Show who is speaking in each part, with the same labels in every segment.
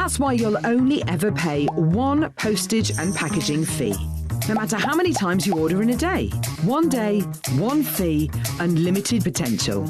Speaker 1: That's why you'll only ever pay one postage and packaging fee, no matter how many times you order in a day. 1 day, 1 fee, unlimited potential.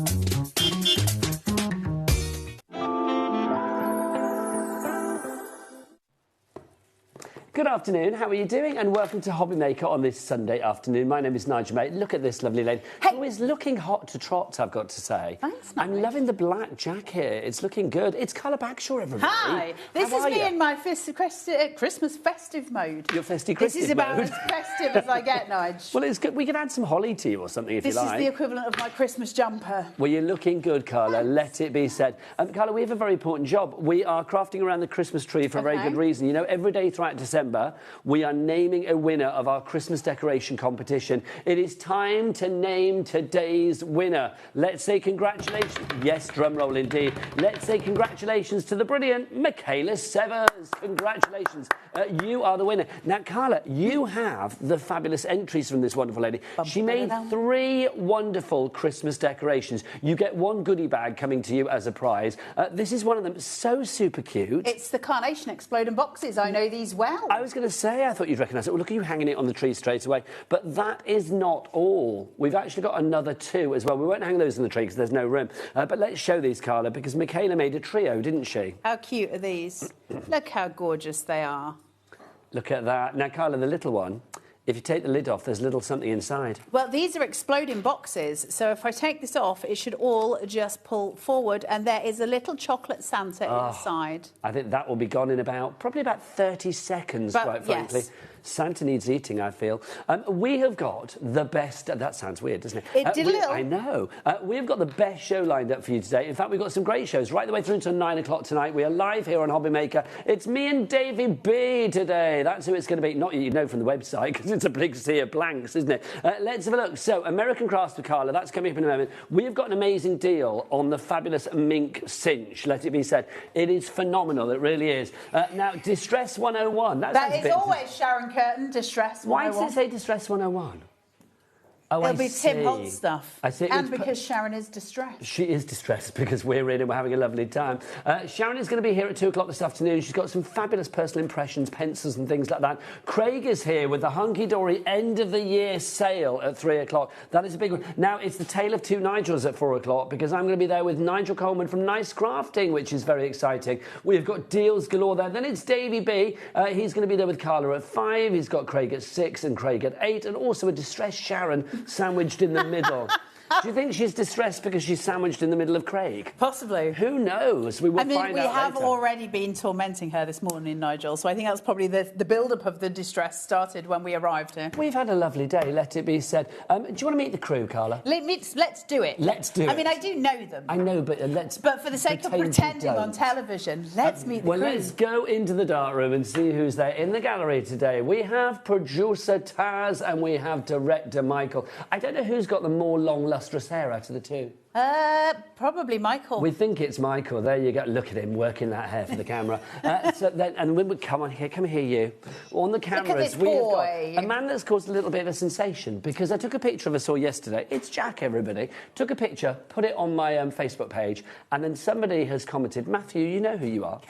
Speaker 2: Good afternoon, how are you doing? And welcome to HobbyMaker on this Sunday afternoon. My name is Nigel, mate. Look at this lovely lady.
Speaker 3: Hey.
Speaker 2: Who is looking hot to trot, I've got to say.
Speaker 3: Thanks,
Speaker 2: I'm
Speaker 3: Nigel.
Speaker 2: loving the black jacket. It's looking good. It's Carla Bagshaw, everybody.
Speaker 3: Hi, this
Speaker 2: How
Speaker 3: is
Speaker 2: are
Speaker 3: me
Speaker 2: you?
Speaker 3: in my Christmas festive mode.
Speaker 2: Your festive
Speaker 3: This
Speaker 2: Christmas
Speaker 3: is about
Speaker 2: mode.
Speaker 3: as festive as I get, Nigel.
Speaker 2: Well, it's good. We could add some holly to you or something if
Speaker 3: This
Speaker 2: you
Speaker 3: is
Speaker 2: like.
Speaker 3: the equivalent of my Christmas jumper.
Speaker 2: Well, you're looking good, Carla. Let it be said. Carla, we have a very important job. We are crafting around the Christmas tree for a very
Speaker 3: Okay.
Speaker 2: good reason. You know, every day throughout December, we are naming a winner of our Christmas decoration competition. It is time to name today's winner. Let's say congratulations. Yes, drum roll indeed. Let's say congratulations to the brilliant Michaela Severs. Congratulations. You are the winner. Now, Carla, you have the fabulous entries from this wonderful lady. She made 3 wonderful Christmas decorations. You get 1 goodie bag coming to you as a prize. This is one of them. So super cute.
Speaker 3: It's the Carnation Exploding boxes. I know these well.
Speaker 2: I was going to say, I thought you'd recognise it. Well, look at you hanging it on the tree straight away. But that is not all. We've actually got another 2 as well. We won't hang those in the tree because there's no room. But let's show these, Carla, because Michaela made a trio, didn't she?
Speaker 3: How cute are these? Look how gorgeous they are.
Speaker 2: Look at that. Now, Carla, the little one, if you take the lid off, there's a little something inside.
Speaker 3: Well, these are exploding boxes, so if I take this off, it should all just pull forward, and there is a little chocolate Santa inside.
Speaker 2: I think that will be gone in probably about 30 seconds, quite frankly.
Speaker 3: Yes.
Speaker 2: Santa needs eating, I feel. We have got the best... That sounds weird, doesn't it?
Speaker 3: It did a little.
Speaker 2: I know. We've got the best show lined up for you today. In fact, we've got some great shows right the way through until 9 o'clock tonight. We are live here on HobbyMaker. It's me and Davey B today. That's who it's going to be. Not you know from the website, because it's a big sea of blanks, isn't it? Let's have a look. So, American Crafts with Carla. That's coming up in a moment. We've got an amazing deal on the fabulous Minc Cinch, let it be said. It is phenomenal. It really is. Now, Distress 101.
Speaker 3: That is always Sharon Curtin, Distress 101.
Speaker 2: Why does it say Distress 101? Oh,
Speaker 3: It'll be Tim Holt's stuff.
Speaker 2: I see.
Speaker 3: And because Sharon is distressed.
Speaker 2: She is distressed because we're in and we're having a lovely time. Sharon is going to be here at 2 o'clock this afternoon. She's got some fabulous personal impressions, pencils and things like that. Craig is here with the Hunky Dory end of the year sale at 3 o'clock. That is a big one. Now, it's the tale of 2 Nigels at 4 o'clock because I'm going to be there with Nigel Coleman from Nice Crafting, which is very exciting. We've got deals galore there. Then it's Davey B. He's going to be there with Carla at 5. He's got Craig at 6 and Craig at 8. And also a distressed Sharon sandwiched in the middle. Do you think she's distressed because she's sandwiched in the middle of Craig?
Speaker 3: Possibly.
Speaker 2: Who knows? We will find out
Speaker 3: we have
Speaker 2: later.
Speaker 3: already been tormenting her this morning, Nigel, so I think that's probably the build-up of the distress started when we arrived here.
Speaker 2: We've had a lovely day, let it be said. Do you want to meet the crew, Carla?
Speaker 3: Let's do it.
Speaker 2: Let's do it.
Speaker 3: I mean, I do know them.
Speaker 2: I know, but let's...
Speaker 3: But for the sake of
Speaker 2: pretend you
Speaker 3: pretending on
Speaker 2: don't.
Speaker 3: television, let's meet the
Speaker 2: Well,
Speaker 3: crew.
Speaker 2: let's go into the dark room and see who's there in the gallery today. We have producer Taz and we have director Michael. I don't know who's got the more long, lustrous hair out of the 2.
Speaker 3: Probably Michael.
Speaker 2: We think it's Michael. There you go. Look at him working that hair for the camera. Come on here, come here, you. On the cameras,
Speaker 3: this boy.
Speaker 2: Have got a man that's caused a little bit of a sensation because I took a picture of us all yesterday. It's Jack, everybody. Took a picture, put it on my Facebook page, and then somebody has commented, Matthew, you know who you are.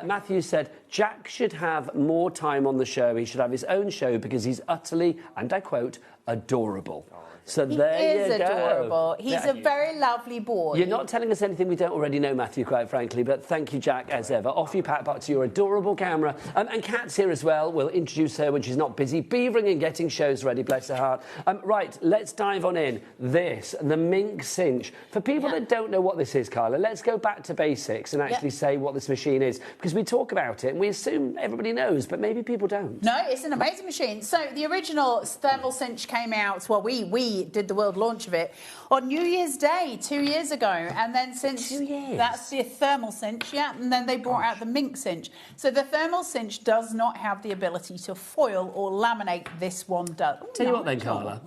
Speaker 2: Matthew said, Jack should have more time on the show. He should have his own show because he's utterly, and I quote, adorable. So there you go.
Speaker 3: He is adorable. He's a very lovely boy.
Speaker 2: You're not telling us anything we don't already know, Matthew, quite frankly, but thank you, Jack, as ever. Off you pat back to your adorable camera. And Kat's here as well. We'll introduce her when she's not busy beavering and getting shows ready, bless her heart. Right, let's dive on in. This, the Minc Cinch. For people that don't know what this is, Carla, let's go back to basics and actually say what this machine is. Because we talk about it and we assume everybody knows, but maybe people don't.
Speaker 3: No, it's an amazing machine. So the original thermal cinch came out, well, we did the world launch of it on New Year's Day 2 years ago, and then since
Speaker 2: 2 years.
Speaker 3: That's the thermal cinch, and then they brought out the Minc Cinch. So the thermal cinch does not have the ability to foil or laminate. This one does.
Speaker 2: Tell you what then, Carla,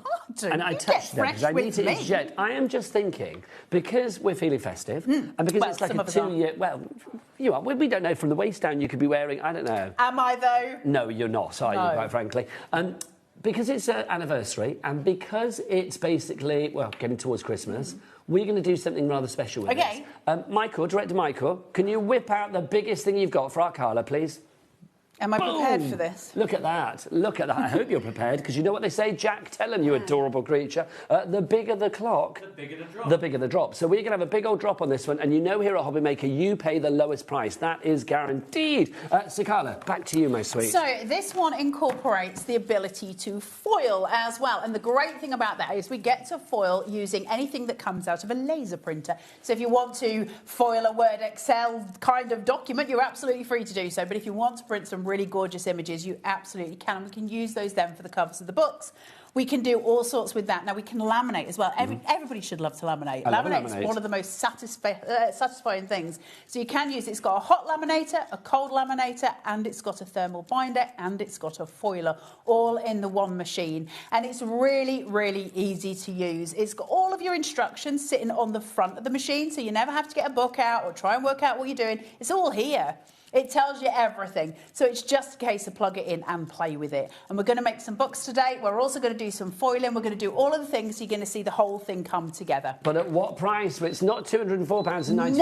Speaker 2: and I touched them because I need to interject. I am just thinking, because we're feeling festive, and because it's like a 2 year, well, you are, we don't know from the waist down you could be wearing, I don't know.
Speaker 3: Am I though?
Speaker 2: No, you're not, are you, quite frankly? Because it's an anniversary and because it's basically, well, getting towards Christmas, we're going to do something rather special with
Speaker 3: Okay.
Speaker 2: this. Michael, Director Michael, can you whip out the biggest thing you've got for our Carla, please?
Speaker 3: Am I prepared for this?
Speaker 2: Look at that. Look at that. I hope you're prepared, because you know what they say, Jack? Tell him, you adorable creature. The bigger the clock, the bigger the drop. The bigger the drop. So we're going to have a big old drop on this one, and you know here at HobbyMaker, you pay the lowest price. That is guaranteed. So, Carla, back to you, my sweet.
Speaker 3: So this one incorporates the ability to foil as well. And the great thing about that is we get to foil using anything that comes out of a laser printer. So if you want to foil a Word Excel kind of document, you're absolutely free to do so. But if you want to print some really gorgeous images, you absolutely can. And we can use those then for the covers of the books. We can do all sorts with that. Now, we can laminate as well. Everybody should love to laminate. Laminate is one of the most satisfying things. So you can use it. It's got a hot laminator, a cold laminator, and it's got a thermal binder, and it's got a foiler, all in the one machine. And it's really, really easy to use. It's got all of your instructions sitting on the front of the machine, so you never have to get a book out or try and work out what you're doing. It's all here. It tells you everything. So it's just a case of plug it in and play with it. And we're going to make some books today. We're also going to do some foiling. We're going to do all of the things, so you're going to see the whole thing come together.
Speaker 2: But at what price? It's not £204.95.
Speaker 3: No, it's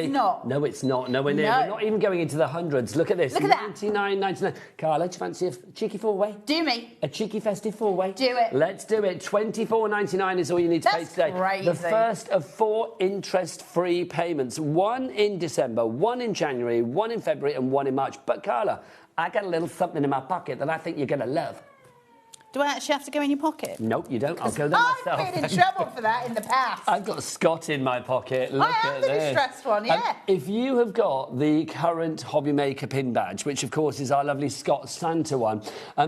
Speaker 3: not.
Speaker 2: No, it's not. Nowhere near.
Speaker 3: No.
Speaker 2: We're not even going into the hundreds. Look at this.
Speaker 3: Look at that.
Speaker 2: $99.99. Carla, do you fancy a cheeky four-way?
Speaker 3: Do me.
Speaker 2: A cheeky festive four-way?
Speaker 3: Do it.
Speaker 2: Let's do it. $24.99 is all you need to pay today.
Speaker 3: Crazy.
Speaker 2: The first of 4 interest-free payments. 1 in December, 1 in January, 1 in February, and 1 in March. But Carla, I got a little something in my pocket that I think you're going to love.
Speaker 3: Do I actually have to go in your pocket?
Speaker 2: Nope, you don't. I'll go there myself.
Speaker 3: I've been in trouble for that in the past.
Speaker 2: I've got Scott in my pocket. Look
Speaker 3: I am
Speaker 2: at
Speaker 3: the
Speaker 2: this.
Speaker 3: distressed one, yeah.
Speaker 2: If you have got the current HobbyMaker pin badge, which of course is our lovely Scott Santa one,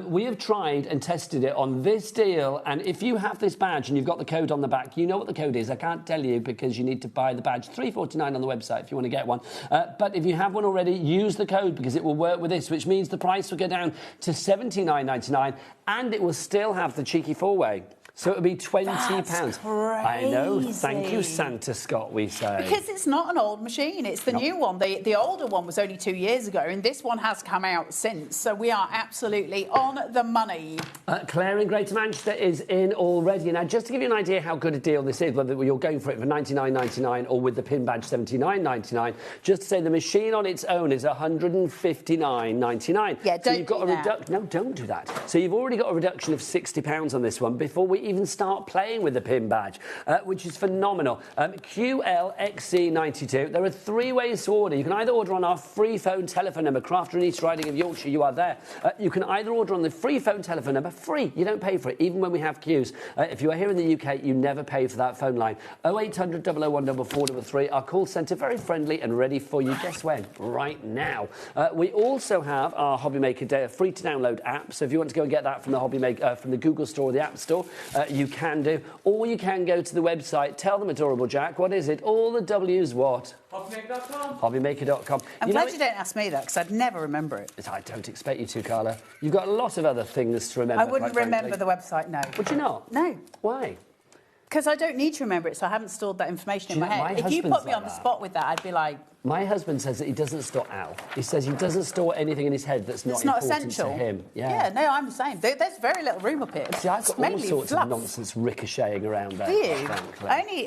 Speaker 2: we have tried and tested it on this deal. And if you have this badge and you've got the code on the back, you know what the code is. I can't tell you because you need to buy the badge. $3.49 on the website if you want to get one. But if you have one already, use the code because it will work with this, which means the price will go down to $79.99 and it will still have the cheeky four-way. So it would be £20.
Speaker 3: That's crazy.
Speaker 2: I know. Thank you, Santa Scott, we say.
Speaker 3: Because it's not an old machine. It's the new one. The older one was only 2 years ago, and this one has come out since. So we are absolutely on the money.
Speaker 2: Claire in Greater Manchester is in already. Now, just to give you an idea how good a deal this is, whether you're going for it for $99.99 or with the pin badge $79.99, just to say the machine on its own is $159.99.
Speaker 3: Yeah, don't do that.
Speaker 2: No, don't do that. So you've already got a reduction of £60 on this one before we even start playing with the pin badge, which is phenomenal. QLXC92. There are 3 ways to order. You can either order on our free phone telephone number, Crafter and East Riding of Yorkshire, you are there. You can either order on the free phone telephone number, free, you don't pay for it, even when we have queues. If you are here in the UK, you never pay for that phone line. 0800 001 4433. Our call centre, very friendly and ready for you. Guess when? Right now. We also have our HobbyMaker Day, a free to download app. So if you want to go and get that from the HobbyMaker, from the Google Store or the App Store, you can do. Or you can go to the website. Tell them, Adorable Jack, what is it? All the W's what? HobbyMaker.com. HobbyMaker.com.
Speaker 3: I'm glad you don't ask me that, because I'd never remember it.
Speaker 2: I don't expect you to, Carla. You've got a lot of other things to remember.
Speaker 3: I wouldn't remember the website, no.
Speaker 2: Would you not?
Speaker 3: No.
Speaker 2: Why?
Speaker 3: Because I don't need to remember it, so I haven't stored that information in my head. If you put me on the spot with that, I'd be like...
Speaker 2: My husband says that he doesn't store... He says he doesn't store anything in his head that's not important
Speaker 3: essential
Speaker 2: to him.
Speaker 3: Yeah, no, I'm the same. There's very little room up here.
Speaker 2: See, I've got all sorts of nonsense ricocheting around there.
Speaker 3: Do you?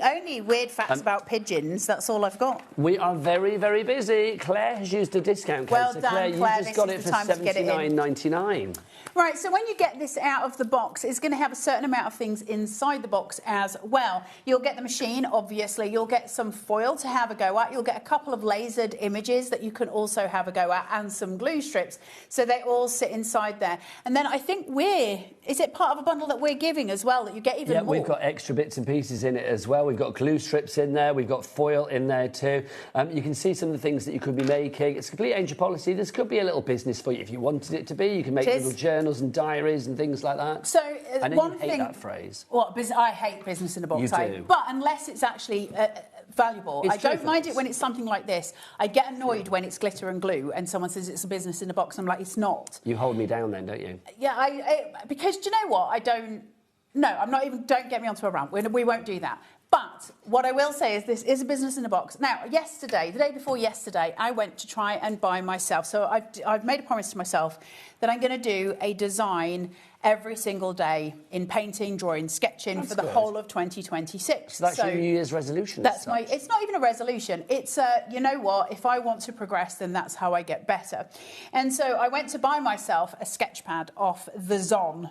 Speaker 3: Only weird facts about pigeons, that's all I've got.
Speaker 2: We are very, very busy. Claire has used a discount code.
Speaker 3: Well
Speaker 2: so
Speaker 3: done,
Speaker 2: Claire, you just got it for $79.99.
Speaker 3: Right, so when you get this out of the box, it's going to have a certain amount of things inside the box as well. You'll get the machine, obviously. You'll get some foil to have a go at. You'll get a couple of lasered images that you can also have a go at, and some glue strips. So they all sit inside there. And then I think is it part of a bundle that we're giving as well, that you get even more?
Speaker 2: Yeah, we've got extra bits and pieces in it as well. We've got glue strips in there. We've got foil in there too. You can see some of the things that you could be making. It's a complete range of policy. This could be a little business for you if you wanted it to be. You can make little journals and diaries and things like that.
Speaker 3: So
Speaker 2: I know you hate that phrase.
Speaker 3: Well, I hate business in a box.
Speaker 2: You do.
Speaker 3: But unless it's actually valuable. I don't mind it when it's something like this. I get annoyed when it's glitter and glue and someone says it's a business in a box. I'm like, it's not.
Speaker 2: You hold me down then, don't you?
Speaker 3: Yeah, because do you know what? No, I'm not even, don't get me onto a rant. We won't do that. But what I will say is this is a business in a box. Now, yesterday, the day before yesterday, I went to try and buy myself. So I've made a promise to myself that I'm going to do a design every single day in painting, drawing, sketching for the whole of 2026.
Speaker 2: So that's your New Year's resolution.
Speaker 3: That's my. It's not even a resolution. It's you know what? If I want to progress, then that's how I get better. And so I went to buy myself a sketch pad off the Zon,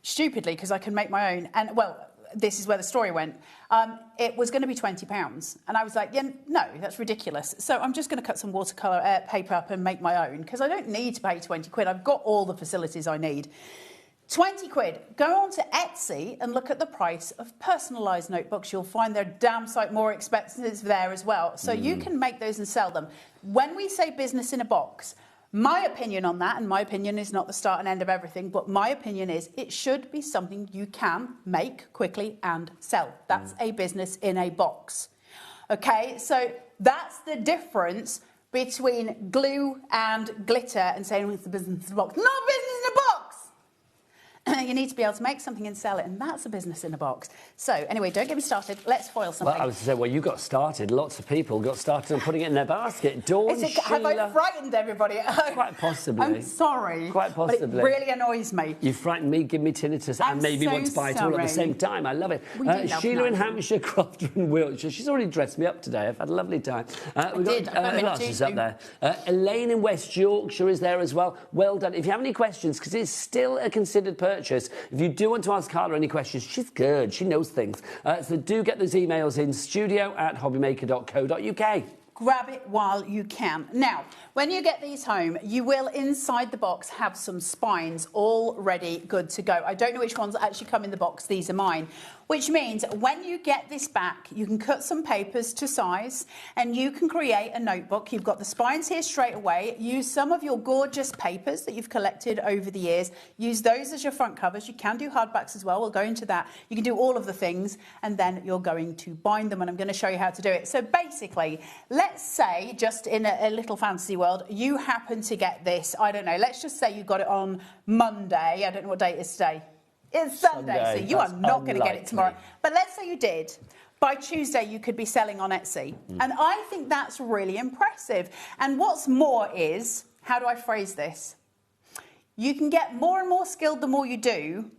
Speaker 3: stupidly because I can make my own. And well, this is where the story went. It was going to be £20, and I was like, yeah, no, that's ridiculous. So I'm just going to cut some watercolour paper up and make my own because I don't need to pay 20 quid. I've got all the facilities I need. 20 quid. Go on to Etsy and look at the price of personalised notebooks. You'll find they're damn sight more expensive there as well. So you can make those and sell them. When we say business in a box, my opinion on that, and my opinion is not the start and end of everything, but my opinion is it should be something you can make quickly and sell. That's a business in a box. Okay, so that's the difference between glue and glitter and saying it's a business in a box. Not business in a box! You need to be able to make something and sell it, and that's a business in a box. So, anyway, don't get me started. Let's foil something.
Speaker 2: Well, I was to say, well, you got started. Lots of people got started on putting it in their basket. Dawn,
Speaker 3: have I frightened everybody at home?
Speaker 2: Quite possibly.
Speaker 3: I'm sorry.
Speaker 2: Quite possibly.
Speaker 3: But it really annoys me.
Speaker 2: You frightened me, give me tinnitus, and maybe want to buy it all at the same time. I love it. Sheila in Hampshire, Crofter in Wiltshire. She's already dressed me up today. I've had a lovely time. We've got who else is up there? Elaine in West Yorkshire is there as well. Well done. If you have any questions, because it's still a considered purchase, if you do want to ask Carla any questions, she's good. She knows things. So do get those emails in studio@hobbymaker.co.uk.
Speaker 3: Grab it while you can. Now, when you get these home, you will, inside the box, have some spines already good to go. I don't know which ones actually come in the box. These are mine. Which means when you get this back, you can cut some papers to size and you can create a notebook. You've got the spines here straight away. Use some of your gorgeous papers that you've collected over the years. Use those as your front covers. You can do hardbacks as well. We'll go into that. You can do all of the things, and then you're going to bind them, and I'm going to show you how to do it. So basically, let's say, just in a little fantasy world, you happen to get this, I don't know, let's just say you got it on Monday. I don't know what date it is today. It's Sunday, so you are not going to get it tomorrow. But let's say you did. By Tuesday, you could be selling on Etsy. And I think that's really impressive. And what's more is, how do I phrase this? You can get more and more skilled the more you do,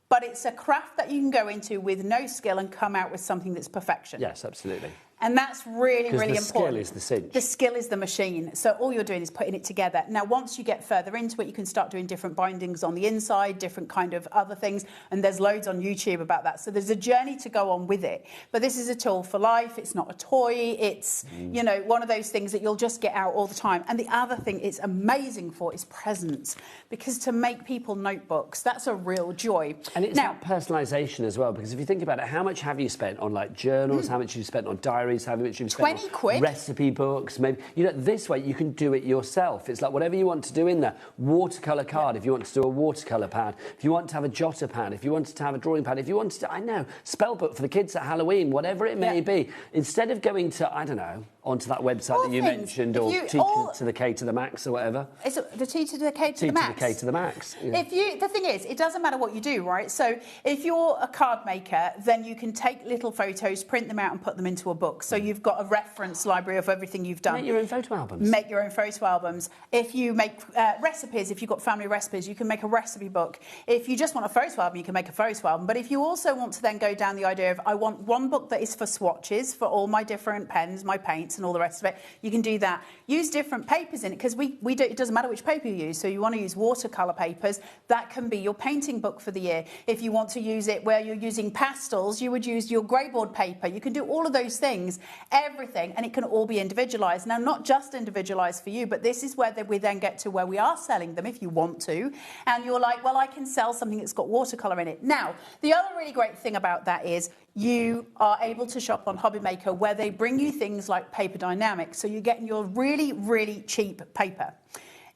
Speaker 3: but it's a craft that you can go into with no skill and come out with something that's perfection.
Speaker 2: Yes, absolutely.
Speaker 3: And that's really, really important.
Speaker 2: The skill is the cinch.
Speaker 3: The skill is the machine. So all you're doing is putting it together. Now, once you get further into it, you can start doing different bindings on the inside, different kind of other things. And there's loads on YouTube about that. So there's a journey to go on with it. But this is a tool for life. It's not a toy. It's, you know, one of those things that you'll just get out all the time. And the other thing it's amazing for is presents. Because to make people notebooks, that's a real joy.
Speaker 2: And it's now personalisation as well. Because if you think about it, how much have you spent on, like, journals? How much have you spent on diaries? How much you've spent
Speaker 3: 20 quid.
Speaker 2: Recipe books, maybe. You know, this way you can do it yourself. It's like whatever you want to do in there. Watercolour card, if you want to do a watercolour pad. If you want to have a jotter pad. If you wanted to have a drawing pad. If you wanted to, I know, spell book for the kids at Halloween, whatever it may be. Instead of going to, I don't know, onto that website that you mentioned, or T to the K to the max or whatever.
Speaker 3: Is it the T to the K to the max?
Speaker 2: T to the K to the max. Yeah.
Speaker 3: The thing is, it doesn't matter what you do, right? So if you're a card maker, then you can take little photos, print them out and put them into a book. So you've got a reference library of everything you've done.
Speaker 2: Make your own photo albums.
Speaker 3: Make your own photo albums. If you make recipes, if you've got family recipes, you can make a recipe book. If you just want a photo album, you can make a photo album. But if you also want to then go down the idea of, I want one book that is for swatches, for all my different pens, my paints and all the rest of it, you can do that. Use different papers in it, because it doesn't matter which paper you use. So you want to use watercolour papers. That can be your painting book for the year. If you want to use it where you're using pastels, you would use your greyboard paper. You can do all of those things, everything, and it can all be individualised. Now, not just individualised for you, but this is where we then get to where we are selling them if you want to. And you're like, well, I can sell something that's got watercolour in it. Now, the other really great thing about that is you are able to shop on HobbyMaker, where they bring you things like paper dynamics. So you're getting your really, really cheap paper.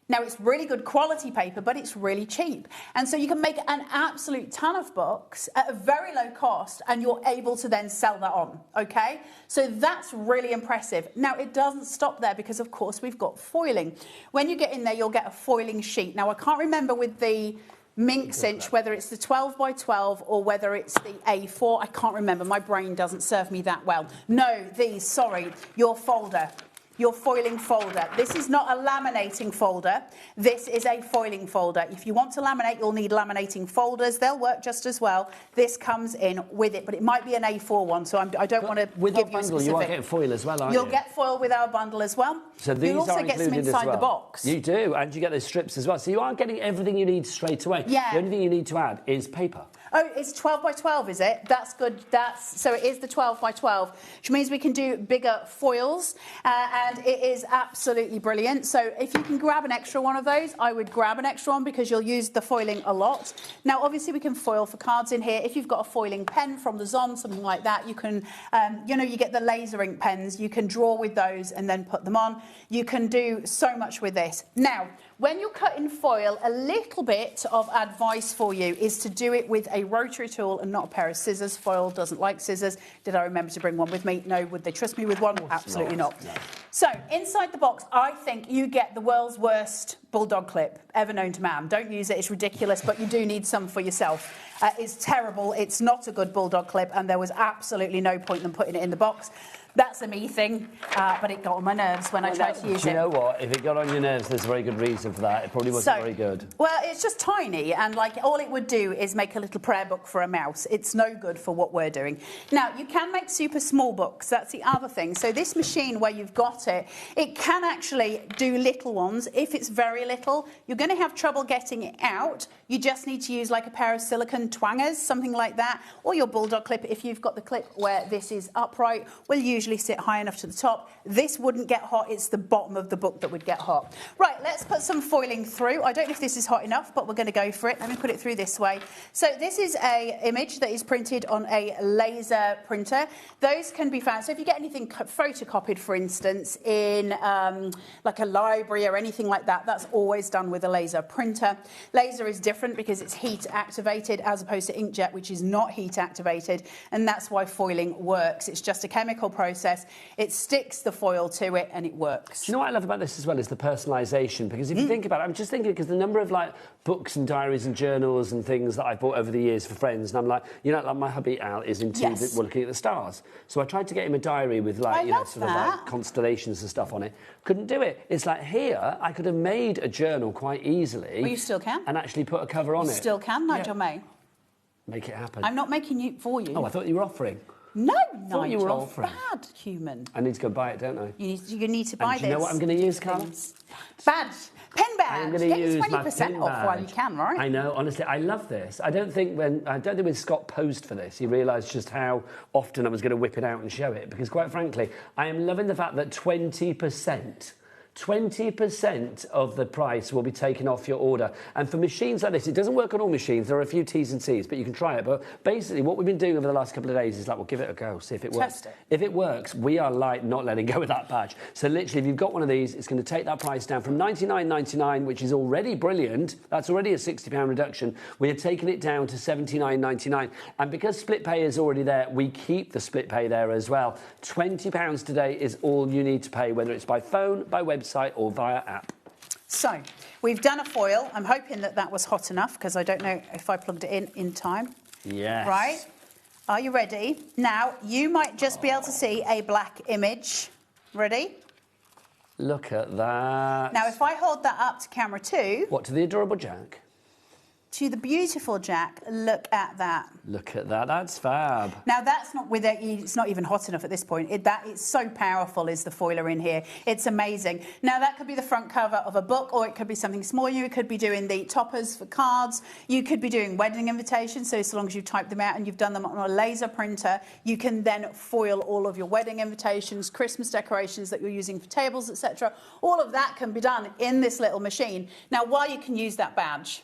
Speaker 3: Now, it's really good quality paper, but it's really cheap. And so you can make an absolute ton of books at a very low cost, and you're able to then sell that on, okay? So that's really impressive. Now, it doesn't stop there, because, of course, we've got foiling. When you get in there, you'll get a foiling sheet. Now, I can't remember with the Minc Cinch, whether it's the 12 by 12 or whether it's the A4, I can't remember, my brain doesn't serve me that well. No, these, sorry, your folder. Your foiling folder. This is not a laminating folder. This is a foiling folder. If you want to laminate, you'll need laminating folders. They'll work just as well. This comes in with it, but it might be an A4 one, so I don't want to
Speaker 2: with
Speaker 3: give
Speaker 2: our
Speaker 3: you a
Speaker 2: bundle,
Speaker 3: specific.
Speaker 2: you are getting foil as well, aren't you?
Speaker 3: You'll get foil with our bundle as well.
Speaker 2: So these
Speaker 3: You'll also
Speaker 2: are
Speaker 3: get some
Speaker 2: included
Speaker 3: inside
Speaker 2: as well.
Speaker 3: the box.
Speaker 2: You do, and you get those strips as well. So you are getting everything you need straight away.
Speaker 3: Yeah.
Speaker 2: The only thing you need to add is paper.
Speaker 3: Oh, it's 12 by 12, is it? That's good. So it is the 12 by 12, which means we can do bigger foils, and it is absolutely brilliant. So if you can grab an extra one of those, I would grab an extra one because you'll use the foiling a lot. Now, obviously, we can foil for cards in here. If you've got a foiling pen from the Zon, something like that, you can, you get the laser ink pens. You can draw with those and then put them on. You can do so much with this. Now, when you're cutting foil, a little bit of advice for you is to do it with a rotary tool and not a pair of scissors. Foil doesn't like scissors. Did I remember to bring one with me? No. Would they trust me with one? Absolutely not. No. So, inside the box, I think you get the world's worst bulldog clip ever known to man. Don't use it, it's ridiculous, but you do need some for yourself. It's terrible, it's not a good bulldog clip, and there was absolutely no point in them putting it in the box. That's a me thing, but it got on my nerves when I tried to use it.
Speaker 2: Do you know what? If it got on your nerves, there's a very good reason for that. It probably wasn't very good.
Speaker 3: Well, it's just tiny, and all it would do is make a little prayer book for a mouse. It's no good for what we're doing. Now, you can make super small books. That's the other thing. So this machine where you've got it, it can actually do little ones. If it's very little, you're going to have trouble getting it out. You just need to use like a pair of silicone twangers, something like that, or your bulldog clip. If you've got the clip where this is upright, will usually sit high enough to the top. This wouldn't get hot. It's the bottom of the book that would get hot. Right, let's put some foiling through. I don't know if this is hot enough, but we're going to go for it. Let me put it through this way. So this is a image that is printed on a laser printer. Those can be found. So if you get anything photocopied, for instance, in like a library or anything like that, that's always done with a laser printer. Laser is different because it's heat activated as opposed to inkjet, which is not heat activated, and that's why foiling works. It's just a chemical process. It sticks the foil to it and it works.
Speaker 2: Do you know what I love about this as well is the personalisation, because if you think about it, I'm just thinking because the number of like books and diaries and journals and things that I've bought over the years for friends, and I'm like, like my hubby Al is into looking at the stars, so I tried to get him a diary with like sort of like constellations and stuff on it. Couldn't do it. It's like here I could have made a journal quite easily.
Speaker 3: Well, you still can.
Speaker 2: And actually put a cover on it.
Speaker 3: Still can, Nigel May.
Speaker 2: Make it happen.
Speaker 3: I'm not making it for you.
Speaker 2: Oh, I thought you were offering.
Speaker 3: No,
Speaker 2: Nigel. You were offering.
Speaker 3: Bad human.
Speaker 2: I need to go buy it, don't I?
Speaker 3: You need to buy this.
Speaker 2: Do you know what I'm going to use, Carla?
Speaker 3: Badge. Pen badge.
Speaker 2: I'm going to use
Speaker 3: 20%
Speaker 2: my pen
Speaker 3: off
Speaker 2: badge.
Speaker 3: while you can, right?
Speaker 2: I know. Honestly, I love this. I don't think when Scott posed for this, he realised just how often I was going to whip it out and show it. Because quite frankly, I am loving the fact that 20% of the price will be taken off your order. And for machines like this, it doesn't work on all machines. There are a few T's and C's, but you can try it. But basically, what we've been doing over the last couple of days is like, we'll give it a go, see if it works.
Speaker 3: Test it.
Speaker 2: If it works, we are like not letting go of that badge. So literally, if you've got one of these, it's going to take that price down from $99.99, which is already brilliant. That's already a £60 reduction. We are taking it down to $79.99. And because split pay is already there, we keep the split pay there as well. £20 today is all you need to pay, whether it's by phone, by website, or via app.
Speaker 3: So, we've done a foil. I'm hoping that was hot enough because I don't know if I plugged it in time.
Speaker 2: Yes.
Speaker 3: Right? Are you ready? Now, you might just be able to see a black image. Ready?
Speaker 2: Look at that.
Speaker 3: Now, if I hold that up to camera 2...
Speaker 2: What, to the adorable Jack?
Speaker 3: To the beautiful Jack, look at that.
Speaker 2: Look at that, that's fab.
Speaker 3: Now, that's not with it, it's not even hot enough at this point. It's so powerful, is the foiler in here. It's amazing. Now, that could be the front cover of a book, or it could be something small. You could be doing the toppers for cards. You could be doing wedding invitations, so as long as you type them out and you've done them on a laser printer, you can then foil all of your wedding invitations, Christmas decorations that you're using for tables, etc. All of that can be done in this little machine. Now, while you can use that badge,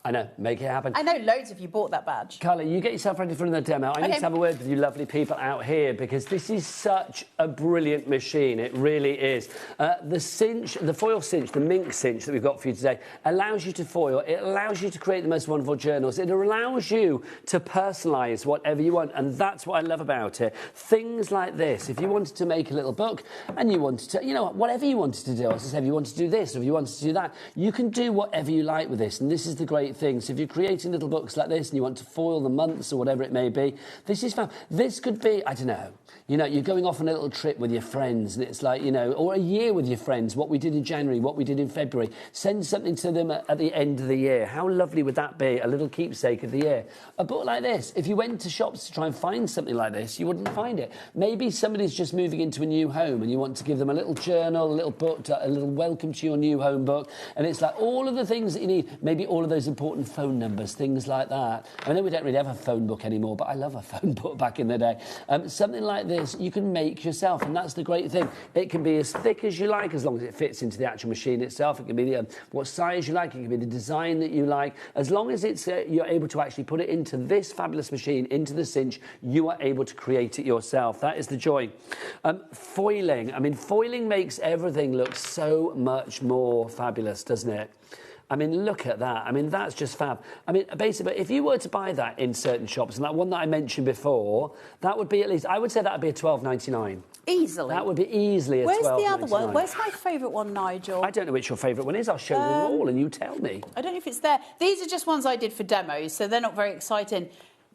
Speaker 2: I know, make it happen.
Speaker 3: I know loads of you bought that badge.
Speaker 2: Carla, you get yourself ready for another demo. I need to have a word with you lovely people out here because this is such a brilliant machine. It really is. The cinch, the foil cinch, the Minc cinch that we've got for you today allows you to foil. It allows you to create the most wonderful journals. It allows you to personalise whatever you want, and that's what I love about it. Things like this. If you wanted to make a little book and you wanted to, whatever you wanted to do, as I said, if you wanted to do this or if you wanted to do that, you can do whatever you like with this. And this is the great great thing. So if you're creating little books like this and you want to foil the months or whatever it may be, this is fun. This could be, I don't know, you know, you're going off on a little trip with your friends and it's like, you know, or a year with your friends, what we did in January, what we did in February. Send something to them at the end of the year. How lovely would that be? A little keepsake of the year. A book like this, if you went to shops to try and find something like this, you wouldn't find it. Maybe somebody's just moving into a new home and you want to give them a little journal, a little book, a little welcome to your new home book. And it's like all of the things that you need, maybe all of those important phone numbers, things like that. I know we don't really have a phone book anymore, but I love a phone book back in the day. Something like this you can make yourself, and that's the great thing. It can be as thick as you like, as long as it fits into the actual machine itself. It can be what size you like, it can be the design that you like. As long as it's you're able to actually put it into this fabulous machine, into the Cinch, you are able to create it yourself. That is the joy. Foiling. I mean, foiling makes everything look so much more fabulous, doesn't it? I mean, look at that. I mean, that's just fab. I mean, basically, if you were to buy that in certain shops, and that one that I mentioned before, that would be at least, I would say that would be a $12.99.
Speaker 3: Easily.
Speaker 2: That would be easily a $12.99.
Speaker 3: Where's the other one? Where's my favourite one, Nigel?
Speaker 2: I don't know which your favourite one is. I'll show you them all and you tell me.
Speaker 3: I don't know if it's there. These are just ones I did for demos, so they're not very exciting.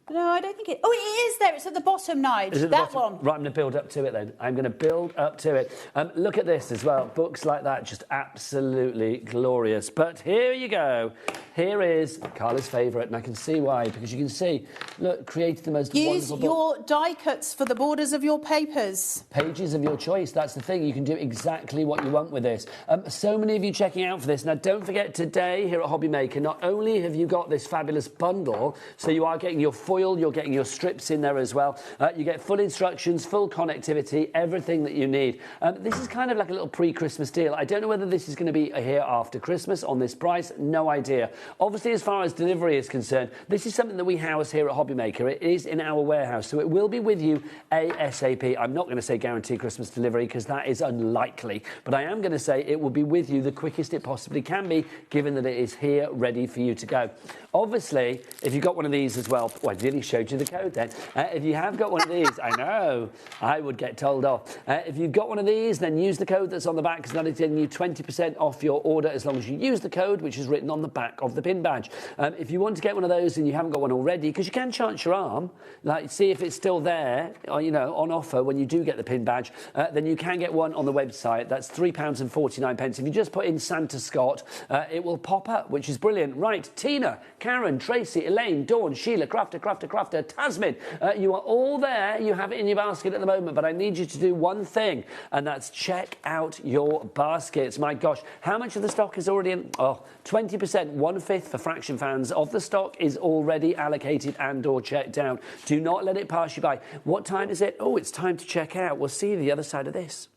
Speaker 3: No, I don't think it... Oh, it is there. It's at the bottom, Nigel.
Speaker 2: Is it
Speaker 3: that
Speaker 2: one? Right, I'm going to build up to it then. I'm going to build up to it. Look at this as well. Books like that, just absolutely glorious. But here you go. Here is Carla's favourite, and I can see why, because you can see, look, created the most wonderful book. Use
Speaker 3: your die cuts for the borders of your papers.
Speaker 2: Pages of your choice. That's the thing. You can do exactly what you want with this. So many of you checking out for this. Now, don't forget, today here at HobbyMaker, not only have you got this fabulous bundle, so you are getting your foil, you're getting your strips in there as well. You get full instructions, full connectivity, everything that you need. This is kind of like a little pre-Christmas deal. I don't know whether this is going to be here after Christmas on this price. No idea. Obviously, as far as delivery is concerned, this is something that we house here at HobbyMaker. It is in our warehouse, so it will be with you ASAP. I'm not going to say guarantee Christmas delivery because that is unlikely, but I am going to say it will be with you the quickest it possibly can be, given that it is here ready for you to go. Obviously, if you've got one of these as well, well, I nearly showed you the code then. If you have got one of these, I know, I would get told off. If you've got one of these, then use the code that's on the back, because that is getting you 20% off your order as long as you use the code, which is written on the back of the pin badge. If you want to get one of those and you haven't got one already, because you can chance your arm, like see if it's still there, or, you know, on offer when you do get the pin badge, then you can get one on the website. That's £3.49. If you just put in Santa Scott, it will pop up, which is brilliant. Right, Tina, Karen, Tracy, Elaine, Dawn, Sheila, Crafter, Tasmin, you are all there. You have it in your basket at the moment, but I need you to do one thing, and that's check out your baskets. My gosh, how much of the stock is already in? Oh, 20%, 1/5 for Fraction fans of the stock is already allocated and or checked out. Do not let it pass you by. What time is it? Oh, it's time to check out. We'll see you the other side of this.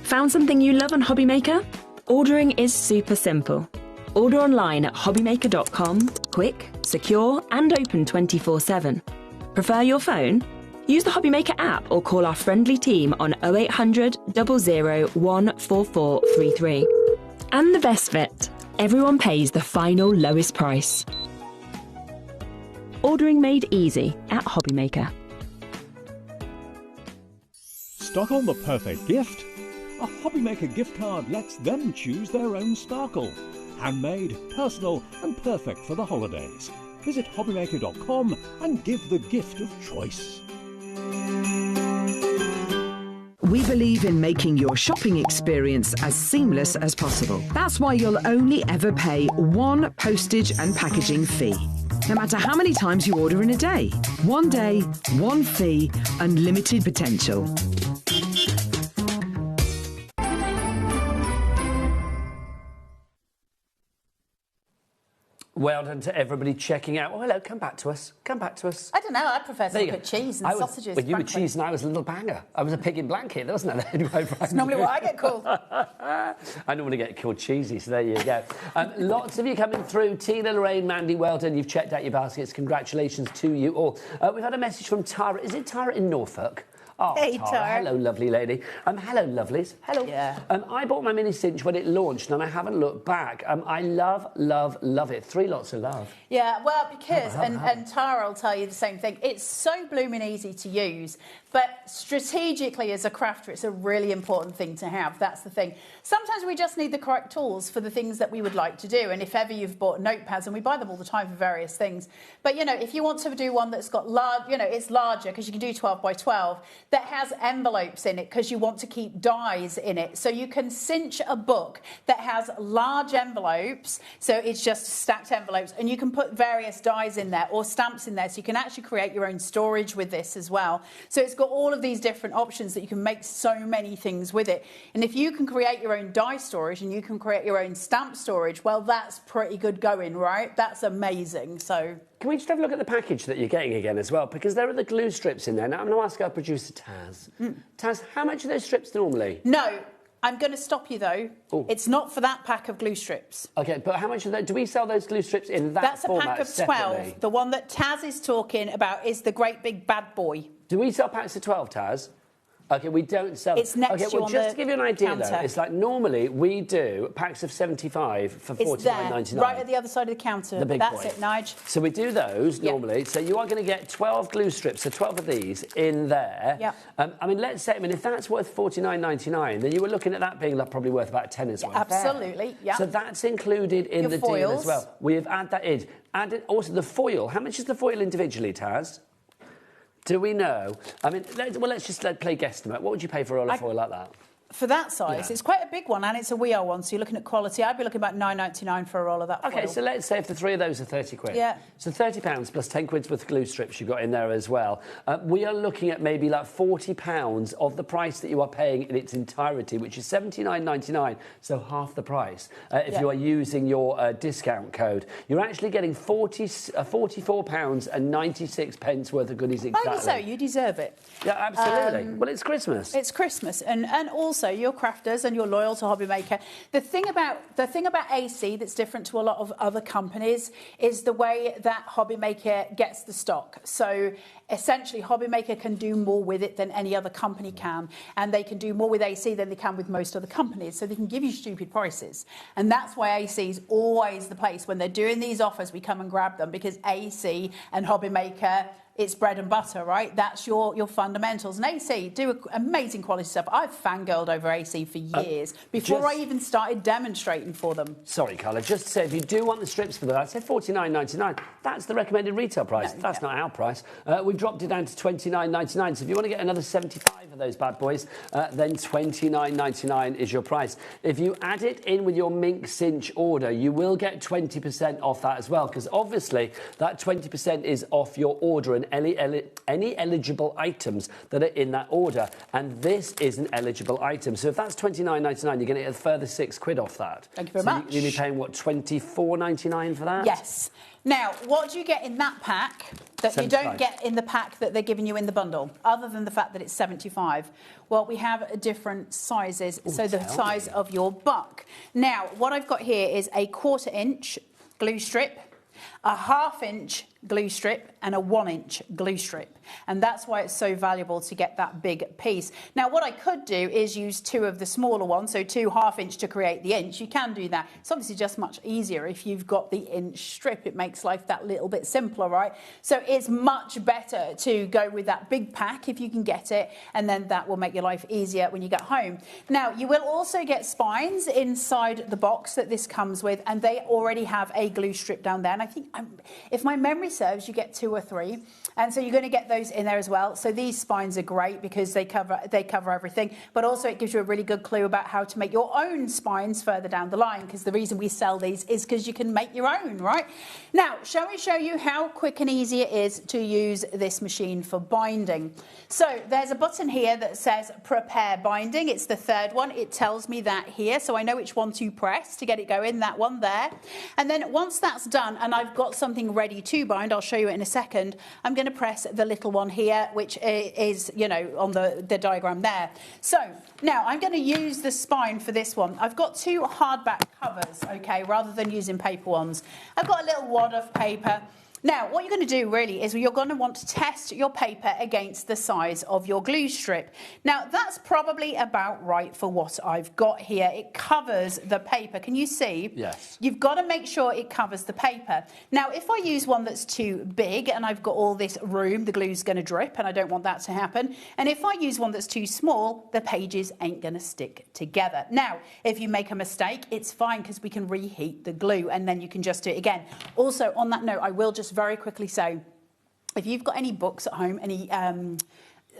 Speaker 4: Found something you love on HobbyMaker? Ordering is super simple. Order online at hobbymaker.com, quick, secure and open 24/7. Prefer your phone? Use the HobbyMaker app or call our friendly team on 0800 00 14433. And the best bit, everyone pays the final lowest price. Ordering made easy at HobbyMaker.
Speaker 5: Stock on the perfect gift? A HobbyMaker gift card lets them choose their own sparkle. Handmade, personal and perfect for the holidays. Visit hobbymaker.com and give the gift of choice.
Speaker 1: We believe in making your shopping experience as seamless as possible. That's why you'll only ever pay one postage and packaging fee, no matter how many times you order in a day. One day, one fee, unlimited potential.
Speaker 2: Well done to everybody checking out. Oh, hello, come back to us. Come back to us.
Speaker 3: I don't know, I prefer to look at cheese and sausages.
Speaker 2: Well, you were cheese and I was a little banger. I was a pig in blanket, wasn't I?
Speaker 3: That's normally what I get called.
Speaker 2: I normally get called cheesy, so there you go. Lots of you coming through. Tina, Lorraine, Mandy, well done. You've checked out your baskets. Congratulations to you all. We've had a message from Tara. Is it Tara in Norfolk? Oh,
Speaker 3: Hey,
Speaker 2: Tara.
Speaker 3: Tara.
Speaker 2: Hello, lovely lady. Hello, lovelies. Hello.
Speaker 3: Yeah.
Speaker 2: I bought my mini cinch when it launched, and I haven't looked back. I love, love, love it. 3 lots of love.
Speaker 3: Yeah, well, because, and Tara will tell you the same thing, it's so blooming easy to use, but strategically as a crafter, it's a really important thing to have. That's the thing. Sometimes we just need the correct tools for the things that we would like to do, and if ever you've bought notepads, and we buy them all the time for various things, but, you know, if you want to do one that's got large, you know, it's larger because you can do 12 by 12, that has envelopes in it because you want to keep dies in it. So you can cinch a book that has large envelopes, so it's just stacked envelopes, and you can put various dies in there or stamps in there, so you can actually create your own storage with this as well. So it's got all of these different options that you can make so many things with it. And if you can create your own die storage and you can create your own stamp storage, well, that's pretty good going, right? That's amazing. So
Speaker 2: can we just have a look at the package that you're getting again as well? Because there are the glue strips in there. Now, I'm going to ask our producer, Taz. Taz, how much are those strips normally?
Speaker 3: No, I'm going to stop you, though.
Speaker 2: Ooh.
Speaker 3: It's not for that pack of glue strips.
Speaker 2: OK, but how much of that? Do we sell those glue strips in that format?
Speaker 3: That's a pack of 12.
Speaker 2: Separately?
Speaker 3: The one that Taz is talking about is the great big bad boy.
Speaker 2: Do we sell packs of 12, Taz? OK, we don't sell...
Speaker 3: It's next
Speaker 2: OK,
Speaker 3: to you
Speaker 2: well,
Speaker 3: on
Speaker 2: just
Speaker 3: the
Speaker 2: to give you an idea,
Speaker 3: counter.
Speaker 2: though, it's like normally we do packs of 75 for
Speaker 3: It's there,
Speaker 2: $49.99.
Speaker 3: right at the other side of the counter.
Speaker 2: The big
Speaker 3: That's
Speaker 2: boy.
Speaker 3: it, Nigel.
Speaker 2: So we do those
Speaker 3: Yep.
Speaker 2: normally. So you are going to get 12 glue strips, so 12 of these in there.
Speaker 3: Yep.
Speaker 2: I mean, let's say, if that's worth $49.99, then you were looking at that being like probably worth about 10 as well.
Speaker 3: Absolutely, yeah.
Speaker 2: So that's included in
Speaker 3: Your
Speaker 2: the deal as
Speaker 3: foils.
Speaker 2: well. We have added that in. Added also the foil. How much is the foil individually, Taz? Do we know? I mean, let's just play guesstimate. What would you pay for a roll of foil like that?
Speaker 3: For that size,
Speaker 2: Yeah.
Speaker 3: it's quite a big one, and it's a WER one, so you're looking at quality. I'd be looking about $9.99 for a roll of that
Speaker 2: OK,
Speaker 3: foil.
Speaker 2: so let's say if the 3 of those are 30 quid.
Speaker 3: Yeah.
Speaker 2: So £30 plus 10 quid's worth of glue strips you've got in there as well. We are looking at maybe like £40 of the price that you are paying in its entirety, which is $79.99, so half the price. If you are using your discount code, you're actually getting £44.96 worth of goodies exactly.
Speaker 3: Rightly so, you deserve it.
Speaker 2: Yeah, absolutely. Well, it's Christmas.
Speaker 3: It's Christmas, and also you're crafters and you're loyal to HobbyMaker. The thing about AC that's different to a lot of other companies is the way that HobbyMaker gets the stock. So essentially, HobbyMaker can do more with it than any other company can, and they can do more with AC than they can with most other companies. So they can give you stupid prices, and that's why AC is always the place. When they're doing these offers, we come and grab them because AC and HobbyMaker, it's bread and butter, right? That's your fundamentals. And AC do amazing quality stuff. I've fangirled over AC for years before I even started demonstrating for them.
Speaker 2: Sorry, Carla, just to say, if you do want the strips for that, I said $49.99. That's the recommended retail price.
Speaker 3: No,
Speaker 2: That's
Speaker 3: yeah.
Speaker 2: not our price. We've dropped it down to $29.99. So if you want to get another 75 of those bad boys, then $29.99 is your price. If you add it in with your Minc Cinch order, you will get 20% off that as well, because obviously that 20% is off your order and any eligible items that are in that order. And this is an eligible item. So if that's $29.99, you're going to get a further £6 off that.
Speaker 3: Thank you very much.
Speaker 2: You'll be paying, what, $24.99 for that?
Speaker 3: Yes. Now, what do you get in that pack that
Speaker 2: 75.
Speaker 3: you don't get in the pack that they're giving you in the bundle, other than the fact that it's 75? Well, we have different sizes, so the size of your buck. Now, what I've got here is a 1/4 inch glue strip, a 1/2 inch glue strip and a 1 inch glue strip, and that's why it's so valuable to get that big piece. Now what I could do is use 2 of the smaller ones, so 2 1/2 inch to create the inch. You can do that. It's obviously just much easier if you've got the inch strip. It makes life that little bit simpler, right? So it's much better to go with that big pack if you can get it, and then that will make your life easier when you get home. Now you will also get spines inside the box that this comes with, and they already have a glue strip down there, and I think if my memory serves, you get 2 or 3, and so you're going to get those in there as well. So these spines are great because they cover everything, but also it gives you a really good clue about how to make your own spines further down the line, because the reason we sell these is because you can make your own, right? Now, shall we show you how quick and easy it is to use this machine for binding? So there's a button here that says prepare binding. It's the 3rd one. It tells me that here, so I know which one to press to get it going, that one there. And then once that's done and I've got something ready to bind, I'll show you it in a second, I'm going to press the little one here, which is, you know, on the diagram there. So now I'm going to use the spine for this one. I've got 2 hardback covers, okay, rather than using paper ones. I've got a little wad of paper. Now, what you're going to do really is you're going to want to test your paper against the size of your glue strip. Now, that's probably about right for what I've got here. It covers the paper. Can you see?
Speaker 2: Yes.
Speaker 3: You've got to make sure it covers the paper. Now, if I use one that's too big and I've got all this room, the glue's going to drip, and I don't want that to happen. And if I use one that's too small, the pages ain't going to stick together. Now, if you make a mistake, it's fine because we can reheat the glue and then you can just do it again. Also, on that note, I will just very quickly say, if you've got any books at home, any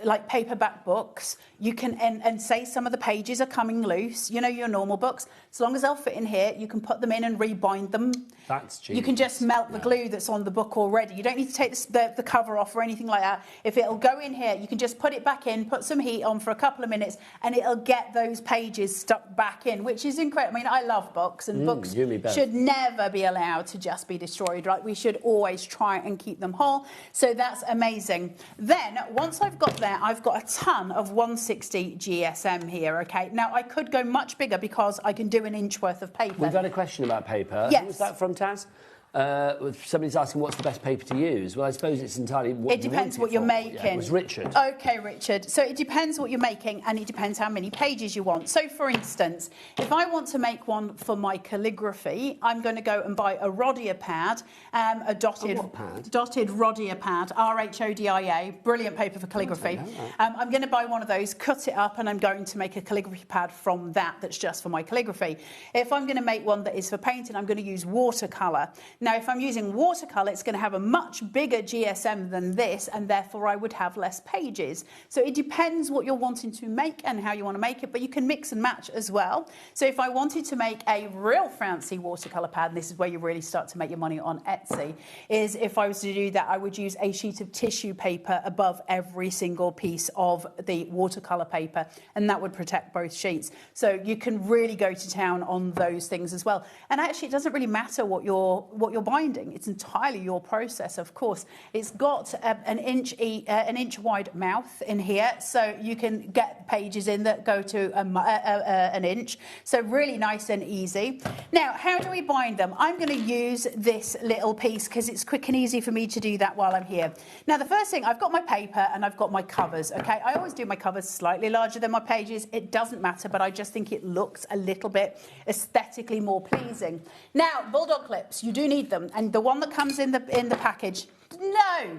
Speaker 3: like paperback books, you can, and say some of the pages are coming loose, you know, your normal books, as long as they'll fit in here, you can put them in and rebind them.
Speaker 2: That's genius.
Speaker 3: You can just melt the glue that's on the book already. You don't need to take the cover off or anything like that. If it'll go in here, you can just put it back in, put some heat on for a couple of minutes, and it'll get those pages stuck back in, which is incredible. I mean, I love books, and books should never be allowed to just be destroyed, right? We should always try and keep them whole. So that's amazing. Then, once I've got there, I've got a ton of 160 GSM here, okay? Now, I could go much bigger because I can do an inch worth of paper.
Speaker 2: We've had a question about paper.
Speaker 3: Yes.
Speaker 2: Who was that from, Taz? Somebody's asking what's the best paper to use. Well, I suppose it's entirely what
Speaker 3: it depends what you're making.
Speaker 2: Yeah, it was Richard.
Speaker 3: Okay, Richard. So it depends what you're making, and it depends how many pages you want. So, for instance, if I want to make one for my calligraphy, I'm going to go and buy a Rhodia pad, a dotted Rhodia pad, RHODIA, brilliant paper for calligraphy. I'm going to buy one of those, cut it up, and I'm going to make a calligraphy pad from that that's just for my calligraphy. If I'm going to make one that is for painting, I'm going to use watercolour. Now, if I'm using watercolour, it's going to have a much bigger GSM than this, and therefore I would have less pages. So it depends what you're wanting to make and how you want to make it, but you can mix and match as well. So if I wanted to make a real fancy watercolour pad, and this is where you really start to make your money on Etsy, is if I was to do that, I would use a sheet of tissue paper above every single piece of the watercolour paper, and that would protect both sheets. So you can really go to town on those things as well. And actually, it doesn't really matter what you're binding. It's entirely your process, of course. It's got an inch wide mouth in here, so you can get pages in that go to an inch. So really nice and easy. Now, how do we bind them? I'm going to use this little piece because it's quick and easy for me to do that while I'm here. Now, the first thing, I've got my paper and I've got my covers, okay? I always do my covers slightly larger than my pages. It doesn't matter, but I just think it looks a little bit aesthetically more pleasing. Now, bulldog clips, you do need them, and the one that comes in the package, no.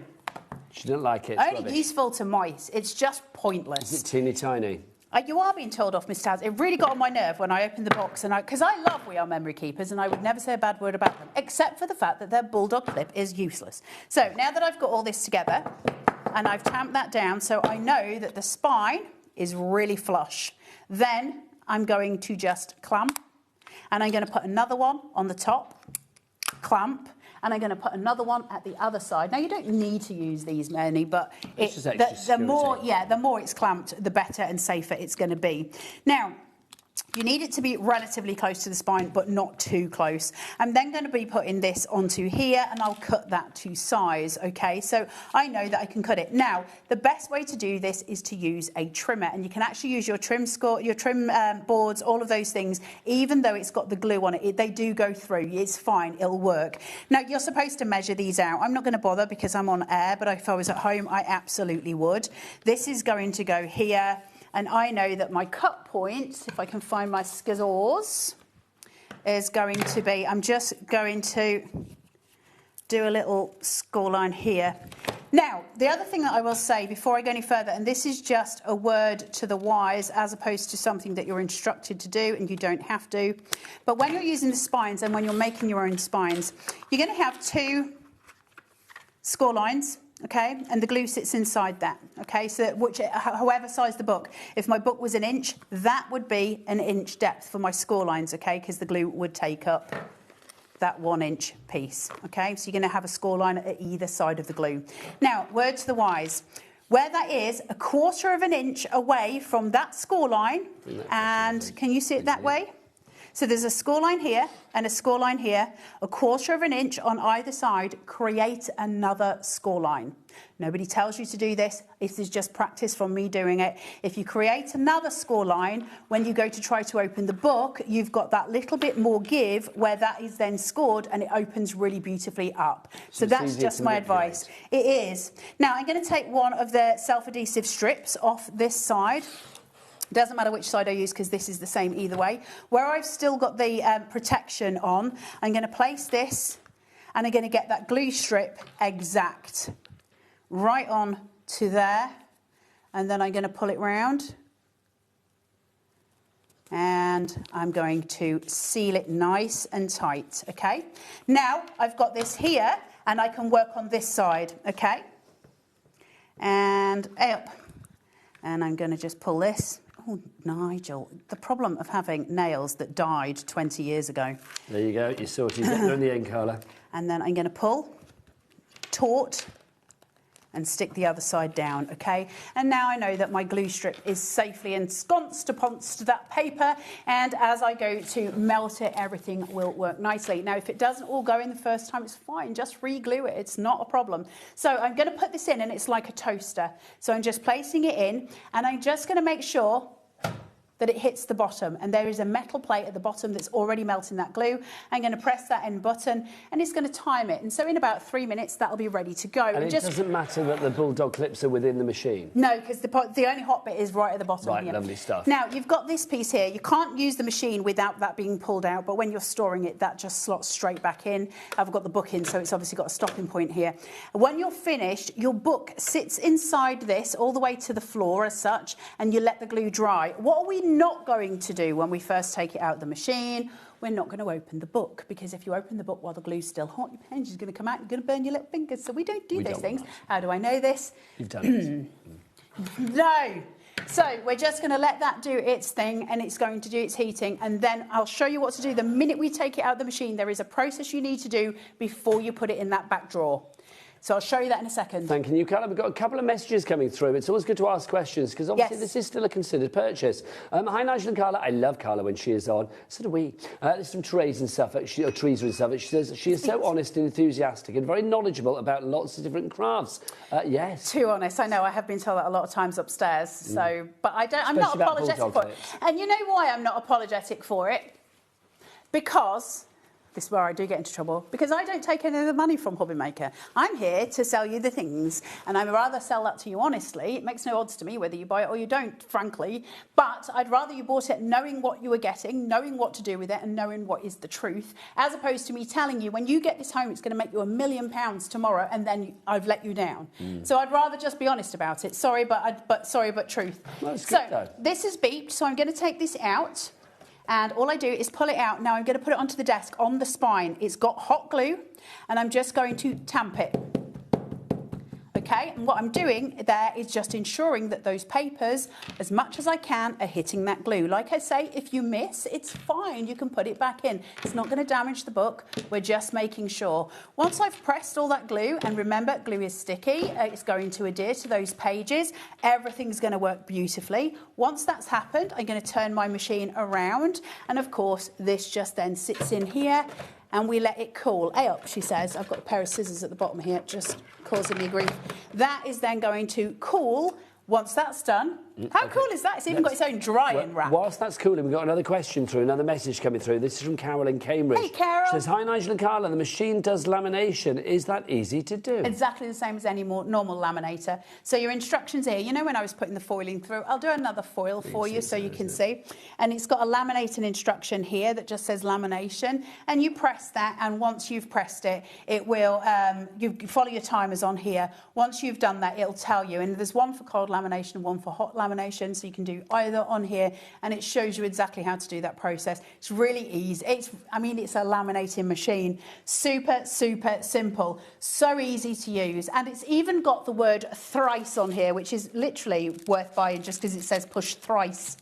Speaker 2: She didn't like it.
Speaker 3: Only useful to mice. It's just pointless.
Speaker 2: Is it teeny tiny?
Speaker 3: You are being told off, Miss Taz. It really got on my nerve when I opened the box, and because I love We Are Memory Keepers, and I would never say a bad word about them, except for the fact that their bulldog clip is useless. So now that I've got all this together, and I've tamped that down, so I know that the spine is really flush. Then I'm going to just clamp, and I'm going to put another one on the top, clamp, and I'm going to put another one at the other side. Now, you don't need to use these many, but the more it's clamped, the better and safer it's going to be. Now, you need it to be relatively close to the spine, but not too close. I'm then going to be putting this onto here, and I'll cut that to size, okay? So I know that I can cut it. Now, the best way to do this is to use a trimmer, and you can actually use your trim boards, all of those things, even though it's got the glue on it. They do go through. It's fine. It'll work. Now, you're supposed to measure these out. I'm not going to bother because I'm on air, but if I was at home, I absolutely would. This is going to go here. And I know that my cut point, if I can find my scissors, is going to be, I'm just going to do a little score line here. Now, the other thing that I will say before I go any further, and this is just a word to the wise as opposed to something that you're instructed to do, and you don't have to. But when you're using the spines and when you're making your own spines, you're going to have two score lines. Okay, and the glue sits inside that. Okay, so however size the book. If my book was an inch, that would be an inch depth for my score lines. Okay, because the glue would take up that 1 inch piece. Okay, so you're going to have a score line at either side of the glue. Now, word to the wise. Where that is, 1/4 of an inch away from that score line, and can you see it that way? So there's a score line here and a score line here, 1/4 of an inch on either side, create another score line. Nobody tells you to do this. This is just practice from me doing it. If you create another score line, when you go to try to open the book, you've got that little bit more give where that is then scored and it opens really beautifully up. So that's just my advice. It is. Now I'm going to take one of the self-adhesive strips off this side. Doesn't matter which side I use because this is the same either way. Where I've still got the protection on, I'm going to place this and I'm going to get that glue strip exact right on to there, and then I'm going to pull it round and I'm going to seal it nice and tight. Okay, now I've got this here and I can work on this side. Okay, and up, and I'm going to just pull this. Oh, Nigel, the problem of having nails that died 20 years ago.
Speaker 2: There you go, you sorted it. They're in the end colour. And
Speaker 3: then I'm going to pull, taut, and stick the other side down, okay? And now I know that my glue strip is safely ensconced upon that paper, and as I go to melt it, everything will work nicely. Now, if it doesn't all go in the first time, it's fine. Just re-glue it. It's not a problem. So I'm going to put this in, and it's like a toaster. So I'm just placing it in, and I'm just going to make sure that it hits the bottom, and there is a metal plate at the bottom that's already melting that glue. I'm going to press that end button and it's going to time it, and so in about 3 minutes that'll be ready to go.
Speaker 2: And it doesn't matter that the bulldog clips are within the machine?
Speaker 3: No, because the only hot bit is right at the bottom.
Speaker 2: Right,
Speaker 3: here.
Speaker 2: lovely stuff.
Speaker 3: Now you've got this piece here. You can't use the machine without that being pulled out, but when you're storing it, that just slots straight back in. I've got the book in, so it's obviously got a stopping point here. When you're finished, your book sits inside this all the way to the floor as such, and you let the glue dry. What are we not going to do when we first take it out of the machine? We're not going to open the book, because if you open the book while the glue's still hot, your pen is going to come out, you're going to burn your little fingers. So we don't do those things. How do I know this?
Speaker 2: You've done it.
Speaker 3: No. So we're just going to let that do its thing, and it's going to do its heating, and then I'll show you what to do. The minute we take it out of the machine, there is a process you need to do before you put it in that back drawer. So I'll show you that in a second.
Speaker 2: Thank you, Carla. We've got a couple of messages coming through. It's always good to ask questions because obviously this is still a considered purchase. Hi, Nigel and Carla. I love Carla when she is on. So do we. There's some Teresa in Suffolk. Teresa in Suffolk. She says she is so honest and enthusiastic and very knowledgeable about lots of different crafts. Yes.
Speaker 3: Too honest. I know. I have been told that a lot of times upstairs. So, but I'm not apologetic for it. And you know why I'm not apologetic for it? Because this is where I do get into trouble, because I don't take any of the money from HobbyMaker. I'm here to sell you the things, and I'd rather sell that to you honestly. It makes no odds to me whether you buy it or you don't, frankly, but I'd rather you bought it knowing what you were getting, knowing what to do with it, and knowing what is the truth, as opposed to me telling you when you get this home it's going to make you £1 million tomorrow, and then I've let you down. So I'd rather just be honest about it. Sorry, but truth.
Speaker 2: Well, that's good, though.
Speaker 3: This is beeped, so I'm going to take this out. And all I do is pull it out. Now I'm going to put it onto the desk on the spine. It's got hot glue, and I'm just going to tamp it. Okay, and what I'm doing there is just ensuring that those papers, as much as I can, are hitting that glue. Like I say, if you miss, it's fine. You can put it back in. It's not going to damage the book. We're just making sure. Once I've pressed all that glue, and remember, glue is sticky, it's going to adhere to those pages. Everything's going to work beautifully. Once that's happened, I'm going to turn my machine around, and of course, this just then sits in here, and we let it cool. Hey up, she says. I've got a pair of scissors at the bottom here, just causing me grief. That is then going to cool. Once that's done, how cool is that? It's even got its own drying wrap.
Speaker 2: Whilst that's cooling, we've got another question through, another message coming through. This is from Carol in Cambridge.
Speaker 3: Hey, Carol.
Speaker 2: She says, hi, Nigel and Carla, the machine does lamination. Is that easy to do?
Speaker 3: Exactly the same as any normal laminator. So your instructions here, you know when I was putting the foiling through, I'll do another foil for you so you can see. And it's got a laminating instruction here that just says lamination. And you press that, and once you've pressed it, it will, you follow your timers on here. Once you've done that, it'll tell you. And there's one for cold lamination and one for hot lamination, so you can do either on here, and it shows you exactly how to do that process. It's really easy. It's a laminating machine. Super, super simple. So easy to use. And it's even got the word thrice on here, which is literally worth buying just because it says push thrice.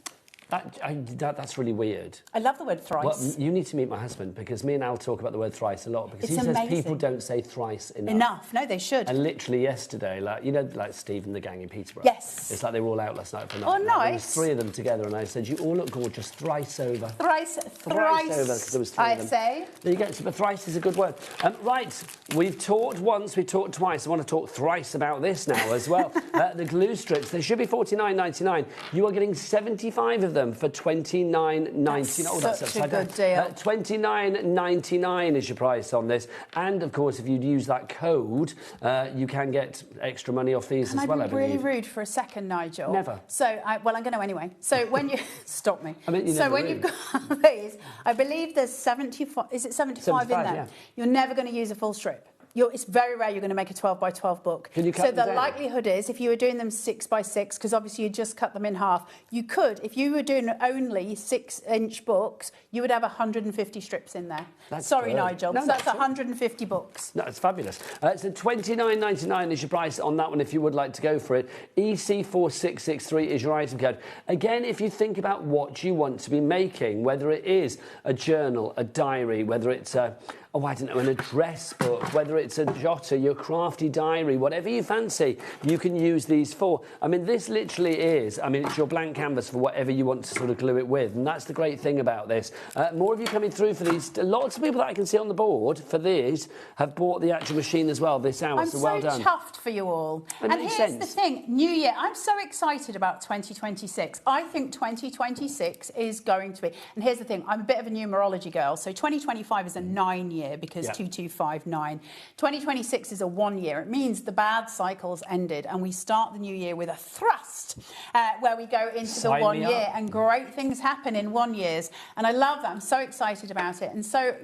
Speaker 2: That's really weird.
Speaker 3: I love the word thrice.
Speaker 2: Well, you need to meet my husband, because me and Al talk about the word thrice a lot, because
Speaker 3: It's
Speaker 2: he says
Speaker 3: amazing.
Speaker 2: people don't say thrice enough.
Speaker 3: No, they should.
Speaker 2: And literally yesterday, like Steve and the gang in Peterborough.
Speaker 3: Yes.
Speaker 2: It's like they were all out last night for a night.
Speaker 3: Oh,
Speaker 2: There was
Speaker 3: nice.
Speaker 2: 3 of them together, and I said, you all look gorgeous, thrice over.
Speaker 3: Thrice
Speaker 2: over, because there was 3 of them.
Speaker 3: say.
Speaker 2: There you go. So, but thrice is a good word. Right, we've talked once, we've talked twice. I want to talk thrice about this now as well. The glue strips, they should be $49.99. You are getting 75 of them for $29.99.
Speaker 3: That's such a good deal.
Speaker 2: $29.99 is your price on this. And, of course, if you'd use that code, you can get extra money off these as well, I
Speaker 3: I'd be really
Speaker 2: believe.
Speaker 3: rude for a second, Nigel.
Speaker 2: Never.
Speaker 3: So, I'm going to anyway. So when you... Stop me.
Speaker 2: I mean,
Speaker 3: so when you've got these, I believe there's 75... Is it 75 in there?
Speaker 2: Yeah.
Speaker 3: You're never going to use a full strip. It's very rare you're going to make a 12 by 12 book.
Speaker 2: Can you cut
Speaker 3: so
Speaker 2: them
Speaker 3: the
Speaker 2: down?
Speaker 3: likelihood is, if you were doing them 6 by 6, because obviously you just cut them in half, you could, if you were doing only 6-inch books, you would have 150 strips in there. Sorry,
Speaker 2: good.
Speaker 3: Nigel.
Speaker 2: No,
Speaker 3: so that's
Speaker 2: that's
Speaker 3: 150 books.
Speaker 2: No, it's fabulous. So $29.99 is your price on that one if you would like to go for it. EC4663 is your item code. Again, if you think about what you want to be making, whether it is a journal, a diary, whether it's an address book, whether it's a jotter, your crafty diary, whatever you fancy, you can use these for. I mean, this literally is, it's your blank canvas for whatever you want to sort of glue it with. And that's the great thing about this. More of you coming through for these. Lots of people that I can see on the board for these have bought the actual machine as well this hour, so well done.
Speaker 3: I'm so chuffed for you all.
Speaker 2: It
Speaker 3: And
Speaker 2: makes
Speaker 3: here's
Speaker 2: sense.
Speaker 3: the thing, New Year, I'm so excited about 2026. I think 2026 is going to be, and here's the thing, I'm a bit of a numerology girl, so 2025 is a 9-year because 2259. 2026 is a 1 year. It means the bad cycle's ended and we start the new year with a thrust where we go into
Speaker 2: Sign
Speaker 3: the 1
Speaker 2: me
Speaker 3: year
Speaker 2: up.
Speaker 3: and great things happen in 1 years. And I love that. I'm so excited about it. And so,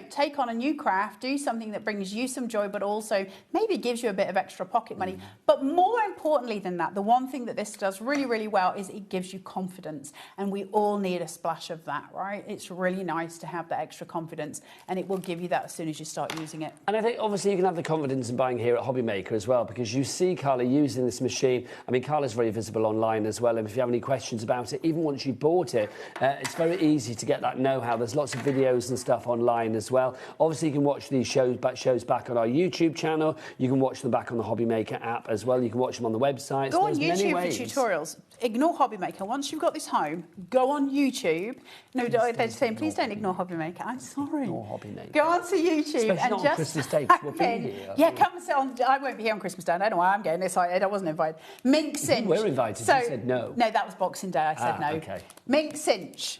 Speaker 3: take on a new craft, do something that brings you some joy, but also maybe gives you a bit of extra pocket money. But more importantly than that, the one thing that this does really, really well is it gives you confidence. And we all need a splash of that, right? It's really nice to have that extra confidence, and it will give you that as soon as you start using it.
Speaker 2: And I think obviously you can have the confidence in buying here at HobbyMaker as well, because you see Carla using this machine. Carla's very visible online as well, and if you have any questions about it, even once you've bought it, it's very easy to get that know-how. There's lots of videos and stuff online as well. Obviously you can watch these shows back on our YouTube channel. You can watch them back on the HobbyMaker app as well. You can watch them on the website.
Speaker 3: Go
Speaker 2: So
Speaker 3: on
Speaker 2: there's many
Speaker 3: YouTube
Speaker 2: ways.
Speaker 3: for tutorials. Ignore HobbyMaker. Once you've got this home, go on YouTube. No, they're saying, please don't ignore HobbyMaker. I'm sorry.
Speaker 2: Ignore HobbyMaker.
Speaker 3: Go onto YouTube
Speaker 2: Especially
Speaker 3: and
Speaker 2: not on
Speaker 3: just
Speaker 2: Christmas Day, 'cause we'll be here.
Speaker 3: Yeah, come and sit on. I won't be here on Christmas Day. I don't know why I'm getting excited. I wasn't invited. Minc Cinch.
Speaker 2: You were invited. You said no.
Speaker 3: No, that was Boxing Day. I said no.
Speaker 2: Okay.
Speaker 3: Minc Cinch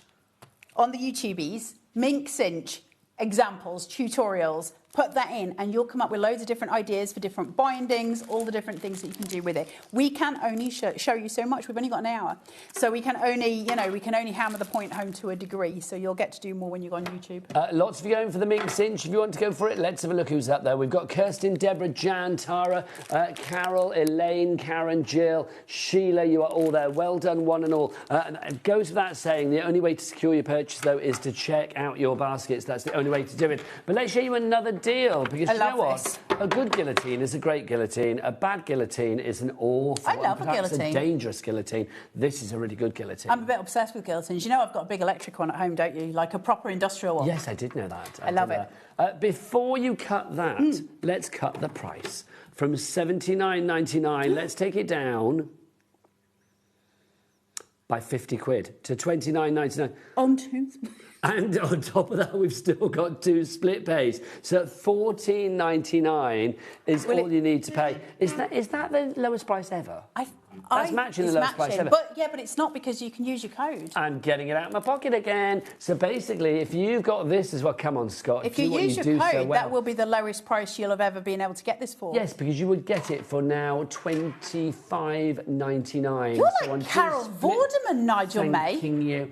Speaker 3: on the YouTubies. Minc Cinch examples, tutorials. Put that in and you'll come up with loads of different ideas for different bindings, all the different things that you can do with it. We can only show you so much. We've only got an hour. So we can only, we can only hammer the point home to a degree. So you'll get to do more when you go on YouTube.
Speaker 2: Lots of you going for the Minc Cinch. If you want to go for it, let's have a look who's up there. We've got Kirsten, Deborah, Jan, Tara, Carol, Elaine, Karen, Jill, Sheila. You are all there. Well done, one and all. And it goes without saying, the only way to secure your purchase, though, is to check out your baskets. That's the only way to do it. But let's show you another deal, because you know what? A good guillotine is a great guillotine. A bad guillotine is an awful,
Speaker 3: I love a
Speaker 2: perhaps
Speaker 3: guillotine.
Speaker 2: a dangerous guillotine. This is a really good guillotine.
Speaker 3: I'm a bit obsessed with guillotines. You know I've got a big electric one at home, don't you? Like a proper industrial one.
Speaker 2: Yes, I did know that.
Speaker 3: I love it.
Speaker 2: Before you cut that, let's cut the price. From $79.99, let's take it down by 50 quid to $29.99.
Speaker 3: On two.
Speaker 2: And on top of that, we've still got 2 split pays. So $14.99 is all you need to pay. Is that the lowest price ever? That's matching the lowest price ever.
Speaker 3: But it's not, because you can use your code.
Speaker 2: I'm getting it out of my pocket again. So basically, if you've got this as well, come on, Scott.
Speaker 3: If you use your code, that will be the lowest price you'll have ever been able to get this for.
Speaker 2: Yes, because you would get it for now $25.99.
Speaker 3: You're like Carol Vorderman, Nigel May.
Speaker 2: Thanking you.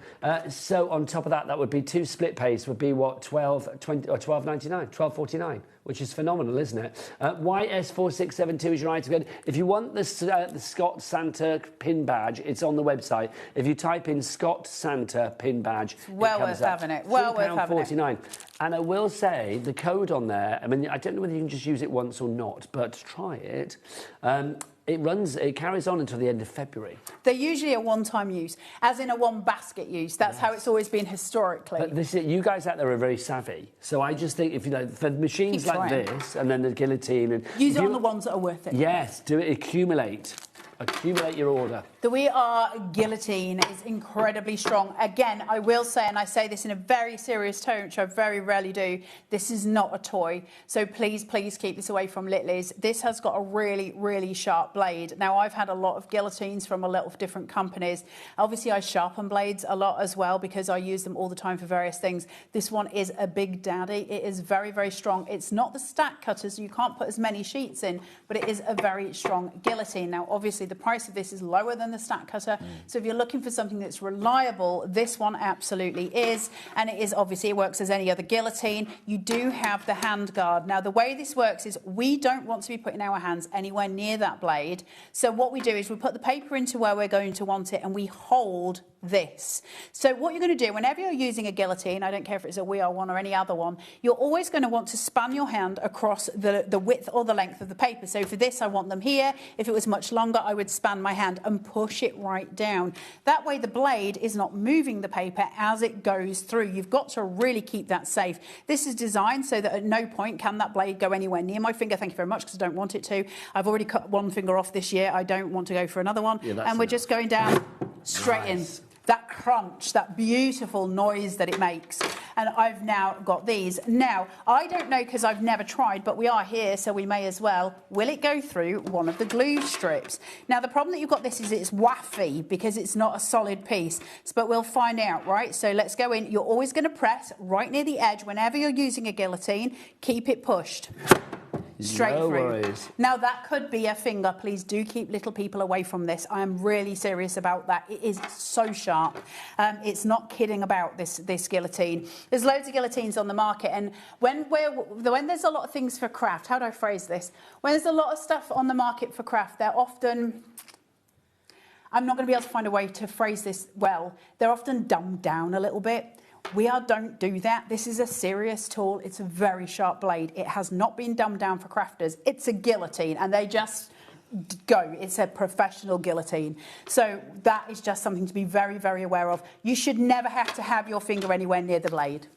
Speaker 2: So on top of that, that would be 2 split pays would be what, $12.99, $12.49, which is phenomenal, isn't it? YS4672 is your item code. If you want the Scott Santa pin badge, it's on the website. If you type in Scott Santa pin badge,
Speaker 3: it's well worth having it. Well worth having it.
Speaker 2: £3.49. And I will say the code on there, I don't know whether you can just use it once or not, but try it. It carries on until the end of February.
Speaker 3: They're usually a one-time use, as in a one-basket use. That's how it's always been historically.
Speaker 2: But you guys out there are very savvy. So I just think, if you know, for machines
Speaker 3: Keep
Speaker 2: like
Speaker 3: trying.
Speaker 2: this, and then the guillotine... and
Speaker 3: Use it on the ones that are worth it.
Speaker 2: Yes, do it, accumulate your order.
Speaker 3: The We Are guillotine is incredibly strong. Again, I will say, and I say this in a very serious tone, which I very rarely do, this is not a toy. So please, please keep this away from Littleys. This has got a really, really sharp blade. Now, I've had a lot of guillotines from a lot of different companies. Obviously, I sharpen blades a lot as well because I use them all the time for various things. This one is a big daddy. It is very, very strong. It's not the stack cutters. You can't put as many sheets in, but it is a very strong guillotine. Now, obviously, the price of this is lower than the stack cutter. So if you're looking for something that's reliable, this one absolutely is. And it is obviously, it works as any other guillotine. You do have the hand guard. Now, the way this works is we don't want to be putting our hands anywhere near that blade. So what we do is we put the paper into where we're going to want it and we hold this. So what you're going to do whenever you're using a guillotine, I don't care if it's a We Are one or any other one, you're always going to want to span your hand across the width or the length of the paper. So for this, I want them here. If it was much longer, I would span my hand and push it right down. That way the blade is not moving the paper as it goes through. You've got to really keep that safe. This is designed so that at no point can that blade go anywhere near my finger. Thank you very much, because I don't want it to. I've already cut one finger off this year. I don't want to go for another one.
Speaker 2: Yeah,
Speaker 3: and we're just going down straight in. That crunch, that beautiful noise that it makes. And I've now got these. Now, I don't know because I've never tried, but we are here, so we may as well. Will it go through one of the glue strips? Now, the problem that you've got this is it's waffy because it's not a solid piece, but we'll find out, right? So let's go in. You're always going to press right near the edge whenever you're using a guillotine. Keep it pushed. Straight
Speaker 2: no
Speaker 3: through.
Speaker 2: Worries.
Speaker 3: Now, that could be a finger. Please do keep little people away from this. I am really serious about that. It is so sharp. It's not kidding about this guillotine. There's loads of guillotines on the market, and when there's a lot of things for craft, how do I phrase this? When there's a lot of stuff on the market for craft, they're often... I'm not going to be able to find a way to phrase this well. They're often dumbed down a little bit. We Are don't do that. This is a serious tool. It's a very sharp blade. It has not been dumbed down for crafters. It's a guillotine, and they just go. It's a professional guillotine. So that is just something to be very, very aware of. You should never have to have your finger anywhere near the blade.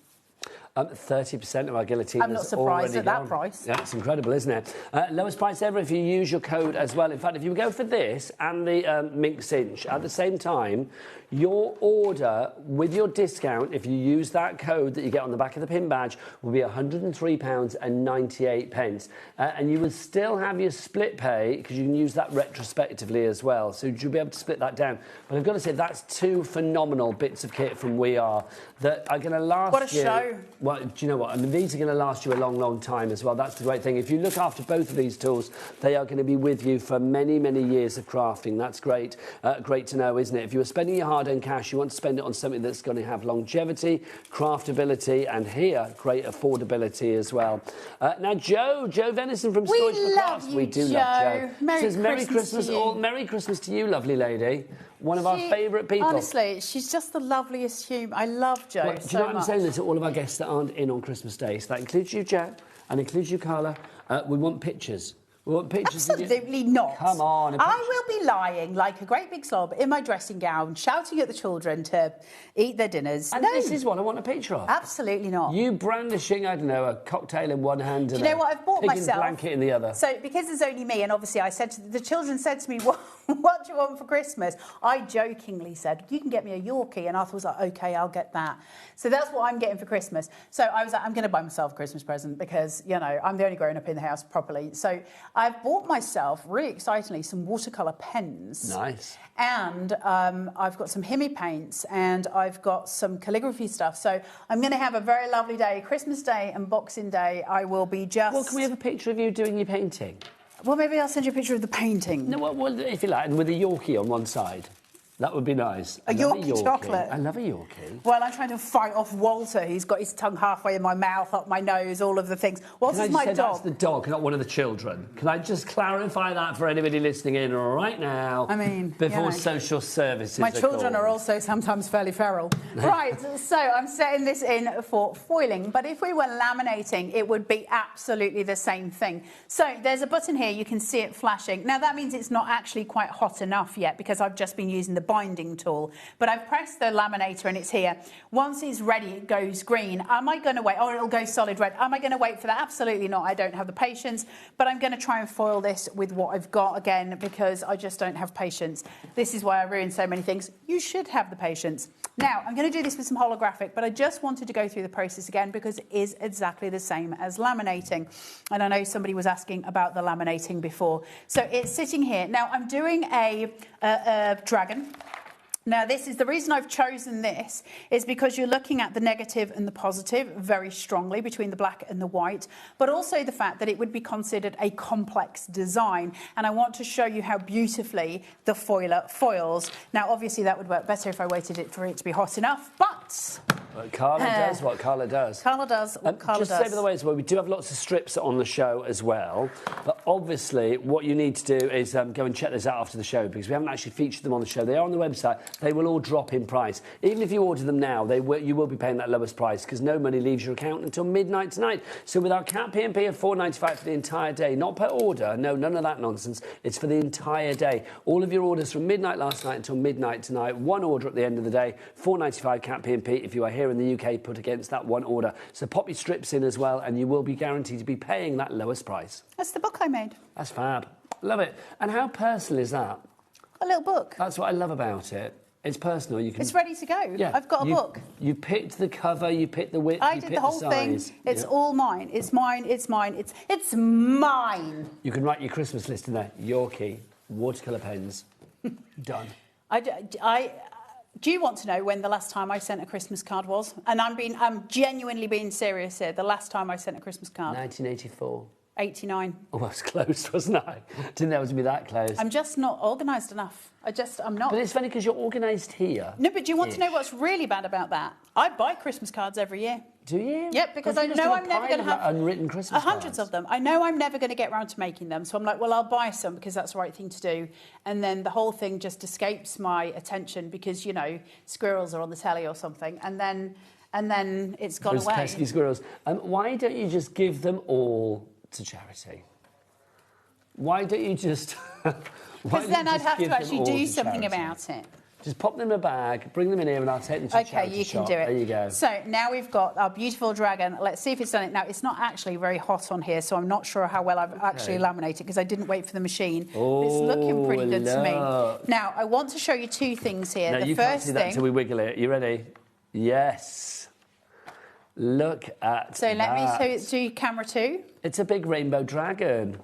Speaker 2: 30% of our guillotine.
Speaker 3: I'm not surprised at that price.
Speaker 2: That's incredible, isn't it? Lowest price ever if you use your code as well. In fact, if you go for this and the Minc Cinch at the same time, your order with your discount, if you use that code that you get on the back of the pin badge, will be £103.98. And you will still have your split pay because you can use that retrospectively as well. So you'll be able to split that down. But I've got to say, that's two phenomenal bits of kit from We Are that are going to last
Speaker 3: What a show.
Speaker 2: Well, do you know what? I mean, these are going to last you a long, long time as well. That's the great thing. If you look after both of these tools, they are going to be with you for many, many years of crafting. That's great. Great to know, isn't it? If you were spending your hard-earned cash, you want to spend it on something that's going to have longevity, craftability, and here, great affordability as well. Now, Joe Venison from Storage for Crafts. We do love Joe.
Speaker 3: Merry Christmas to you.
Speaker 2: Merry Christmas to you, lovely lady. One of our favourite people.
Speaker 3: Honestly, she's just the loveliest human. I love Jo so much.
Speaker 2: Do you know what I'm saying to all of our guests that aren't in on Christmas Day? So that includes you, Joe, and includes you, Carla. We want pictures. We want pictures.
Speaker 3: Absolutely not.
Speaker 2: Come on.
Speaker 3: I will be lying like a great big slob in my dressing gown, shouting at the children to eat their dinners.
Speaker 2: And this is what I want a picture of.
Speaker 3: Absolutely not.
Speaker 2: You brandishing, I don't know, a cocktail in one hand and
Speaker 3: you know what I've bought myself?
Speaker 2: blanket in the other.
Speaker 3: So because there's only me, and obviously I said the children said to me, what do you want for Christmas? I jokingly said, you can get me a Yorkie. And Arthur was like, OK, I'll get that. So that's what I'm getting for Christmas. So I was like, I'm going to buy myself a Christmas present because, you know, I'm the only grown-up in the house properly. So I've bought myself, really excitingly, some watercolour pens.
Speaker 2: Nice.
Speaker 3: And I've got some Himi paints and I've got some calligraphy stuff. So I'm going to have a very lovely day. Christmas Day and Boxing Day, I will be just...
Speaker 2: Well, can we have a picture of you doing your painting?
Speaker 3: Well, maybe I'll send you a picture of the painting.
Speaker 2: No, well, if you like, and with a Yorkie on one side. That would be nice.
Speaker 3: A Yorkie chocolate.
Speaker 2: I love a Yorkie.
Speaker 3: Well, I'm trying to fight off Walter. He's got his tongue halfway in my mouth, up my nose, all of the things. Walter's my dog.
Speaker 2: That's the dog, not one of the children. Can I just clarify that for anybody listening in right now?
Speaker 3: I mean,
Speaker 2: before social services.
Speaker 3: My children are also sometimes fairly feral. Right, so I'm setting this in for foiling, but if we were laminating, it would be absolutely the same thing. So there's a button here, you can see it flashing. Now that means it's not actually quite hot enough yet because I've just been using the binding tool, but I've pressed the laminator and it's here. Once it's ready, it goes green. Am I going to wait? Or it'll go solid red. Am I going to wait for that? Absolutely not. I don't have the patience, but I'm going to try and foil this with what I've got again because I just don't have patience. This is why I ruin so many things. You should have the patience. Now, I'm going to do this with some holographic, but I just wanted to go through the process again because it is exactly the same as laminating. And I know somebody was asking about the laminating before. So it's sitting here. Now, I'm doing a dragon. Now, this is the reason I've chosen this is because you're looking at the negative and the positive very strongly between the black and the white, but also the fact that it would be considered a complex design. And I want to show you how beautifully the foiler foils. Now, obviously, that would work better if I waited for it to be hot enough, but
Speaker 2: Carla does what Carla does.
Speaker 3: Carla does what Carla does.
Speaker 2: Just over the way as well, we do have lots of strips on the show as well. But obviously, what you need to do is go and check this out after the show because we haven't actually featured them on the show. They are on the website. They will all drop in price. Even if you order them now, you will be paying that lowest price because no money leaves your account until midnight tonight. So with our cap P&P of $4.95 for the entire day, not per order, no, none of that nonsense. It's for the entire day. All of your orders from midnight last night until midnight tonight, one order at the end of the day, $4.95 cap P&P if you are here in the UK put against that one order. So pop your strips in as well and you will be guaranteed to be paying that lowest price.
Speaker 3: That's the book I made.
Speaker 2: That's fab. Love it. And how personal is that?
Speaker 3: A little book.
Speaker 2: That's what I love about it. It's personal. You can.
Speaker 3: It's ready to go.
Speaker 2: Yeah,
Speaker 3: I've got a book.
Speaker 2: You picked the cover. You picked the width.
Speaker 3: I did the whole thing. It's all mine. It's mine. It's mine. It's mine.
Speaker 2: You can write your Christmas list in there. Yorkie, watercolour pens. Done.
Speaker 3: Do you want to know when the last time I sent a Christmas card was? And I'm genuinely being serious here. The last time I sent a Christmas card.
Speaker 2: 1984.
Speaker 3: 89.
Speaker 2: Oh, I was close, wasn't I? Didn't know it was going to be that close.
Speaker 3: I'm just not organised enough. I'm not.
Speaker 2: But it's funny because you're organised here.
Speaker 3: No, but do you want to know what's really bad about that? I buy Christmas cards every year.
Speaker 2: Do you?
Speaker 3: Yep, because I know I'm never going to have
Speaker 2: unwritten Christmas cards.
Speaker 3: Hundreds of them. I know I'm never going to get round to making them. So I'm like, well, I'll buy some because that's the right thing to do. And then the whole thing just escapes my attention because, you know, squirrels are on the telly or something. And then it's gone away.
Speaker 2: Pesky squirrels. Why don't you just give them all to charity? Why don't you just...
Speaker 3: Because then I'd have to actually do something about it.
Speaker 2: Just pop them in a bag, bring them in here, and I'll take them to charity
Speaker 3: you
Speaker 2: shop.
Speaker 3: can do it.
Speaker 2: There you go.
Speaker 3: So now we've got our beautiful dragon. Let's see if it's done it. Now, it's not actually very hot on here, so I'm not sure how well I've actually laminated because I didn't wait for the machine.
Speaker 2: Oh,
Speaker 3: but it's looking pretty good to me.
Speaker 2: look.
Speaker 3: Now, I want to show you two things here.
Speaker 2: No,
Speaker 3: the
Speaker 2: you
Speaker 3: first
Speaker 2: can't see that until we wiggle it. You ready? Yes. Look at
Speaker 3: So let me do camera 2.
Speaker 2: It's a big rainbow dragon.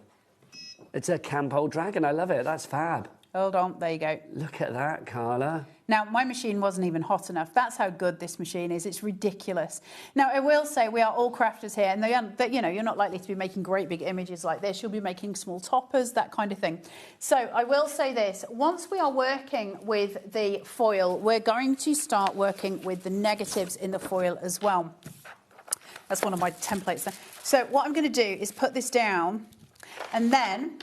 Speaker 2: It's a Campo dragon. I love it. That's fab.
Speaker 3: Hold on. There you go.
Speaker 2: Look at that, Carla.
Speaker 3: Now, my machine wasn't even hot enough. That's how good this machine is. It's ridiculous. Now, I will say we are all crafters here, and you know, you're not likely to be making great big images like this. You'll be making small toppers, that kind of thing. So I will say this. Once we are working with the foil, we're going to start working with the negatives in the foil as well. That's one of my templates there. So what I'm going to do is put this down, and then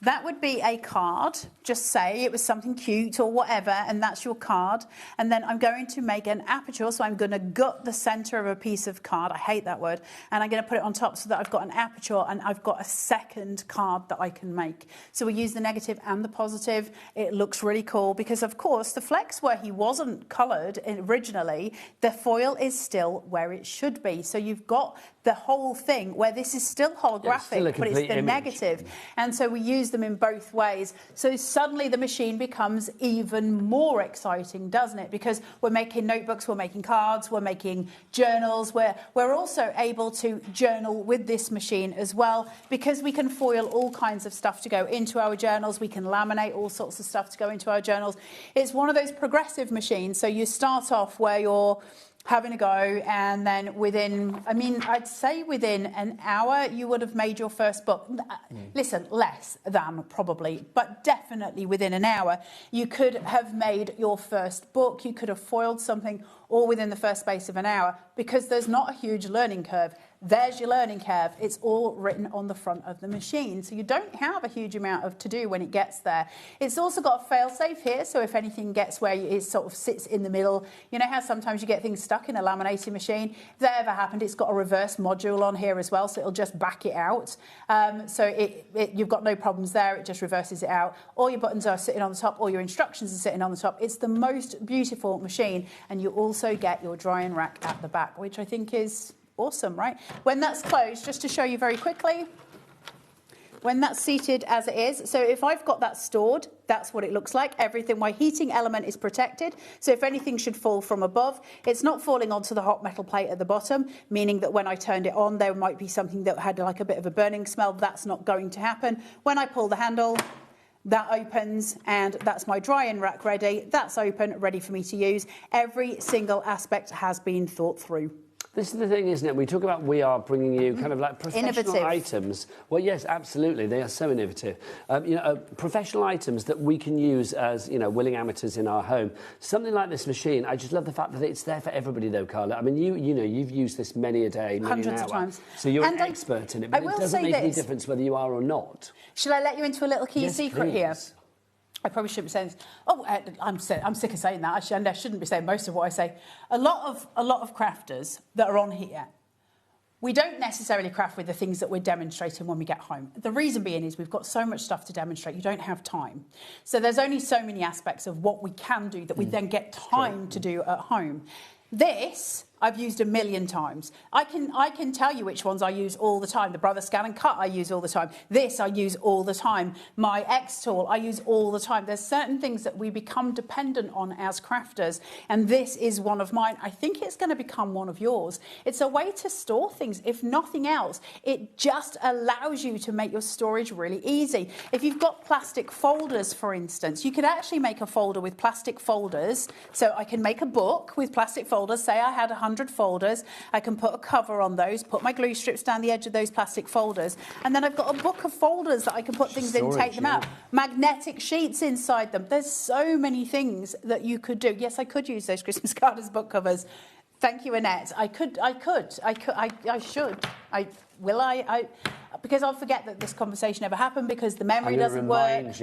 Speaker 3: that would be a card. Just say it was something cute or whatever, and that's your card. And then I'm going to make an aperture, so I'm going to gut the centre of a piece of card. I hate that word. And I'm going to put it on top so that I've got an aperture and I've got a second card that I can make. So we use the negative and the positive. It looks really cool because, of course, the flex where he wasn't coloured originally, the foil is still where it should be. So you've got the whole thing where this is still holographic, but it's the negative. And so we use them in both ways. So suddenly the machine becomes even more exciting, doesn't it? Because we're making notebooks, we're making cards, we're making journals. We're also able to journal with this machine as well because we can foil all kinds of stuff to go into our journals. We can laminate all sorts of stuff to go into our journals. It's one of those progressive machines. So you start off where you're having a go, and then within, I mean, I'd say within an hour you would have made your first book. Listen, less than probably, but definitely within an hour you could have made your first book. You could have foiled something all within the first space of an hour, because there's not a huge learning curve. There's your learning curve. It's all written on the front of the machine. So you don't have a huge amount of to do when it gets there. It's also got a fail-safe here. So if anything gets where it sort of sits in the middle, you know how sometimes you get things stuck in a laminating machine? If that ever happened, it's got a reverse module on here as well. So it'll just back it out. So you've got no problems there. It just reverses it out. All your buttons are sitting on the top. All your instructions are sitting on the top. It's the most beautiful machine. And you also get your drying rack at the back, which I think is awesome, right? When that's closed, just to show you very quickly, when that's seated as it is, so if I've got that stored, that's what it looks like. Everything, my heating element is protected. So if anything should fall from above, it's not falling onto the hot metal plate at the bottom, meaning that when I turned it on, there might be something that had like a bit of a burning smell. That's not going to happen. When I pull the handle, that opens, and that's my drying rack ready. That's open, ready for me to use. Every single aspect has been thought through.
Speaker 2: This is the thing, isn't it? We talk about we are bringing you kind of like professional items. Well, yes, absolutely. They are so innovative. Professional items that we can use as, willing amateurs in our home. Something like this machine, I just love the fact that it's there for everybody, though, Carla. I mean, you've used this many a day,
Speaker 3: hundreds of times.
Speaker 2: So you're an expert in it, but it doesn't make any difference whether you are or not.
Speaker 3: Shall I let you into a little key secret here? I probably shouldn't be saying this. Oh, I'm sick of saying that. I shouldn't be saying most of what I say. A lot of crafters that are on here, we don't necessarily craft with the things that we're demonstrating when we get home. The reason being is we've got so much stuff to demonstrate, you don't have time. So there's only so many aspects of what we can do that we then get time to do at home. This I've used a million times. I can tell you which ones I use all the time. The Brother Scan and Cut I use all the time. This I use all the time. My X tool I use all the time. There's certain things that we become dependent on as crafters, and this is one of mine. I think it's going to become one of yours. It's a way to store things. If nothing else, it just allows you to make your storage really easy. If you've got plastic folders, for instance, you could actually make a folder with plastic folders. So I can make a book with plastic folders. Say I had 100 folders. I can put a cover on those, put my glue strips down the edge of those plastic folders, and then I've got a book of folders that I can put things in, take them out. Magnetic sheets inside them. There's so many things that you could do. Yes, I could use those Christmas card as book covers. Thank you, Annette. I should. Will I? Because I'll forget that this conversation ever happened because the memory doesn't work.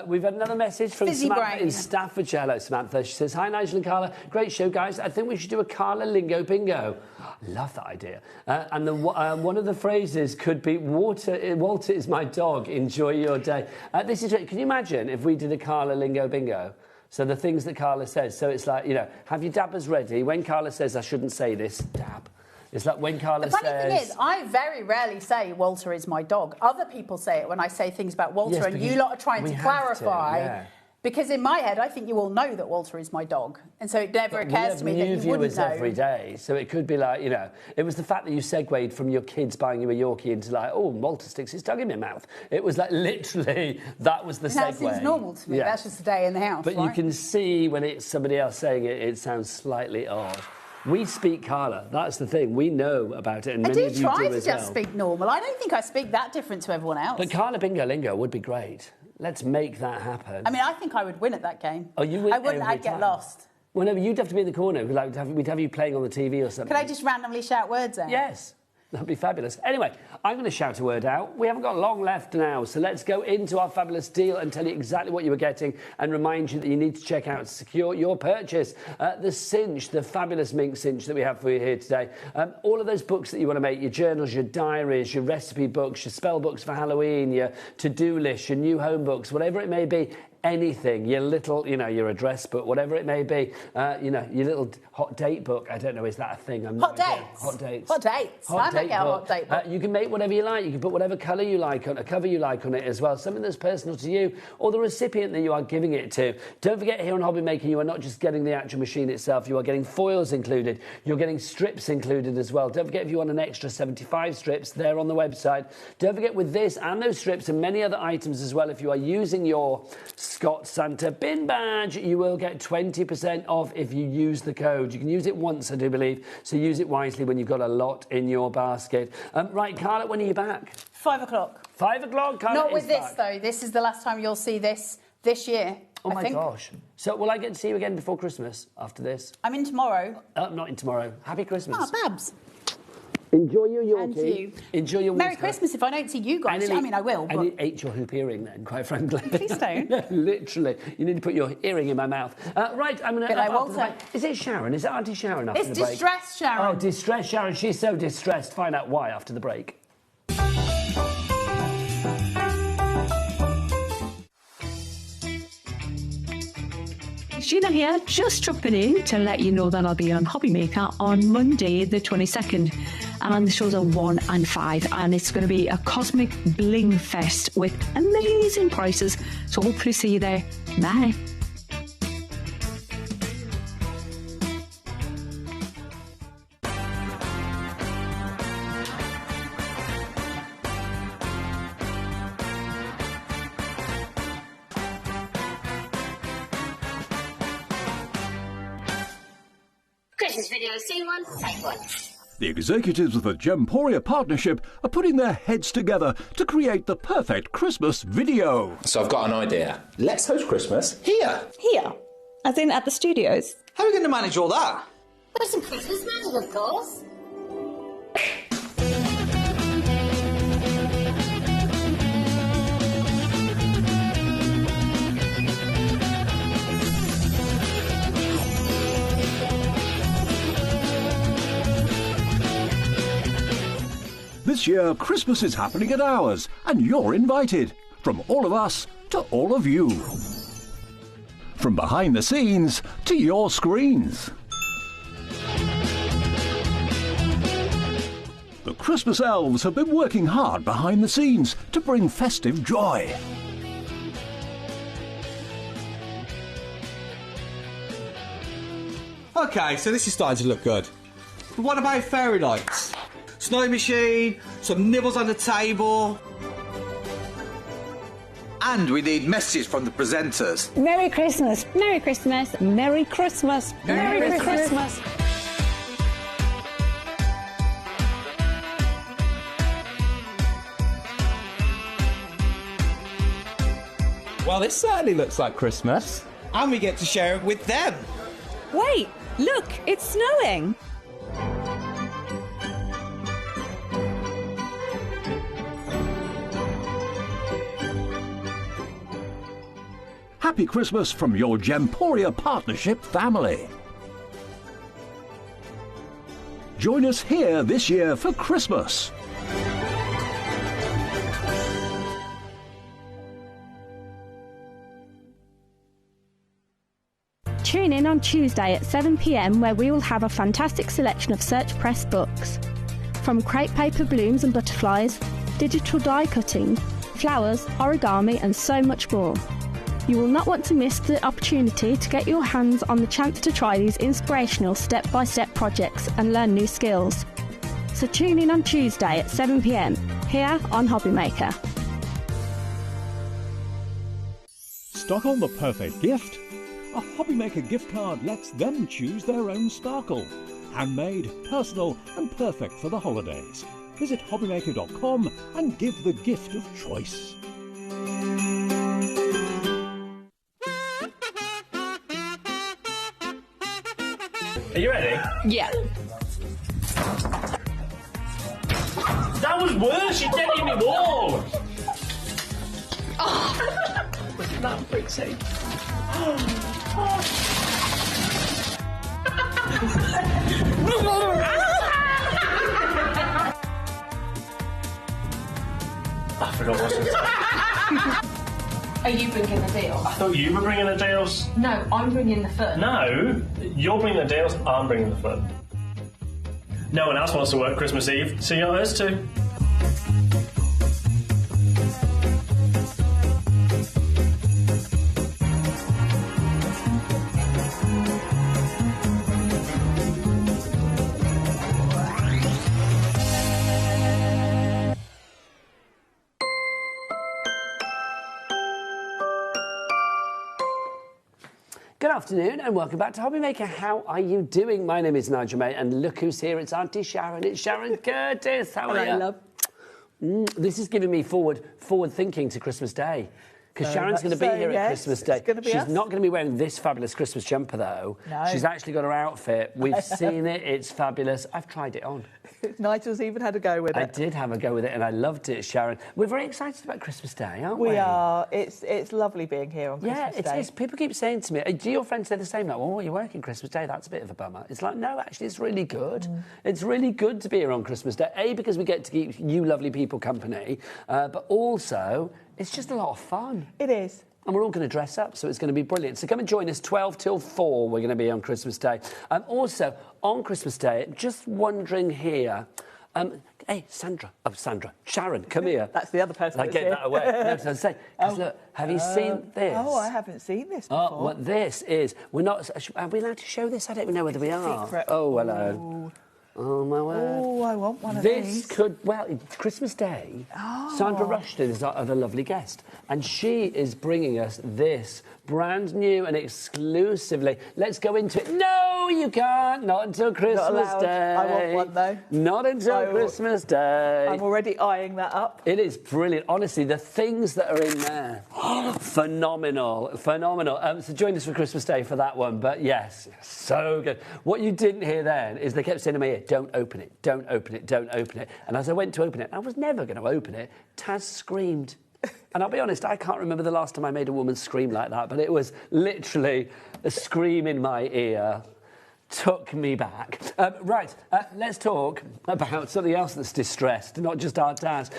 Speaker 2: We've had another message from Samantha in Staffordshire. Hello, Samantha. She says, "Hi, Nigel and Carla. Great show, guys. I think we should do a Carla Lingo Bingo." I love that idea. And one of the phrases could be, Walter is my dog. Enjoy your day. This is. Can you imagine if we did a Carla Lingo Bingo? So the things that Carla says. So it's like, have your dabbers ready. When Carla says, I shouldn't say this, dab. It's like when Carla says...
Speaker 3: The funny thing is, I very rarely say Walter is my dog. Other people say it when I say things about Walter, and you lot are trying to clarify. Because in my head, I think you all know that Walter is my dog. And so it never occurs to me that you wouldn't know.
Speaker 2: Every day. So it could be like, it was the fact that you segued from your kids buying you a Yorkie into like, oh, Walter sticks his tongue in my mouth. It was like literally, that was the segue.
Speaker 3: That seems normal to me. Yeah. That's just a day in the house,
Speaker 2: But you can see when it's somebody else saying it, it sounds slightly odd. We speak Carla. That's the thing. We know about it, and many of you do as well. I do try to just speak
Speaker 3: normal. I don't think I speak that different to everyone else.
Speaker 2: But Carla Bingo Lingo would be great. Let's make that happen.
Speaker 3: I mean, I think I would win at that game.
Speaker 2: Oh, you would?
Speaker 3: I wouldn't. I'd get lost.
Speaker 2: Well, no, you'd have to be in the corner. We'd have you playing on the TV or something.
Speaker 3: Could I just randomly shout words out?
Speaker 2: Yes. That'd be fabulous. Anyway, I'm going to shout a word out. We haven't got long left now, so let's go into our fabulous deal and tell you exactly what you were getting and remind you that you need to check out to secure your purchase. The Cinch, the fabulous Minc Cinch that we have for you here today. All of those books that you want to make, your journals, your diaries, your recipe books, your spell books for Halloween, your to-do list, your new home books, whatever it may be, anything, your little, your address book, whatever it may be, your little hot date book. I don't know, is that a thing?
Speaker 3: Hot dates.
Speaker 2: Hot dates.
Speaker 3: Hot dates. I might get a hot date book.
Speaker 2: You can make whatever you like. You can put whatever colour you like on, a cover you like on it as well, something that's personal to you or the recipient that you are giving it to. Don't forget, here on HobbyMaker, you are not just getting the actual machine itself, you are getting foils included, you're getting strips included as well. Don't forget, if you want an extra 75 strips, they're on the website. Don't forget, with this and those strips and many other items as well, if you are using your Scott Santa bin badge. You will get 20% off if you use the code. You can use it once, I do believe, so use it wisely when you've got a lot in your basket. Right, Carla, when are you back?
Speaker 3: 5 o'clock.
Speaker 2: 5 o'clock, Carla.
Speaker 3: Not with
Speaker 2: is
Speaker 3: this,
Speaker 2: back.
Speaker 3: though. This is the last time you'll see this year.
Speaker 2: Oh,
Speaker 3: I
Speaker 2: my
Speaker 3: think.
Speaker 2: gosh. So will I get to see you again before Christmas after this?
Speaker 3: I'm in tomorrow.
Speaker 2: Not in tomorrow. Happy Christmas.
Speaker 3: Ah, Babs.
Speaker 2: Enjoy your Yorkie.
Speaker 3: And you.
Speaker 2: Enjoy your
Speaker 3: Merry
Speaker 2: water.
Speaker 3: Christmas if I don't see you guys. I mean, I will.
Speaker 2: And
Speaker 3: But...
Speaker 2: it ate your hoop earring then, quite frankly.
Speaker 3: Please don't.
Speaker 2: No, literally. You need to put your earring in my mouth. Right, I'm going to...
Speaker 3: Like Walter.
Speaker 2: Is it Sharon? Is it Auntie Sharon after
Speaker 3: It's
Speaker 2: the break?
Speaker 3: distressed, Sharon.
Speaker 2: Oh, distressed Sharon. She's so distressed. Find out why after the break.
Speaker 6: Gina here, just dropping in to let you know that I'll be on HobbyMaker on Monday the 22nd, and the shows are 1 and 5, and it's going to be a cosmic bling fest with amazing prices, so hopefully see you there. Bye.
Speaker 7: Christmas video, scene 1, take 1.
Speaker 5: The executives of the Gemporia partnership are putting their heads together to create the perfect Christmas video.
Speaker 8: So I've got an idea. Let's host Christmas here.
Speaker 9: Here? As in at the studios?
Speaker 10: How are we going to manage all that?
Speaker 7: With some Christmas magic, of course.
Speaker 5: This year, Christmas is happening at ours, and you're invited. From all of us to all of you. From behind the scenes to your screens. The Christmas elves have been working hard behind the scenes to bring festive joy.
Speaker 10: Okay, so this is starting to look good. But what about fairy lights? Snow machine, some nibbles on the table. And we need messages from the presenters.
Speaker 9: Merry Christmas! Merry Christmas! Merry Christmas! Merry Christmas!
Speaker 10: Well, this certainly looks like Christmas. And we get to share it with them.
Speaker 9: Wait! Look! It's snowing!
Speaker 5: Happy Christmas from your Gemporia partnership family. Join us here this year for Christmas.
Speaker 11: Tune in on Tuesday at 7 p.m, where we will have a fantastic selection of Search Press books. From crepe paper blooms and butterflies, digital die cutting, flowers, origami and so much more. You will not want to miss the opportunity to get your hands on the chance to try these inspirational step-by-step projects and learn new skills. So tune in on Tuesday at 7 p.m, here on HobbyMaker.
Speaker 5: Stock on the perfect gift? A HobbyMaker gift card lets them choose their own sparkle. Handmade, personal and perfect for the holidays. Visit HobbyMaker.com and give the gift of choice.
Speaker 12: Are you ready?
Speaker 9: Yeah.
Speaker 12: That was worse, you dead in me wall!
Speaker 9: Oh.
Speaker 12: Look at that, Fritzy. I forgot what's it.
Speaker 13: Are you bringing the deal?
Speaker 12: I thought you were bringing the deals.
Speaker 13: No, I'm bringing the fun.
Speaker 12: No, you're bringing the deals, I'm bringing the fun. No one else wants to work Christmas Eve, so you're us too.
Speaker 2: afternoon and welcome back to HobbyMaker. How are you doing? My name is Nigel, mate, and look who's here. It's Auntie Sharon. It's Sharon Curtis. How are you?
Speaker 14: Love.
Speaker 2: This is giving me forward thinking to Christmas Day. Because Sharon's going to be here at Christmas Day. She's not going to be wearing this fabulous Christmas jumper, though.
Speaker 14: No.
Speaker 2: She's actually got her outfit. We've seen it. It's fabulous. I've tried it on.
Speaker 14: Nigel's even had a go with it.
Speaker 2: I did have a go with it, and I loved it, Sharon. We're very excited about Christmas Day, aren't we?
Speaker 14: We are. It's lovely being here on Christmas Day.
Speaker 2: Yeah, it is. People keep saying to me, do your friends say the same? Like, oh, you're working Christmas Day. That's a bit of a bummer. It's like, no, actually, it's really good. It's really good to be here on Christmas Day. A, because we get to keep you lovely people company, but also, it's just a lot of fun.
Speaker 14: It is.
Speaker 2: And we're all going to dress up, so it's going to be brilliant. So come and join us, 12 till 4, we're going to be on Christmas Day. Also, on Christmas Day, just wondering here, hey, Sharon, come here.
Speaker 14: That's the other person.
Speaker 2: I get that away. No, so I say, look, have you seen this?
Speaker 14: Oh, I haven't seen this before.
Speaker 2: Oh, what this is, are we allowed to show this? I don't even know whether we are.
Speaker 14: Secret.
Speaker 2: Oh, hello. Oh, my word.
Speaker 14: Oh, I want one of these.
Speaker 2: This could, well, it's Christmas Day.
Speaker 14: Oh.
Speaker 2: Sandra Rushton is our lovely guest, and she is bringing us this brand new and exclusively. Let's go into it. No, you can't. Not until Christmas Day.
Speaker 14: I want one, though.
Speaker 2: Not until Christmas Day.
Speaker 14: I'm already eyeing that up.
Speaker 2: It is brilliant. Honestly, the things that are in there, phenomenal. So join us for Christmas Day for that one. But yes, so good. What you didn't hear then is they kept saying to my ear, don't open it, don't open it, don't open it. And as I went to open it, I was never going to open it. Taz screamed. And I'll be honest, I can't remember the last time I made a woman scream like that, but it was literally a scream in my ear. Took me back. Let's talk about something else that's distressed, not just our Taz.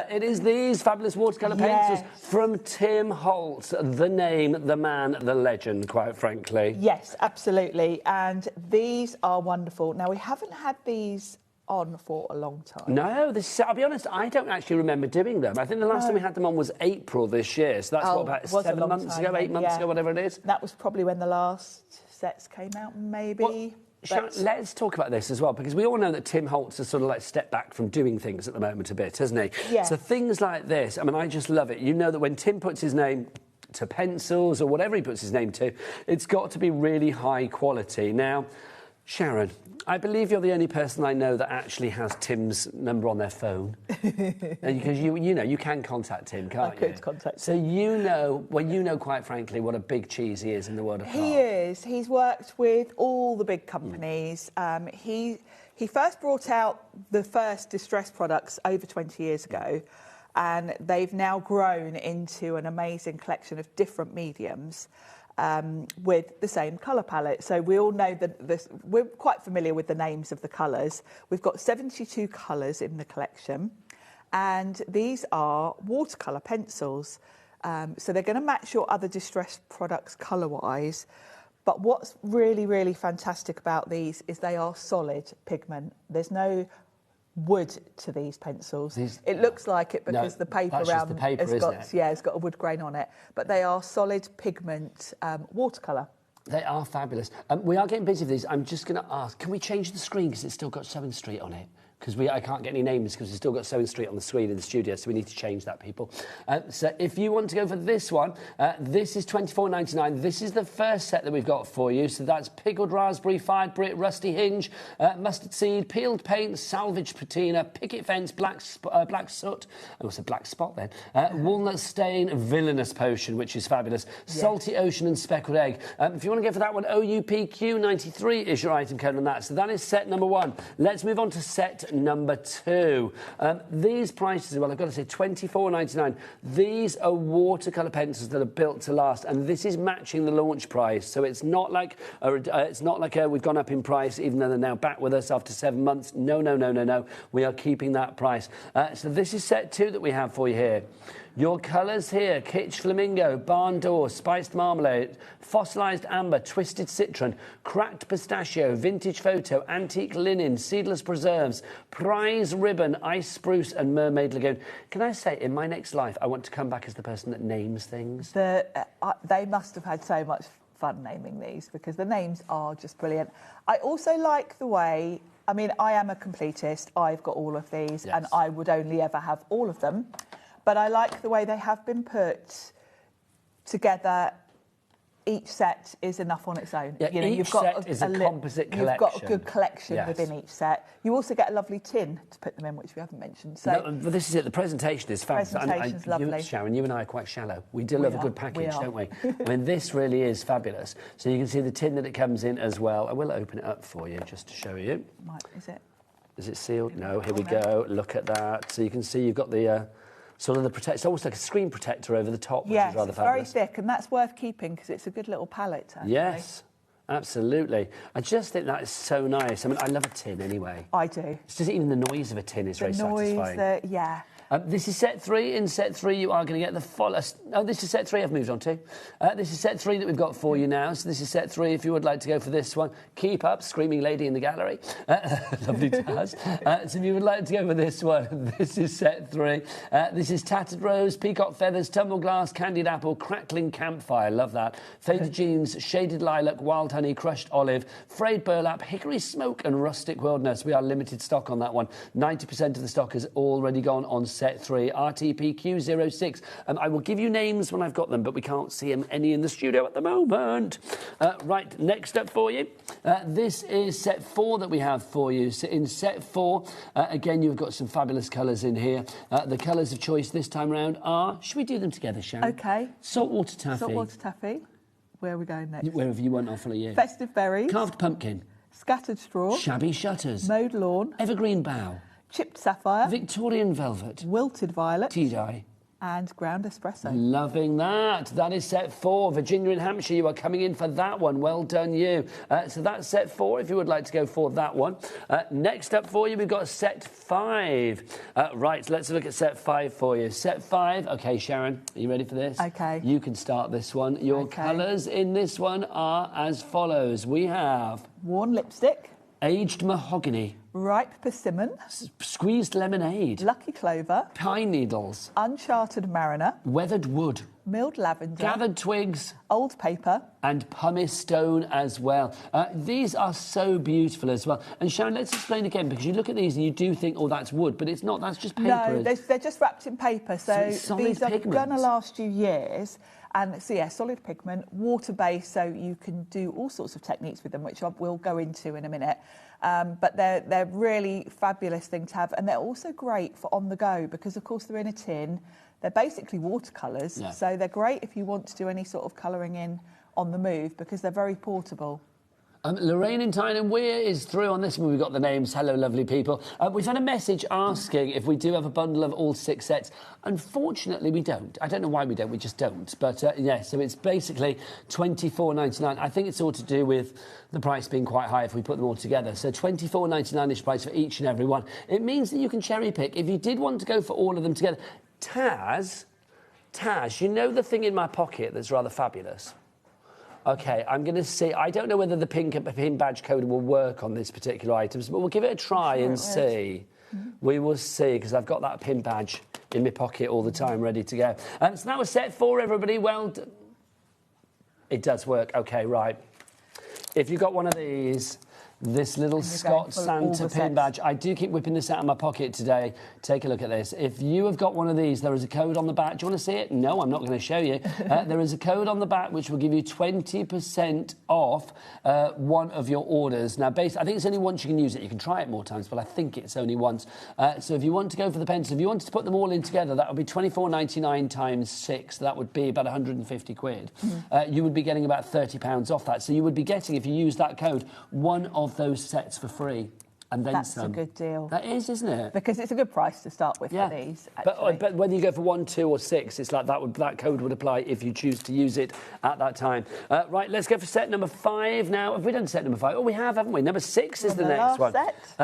Speaker 2: It is these fabulous watercolour pencils from Tim Holtz, the name, the man, the legend, quite frankly.
Speaker 14: Yes, absolutely. And these are wonderful. Now, we haven't had these on for a long time.
Speaker 2: No, I'll be honest, I don't actually remember doing them. I think the last time we had them on was April this year, so that's about 7 months ago, 8 months ago, whatever it is.
Speaker 14: That was probably when the last sets came out, maybe.
Speaker 2: Well, let's talk about this as well, because we all know that Tim Holtz has sort of like stepped back from doing things at the moment a bit, hasn't he?
Speaker 14: Yeah.
Speaker 2: So things like this, I mean, I just love it. You know that when Tim puts his name to pencils or whatever he puts his name to, it's got to be really high quality. Now, Sharon, I believe you're the only person I know that actually has Tim's number on their phone. Because you know, you can contact him, can't you?
Speaker 14: I could contact him.
Speaker 2: So you know quite frankly what a big cheese he is in the world of art.
Speaker 14: He is. He's worked with all the big companies. He first brought out the first distress products over 20 years ago, and they've now grown into an amazing collection of different mediums. With the same colour palette. So we all know that we're quite familiar with the names of the colours. We've got 72 colours in the collection, and these are watercolour pencils. So they're going to match your other distressed products colour-wise. But what's really, really fantastic about these is they are solid pigment. There's no wood to these pencils. It looks like it because the paper around it's got a wood grain on it, but they are solid pigment watercolour.
Speaker 2: They are fabulous. We are getting busy with these. I'm just going to ask, can we change the screen because it's still got Sewing Street on it? Because I can't get any names because we've still got Sewing Street on the screen in the studio, so we need to change that, people. So if you want to go for this one, this is $24.99. This is the first set that we've got for you. So that's pickled raspberry, fired Brit, rusty hinge, mustard seed, peeled paint, salvage patina, picket fence, black soot, also black spot then, walnut stain, villainous potion, which is fabulous, salty ocean and speckled egg. If you want to go for that one, OUPQ93 is your item code on that. So that is set number 1. Let's move on to set number 2. These prices, well, I've got to say $24.99. These are watercolour pencils that are built to last, and this is matching the launch price. So it's not like we've gone up in price, even though they're now back with us after 7 months. No. We are keeping that price. So this is set 2 that we have for you here. Your colours here, Kitsch Flamingo, Barn Door, Spiced Marmalade, Fossilised Amber, Twisted Citron, Cracked Pistachio, Vintage Photo, Antique Linen, Seedless Preserves, Prize Ribbon, Ice Spruce and Mermaid Lagoon. Can I say, in my next life, I want to come back as the person that names things?
Speaker 14: They must have had so much fun naming these because the names are just brilliant. I also like the way, I mean, I am a completist. I've got all of these and I would only ever have all of them. But I like the way they have been put together each set is enough on its own.
Speaker 2: Yeah, each set is a composite collection.
Speaker 14: You've got a good collection within each set. You also get a lovely tin to put them in, which we haven't mentioned. So,
Speaker 2: no, but this is it. The presentation is fabulous.
Speaker 14: Presentation's lovely.
Speaker 2: Sharon, you and I are quite shallow. We do love a good package, don't we? I mean, this really is fabulous. So you can see the tin that it comes in as well. I will open it up for you just to show you.
Speaker 14: Is it?
Speaker 2: Is it sealed? No. Here we go. Look at that. So you can see you've got the sort of the protect. It's almost like a screen protector over the top, which is rather fabulous.
Speaker 14: Very thick, and that's worth keeping because it's a good little palette. Actually.
Speaker 2: Yes, absolutely. I just think that is so nice. I mean, I love a tin anyway.
Speaker 14: I do.
Speaker 2: It's just even the noise of a tin is very satisfying.
Speaker 14: Yeah.
Speaker 2: This is set 3. In set 3, you are going to get the follow. Oh, this is set 3 I've moved on to. This is set 3 that we've got for you now. So this is set 3 if you would like to go for this one. Keep up, screaming lady in the gallery. Lovely Taz. So if you would like to go for this one, this is set 3. This is tattered rose, peacock feathers, tumble glass, candied apple, crackling campfire. Love that. Faded jeans, shaded lilac, wild honey, crushed olive, frayed burlap, hickory smoke and rustic wilderness. We are limited stock on that one. 90% of the stock has already gone on set 3, RTPQ06. I will give you names when I've got them, but we can't see them any in the studio at the moment. Right, next up for you. This is set 4 that we have for you. So in set 4, again, you've got some fabulous colours in here. The colours of choice this time round are... Should we do them together, Sharon?
Speaker 14: OK.
Speaker 2: Saltwater taffy.
Speaker 14: Saltwater taffy. Where are we going next?
Speaker 2: Wherever you want, I'll follow you.
Speaker 14: Festive berries.
Speaker 2: Carved pumpkin.
Speaker 14: Scattered straw.
Speaker 2: Shabby shutters.
Speaker 14: Mowed lawn.
Speaker 2: Evergreen bough.
Speaker 14: Chipped sapphire.
Speaker 2: Victorian velvet.
Speaker 14: Wilted violet.
Speaker 2: Tea dye.
Speaker 14: And ground espresso.
Speaker 2: Loving that. That is set 4. Virginia and Hampshire, you are coming in for that one. Well done, you. So that's set 4, if you would like to go for that one. Next up for you, we've got set 5. Right, let's look at set 5 for you. Set 5. OK, Sharon, are you ready for this?
Speaker 14: OK.
Speaker 2: You can start this one. Your colours in this one are as follows. We have...
Speaker 14: Worn lipstick.
Speaker 2: Aged mahogany.
Speaker 14: Ripe persimmon.
Speaker 2: Squeezed lemonade.
Speaker 14: Lucky clover.
Speaker 2: Pine needles.
Speaker 14: Uncharted mariner.
Speaker 2: Weathered wood.
Speaker 14: Milled lavender.
Speaker 2: Gathered twigs.
Speaker 14: Old paper.
Speaker 2: And pumice stone as well. These are so beautiful as well. And Sharon, let's explain again, because you look at these and you do think, oh, that's wood, but it's not. That's just paper.
Speaker 14: No, they're just wrapped in paper. So these are going to last you years. And so, yeah, solid pigment, water-based, so you can do all sorts of techniques with them, which we'll go into in a minute. But they're really fabulous thing to have. And they're also great for on the go because, of course, they're in a tin. They're basically watercolours. Yeah. So they're great if you want to do any sort of colouring in on the move because they're very portable.
Speaker 2: Lorraine in Tyne and Weir is through on this one. We've got the names. Hello, lovely people. We've had a message asking if we do have a bundle of all 6 sets. Unfortunately, we don't. I don't know why we don't. We just don't. But, yeah, so it's basically $24.99. I think it's all to do with the price being quite high if we put them all together. So $24.99-ish price for each and every one. It means that you can cherry pick. If you did want to go for all of them together... Taz, you know the thing in my pocket that's rather fabulous? OK, I'm going to see. I don't know whether the pin badge code will work on this particular items, but we'll give it a try and see. We will see, because I've got that pin badge in my pocket all the time, ready to go. So that was set 4, everybody. Well, it does work. OK, right. If you've got one of these... This little Scott Santa pin badge. I do keep whipping this out of my pocket today. Take a look at this. If you have got one of these, there is a code on the back. Do you want to see it? No, I'm not going to show you. There is a code on the back which will give you 20% off one of your orders. Now, I think it's only once you can use it. You can try it more times, but I think it's only once. So if you want to go for the pencil, if you wanted to put them all in together, that would be $24.99 times 6. That would be about 150 quid. You would be getting about £30 off that. So you would be getting, if you use that code, one of those sets for free. And then
Speaker 14: That's
Speaker 2: some.
Speaker 14: a good deal.
Speaker 2: That is, isn't it?
Speaker 14: Because it's a good price to start with for these.
Speaker 2: But whether you go for 1, 2 or 6, it's like that code would apply if you choose to use it at that time. Right, let's go for set number 5 now. Have we done set number 5? Oh, we have, haven't we? Number 6 is the next one.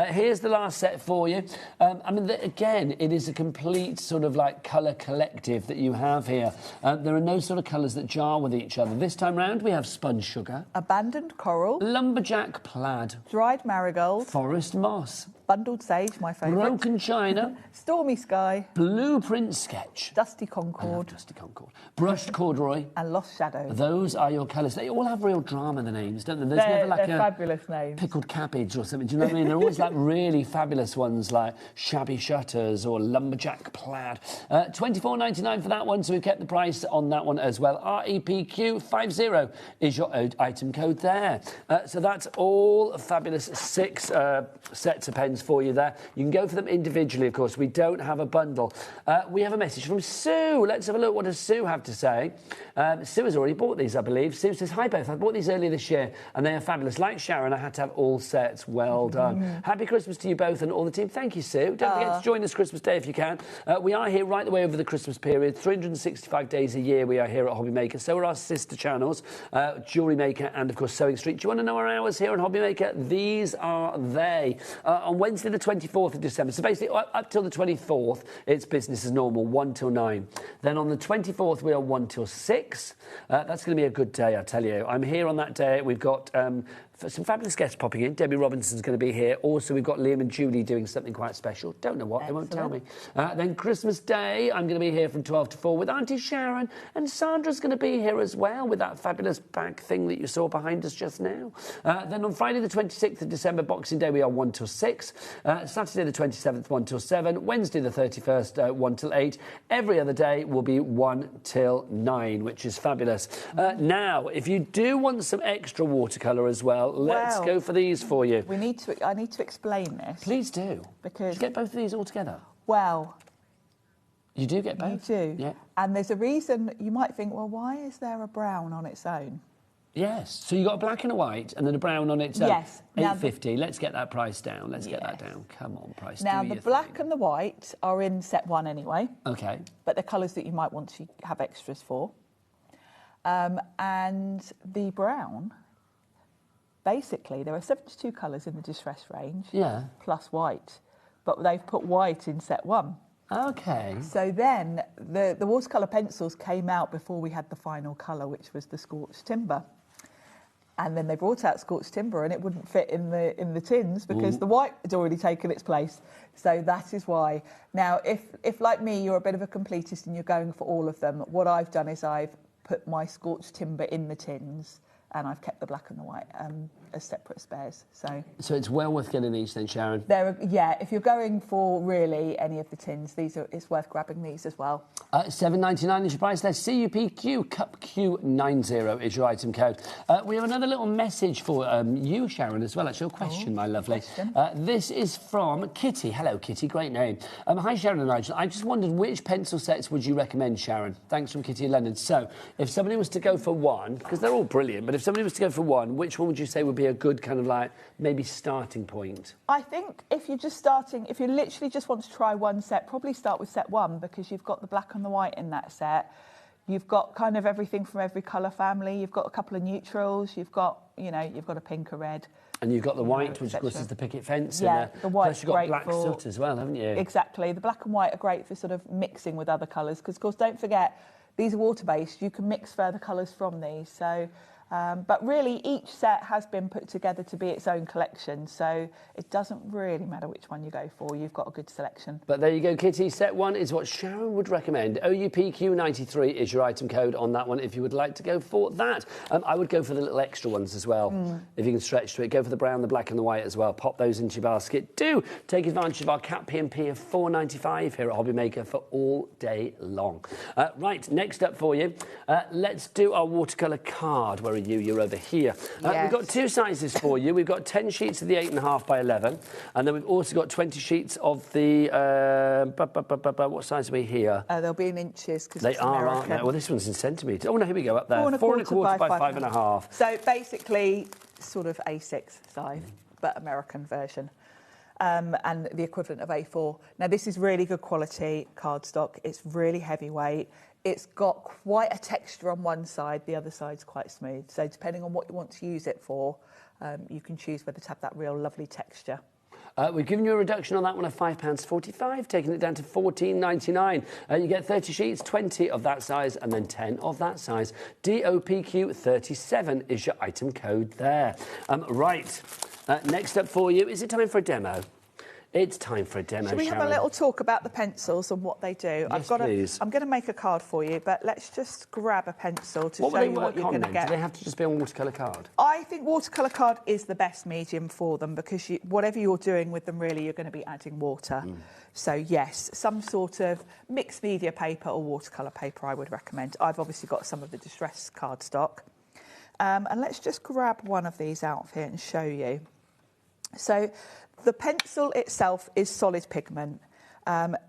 Speaker 2: Here's the last set for you. I mean, again, it is a complete sort of like colour collective that you have here. There are no sort of colours that jar with each other. This time round, we have sponge sugar.
Speaker 14: Abandoned coral.
Speaker 2: Lumberjack plaid.
Speaker 14: Dried marigold.
Speaker 2: Forest moss.
Speaker 14: Bundled Sage, my favourite.
Speaker 2: Broken China.
Speaker 14: Stormy Sky.
Speaker 2: Blueprint Sketch.
Speaker 14: Dusty Concord.
Speaker 2: Dusty Concord. Brushed Corduroy.
Speaker 14: And Lost Shadow.
Speaker 2: Those are your colours. They all have real drama, the names, don't they? There's never like
Speaker 14: they're fabulous names.
Speaker 2: Pickled cabbage or something. Do you know what I mean? They're always like really fabulous ones, like Shabby Shutters or Lumberjack Plaid. $24.99 for that one, so we've kept the price on that one as well. REPQ50 is your item code there. So that's all fabulous 6 sets of pens for you there. You can go for them individually, of course. We don't have a bundle. We have a message from Sue. Let's have a look. What does Sue have to say? Sue has already bought these, I believe. Sue says, hi both. I bought these earlier this year and they are fabulous. Like Sharon, I had to have all sets. Well done. Happy Christmas to you both and all the team. Thank you, Sue. Don't forget to join us Christmas Day if you can. We are here right the way over the Christmas period. 365 days a year we are here at HobbyMaker. So are our sister channels, Jewellery Maker and, of course, Sewing Street. Do you want to know our hours here on HobbyMaker? These are they. On Wednesday the 24th of December, so basically up till the 24th, it's business as normal, 1 till 9. Then on the 24th, we are 1 till 6. That's going to be a good day, I tell you. I'm here on that day. We've got some fabulous guests popping in. Debbie Robinson's going to be here. Also, we've got Liam and Julie doing something quite special. Don't know what, they won't tell me. Then Christmas Day, I'm going to be here from 12 to 4 with Auntie Sharon, and Sandra's going to be here as well with that fabulous bag thing that you saw behind us just now. Then on Friday the 26th of December, Boxing Day, we are 1 till 6. Saturday the 27th, 1 till 7. Wednesday the 31st, 1 till 8. Every other day will be 1 till 9, which is fabulous. Now, if you do want some extra watercolour as well, let's go for these for you.
Speaker 14: I need to explain this.
Speaker 2: Please do.
Speaker 14: Because...
Speaker 2: Did you get both of these all together?
Speaker 14: Well...
Speaker 2: You do get both?
Speaker 14: You do.
Speaker 2: Yeah.
Speaker 14: And there's a reason you might think, well, why is there a brown on its own?
Speaker 2: Yes. So you got a black and a white and then a brown on its own.
Speaker 14: Yes.
Speaker 2: $8.50. Let's get that price down. Let's get that down. Come on, price.
Speaker 14: Now, the black and the white are in set 1 anyway.
Speaker 2: Okay.
Speaker 14: But they're colours that you might want to have extras for. And the brown... Basically, there are 72 colours in the distress range, plus white, but they've put white in set 1.
Speaker 2: Okay.
Speaker 14: So then the watercolour pencils came out before we had the final colour, which was the Scorched Timber. And then they brought out Scorched Timber and it wouldn't fit in the tins because the white had already taken its place. So that is why. Now, if like me, you're a bit of a completist and you're going for all of them, what I've done is I've put my Scorched Timber in the tins and I've kept the black and the white as separate spares. So
Speaker 2: it's well worth getting these then, Sharon?
Speaker 14: If you're going for really any of the tins, it's worth grabbing these as well.
Speaker 2: $7.99 is your price there. CUPQ, CUPQ90 is your item code. We have another little message for you, Sharon, as well. Actually, a question, my lovely. This is from Kitty. Hello, Kitty. Great name. Hi, Sharon and Nigel. I just wondered which pencil sets would you recommend, Sharon? Thanks from Kitty in London. So, if somebody was to go for one, because they're all brilliant, but if somebody was to go for one, which one would you say would be a good kind of like maybe starting point?
Speaker 14: I think if you're just starting, if you literally just want to try one set, probably start with set 1 because you've got the black and the white in that set. You've got kind of everything from every colour family. You've got a couple of neutrals. You've got a pink, a red. And
Speaker 2: you've got the white, which of course is the picket fence.
Speaker 14: Yeah, the white.
Speaker 2: Plus you've got black soot as well, haven't you?
Speaker 14: Exactly. The black and white are great for sort of mixing with other colours because, of course, don't forget, these are water-based. You can mix further colours from these. So, but really, each set has been put together to be its own collection. So it doesn't really matter which one you go for. You've got a good selection.
Speaker 2: But there you go, Kitty. Set 1 is what Sharon would recommend. OUPQ93 is your item code on that one if you would like to go for that. I would go for the little extra ones as well. If you can stretch to it, go for the brown, the black and the white as well. Pop those into your basket. Do take advantage of our Cap P&P of $4.95 here at HobbyMaker for all day long. Right, next up for you, let's do our watercolour card. Where are you? You're over here. We've got 2 sizes for you. We've got 10 sheets of the 8.5 by 11, and then we've also got 20 sheets of the what size are we here?
Speaker 14: They'll be in inches because
Speaker 2: they are, aren't they? Well, this one's in centimetres. Oh no, here we go, up there. 4.25 by 5.5.
Speaker 14: So basically, sort of A6 size, but American version. And the equivalent of A4. Now, this is really good quality cardstock. It's really heavyweight. It's got quite a texture on one side. The other side's quite smooth. So depending on what you want to use it for, you can choose whether to have that real lovely texture.
Speaker 2: We've given you a reduction on that one of £5.45, taking it down to $14.99. You get 30 sheets, 20 of that size, and then 10 of that size. DOPQ37 is your item code there. Right, next up for you, is it time for a demo? It's time for a demo,
Speaker 14: Shall we have
Speaker 2: Sharon?
Speaker 14: a little talk about the pencils and what they do?
Speaker 2: Yes, please.
Speaker 14: I'm going to make a card for you, but let's just grab a pencil to
Speaker 2: What
Speaker 14: show
Speaker 2: will they
Speaker 14: you what
Speaker 2: work
Speaker 14: you're
Speaker 2: on
Speaker 14: going to
Speaker 2: then?
Speaker 14: get.
Speaker 2: Do they have to just be on watercolour card?
Speaker 14: I think watercolour card is the best medium for them because whatever you're doing with them, really, you're going to be adding water. So, yes, some sort of mixed media paper or watercolour paper I would recommend. I've obviously got some of the distressed cardstock. And let's just grab one of these out of here and show you. So the pencil itself is solid pigment.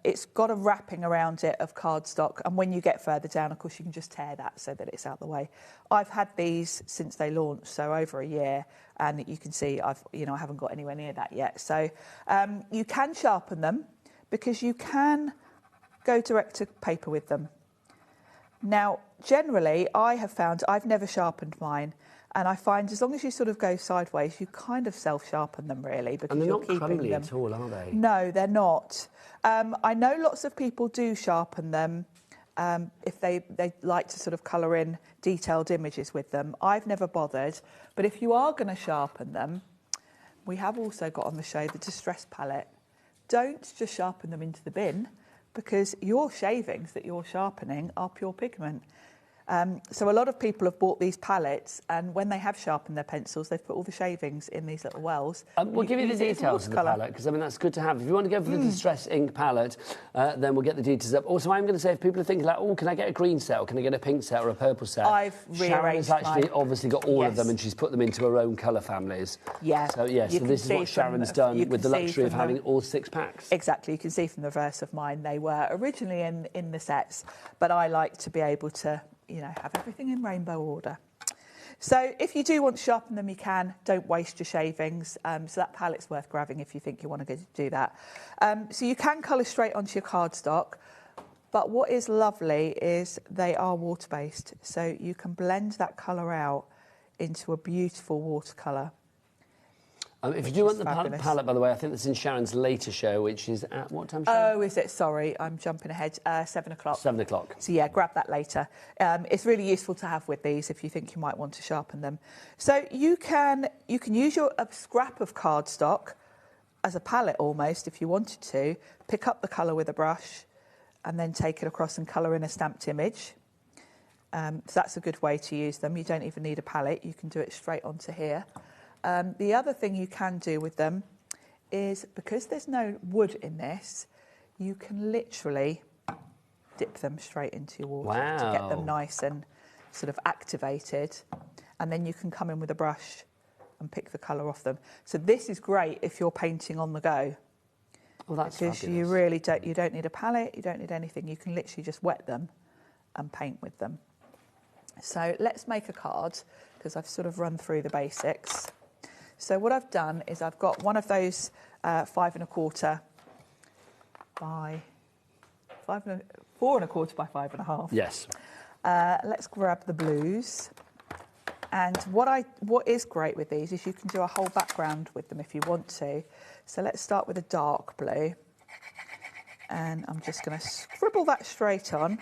Speaker 14: It's got a wrapping around it of cardstock, and when you get further down, of course, you can just tear that so that it's out the way. I've had these since they launched, so over a year, and you can see I haven't got anywhere near that yet. So you can sharpen them because you can go direct to paper with them. Now, generally, I have found I've never sharpened mine. And I find as long as you sort of go sideways, you kind of self-sharpen them, really, because
Speaker 2: And they're
Speaker 14: you're
Speaker 2: not
Speaker 14: keeping
Speaker 2: crumbly
Speaker 14: them.
Speaker 2: at all, are they?
Speaker 14: No, they're not. I know lots of people do sharpen them if they like to sort of colour in detailed images with them. I've never bothered. But if you are going to sharpen them, we have also got on the show the Distress palette. Don't just sharpen them into the bin, because your shavings that you're sharpening are pure pigment. So a lot of people have bought these palettes, and when they have sharpened their pencils, they've put all the shavings in these little wells.
Speaker 2: We'll give you the details of the palette, because, I mean, that's good to have. If you want to go for the Distress Ink palette, then we'll get the details up. Also, I'm going to say, if people are thinking, like, oh, can I get a green set, or can I get a pink set, or a purple set?
Speaker 14: I've
Speaker 2: Sharon has
Speaker 14: rearranged
Speaker 2: actually
Speaker 14: mine.
Speaker 2: obviously got all of them, and she's put them into her own colour families.
Speaker 14: Yeah.
Speaker 2: So, yeah, so this is what Sharon's done with the luxury of having all 6 packs.
Speaker 14: Exactly. You can see from the reverse of mine, they were originally in the sets, but I like to be able to, have everything in rainbow order. So if you do want to sharpen them, you can. Don't waste your shavings. So that palette's worth grabbing if you think you want to do that. So you can colour straight onto your cardstock, but what is lovely is they are water-based. So you can blend that colour out into a beautiful watercolour.
Speaker 2: If you do want the palette, by the way, I think that's in Sharon's later show, which is at what time, Sharon?
Speaker 14: Oh, is it? Sorry, I'm jumping ahead. 7 o'clock.
Speaker 2: 7 o'clock.
Speaker 14: So, yeah, grab that later. It's really useful to have with these if you think you might want to sharpen them. So you can use a scrap of cardstock as a palette almost, if you wanted to. Pick up the colour with a brush and then take it across and colour in a stamped image. So that's a good way to use them. You don't even need a palette. You can do it straight onto here. The other thing you can do with them is, because there's no wood in this, you can literally dip them straight into your water to get them nice and sort of activated. And then you can come in with a brush and pick the colour off them. So this is great if you're painting on the go.
Speaker 2: Oh, that's
Speaker 14: because
Speaker 2: fabulous.
Speaker 14: you really don't need a palette, you don't need anything. You can literally just wet them and paint with them. So let's make a card, because I've sort of run through the basics. So what I've done is I've got one of those 5 1/4 by 4 1/4 by 5 1/2.
Speaker 2: Yes.
Speaker 14: Let's grab the blues. And what is great with these is you can do a whole background with them if you want to. So let's start with a dark blue. And I'm just going to scribble that straight on.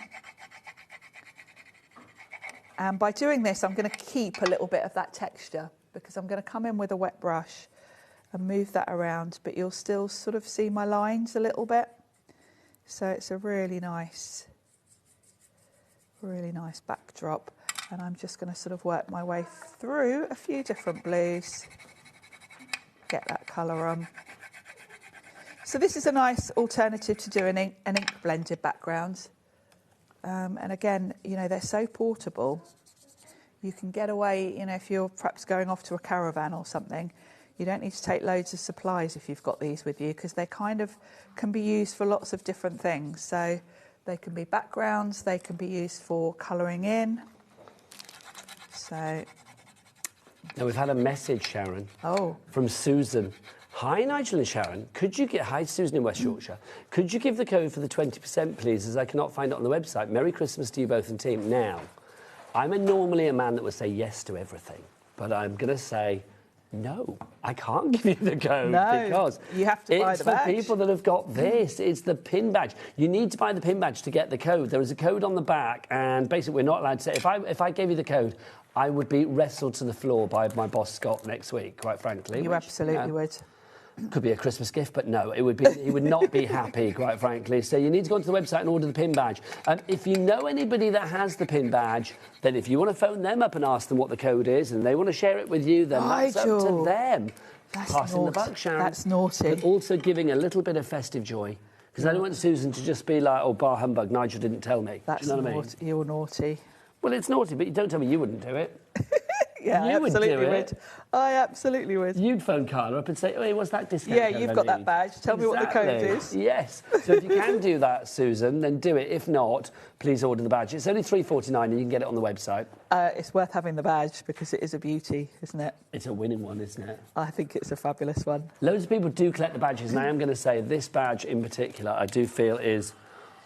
Speaker 14: And by doing this, I'm going to keep a little bit of that texture, because I'm going to come in with a wet brush and move that around, but you'll still sort of see my lines a little bit. So it's a really nice backdrop. And I'm just going to sort of work my way through a few different blues, get that colour on. So this is a nice alternative to do an ink blended background. And again, they're so portable. You can get away, if you're perhaps going off to a caravan or something, you don't need to take loads of supplies if you've got these with you, because they kind of can be used for lots of different things. So they can be backgrounds, they can be used for colouring in. So...
Speaker 2: Now, we've had a message, Sharon, from Susan. Hi, Nigel and Sharon. Hi, Susan in West Yorkshire. Could you give the code for the 20%, please, as I cannot find it on the website? Merry Christmas to you both and team. Now, I'm normally a man that would say yes to everything, but I'm going to say no. I can't give you the code because
Speaker 14: you have to buy the badge.
Speaker 2: It's for people that have got this. It's the pin badge. You need to buy the pin badge to get the code. There is a code on the back, and basically we're not allowed to say. If I gave you the code, I would be wrestled to the floor by my boss Scott next week. Quite frankly,
Speaker 14: You absolutely would.
Speaker 2: Could be a Christmas gift, but no, it would be. He would not be happy, quite frankly. So you need to go onto the website and order the pin badge. If you know anybody that has the pin badge, then if you want to phone them up and ask them what the code is, and they want to share it with you, then that's up to them.
Speaker 14: That's
Speaker 2: Passing the
Speaker 14: naughty.
Speaker 2: buck, Sharon.
Speaker 14: That's naughty.
Speaker 2: But also giving a little bit of festive joy. Because I don't want Susan to just be like, oh, bar humbug, Nigel didn't tell me.
Speaker 14: That's
Speaker 2: do you know what I mean?
Speaker 14: You're naughty.
Speaker 2: Well, it's naughty, but you don't tell me you wouldn't do it.
Speaker 14: Yeah,
Speaker 2: You
Speaker 14: I
Speaker 2: would
Speaker 14: absolutely
Speaker 2: do it.
Speaker 14: would. I absolutely would.
Speaker 2: You'd phone Carla up and say, oh, hey, what's that discount
Speaker 14: Yeah,
Speaker 2: code
Speaker 14: you've
Speaker 2: I
Speaker 14: got that
Speaker 2: need?"
Speaker 14: badge. Tell me what the code is.
Speaker 2: Yes. So if you can do that, Susan, then do it. If not, please order the badge. It's only $3.49 and you can get it on the website.
Speaker 14: It's worth having the badge because it is a beauty, isn't it?
Speaker 2: It's a winning one, isn't it?
Speaker 14: I think it's a fabulous one.
Speaker 2: Loads of people do collect the badges, and I am going to say this badge in particular, I do feel is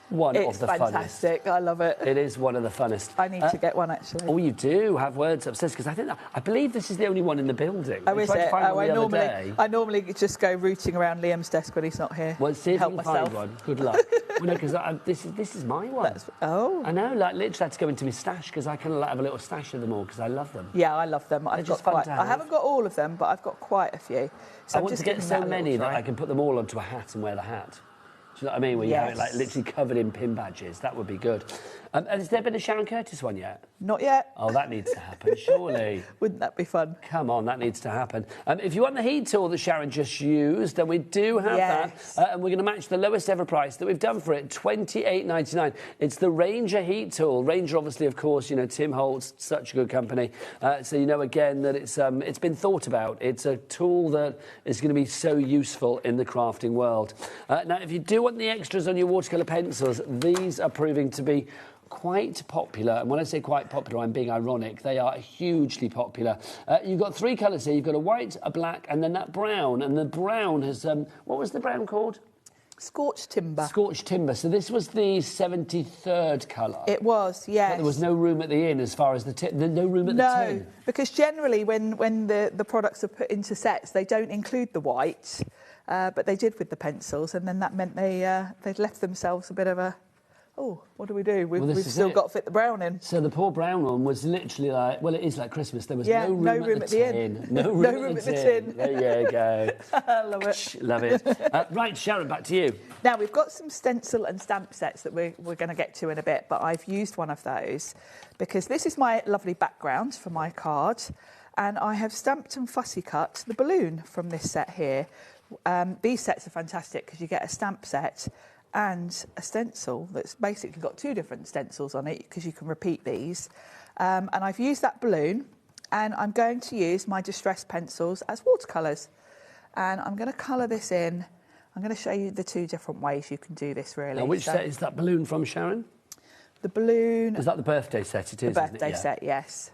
Speaker 2: one of the funnest.
Speaker 14: It's fantastic. I love it.
Speaker 2: It is one of the funnest.
Speaker 14: I need to get one, actually.
Speaker 2: Oh, you do have words upstairs, because I believe this is the only one in the building.
Speaker 14: Oh, is it?
Speaker 2: I
Speaker 14: normally just go rooting around Liam's desk when he's not here.
Speaker 2: Well, see if
Speaker 14: help
Speaker 2: you can
Speaker 14: myself.
Speaker 2: find one. Good luck. Well, no, because this is my one. I know, like literally had to go into my stash because I kind of have a little stash of them all because I love them.
Speaker 14: Yeah, I love them. I've got quite. I haven't got all of them, but I've got quite a few. So
Speaker 2: I want to get so many that I can put them all onto a hat and wear the hat. Do you know what I mean? Where you have it like literally covered in pin badges. That would be good. Has there been a Sharon Curtis one yet?
Speaker 14: Not yet.
Speaker 2: Oh, that needs to happen, surely.
Speaker 14: Wouldn't that be fun?
Speaker 2: Come on, that needs to happen. If you want the heat tool that Sharon just used, then we do have that. And we're going to match the lowest ever price that we've done for it, $28.99. It's the Ranger heat tool. Ranger, obviously, of course, you know, Tim Holtz, such a good company. So you know, again, that it's been thought about. It's a tool that is going to be so useful in the crafting world. Now, if you do want the extras on your watercolour pencils, these are proving to be quite popular, and when I say quite popular, I'm being ironic. They are hugely popular. You've got three colours here. You've got a white, a black, and then that brown. And the brown has what was the brown called?
Speaker 14: Scorched timber.
Speaker 2: Scorched timber. So this was the 73rd colour.
Speaker 14: It was, yes.
Speaker 2: But there was no room at the inn as far as the no room at the tin.
Speaker 14: No, because generally when the products are put into sets, they don't include the white, but they did with the pencils, and then that meant they'd left themselves a bit of a. Oh, what do we do? We've still got to fit the brown in.
Speaker 2: So the poor brown one was literally like, well, it is like Christmas. There was no room at the tin. No room at the tin. There you go.
Speaker 14: I love it.
Speaker 2: Love it. Right, Sharon, back to you.
Speaker 14: Now, we've got some stencil and stamp sets that we're going to get to in a bit, but I've used one of those because this is my lovely background for my card, and I have stamped and fussy cut the balloon from this set here. These sets are fantastic because you get a stamp set and a stencil that's basically got two different stencils on it because you can repeat these. And I've used that balloon, and I'm going to use my distress pencils as watercolours. And I'm going to colour this in. I'm going to show you the two different ways you can do this, really.
Speaker 2: Now, which set is that balloon from, Sharon?
Speaker 14: The balloon...
Speaker 2: Is that the birthday set? It is,
Speaker 14: the birthday set, yes.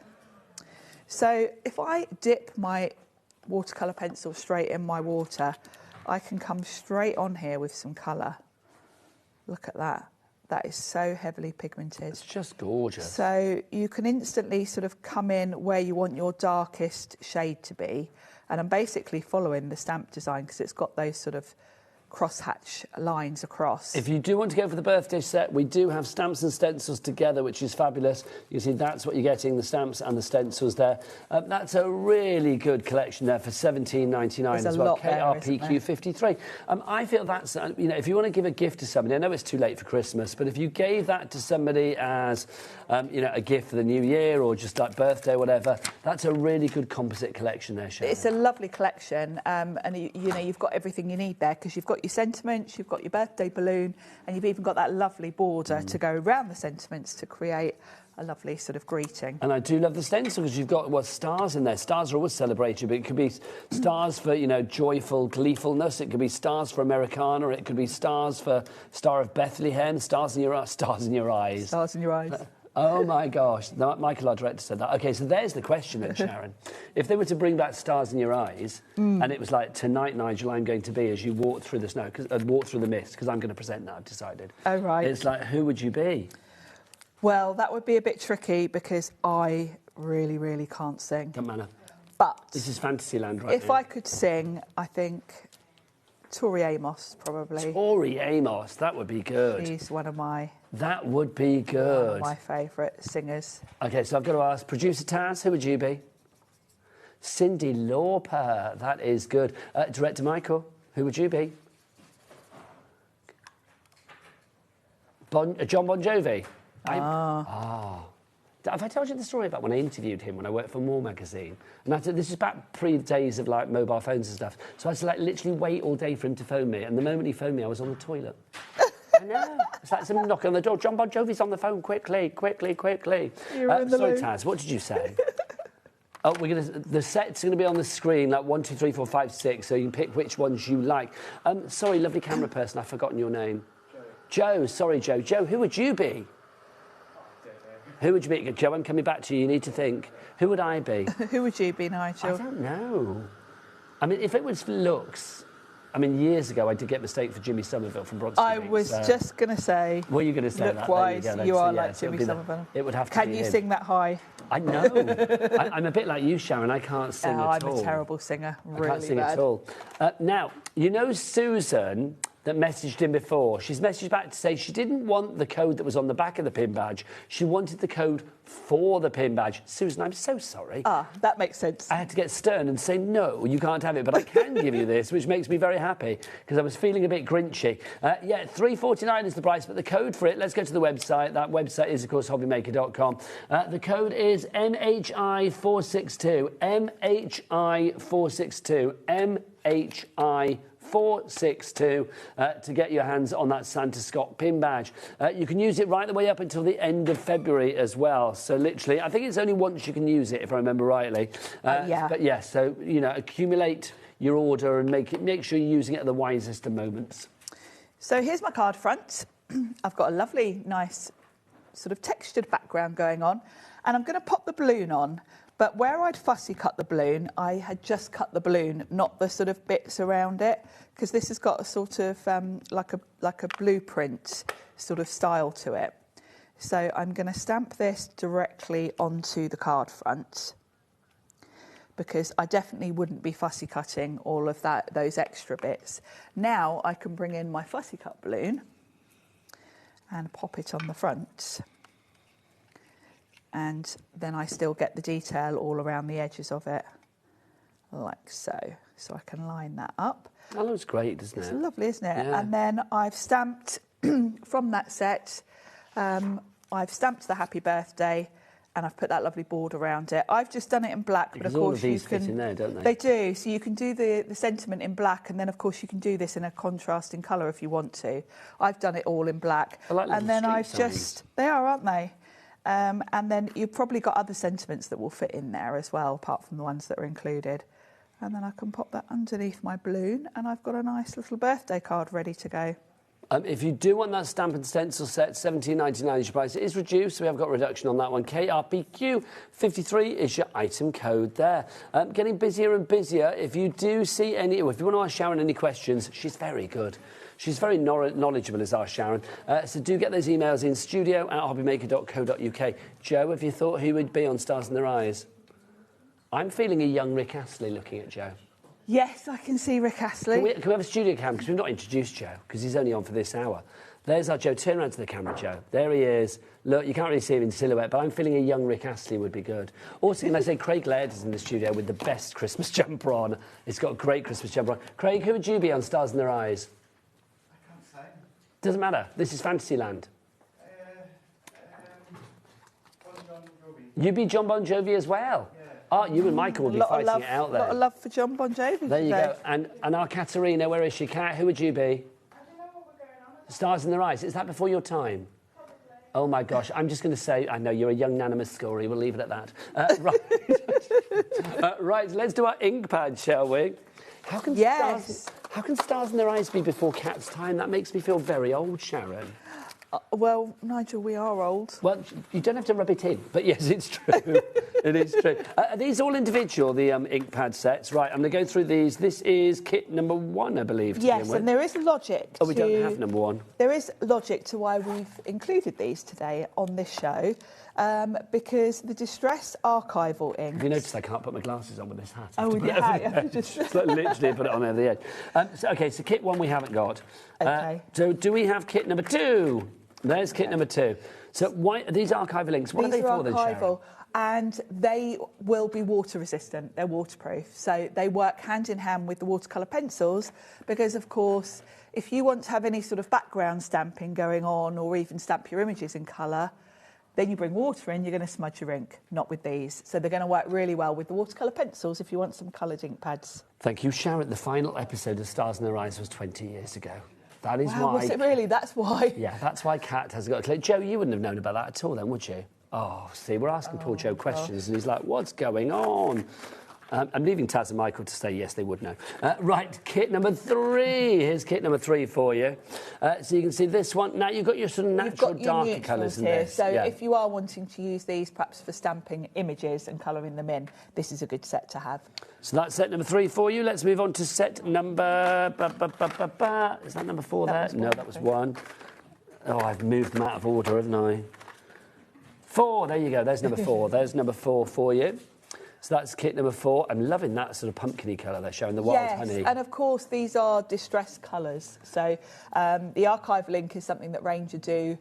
Speaker 14: So if I dip my watercolour pencil straight in my water, I can come straight on here with some colour. Look at that. That is so heavily pigmented.
Speaker 2: It's just gorgeous.
Speaker 14: So you can instantly sort of come in where you want your darkest shade to be. And I'm basically following the stamp design because it's got those sort of crosshatch lines across.
Speaker 2: If you do want to go for the birthday set, we do have stamps and stencils together, which is fabulous. You see, that's what you're getting, the stamps and the stencils there. That's a really good collection there for $17.99 as well. KRPQ 53. I feel that's, you know, if you want to give a gift to somebody, I know it's too late for Christmas, but if you gave that to somebody as, you know, a gift for the new year or just like birthday or whatever, that's a really good composite collection there, Sharon.
Speaker 14: It's a lovely collection, and you know, you've got everything you need there because you've got your sentiments, you've got your birthday balloon, and you've even got that lovely border to go around the sentiments to create a lovely sort of greeting.
Speaker 2: And I do love the stencil because you've got stars in there. Stars are always celebrated, but it could be stars for, you know, joyful gleefulness. It could be stars for Americana. It could be stars for Star of Bethlehem. Stars in your eyes. Stars in your eyes.
Speaker 14: Stars in your eyes.
Speaker 2: Oh my gosh, no, Michael, our director, said that. Okay, so there's the question then, Sharon. If they were to bring back Stars in Your Eyes, and it was like, tonight, Nigel, I'm going to be as you walk through the snow, walk through the mist, because I'm going to present that, I've decided.
Speaker 14: Oh, right.
Speaker 2: It's like, who would you be?
Speaker 14: Well, that would be a bit tricky because I really, really can't sing.
Speaker 2: Doesn't matter.
Speaker 14: But
Speaker 2: this is Fantasyland right
Speaker 14: if
Speaker 2: now.
Speaker 14: I could sing, I think Tori Amos, probably.
Speaker 2: Tori Amos, that would be good.
Speaker 14: She's one of my...
Speaker 2: That would be good.
Speaker 14: One of my favourite singers.
Speaker 2: OK, so I've got to ask, producer Taz, who would you be? Cyndi Lauper, that is good. Director Michael, who would you be? John Bon Jovi. Have I told you the story about when I interviewed him when I worked for More magazine? And this is back pre-days of like mobile phones and stuff. So I had to like literally wait all day for him to phone me. And the moment he phoned me, I was on the toilet. I know. It's like someone knocking on the door. John Bon Jovi's on the phone. Quickly, quickly, quickly. Sorry, Taz. What did you say? Oh, the set's going to be on the screen, like 1, 2, 3, 4, 5, 6, so you can pick which ones you like. Sorry, lovely camera person, I've forgotten your name. Joe. Sorry, Joe. Joe, who would you be? Who would you be? Joe, I'm coming back to you. You need to think. Who would I be?
Speaker 14: Who would you be, Nigel?
Speaker 2: I don't know. I mean, if it was for looks... I mean, years ago, I did get mistaken for Jimmy Somerville from Bronson.
Speaker 14: I was just going to say...
Speaker 2: What are you going to say?
Speaker 14: Look-wise, you are like Jimmy Somerville.
Speaker 2: It would have to be
Speaker 14: Can you sing that high?
Speaker 2: I know. I'm a bit like you, Sharon. I can't sing at all.
Speaker 14: I'm a terrible singer. Really
Speaker 2: I can't sing
Speaker 14: bad.
Speaker 2: at all. Now, you know Susan that messaged in before? She's messaged back to say she didn't want the code that was on the back of the pin badge. She wanted the code for the pin badge. Susan, I'm so sorry.
Speaker 14: That makes sense.
Speaker 2: I had to get stern and say, no, you can't have it, but I can give you this, which makes me very happy, because I was feeling a bit grinchy. Yeah, $3.49 is the price, but the code for it, let's go to the website. That website is, of course, HobbyMaker.com. The code is MHI462. MHI462. MHI462 to get your hands on that Santa Scott pin badge. You can use it right the way up until the end of February as well. So literally, I think it's only once you can use it, if I remember rightly.
Speaker 14: Yeah.
Speaker 2: But yes, so, you know, accumulate your order and make sure you're using it at the wisest of moments.
Speaker 14: So here's my card front. I've got a lovely, nice sort of textured background going on, and I'm going to pop the balloon on. But where I'd fussy cut the balloon, I had just cut the balloon, not the sort of bits around it, because this has got a sort of like a blueprint sort of style to it. So I'm going to stamp this directly onto the card front, because I definitely wouldn't be fussy cutting all of those extra bits. Now I can bring in my fussy cut balloon and pop it on the front. And then I still get the detail all around the edges of it, like so. So I can line that up.
Speaker 2: That looks great, doesn't it?
Speaker 14: It's lovely, isn't it?
Speaker 2: Yeah.
Speaker 14: And then I've stamped, from that set, I've stamped the happy birthday, and I've put that lovely board around it. I've just done it in black, but of course
Speaker 2: all of these
Speaker 14: you can...
Speaker 2: fit in there, don't they?
Speaker 14: They do. So you can do the sentiment in black, and then, of course, you can do this in a contrasting colour if you want to. I've done it all in black.
Speaker 2: I like
Speaker 14: and then I've
Speaker 2: signs.
Speaker 14: just... They are, aren't they? And then you've probably got other sentiments that will fit in there as well, apart from the ones that are included. And then I can pop that underneath my balloon, and I've got a nice little birthday card ready to go.
Speaker 2: If you do want that stamp and stencil set, $17.99 is your price. It is reduced, so we have got a reduction on that one. KRPQ53 is your item code there. Getting busier and busier. If you do see any, if you want to ask Sharon any questions, she's very good. She's very knowledgeable, is our Sharon. So do get those emails in studio@hobbymaker.co.uk. Joe, have you thought who would be on Stars in Their Eyes? I'm feeling a young Rick Astley looking at Joe.
Speaker 14: Yes, I can see Rick Astley.
Speaker 2: Can we have a studio cam? Because we've not introduced Joe, because he's only on for this hour. There's our Joe. Turn around to the camera, Joe. There he is. Look, you can't really see him in silhouette, but I'm feeling a young Rick Astley would be good. Also, can I say Craig Laird is in the studio with the best Christmas jumper on. It's got a great Christmas jumper on. Craig, who would you be on Stars in Their Eyes? Doesn't matter. This is Fantasyland. You'd be John Bon Jovi as well. Yeah. Oh, you and Michael would be fighting it out there.
Speaker 14: A lot of love for John Bon Jovi.
Speaker 2: There you go. And our Katerina, where is she? Kat, who would you be?
Speaker 15: I don't know what we're going on.
Speaker 2: Stars in Their Eyes. Is that before your time?
Speaker 15: Probably.
Speaker 2: Oh my gosh! I'm just going to say, I know you're a young Nana Muscuri. We'll leave it at that. Right. Right. Let's do our ink pad, shall we? How can Stars in Their Eyes be before Kat's time? That makes me feel very old, Sharon.
Speaker 14: Well, Nigel, we are old.
Speaker 2: Well, you don't have to rub it in, but yes, it's true. It is true. Are these all individual, the ink pad sets? Right, I'm going to go through these. This is kit number 1, I believe.
Speaker 14: Yes, and there is logic.
Speaker 2: Oh, we don't have number 1.
Speaker 14: There is logic to why we've included these today on this show, because the Distress Archival Ink.
Speaker 2: Have you noticed I can't put my glasses on with this hat?
Speaker 14: Oh, with your hat, you have to just...
Speaker 2: Like, literally put it on over the edge. So kit 1 we haven't got.
Speaker 14: Okay.
Speaker 2: So do we have kit number 2? There's kit number 2. So why these archival inks? What are they for then, Sharon?
Speaker 14: and they will be water resistant. They're waterproof. So they work hand in hand with the watercolour pencils because, of course, if you want to have any sort of background stamping going on or even stamp your images in colour, then you bring water in, you're going to smudge your ink, not with these. So they're going to work really well with the watercolour pencils if you want some coloured ink pads.
Speaker 2: Thank you, Sharon. The final episode of Stars in Their Eyes was 20 years ago. That is
Speaker 14: Wow,
Speaker 2: why...
Speaker 14: was it really? That's why?
Speaker 2: Yeah, that's why Kat has got a clue. Joe, you wouldn't have known about that at all then, would you? Oh, see, we're asking poor Joe questions and he's like, what's going on? I'm leaving Taz and Michael to say yes, they would know. Right, kit number 3. Here's kit number 3 for you. So you can see this one. Now, you've got your sort of natural darker colours in
Speaker 14: here.
Speaker 2: this.
Speaker 14: So if you are wanting to use these perhaps for stamping images and colouring them in, this is a good set to have.
Speaker 2: So that's set number 3 for you. Let's move on to set number... Is that number 4 there? No, that was 1. Oh, I've moved them out of order, haven't I? 4, there you go. There's number 4. There's number 4 for you. So that's kit number 4. I'm loving that sort of pumpkin-y colour they're showing, the wild honey.
Speaker 14: Yes, and of course these are distressed colours. So the Archival Ink is something that Ranger do,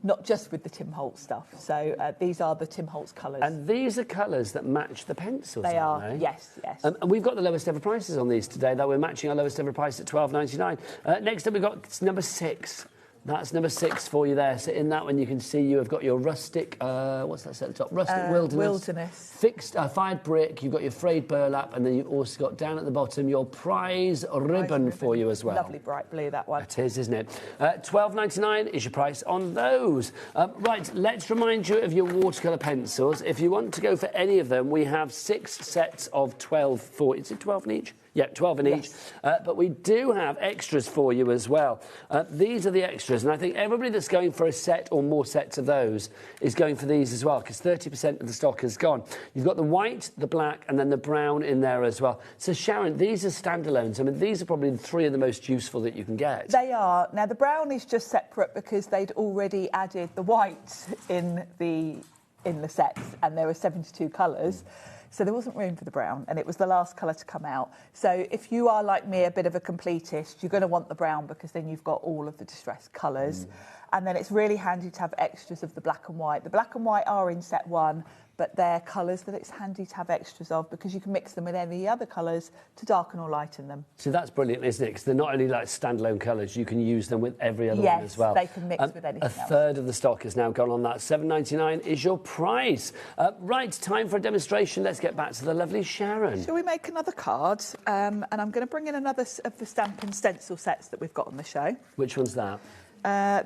Speaker 14: not just with the Tim Holtz stuff. So these are the Tim Holtz colours.
Speaker 2: And these are colours that match the pencils,
Speaker 14: They
Speaker 2: aren't
Speaker 14: are,
Speaker 2: they?
Speaker 14: yes, yes.
Speaker 2: And we've got the lowest ever prices on these today, though we're matching our lowest ever price at $12.99. Next up we've got number 6. That's number 6 for you there. So in that one, you can see you have got your rustic, what's that set at the top? Rustic wilderness. Fixed, fired brick. You've got your frayed burlap, and then you've also got down at the bottom your prize ribbon for you as well.
Speaker 14: Lovely bright blue, that one.
Speaker 2: It is, isn't it? $12.99 is your price on those. Right, let's remind you of your watercolour pencils. If you want to go for any of them, we have 6 sets of 12 for... Is it 12 in each? Yeah, 12 in each. But we do have extras for you as well. These are the extras, and I think everybody that's going for a set or more sets of those is going for these as well, because 30% of the stock has gone. You've got the white, the black, and then the brown in there as well. So, Sharon, these are standalones. I mean, these are probably 3 of the most useful that you can get.
Speaker 14: They are. Now, the brown is just separate because they'd already added the white in the sets, and there are 72 colours. So there wasn't room for the brown, and it was the last colour to come out. So if you are, like me, a bit of a completist, you're going to want the brown because then you've got all of the distressed colours. And then it's really handy to have extras of the black and white. The black and white are in set 1, but they're colours that it's handy to have extras of because you can mix them with any other colours to darken or lighten them.
Speaker 2: So that's brilliant, isn't it? Because they're not only like standalone colours, you can use them with every other one as well.
Speaker 14: Yes, they can mix with anything else.
Speaker 2: A third of the stock has now gone on that. $7.99 is your price. Right, time for a demonstration. Let's get back to the lovely Sharon.
Speaker 14: Shall we make another card? And I'm going to bring in another of the stamp and stencil sets that we've got on the show.
Speaker 2: Which one's that?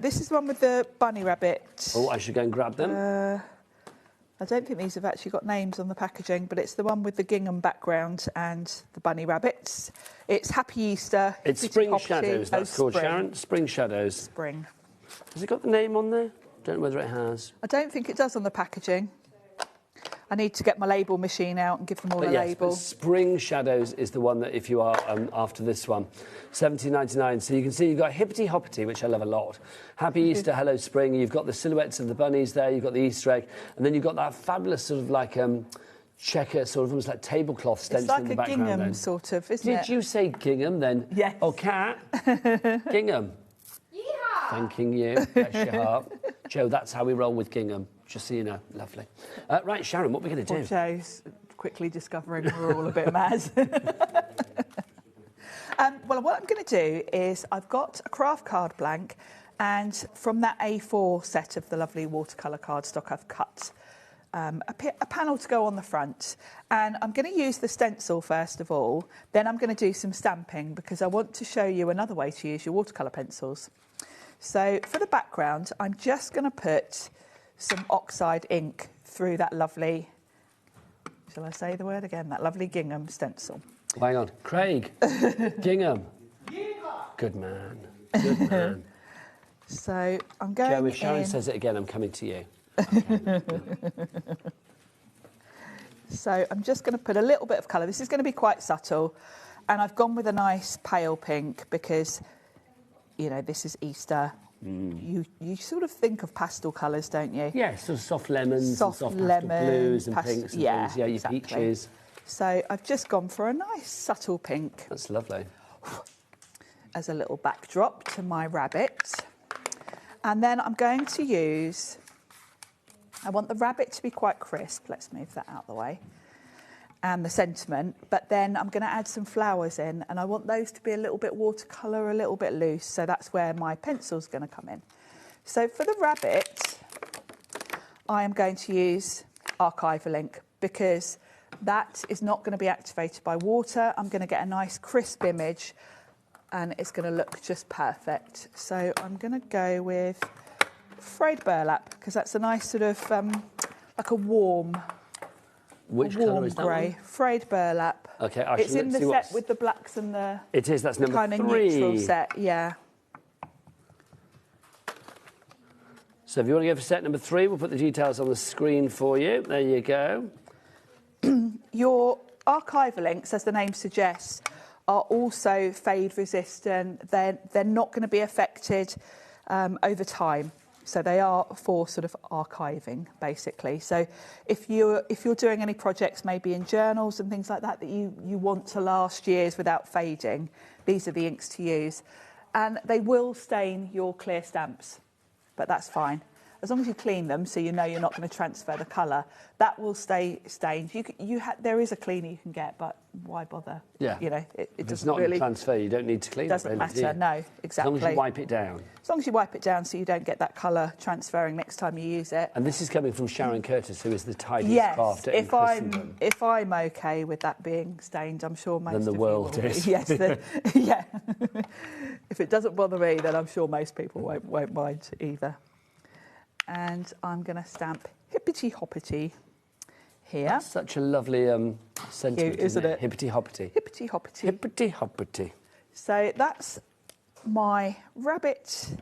Speaker 14: This is the one with the bunny rabbit.
Speaker 2: Oh, I should go and grab them.
Speaker 14: I don't think these have actually got names on the packaging, but it's the one with the gingham background and the bunny rabbits. It's Happy Easter.
Speaker 2: It's Spring Shadows, that's called, Sharon. Spring Shadows.
Speaker 14: Spring.
Speaker 2: Has it got the name on there? Don't know whether it has.
Speaker 14: I don't think it does on the packaging. I need to get my label machine out and give them all a label.
Speaker 2: But Spring Shadows is the one that, if you are after this one, $17.99. So you can see you've got Hippity Hoppity, which I love a lot. Happy Easter, Hello Spring. You've got the silhouettes of the bunnies there. You've got the Easter egg. And then you've got that fabulous sort of like checker, sort of almost like tablecloth stencil in the background.
Speaker 14: It's like a gingham sort of, isn't it?
Speaker 2: Did you say gingham then?
Speaker 14: Yes.
Speaker 2: Oh, Kat? Gingham.
Speaker 7: Yeehaw!
Speaker 2: Thanking you. Bless your heart. Joe, that's how we roll with gingham. Just so you know. Lovely. Right, Sharon, what are we going to do?
Speaker 14: Joe's quickly discovering we're all a bit mad. Well, what I'm going to do is I've got a craft card blank, and from that A4 set of the lovely watercolour cardstock, I've cut a panel to go on the front. And I'm going to use the stencil first of all. Then I'm going to do some stamping because I want to show you another way to use your watercolour pencils. So for the background, I'm just going to put some oxide ink through that lovely, shall I say the word again, that lovely gingham stencil.
Speaker 2: Hang on. Craig. Gingham. Good man. Good man.
Speaker 14: So I'm going
Speaker 2: Joe, if Sharon
Speaker 14: in...
Speaker 2: says it again, I'm coming to you. Okay.
Speaker 14: So I'm just going to put a little bit of colour. This is going to be quite subtle. And I've gone with a nice pale pink because, you know, this is Easter. You sort of think of pastel colours, don't you?
Speaker 2: Yeah, sort of soft lemons,
Speaker 14: soft
Speaker 2: and soft
Speaker 14: lemon,
Speaker 2: pastel blues and pinks and things. Yeah, your
Speaker 14: exactly.
Speaker 2: peaches.
Speaker 14: So I've just gone for a nice subtle pink.
Speaker 2: That's lovely.
Speaker 14: As a little backdrop to my rabbit. And then I'm going to use I want the rabbit to be quite crisp. Let's move that out of the way. And the sentiment, but then I'm going to add some flowers in, and I want those to be a little bit watercolour, a little bit loose, so that's where my pencil's going to come in. So for the rabbit, I am going to use Archival Ink because that is not going to be activated by water. I'm going to get a nice crisp image and it's going to look just perfect. So I'm going to go with frayed burlap because that's a nice sort of like a warm.
Speaker 2: Which colour is that
Speaker 14: grey,
Speaker 2: one?
Speaker 14: Frayed burlap.
Speaker 2: Okay,
Speaker 14: it's in the set with the blacks and the.
Speaker 2: It is. That's number
Speaker 14: kind
Speaker 2: 3.
Speaker 14: Kind of neutral set, yeah.
Speaker 2: So if you want to go for set number 3, we'll put the details on the screen for you. There you go.
Speaker 14: Your Archival inks, as the name suggests, are also fade resistant. They're not going to be affected over time. So they are for sort of archiving, basically. So if you're doing any projects, maybe in journals and things like that, that you want to last years without fading, these are the inks to use. And they will stain your clear stamps, but that's fine. As long as you clean them so you know you're not going to transfer the colour, that will stay stained. There is a cleaner you can get, but why bother?
Speaker 2: Yeah.
Speaker 14: You know, it doesn't
Speaker 2: it's not
Speaker 14: really
Speaker 2: transfer, you don't need to clean it.
Speaker 14: Doesn't matter, no, exactly.
Speaker 2: As long as you wipe it down.
Speaker 14: As long as you wipe it down so you don't get that colour transferring next time you use it.
Speaker 2: And this is coming from Sharon Curtis, who is the tidiest crafter in Christendom.
Speaker 14: If I'm okay with that being stained, I'm sure most
Speaker 2: then the
Speaker 14: of
Speaker 2: world
Speaker 14: you will
Speaker 2: is.
Speaker 14: be. Yes, yeah. If it doesn't bother me, then I'm sure most people won't mind either. And I'm going to stamp Hippity Hoppity here.
Speaker 2: That's such a lovely sentiment,
Speaker 14: Cute, isn't it?
Speaker 2: Hippity Hoppity.
Speaker 14: Hippity Hoppity.
Speaker 2: Hippity Hoppity.
Speaker 14: So that's my rabbit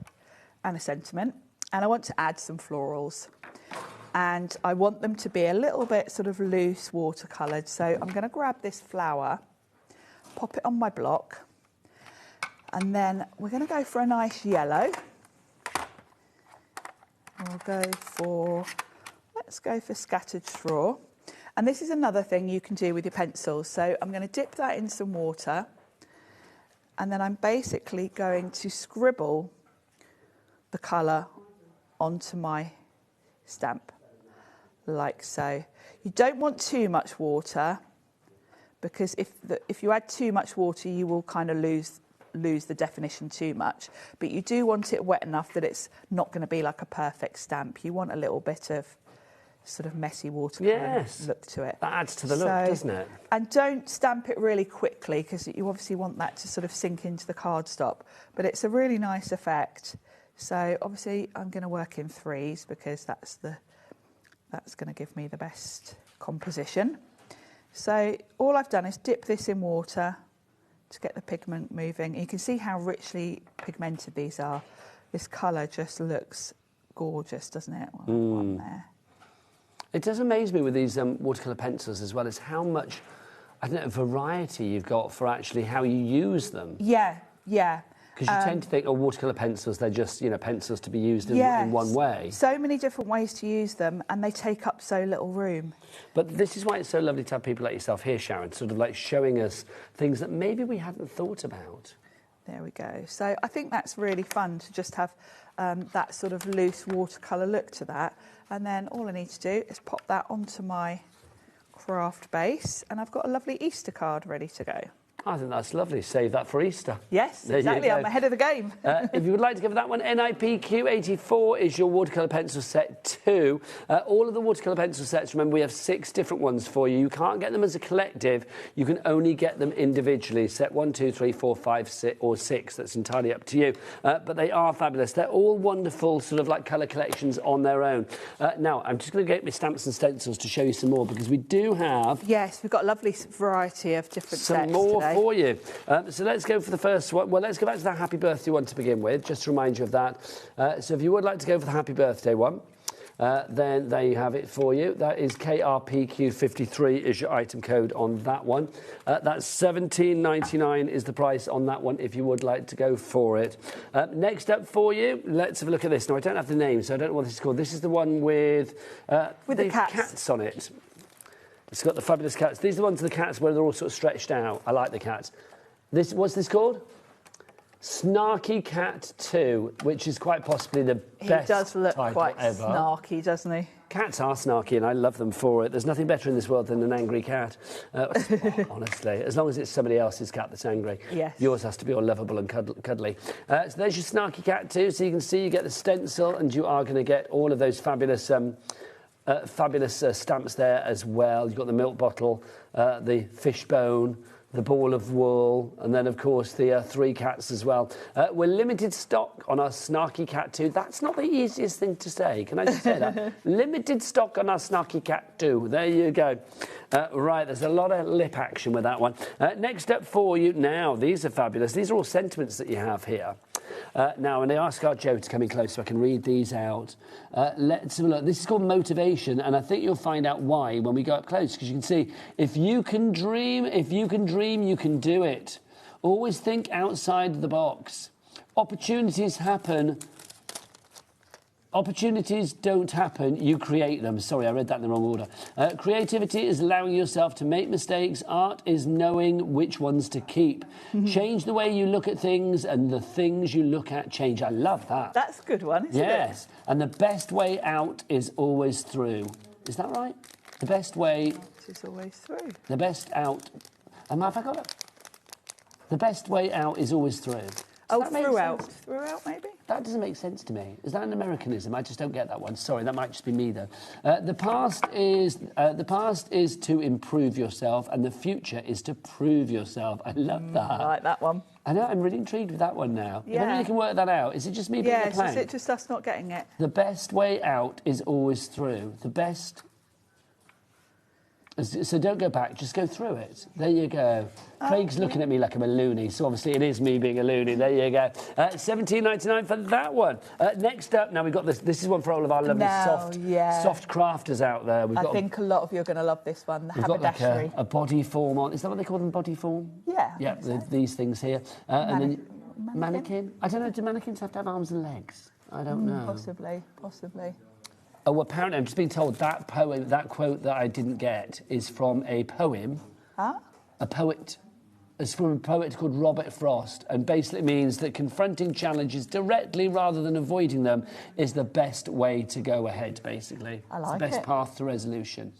Speaker 14: and a sentiment. And I want to add some florals. And I want them to be a little bit sort of loose watercoloured. So I'm going to grab this flower, pop it on my block. And then we're going to go for a nice yellow. Let's go for scattered straw. And this is another thing you can do with your pencils. So I'm going to dip that in some water. And then I'm basically going to scribble the colour onto my stamp, like so. You don't want too much water, because if you add too much water, you will kind of lose the definition too much, but you do want it wet enough that it's not going to be like a perfect stamp. You want a little bit of sort of messy watercolour look to it.
Speaker 2: That adds to the look, doesn't it?
Speaker 14: And don't stamp it really quickly, because you obviously want that to sort of sink into the cardstock, but it's a really nice effect. So obviously I'm going to work in 3s because that's going to give me the best composition. So all I've done is dip this in water to get the pigment moving. You can see how richly pigmented these are. This colour just looks gorgeous, doesn't it? One there.
Speaker 2: It does amaze me with these watercolour pencils as well, is how much, I don't know, variety you've got for actually how you use them.
Speaker 14: Yeah, yeah.
Speaker 2: Because you tend to think, oh, watercolour pencils, they're just, you know, pencils to be used in one way.
Speaker 14: So many different ways to use them, and they take up so little room.
Speaker 2: But this is why it's so lovely to have people like yourself here, Sharon, sort of like showing us things that maybe we hadn't thought about.
Speaker 14: There we go. So I think that's really fun to just have that sort of loose watercolour look to that. And then all I need to do is pop that onto my craft base, and I've got a lovely Easter card ready to go.
Speaker 2: I think that's lovely. Save that for Easter.
Speaker 14: Yes,
Speaker 2: there
Speaker 14: exactly. I'm ahead of the game.
Speaker 2: If you would like to go for that one, NIPQ84 is your watercolour pencil set 2. All of the watercolour pencil sets, remember, we have 6 different ones for you. You can't get them as a collective. You can only get them individually. Set 1, 2, 3, 4, 5, 6, or 6. That's entirely up to you. But they are fabulous. They're all wonderful sort of like colour collections on their own. Now, I'm just going to get my stamps and stencils to show you some more, because we do have...
Speaker 14: Yes, we've got a lovely variety of different sets
Speaker 2: more
Speaker 14: today.
Speaker 2: For you. So let's go for the first one. Well, let's go back to the happy birthday one to begin with, just to remind you of that. So if you would like to go for the happy birthday one, then there you have it for you. That is KRPQ53 is your item code on that one. That's $17.99 is the price on that one if you would like to go for it. Next up for you, let's have a look at this. Now, I don't have the name, so I don't know what this is called. This is the one with the cats on it. It's got the fabulous cats. These are the ones of the cats where they're all sort of stretched out. I like the cats. What's this called? Snarky Cat 2, which is quite possibly the best
Speaker 14: He does look
Speaker 2: title
Speaker 14: quite
Speaker 2: ever.
Speaker 14: snarky, doesn't he?
Speaker 2: Cats are snarky, and I love them for it. There's nothing better in this world than an angry cat. Honestly, as long as it's somebody else's cat that's angry.
Speaker 14: Yes.
Speaker 2: Yours has to be all lovable and cuddly. So there's your Snarky Cat 2. So you can see you get the stencil, and you are going to get all of those fabulous stamps there as well. You've got the milk bottle, the fishbone, the ball of wool, and then, of course, the 3 cats as well. We're limited stock on our Snarky Cat 2. That's not the easiest thing to say. Can I just say that? Limited stock on our Snarky Cat 2. There you go. Right, there's a lot of lip action with that one. Next up for you now, these are fabulous. These are all sentiments that you have here. Now, and I ask our Joe to come in close so I can read these out. Let's have a look. This is called motivation, and I think you'll find out why when we go up close, because you can see, if you can dream, you can do it. Always think outside the box. Opportunities happen. Opportunities don't happen, you create them. Sorry, I read that in the wrong order. Creativity is allowing yourself to make mistakes. Art is knowing which ones to keep. Change the way you look at things, and the things you look at change. I love that.
Speaker 14: That's a good one, isn't it?
Speaker 2: Yes, and the best way out is always through. Is that right? The best way...
Speaker 14: Is always through.
Speaker 2: The best out... Have I got it? The best way out is always through.
Speaker 14: Oh, throughout. Throughout, maybe?
Speaker 2: That doesn't make sense to me. Is that an Americanism? I just don't get that one. Sorry, that might just be me, though. The past is to improve yourself, and the future is to prove yourself. I love that.
Speaker 14: I like that one.
Speaker 2: I know, I'm really intrigued with that one now.
Speaker 14: Yeah.
Speaker 2: If only can work that out. Is it just me being a
Speaker 14: Yes,
Speaker 2: plank?
Speaker 14: is it just us not getting it?
Speaker 2: The best way out is always through. The best... So don't go back, just go through it. There you go. Craig's looking at me like I'm a loony, so obviously it is me being a loony. There you go. $17.99 for that one. Next up, now we've got this. This is one for all of our lovely soft crafters out there.
Speaker 14: I think a lot of you are going to love this one, the haberdashery.
Speaker 2: We've got like a body form on. Is that what they call them, body form?
Speaker 14: Yeah.
Speaker 2: Yeah, these things here. And then mannequin. I don't know, do mannequins have to have arms and legs? I don't know.
Speaker 14: Possibly.
Speaker 2: Oh, apparently, I'm just being told that poem, that quote that I didn't get, is from a poem.
Speaker 14: Huh?
Speaker 2: A poet. It's from a poet called Robert Frost, and basically means that confronting challenges directly rather than avoiding them is the best way to go ahead, basically.
Speaker 14: I like
Speaker 2: it's the best
Speaker 14: it.
Speaker 2: path to resolution.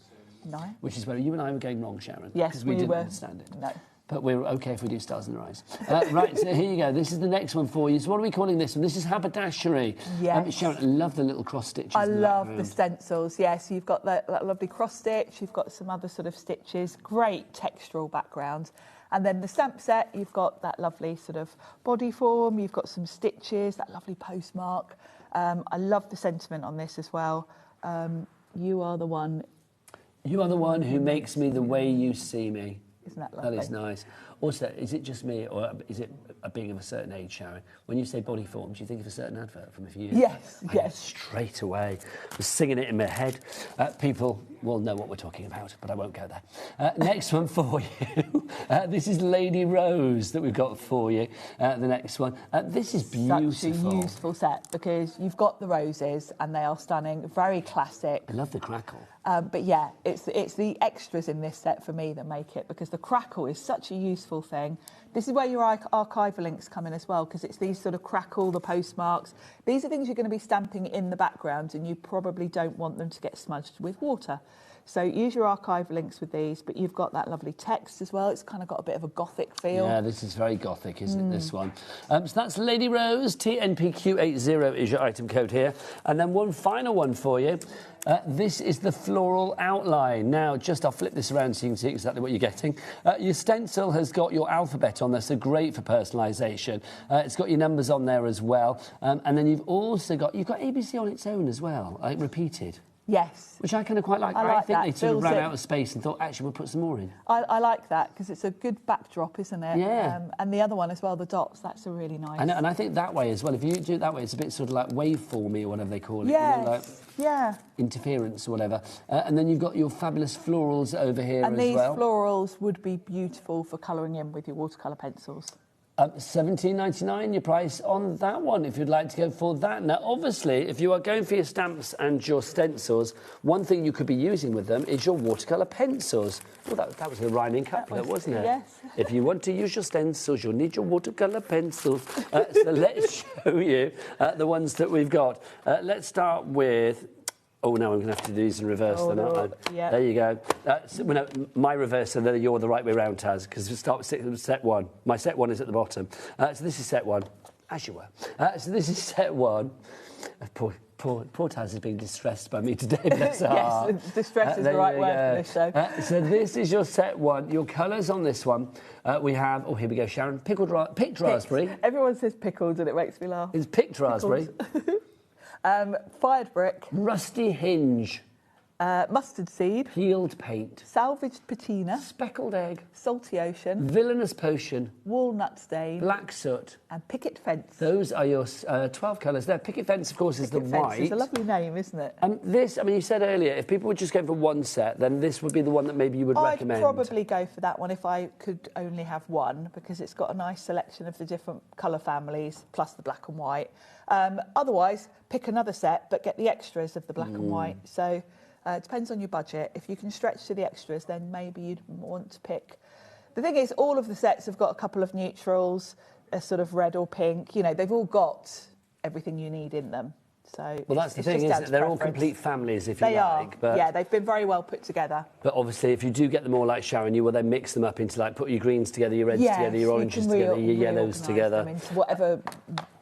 Speaker 14: No.
Speaker 2: Which is where you and I were going wrong, Sharon.
Speaker 14: Yes,
Speaker 2: because we didn't understand it.
Speaker 14: No.
Speaker 2: But we're OK if we do Stars in the Rise. Right, so here you go. This is the next one for you. So what are we calling this one? This is haberdashery.
Speaker 14: Yes.
Speaker 2: Sharon, I love the little cross stitches.
Speaker 14: I love the stencils, yes. You've got that lovely cross stitch. You've got some other sort of stitches. Great textural background. And then the stamp set, you've got that lovely sort of body form. You've got some stitches, that lovely postmark. I love the sentiment on this as well. You are the one...
Speaker 2: You are the one who makes me the way you see me.
Speaker 14: Isn't that lovely?
Speaker 2: That is nice. Also, is it just me, or is it a being of a certain age, Sharon? When you say body form, do you think of a certain advert from a few years ago?
Speaker 14: Yes.
Speaker 2: Straight away. I was singing it in my head. People will know what we're talking about, but I won't go there. Next one for you. This is Lady Rose that we've got for you. The next one. This is beautiful.
Speaker 14: Such a useful set, because you've got the roses, and they are stunning, very classic.
Speaker 2: I love the crackle.
Speaker 14: But yeah, it's the extras in this set for me that make it, because the crackle is such a useful thing. This is where your archival inks come in as well, because it's these sort of crackle, the postmarks. These are things you're going to be stamping in the background, and you probably don't want them to get smudged with water. So use your archival inks with these, but you've got that lovely text as well. It's kind of got a bit of a gothic feel.
Speaker 2: Yeah, this is very gothic, isn't it, this one? So that's Lady Rose. TNPQ80 is your item code here. And then one final one for you. This is the floral outline. Now, I'll flip this around so you can see exactly what you're getting. Your stencil has got your alphabet on there, so great for personalisation. It's got your numbers on there as well. And then you've also got ABC on its own as well, like repeated.
Speaker 14: Yes.
Speaker 2: Which I kind of quite like. I think they sort of ran out of space and thought, actually, we'll put some more in.
Speaker 14: I like that, because it's a good backdrop, isn't it?
Speaker 2: Yeah.
Speaker 14: And the other one as well, the dots, that's a really nice...
Speaker 2: And I think that way as well, if you do it that way, it's a bit sort of like waveformy or whatever they call it.
Speaker 14: Yes.
Speaker 2: You know, like
Speaker 14: yeah.
Speaker 2: Interference or whatever. And then you've got your fabulous florals over here as well.
Speaker 14: And these florals would be beautiful for colouring in with your watercolour pencils.
Speaker 2: $17.99 your price on that one if you'd like to go for that. Now, obviously, if you are going for your stamps and your stencils, one thing you could be using with them is your watercolour pencils. Well, that was the rhyming couplet, wasn't it?
Speaker 14: Yes.
Speaker 2: If you want to use your stencils, you'll need your watercolour pencils. So let's show you the ones that we've got. Let's start with... Oh, no, I'm going to have to do these in reverse then, aren't I?
Speaker 14: Yeah.
Speaker 2: There you go. No, my reverse, and then you're the right way round, Taz, because we start with set one. My set one is at the bottom. So this is set one, as you were. So this is set one. Poor Taz is being distressed by me today. Bless her heart.
Speaker 14: Yes, distress is the right word for this show.
Speaker 2: So this is your set one. Your colours on this one, we have... Oh, here we go, Sharon. Picked raspberry.
Speaker 14: Everyone says pickled and it makes me laugh.
Speaker 2: It's picked raspberry.
Speaker 14: Fired brick.
Speaker 2: Rusty hinge.
Speaker 14: Mustard seed.
Speaker 2: Peeled paint.
Speaker 14: Salvaged patina.
Speaker 2: Speckled egg.
Speaker 14: Salty ocean.
Speaker 2: Villainous potion.
Speaker 14: Walnut stain.
Speaker 2: Black soot.
Speaker 14: And picket fence.
Speaker 2: Those are your 12 colours there. Picket fence, of course, is the white.
Speaker 14: It's a lovely name, isn't it?
Speaker 2: This, I mean, you said earlier, if people were just going for one set, then this would be the one that maybe you would recommend.
Speaker 14: I'd probably go for that one if I could only have one, because it's got a nice selection of the different colour families, plus the black and white. Otherwise, pick another set, but get the extras of the black and white. So it depends on your budget. If you can stretch to the extras, then maybe you'd want to pick. The thing is, all of the sets have got a couple of neutrals, a sort of red or pink. You know, they've all got everything you need in them. So
Speaker 2: well, that's the thing, isn't it? They're all complete families, if you like.
Speaker 14: But yeah, they've been very well put together.
Speaker 2: But obviously, if you do get them all like Sharon, you will then mix them up into, like, put your greens together, your reds together, your oranges together, your yellows together.
Speaker 14: Them into whatever,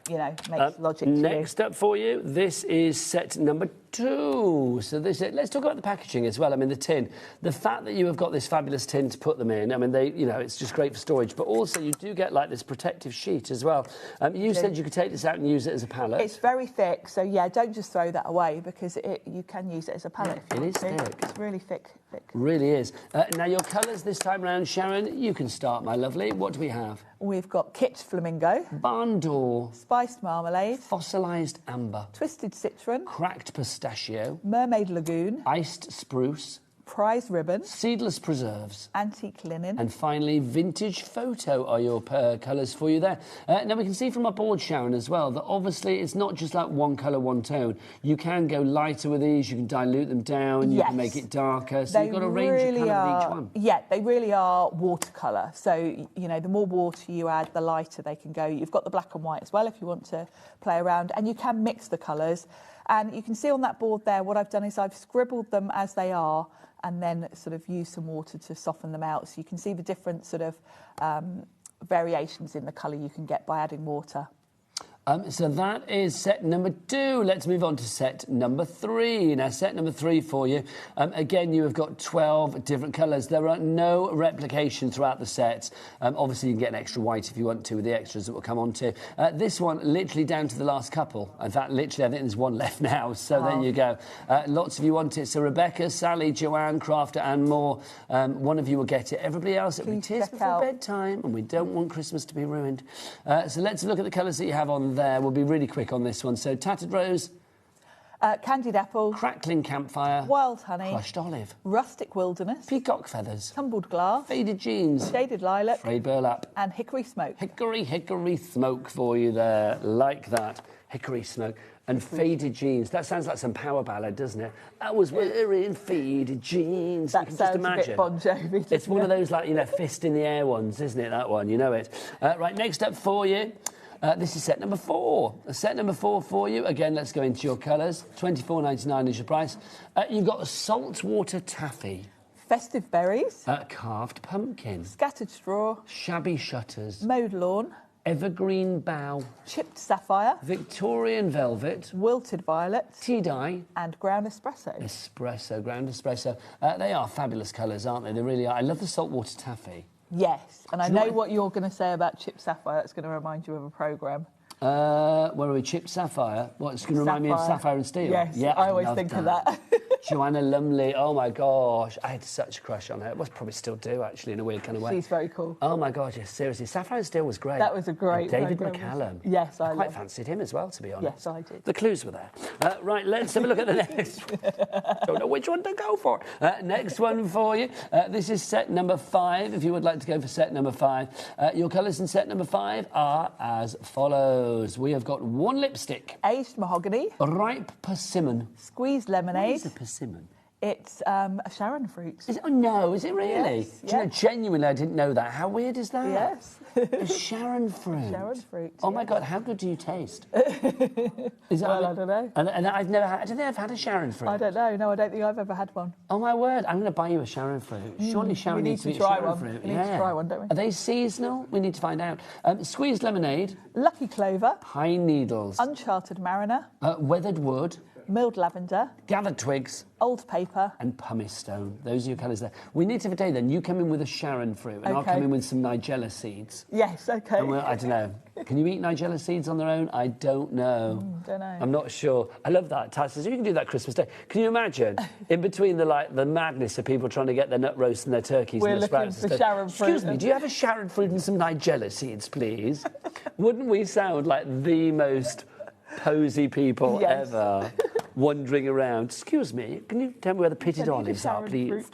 Speaker 14: you know, makes logic to you.
Speaker 2: Next up for you, this is set number 2. So let's talk about the packaging as well. I mean, the tin. The fact that you have got this fabulous tin to put them in, I mean, it's just great for storage. But also, you do get, like, this protective sheet as well. You said you could take this out and use it as a palette.
Speaker 14: It's very thick, so, yeah, don't just throw that away, because you can use it as a palette if you want to.
Speaker 2: It is thick.
Speaker 14: It's really thick.
Speaker 2: Really is. Now, your colours this time round, Sharon, you can start, my lovely. What do we have?
Speaker 14: We've got Kit Flamingo.
Speaker 2: Barn Door.
Speaker 14: Spiced Marmalade.
Speaker 2: Fossilised Amber.
Speaker 14: Twisted Citron.
Speaker 2: Cracked Pistachio.
Speaker 14: Mermaid Lagoon.
Speaker 2: Iced Spruce.
Speaker 14: Prize Ribbon.
Speaker 2: Seedless Preserves.
Speaker 14: Antique Linen.
Speaker 2: And finally, Vintage Photo are your colours for you there. Now, we can see from our board, Sharon, as well, that obviously it's not just like one colour, one tone. You can go lighter with these, you can dilute them down, you can make it darker. So you've got a range of colour with each one.
Speaker 14: Yeah, they really are watercolour. So, you know, the more water you add, the lighter they can go. You've got the black and white as well if you want to play around. And you can mix the colours. And you can see on that board there, what I've done is I've scribbled them as they are, and then sort of use some water to soften them out. So you can see the different sort of variations in the colour you can get by adding water.
Speaker 2: So that is set number 2. Let's move on to set number 3. Now, set number 3 for you. Again, you have got 12 different colours. There are no replication throughout the sets. Obviously, you can get an extra white if you want to with the extras that we'll come on to. This one, literally down to the last couple. In fact, literally, I think there's one left now. So there you go. Lots of you want it. So Rebecca, Sally, Joanne, Crafter and more. One of you will get it. Everybody else, it'll be tears before bedtime. And we don't want Christmas to be ruined. So let's look at the colours that you have on there. We'll be really quick on this one. So, Tattered Rose.
Speaker 14: Candied Apple.
Speaker 2: Crackling Campfire.
Speaker 14: Wild Honey.
Speaker 2: Crushed Olive.
Speaker 14: Rustic Wilderness.
Speaker 2: Peacock Feathers.
Speaker 14: Tumbled Glass.
Speaker 2: Faded Jeans.
Speaker 14: Shaded Lilac.
Speaker 2: Frayed Burlap.
Speaker 14: And Hickory Smoke.
Speaker 2: Hickory Smoke for you there. Like that. Hickory Smoke. And Faded Jeans. That sounds like some power ballad, doesn't it? I was wearing faded jeans.
Speaker 14: That
Speaker 2: you can
Speaker 14: sounds
Speaker 2: just imagine.
Speaker 14: a bit Bon Jovi.
Speaker 2: It's one of those, like, you know, fist in the air ones, isn't it, that one? You know it. Right, next up for you. This is set number 4. Set number 4 for you. Again, let's go into your colours. $24.99 is your price. You've got a saltwater taffy.
Speaker 14: Festive berries.
Speaker 2: Carved pumpkin.
Speaker 14: Scattered straw.
Speaker 2: Shabby shutters.
Speaker 14: Mowed lawn.
Speaker 2: Evergreen bough.
Speaker 14: Chipped sapphire.
Speaker 2: Victorian velvet.
Speaker 14: Wilted violet.
Speaker 2: Tea dye.
Speaker 14: And ground espresso.
Speaker 2: Ground espresso. They are fabulous colours, aren't they? They really are. I love the saltwater taffy.
Speaker 14: Yes, and I know what you're going to say about chipped sapphire. It's going to remind you of a programme.
Speaker 2: Where are we? Chipped sapphire? What, it's going to remind me of sapphire and steel?
Speaker 14: Yes,
Speaker 2: yeah,
Speaker 14: I always think of that.
Speaker 2: Joanna Lumley, oh my gosh, I had such a crush on her. Well, probably still do, actually, in a weird kind of way.
Speaker 14: She's very cool.
Speaker 2: Oh my God, yes, seriously. Saffron Steel was great.
Speaker 14: That was a great
Speaker 2: And David
Speaker 14: programme.
Speaker 2: McCallum.
Speaker 14: Yes, I
Speaker 2: quite fancied him as well, to be honest.
Speaker 14: Yes, I did.
Speaker 2: The clues were there. Right, let's have a look at the next one. Don't know which one to go for. Next one for you. This is set number 5, if you would like to go for set number 5. Your colours in set number 5 are as follows. We have got 1 lipstick.
Speaker 14: Aged mahogany.
Speaker 2: Ripe persimmon.
Speaker 14: Squeezed lemonade.
Speaker 2: What is a persimmon?
Speaker 14: It's a Sharon fruit.
Speaker 2: Oh, no, is it really?
Speaker 14: Yes,
Speaker 2: Do you know, genuinely, I didn't know that. How weird is that?
Speaker 14: Yes.
Speaker 2: A Sharon fruit.
Speaker 14: Sharon fruit.
Speaker 2: Oh, my God, how good do you taste? Is that,
Speaker 14: Well, I don't know.
Speaker 2: And I've never had... I don't think I've had a Sharon fruit.
Speaker 14: I don't know. No, I don't think I've ever had one.
Speaker 2: Oh, my word. I'm going to buy you a Sharon fruit. Surely Sharon
Speaker 14: we need
Speaker 2: needs to
Speaker 14: to
Speaker 2: be
Speaker 14: try
Speaker 2: a Sharon
Speaker 14: one.
Speaker 2: fruit.
Speaker 14: We need to try one, don't we?
Speaker 2: Are they seasonal? We need to find out. Squeezed lemonade.
Speaker 14: Lucky clover.
Speaker 2: Pine needles.
Speaker 14: Uncharted mariner.
Speaker 2: Weathered wood.
Speaker 14: Milled lavender.
Speaker 2: Gathered twigs.
Speaker 14: Old paper.
Speaker 2: And pumice stone. Those are your colours there. We need to have a day then. You come in with a Sharon fruit and I'll
Speaker 14: Okay.
Speaker 2: come in with some Nigella seeds.
Speaker 14: Yes, okay.
Speaker 2: And I don't know. Can you eat Nigella seeds on their own? I don't know.
Speaker 14: Don't know.
Speaker 2: I'm not sure. I love that. Taz says, you can do that Christmas Day. Can you imagine, in between the madness of people trying to get their nut roast and their turkeys
Speaker 14: We're
Speaker 2: and their
Speaker 14: looking
Speaker 2: sprouts
Speaker 14: for
Speaker 2: and stuff.
Speaker 14: Sharon fruit.
Speaker 2: Excuse me, do you have a Sharon fruit and some Nigella seeds, please? Wouldn't we sound like the most posy people
Speaker 14: Yes.
Speaker 2: ever? Wandering around. Excuse me, can you tell me where the pitted
Speaker 14: I need a
Speaker 2: olives are,
Speaker 14: Sharon
Speaker 2: please?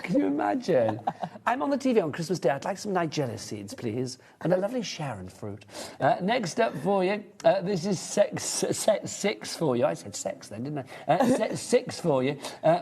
Speaker 2: Can you imagine? I'm on the TV on Christmas Day. I'd like some Nigella seeds, please, and a lovely Sharon fruit. Next up for you, this is set 6 for you. I said sex then, didn't I? Set 6 for you.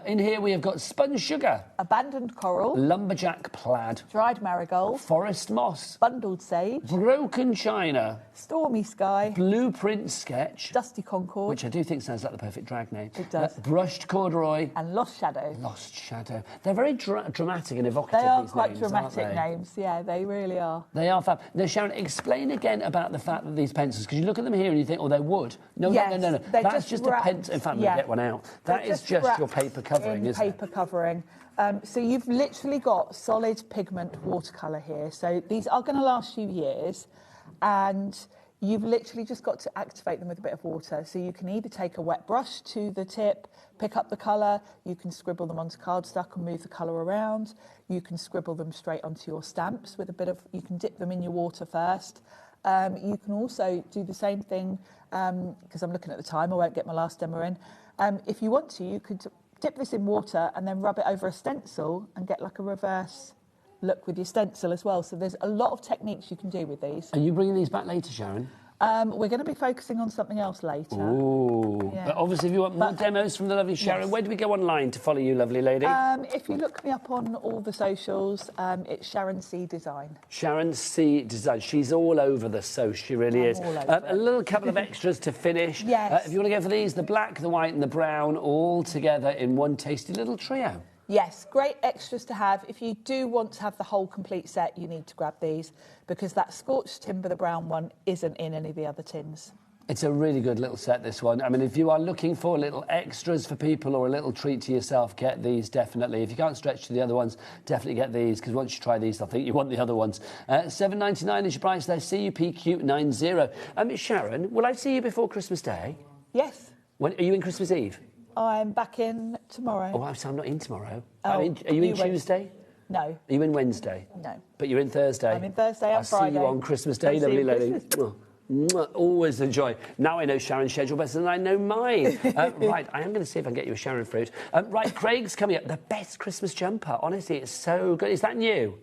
Speaker 2: In here we have got spun sugar,
Speaker 14: Abandoned coral.
Speaker 2: lumberjack plaid,
Speaker 14: Dried marigold.
Speaker 2: forest moss,
Speaker 14: Bundled sage.
Speaker 2: broken china,
Speaker 14: Stormy sky.
Speaker 2: blueprint sketch,
Speaker 14: Dusty concord.
Speaker 2: which I do think sounds like the perfect drag name.
Speaker 14: It does.
Speaker 2: Brushed corduroy.
Speaker 14: And lost shadow.
Speaker 2: Lost shadow. They're very dramatic and evocative.
Speaker 14: They are
Speaker 2: these
Speaker 14: quite
Speaker 2: names,
Speaker 14: dramatic
Speaker 2: aren't they?
Speaker 14: names. Yeah, they really are.
Speaker 2: They are fab. Now, Sharon, explain again about the fact that these pencils, because you look at them here and you think, oh, they're wood. No,
Speaker 14: Yes,
Speaker 2: no.
Speaker 14: they're
Speaker 2: That's
Speaker 14: just
Speaker 2: just a
Speaker 14: wrapped.
Speaker 2: pencil. In fact,
Speaker 14: Yeah.
Speaker 2: we'll get one out. That
Speaker 14: They're
Speaker 2: is just your
Speaker 14: wrapped
Speaker 2: paper covering,
Speaker 14: in
Speaker 2: isn't it?
Speaker 14: paper covering. So you've literally got solid pigment watercolour here. So these are going to last you years, and you've literally just got to activate them with a bit of water. So you can either take a wet brush to the tip, pick up the colour, you can scribble them onto cardstock and move the colour around. You can scribble them straight onto your stamps with a bit of, you can dip them in your water first. You can also do the same thing, because I'm looking at the time, I won't get my last demo in. If you want to, you could dip this in water and then rub it over a stencil and get like a reverse look with your stencil as well. So there's a lot of techniques you can do with these.
Speaker 2: Are you bringing these back later, Sharon?
Speaker 14: We're going to be focusing on something else later.
Speaker 2: Ooh.
Speaker 14: Yeah.
Speaker 2: But obviously, if you want more demos from the lovely Sharon,
Speaker 14: Yes.
Speaker 2: where do we go online to follow you, lovely lady?
Speaker 14: If you look me up on all the socials, it's Sharon C Design.
Speaker 2: Sharon C. Design. She's all over the so, she really is.
Speaker 14: all over
Speaker 2: A little couple of extras to finish.
Speaker 14: Yes.
Speaker 2: If you want to go for these, the black, the white and the brown all together in one tasty little trio.
Speaker 14: Yes, great extras to have. If you do want to have the whole complete set, you need to grab these, because that scorched timber, the brown one, isn't in any of the other tins.
Speaker 2: It's a really good little set, this one. I mean, if you are looking for little extras for people or a little treat to yourself, get these, definitely. If you can't stretch to the other ones, definitely get these, because once you try these, I think you want the other ones. $7.99 is your price there, CUPQ90. Sharon, will I see you before Christmas Day?
Speaker 14: Yes.
Speaker 2: When, are you in Christmas Eve?
Speaker 14: I'm back in tomorrow.
Speaker 2: Oh, so I'm not in tomorrow.
Speaker 14: Oh,
Speaker 2: are you in
Speaker 14: you went-
Speaker 2: Tuesday?
Speaker 14: No.
Speaker 2: Are you in Wednesday?
Speaker 14: No.
Speaker 2: But you're in Thursday?
Speaker 14: I'm in Thursday and
Speaker 2: I'll
Speaker 14: Friday.
Speaker 2: see you on Christmas Day,
Speaker 14: I'll see
Speaker 2: lovely
Speaker 14: you
Speaker 2: lady.
Speaker 14: Christmas.
Speaker 2: Mwah. Always a joy. Now I know Sharon's schedule better than I know mine. Right, I am going to see if I can get you a Sharon fruit. Right, Craig's coming up. The best Christmas jumper. Honestly, it's so good. Is that new?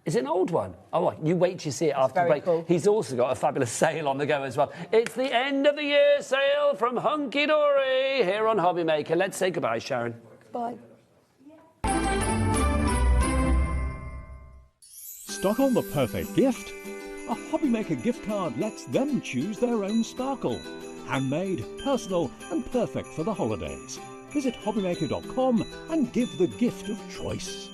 Speaker 2: Is it an old one? Oh, well, you wait till you see it after the
Speaker 14: very
Speaker 2: break.
Speaker 14: cool.
Speaker 2: He's also got a fabulous sale on the go as well. It's the end of the year sale from Hunky Dory here on HobbyMaker. Let's say goodbye, Sharon.
Speaker 14: Bye.
Speaker 5: Stock on the perfect gift? A HobbyMaker gift card lets them choose their own sparkle. Handmade, personal and perfect for the holidays. Visit HobbyMaker.com and give the gift of choice.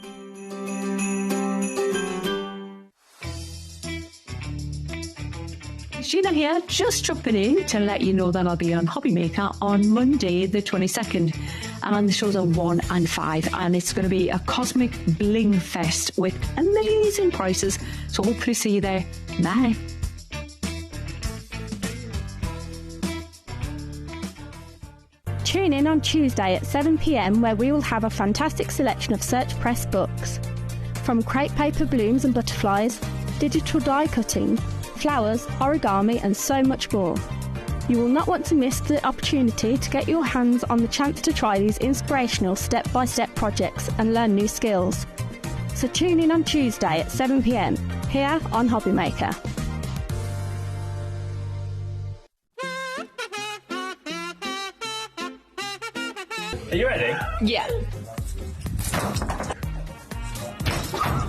Speaker 6: Sheena here, just dropping in to let you know that I'll be on HobbyMaker on Monday the 22nd, and the shows are 1 and 5, and it's going to be a cosmic bling fest with amazing prices, so hopefully see you there. Bye.
Speaker 11: tune in on Tuesday at 7 p.m. where we will have a fantastic selection of Search Press books. From crepe paper blooms and butterflies, digital die cutting, flowers, origami and so much more. You will not want to miss the opportunity to get your hands on the chance to try these inspirational step-by-step projects and learn new skills. So tune in on Tuesday at 7 p.m. here on HobbyMaker.
Speaker 12: Are you ready?
Speaker 6: Yeah.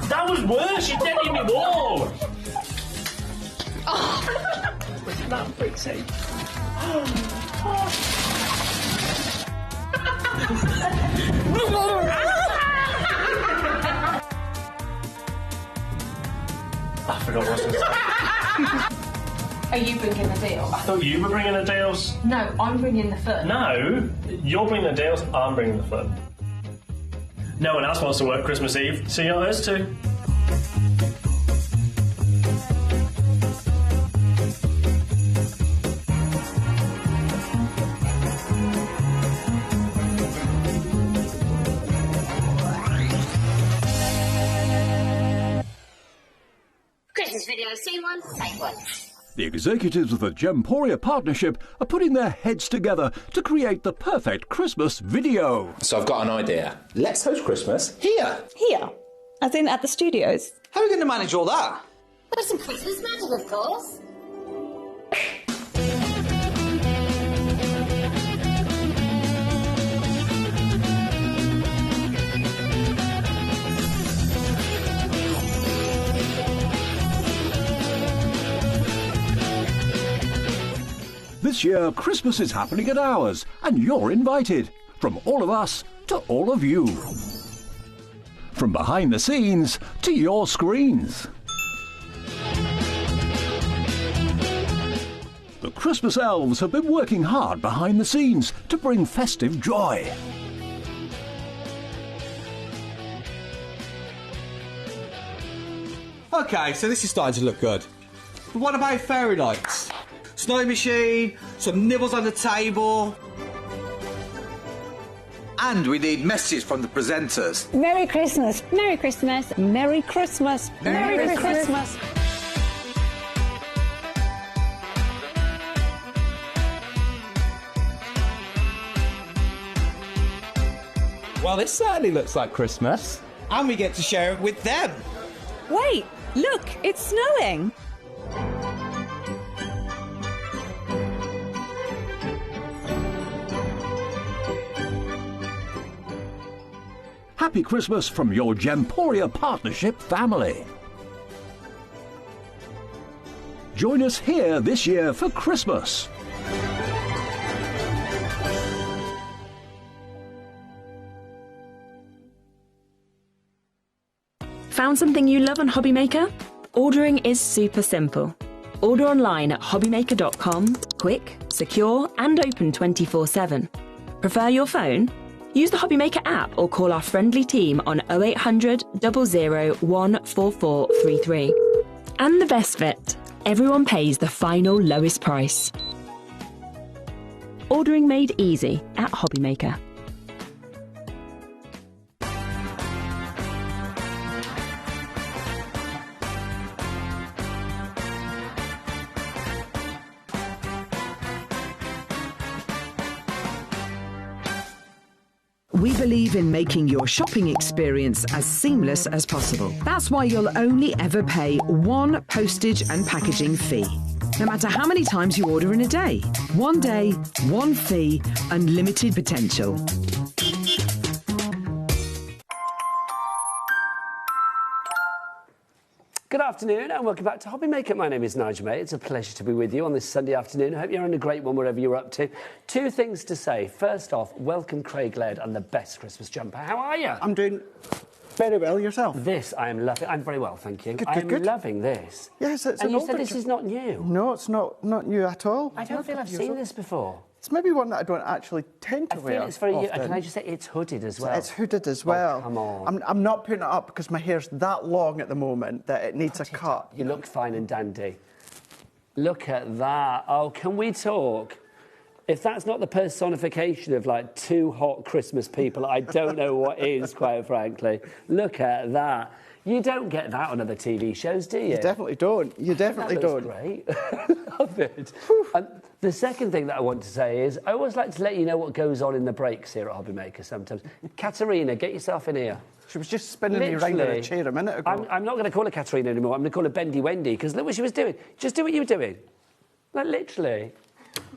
Speaker 12: That was worse. You dead in my wall.
Speaker 6: Oh. Wasn't that pretty?
Speaker 12: I forgot what I was going to say.
Speaker 13: Are you bringing the deal?
Speaker 12: I thought you were bringing the deals.
Speaker 13: No, I'm bringing the fun.
Speaker 12: No, you're bringing the deals, I'm bringing the fun. No one else wants to work Christmas Eve, so you're us too.
Speaker 7: Christmas video, scene one, take one.
Speaker 5: The executives of the Gemporia partnership are putting their heads together to create the perfect Christmas video.
Speaker 8: So I've got an idea. Let's host Christmas here.
Speaker 16: Here? As in at the studios?
Speaker 10: How are we going to manage all that?
Speaker 7: There's some Christmas magic, of course.
Speaker 5: This year, Christmas is happening at ours, and you're invited. From all of us to all of you. From behind the scenes to your screens. The Christmas elves have been working hard behind the scenes to bring festive joy.
Speaker 10: Okay, so this is starting to look good. But what about fairy lights? Snow machine, some nibbles on the table. And we need messages from the presenters.
Speaker 9: Merry Christmas. Merry Christmas. Merry Christmas.
Speaker 10: Merry Christmas. Well, this certainly looks like Christmas. And we get to share it with them.
Speaker 16: Wait, look, it's snowing.
Speaker 5: Happy Christmas from your Gemporia partnership family. Join us here this year for Christmas.
Speaker 4: Found something you love on HobbyMaker? Ordering is super simple. Order online at hobbymaker.com, quick, secure and open 24/7. Prefer your phone? Use the HobbyMaker app or call our friendly team on 0800 00 14433. And the best bit, everyone pays the final lowest price. Ordering made easy at HobbyMaker.
Speaker 1: We believe in making your shopping experience as seamless as possible. That's why you'll only ever pay one postage and packaging fee. No matter how many times you order in a day. One day, one fee, unlimited potential.
Speaker 2: Good afternoon and welcome back to HobbyMaker. My name is Nigel, mate. It's a pleasure to be with you on this Sunday afternoon. I hope you're on a great one wherever you're up to. Two things to say. First off, welcome Craig Laird and the best Christmas jumper. How are you?
Speaker 17: I'm doing very well. Yourself?
Speaker 2: This I am loving. I'm very well, thank you.
Speaker 17: Good,
Speaker 2: I'm
Speaker 17: good.
Speaker 2: loving this.
Speaker 17: Yes, it's
Speaker 2: and
Speaker 17: an
Speaker 2: you said this is not new.
Speaker 17: No, it's not new at all.
Speaker 2: I don't feel I've seen this before.
Speaker 17: It's maybe one that I don't actually tend to wear.
Speaker 2: I feel it's very.
Speaker 17: often.
Speaker 2: Can I just say it's hooded as well?
Speaker 17: It's hooded as well.
Speaker 2: Oh, come on.
Speaker 17: I'm not putting it up because my hair's that long at the moment that it needs a cut.
Speaker 2: You look fine and dandy. Look at that. Oh, can we talk? if that's not the personification of like two hot Christmas people, I don't know what is, quite frankly. Look at that. You don't get that on other TV shows, do you?
Speaker 17: You definitely don't. You definitely don't.
Speaker 2: Great. Love it. The second thing that I want to say is I always like to let you know what goes on in the breaks here at HobbyMaker sometimes. Katerina, get yourself in here.
Speaker 17: She was just spinning me around in a chair a minute ago.
Speaker 2: I'm not going to call her Katerina anymore. I'm going to call her Bendy Wendy, because look what she was doing. Just do what you were doing. Like, literally.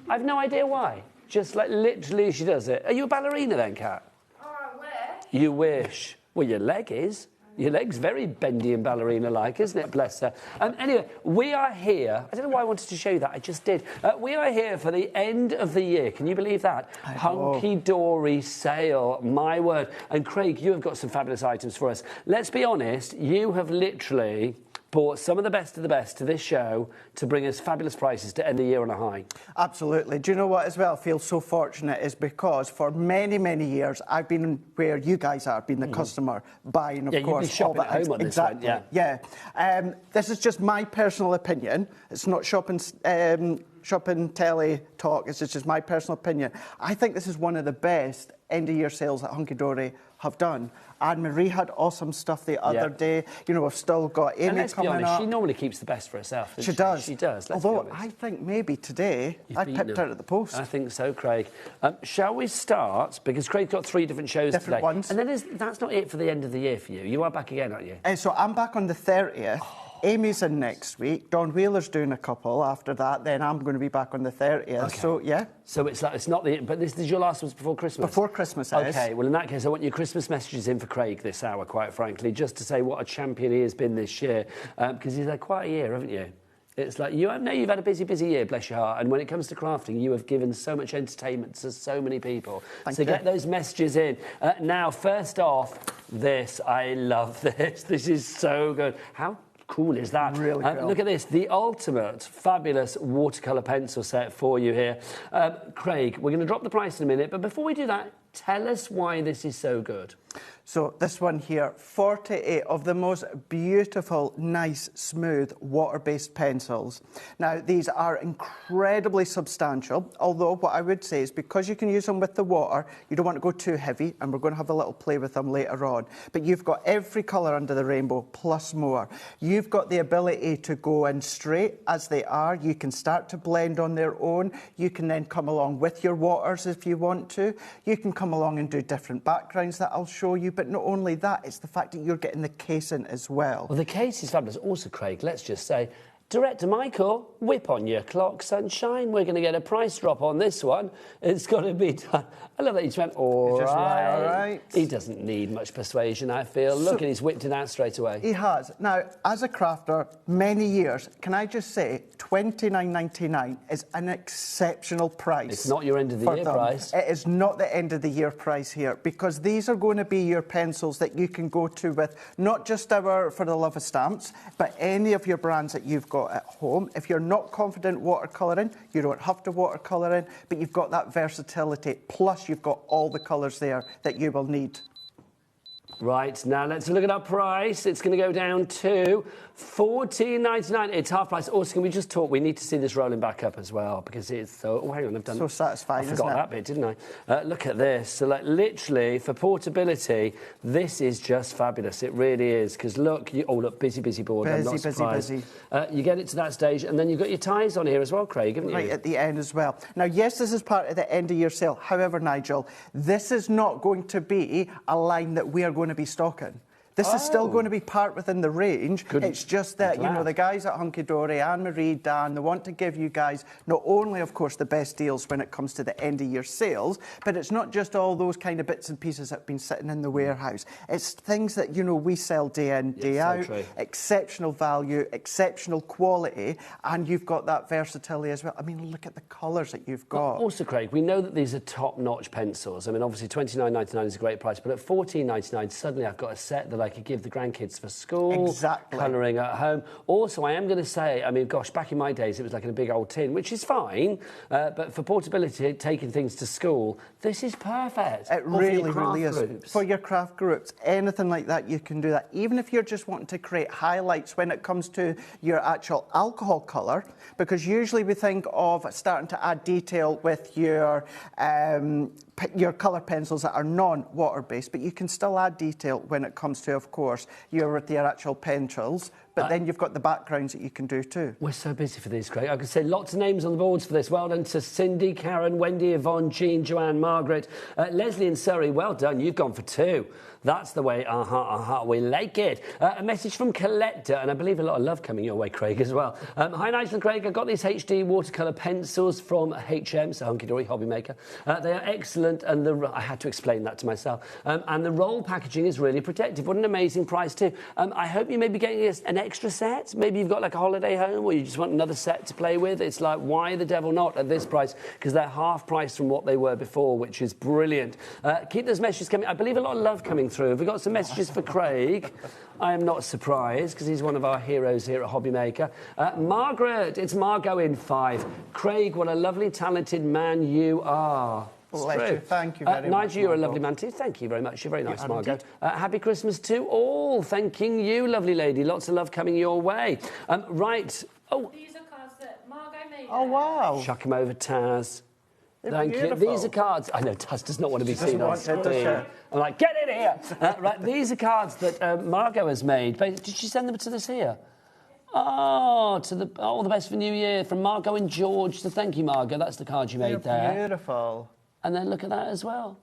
Speaker 2: I've no idea why. Just, like, literally she does it. Are you a ballerina then, Kat?
Speaker 15: Oh, I wish.
Speaker 2: You wish. Well, your leg is. Your leg's very bendy and ballerina-like, isn't it? Bless her. Anyway, we are here. I don't know why I wanted to show you that. I just did. We are here for the end of the year. Can you believe that? Hunky Dory sale. My word. And Craig, you have got some fabulous items for us. Let's be honest. You have literally bought some of the best to this show to bring us fabulous prices to end the year on a high.
Speaker 17: Absolutely. Do you know what as well I feel so fortunate is because for many, many years I've been where you guys are, been the customer buying, of course.
Speaker 2: You've been shopping at home on this one,
Speaker 17: yeah. This is just my personal opinion. It's not shopping telly talk, it's just my personal opinion. I think this is one of the best end-of-year sales that Hunky Dory have done. Anne-Marie had awesome stuff the other day. You know, we've still got Amy
Speaker 2: and let's
Speaker 17: coming
Speaker 2: be honest,
Speaker 17: up.
Speaker 2: She normally keeps the best for herself.
Speaker 17: She does.
Speaker 2: She does.
Speaker 17: Although I think maybe today I pipped her at the post.
Speaker 2: I think so, Craig. Shall we start? Because Craig's got 3 different shows
Speaker 17: Different
Speaker 2: today.
Speaker 17: ones.
Speaker 2: And then that's not it for the end of the year for you. You are back again, aren't you?
Speaker 17: So I'm back on the 30th. Amy's in next week. Don Wheeler's doing a couple after that. Then I'm going to be back on the 30th.
Speaker 2: Okay.
Speaker 17: So, yeah.
Speaker 2: So it's like, it's not the... But this is your last one before Christmas?
Speaker 17: Before Christmas,
Speaker 2: OK, well, in that case, I want your Christmas messages in for Craig this hour, quite frankly, just to say what a champion he has been this year. Because he's had quite a year, haven't you? It's like, you've had a busy, busy year, bless your heart. And when it comes to crafting, you have given so much entertainment to so many people.
Speaker 17: Thank
Speaker 2: so
Speaker 17: you.
Speaker 2: get those messages in. Now, first off, this. I love this. This is so good. How cool is that?
Speaker 17: Really cool.
Speaker 2: Look at this, the ultimate fabulous watercolour pencil set for you here. Craig, we're going to drop the price in a minute, but before we do that, tell us why this is so good.
Speaker 17: So this one here, 48 of the most beautiful, nice, smooth, water-based pencils. Now, these are incredibly substantial, although what I would say is because you can use them with the water, you don't want to go too heavy, and we're going to have a little play with them later on. But you've got every colour under the rainbow, plus more. You've got the ability to go in straight as they are. You can start to blend on their own. You can then come along with your waters if you want to. You can come along and do different backgrounds that I'll show you. But not only that, it's the fact that you're getting the case in as well.
Speaker 2: Well, the case is fabulous. Also, Craig, let's just say, Director Michael, whip on your clock, sunshine. We're going to get a price drop on this one. It's got to be done. I love that he just went, all right. He doesn't need much persuasion, I feel. Look, and he's whipped it out straight away.
Speaker 17: He has. Now, as a crafter, many years, can I just say, $29.99 is an exceptional price.
Speaker 2: It's not your end of the year price.
Speaker 17: It is not the end of the year price here, because these are going to be your pencils that you can go to with not just our For the Love of Stamps, but any of your brands that you've got at home. If you're not confident watercolouring, you don't have to watercolour in, but you've got that versatility, plus you've got all the colours there that you will need.
Speaker 2: Right, now let's look at our price. It's going to go down to $14.99. It's half price. Also, can we just talk? We need to see this rolling back up as well, because it's so... Oh, hang on, I've done...
Speaker 17: So satisfying,
Speaker 2: I forgot that bit, didn't I? Look at this. So, like, literally, for portability, this is just fabulous. It really is, because look... Oh, look, busy board. I'm not surprised.
Speaker 17: Busy.
Speaker 2: You get it to that stage, and then you've got your ties on here as well, Craig, haven't you?
Speaker 17: Right, at the end as well. Now, yes, this is part of the end-of-year sale. However, Nigel, this is not going to be a line that we are going to be stocking. This is still going to be part within the range. It's just that, you know, the guys at Hunky Dory, Anne-Marie, Dan, they want to give you guys not only, of course, the best deals when it comes to the end-of-year sales, but it's not just all those kind of bits and pieces that have been sitting in the warehouse. It's things that, you know, we sell day in, day out. So exceptional value, exceptional quality, and you've got that versatility as well. I mean, look at the colours that you've got.
Speaker 2: Also, Craig, we know that these are top-notch pencils. I mean, obviously, $29.99 is a great price, but at $14.99, suddenly I've got a set that I could give the grandkids for school.
Speaker 17: Exactly.
Speaker 2: Colouring at home. Also, I am going to say, I mean, gosh, back in my days, it was like in a big old tin, which is fine, but for portability, taking things to school, this is perfect.
Speaker 17: It really is. For your craft groups, anything like that, you can do that. Even if you're just wanting to create highlights when it comes to your actual alcohol colour, because usually we think of starting to add detail with your colour pencils that are non-water-based, but you can still add detail when it comes to, of course, your actual pencils. But then you've got the backgrounds that you can do too.
Speaker 2: We're so busy for these, Craig. I could say lots of names on the boards for this. Well done to Cindy, Karen, Wendy, Yvonne, Jean, Joanne, Margaret, Leslie and Surrey. Well done. You've gone for 2. That's the way, we like it. A message from Collector, and I believe a lot of love coming your way, Craig, as well. Hi, Nigel and Craig. I got these HD watercolour pencils from HM, so Hunky Dory, HobbyMaker. They are excellent, and I had to explain that to myself. And the roll packaging is really protective. What an amazing price, too. I hope you may be getting an extra set. Maybe you've got like a holiday home, or you just want another set to play with. It's like, why the devil not at this price? Because they're half price from what they were before, which is brilliant. Keep those messages coming. I believe a lot of love coming through. Have we got some messages for Craig? I am not surprised, because he's one of our heroes here at HobbyMaker. Margaret, it's Margot in 5. Craig, what a lovely, talented man you are.
Speaker 17: Bless you. Thank you very much,
Speaker 2: Nigel, you're a
Speaker 17: Margot.
Speaker 2: lovely man too. Thank you very much. You're very nice, Margot. Happy Christmas to all. Thanking you, lovely lady. Lots of love coming your way. Right. Oh.
Speaker 13: These are cards that Margot made.
Speaker 17: Oh, wow.
Speaker 2: Chuck them over, Taz.
Speaker 17: They're
Speaker 2: Thank
Speaker 17: beautiful.
Speaker 2: you. These are cards. I know Taz does not want to be seen on screen.
Speaker 17: does
Speaker 2: I'm like, get in here. Right, these are cards that Margot has made. Did she send them to us here? Oh, all the best for New Year from Margot and George. So thank you, Margot. That's the card you made there.
Speaker 17: Beautiful.
Speaker 2: And then look at that as well.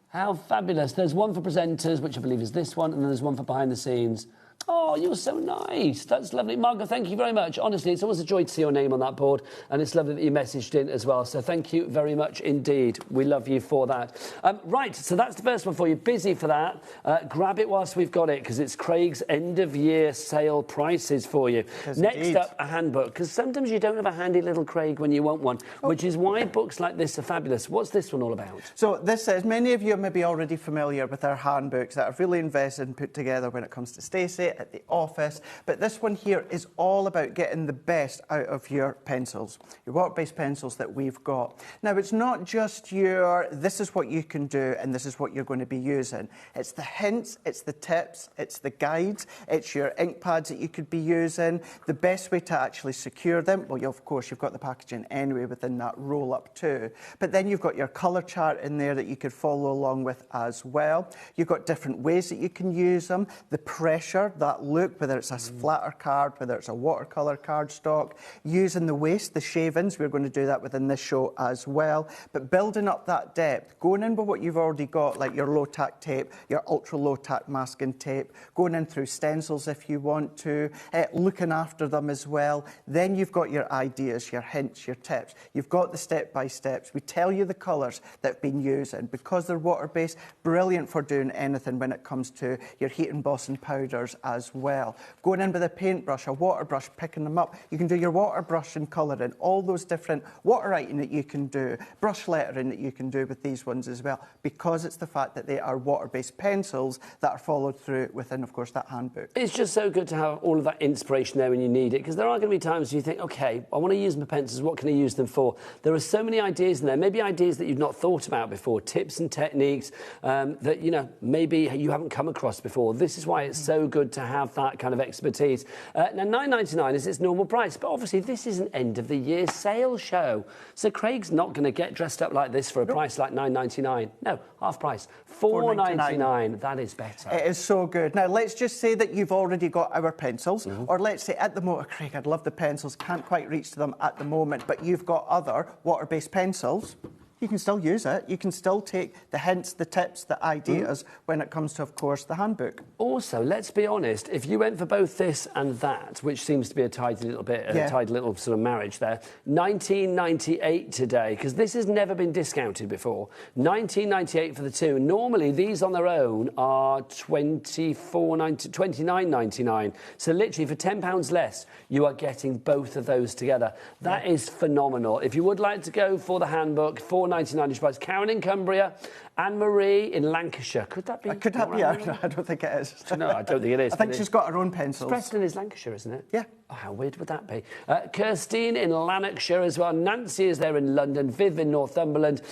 Speaker 2: How fabulous. There's one for presenters, which I believe is this one, and then there's one for behind the scenes. Oh, you're so nice. That's lovely. Margot, thank you very much. Honestly, it's always a joy to see your name on that board, and it's lovely that you messaged in as well. So thank you very much indeed. We love you for that. Right, so that's the first one for you. Busy for that. Grab it whilst we've got it, because it's Craig's end-of-year sale prices for you.
Speaker 17: Yes,
Speaker 2: Next
Speaker 17: indeed.
Speaker 2: up, a handbook, because sometimes you don't have a handy little Craig when you want one, which is why books like this are fabulous. What's this one all about?
Speaker 17: So this is, many of you may be already familiar with our handbooks that are really invested and put together when it comes to Stacey at the office, but this one here is all about getting the best out of your pencils, your water-based pencils that we've got. Now, it's not just this is what you can do and this is what you're going to be using. It's the hints, it's the tips, it's the guides, it's your ink pads that you could be using, the best way to actually secure them. Well, of course, you've got the packaging anyway within that roll-up too, but then you've got your colour chart in there that you could follow along with as well. You've got different ways that you can use them, the pressure, that look, whether it's a flatter card, whether it's a watercolour cardstock, using the waste, the shavings, we're going to do that within this show as well, but building up that depth, going in with what you've already got, like your low-tack tape, your ultra-low-tack masking tape, going in through stencils if you want to, looking after them as well. Then you've got your ideas, your hints, your tips. You've got the step-by-steps. We tell you the colours that have been used, and because they're water-based, brilliant for doing anything when it comes to your heat embossing powders as well. Going in with a paintbrush, a water brush, picking them up. You can do your water brush and colouring, all those different water writing that you can do, brush lettering that you can do with these ones as well, because it's the fact that they are water-based pencils that are followed through within, of course, that handbook.
Speaker 2: It's just so good to have all of that inspiration there when you need it, because there are going to be times you think, OK, I want to use my pencils, what can I use them for? There are so many ideas in there, maybe ideas that you've not thought about before, tips and techniques that, you know, maybe you haven't come across before. This is why it's so good to have that kind of expertise. Now, $9.99 is its normal price, but obviously this is an end-of-the-year sale show. So Craig's not going to get dressed up like this for a price like $9.99. No, half price. $4.99. That is better.
Speaker 17: It is so good. Now, let's just say that you've already got our pencils, or let's say at the moment, Craig, I'd love the pencils, can't quite reach to them at the moment, but you've got other water-based pencils. You can still use it. You can still take the hints, the tips, the ideas when it comes to, of course, the handbook.
Speaker 2: Also, let's be honest, if you went for both this and that, which seems to be a tidy little bit, a tidy little sort of marriage there, $19.98 today, because this has never been discounted before. $19.98 for the two. Normally, these on their own are $29.99. So literally, for £10 less, you are getting both of those together. That is phenomenal. If you would like to go for the handbook, $4.99 £4.99 each price. Karen in Cumbria, Anne-Marie in Lancashire. Could that be?
Speaker 17: Could that be? I don't think it is.
Speaker 2: No, I don't think it is.
Speaker 17: I think she's got her own pencils.
Speaker 2: Preston is Lancashire, isn't it?
Speaker 17: Yeah.
Speaker 2: Oh, how weird would that be? Kirstine in Lanarkshire as well. Nancy is there in London. Viv in Northumberland.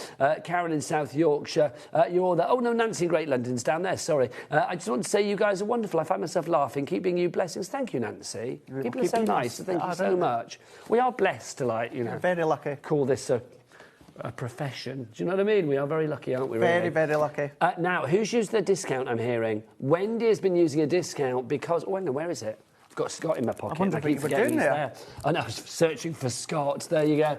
Speaker 2: Karen in South Yorkshire. You're all there. Oh, no, Nancy in Great London's down there. Sorry. I just want to say you guys are wonderful. I find myself laughing, keeping you blessings. Thank you, Nancy. People are so nice. So thank you so much. We are blessed to, like, you know,
Speaker 17: very lucky.
Speaker 2: Call this a profession. Do you know what I mean? We are very lucky, aren't we? Really?
Speaker 17: Very, very lucky.
Speaker 2: Now, who's used the discount, I'm hearing? Wendy has been using a discount because... Oh, no, where is it? I've got Scott in my pocket.
Speaker 17: I wonder what you were doing there.
Speaker 2: I know, I was searching for Scott. There you go.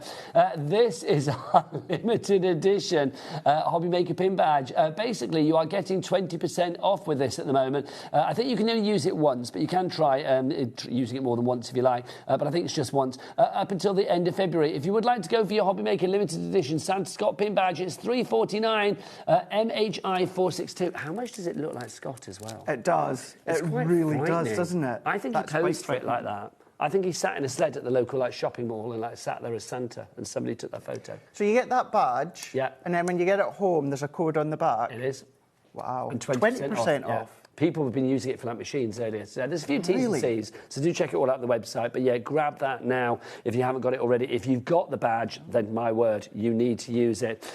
Speaker 2: This is a limited edition HobbyMaker pin badge. Basically, you are getting 20% off with this at the moment. I think you can only use it once, but you can try using it more than once if you like. But I think it's just once. Up until the end of February. If you would like to go for your HobbyMaker limited edition Santa Scott pin badge, it's $3.49, MHI 462. How much does it look like Scott as well?
Speaker 17: It does.
Speaker 2: It's
Speaker 17: it really does, doesn't it?
Speaker 2: I think he posed for it like that. I think he sat in a sled at the local shopping mall and sat there as Santa, and somebody took that photo.
Speaker 17: So you get that badge,
Speaker 2: yeah,
Speaker 17: and then when you get it home, there's a code on the back.
Speaker 2: It is.
Speaker 17: Wow.
Speaker 2: And 20% off. Yeah. People have been using it for like machines earlier. So there's a few T's and C's, so do check it all out on the website. But yeah, grab that now if you haven't got it already. If you've got the badge, then my word, you need to use it.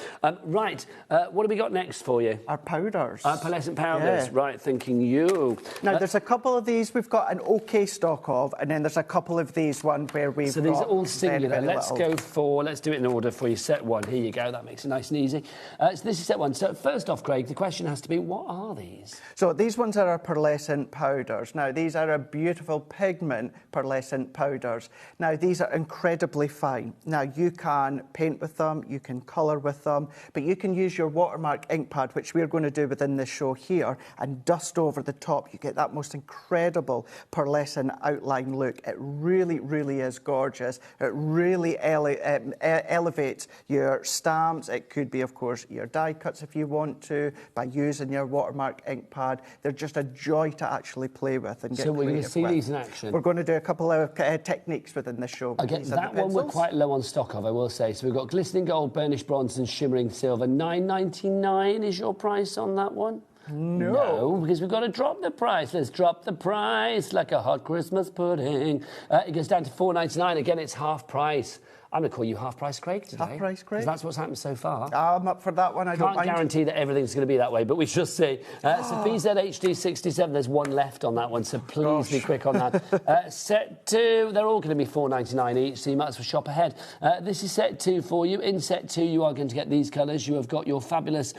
Speaker 2: Right, what have we got next for you?
Speaker 17: Our powders.
Speaker 2: Our pearlescent powders,
Speaker 17: yeah.
Speaker 2: Right, thinking you.
Speaker 17: Now, there's a couple of these we've got an okay stock of, and then there's a couple of these one where we've
Speaker 2: So these
Speaker 17: got
Speaker 2: are all singular.
Speaker 17: very
Speaker 2: Let's
Speaker 17: little.
Speaker 2: go for, let's do it in order for you. Set one, here you go. That makes it nice and easy. So this is set one. So first off, Craig, the question has to be, what are these?
Speaker 17: So these ones are our pearlescent powders. Now, these are a beautiful pigment pearlescent powders. Now, these are incredibly fine. Now, you can paint with them, you can colour with them, but you can use your watermark ink pad, which we're going to do within this show here, and dust over the top. You get that most incredible pearlescent outline look. It really, really is gorgeous. It really elevates your stamps. It could be, of course, your die cuts if you want to, by using your watermark ink pad. They're just a joy to actually play with and get
Speaker 2: So we're going to
Speaker 17: creative
Speaker 2: see
Speaker 17: with.
Speaker 2: these in action.
Speaker 17: We're going to do a couple of techniques within this show.
Speaker 2: Okay, that one we're quite low on stock of, I will say. So we've got glistening gold, burnished bronze and shimmering silver. $9.99 is your price on that one? No, because we've got to drop the price. Let's drop the price like a hot Christmas pudding. It goes down to $4.99. Again, it's half price. I'm going to call you Half Price Craig today.
Speaker 17: Half Price Craig?
Speaker 2: Because that's what's happened so far.
Speaker 17: I'm up for that one. I
Speaker 2: Can't guarantee that everything's going to be that way, but we shall see. So VZHD67, there's one left on that one, so please be quick on that. Set two, they're all going to be $4.99 each, so you might as well shop ahead. This is set two for you. In set two, you are going to get these colours. You have got your fabulous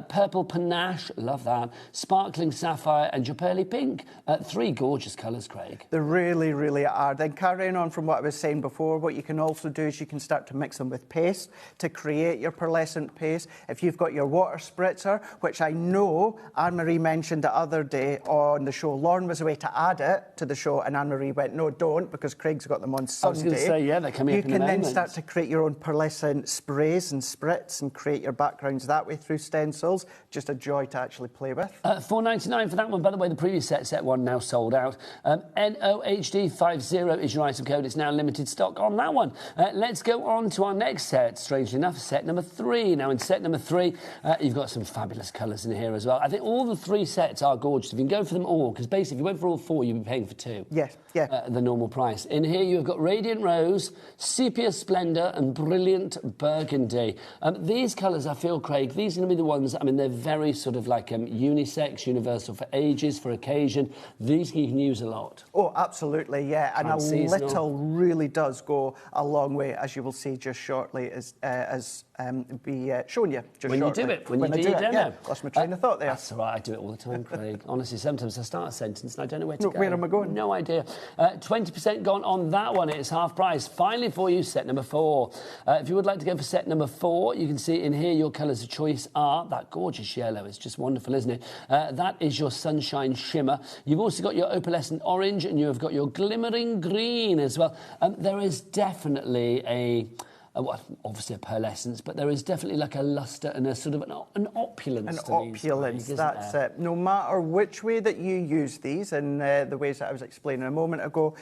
Speaker 2: purple panache, love that, sparkling sapphire, and your pearly pink. Three gorgeous colours, Craig.
Speaker 17: They really, really are. Then carrying on from what I was saying before, what you can also do is you can start to mix them with paste to create your pearlescent paste. If you've got your water spritzer, which I know Anne-Marie mentioned the other day on the show, Lauren was away to add it to the show, and Anne-Marie went, no, don't, because Craig's got them on Sunday.
Speaker 2: I was going to say, yeah, they're coming up in a moment.
Speaker 17: You can then start to create your own pearlescent sprays and spritz and create your backgrounds that way through stencils. Just a joy to actually play with.
Speaker 2: $4.99 for that one. By the way, the previous set one now sold out. NOHD50 is your item code. It's now limited stock on that one. Let's go on to our next set, strangely enough, set number 3. Now, in set number 3, you've got some fabulous colours in here as well. I think all the 3 sets are gorgeous. If you can go for them all, because basically, if you went for all 4, you'd be paying for 2.
Speaker 17: Yes, yeah.
Speaker 2: The normal price. In here, you've got Radiant Rose, Sepia Splendour, and Brilliant Burgundy. These colours, I feel, Craig, these are going to be the ones, I mean, they're very sort of like unisex, universal for ages, for occasion. These you can use a lot.
Speaker 17: Oh, absolutely, yeah. And a little really does go a long way, as you will see just shortly, as be showing you just
Speaker 2: when
Speaker 17: shortly.
Speaker 2: You do it, when you do your demo.
Speaker 17: Yeah, lost my train of thought there.
Speaker 2: That's all right, I do it all the time, Craig. Honestly, sometimes I start a sentence and I don't know where to go.
Speaker 17: Where am I going?
Speaker 2: No idea. 20% gone on that one. It's half price. Finally for you, set number 4. If you would like to go for set number 4, you can see in here your colours of choice are that gorgeous yellow. It's just wonderful, isn't it? That is your Sunshine Shimmer. You've also got your opalescent orange and you have got your glimmering green as well. There is definitely well, obviously a pearlescence, but there is definitely like a lustre and a sort of an opulence to these. An opulence,
Speaker 17: that's it. No matter which way that you use these, and the ways that I was explaining a moment ago,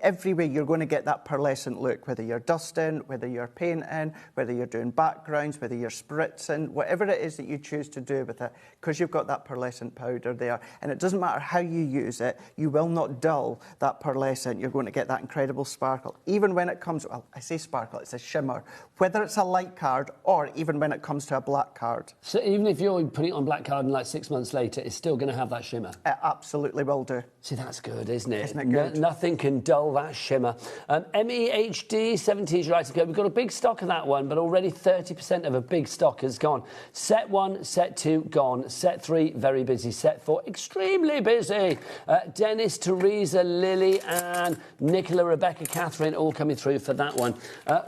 Speaker 17: everywhere you're going to get that pearlescent look, whether you're dusting, whether you're painting, whether you're doing backgrounds, whether you're spritzing, whatever it is that you choose to do with it, because you've got that pearlescent powder there. And it doesn't matter how you use it, you will not dull that pearlescent. You're going to get that incredible sparkle. Even when it comes, well, I say sparkle, it's a shimmer, whether it's a light card or even when it comes to a black card.
Speaker 2: So even if you're putting it on black card and like 6 months later, it's still going to have that shimmer?
Speaker 17: It absolutely will do.
Speaker 2: See, that's good, isn't it?
Speaker 17: Isn't it good?
Speaker 2: Nothing can dull that shimmer. MEHD 70 is right to go. We've got a big stock of that one, but already 30% of a big stock has gone. Set 1, set 2, gone. Set 3, very busy. Set 4, extremely busy. Dennis, Teresa, Lily, and Nicola, Rebecca, Catherine, all coming through for that one.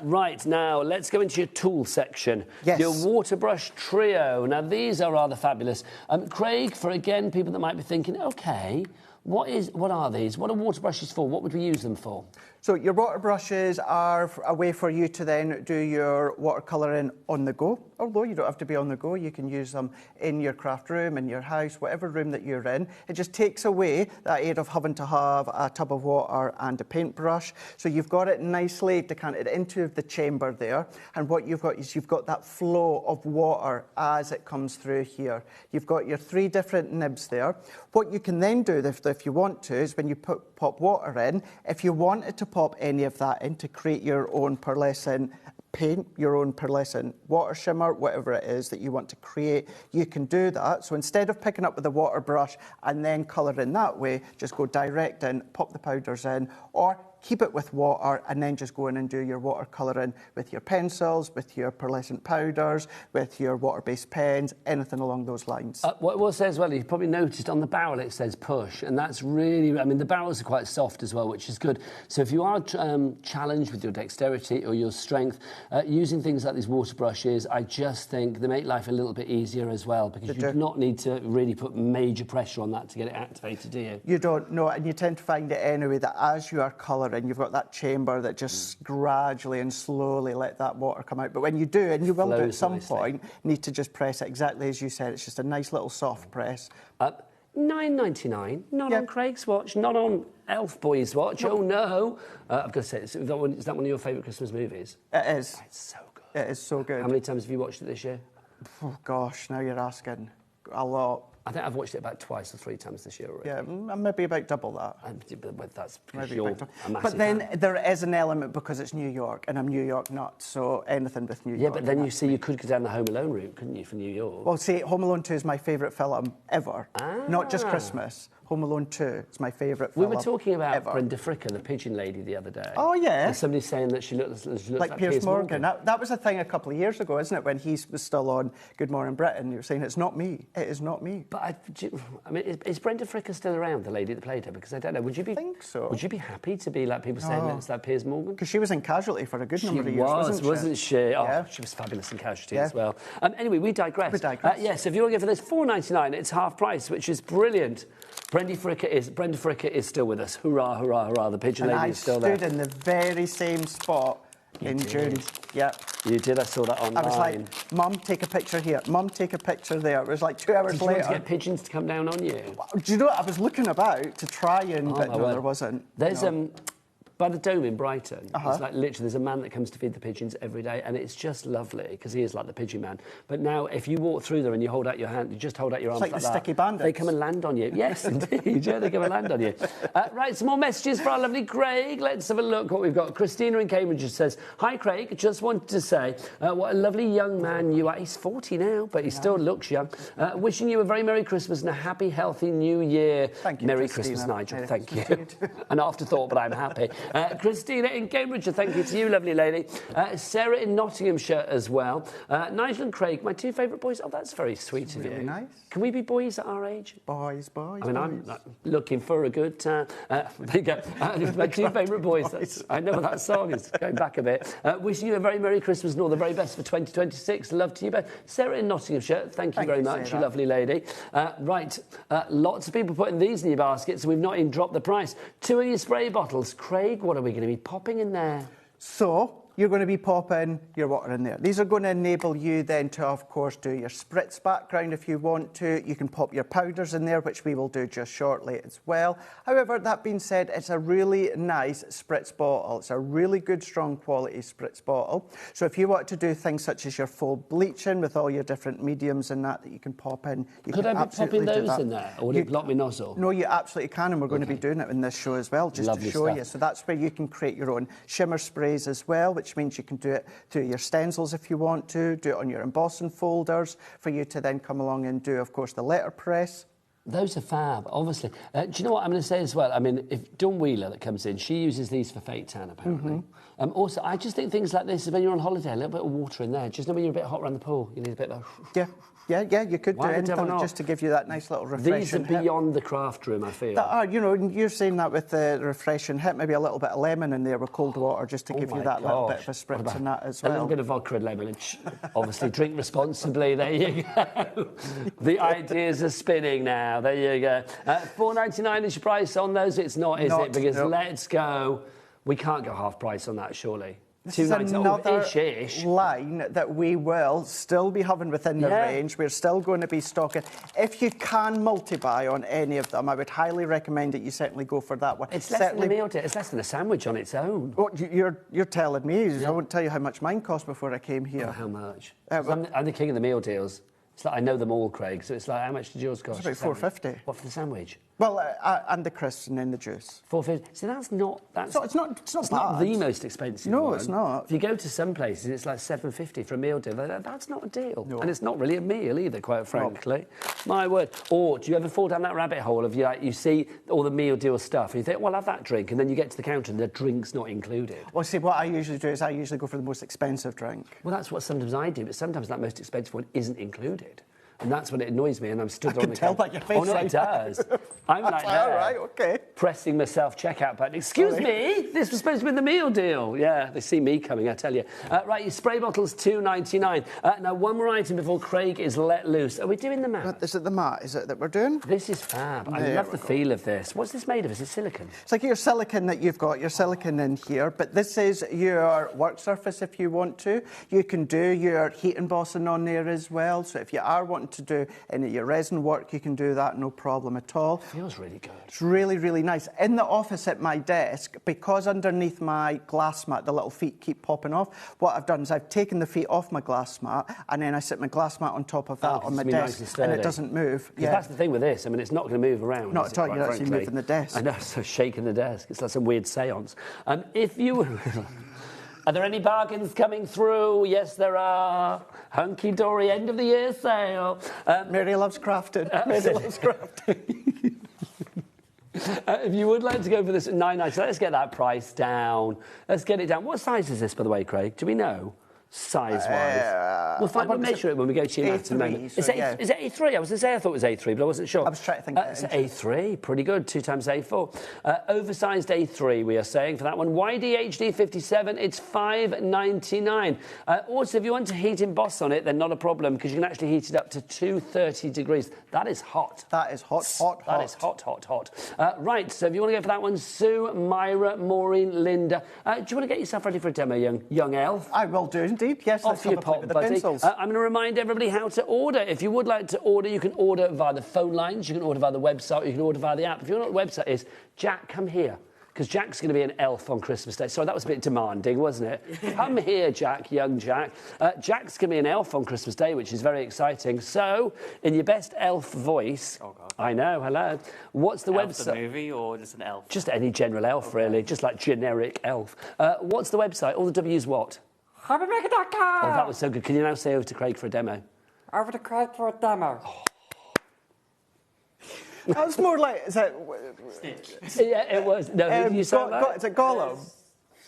Speaker 2: Right, now, let's go into your tool section.
Speaker 17: Yes.
Speaker 2: Your water brush trio. Now, these are rather fabulous. Craig, for, again, people that might be thinking, OK, what are these? What are water brushes for? What would we use them for?
Speaker 17: So your water brushes are a way for you to then do your watercolouring on the go. Although you don't have to be on the go, you can use them in your craft room, in your house, whatever room that you're in. It just takes away that air of having to have a tub of water and a paintbrush. So you've got it nicely decanted into the chamber there. And what you've got is you've got that flow of water as it comes through here. You've got your 3 different nibs there. What you can then do, if you want to, is when you pop water in, if you wanted to pop any of that in to create your own pearlescent paint, your own pearlescent water shimmer, whatever it is that you want to create, you can do that. So instead of picking up with a water brush and then colouring that way, just go direct in, pop the powders in, or keep it with water and then just go in and do your watercolouring with your pencils, with your pearlescent powders, with your water-based pens, anything along those lines.
Speaker 2: What it will say as well, you've probably noticed on the barrel it says push, and that's really, I mean, the barrels are quite soft as well, which is good. So if you are challenged with your dexterity or your strength, using things like these water brushes, I just think they make life a little bit easier as well, because you do not need to really put major pressure on that to get it activated, do you?
Speaker 17: You don't, no, and you tend to find it anyway that as you are colouring, you've got that chamber that just gradually and slowly let that water come out. But when you do, and you will do at some point, you need to just press it exactly as you said. It's just a nice little soft press.
Speaker 2: $9.99, not on Craig's watch, not on Elf Boy's watch. No. Oh no! I've got to say, is that one of your favourite Christmas movies?
Speaker 17: It is.
Speaker 2: It's so good.
Speaker 17: It is so good.
Speaker 2: How many times have you watched it this year?
Speaker 17: Oh gosh, now you're asking. A lot.
Speaker 2: I think I've watched it about 2 or 3 times this year already.
Speaker 17: Yeah, maybe about double that.
Speaker 2: But that's
Speaker 17: maybe
Speaker 2: you're a massive
Speaker 17: But then
Speaker 2: fan.
Speaker 17: there is an element because it's New York, and I'm New York nuts, so anything with New York.
Speaker 2: Yeah, but then you see, you could go down the Home Alone route, couldn't you, for New York?
Speaker 17: Well, see, Home Alone 2 is my favourite film ever. Not just Christmas. Home Alone 2 is my favourite film.
Speaker 2: We were talking about
Speaker 17: ever.
Speaker 2: Brenda Fricker, the pigeon lady, the other day.
Speaker 17: Oh, yeah.
Speaker 2: And somebody's saying that she looks like
Speaker 17: Piers Morgan. That was a thing a couple of years ago, isn't it, when he was still on Good Morning Britain. You were saying, it's not me. It is not me.
Speaker 2: But, I mean, is Brenda Fricker still around, the lady that played her? Because I don't know. Would you be?
Speaker 17: I think so.
Speaker 2: Would you be happy to be like people saying that it's like Piers Morgan?
Speaker 17: Because she was in Casualty for a good number of years,
Speaker 2: wasn't she? Oh,
Speaker 17: yeah.
Speaker 2: She was fabulous in Casualty as well. Anyway, we digress. Yes, if you want to go for this, $4.99, it's half price, which is brilliant. Brenda Fricker is still with us. Hurrah, hurrah, hurrah. The pigeon lady is still there.
Speaker 17: I stood in the very same spot in June. Yep.
Speaker 2: You did, I saw that online.
Speaker 17: I was like, Mum, take a picture here. Mum, take a picture there. It was like 2 hours later.
Speaker 2: Did you want to get pigeons to come down on you?
Speaker 17: Do you know what? I was looking about to try and, but no, there wasn't.
Speaker 2: There's, by the Dome in Brighton, it's like literally there's a man that comes to feed the pigeons every day, and it's just lovely because he is like the pigeon man. But now, if you walk through there and you hold out your hand, you just hold out your arms
Speaker 17: like
Speaker 2: like
Speaker 17: the
Speaker 2: that,
Speaker 17: sticky bandits.
Speaker 2: They come and land on you. Yes, indeed. Yeah, they come and land on you. Right, some more messages for our lovely Craig. Let's have a look what we've got. Christina in Cambridge says, "Hi, Craig. Just wanted to say what a lovely young man you are. He's 40 now, but he still looks young. Wishing you a very Merry Christmas and a happy, healthy New Year.
Speaker 17: Thank you,
Speaker 2: Merry
Speaker 17: Christina.
Speaker 2: Christmas, Nigel. Thank you. An afterthought, but I'm happy. Christina in Cambridge, thank you to you, lovely lady. Sarah in Nottinghamshire as well. Nigel and Craig, my 2 favourite boys. Oh, that's very sweet of you.
Speaker 17: Nice.
Speaker 2: Can we be boys at our age?
Speaker 17: Boys.
Speaker 2: I mean, I'm looking for a good... there you go. My 2 favourite boys. I know what that song is, going back a bit. Wishing you a very Merry Christmas and all the very best for 2026. Love to you both. Sarah in Nottinghamshire, thank you very much, you lovely lady. Right, lots of people putting these in your baskets, and we've not even dropped the price. 2 of your spray bottles. Craig, what are we going to be popping in there?
Speaker 17: So, you're going to be popping your water in there. These are going to enable you then to, of course, do your spritz background if you want to. You can pop your powders in there, which we will do just shortly as well. However, that being said, it's a really nice spritz bottle. It's a really good, strong quality spritz bottle. So if you want to do things such as your full bleaching with all your different mediums and that you can pop in, you
Speaker 2: Could
Speaker 17: can
Speaker 2: I be
Speaker 17: absolutely
Speaker 2: popping
Speaker 17: do
Speaker 2: those
Speaker 17: that.
Speaker 2: in there, or would it block my nozzle?
Speaker 17: No, you absolutely can, and we're going to be doing it in this show as well, just
Speaker 2: Lovely
Speaker 17: to show
Speaker 2: stuff.
Speaker 17: you. So that's where you can create your own shimmer sprays as well, which means you can do it through your stencils if you want to, do it on your embossing folders, for you to then come along and do, of course, the letterpress.
Speaker 2: Those are fab, obviously. Do you know what I'm going to say as well? I mean, if Dawn Wheeler that comes in, she uses these for fake tan, apparently. Also, I just think things like this, when you're on holiday, a little bit of water in there. Just know when you're a bit hot around the pool, you need a bit of...
Speaker 17: Yeah, you could
Speaker 2: Why
Speaker 17: do
Speaker 2: the devil
Speaker 17: anything
Speaker 2: not?
Speaker 17: just to give you that nice little refreshing
Speaker 2: These are
Speaker 17: hit.
Speaker 2: beyond the craft room, I feel.
Speaker 17: That are, you know, you're saying that with the refreshing hit, maybe a little bit of lemon in there with cold water just to give you that little bit of a spritz in that as well.
Speaker 2: A little bit of vodka and lemon. And obviously, drink responsibly. There you go. The ideas are spinning now. There you go. $4.99 is your price on those. It's not, is it? Because let's go. We can't go half price on that, surely.
Speaker 17: This is another line that we will still be having within the range. We're still going to be stocking. If you can multi-buy on any of them, I would highly recommend that you certainly go for that one.
Speaker 2: It's less than a meal. It's less than a sandwich on its own.
Speaker 17: Oh, you're telling me. I won't tell you how much mine cost before I came here.
Speaker 2: Oh, how much? I'm the king of the meal deals. It's like I know them all, Craig. So it's like, how much did yours cost?
Speaker 17: It's about $4.50.
Speaker 2: What for the sandwich?
Speaker 17: Well, and the crisps and then the juice.
Speaker 2: $4.50. So that's not.
Speaker 17: It's not
Speaker 2: the most expensive.
Speaker 17: No,
Speaker 2: one.
Speaker 17: it's not.
Speaker 2: If you go to some places, it's like $7.50 for a meal deal. That's not a deal, and it's not really a meal either, quite frankly. My word. Or do you ever fall down that rabbit hole of you see all the meal deal stuff, and you think, well, I'll have that drink, and then you get to the counter and the drink's not included.
Speaker 17: Well, see, what I usually do is I usually go for the most expensive drink.
Speaker 2: Well, that's what sometimes I do, but sometimes that most expensive one isn't included. And that's when it annoys me, and I'm stood on the
Speaker 17: tell by your face.
Speaker 2: Oh, no, it does. I'm like
Speaker 17: all right, okay.
Speaker 2: Pressing the self-checkout button. Excuse me, this was supposed to be the meal deal. Yeah, they see me coming, I tell you. Right, your spray bottle's $2.99. Now, one more item before Craig is let loose. Are we doing the mat?
Speaker 17: Is it the mat? Is it that we're doing?
Speaker 2: This is fab. I love the feel of this. What's this made of? Is it silicone?
Speaker 17: It's like your silicone that you've got, your silicone in here, but this is your work surface if you want to. You can do your heat embossing on there as well. So if you are wanting to do any your resin work, you can do that, no problem at all.
Speaker 2: Feels really good.
Speaker 17: It's really, really nice. In the office at my desk, because underneath my glass mat, the little feet keep popping off, what I've done is I've taken the feet off my glass mat, and then I sit my glass mat on top of that on my desk,
Speaker 2: nice
Speaker 17: and it doesn't move.
Speaker 2: Yeah. That's the thing with this. I mean, it's not going to move around.
Speaker 17: Not at all. You're actually moving the desk.
Speaker 2: I know, so shaking the desk. It's like some weird seance. If you... Are there any bargains coming through? Yes, there are. Hunky Dory end of the year sale.
Speaker 17: Mary loves crafting. Mary loves crafting.
Speaker 2: If you would like to go for this at $9.90, let's get that price down. Let's get it down. What size is this, by the way, Craig? Do we know? Size-wise. We'll measure it when we go to your maths in a moment.
Speaker 17: So
Speaker 2: is it A3? I was going to say I thought it was A3, but I wasn't sure.
Speaker 17: I was trying to think.
Speaker 2: It's A3, pretty good. 2 times A4. Oversized A3, we are saying for that one. YDHD 57, it's $5.99. Also, if you want to heat emboss on it, then not a problem, because you can actually heat it up to 230 degrees. That is hot.
Speaker 17: That is hot, hot, hot.
Speaker 2: That is hot, hot, hot. Right, so if you want to go for that one, Sue, Myra, Maureen, Linda. Do you want to get yourself ready for a demo, young elf?
Speaker 17: I will do. Indeed, yes.
Speaker 2: Off your pop, buddy. I'm going to remind everybody how to order. If you would like to order, you can order via the phone lines, you can order via the website, you can order via the app. If you know what the website is, Jack, come here. Because Jack's going to be an elf on Christmas Day. Sorry, that was a bit demanding, wasn't it? Come here, Jack, young Jack. Jack's going to be an elf on Christmas Day, which is very exciting. So, in your best elf voice... Oh, God. I know, hello. What's the
Speaker 18: elf
Speaker 2: website?
Speaker 18: The movie or just an elf?
Speaker 2: Just any general elf, really. Just like generic elf. What's the website? All the W's what?
Speaker 9: HobbyMaker.com!
Speaker 2: Oh, that was so good. Can you now say over to Craig for a demo?
Speaker 9: Over to Craig for a demo.
Speaker 2: Oh.
Speaker 17: That was more like... Is that...
Speaker 2: Stitch. Yeah, it was. No, who did you say that?
Speaker 17: Is it Gollum?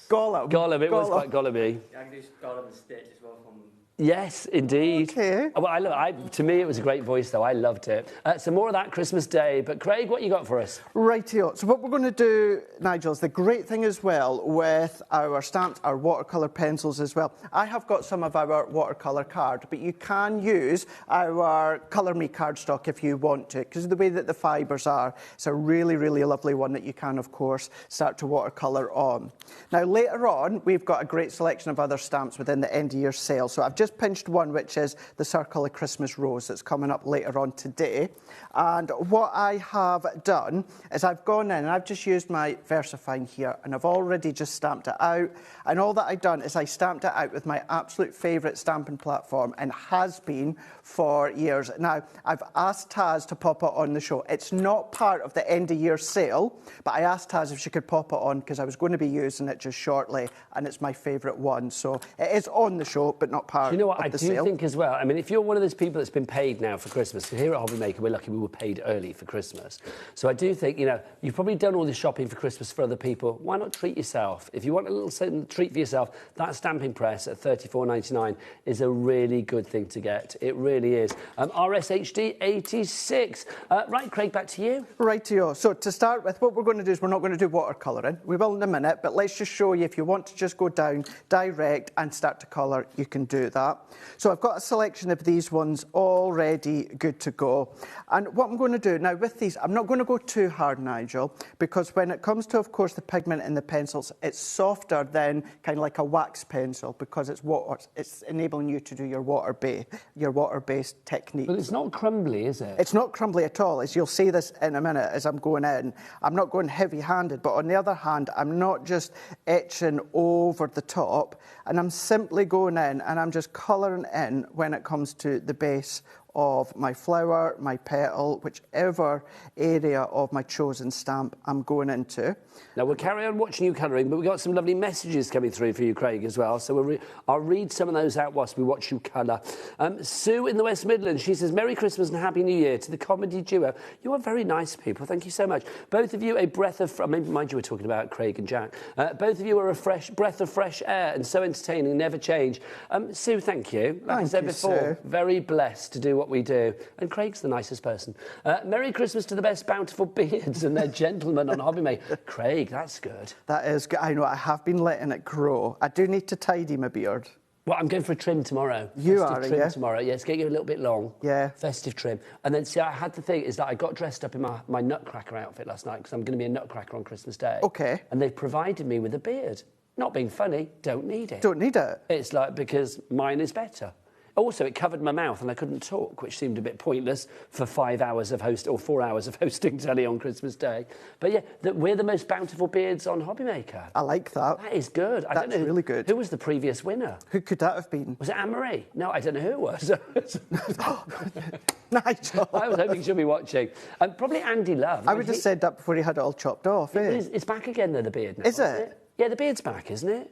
Speaker 17: Gollum.
Speaker 2: Gollum, it was quite Gollum-y.
Speaker 18: Yeah, I can do Gollum and Stitch as well from
Speaker 2: Yes, indeed.
Speaker 17: Okay.
Speaker 2: Well, to me, it was a great voice, though. I loved it. So more of that Christmas Day. But Craig, what you got for us?
Speaker 17: Rightio. So what we're going to do, Nigel, is the great thing as well with our stamps, our watercolour pencils as well. I have got some of our watercolour card, but you can use our Colour Me cardstock if you want to, because of the way that the fibres are. It's a really, really lovely one that you can, of course, start to watercolour on. Now, later on, we've got a great selection of other stamps within the end of year sale. So I've just pinched one, which is the Circle of Christmas Rose that's coming up later on today. And what I have done is I've gone in and I've just used my VersaFine here, and I've already just stamped it out. And all that I've done is I stamped it out with my absolute favourite stamping platform, and has been for years. Now, I've asked Taz to pop it on the show. It's not part of the end of year sale, but I asked Taz if she could pop it on because I was going to be using it just shortly, and it's my favourite one. So it is on the show, but not part of the sale.
Speaker 2: You know what, I do think as well, I mean, if you're one of those people that's been paid now for Christmas, here at HobbyMaker, we're lucky we were paid early for Christmas. So I do think, you know, you've probably done all this shopping for Christmas for other people. Why not treat yourself? If you want a little treat for yourself, that stamping press at $34.99 is a really good thing to get. It really is. RSHD 86. Right, Craig, back to you.
Speaker 17: Rightio. So to start with, what we're going to do is we're not going to do watercolouring. We will in a minute, but let's just show you if you want to just go down direct and start to colour, you can do that. So I've got a selection of these ones already good to go. And what I'm going to do now with these, I'm not going to go too hard, Nigel, because when it comes to, of course, the pigment in the pencils, it's softer than kind of like a wax pencil because it's water. It's enabling you to do your water-based technique.
Speaker 2: But it's not crumbly, is it?
Speaker 17: It's not crumbly at all. As you'll see this in a minute as I'm going in. I'm not going heavy-handed, but on the other hand, I'm not just etching over the top, and I'm simply going in and I'm just colouring in when it comes to the base of my flower, my petal, whichever area of my chosen stamp I'm going into.
Speaker 2: Now, we'll carry on watching you colouring, but we've got some lovely messages coming through for you, Craig, as well. So I'll read some of those out whilst we watch you colour. Sue in the West Midlands, she says, Merry Christmas and Happy New Year to the comedy duo. You are very nice people. Thank you so much. Both of you a breath of... Mind you, we're talking about Craig and Jack. Both of you are a breath of fresh air and so entertaining, never change. Sue, thank you. Like I said before, very blessed to do what we do. And Craig's the nicest person. Merry Christmas to the best bountiful beards and their gentlemen on HobbyMaker. Craig, that's good.
Speaker 17: That is good. I know, I have been letting it grow. I do need to tidy my beard.
Speaker 2: Well, I'm going for a trim tomorrow.
Speaker 17: You
Speaker 2: Festive
Speaker 17: are,
Speaker 2: trim
Speaker 17: yeah?
Speaker 2: tomorrow. Yeah, it's getting a little bit long.
Speaker 17: Yeah.
Speaker 2: Festive trim. And then, see, I had the thing is that I got dressed up in my Nutcracker outfit last night because I'm going to be a Nutcracker on Christmas Day.
Speaker 17: Okay.
Speaker 2: And they provided me with a beard. Not being funny, don't need it.
Speaker 17: Don't need it?
Speaker 2: It's like, because mine is better. Also, it covered my mouth and I couldn't talk, which seemed a bit pointless for 5 hours of 4 hours of hosting telly on Christmas Day. But yeah, we're the most bountiful beards on HobbyMaker.
Speaker 17: I like that.
Speaker 2: That is good. I don't know
Speaker 17: really good.
Speaker 2: Who was the previous winner?
Speaker 17: Who could that have been?
Speaker 2: Was it Anne-Marie? No, I don't know who it was.
Speaker 17: Nigel.
Speaker 2: I was hoping she'll be watching. Probably Andy Love.
Speaker 17: I would have said that before he had it all chopped off, eh?
Speaker 2: It's back again, though, the beard now.
Speaker 17: Is it?
Speaker 2: Yeah, the beard's back, isn't it?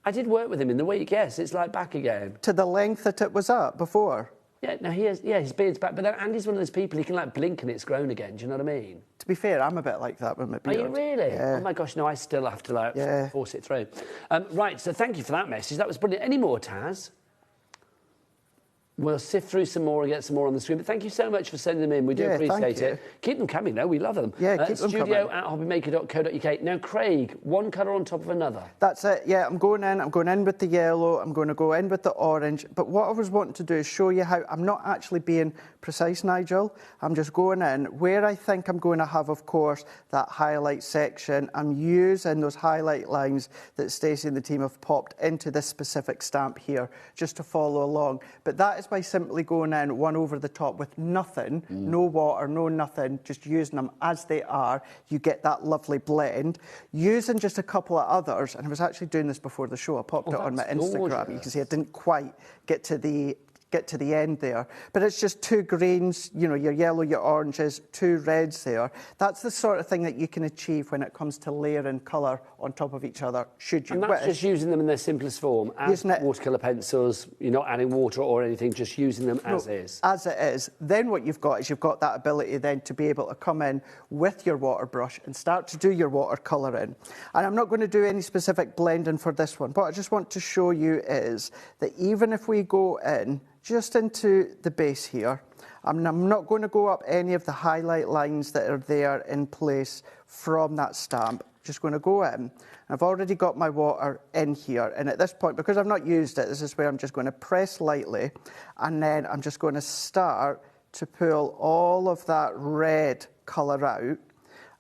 Speaker 2: I did work with him in the week, yes. It's like back again.
Speaker 17: To the length that it was at before?
Speaker 2: Yeah, no, his beard's back. But then Andy's one of those people, he can like blink and it's grown again. Do you know what I mean?
Speaker 17: To be fair, I'm a bit like that with my beard.
Speaker 2: Are you really?
Speaker 17: Yeah.
Speaker 2: Oh my gosh, no, I still have to force it through. Right, so thank you for that message. That was brilliant. Any more, Taz? We'll sift through some more and get some more on the screen. But thank you so much for sending them in. We do appreciate it. Keep them coming, though. We love them.
Speaker 17: Yeah, keep them coming.
Speaker 2: studio@hobbymaker.co.uk. Now, Craig, one colour on top of another.
Speaker 17: That's it. Yeah, I'm going in with the yellow. I'm going to go in with the orange. But what I was wanting to do is show you how I'm not actually being precise, Nigel. I'm just going in where I think I'm going to have, of course, that highlight section. I'm using those highlight lines that Stacey and the team have popped into this specific stamp here just to follow along. But that is by simply going in one over the top with nothing, no water, no nothing, just using them as they are. You get that lovely blend. Using just a couple of others, and I was actually doing this before the show. I popped it on my Instagram. You can see I didn't quite get to the get to the end there. But it's just 2 greens, you know, your yellow, your oranges, 2 reds there. That's the sort of thing that you can achieve when it comes to layering colour on top of each other, should you
Speaker 2: wish. And that's just using them in their simplest form, as watercolour pencils. You're not adding water or anything, just using them as is.
Speaker 17: As it is. Then what you've got is you've got that ability then to be able to come in with your water brush and start to do your watercolouring. And I'm not going to do any specific blending for this one. What I just want to show you is that even if we go in just into the base here, I'm not going to go up any of the highlight lines that are there in place from that stamp. Just going to go in. I've already got my water in here, and at this point, because I've not used it, this is where I'm just going to press lightly, and then I'm just going to start to pull all of that red colour out.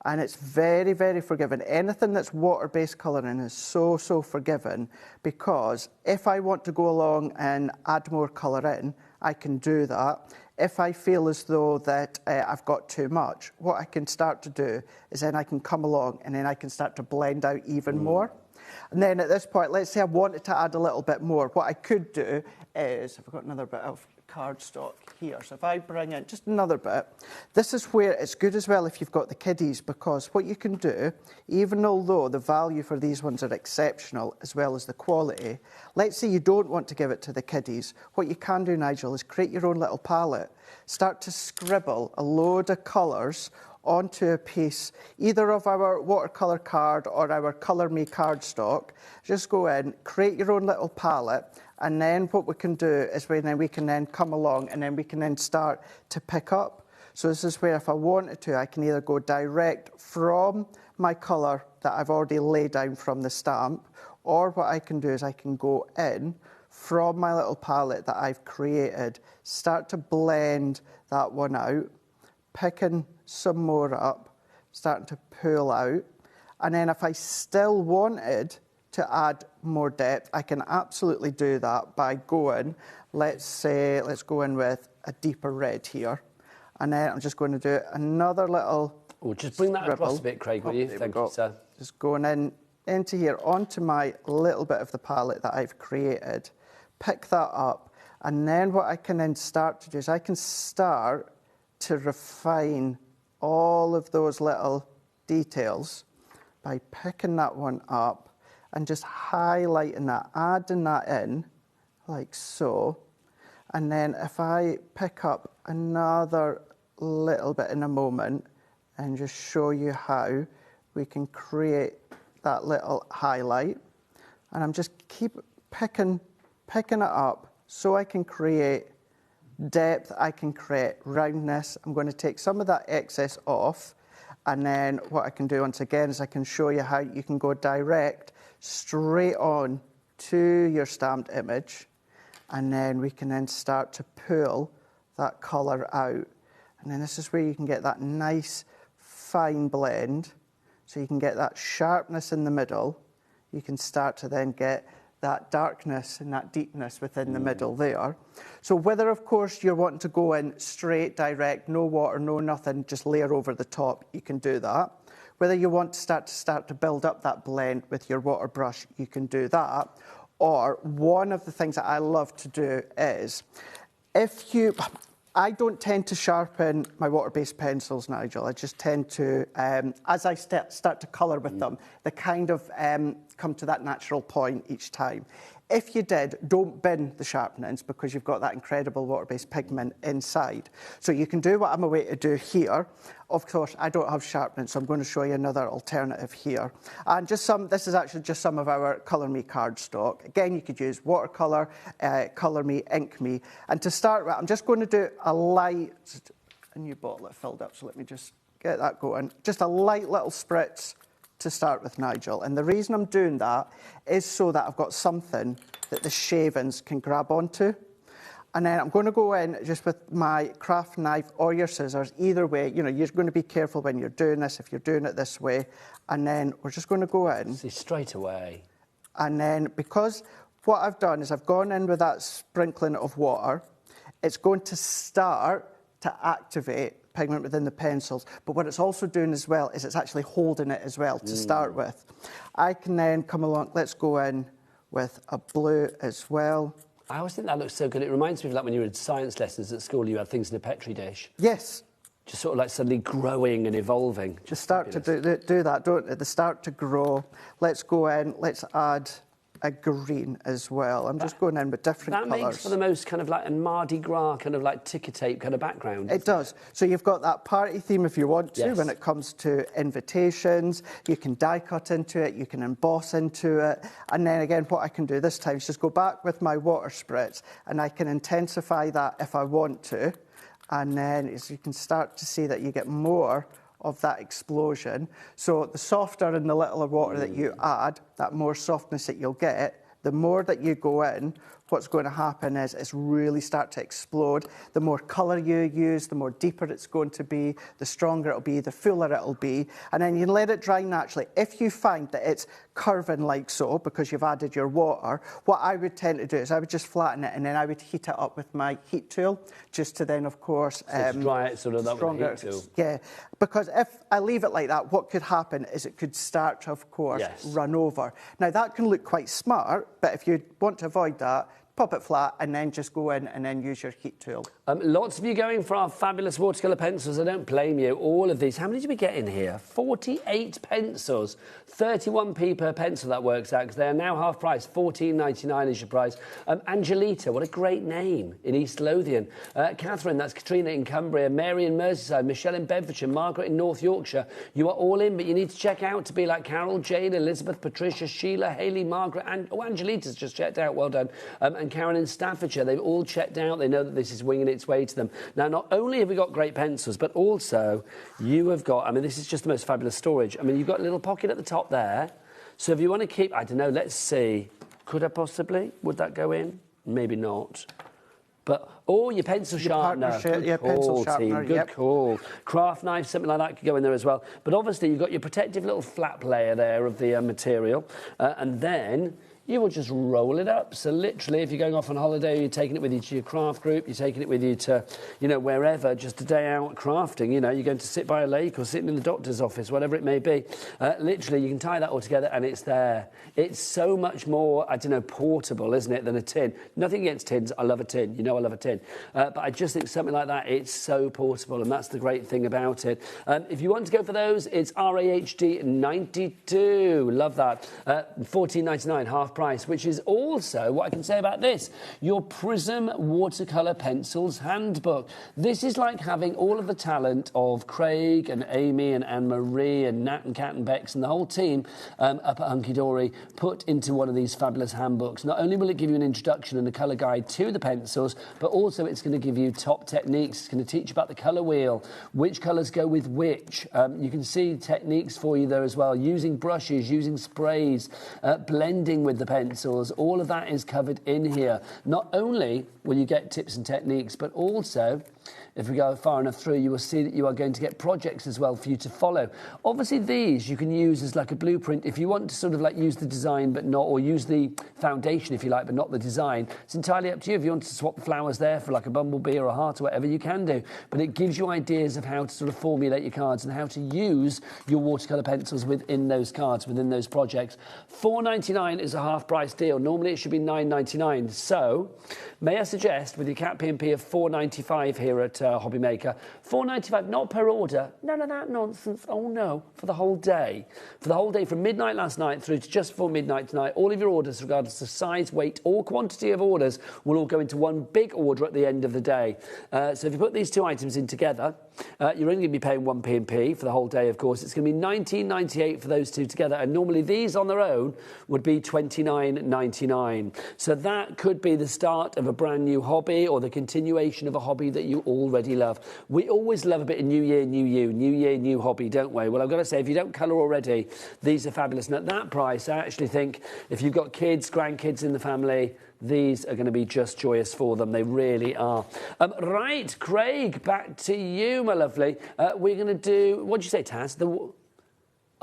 Speaker 17: And it's very, very forgiving. Anything that's water-based colouring is so, so forgiving, because if I want to go along and add more colour in, I can do that. If I feel as though that I've got too much, what I can start to do is then I can come along and then I can start to blend out even more. And then at this point, let's say I wanted to add a little bit more. What I could do is, I've got another bit of cardstock here, so if I bring in just another bit, this is where it's good as well if you've got the kiddies, because what you can do, even although the value for these ones are exceptional as well as the quality, let's say you don't want to give it to the kiddies, what you can do, Nigel, is create your own little palette, start to scribble a load of colours onto a piece, either of our watercolour card or our Colour Me cardstock. Just go in, create your own little palette, and then what we can do is we can then come along and then we can then start to pick up. So this is where if I wanted to, I can either go direct from my colour that I've already laid down from the stamp, or what I can do is I can go in from my little palette that I've created, start to blend that one out, picking some more up, starting to pull out. And then if I still wanted to add more depth, I can absolutely do that by going, let's go in with a deeper red here. And then I'm just going to do another little
Speaker 2: just bring that across a bit, Craig, will you? Thank you, sir.
Speaker 17: Just going into here, onto my little bit of the palette that I've created, pick that up, and then what I can then start to do is I can start to refine all of those little details by picking that one up and just highlighting that, adding that in, like so. And then if I pick up another little bit in a moment and just show you how we can create that little highlight. And I'm just keep picking it up so I can create depth, I can create roundness. I'm going to take some of that excess off, and then what I can do once again is I can show you how you can go direct straight on to your stamped image, and then we can then start to pull that colour out. And then this is where you can get that nice fine blend, so you can get that sharpness in the middle. You can start to then get that darkness and that deepness within the middle there. So whether, of course, you're wanting to go in straight, direct, no water, no nothing, just layer over the top, you can do that. Whether you want to start to build up that blend with your water brush, you can do that. Or one of the things that I love to do is, I don't tend to sharpen my water-based pencils, Nigel. I just tend to, as I start to colour with them, they kind of come to that natural point each time. If you did, don't bin the sharpenings, because you've got that incredible water-based pigment inside. So you can do what I'm away to do here. Of course, I don't have sharpening, so I'm going to show you another alternative here. And this is actually just some of our Colour Me cardstock. Again, you could use watercolour, Colour Me, Ink Me. And to start with, I'm just going to do a new bottle that filled up, so let me just get that going. Just a light little spritz to start with, Nigel. And the reason I'm doing that is so that I've got something that the shavings can grab onto. And then I'm going to go in just with my craft knife or your scissors. Either way, you know, you're going to be careful when you're doing this, if you're doing it this way. And then we're just going to go in.
Speaker 2: See, straight away.
Speaker 17: And then, because what I've done is I've gone in with that sprinkling of water, it's going to start to activate pigment within the pencils. But what it's also doing as well is it's actually holding it as well to start with. I can then come along, let's go in with a blue as well.
Speaker 2: I always think that looks so good. It reminds me of like when you were in science lessons at school, you had things in a Petri dish.
Speaker 17: Yes.
Speaker 2: Just sort of like suddenly growing and evolving.
Speaker 17: Just start to do that, don't they? They start to grow. Let's go in, let's add a green as well. I'm just going in with different colours.
Speaker 2: That makes for the most kind of like a Mardi Gras kind of like ticker tape kind of background.
Speaker 17: It does. So you've got that party theme if you want to.
Speaker 2: Yes.
Speaker 17: When it comes to invitations, you can die cut into it, you can emboss into it. And then again, what I can do this time is just go back with my water spritz and I can intensify that if I want to. And then as you can start to see that you get more of that explosion. So the softer and the littler water that you add, that more softness that you'll get. The more that you go in, what's going to happen is it's really start to explode. The more colour you use, the more deeper it's going to be, the stronger it'll be, the fuller it'll be. And then you let it dry naturally. If you find that it's curving like so, because you've added your water, what I would tend to do is I would just flatten it and then I would heat it up with my heat tool, just to then, of course...
Speaker 2: So dry it sort of up with the heat tool.
Speaker 17: Yeah, because if I leave it like that, what could happen is it could start to, of course, run over. Now, that can look quite smart, but if you want to avoid that, pop it flat and then just go in and then use your heat tool.
Speaker 2: Lots of you going for our fabulous watercolour pencils. I don't blame you. All of these. How many did we get in here? 48 pencils. 31p per pencil, that works out, because they are now half price. $14.99 is your price. Angelita, what a great name, in East Lothian. Catherine, that's Katrina in Cumbria. Mary in Merseyside. Michelle in Bedfordshire. Margaret in North Yorkshire. You are all in, but you need to check out to be like Carol, Jane, Elizabeth, Patricia, Sheila, Hayley, Margaret, and Angelita's just checked out. Well done. And Karen in Staffordshire, they've all checked out. They know that this is winging its way to them. Now, not only have we got great pencils, but also you have got, I mean, this is just the most fabulous storage. I mean, you've got a little pocket at the top there. So if you want to keep, I don't know, let's see. Could I possibly? Would that go in? Maybe not. But, oh, your pencil sharpener. Good call,
Speaker 17: pencil sharpener,
Speaker 2: team. Good call. Craft knife, something like that could go in there as well. But obviously, you've got your protective little flap layer there of the material. And then you will just roll it up. So literally, if you're going off on holiday, you're taking it with you to your craft group, you're taking it with you to, you know, wherever, just a day out crafting, you know, you're going to sit by a lake or sitting in the doctor's office, whatever it may be. Literally, you can tie that all together and it's there. It's so much more, I don't know, portable, isn't it, than a tin. Nothing against tins. I love a tin. You know I love a tin. But I just think something like that, it's so portable, and that's the great thing about it. If you want to go for those, it's RAHD 92. Love that. $14.99, half price, which is also, what I can say about this, your Prism Watercolour Pencils Handbook. This is like having all of the talent of Craig and Amy and Anne-Marie and Nat and Kat and Bex and the whole team up at Hunky Dory put into one of these fabulous handbooks. Not only will it give you an introduction and a colour guide to the pencils, but also it's going to give you top techniques. It's going to teach you about the colour wheel, which colours go with which. You can see techniques for you there as well, using brushes, using sprays, blending with the pencils. All of that is covered in here. Not only will you get tips and techniques, but also, if we go far enough through, you will see that you are going to get projects as well for you to follow. Obviously, these you can use as like a blueprint if you want to sort of like use the design but not, or use the foundation if you like, but not the design. It's entirely up to you. If you want to swap the flowers there for like a bumblebee or a heart or whatever, you can do. But it gives you ideas of how to sort of formulate your cards and how to use your watercolour pencils within those cards, within those projects. $4.99 is a half price deal. Normally it should be $9.99. So, may I suggest with your Cat P&P of $4.95 here at HobbyMaker, $4.95 not per order, none of that nonsense, oh no, for the whole day. For the whole day, from midnight last night through to just before midnight tonight, all of your orders, regardless of size, weight or quantity of orders, will all go into one big order at the end of the day. So if you put these two items in together, you're only going to be paying 1p&p for the whole day, of course. It's going to be $19.98 for those two together, and normally these on their own would be $29.99. So that could be the start of a brand new hobby or the continuation of a hobby that you already love. We always love a bit of new year, new you, new year, new hobby, don't we? Well, I've got to say, if you don't colour already, these are fabulous. And at that price, I actually think if you've got kids, grandkids in the family, these are going to be just joyous for them. They really are. Right, Craig, back to you, my lovely. We're going to do, what did you say, Taz?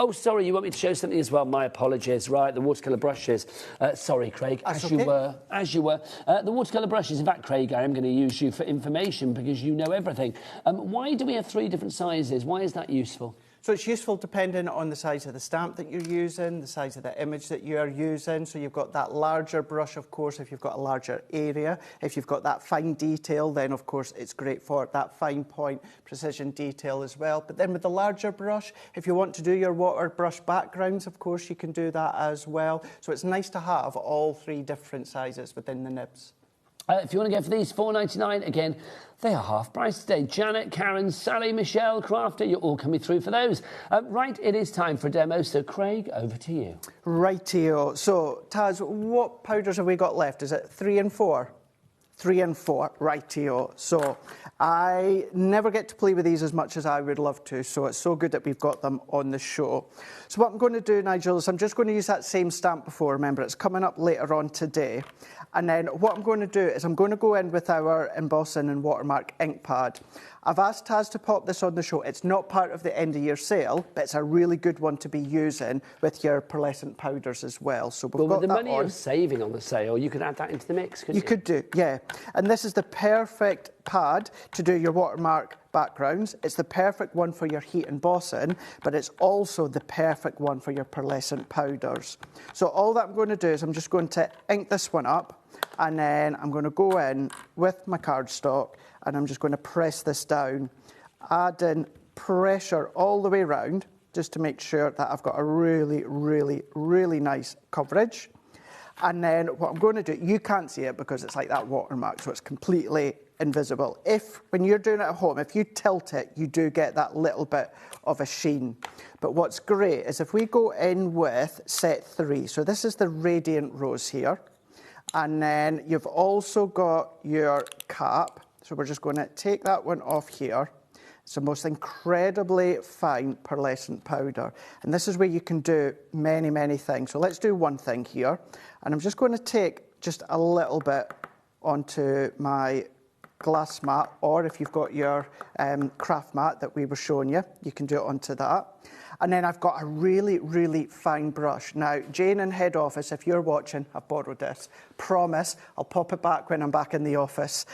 Speaker 2: Oh, sorry, you want me to show something as well? My apologies. Right, the watercolour brushes. Sorry, Craig, as you were. The watercolour brushes. In fact, Craig, I am going to use you for information because you know everything. Why do we have 3 different sizes? Why is that useful?
Speaker 17: So it's useful depending on the size of the stamp that you're using, the size of the image that you're using. So you've got that larger brush, of course, if you've got a larger area. If you've got that fine detail, then of course it's great for that fine point precision detail as well. But then with the larger brush, if you want to do your water brush backgrounds, of course, you can do that as well. So it's nice to have all 3 different sizes within the nibs.
Speaker 2: If you want to go for these, $4.99, again, they are half price today. Janet, Karen, Sally, Michelle, Crafter, you're all coming through for those. Right, it is time for a demo, so Craig, over to you.
Speaker 17: Rightio. So, Taz, what powders have we got left? Is it 3 and 4? 3 and 4, rightio. So I never get to play with these as much as I would love to, so it's so good that we've got them on the show. So what I'm going to do, Nigel, is I'm just going to use that same stamp before. Remember, it's coming up later on today. And then what I'm going to do is I'm going to go in with our embossing and watermark ink pad. I've asked Taz to pop this on the show. It's not part of the end of year sale, but it's a really good one to be using with your pearlescent powders as well. So we've got
Speaker 2: with the
Speaker 17: that
Speaker 2: money
Speaker 17: on.
Speaker 2: You're saving on the sale, you could add that into the mix, couldn't you?
Speaker 17: You could do, yeah. And this is the perfect pad to do your watermark backgrounds. It's the perfect one for your heat embossing, but it's also the perfect one for your pearlescent powders. So all that I'm going to do is I'm just going to ink this one up, and then I'm going to go in with my cardstock and I'm just going to press this down, adding pressure all the way around just to make sure that I've got a really, really, really nice coverage. And then what I'm going to do, you can't see it because it's like that watermark, so it's completely invisible. When you're doing it at home, if you tilt it, you do get that little bit of a sheen. But what's great is if we go in with set 3, so this is the Radiant Rose here, and then you've also got your cap. So we're just going to take that one off here. It's the most incredibly fine pearlescent powder. And this is where you can do many, many things. So let's do one thing here. And I'm just going to take just a little bit onto my glass mat, or if you've got your craft mat that we were showing you, you can do it onto that. And then I've got a really, really fine brush. Now, Jane in head office, if you're watching, I've borrowed this. Promise, I'll pop it back when I'm back in the office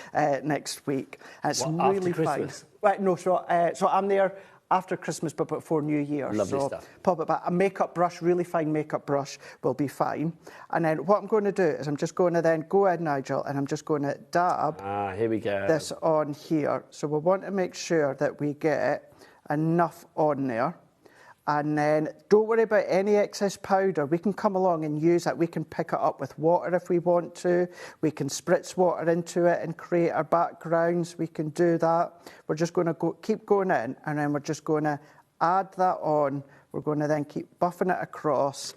Speaker 17: next week. And it's really fine. Right, no, so I'm there after Christmas, but before New Year.
Speaker 2: Lovely
Speaker 17: so
Speaker 2: stuff.
Speaker 17: Pop it back. A makeup brush, really fine makeup brush, will be fine. And then what I'm going to do is I'm just going to then go in, Nigel, and I'm just going to dab
Speaker 2: here we go.
Speaker 17: this on here. So we want to make sure that we get enough on there. And then don't worry about any excess powder. We can come along and use that. We can pick it up with water if we want to. We can spritz water into it and create our backgrounds. We can do that. We're just going to keep going in, and then we're just going to add that on. We're going to then keep buffing it across.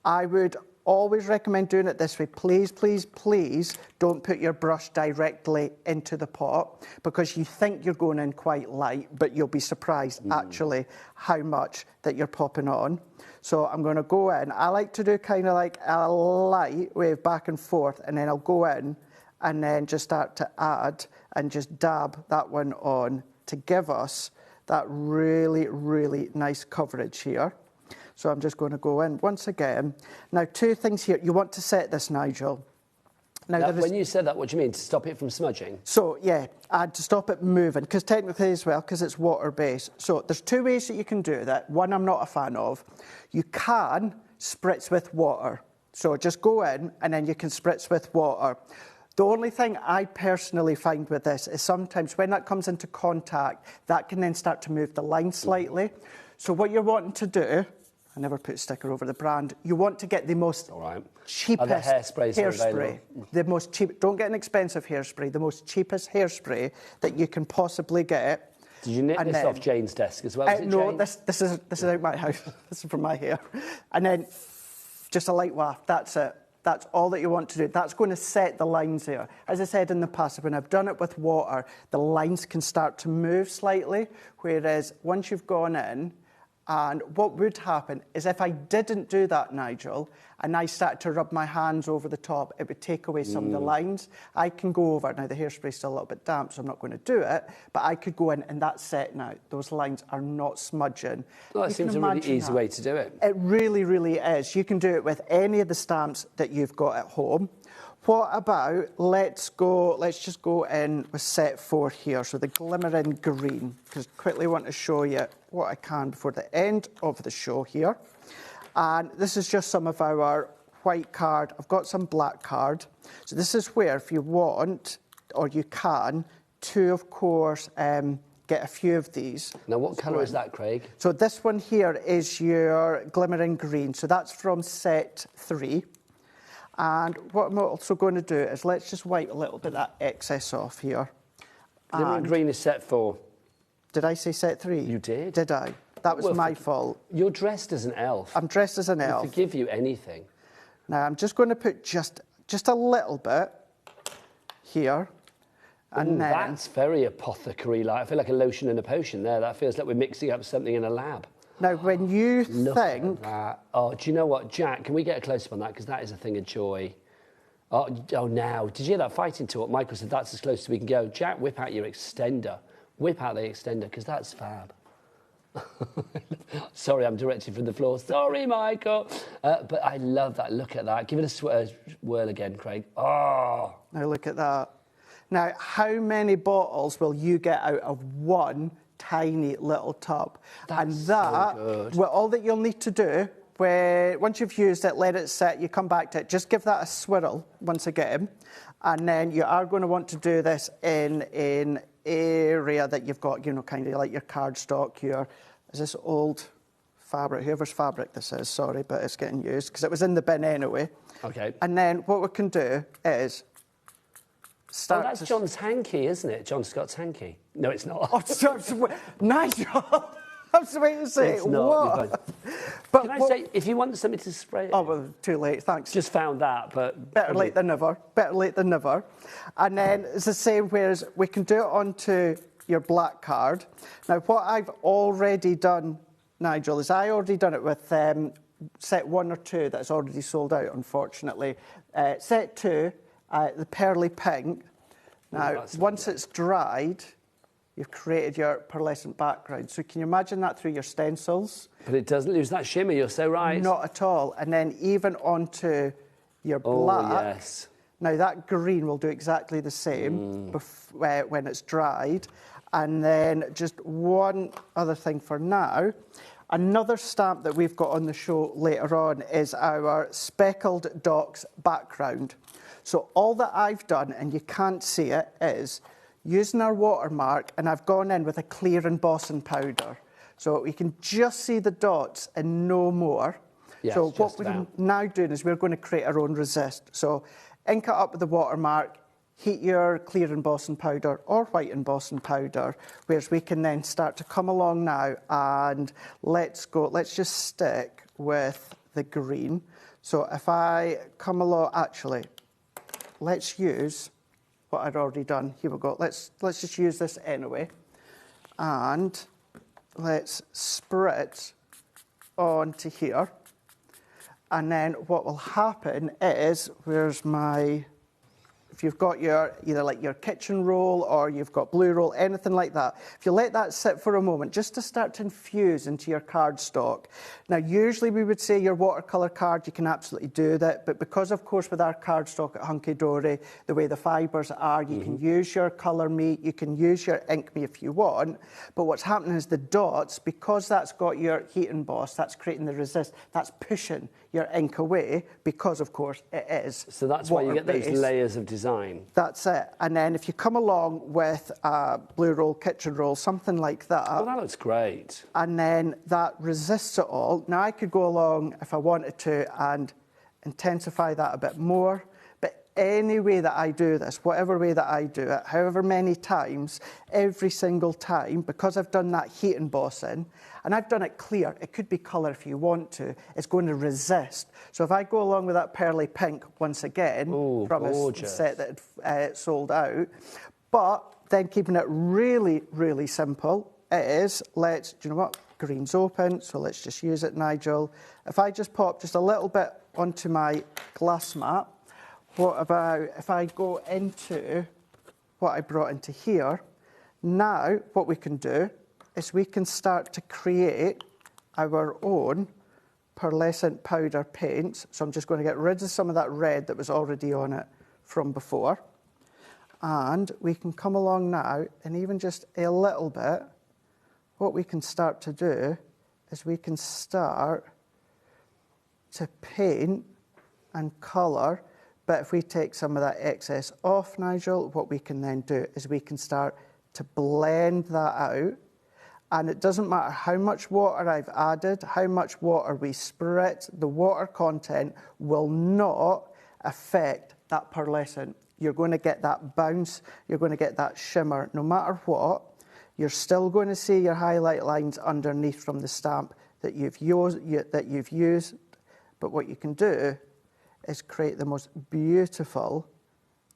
Speaker 17: I would always recommend doing it this way. Please, please, please don't put your brush directly into the pot, because you think you're going in quite light, but you'll be surprised actually how much that you're popping on. So I'm going to go in. I like to do kind of like a light wave back and forth, and then I'll go in and then just start to add and just dab that one on to give us that really, really nice coverage here. So I'm just going to go in once again. Now, 2 things here. You want to set this, Nigel. Now,
Speaker 2: when you said that, what do you mean? To stop it from smudging?
Speaker 17: So, yeah, and to stop it moving, because technically as well, because it's water-based. So there's 2 ways that you can do that. One I'm not a fan of. You can spritz with water. So just go in, and then you can spritz with water. The only thing I personally find with this is sometimes when that comes into contact, that can then start to move the line slightly. So what you're wanting to do, I never put a sticker over the brand. You want to get the most cheapest hairspray. The most cheap. Don't get an expensive hairspray. The most cheapest hairspray that you can possibly get.
Speaker 2: Did you knit this off Jane's desk as well?
Speaker 17: No, this is out my house. This is from my hair. And then just a light waft. That's it. That's all that you want to do. That's going to set the lines there. As I said in the past, when I've done it with water, the lines can start to move slightly, whereas once you've gone in, and what would happen is if I didn't do that, Nigel, and I started to rub my hands over the top, it would take away some of the lines. I can go over, now the hairspray's still a little bit damp, so I'm not going to do it, but I could go in and that's set now. Those lines are not smudging.
Speaker 2: Well, that seems a really easy way to do it.
Speaker 17: It really, really is. You can do it with any of the stamps that you've got at home. What about, let's just go in with set 4 here, so the glimmering green, because I quickly want to show you what I can before the end of the show here. And this is just some of our white card. I've got some black card. So this is where, if you want, or you can, to, of course, get a few of these.
Speaker 2: Now, what colour is that, Craig?
Speaker 17: So this one here is your glimmering green. So that's from set 3. And what I'm also going to do is let's just wipe a little bit of that excess off here.
Speaker 2: Glimmering green is set 4.
Speaker 17: Did I say set 3?
Speaker 2: You did.
Speaker 17: Did I? That was my fault.
Speaker 2: You're dressed as an elf.
Speaker 17: I'm dressed as an elf.
Speaker 2: I forgive you anything.
Speaker 17: Now, I'm just going to put just a little bit here. And then...
Speaker 2: That's very apothecary-like. I feel like a lotion and a potion there. That feels like we're mixing up something in a lab.
Speaker 17: Now, when you
Speaker 2: Look
Speaker 17: think...
Speaker 2: at that. Oh, do you know what, Jack? Can we get a close-up on that? Because that is a thing of joy. Oh, now. Did you hear that fighting talk? Michael said that's as close as we can go. Jack, whip out your extender. Whip out the extender, because that's fab. Sorry, I'm directing from the floor. Sorry, Michael. But I love that. Look at that. Give it a whirl again, Craig. Oh.
Speaker 17: Now, look at that. Now, how many bottles will you get out of one tiny little tub?
Speaker 2: That's
Speaker 17: and that,
Speaker 2: so good.
Speaker 17: well, all that you'll need to do, once you've used it, let it sit, you come back to it, just give that a swirl once again, and then you are going to want to do this in an area that you've got, you know, kind of like your cardstock, is this old fabric, whoever's fabric this is, sorry, but it's getting used, because it was in the bin anyway.
Speaker 2: Okay.
Speaker 17: And then what we can do is
Speaker 2: that's John's hanky, isn't it? John Scott's hanky. No, it's not.
Speaker 17: Nigel, I was waiting to say,
Speaker 2: it's not.
Speaker 17: what?
Speaker 2: But can I say, if you want something to spray it?
Speaker 17: Oh, well, too late, thanks.
Speaker 2: Just found that, but...
Speaker 17: Better late than never. Better late than never. And then it's the same, whereas we can do it onto your black card. Now, what I've already done, Nigel, is I already done it with set 1 or 2 that's already sold out, unfortunately. Set 2, the pearly pink. Now, once it's dried, you've created your pearlescent background. So can you imagine that through your stencils?
Speaker 2: But it doesn't lose that shimmer, you're so right.
Speaker 17: Not at all. And then even onto your black.
Speaker 2: Oh, yes.
Speaker 17: Now, that green will do exactly the same when it's dried. And then just one other thing for now. Another stamp that we've got on the show later on is our Speckled Docs background. So all that I've done, and you can't see it, is using our watermark, and I've gone in with a clear embossing powder. So we can just see the dots and no more.
Speaker 2: Yes,
Speaker 17: so what we're now doing is we're going to create our own resist. So ink it up with the watermark, heat your clear embossing powder or white embossing powder, whereas we can then start to come along now and let's just stick with the green. So if I come along, actually, let's use what I'd already done. Here we go. Let's just use this anyway. And let's spritz onto here. And then what will happen is, if you've got either like your kitchen roll or you've got blue roll, anything like that, if you let that sit for a moment, just to start to infuse into your cardstock. Now, usually we would say your watercolour card, you can absolutely do that, but because, of course, with our cardstock at Hunky Dory, the way the fibres are, you can use your colour me, you can use your ink me if you want, but what's happening is the dots, because that's got your heat emboss, that's creating the resist, that's pushing your ink away, because, of course, it is.
Speaker 2: So that's why you get those layers of design.
Speaker 17: That's it. And then if you come along with a blue roll, kitchen roll, something like that.
Speaker 2: Oh, that looks great.
Speaker 17: And then that resists it all. Now, I could go along, if I wanted to, and intensify that a bit more. But any way that I do this, whatever way that I do it, however many times, every single time, because I've done that heat embossing, and I've done it clear, it could be colour if you want to, it's going to resist. So if I go along with that pearly pink once again, from a set that had sold out, but then keeping it really, really simple is, do you know what, green's open, so let's just use it, Nigel. If I just pop just a little bit onto my glass mat, what about if I go into what I brought into here? Now, what we can do is we can start to create our own pearlescent powder paints. So I'm just going to get rid of some of that red that was already on it from before. And we can come along now, and even just a little bit, what we can start to do is we can start to paint and colour. But if we take some of that excess off, Nigel, what we can then do is we can start to blend that out. And it doesn't matter how much water I've added, how much water we spritz, the water content will not affect that pearlescent. You're going to get that bounce, you're going to get that shimmer. No matter what, you're still going to see your highlight lines underneath from the stamp that you've used. But what you can do is create the most beautiful,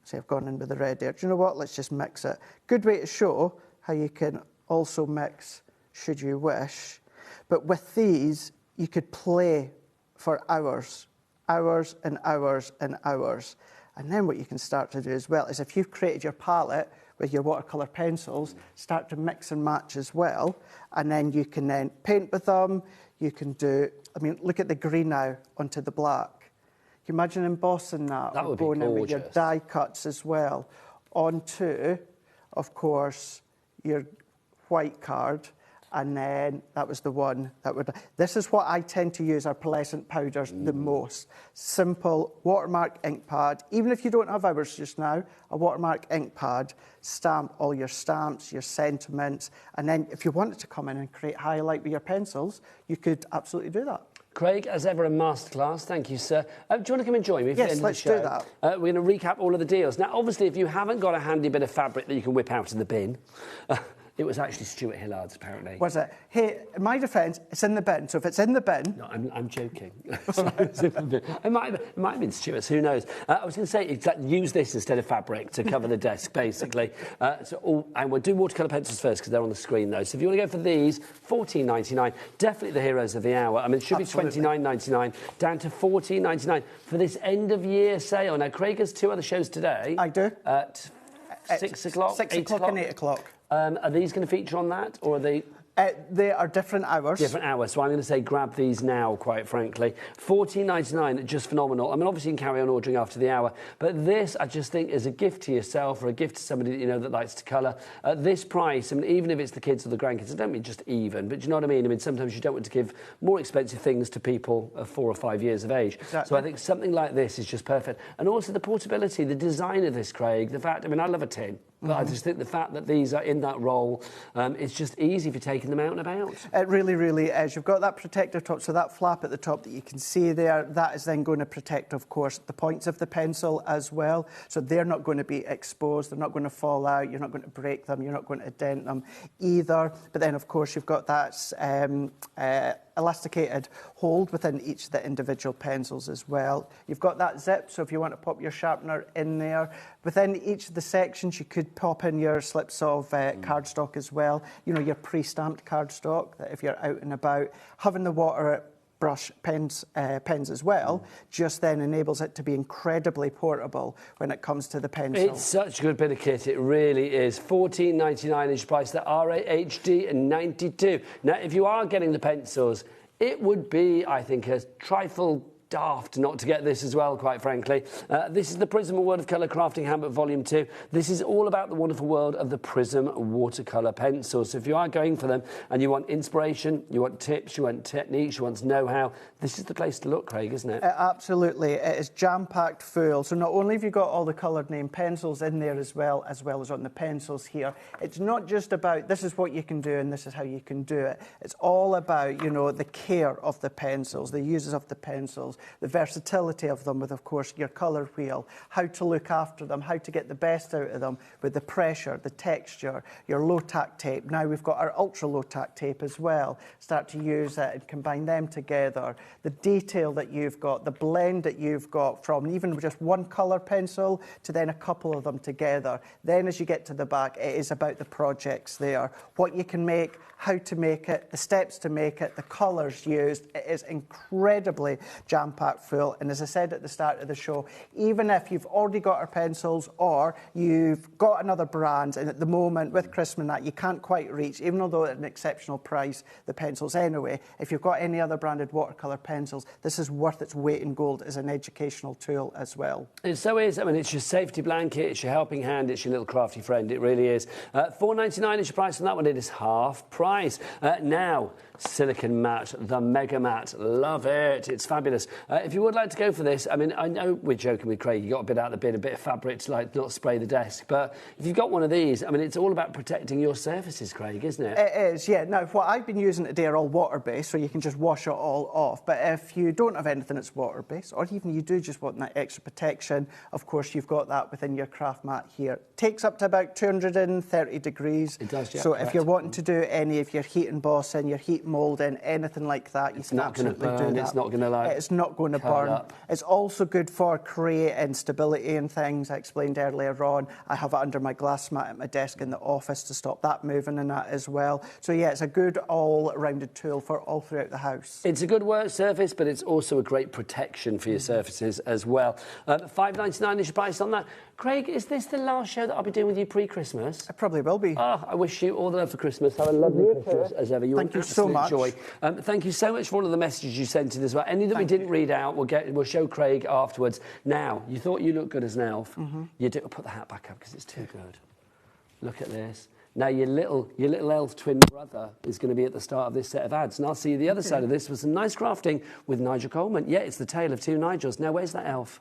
Speaker 17: see I've gone in with the red there. Do you know what? Let's just mix it. Good way to show how you can also mix should you wish. But with these, you could play for hours, hours and hours and hours. And then what you can start to do as well is if you've created your palette with your watercolour pencils, start to mix and match as well. And then you can then paint with them. You can do, I mean, look at the green now onto the black. Can you imagine embossing that?
Speaker 2: That would be
Speaker 17: going in with your
Speaker 2: gorgeous.
Speaker 17: die cuts as well. Onto, of course, your white card. And then that was the one that would... This is what I tend to use our pearlescent powders the most. Simple watermark ink pad. Even if you don't have ours just now, a watermark ink pad, stamp all your stamps, your sentiments. And then if you wanted to come in and create highlight with your pencils, you could absolutely do that.
Speaker 2: Craig, as ever, a masterclass. Thank you, sir. Do you want to come and join me for the
Speaker 17: Yes,
Speaker 2: end of
Speaker 17: let's
Speaker 2: the show?
Speaker 17: do that.
Speaker 2: We're going to recap all of the deals. Now, obviously, if you haven't got a handy bit of fabric that you can whip out of the bin... It was actually Stuart Hillard's, apparently.
Speaker 17: Was it? Hey, in my defence, it's in the bin. So if it's in the bin...
Speaker 2: No, I'm joking. It might have been Stuart's, who knows? I was going to say, use this instead of fabric to cover the desk, basically. And we'll do watercolour pencils first, because they're on the screen, though. So if you want to go for these, $14.99, definitely the heroes of the hour. I mean, it should
Speaker 17: Absolutely.
Speaker 2: be $29.99, down to $14.99 for this end-of-year sale. Now, Craig has two other shows today.
Speaker 17: I do.
Speaker 2: At 6 o'clock,
Speaker 17: 6
Speaker 2: 8
Speaker 17: o'clock and 8 o'clock.
Speaker 2: Are these going to feature on that, or are they...
Speaker 17: They are different hours.
Speaker 2: Different hours, so I'm going to say grab these now, quite frankly. $14.99, just phenomenal. I mean, obviously you can carry on ordering after the hour, but this, I just think, is a gift to yourself or a gift to somebody that you know that likes to colour. At this price, I mean, even if it's the kids or the grandkids, I don't mean just even, but do you know what I mean? I mean, sometimes you don't want to give more expensive things to people of 4 or 5 years of age.
Speaker 17: Exactly.
Speaker 2: So I think something like this is just perfect. And also the portability, the design of this, Craig, the fact, I mean, I love a tin, but I just think the fact that these are in that roll, it's just easy for taking them out and about.
Speaker 17: It really, really is. You've got that protective top, so that flap at the top that you can see there, that is then going to protect, of course, the points of the pencil as well. So they're not going to be exposed, they're not going to fall out, you're not going to break them, you're not going to dent them either. But then, of course, you've got that elasticated hold within each of the individual pencils as well. You've got that zip, so if you want to pop your sharpener in there. Within each of the sections, you could pop in your slips of cardstock as well. You know, your pre-stamped cardstock, that if you're out and about, having the water brush pens as well, just then enables it to be incredibly portable when it comes to the pencil.
Speaker 2: It's such a good bit of kit, it really is. $14.99 is priced at RAHD and 92. Now, if you are getting the pencils, it would be, I think, a trifle daft not to get this as well, quite frankly. This is the Prism World of Colour Crafting Handbook Volume 2. This is all about the wonderful world of the Prism watercolour pencils. So if you are going for them and you want inspiration, you want tips, you want techniques, you want know-how, this is the place to look, Craig, isn't it?
Speaker 17: Absolutely. It is jam-packed full. So not only have you got all the coloured name pencils in there as well as on the pencils here, it's not just about this is what you can do and this is how you can do it. It's all about, you know, the care of the pencils, the uses of the pencils, the versatility of them with, of course, your colour wheel, how to look after them, how to get the best out of them with the pressure, the texture, your low-tack tape. Now we've got our ultra-low-tack tape as well. Start to use it and combine them together. The detail that you've got, the blend that you've got from even just one colour pencil to then a couple of them together. Then as you get to the back, it is about the projects there. What you can make, how to make it, the steps to make it, the colours used. It is incredibly jam jam-packed full. And as I said at the start of the show, even if you've already got our pencils or you've got another brand, and at the moment with Christmas and that, you can't quite reach, even though at an exceptional price, the pencils anyway, if you've got any other branded watercolour pencils, this is worth its weight in gold as an educational tool as well.
Speaker 2: It so is. I mean, it's your safety blanket, it's your helping hand, it's your little crafty friend. It really is. $4.99 is your price on that one. It is half price. Now, silicon matte, the mega matte. Love it. It's fabulous. If you would like to go for this, I mean, I know we're joking with Craig. You got a bit out of the bin, a bit of fabric to like not spray the desk. But if you've got one of these, I mean, it's all about protecting your surfaces, Craig, isn't it?
Speaker 17: It is, yeah. Now, what I've been using today are all water-based, so you can just wash it all off. But if you don't have anything that's water-based, or even you do just want that extra protection, of course, you've got that within your craft mat here. Takes up to about 230 degrees.
Speaker 2: It does, yeah.
Speaker 17: So
Speaker 2: correct.
Speaker 17: if you're wanting to do any of your heat embossing, your heat moulding, anything like that, you can absolutely do that.
Speaker 2: It's not going to burn.
Speaker 17: It's not going to burn. It's also good for creating stability and things. I explained earlier on. I have it under my glass mat at my desk in the office to stop that moving and that as well. So yeah, it's a good all-rounded tool for all throughout the house.
Speaker 2: It's a good work surface, but it's also a great protection for your surfaces as well. $5.99 is your price on that. Craig, is this the last show that I'll be doing with you pre-Christmas?
Speaker 17: It probably will be.
Speaker 2: Oh, I wish you all the love for Christmas. Have a lovely Christmas as ever.
Speaker 17: Thank you so much.
Speaker 2: Joy. Thank you so much for all of the messages you sent in as well. Any that we didn't read out, we'll show Craig afterwards. Now, you thought you looked good as an elf. You do. Put the hat back up because it's too good. Look at this. Now, your little elf twin brother is going to be at the start of this set of ads. And I'll see you the other side of this with some nice crafting with Nigel Coleman. Yeah, it's the tale of two Nigels. Now, where's that elf?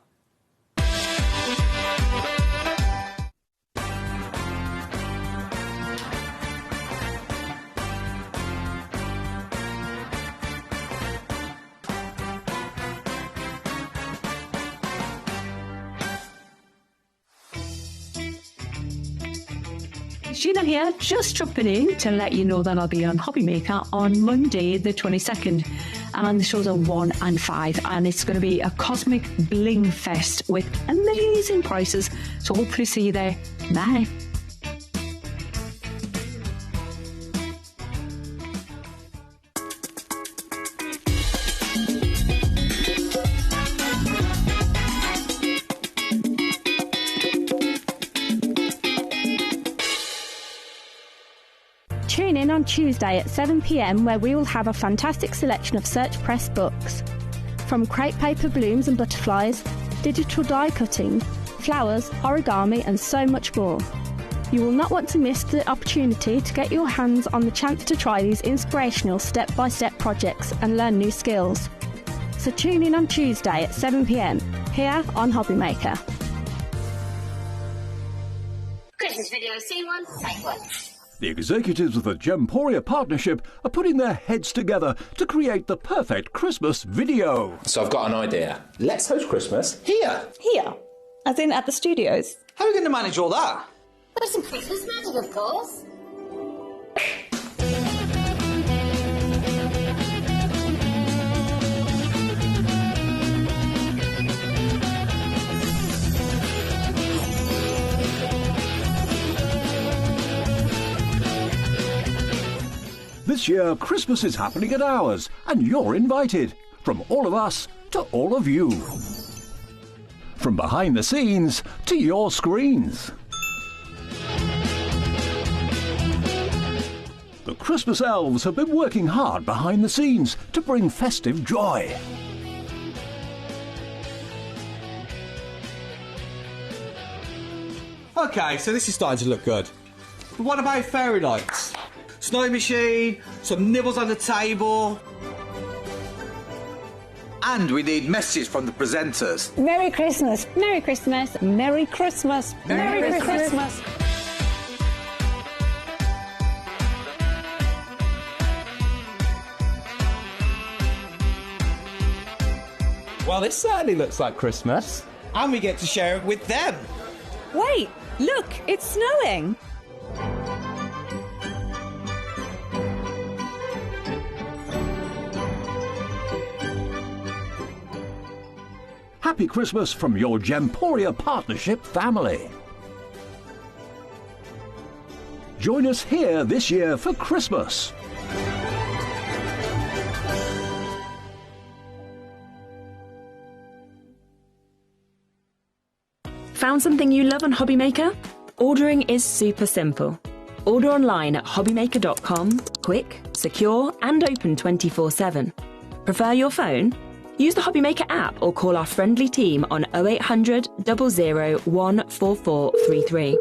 Speaker 6: Sheena here, just dropping in to let you know that I'll be on HobbyMaker on Monday the 22nd, and the shows are 1 and 5, and it's going to be a cosmic bling fest with amazing prices, so hopefully see you there. Bye.
Speaker 11: Tune in on Tuesday at 7 p.m, where we will have a fantastic selection of Search Press books. From crepe paper blooms and butterflies, digital die cutting, flowers, origami and so much more. You will not want to miss the opportunity to get your hands on the chance to try these inspirational step-by-step projects and learn new skills. So tune in on Tuesday at 7 p.m, here on HobbyMaker.
Speaker 7: Christmas video, seen one, take one.
Speaker 5: The executives of the Gemporia Partnership are putting their heads together to create the perfect Christmas video.
Speaker 8: So I've got an idea. Let's host Christmas here.
Speaker 16: Here? As in at the studios?
Speaker 10: How are we going to manage all that?
Speaker 7: With some Christmas magic, of course.
Speaker 5: This year, Christmas is happening at ours, and you're invited. From all of us to all of you. From behind the scenes to your screens. The Christmas elves have been working hard behind the scenes to bring festive joy.
Speaker 10: Okay, so this is starting to look good. But what about fairy lights? Snow machine, some nibbles on the table. And we need messages from the presenters.
Speaker 9: Merry Christmas. Merry Christmas. Merry Christmas. Merry Christmas.
Speaker 10: Well, this certainly looks like Christmas. And we get to share it with them.
Speaker 16: Wait, look, it's snowing.
Speaker 5: Happy Christmas from your Gemporia Partnership family. Join us here this year for Christmas.
Speaker 4: Found something you love on HobbyMaker? Ordering is super simple. Order online at hobbymaker.com, quick, secure, and open 24/7. Prefer your phone? Use the HobbyMaker app or call our friendly team on 0800 00 14433.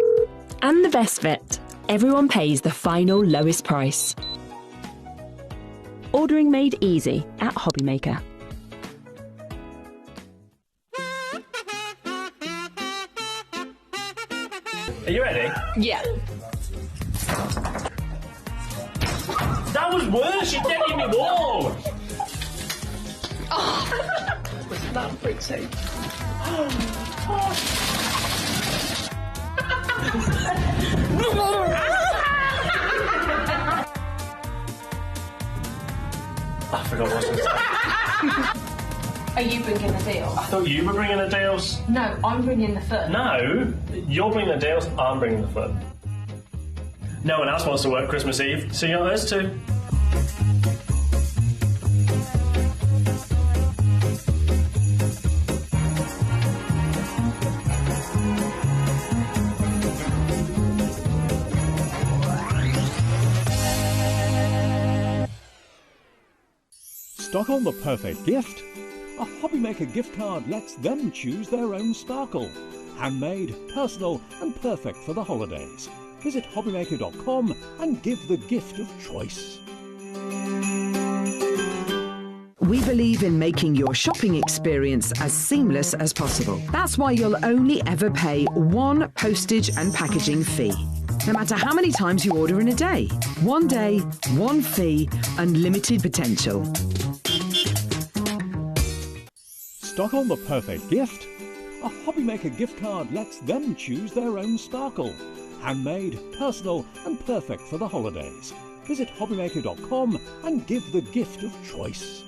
Speaker 4: And the best bit, everyone pays the final lowest price. Ordering made easy at HobbyMaker.
Speaker 12: Are you ready?
Speaker 3: Yeah.
Speaker 12: That was worse. You didn't even wall.
Speaker 3: Oh, wasn't that pretty?
Speaker 12: I forgot what I was going to say.
Speaker 13: Are you bringing the deal?
Speaker 12: I thought you were bringing the deals.
Speaker 13: No, I'm bringing the fun.
Speaker 12: No, you're bringing the deals, I'm bringing the fun. No one else wants to work Christmas Eve, so you're us too.
Speaker 5: Stock on the perfect gift? A HobbyMaker gift card lets them choose their own sparkle. Handmade, personal and perfect for the holidays. Visit hobbymaker.com and give the gift of choice.
Speaker 1: We believe in making your shopping experience as seamless as possible. That's why you'll only ever pay one postage and packaging fee. No matter how many times you order in a day. One day, one fee, unlimited potential.
Speaker 5: Stock on the perfect gift? A HobbyMaker gift card lets them choose their own sparkle. Handmade, personal and perfect for the holidays. Visit hobbymaker.com and give the gift of choice.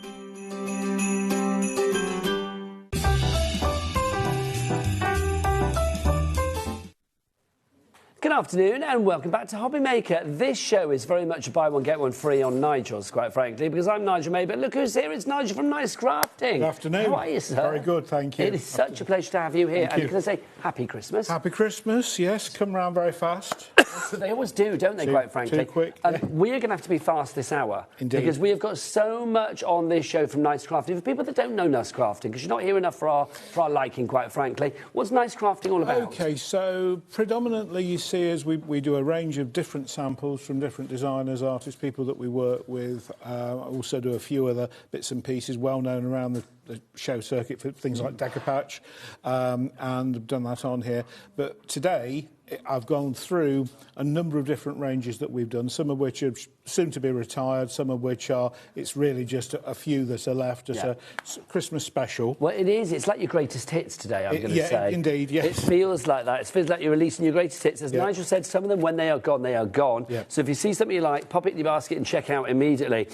Speaker 2: Good afternoon and welcome back to HobbyMaker. This show is very much a buy one get one free on Nigel's, quite frankly, because I'm Nigel May, but look who's here, it's Nigel from Nice Crafting.
Speaker 18: Good afternoon.
Speaker 2: How are you, sir?
Speaker 18: Very good, thank you.
Speaker 2: It is such a pleasure to have you here.
Speaker 18: Thank
Speaker 2: and
Speaker 18: you.
Speaker 2: can I say Happy Christmas?
Speaker 18: Happy Christmas, yes, come round very fast.
Speaker 2: They always do, don't they, quite frankly?
Speaker 18: Too quick.
Speaker 2: We're going to have to be fast this hour.
Speaker 18: Indeed.
Speaker 2: Because we have got so much on this show from Nice Crafting. For people that don't know Nice Crafting, because you're not here enough for our liking, quite frankly, what's Nice Crafting all about?
Speaker 18: OK, so predominantly you see as we do a range of different samples from different designers, artists, people that we work with. I also do a few other bits and pieces well known around the show circuit for things like Decapatch, and I've done that on here. But today I've gone through a number of different ranges that we've done, some of which are soon to be retired, some of which are, it's really just a few that are left as a Christmas special.
Speaker 2: Well, it is. It's like your greatest hits today, I'm going to say.
Speaker 18: Yeah, indeed, yes.
Speaker 2: It feels like that. It feels like you're releasing your greatest hits. As Nigel said, some of them, when they are gone, they are gone.
Speaker 18: Yeah.
Speaker 2: So if you see something you like, pop it in your basket and check out immediately.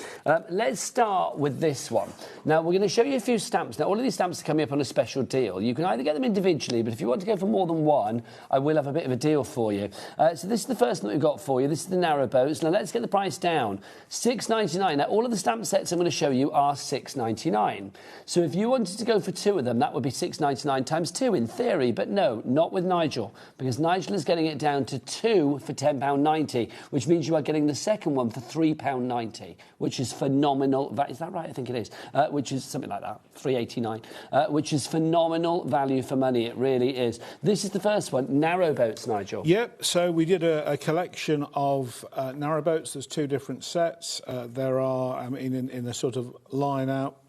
Speaker 2: Let's start with this one. Now, we're going to show you a few stamps. Now, all of these stamps are coming up on a special deal. You can either get them individually, but if you want to go for more than one, I will have a bit of a deal for you. So this is the first one that we've got for you. This is the narrow boats. Now, let's get the price down. $6.99. Now, all of the stamp sets I'm going to show you are $6.99. So if you wanted to go for two of them, that would be $6.99 times two in theory. But no, not with Nigel, because Nigel is getting it down to two for £10.90, which means you are getting the second one for £3.90, which is phenomenal. Is that right? I think it is. Which is something like that, $3.89, which is phenomenal value for money. It really is. This is the first one, narrow boats, Nigel.
Speaker 18: Yep, so we did a collection of narrow boats. There's two different sets. There are, I mean, in a sort of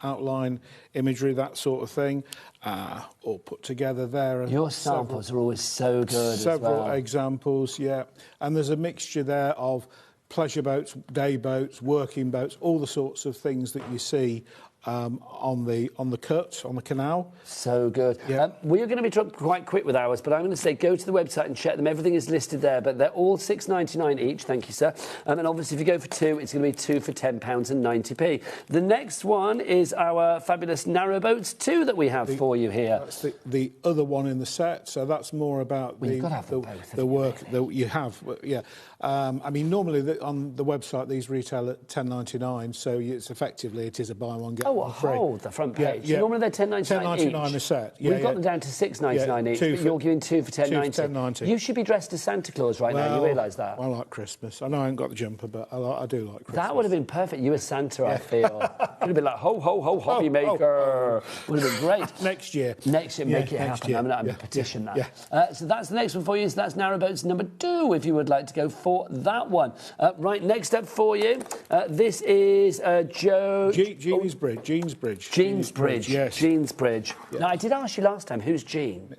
Speaker 18: outline imagery, that sort of thing, all put together there.
Speaker 2: Your samples are always so good.
Speaker 18: Several examples, yeah. And there's a mixture there of pleasure boats, day boats, working boats, all the sorts of things that you see on the cut, on the canal.
Speaker 2: So good.
Speaker 18: Yeah.
Speaker 2: We are going to be quite quick with ours, but I'm going to say go to the website and check them. Everything is listed there, but they're all $6.99 each. Thank you, sir. And obviously, if you go for two, it's going to be two for £10.90. The next one is our fabulous narrow boats 2 that we have for you here.
Speaker 18: That's the other one in the set, so that's more about the work that you have. Yeah. I mean, normally on the website these retail at $10.99, so it's effectively it is a buy one get
Speaker 2: Oh, hold the front page.
Speaker 18: Yeah.
Speaker 2: Normally they're £10.99 each.
Speaker 18: £10.99 a set. Yeah,
Speaker 2: We've got them down to £6.99 each, but you're giving two for £10.90. You should be dressed as Santa Claus right now. You realise that?
Speaker 18: I like Christmas. I know I haven't got the jumper, but I do like Christmas.
Speaker 2: That would have been perfect. You as Santa, I feel. Could have been like, ho, ho, ho, HobbyMaker. Would have been great.
Speaker 18: Next year.
Speaker 2: Next year, make it happen. I'm going to petition that. So that's the next one for you. So that's Narrowboats number 2, if you would like to go for that one. Right, next up for you, this is Joe...
Speaker 18: Jean's Bridge.
Speaker 2: Jean's Bridge.
Speaker 18: Yes.
Speaker 2: Jean's Bridge.
Speaker 18: Yeah.
Speaker 2: Now, I did ask you last time, who's Jean?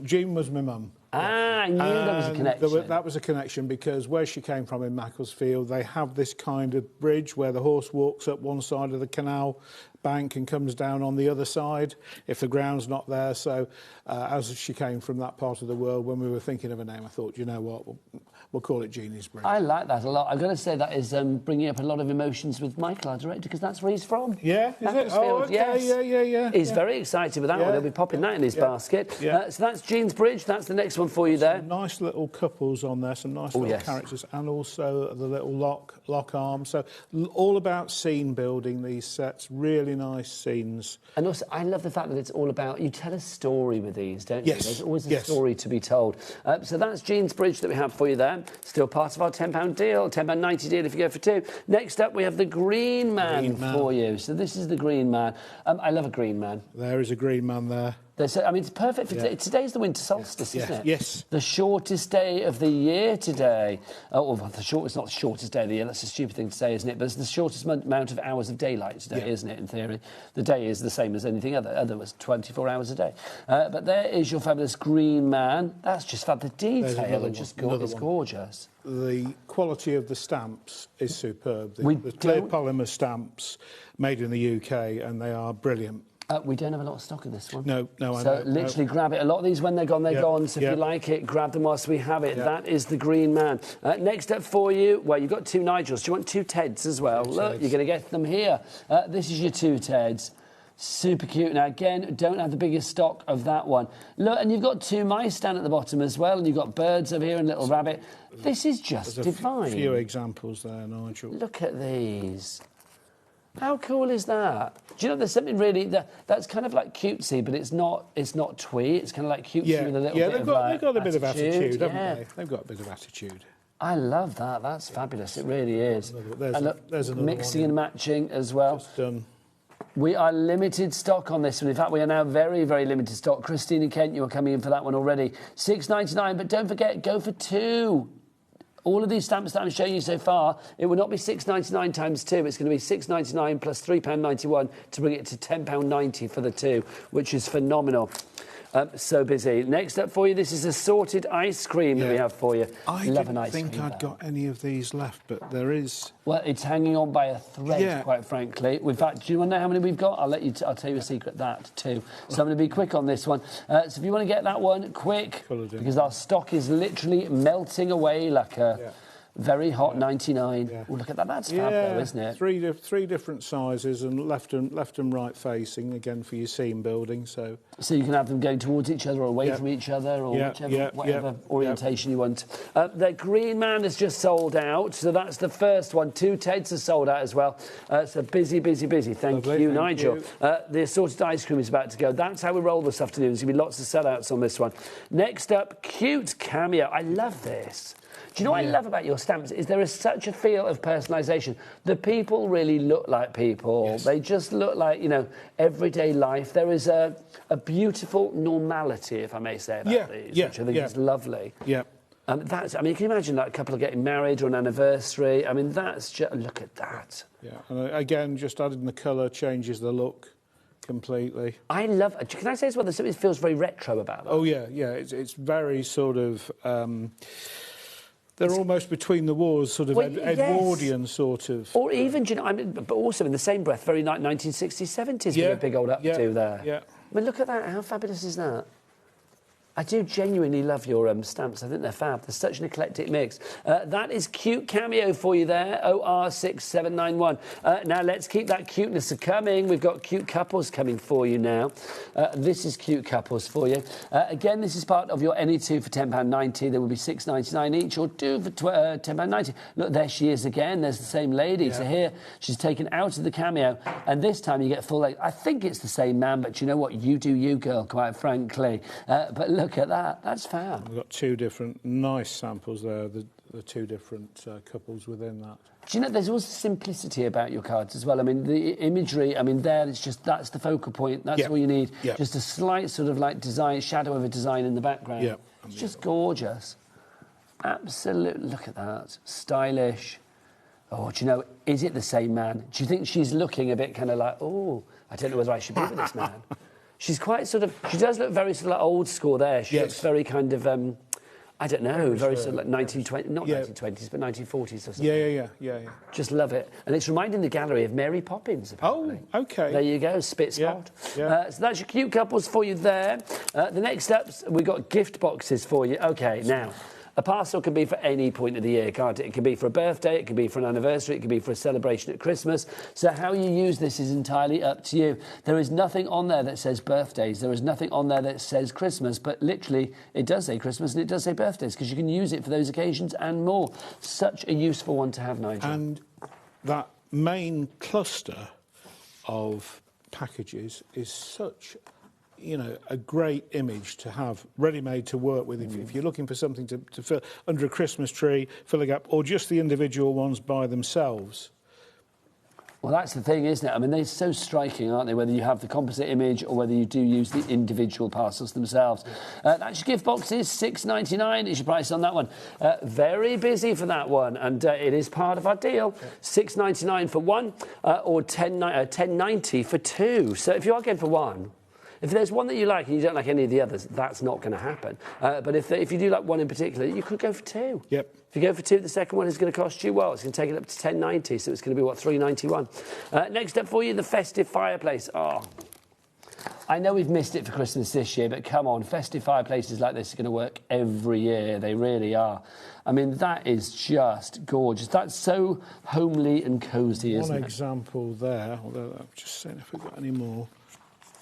Speaker 18: Jean was my mum.
Speaker 2: I knew there was a connection.
Speaker 18: That was a connection because where she came from in Macclesfield, they have this kind of bridge where the horse walks up one side of the canal bank and comes down on the other side if the ground's not there. So as she came from that part of the world, when we were thinking of a name, I thought, you know what, we'll call it Jeannie's Bridge.
Speaker 2: I like that a lot. I've got to say that is bringing up a lot of emotions with Michael, our director, because that's where he's from.
Speaker 18: Yeah, is it? Oh, okay.
Speaker 2: Yes.
Speaker 18: Yeah.
Speaker 2: He's very excited with that one. He'll be popping that in his basket.
Speaker 18: Yeah.
Speaker 2: So that's Jean's Bridge. That's the next one for you there.
Speaker 18: Some nice little couples on there, some nice little characters, and also the little lock arm. So all about scene building, these sets. Really nice scenes.
Speaker 2: And also, I love the fact that it's all about, you tell a story with these, don't you?
Speaker 18: Yes.
Speaker 2: There's always a story to be told. So that's Jean's Bridge that we have for you there. Still part of our £10 deal, £10.90 deal if you go for 2. Next up, we have the Green Man for you. So this is the Green Man. I love a Green Man.
Speaker 18: There is a Green Man there.
Speaker 2: I mean, it's perfect for today. Today's the winter solstice, isn't it?
Speaker 18: Yes.
Speaker 2: The shortest day of the year today. Oh, well, it's not the shortest day of the year. That's a stupid thing to say, isn't it? But it's the shortest amount of hours of daylight today, isn't it, in theory? The day is the same as anything other was 24 hours a day. But there is your fabulous Green Man. That's just fab. The detail is gorgeous.
Speaker 18: The quality of the stamps is superb. The clear polymer stamps made in the UK, and they are brilliant.
Speaker 2: We don't have a lot of stock of this one.
Speaker 18: No, I know.
Speaker 2: So literally grab it. A lot of these, when they're gone, they're gone. So if you like it, grab them whilst we have it. That is the Green Man. Next up for you, well, you've got 2 Nigels. Do you want 2 Teds as well? Look, you're going to get them here. This is your 2 Teds. Super cute. Now, again, don't have the biggest stock of that one. Look, and you've got 2 mice down at the bottom as well, and you've got birds over here and little rabbit. This is just divine.
Speaker 18: There's a few examples there, Nigel.
Speaker 2: Look at these. How cool is that? Do you know there's something really that's kind of like cutesy, but it's not twee. It's kind of like cutesy with a little bit
Speaker 18: they've got a bit of attitude, haven't they? They've got a bit of attitude.
Speaker 2: I love that. That's fabulous. It really is.
Speaker 18: There's another
Speaker 2: mixing and matching as well.
Speaker 18: Just done.
Speaker 2: We are limited stock on this one. In fact, we are now very, very limited stock. Christine and Kent, you are coming in for that one already. $6.99, but don't forget, go for 2. All of these stamps that I'm showing you so far, it will not be $6.99 times 2. It's going to be $6.99 plus £3.91 to bring it to £10.90 for the 2, which is phenomenal. So busy. Next up for you, this is assorted ice cream that we have for you.
Speaker 18: I didn't think I'd got any of these left, but there is.
Speaker 2: Well, it's hanging on by a thread, quite frankly. In fact, do you want to know how many we've got? I'll tell you a secret, that too. So I'm going to be quick on this one. So if you want to get that one, quick, because our stock is literally melting away like a very hot 99. Oh, look at that. That's fab, though, isn't it?
Speaker 18: Three different sizes and left and right facing, again, for your seam building. So
Speaker 2: you can have them going towards each other or away from each other or whatever orientation you want. The Green Man has just sold out. So that's the first one. 2 Teds are sold out as well. So busy. Thank you, Nigel. The assorted ice cream is about to go. That's how we roll this afternoon. There's going to be lots of sellouts on this one. Next up, cute cameo. I love this. Do you know what I love about your stamps is there is such a feel of personalisation. The people really look like people. Yes. They just look like, everyday life. There is a beautiful normality, if I may say, about these, which I think is lovely.
Speaker 18: Yeah.
Speaker 2: Can you imagine like a couple of getting married or an anniversary? I mean, that's just, look at that.
Speaker 18: Yeah, and again, just adding the colour changes the look completely.
Speaker 2: I love it. Can I say as well, there's something that feels very retro about that?
Speaker 18: Oh, yeah. It's very sort of... they're almost between the wars, sort of Edwardian sort of...
Speaker 2: Or even, but also in the same breath, very 1960s, 70s with a big old updo there.
Speaker 18: Yeah.
Speaker 2: I mean, look at that. How fabulous is that? I do genuinely love your stamps. I think they're fab. They're such an eclectic mix. That is cute cameo for you there, OR6791. Now, let's keep that cuteness coming. We've got cute couples coming for you now. This is cute couples for you. Again, this is part of your any two for £10.90. There will be £6.99 each, or two for £10.90. Look, there she is again. There's the same lady. Yeah. So here, she's taken out of the cameo, and this time you get full length. I think it's the same man, but you know what? You do you, girl, quite frankly. But look at that. That's fab.
Speaker 18: We've got two different nice samples there, the two different couples within that.
Speaker 2: Do you know, there's also simplicity about your cards as well. I mean, the imagery, I mean, there, it's just, that's the focal point. That's all you need. Yep. Just a slight sort of like design, shadow of a design in the background. Yep. It's just gorgeous. Absolutely. Look at that. Stylish. Oh, do you know, is it the same man? Do you think she's looking a bit kind of like, oh, I don't know whether I should be with this man? She's quite sort of, she does look very sort of like old school there. She looks very kind of, I don't know, very sort of like 1920s, not 1920s, but 1940s or something.
Speaker 18: Yeah. Just
Speaker 2: love it. And it's reminding the gallery of Mary Poppins, apparently.
Speaker 18: Oh, OK.
Speaker 2: There you go, spit spot. So that's your cute couples for you there. The next up, we've got gift boxes for you. OK, now, a parcel can be for any point of the year, can't it? It can be for a birthday, it can be for an anniversary, it can be for a celebration at Christmas. So how you use this is entirely up to you. There is nothing on there that says birthdays. There is nothing on there that says Christmas, but literally it does say Christmas and it does say birthdays, because you can use it for those occasions and more. Such a useful one to have, Nigel.
Speaker 18: And that main cluster of packages is such, you know, a great image to have ready-made to work with. If you're looking for something to fill under a Christmas tree, fill a gap, or just the individual ones by themselves.
Speaker 2: Well, that's the thing, isn't it? I mean, they're so striking, aren't they? Whether you have the composite image or whether you do use the individual parcels themselves. That's your gift boxes, £6.99 is your price on that one. Very busy for that one, and it is part of our deal. £6.99 for one, or £10.90 for two. So if you are going for one, if there's one that you like and you don't like any of the others, that's not going to happen. But if you do like one in particular, you could go for two.
Speaker 18: Yep.
Speaker 2: If you go for two, the second one is going to cost you, well, it's going to take it up to £10.90, so it's going to be, what, £3.91. Next up for you, the festive fireplace. Oh, I know we've missed it for Christmas this year, but come on, festive fireplaces like this are going to work every year. They really are. I mean, that is just gorgeous. That's so homely and cosy, isn't it?
Speaker 18: One example there, although I've just seen if we've got any more.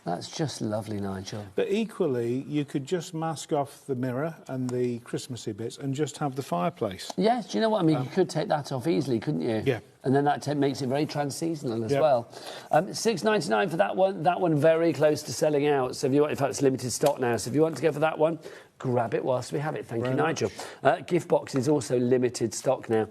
Speaker 2: That's just lovely, Nigel.
Speaker 18: But equally, you could just mask off the mirror and the Christmassy bits and just have the fireplace.
Speaker 2: Yes, do you know what I mean? You could take that off easily, couldn't you?
Speaker 18: Yeah.
Speaker 2: And then that makes it very trans-seasonal as well. £6.99 for that one. That one very close to selling out. So if you want, in fact, it's limited stock now. So if you want to go for that one, grab it whilst we have it. Thank you, Nigel. Gift box is also limited stock now.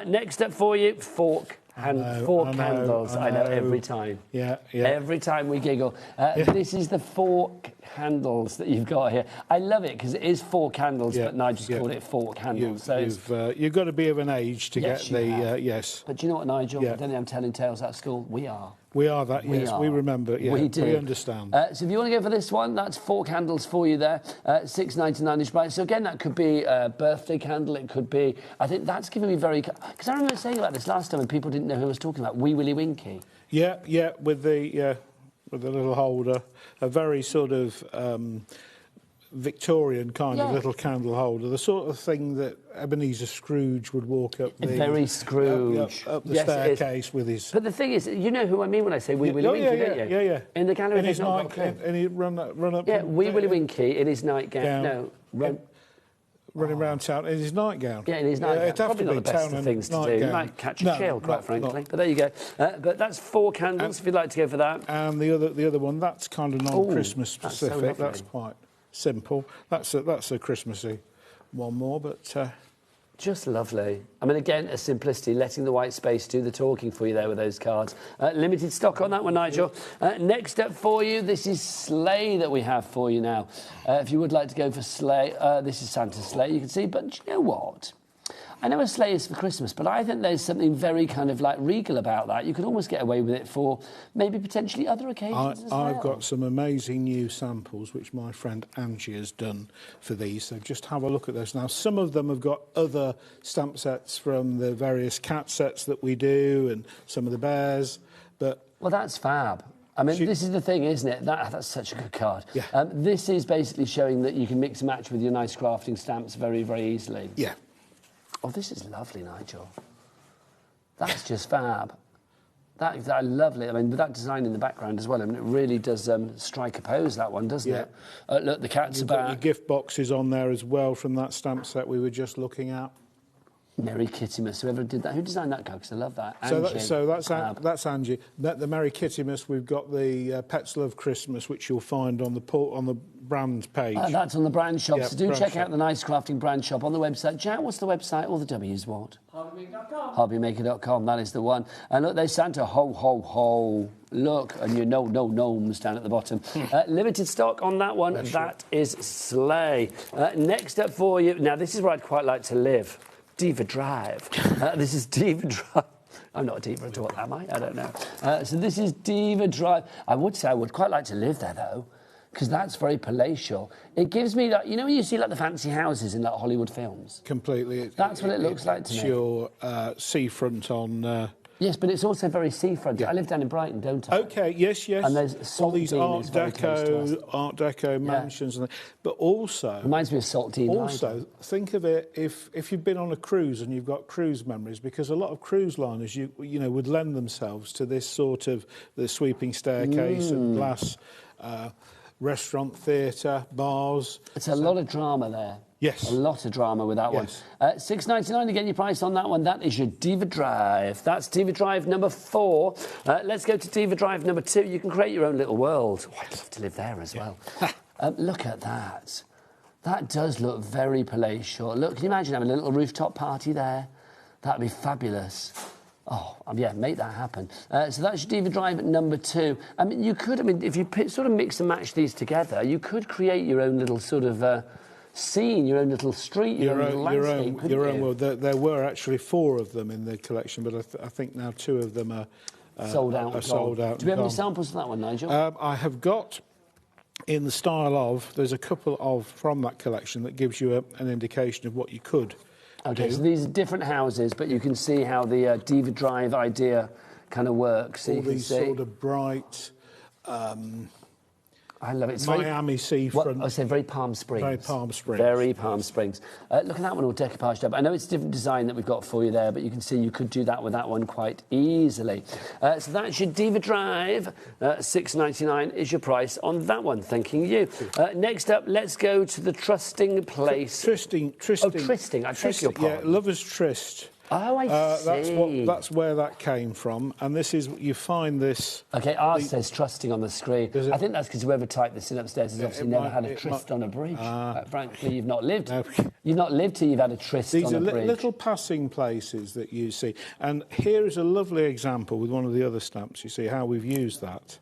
Speaker 2: Next up for you, fork handles. I know every time.
Speaker 18: Yeah.
Speaker 2: Every time we giggle. This is the fork handles that you've got here. I love it because it is fork handles, but Nigel's called it fork handles.
Speaker 18: You've got to be of an age to get the yes.
Speaker 2: But do you know what, Nigel? I don't think I'm telling tales at school. We are.
Speaker 18: We are that, yes. We remember. Yeah,
Speaker 2: we do.
Speaker 18: We understand.
Speaker 2: So if you want to go for this one, that's fork handles for you there. £6.99 each price. So again, that could be a birthday candle. It could be. I think that's giving me very. Because I remember saying about this last time, and people didn't know who I was talking about. Wee Willie Winky.
Speaker 18: Yeah, with the little holder, a very sort of Victorian kind of little candle holder, the sort of thing that Ebenezer Scrooge would walk up the...
Speaker 2: Very Scrooge.
Speaker 18: Up the staircase with his...
Speaker 2: But the thing is, you know who I mean when I say Wee Willie Winky, don't you?
Speaker 18: Yeah.
Speaker 2: In the gallery,
Speaker 18: in his night, and he'd run up...
Speaker 2: Yeah, Wee Willie Winky in his nightgown.
Speaker 18: Running around town in his nightgown.
Speaker 2: Yeah, in his nightgown.
Speaker 18: It'd have
Speaker 2: Probably
Speaker 18: to
Speaker 2: not the best of things to do. You might catch a chill, quite frankly. But there you go. But that's four candles, if you'd like to go for that.
Speaker 18: And the other one, that's kind of non-Christmas specific. That's quite simple. That's a Christmassy one more, but...
Speaker 2: Just lovely. I mean, again, a simplicity, letting the white space do the talking for you there with those cards. Limited stock on that one, Nigel. Next up for you, this is sleigh that we have for you now. If you would like to go for sleigh, this is Santa's sleigh, you can see. But you know what? I know a sleigh is for Christmas, but I think there's something very kind of like regal about that. You could almost get away with it for maybe potentially other occasions as well.
Speaker 18: I've got some amazing new samples which my friend Angie has done for these, so just have a look at those. Now, some of them have got other stamp sets from the various cat sets that we do and some of the bears, but...
Speaker 2: Well, that's fab. I mean, this is the thing, isn't it? That's such a good card.
Speaker 18: Yeah.
Speaker 2: This is basically showing that you can mix and match with your nice crafting stamps very, very easily.
Speaker 18: Yeah.
Speaker 2: Oh, this is lovely, Nigel. That's just fab. That lovely. I mean, with that design in the background as well, I mean, it really does strike a pose, that one, doesn't it? Look, the cats are back.
Speaker 18: Your gift boxes on there as well from that stamp set we were just looking at.
Speaker 2: Merry Kittymas, whoever did that. Who designed that card? Because I love that.
Speaker 18: So that's Angie. The Merry Kittymas, we've got the Pets Love Christmas, which you'll find on the brand page.
Speaker 2: That's on the brand shop.
Speaker 18: Yeah,
Speaker 2: so do
Speaker 18: brand
Speaker 2: check
Speaker 18: shop.
Speaker 2: out the Nice Crafting brand shop on the website. Jack, what's the website? All the W's what?
Speaker 7: HobbyMaker.com.
Speaker 2: HobbyMaker.com, that is the one. And look, there's Santa, ho, ho, ho. Look, and you know, no gnomes down at the bottom. Limited stock on that one. That is slay. Next up for you, now this is where I'd quite like to live. Diva Drive. This is Diva Drive. I'm not a diva at all, am I? I don't know. So this is Diva Drive. I would say I would quite like to live there, though, because that's very palatial. It gives me that, you know when you see like the fancy houses in like Hollywood films?
Speaker 18: Completely.
Speaker 2: That's what it looks like to me.
Speaker 18: It's your seafront on...
Speaker 2: Yes, but it's also very seafront. Yeah. I live down in Brighton, don't I?
Speaker 18: OK, yes.
Speaker 2: And there's
Speaker 18: all these Art Deco mansions.
Speaker 2: Yeah.
Speaker 18: But also...
Speaker 2: Reminds me of Saltine.
Speaker 18: Also, think of it if you've been on a cruise and you've got cruise memories, because a lot of cruise liners, you know, would lend themselves to this sort of the sweeping staircase and glass restaurant, theatre, bars.
Speaker 2: It's a lot of drama there.
Speaker 18: Yes.
Speaker 2: A lot of drama with that one. $6.99 to get your price on that one. That is your Diva Drive. That's Diva Drive number 4. Let's go to Diva Drive number 2. You can create your own little world. Oh, I'd love to live there as well. Look at that. That does look very palatial. Look, can you imagine having a little rooftop party there? That would be fabulous. Oh, yeah, make that happen. So that's your Diva Drive number 2. I mean, you could, if you sort of mix and match these together, you could create your own little sort of... scene, your own little street, your own landscape.
Speaker 18: Your own world. There were actually 4 of them in the collection, but I think now 2 of them are
Speaker 2: sold out. Do we have any samples of that one, Nigel?
Speaker 18: I have got, in the style of, there's a couple of from that collection that gives you an indication of what you could do.
Speaker 2: So these are different houses, but you can see how the Diva Drive idea kind of works. So
Speaker 18: all these sort of bright...
Speaker 2: I love it. It's
Speaker 18: Miami seafront.
Speaker 2: I say very Palm Springs.
Speaker 18: Very Palm Springs.
Speaker 2: Very Palm Springs. Look at that one all decoupaged up. I know it's a different design that we've got for you there, but you can see you could do that with that one quite easily. So that's your Diva Drive. $6.99 is your price on that one. Thanking you. Next up, let's go to the Trusting Place.
Speaker 18: Tristing.
Speaker 2: Oh, Tristing. I beg your pardon.
Speaker 18: Yeah, Lover's Tryst.
Speaker 2: Oh, I see.
Speaker 18: That's where that came from, and this is you find this.
Speaker 2: Okay, ours says trusting on the screen. I think that's because whoever typed this in upstairs has obviously never had a tryst on a bridge. Frankly, you've not lived. No. You've not lived till you've had a tryst on a bridge. These are
Speaker 18: little passing places that you see, and here is a lovely example with one of the other stamps. You see how we've used that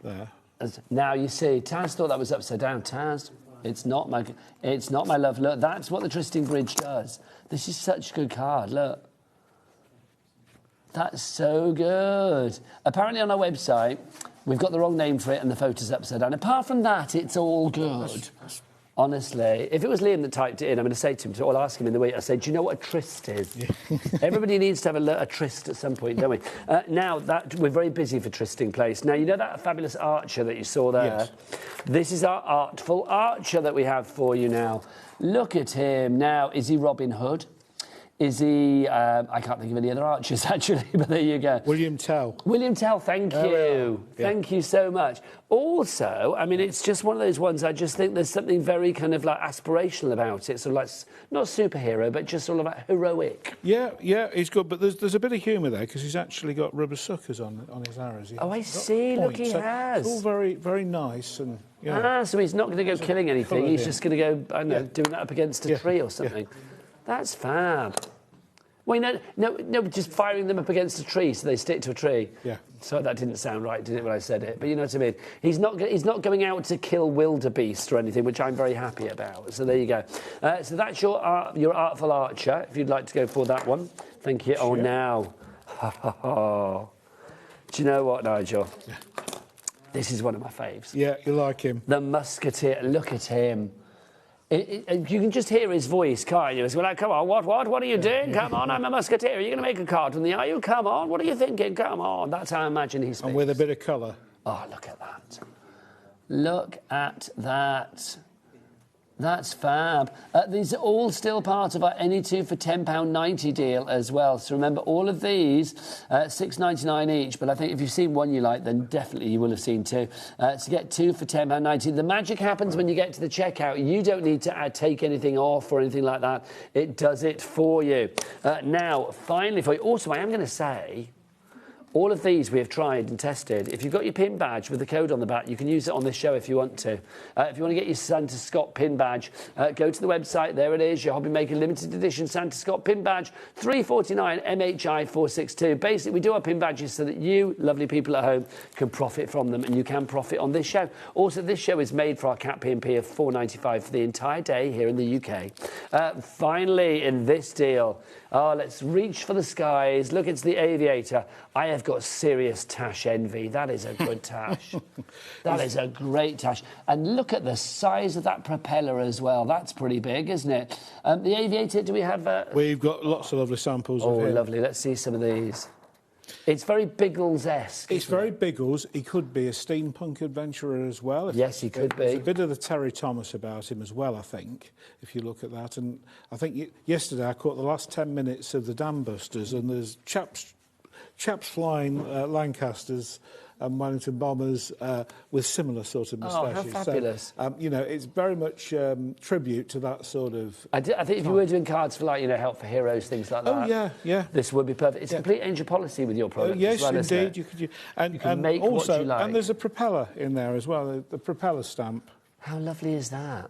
Speaker 18: there.
Speaker 2: Now you see, Taz thought that was upside down. Taz. It's not my love. Look, that's what the Trysting Bridge does. This is such a good card. Look. That's so good. Apparently on our website, we've got the wrong name for it and the photo's upside down. Apart from that, it's all good. Honestly, if it was Liam that typed it in, I'm going to say to him, I'll ask him in the week, I say, do you know what a tryst is? Everybody needs to have a tryst at some point, don't we? Now, we're very busy for Trysting Place. Now, you know that fabulous archer that you saw there? Yes. This is our artful archer that we have for you now. Look at him. Now, is he Robin Hood? Is he... I can't think of any other archers, actually, but there you go.
Speaker 18: William Tell.
Speaker 2: William Tell, thank you. Yeah. Thank you so much. Also, I mean, it's just one of those ones I just think there's something very kind of like aspirational about it. Sort of like, not superhero, but just sort of like heroic.
Speaker 18: Yeah, he's good, but there's a bit of humour there because he's actually got rubber suckers on his arrows.
Speaker 2: Oh, I see. Look, he has.
Speaker 18: It's all very, very nice and...
Speaker 2: Yeah. So he's not going to go killing anything. He's just going to go, I don't know, doing that up against a tree or something. Yeah. That's fab. Well, no, just firing them up against a tree so they stick to a tree. Yeah. So that didn't sound right, did it, when I said it? But you know what I mean. He's not going out to kill wildebeest or anything, which I'm very happy about. So there you go. So that's your artful archer. If you'd like to go for that one, thank you. Sure. Oh, now, do you know what, Nigel? Yeah. This is one of my faves.
Speaker 18: Yeah, you like him.
Speaker 2: The Musketeer. Look at him. You can just hear his voice, can't you? It's like, come on, what are you doing? Come on, I'm a musketeer. Are you going to make a card from the eye? Come on, what are you thinking? Come on. That's how I imagine he's.
Speaker 18: And with a bit of colour.
Speaker 2: Oh, look at that. Look at that. That's fab. These are all still part of our any two for £10.90 deal as well. So remember, all of these, $6.99 each. But I think if you've seen one you like, then definitely you will have seen two. So get two for £10.90. The magic happens when you get to the checkout. You don't need to take anything off or anything like that. It does it for you. Now, finally, for you. Also, I am going to say, all of these we have tried and tested. If you've got your pin badge with the code on the back, you can use it on this show if you want to. If you want to get your Santa Scott pin badge, go to the website. There it is, your HobbyMaker limited edition Santa Scott pin badge, $3.49 MHI 462. Basically, we do our pin badges so that you, lovely people at home, can profit from them, and you can profit on this show. Also, this show is made for our Cat P&P of $4.95 for the entire day here in the UK. Finally, in this deal, let's reach for the skies. Look, it's the Aviator. I have got serious tash envy. That is a good tash. That is a great tash. And look at the size of that propeller as well. That's pretty big, isn't it? The Aviator, do we have...
Speaker 18: We've got lots of lovely samples of him.
Speaker 2: Oh, lovely. Let's see some of these. It's very Biggles-esque.
Speaker 18: It's very Biggles. He could be a steampunk adventurer as well.
Speaker 2: Yes, he could be.
Speaker 18: There's a bit of the Terry Thomas about him as well, I think, if you look at that. And I think yesterday I caught the last 10 minutes of the Dam Busters, and there's chaps flying Lancasters and Wellington Bombers with similar sort of moustaches.
Speaker 2: Oh, how fabulous.
Speaker 18: So, you know, it's very much tribute to that sort of...
Speaker 2: I think if you were doing cards for, like, you know, Help for Heroes, things like that...
Speaker 18: Oh, yeah, yeah.
Speaker 2: This would be perfect. It's complete angel policy with your product
Speaker 18: yes,
Speaker 2: as well, isn't
Speaker 18: indeed.
Speaker 2: it?
Speaker 18: You can make also, what you like. And there's a propeller in there as well, the propeller stamp.
Speaker 2: How lovely is that?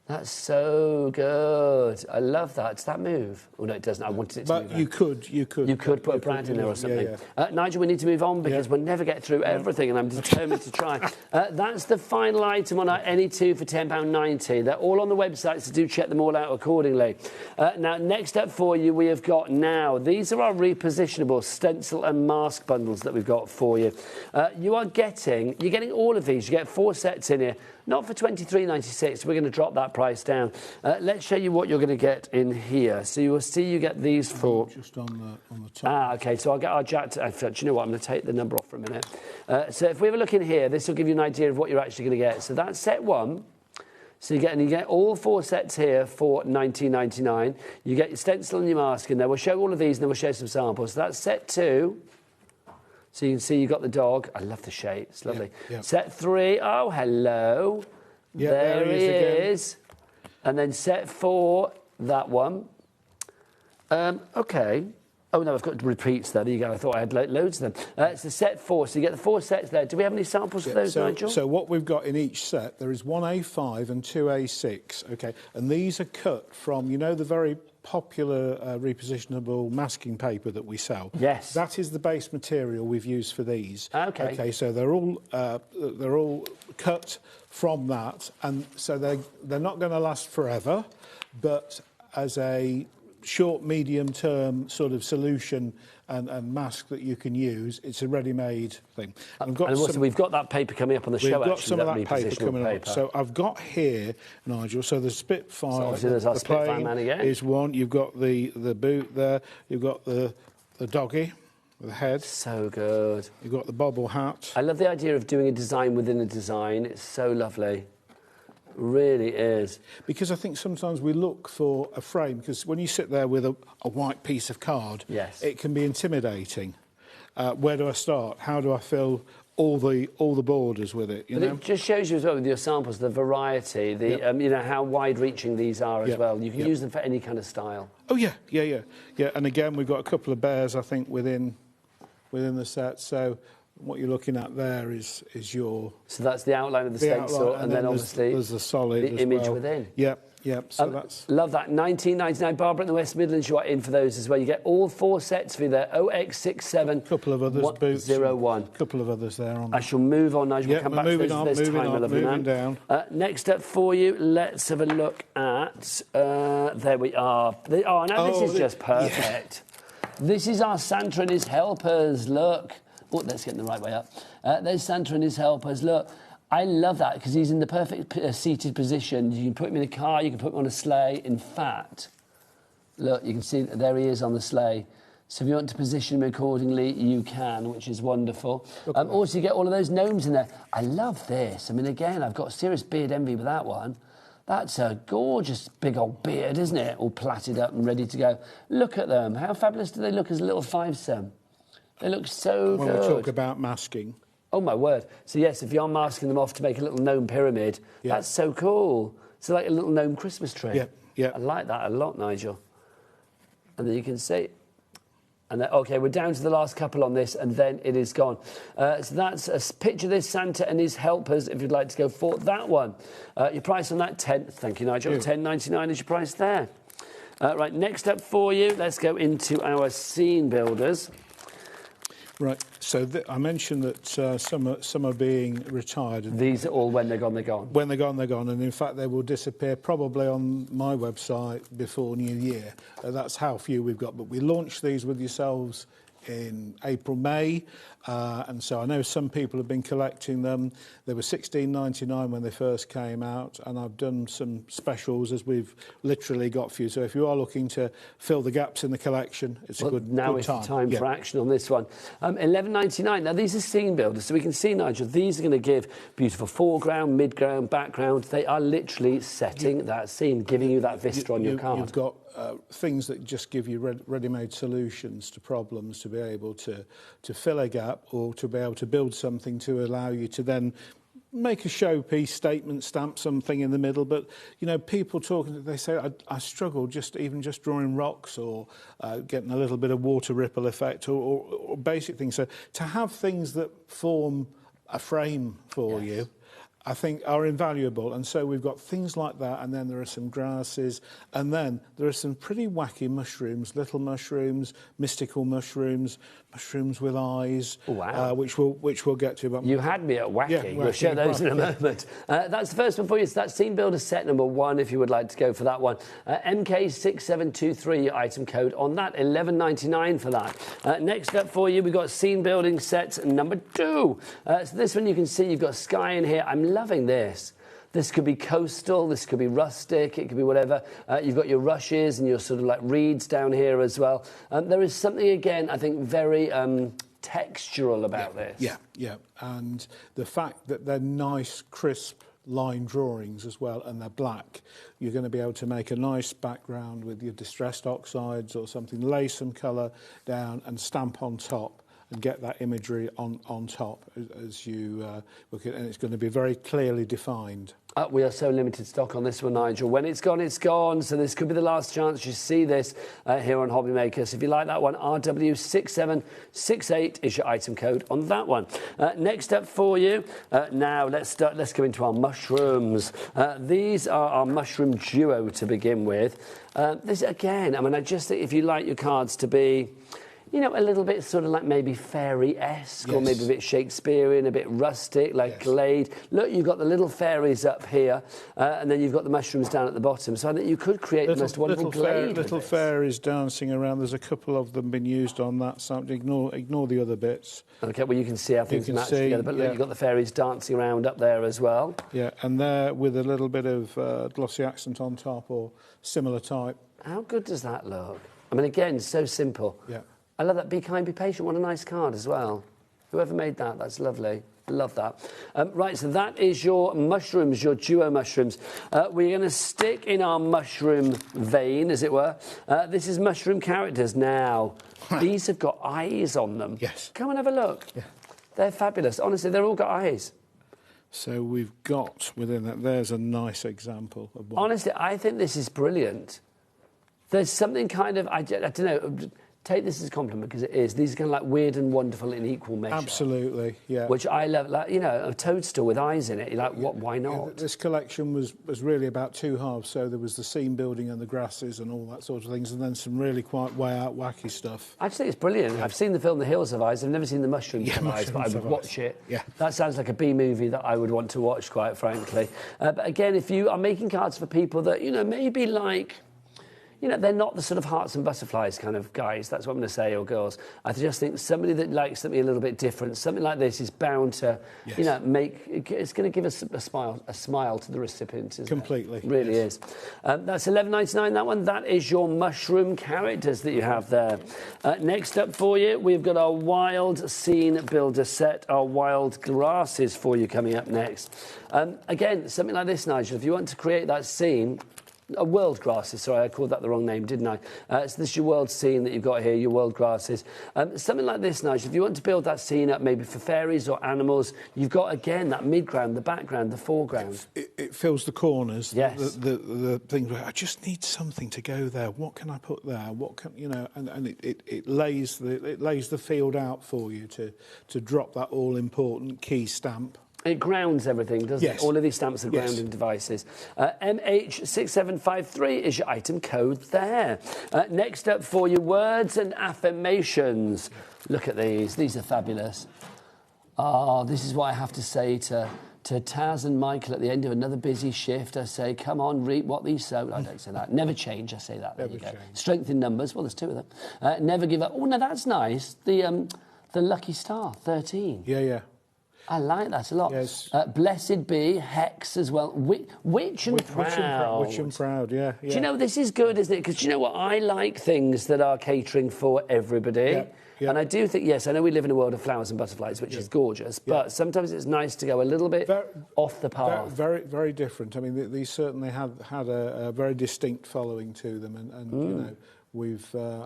Speaker 2: That's so good. I love that. Does that move? Oh, no, it doesn't. I wanted it to move.
Speaker 18: But you could
Speaker 2: put a brand in there or something.
Speaker 18: Yeah, yeah.
Speaker 2: Nigel, we need to move on because we'll never get through everything, and I'm determined to try. That's the final item on our any two for £10.90. They're all on the website, so do check them all out accordingly. Now, next up for you, we have got now. These are our repositionable stencil and mask bundles that we've got for you. You're getting all of these. You get 4 sets in here. Not for $23.96. We're going to drop that price down. Let's show you what you're going to get in here. So you will see you get these for...
Speaker 18: Just on the top.
Speaker 2: OK, so I'll get our jack... Do you know what? I'm going to take the number off for a minute. So if we have a look in here, this will give you an idea of what you're actually going to get. So that's set 1. So you get all 4 sets here for $19.99. You get your stencil and your mask in there. We'll show all of these and then we'll show some samples. So that's set 2. So you can see you've got the dog. I love the shape. It's lovely. Yeah, yeah. Set 3. Oh, hello.
Speaker 18: Yeah,
Speaker 2: there he is. And then set 4, that one. OK. Oh, no, I've got repeats there. There you go. I thought I had loads of them. It's the set 4. So you get the 4 sets there. Do we have any samples of those, Nigel?
Speaker 18: So what we've got in each set, there is 1 A5 and 2 A6. OK. And these are cut from, you know, the very popular repositionable masking paper that we sell.
Speaker 2: Yes.
Speaker 18: That is the base material we've used for these.
Speaker 2: OK.
Speaker 18: OK, so they're all cut from that, and so they're not going to last forever, but as a short, medium-term sort of solution and mask that you can use, it's a ready-made thing.
Speaker 2: And also, we've got that paper coming up on the show,
Speaker 18: We've got
Speaker 2: actually,
Speaker 18: some of that paper coming
Speaker 2: up.
Speaker 18: So I've got here, Nigel, so the Spitfire,
Speaker 2: so obviously there's our Spitfire man again.
Speaker 18: Is one. You've got the boot there. You've got the doggy with the head.
Speaker 2: So good.
Speaker 18: You've got the bobble hat.
Speaker 2: I love the idea of doing a design within a design. It's so lovely. Really is.
Speaker 18: Because I think sometimes we look for a frame, because when you sit there with a white piece of card,
Speaker 2: yes,
Speaker 18: it can be intimidating. Where do I start? How do I fill all the borders with it? You know?
Speaker 2: It just shows you as well with your samples the variety, you know, how wide-reaching these are as well. You can use them for any kind of style.
Speaker 18: Oh yeah. And again, we've got a couple of bears, I think, within the set. So what you're looking at there is your...
Speaker 2: So that's the outline of the stencil, and then obviously
Speaker 18: there's the solid
Speaker 2: the image within.
Speaker 18: Yep. So that's...
Speaker 2: Love that. $19.99. Barbara in the West Midlands, you are in for those as well. You get all 4 sets for there. OX67.
Speaker 18: Couple of others.
Speaker 2: 101.
Speaker 18: Couple of others there on.
Speaker 2: I shall move on, Nigel. We'll come back to those this time,
Speaker 18: moving down.
Speaker 2: Next up for you, let's have a look at... there we are. This is just perfect. Yeah. This is our Santa and his helpers. Look. Oh, let's get in the right way up. There's Santa and his helpers. Look, I love that because he's in the perfect seated position. You can put him in a car, you can put him on a sleigh. In fact, look, you can see that there he is on the sleigh. So if you want to position them accordingly, you can, which is wonderful. Also, you get all of those gnomes in there. I love this. I mean, again, I've got serious beard envy with that one. That's a gorgeous big old beard, isn't it? All plaited up and ready to go. Look at them. How fabulous do they look as a little 5-sem? They look so good.
Speaker 18: When we talk about masking.
Speaker 2: Oh, my word. So, yes, if you're masking them off to make a little gnome pyramid, that's so cool. So like a little gnome Christmas tree.
Speaker 18: Yeah.
Speaker 2: I like that a lot, Nigel. And then you can see... And then, OK, we're down to the last couple on this, and then it is gone. So that's a picture of this Santa and his helpers, if you'd like to go for that one. Your price on that, 10. Thank you, Nigel. $10.99 is your price there. Right, next up for you, let's go into our scene builders.
Speaker 18: Right, so I mentioned that some are being retired.
Speaker 2: These are all when they're gone, they're gone.
Speaker 18: When they're gone, they're gone, and in fact they will disappear probably on my website before New Year. That's how few we've got, but we launched these with yourselves in April, May, and so I know some people have been collecting them. They were $16.99 when they first came out, and I've done some specials as we've literally got a few. So if you are looking to fill the gaps in the collection, it's a good time.
Speaker 2: Now is the time for action on this one. $11.99. Now, these are scene builders, so we can see, Nigel, these are going to give beautiful foreground, midground, background. They are literally setting that scene, giving you that vista on your card.
Speaker 18: You've got things that just give you ready-made solutions to problems to be able to fill a gap or to be able to build something to allow you to then make a showpiece, statement, stamp something in the middle. But, you know, people talking, they say, I struggle just drawing rocks or getting a little bit of water ripple effect or basic things. So to have things that form a frame for you, I think are invaluable, and so we've got things like that, and then there are some grasses, and then there are some pretty wacky mushrooms, little mushrooms, mystical mushrooms, mushrooms with eyes, which we'll get to. But
Speaker 2: you had me at wacky.
Speaker 18: Yeah,
Speaker 2: we'll show those in a moment. That's the first one for you. So that's Scene Builder set number 1, if you would like to go for that one. MK6723 item code on that, $11.99 for that. Next up for you, we've got Scene Building Sets number 2. So this one you can see you've got sky in here. I'm loving this. This could be coastal, this could be rustic, it could be whatever. You've got your rushes and your sort of like reeds down here as well. There is something, again, I think very textural about this.
Speaker 18: Yeah. And the fact that they're nice, crisp line drawings as well, and they're black, you're going to be able to make a nice background with your distressed oxides or something, lay some colour down and stamp on top and get that imagery on top as you look at it, and it's going to be very clearly defined.
Speaker 2: We are so limited stock on this one, Nigel. When it's gone, it's gone. So this could be the last chance you see this here on HobbyMaker. So if you like that one, RW6768 is your item code on that one. Next up for you, now let's go into our mushrooms. These are our mushroom duo to begin with. This, again, I mean, I just think if you like your cards to be, you know, a little bit sort of like maybe fairy-esque, or maybe a bit Shakespearean, a bit rustic, like Glade. Look, you've got the little fairies up here, and then you've got the mushrooms down at the bottom. So I think you could create the most wonderful Glade.
Speaker 18: Little fairies dancing around. There's a couple of them been used on that side. Ignore the other bits.
Speaker 2: OK, well, you can see how things match together. But look, you've got the fairies dancing around up there as well.
Speaker 18: Yeah, and there with a little bit of glossy accent on top or similar type.
Speaker 2: How good does that look? I mean, again, so simple.
Speaker 18: Yeah.
Speaker 2: I love that. Be kind, be patient. What a nice card as well. Whoever made that, that's lovely. Love that. Right, so that is your mushrooms, your duo mushrooms. We're going to stick in our mushroom vein, as it were. This is mushroom characters. Now, these have got eyes on them.
Speaker 18: Yes.
Speaker 2: Come and have a look.
Speaker 18: Yeah.
Speaker 2: They're fabulous. Honestly, they've all got eyes.
Speaker 18: So we've got within that, there's a nice example of one.
Speaker 2: Honestly, I think this is brilliant. There's something kind of, I don't know, take this as a compliment because it is. These are kind of like weird and wonderful in equal measure.
Speaker 18: Absolutely, yeah.
Speaker 2: Which I love, like, you know, a toadstool with eyes in it. You're like, what? Why not?
Speaker 18: Yeah, this collection was really about 2 halves. So there was the scene building and the grasses and all that sort of things, and then some really quite way out wacky stuff.
Speaker 2: I just think it's brilliant. Yeah. I've seen the film The Hills Have Eyes. I've never seen The Mushrooms Have Eyes, but I would watch it.
Speaker 18: Yeah.
Speaker 2: That sounds like a B movie that I would want to watch, quite frankly. But again, if you are making cards for people that, you know, maybe like, you know, they're not the sort of hearts and butterflies kind of guys. That's what I'm going to say, or girls. I just think somebody that likes something a little bit different, something like this is bound to, you know, it's going to give us a smile to the recipient. Isn't
Speaker 18: Completely.
Speaker 2: It really is. That's $11.99. That one. That is your mushroom characters that you have there. Next up for you, we've got our wild scene builder set, our wild grasses for you coming up next. Again, something like this, Nigel. If you want to create that scene. World grasses, sorry, I called that the wrong name, didn't I? So this is your world scene that you've got here, your world grasses. Something like this, Nigel, if you want to build that scene up maybe for fairies or animals, you've got, again, that midground, the background, the foreground.
Speaker 18: It fills the corners,
Speaker 2: yes.
Speaker 18: the thing where I just need something to go there. What can I put there? What can, you know, and it lays the field out for you to drop that all-important key stamp.
Speaker 2: It grounds everything, doesn't it? All of these stamps are grounding devices. MH6753 is your item code there. Next up for you, words and affirmations. Look at these. These are fabulous. Oh, this is what I have to say to Taz and Michael at the end of another busy shift. I say, come on, reap what these sow. I don't say that. Never change, I say that. There you go. Strength in numbers. Well, there's two of them. Never give up. Oh, no, that's nice. The lucky star, 13.
Speaker 18: Yeah.
Speaker 2: I like that a lot.
Speaker 18: Yes.
Speaker 2: Blessed be, Hex as well. Witch and Proud.
Speaker 18: Witch and Proud, yeah.
Speaker 2: Do you know, this is good, isn't it? Because do you know what? I like things that are catering for everybody. Yeah. And I do think, yes, I know we live in a world of flowers and butterflies, which is gorgeous, but sometimes it's nice to go a little bit off the path.
Speaker 18: Very, very different. I mean, these certainly had a very distinct following to them, and you know,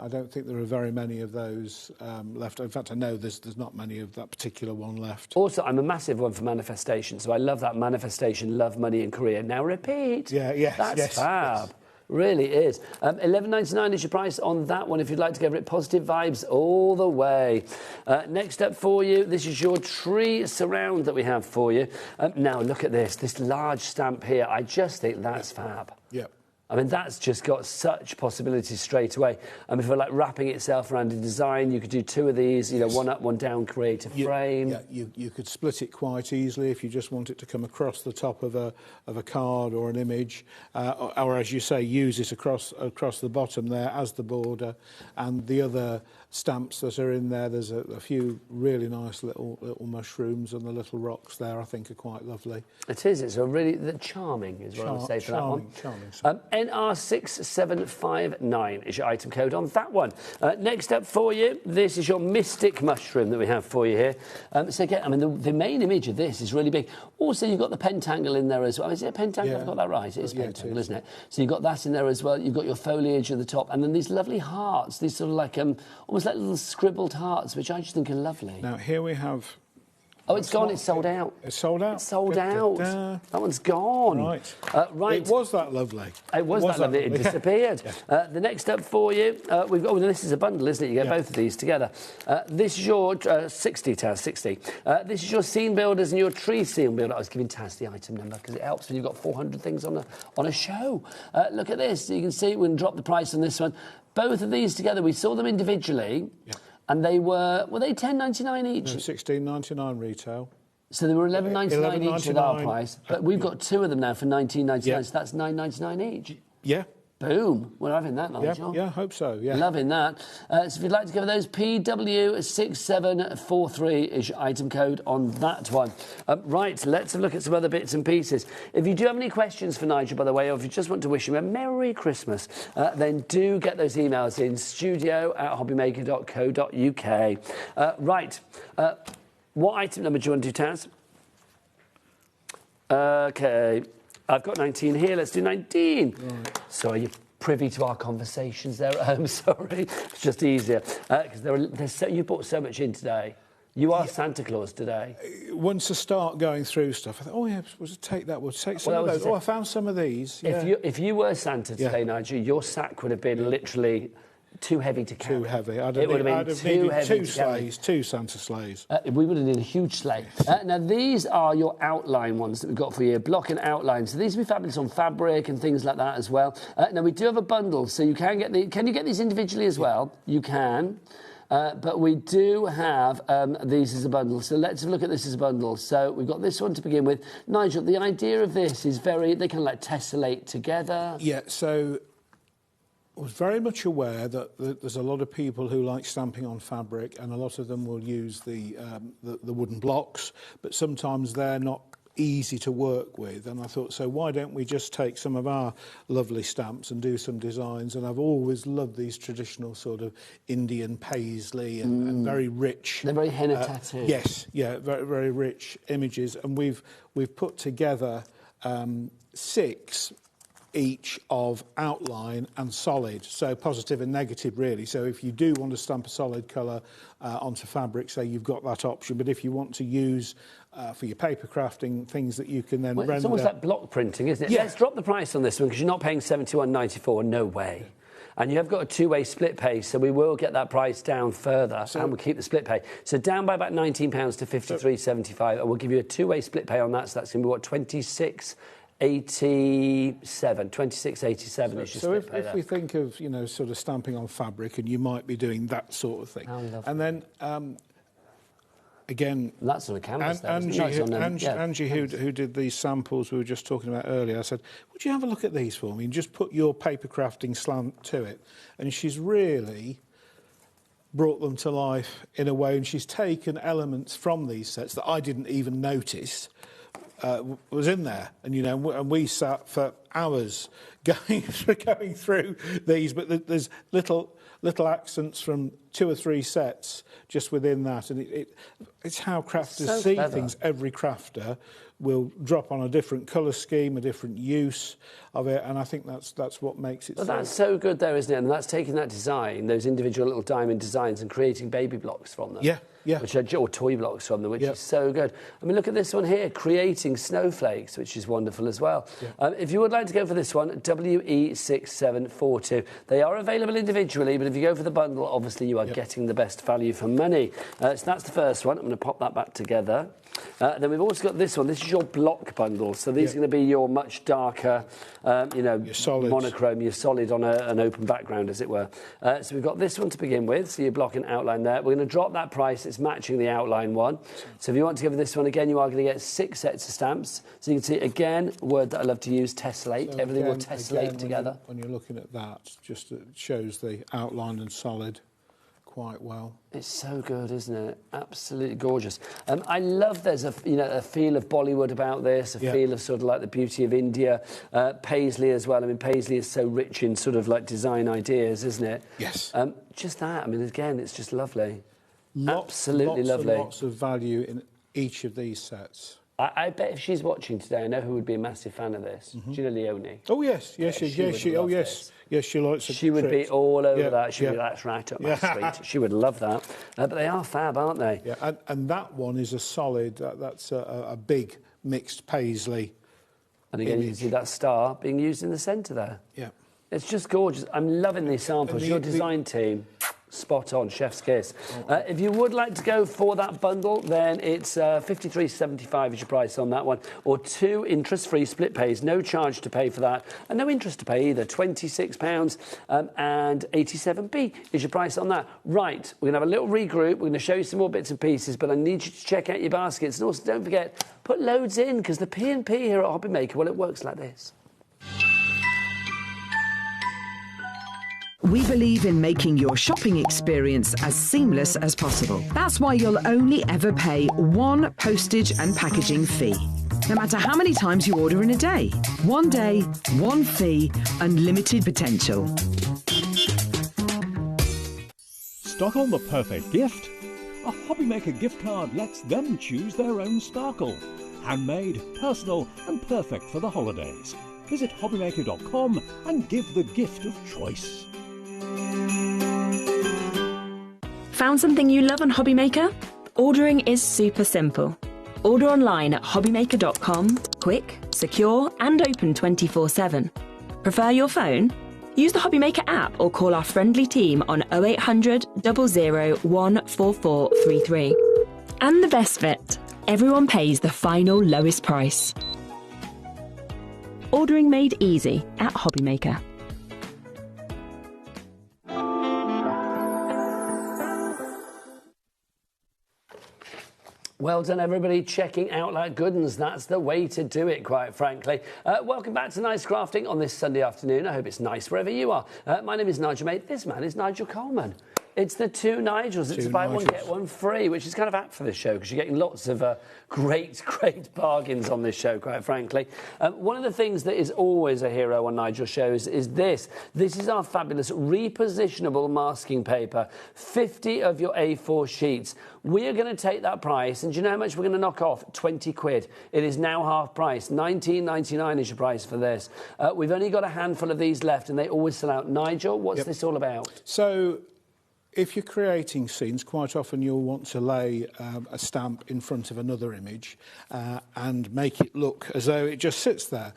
Speaker 18: I don't think there are very many of those left. In fact, I know there's not many of that particular one left.
Speaker 2: Also, I'm a massive one for manifestation, so I love that manifestation, love, money and career. Now repeat. That's fab. Yes. Really is. $11.99 is your price on that one if you'd like to give it positive vibes all the way. Next up for you, this is your tree surround that we have for you. Now, look at this large stamp here. I just think that's fab.
Speaker 18: Yep.
Speaker 2: I mean, that's just got such possibilities straight away. I mean, for like wrapping itself around a design, you could do two of these, you know, one up, one down, create a frame.
Speaker 18: Yeah, you could split it quite easily if you just want it to come across the top of a card or an image, or as you say, use it across the bottom there as the border. And the other stamps that are in there, there's a few really nice little mushrooms, and the little rocks there I think are quite lovely.
Speaker 2: It is. It's a really charming is what I would say for that one.
Speaker 18: Charming.
Speaker 2: NR679 is your item code on that one. Next up for you, this is your mystic mushroom that we have for you here. So again, I mean, the main image of this is really big. Also, you've got the pentangle in there as well. Is it a pentangle? I've got that right. It is pentangle, isn't it? So you've got that in there as well. You've got your foliage at the top, and then these lovely hearts, these sort of like almost like little scribbled hearts, which I just think are lovely.
Speaker 18: Now, here we have...
Speaker 2: Oh, it's gone. It's sold out.
Speaker 18: It's sold out?
Speaker 2: It's sold out. That one's gone.
Speaker 18: Right.
Speaker 2: Right.
Speaker 18: It was that lovely.
Speaker 2: It was that lovely. It disappeared. The next up for you, we've got... Oh, this is a bundle, isn't it? You get both of these together. This is your 60, Taz, 60. This is your scene builders and your tree scene builder. I was giving Taz the item number because it helps when you've got 400 things on a show. Look at this. You can see we can drop the price on this one. Both of these together, we saw them individually. Yeah. And they were they $10.99 each?
Speaker 18: No, $16.99 retail.
Speaker 2: So they were $11.99 each with our price. But we've got two of them now for $19.99, so that's $9.99 each.
Speaker 18: Yeah.
Speaker 2: Boom. We're having that, Nigel.
Speaker 18: Yeah, I hope so, yeah.
Speaker 2: Loving that. So if you'd like to give those, PW6743 is your item code on that one. Right, let's have a look at some other bits and pieces. If you do have any questions for Nigel, by the way, or if you just want to wish him a Merry Christmas, then do get those emails in, studio@hobbymaker.co.uk. Right, what item number do you want to do, Taz? OK. I've got 19 here. Let's do 19. Right. So are you privy to our conversations there at home? Sorry. It's just easier. Because you brought so much in today. You are Santa Claus today.
Speaker 18: Once I start going through stuff, I thought, we'll take that. We'll take some of those. I found some of these. Yeah.
Speaker 2: If you were Santa today, Nigel, your sack would have been literally... too heavy to carry.
Speaker 18: Too heavy. I'd have needed two sleighs, two Santa sleighs.
Speaker 2: We would have needed a huge sleigh. Now, these are your outline ones that we've got for you, block and outline. So these would be fabulous on fabric and things like that as well. Now, we do have a bundle, so you can get Can you get these individually as well? You can. But we do have these as a bundle. So let's have a look at this as a bundle. So we've got this one to begin with. Nigel, the idea of this is they kind of like tessellate together.
Speaker 18: Yeah, so... was very much aware that there's a lot of people who like stamping on fabric, and a lot of them will use the wooden blocks, but sometimes they're not easy to work with. And I thought, so why don't we just take some of our lovely stamps and do some designs? And I've always loved these traditional sort of Indian paisley and very rich.
Speaker 2: They're very henna tattoo.
Speaker 18: Yes, yeah, very, very rich images. And we've put together 6 each of outline and solid, so positive and negative really. So if you do want to stamp a solid colour onto fabric, say you've got that option, but if you want to use for your paper crafting things that you can then render.
Speaker 2: It's almost like block printing, isn't it?
Speaker 18: Yeah.
Speaker 2: Let's drop the price on this one because you're not paying $71.94, no way. And you have got a 2-way split pay, so we will get that price down further, and we'll keep the split pay. So down by about £19 to $53.75, and we'll give you a 2-way split pay on that, so that's going to be, what, $26.87 is your
Speaker 18: so
Speaker 2: split pay
Speaker 18: if we think of, you know, sort of stamping on fabric, and you might be doing that sort of thing. And then, again...
Speaker 2: That sort of canvas,
Speaker 18: Angie, who did these samples we were just talking about earlier, I said, would you have a look at these for me and just put your paper crafting slant to it? And she's really brought them to life in a way, and she's taken elements from these sets that I didn't even notice was in there, and you know, and we sat for hours going through these, but there's little accents from 2 or 3 sets just within that, and it's how crafters see things. Every crafter will drop on a different colour scheme, a different use of it, and I think that's what makes it.
Speaker 2: But that's so good, though, isn't it? And that's taking that design, those individual little diamond designs, and creating baby blocks from them.
Speaker 18: Yeah.
Speaker 2: Which are, or toy blocks from them, which is so good. I mean, look at this one here, creating snowflakes, which is wonderful as well. If you would like to go for this one, WE6742. They are available individually, but if you go for the bundle, obviously you are getting the best value for money. So that's the first one. I'm going to pop that back together. Then we've also got this one. This is your block bundle. So these are going to be your much darker, you know, your monochrome, your solid on an open background, as it were. So we've got this one to begin with. So your block and outline there. We're going to drop that price. It's matching the outline one. So if you want to give this one again, you are going to get 6 sets of stamps. So you can see, again, a word that I love to use, tessellate. So everything will tessellate together.
Speaker 18: When you're looking at that, just it shows the outline and solid quite well.
Speaker 2: It's so good, isn't it? Absolutely gorgeous. I love there's a feel of Bollywood about this, a feel of sort of like the beauty of India. Paisley as well. I mean, Paisley is so rich in sort of like design ideas, isn't it?
Speaker 18: Yes.
Speaker 2: Just that. I mean, again, it's just lovely.
Speaker 18: Absolutely
Speaker 2: lovely.
Speaker 18: Lots of value in each of these sets.
Speaker 2: I bet if she's watching today, I know who would be a massive fan of this. Do you know Leonie?
Speaker 18: Oh yes, yes, she likes it.
Speaker 2: She would be all over that. She would be, that's right up my street. She would love that. But they are fab, aren't they?
Speaker 18: Yeah, and that one is a solid. That's a big mixed paisley.
Speaker 2: And again, you can see that star being used in the centre there.
Speaker 18: Yeah,
Speaker 2: it's just gorgeous. I'm loving these samples. Your design team. Spot on, chef's kiss. If you would like to go for that bundle, then it's $53.75 is your price on that one, or 2 interest-free split pays, no charge to pay for that, and no interest to pay either. £26 and 87p is your price on that. Right, we're going to have a little regroup. We're going to show you some more bits and pieces, but I need you to check out your baskets, and also don't forget, put loads in, because the P&P here at HobbyMaker, well, it works like this.
Speaker 1: We believe in making your shopping experience as seamless as possible. That's why you'll only ever pay 1 postage and packaging fee. No matter how many times you order in a day. 1 day, 1 fee, unlimited potential.
Speaker 5: Stock on the perfect gift? A HobbyMaker gift card lets them choose their own sparkle. Handmade, personal and perfect for the holidays. Visit HobbyMaker.com and give the gift of choice.
Speaker 4: Found something you love on HobbyMaker? Ordering is super simple. Order online at HobbyMaker.com, quick, secure and open 24/7. Prefer your phone? Use the HobbyMaker app or call our friendly team on 0800 00 14433. And the best bit, everyone pays the final lowest price. Ordering made easy at HobbyMaker.
Speaker 2: Well done, everybody, checking out that goodness. That's the way to do it, quite frankly. Welcome back to Nice Crafting on this Sunday afternoon. I hope it's nice wherever you are. My name is Nigel, mate. This man is Nigel Coleman. It's the two Nigels. It's buy one, get one free, which is kind of apt for this show because you're getting lots of great bargains on this show, quite frankly. One of the things that is always a hero on Nigel's shows is this. This is our fabulous repositionable masking paper. 50 of your A4 sheets. We are going to take that price, and do you know how much we're going to knock off? 20 quid. It is now half price. £19.99 is your price for this. We've only got a handful of these left, and they always sell out. Nigel, what's this all about?
Speaker 18: So, if you're creating scenes, quite often you'll want to lay a stamp in front of another image and make it look as though it just sits there.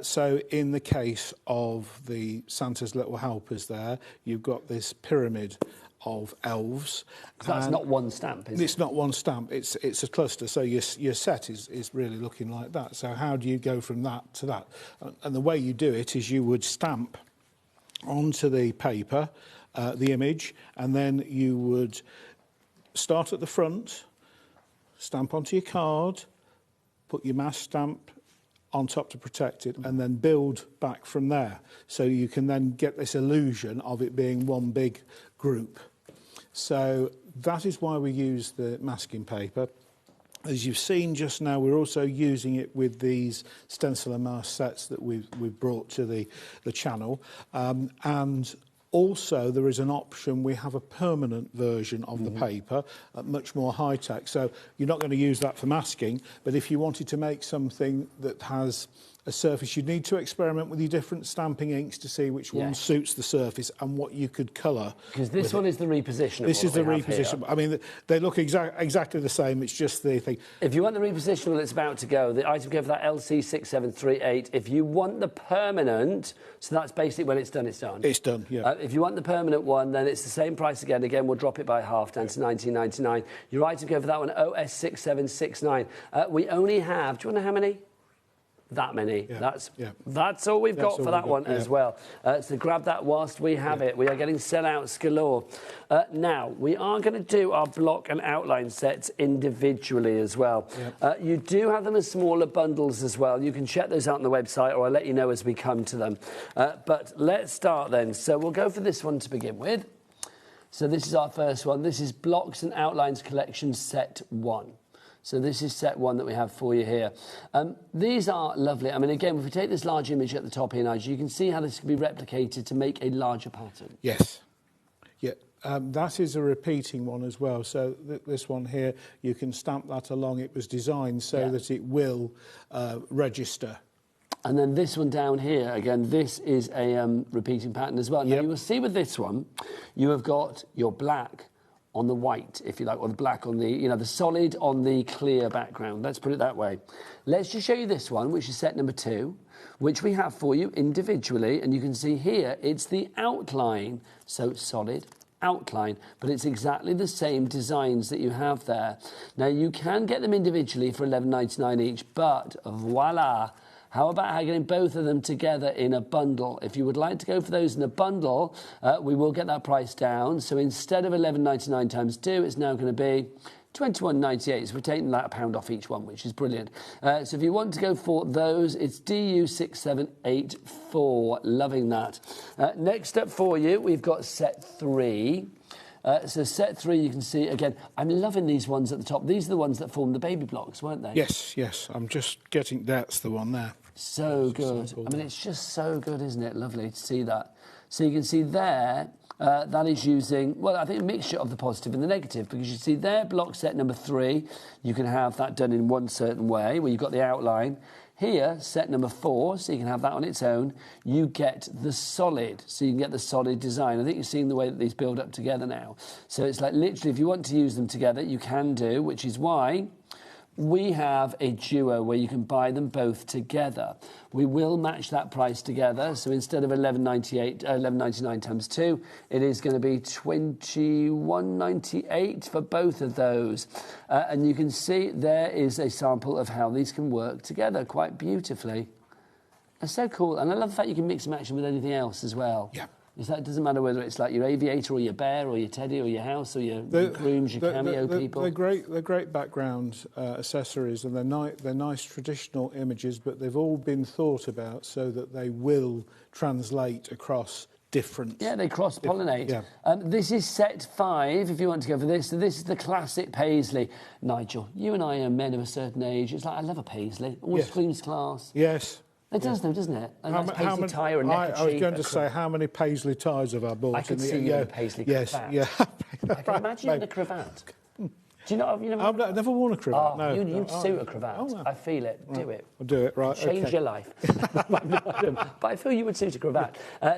Speaker 18: So in the case of the Santa's Little Helpers there, you've got this pyramid of elves.
Speaker 2: That's not one stamp, is it?
Speaker 18: It's not one stamp, it's a cluster, so your set is really looking like that. So how do you go from that to that? And the way you do it is you would stamp onto the paper the image, and then you would start at the front, stamp onto your card, put your mask stamp on top to protect it, and then build back from there. So you can then get this illusion of it being one big group. So that is why we use the masking paper. As you've seen just now, we're also using it with these stencil and mask sets that we've brought to the channel, and also, there is an option. We have a permanent version of the paper, much more high-tech. So you're not going to use that for masking, but if you wanted to make something that has a surface, you'd need to experiment with your different stamping inks to see which one suits the surface and what you could colour.
Speaker 2: Because this one is the repositionable.
Speaker 18: This is the repositionable. I mean, they look exactly the same. It's just the thing.
Speaker 2: If you want the repositionable that's about to go, the item code for that LC6738. If you want the permanent, so that's basically when it's done, it's done.
Speaker 18: It's done, yeah.
Speaker 2: If you want the permanent one, then it's the same price again. Again, we'll drop it by half down to £19.99. Your item code for that one, OS6769. We only have, do you want to know how many? That many.
Speaker 18: Yeah.
Speaker 2: That's all we've got for that one as well. So grab that whilst we have it. We are getting sellouts galore. Now, we are going to do our block and outline sets individually as well. You do have them as smaller bundles as well. You can check those out on the website, or I'll let you know as we come to them. But let's start then. So we'll go for this one to begin with. So this is our first one. This is Blocks and Outlines Collection Set 1. So this is set 1 that we have for you here. These are lovely. I mean, again, if we take this large image at the top here, Nigel, you can see how this can be replicated to make a larger pattern.
Speaker 18: Yes. Yeah. That is a repeating one as well. So this one here, you can stamp that along. It was designed so that it will register.
Speaker 2: And then this one down here, again, this is a repeating pattern as well. Now, you will see with this one, you have got your black on the white, if you like, or the black on the, you know, the solid on the clear background. Let's put it that way. Let's just show you this one, which is set number 2, which we have for you individually. And you can see here, it's the outline. So solid, outline, but it's exactly the same designs that you have there. Now, you can get them individually for £11.99 each, but voila. How about getting both of them together in a bundle? If you would like to go for those in a bundle, we will get that price down. So instead of £11.99 times 2, it's now going to be £21.98. So we're taking that £1 off each one, which is brilliant. So if you want to go for those, it's DU6784. Loving that. Next up for you, we've got set 3. So set 3, you can see, again, I'm loving these ones at the top. These are the ones that form the baby blocks, weren't they?
Speaker 18: Yes. I'm just getting, that's the one there.
Speaker 2: So good. I mean, it's just so good, isn't it? Lovely to see that. So you can see there, that is using, well, I think a mixture of the positive and the negative, because you see there, block set number 3, you can have that done in one certain way, where you've got the outline. Here, set number 4, so you can have that on its own. You get the solid, so you can get the solid design. I think you're seeing the way that these build up together now. So it's like literally, if you want to use them together, you can do, which is why we have a duo where you can buy them both together. We will match that price together. So instead of £11.99 times 2, it is going to be £21.98 for both of those. And you can see there is a sample of how these can work together quite beautifully. It's so cool. And I love the fact you can mix and match them with anything else as well.
Speaker 18: Yeah.
Speaker 2: It doesn't matter whether it's like your aviator or your bear or your teddy or your house or your grooms, your cameo people.
Speaker 18: They're great background accessories, and they're nice traditional images, but they've all been thought about so that they will translate across different.
Speaker 2: Yeah, they cross-pollinate.
Speaker 18: Yeah.
Speaker 2: This is set 5, if you want to go for this. So this is the classic paisley. Nigel, you and I are men of a certain age. It's like, I love a paisley. Always screams class.
Speaker 18: Yes.
Speaker 2: It does, though, doesn't it? And that's
Speaker 18: How
Speaker 2: paisley
Speaker 18: many,
Speaker 2: tie or a neckerchief.
Speaker 18: I was going to say, how many paisley ties have I bought?
Speaker 2: I could see you in a paisley cravat.
Speaker 18: Yeah.
Speaker 2: I can imagine you in a cravat. Do you know?
Speaker 18: I've never worn a cravat. No.
Speaker 2: You'd suit a cravat.
Speaker 18: Oh, no.
Speaker 2: I feel it. Do it.
Speaker 18: I'll do it. Right.
Speaker 2: Change your life. But I feel you would suit a cravat.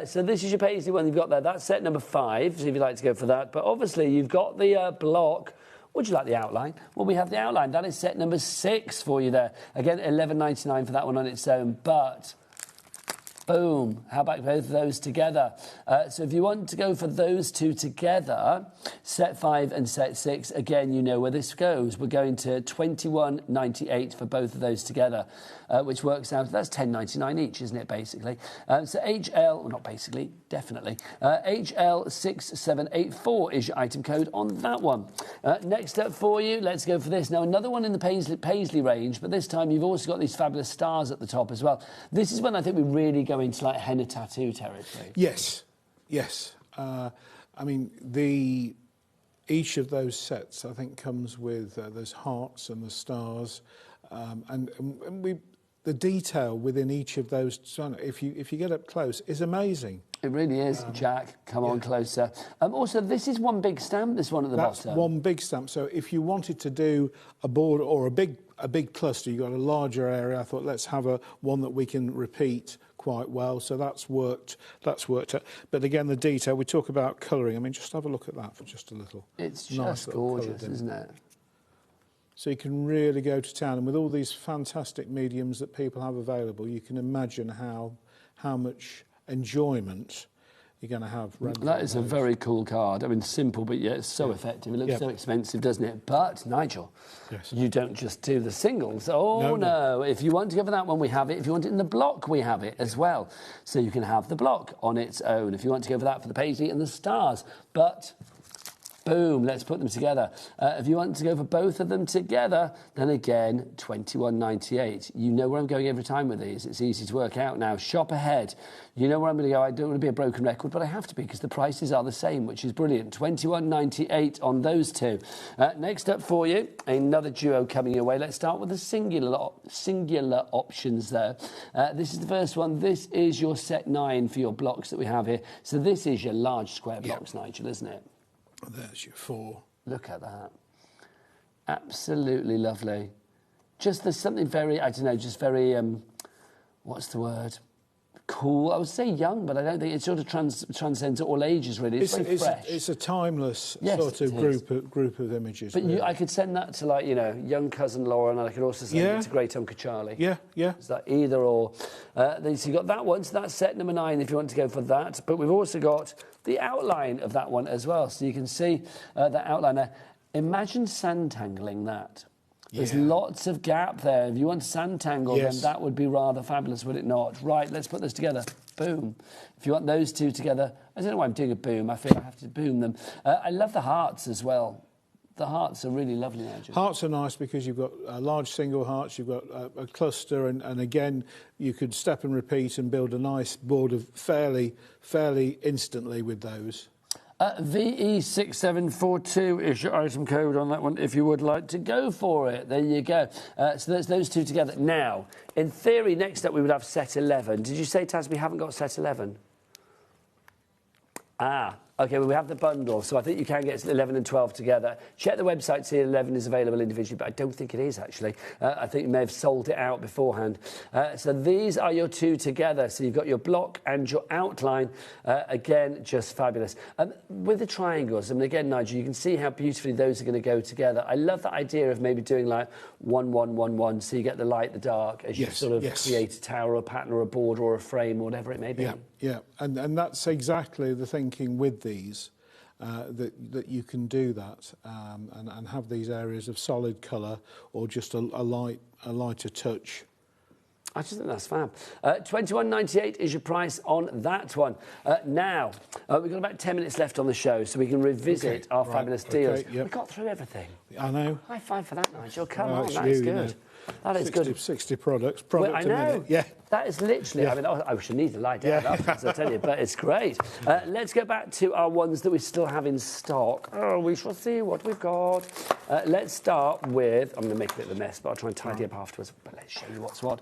Speaker 2: So this is your paisley one you've got there. That's set number 5. So if you'd like to go for that. But obviously you've got the block. Would you like the outline? Well, we have the outline. That is set number 6 for you there. Again, $11.99 for that one on its own. But boom, how about both of those together? So if you want to go for those two together, set 5 and set 6, again, you know where this goes. We're going to $21.98 for both of those together, which works out, that's $10.99 each, isn't it, basically? So HL, well, not basically, definitely, HL6784 is your item code on that one. Next up for you, let's go for this. Now, another one in the paisley range, but this time you've also got these fabulous stars at the top as well. This is when I think we really go into like henna tattoo territory.
Speaker 18: Yes. I mean, each of those sets, I think, comes with those hearts and the stars, and the detail within each of those, if you get up close, is amazing.
Speaker 2: It really is. Jack, come on closer. Also, this is one big stamp, this one at the bottom.
Speaker 18: That's one big stamp. So if you wanted to do a board or a big cluster, you've got a larger area, I thought, let's have one that we can repeat quite well. So that's worked out. But again, the detail, we talk about colouring. I mean, just have a look at that for just a little.
Speaker 2: It's just gorgeous, isn't it?
Speaker 18: So you can really go to town. And with all these fantastic mediums that people have available, you can imagine how much enjoyment you're going to have.
Speaker 2: That is a very cool card. I mean, simple, but yet it's so effective. It looks so expensive, doesn't it? But, Nigel, you don't just do the singles. Oh, no. If you want to go for that one, we have it. If you want it in the block, we have it as well. So you can have the block on its own. If you want to go for that for the paisley and the stars. But boom, let's put them together. If you want to go for both of them together, then again, $21.98. You know where I'm going every time with these. It's easy to work out now. Shop ahead. You know where I'm going to go. I don't want to be a broken record, but I have to be because the prices are the same, which is brilliant. $21.98 on those two. Next up for you, another duo coming your way. Let's start with the singular options there. This is the first one. This is your set 9 for your blocks that we have here. So this is your large square blocks, Nigel, isn't it?
Speaker 18: There's your 4.
Speaker 2: Look at that. Absolutely lovely. Just there's something very, I don't know, just very, what's the word? Cool. I would say young, but I don't think it sort of transcends all ages, really. It's very fresh.
Speaker 18: It's a timeless sort of group of images.
Speaker 2: But really. I could send that to, like, you know, young cousin Laura, and I could also send it to great uncle Charlie.
Speaker 18: Yeah.
Speaker 2: It's like either or. So you've got that one, so that's set number 9 if you want to go for that. But we've also got the outline of that one as well. So you can see that outline there. Imagine sandtangling that. There's lots of gap there. If you want sandtangle, then that would be rather fabulous, would it not? Right, let's put this together. Boom. If you want those two together, I don't know why I'm doing a boom. I feel I have to boom them. I love the hearts as well. The hearts are really lovely, Nigel.
Speaker 18: Hearts are nice because you've got large single hearts, you've got a cluster, and again, you could step and repeat and build a nice board of fairly instantly with those. VE6742 is your item code on that one if you would like to go for it. There you go. So there's those two together. Now, in theory, next up we would have set 11. Did you say, Taz, we haven't got set 11? Okay, well, we have the bundle, so I think you can get 11 and 12 together. Check the website, see 11 is available individually, but I don't think it is, actually. I think you may have sold it out beforehand. So these are your two together. So you've got your block and your outline. Again, just fabulous. With the triangles, I mean, again, Nigel, you can see how beautifully those are going to go together. I love that idea of maybe doing like 1, 1, 1, 1, so you get the light, the dark, as you sort of create a tower or a pattern or a border or a frame or whatever it may be. Yeah, and that's exactly the thinking with these, that you can do that and have these areas of solid colour or just a lighter touch.
Speaker 2: I just think that's fab. $21.98 is your price on that one. Now, we've got about 10 minutes left on the show, so we can revisit our fabulous deals.
Speaker 18: Yep.
Speaker 2: We got through everything.
Speaker 18: I know.
Speaker 2: High five for that, Nigel. Come on,
Speaker 18: it's
Speaker 2: that is
Speaker 18: you,
Speaker 2: good.
Speaker 18: you know.
Speaker 2: That is good.
Speaker 18: 60 products.
Speaker 2: Well, I
Speaker 18: a
Speaker 2: know.
Speaker 18: minute. Yeah.
Speaker 2: That is literally,
Speaker 18: Yeah.
Speaker 2: I mean, I should need to lie down afterwards, I tell you, but it's great. Let's go back to our ones that we still have in stock. Oh, we shall see what we've got. Let's start with, I'm going to make a bit of a mess, but I'll try and tidy up afterwards. But let's show you what's what.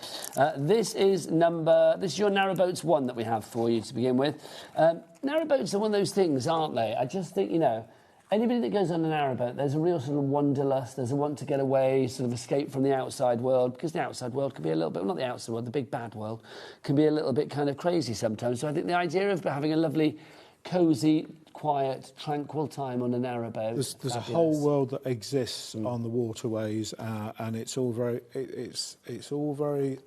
Speaker 2: This is your Narrowboats 1 that we have for you to begin with. Narrowboats are one of those things, aren't they? I just think, you know, anybody that goes on a narrowboat, there's a real sort of wanderlust, there's a want to get away, sort of escape from the outside world, because the outside world can be a little bit, well, not the outside world, the big bad world, can be a little bit kind of crazy sometimes. So I think the idea of having a lovely, cosy, quiet, tranquil time on a narrowboat.
Speaker 18: There's a whole world that exists on the waterways, and it's all very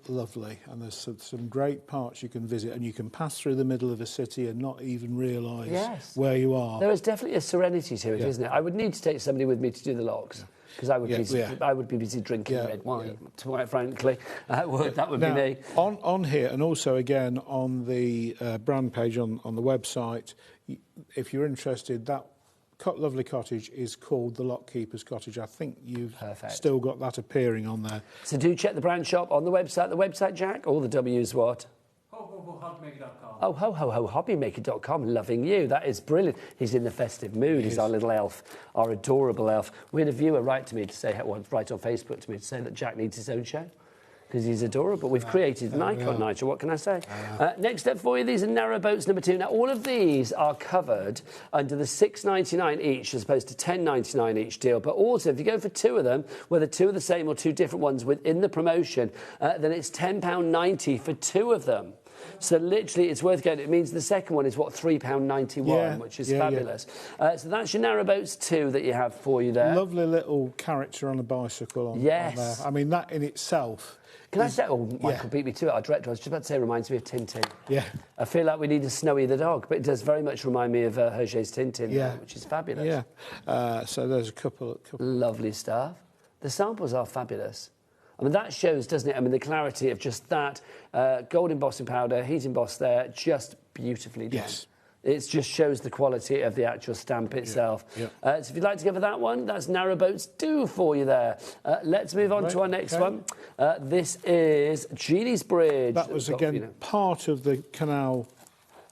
Speaker 18: lovely. And there's some great parts you can visit, and you can pass through the middle of a city and not even realise where you are.
Speaker 2: There is definitely a serenity to it, isn't it? I would need to take somebody with me to do the locks. Because I would be busy drinking red wine, quite frankly. That would be me.
Speaker 18: On here, and also again on the brand page on the website, if you're interested, that lovely cottage is called the Lockkeeper's Cottage. I think you've still got that appearing on there.
Speaker 2: So do check the brand shop on the website. The website, Jack, all the W's what?
Speaker 19: HobbyMaker.com.
Speaker 2: Oh, HobbyMaker.com. Loving you. That is brilliant. He's in the festive mood. He's our little elf, our adorable elf. We had a viewer write to me to say, write on Facebook to me to say that Jack needs his own show. Because he's adorable. We've created an icon, Nigel. What can I say? Next up for you, these are Narrowboats number 2. Now, all of these are covered under the $6.99 each as opposed to $10.99 each deal. But also, if you go for 2 of them, whether 2 are the same or 2 different ones within the promotion, then it's £10.90 for 2 of them. So literally, it's worth going. It means the second one is, what, £3.91, which is fabulous. So that's your Narrowboats 2 that you have for you there.
Speaker 18: Lovely little character on a bicycle on there. I mean, that in itself...
Speaker 2: Can I say, Michael beat me to it, our director, I was just about to say, reminds me of Tintin.
Speaker 18: Yeah.
Speaker 2: I feel like we need a Snowy the dog, but it does very much remind me of Hergé's Tintin, which is fabulous.
Speaker 18: Yeah. So there's a couple.
Speaker 2: Lovely stuff. The samples are fabulous. I mean, that shows, doesn't it? I mean, the clarity of just that gold embossing powder, heat embossed there, just beautifully done. Yes. It just shows the quality of the actual stamp itself. So if you'd like to go for that one, that's Narrowboats 2 for you there. Let's move on to our next one. This is Genie's Bridge.
Speaker 18: That was, again, part of the Canal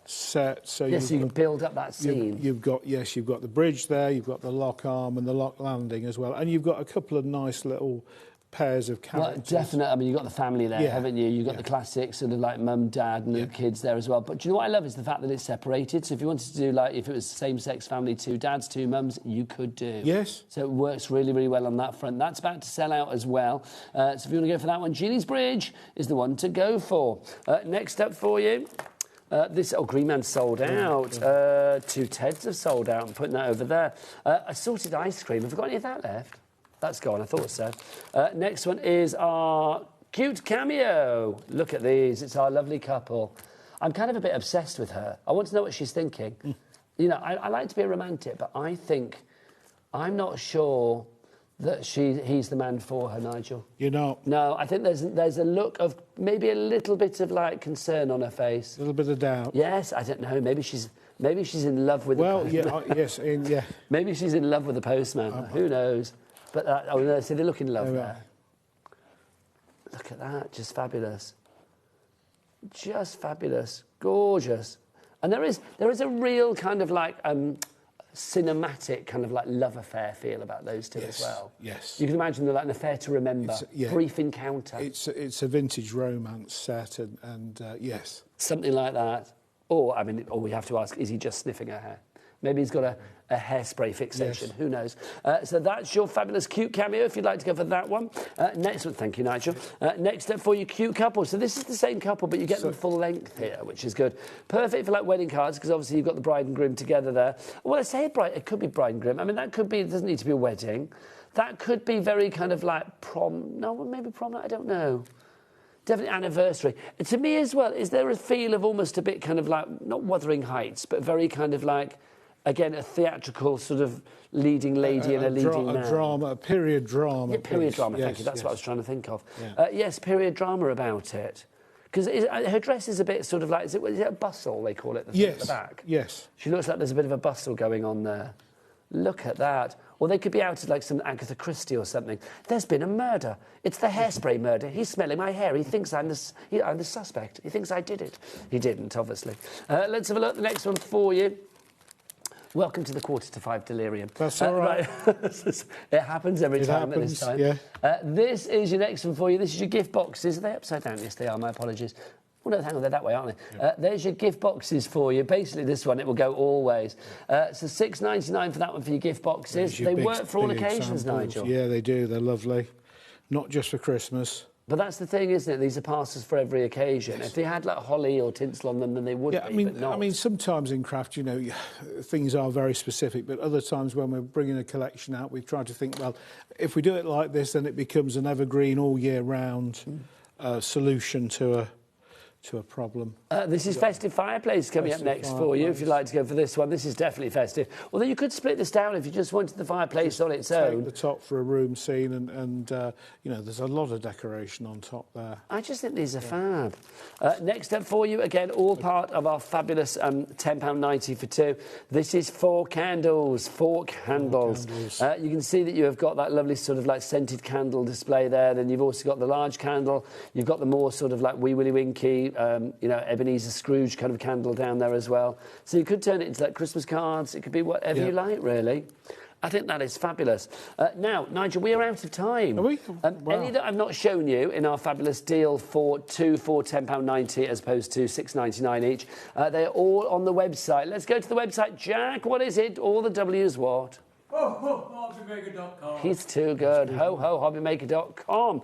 Speaker 18: set. So
Speaker 2: you can build up that scene.
Speaker 18: You've got the bridge there, you've got the lock arm and the lock landing as well. And you've got a couple of nice little pairs of characters.
Speaker 2: Well, definitely. I mean, you've got the family there, haven't you? You've got the classics, sort of like mum, dad, and the kids there as well. But do you know what I love is the fact that it's separated. So if you wanted to do, like, if it was same-sex family, 2 dads, 2 mums, you could do.
Speaker 18: Yes.
Speaker 2: So it works really, really well on that front. That's about to sell out as well. So if you want to go for that one, Genie's Bridge is the one to go for. Next up for you. Green Man sold out. 2 Teds have sold out. I'm putting that over there. Assorted ice cream. Have we got any of that left? That's gone, I thought so. Next one is our cute cameo. Look at these. It's our lovely couple. I'm kind of a bit obsessed with her. I want to know what she's thinking. You know, I like to be a romantic, but I'm not sure that he's the man for her, Nigel.
Speaker 18: You're not?
Speaker 2: No, I think there's a look of maybe a little bit of, like, concern on her face.
Speaker 18: A little bit of doubt.
Speaker 2: Yes, I don't know. Maybe she's in love with the postman. Maybe she's in love with the postman. Who knows? But no, see, they look in love there. Look at that, just fabulous. Just fabulous, gorgeous. And there is a real kind of like cinematic kind of like love affair feel about those two as well.
Speaker 18: Yes.
Speaker 2: You can imagine they're like an affair to remember, brief encounter.
Speaker 18: It's a vintage romance set, and yes.
Speaker 2: Something like that. Or we have to ask, is he just sniffing her hair? Maybe he's got a hairspray fixation. Who knows? So that's your fabulous cute cameo, if you'd like to go for that one. Next one, thank you, Nigel. Next up for your cute couple. So this is the same couple, but you get them full length here, which is good. Perfect for like wedding cards, because obviously you've got the bride and groom together there. Well, I say bride, it could be bride and groom. I mean, that could be, it doesn't need to be a wedding. That could be very kind of like prom. No, maybe prom, I don't know. Definitely anniversary. And to me as well, is there a feel of almost a bit kind of like, not Wuthering Heights, but very kind of like, again, a theatrical sort of leading lady and a leading man.
Speaker 18: A drama, a period drama.
Speaker 2: Yeah, period drama,
Speaker 18: yes,
Speaker 2: thank you. That's
Speaker 18: yes.
Speaker 2: what I was trying to think of.
Speaker 18: Yeah.
Speaker 2: Yes, period drama about it. Because her dress is a bit sort of like, is it a bustle, they call it, the thing at the back?
Speaker 18: Yes.
Speaker 2: She looks like there's a bit of a bustle going on there. Look at that. Or they could be out as like some Agatha Christie or something. There's been a murder. It's the hairspray murder. He's smelling my hair. He thinks I'm the suspect. He thinks I did it. He didn't, obviously. Let's have a look at the next one for you. Welcome to the 4:45 delirium.
Speaker 18: That's all right.
Speaker 2: It happens every time at this time.
Speaker 18: Yeah.
Speaker 2: This is your next one for you. This is your gift boxes. Are they upside down? Yes, they are. My apologies. Well, no, hang on, they're that way, aren't they?
Speaker 18: Yeah.
Speaker 2: There's your gift boxes for you. Basically, this one, it will go always. So $6.99 for that one for your gift boxes. They work for all occasions, Nigel.
Speaker 18: Yeah, they do. They're lovely. Not just for Christmas.
Speaker 2: But that's the thing, isn't it? These are parcels for every occasion. Yes. If they had like holly or tinsel on them, then they would be, but not.
Speaker 18: I mean, sometimes in craft, you know, things are very specific, but other times when we're bringing a collection out, we try to think, well, if we do it like this, then it becomes an evergreen all year round solution to a problem.
Speaker 2: This is Festive Fireplace coming up next for you, if you'd like to go for this one. This is definitely festive. Although you could split this down if you just wanted the fireplace on its own.
Speaker 18: Take the top for a room scene and you know, there's a lot of decoration on top there.
Speaker 2: I just think these are fab. Next up for you, again, all part of our fabulous £10.90 for two. This is 4 candles. 4 candles. You can see that you have got that lovely sort of like scented candle display there. Then you've also got the large candle. You've got the more sort of like wee willy winky, you know, Ebenezer Scrooge kind of candle down there as well. So you could turn it into like Christmas cards. It could be whatever you like, really. I think that is fabulous. Now, Nigel, we are out of time.
Speaker 18: Are we?
Speaker 2: Any that I've not shown you in our fabulous deal for two for £10.90 as opposed to $6.99 each, they're all on the website. Let's go to the website. Jack, what is it? All the W's what?
Speaker 19: HobbyMaker.com.
Speaker 2: He's too good. HobbyMaker.com.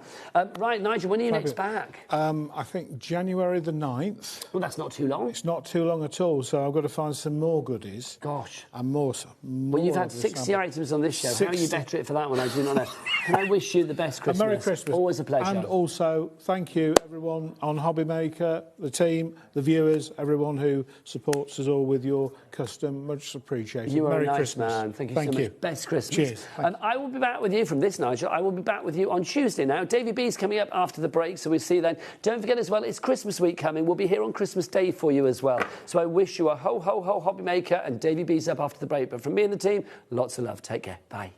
Speaker 2: Right, Nigel, when are you next back?
Speaker 18: I think January the 9th.
Speaker 2: Well, that's not too long.
Speaker 18: It's not too long at all, so I've got to find some more goodies.
Speaker 2: Gosh.
Speaker 18: And more
Speaker 2: Well, you've had 60 items on this show. 60. How are you better it for that one? I do not know. Can I wish you the best Christmas?
Speaker 18: A Merry Christmas.
Speaker 2: Always a pleasure.
Speaker 18: And also, thank you, everyone on HobbyMaker, the team, the viewers, everyone who supports us all with your custom. Much appreciated.
Speaker 2: You are
Speaker 18: Merry
Speaker 2: a nice
Speaker 18: Christmas.
Speaker 2: man. Thank you so much. Best Christmas.
Speaker 18: Cheers.
Speaker 2: I will be back with you from this, Nigel. I will be back with you on Tuesday now. Davy B's coming up after the break, so we'll see you then. Don't forget as well, it's Christmas week coming. We'll be here on Christmas Day for you as well. So I wish you a ho, ho, ho, HobbyMaker, and Davy B's up after the break. But from me and the team, lots of love. Take care. Bye.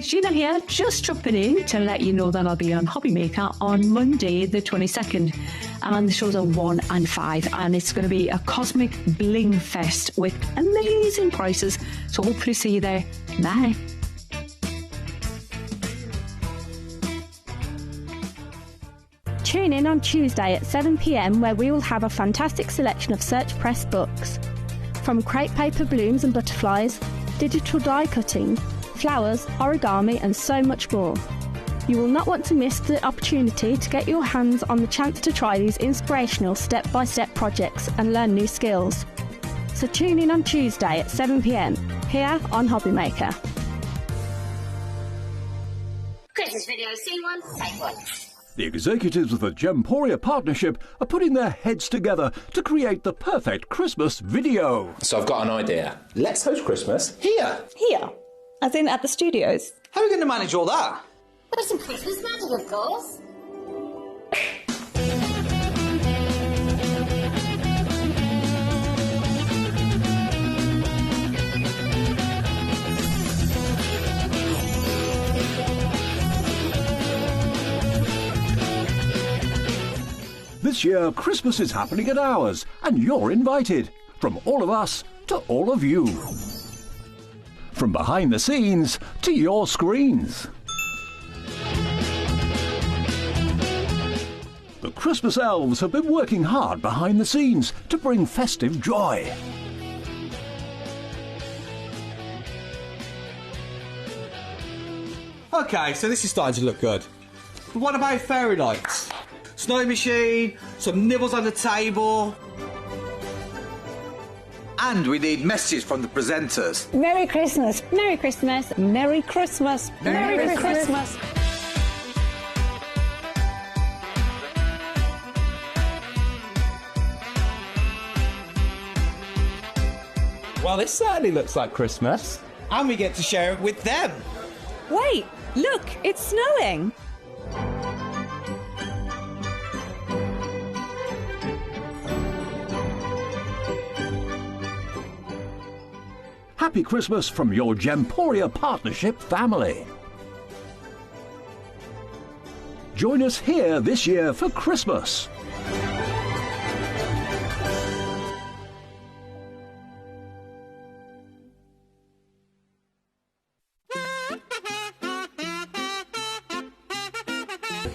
Speaker 6: Sheena here, just dropping in to let you know that I'll be on HobbyMaker on Monday the 22nd. And the shows are 1 and 5, and it's going to be a cosmic bling fest with amazing prices. So hopefully see you there. Bye.
Speaker 11: Tune in on Tuesday at 7 p.m, where we will have a fantastic selection of Search Press books. From crepe paper blooms and butterflies, digital die cutting, flowers, origami and so much more. You will not want to miss the opportunity to get your hands on the chance to try these inspirational step-by-step projects and learn new skills. So tune in on Tuesday at 7 p.m, here on HobbyMaker.
Speaker 7: Christmas video, see one, take one.
Speaker 5: The executives of the Gemporia Partnership are putting their heads together to create the perfect Christmas video.
Speaker 8: So I've got an idea. Let's host Christmas here.
Speaker 16: Here? As in at the studios?
Speaker 10: How are we going to manage all that?
Speaker 7: With some Christmas magic, of course.
Speaker 5: This year, Christmas is happening at ours, and you're invited. From all of us to all of you. From behind the scenes to your screens. The Christmas elves have been working hard behind the scenes to bring festive joy.
Speaker 10: OK, so this is starting to look good. But what about fairy lights? Snow machine, some nibbles on the table.
Speaker 20: And we need messages from the presenters.
Speaker 9: Merry Christmas. Merry Christmas. Merry Christmas.
Speaker 11: Merry Christmas.
Speaker 10: Well, this certainly looks like Christmas. And we get to share it with them.
Speaker 16: Wait, look, it's snowing.
Speaker 5: Happy Christmas from your Gemporia Partnership family. Join us here this year for Christmas.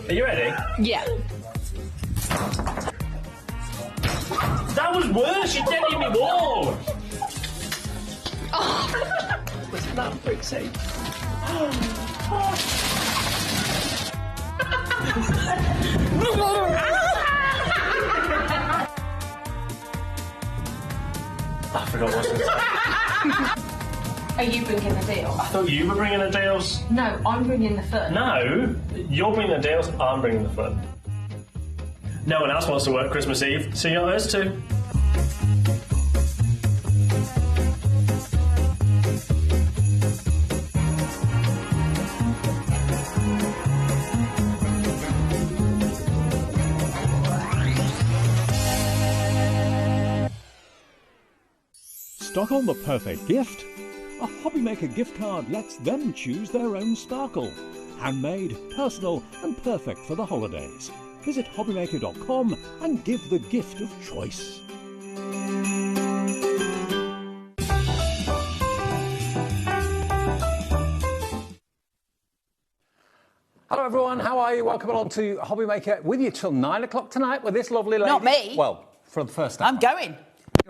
Speaker 12: Are you ready?
Speaker 3: Yeah.
Speaker 12: That was worse. You didn't even wall.
Speaker 3: Oh.
Speaker 12: Wasn't that pretty? I forgot what to say.
Speaker 13: Are you bringing the deal?
Speaker 12: I thought you were bringing the deals.
Speaker 13: No, I'm bringing the fun.
Speaker 12: No, you're bringing the deals, I'm bringing the fun. No one else wants to work Christmas Eve, so you're us too.
Speaker 5: Stock on the perfect gift? A HobbyMaker gift card lets them choose their own sparkle. Handmade, personal and perfect for the holidays. Visit HobbyMaker.com and give the gift of choice.
Speaker 21: Hello everyone, how are you? Welcome along to HobbyMaker with you till 9 o'clock tonight with this lovely lady.
Speaker 3: Not me.
Speaker 21: Well, for the first time.
Speaker 3: I'm going.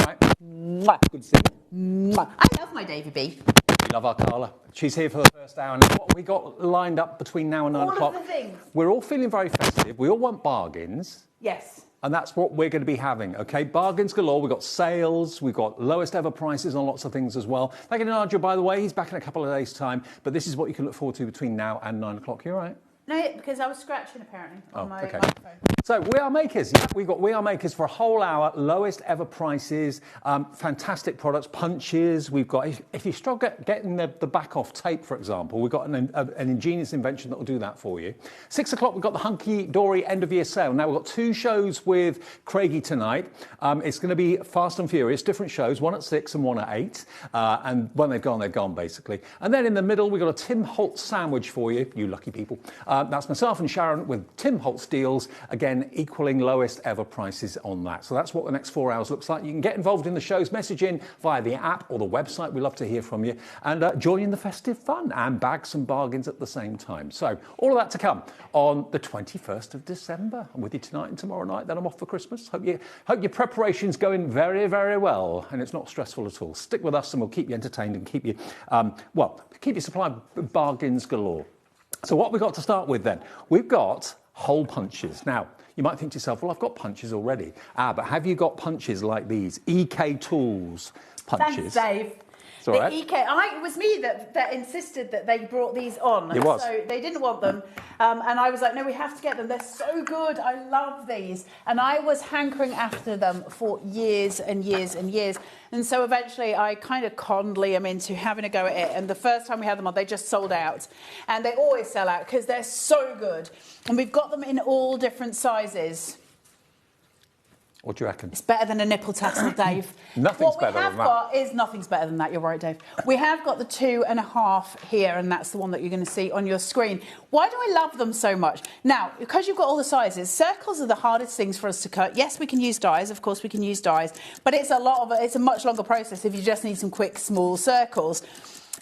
Speaker 21: Right. Good to see you.
Speaker 3: I love my Davy B.
Speaker 21: We love our Carla. She's here for the first hour. And what we got lined up between now and 9 o'clock.
Speaker 3: All of the things.
Speaker 21: We're all feeling very festive. We all want bargains.
Speaker 3: Yes.
Speaker 21: And that's what we're going to be having, okay? Bargains galore. We've got sales. We've got lowest ever prices on lots of things as well. Thank you to Nigel, by the way. He's back in a couple of days' time. But this is what you can look forward to between now and 9 o'clock. You all right?
Speaker 3: No, because I was scratching apparently on my
Speaker 21: okay.
Speaker 3: microphone.
Speaker 21: So We Are Makers. Yeah, we've got We Are Makers for a whole hour, lowest ever prices, fantastic products, punches. We've got, if you struggle getting the back off tape, for example, we've got an ingenious invention that will do that for you. 6 o'clock, we've got the Hunky Dory end of year sale. Now, we've got 2 shows with Craigie tonight. It's going to be Fast and Furious, different shows, one at 6 and one at 8. And when they've gone, basically. And then in the middle, we've got a Tim Holtz sandwich for you, you lucky people. That's myself and Sharon with Tim Holtz deals, again, equaling lowest ever prices on that. So that's what the next 4 hours looks like. You can get involved in the shows, message in via the app or the website. We love to hear from you. And join in the festive fun and bag some bargains at the same time. So all of that to come on the 21st of December. I'm with you tonight and tomorrow night. Then I'm off for Christmas. Hope your preparation's going very, very well. And it's not stressful at all. Stick with us and we'll keep you entertained and keep you, keep you supplied with bargains galore. So what we've got to start with then, we've got hole punches. Now, you might think to yourself, well, I've got punches already. But have you got punches like these? EK Tools punches.
Speaker 3: Thanks, Dave.
Speaker 21: It's all right.
Speaker 3: EK, it was me that insisted that they brought these on.
Speaker 21: It was.
Speaker 3: So they didn't want them. And I was like, no, we have to get them. They're so good. I love these. And I was hankering after them for years and years and years. And so eventually I kind of conned Liam into having a go at it. And the first time we had them on, they just sold out. And they always sell out because they're so good. And we've got them in all different sizes.
Speaker 21: What do you reckon?
Speaker 3: It's better than a nipple tassel, Dave.
Speaker 21: Nothing's better than that.
Speaker 3: Nothing's better than that. You're right, Dave. We have got the 2.5 here, and that's the one that you're going to see on your screen. Why do I love them so much? Now, because you've got all the sizes, circles are the hardest things for us to cut. Yes, we can use dies. Of course, we can use dies, but it's a much longer process if you just need some quick, small circles.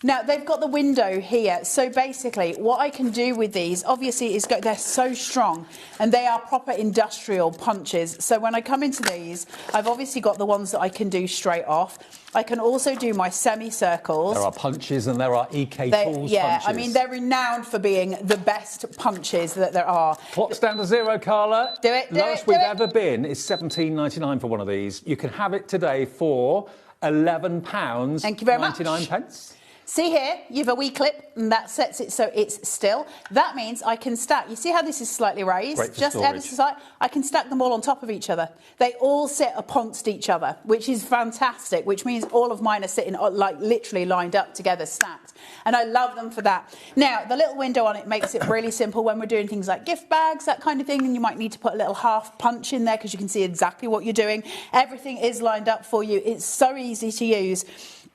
Speaker 3: Now, they've got the window here. So basically, what I can do with these, obviously, is they're so strong and they are proper industrial punches. So when I come into these, I've obviously got the ones that I can do straight off. I can also do my semicircles.
Speaker 21: There are punches and there are EK tools
Speaker 3: yeah,
Speaker 21: punches.
Speaker 3: I mean, they're renowned for being the best punches that there are.
Speaker 21: Clock's down to zero, Carla.
Speaker 3: Do it,
Speaker 21: Lowest we've ever been is $17.99 for one of these. You can have it today for £11.
Speaker 3: Thank you very much.
Speaker 21: 99 pence.
Speaker 3: See here, you have a wee clip and that sets it so it's still. That means I can stack. You see how this is slightly raised?
Speaker 21: Great for
Speaker 3: just ever so slight. I can stack them all on top of each other. They all sit amongst each other, which is fantastic, which means all of mine are sitting like literally lined up together, stacked. And I love them for that. Now, the little window on it makes it really simple when we're doing things like gift bags, that kind of thing, and you might need to put a little half punch in there because you can see exactly what you're doing. Everything is lined up for you. It's so easy to use.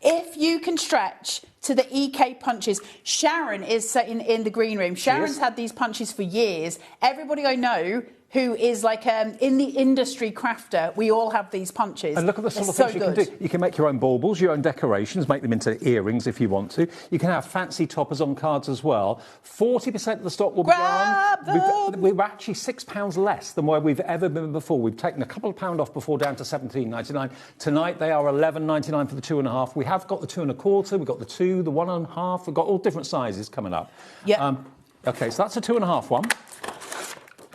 Speaker 3: If you can stretch to the EK punches, Sharon is sitting in the green room. Sharon's had these punches for years. Everybody I know who is like in the industry crafter, we all have these punches.
Speaker 21: And look at the sort of things you can do. You can make your own baubles, your own decorations, make them into earrings if you want to. You can have fancy toppers on cards as well. 40% of the stock will be gone. We're actually £6 less than where we've ever been before. We've taken a couple of pound off before down to £17.99. Tonight they are £11.99 for the 2.5. We have got the 2.25, we've got the 2, the 1.5, we've got all different sizes coming up.
Speaker 3: Yeah.
Speaker 21: Okay, so that's a 2.5 one.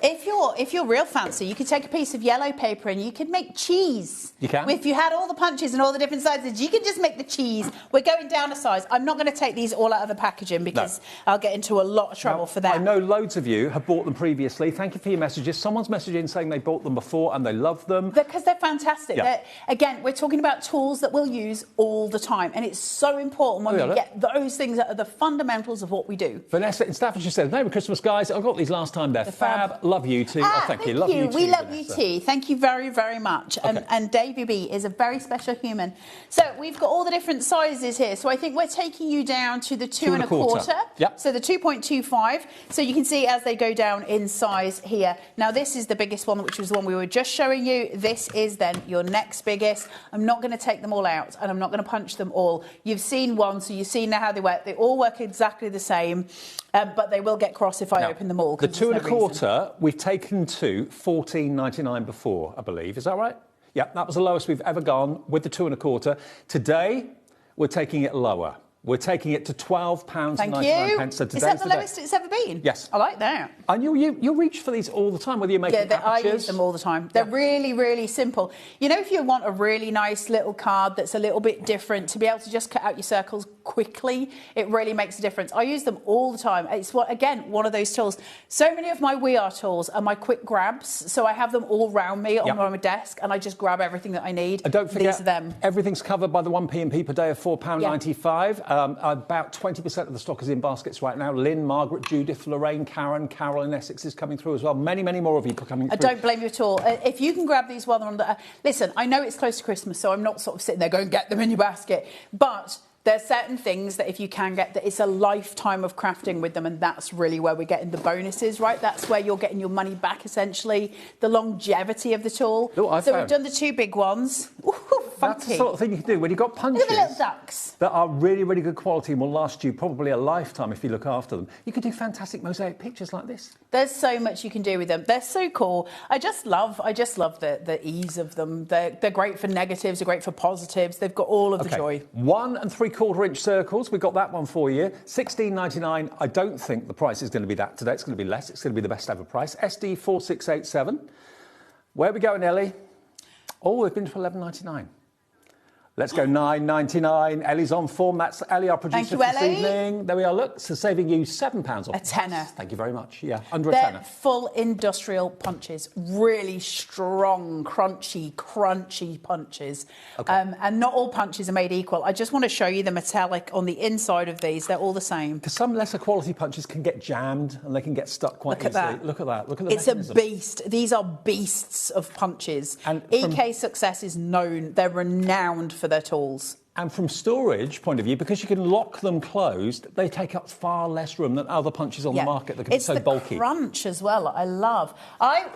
Speaker 3: If you're real fancy, you could take a piece of yellow paper and you could make cheese.
Speaker 21: You can?
Speaker 3: If you had all the punches and all the different sizes, you could just make the cheese. We're going down a size. I'm not going to take these all out of the packaging because I'll get into a lot of trouble for that.
Speaker 21: I know loads of you have bought them previously. Thank you for your messages. Someone's messaging saying they bought them before and they love them.
Speaker 3: Because they're fantastic.
Speaker 21: Yeah.
Speaker 3: Again, we're talking about tools that we'll use all the time. And it's so important when we get those things that are the fundamentals of what we do.
Speaker 21: Vanessa in Staffordshire says, Merry Christmas, guys. I got these last time. They're fab. Love you too. Thank you. Love you too.
Speaker 3: We love
Speaker 21: Vanessa.
Speaker 3: you too. Thank you very, very much. And Davey B is a very special human. So we've got all the different sizes here. So I think we're taking you down to the 2.25.
Speaker 21: Yep.
Speaker 3: So the 2.25. So you can see as they go down in size here. Now this is the biggest one, which was the one we were just showing you. This is then your next biggest. I'm not going to take them all out and I'm not going to punch them all. You've seen one, so you've seen now how they work. They all work exactly the same, but they will get cross if I open them all.
Speaker 21: The 2.25 we've taken to $14.99 before, I believe. Is that right? Yeah, that was the lowest we've ever gone with the 2.25. Today, we're taking it lower. We're taking it to £12.99.
Speaker 3: Thank you.
Speaker 21: So
Speaker 3: is that the lowest it's ever been?
Speaker 21: Yes.
Speaker 3: I like that.
Speaker 21: And you reach for these all the time, whether you're making
Speaker 3: I use them all the time. They're really, really simple. You know, if you want a really nice little card that's a little bit different, to be able to just cut out your circles quickly, it really makes a difference. I use them all the time. It's, again, one of those tools. So many of my We Are tools are my quick grabs, so I have them all round me on my desk, and I just grab everything that I need.
Speaker 21: And don't forget,
Speaker 3: these are them.
Speaker 21: Everything's covered by the 1p&p per day of £4.95. About 20% of the stock is in baskets right now. Lynn, Margaret, Judith, Lorraine, Karen, Carol in Essex is coming through as well. Many, many more of you are coming through.
Speaker 3: I don't blame you at all. If you can grab these while they're on the... listen, I know it's close to Christmas, so I'm not sort of sitting there going, get them in your basket. But there's certain things that if you can get, that it's a lifetime of crafting with them, and that's really where we're getting the bonuses, right? That's where you're getting your money back, essentially, the longevity of the tool. So we've done the two big ones. Ooh,
Speaker 21: that's the sort of thing you can do when you've got punches
Speaker 3: Look at the little ducks
Speaker 21: that are really, really good quality and will last you probably a lifetime if you look after them. You can do fantastic mosaic pictures like this.
Speaker 3: There's so much you can do with them. They're so cool. I just love the ease of them. They're great for negatives. They're great for positives. They've got all of the joy. 1
Speaker 21: 3/4-inch circles. We've got that one for you. $16.99. I don't think the price is going to be that today. It's going to be less. It's going to be the best ever price. SD 4687. Where are we going, Ellie? Oh, they've been for $11.99. Let's go $9.99. Ellie's on form. That's Ellie, our producer for this evening. There we are. Look, so saving you £7 off.
Speaker 3: A tenner.
Speaker 21: Thank you very much. Yeah, under
Speaker 3: They're
Speaker 21: a tenner.
Speaker 3: Full industrial punches, really strong, crunchy punches. And not all punches are made equal. I just want to show you the metallic on the inside of these. They're all the same.
Speaker 21: Because some lesser quality punches can get jammed and they can get stuck quite easily. Look at that. Look at the
Speaker 3: It's
Speaker 21: mechanism.
Speaker 3: a beast. These are beasts of punches. And EK Success is known. They're renowned for their tools.
Speaker 21: And from storage point of view, because you can lock them closed, they take up far less room than other punches on the market that can be so bulky.
Speaker 3: It's the crunch as well. I love.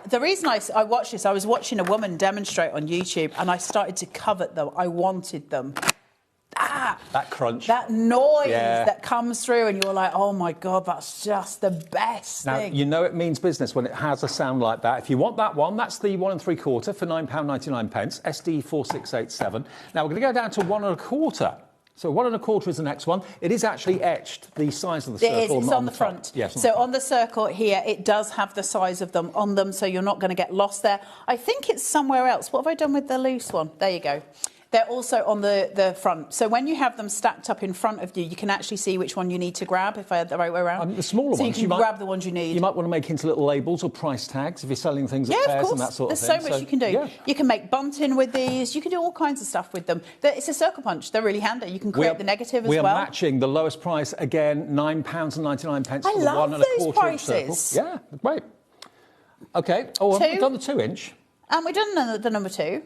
Speaker 3: The reason I watched this, I was watching a woman demonstrate on YouTube, and I started to covet them. I wanted them.
Speaker 21: That crunch.
Speaker 3: That noise that comes through, and you're like, oh my God, that's just the best
Speaker 21: now,
Speaker 3: thing.
Speaker 21: you know it means business when it has a sound like that. If you want that one, that's the 1 3/4 for £9.99, SD4687. Now, we're going to go down to 1 1/4. So 1 1/4 is the next one. It is actually etched, the size of the circle.
Speaker 3: It is, it's on the front.
Speaker 21: Yes.
Speaker 3: So on the circle here, it does have the size of them on them, so you're not going to get lost there. I think it's somewhere else. What have I done with the loose one? There you go. They're also on the front. So when you have them stacked up in front of you, you can actually see which one you need to grab, if I had the right way around.
Speaker 21: The smaller
Speaker 3: so
Speaker 21: ones.
Speaker 3: you can grab the ones you need.
Speaker 21: You might want to make into little labels or price tags if you're selling things at fairs and that sort of thing.
Speaker 3: There's so much you can do.
Speaker 21: Yeah.
Speaker 3: You can make bunting with these. You can do all kinds of stuff with them. It's a circle punch. They're really handy. You can create the negative as well.
Speaker 21: We are matching the lowest price, again, £9.99 for the 1 1/4 inch circle. Yeah, great. OK. Oh, we've done the 2-inch.
Speaker 3: And we've done the number 2.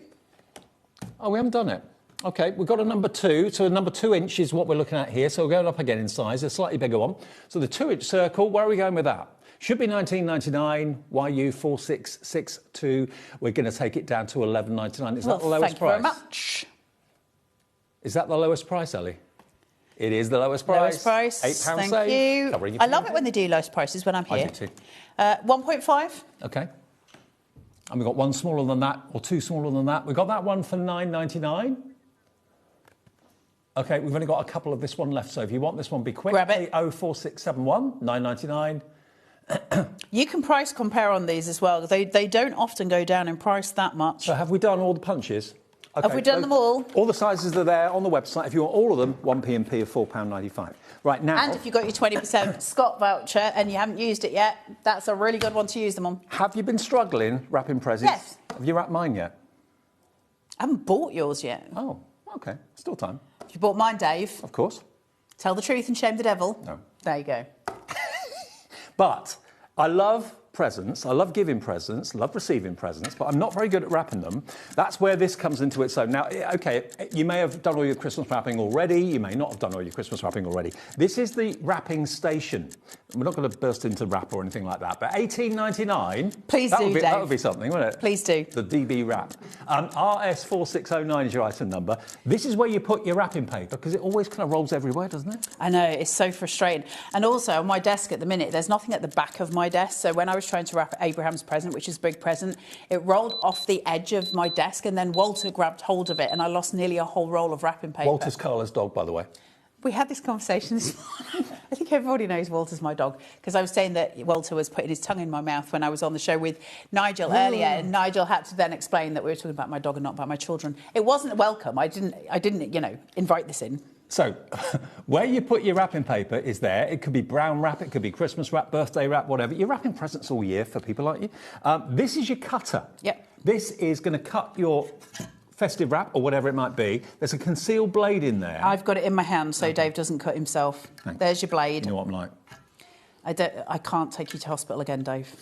Speaker 21: Oh, we haven't done it. OK, we've got a number 2. So a number 2-inch is what we're looking at here. So we're going up again in size, a slightly bigger one. So the 2-inch circle, where are we going with that? Should be $19.99, YU4662. We're going to take it down to $11.99. Is that the lowest price?
Speaker 3: Thank you very much.
Speaker 21: Is that the lowest price, Ellie? It is the lowest price.
Speaker 3: Lowest price.
Speaker 21: £8
Speaker 3: Thank
Speaker 21: save.
Speaker 3: you. I love it when they do lowest prices when I'm here.
Speaker 21: I do too.
Speaker 3: 1.5.
Speaker 21: OK. And we've got one smaller than that, or 2 smaller than that. We've got that one for $9.99. OK, we've only got a couple of this one left, so if you want this one, be quick.
Speaker 3: Grab it.
Speaker 21: 04671, $9.99.
Speaker 3: You can price compare on these as well. They don't often go down in price that much.
Speaker 21: So have we done all the punches? Okay,
Speaker 3: have we done them all?
Speaker 21: All the sizes are there on the website. If you want all of them, 1p&p of £4.95. Right now...
Speaker 3: And if you've got your 20% Scott voucher and you haven't used it yet, that's a really good one to use them on.
Speaker 21: Have you been struggling wrapping presents?
Speaker 3: Yes.
Speaker 21: Have you wrapped mine yet?
Speaker 3: I haven't bought yours yet.
Speaker 21: Oh, OK. Still time.
Speaker 3: If you bought mine, Dave...
Speaker 21: Of course.
Speaker 3: Tell the truth and shame the devil.
Speaker 21: No.
Speaker 3: There you go.
Speaker 21: But I love presents. I love giving presents, love receiving presents, but I'm not very good at wrapping them. That's where this comes into its own. Now, OK, you may have done all your Christmas wrapping already. You may not have done all your Christmas wrapping already. This is the wrapping station. We're not going to burst into wrap or anything like that, but $18.99.
Speaker 3: Please do, Dave.
Speaker 21: That would be something, wouldn't it?
Speaker 3: Please do.
Speaker 21: The DB wrap. RS4609 is your item number. This is where you put your wrapping paper, because it always kind of rolls everywhere, doesn't it?
Speaker 3: I know, it's so frustrating. And also, on my desk at the minute, there's nothing at the back of my desk. So when I was trying to wrap Abraham's present, which is a big present, it rolled off the edge of my desk, and then Walter grabbed hold of it, and I lost nearly a whole roll of wrapping paper.
Speaker 21: Walter's Carla's dog, by the way.
Speaker 3: We had this conversation this morning. I think everybody knows Walter's my dog, because I was saying that Walter was putting his tongue in my mouth when I was on the show with Nigel earlier, and Nigel had to then explain that we were talking about my dog and not about my children. It wasn't welcome. I didn't, invite this in.
Speaker 21: So, where you put your wrapping paper is there. It could be brown wrap, it could be Christmas wrap, birthday wrap, whatever. You're wrapping presents all year for people like you. This is your cutter.
Speaker 3: Yep.
Speaker 21: This is going to cut your festive wrap or whatever it might be. There's a concealed blade in there.
Speaker 3: I've got it in my hand so Dave doesn't cut himself.
Speaker 21: Thanks.
Speaker 3: There's your blade.
Speaker 21: You know what I'm like.
Speaker 3: I can't take you to hospital again, Dave.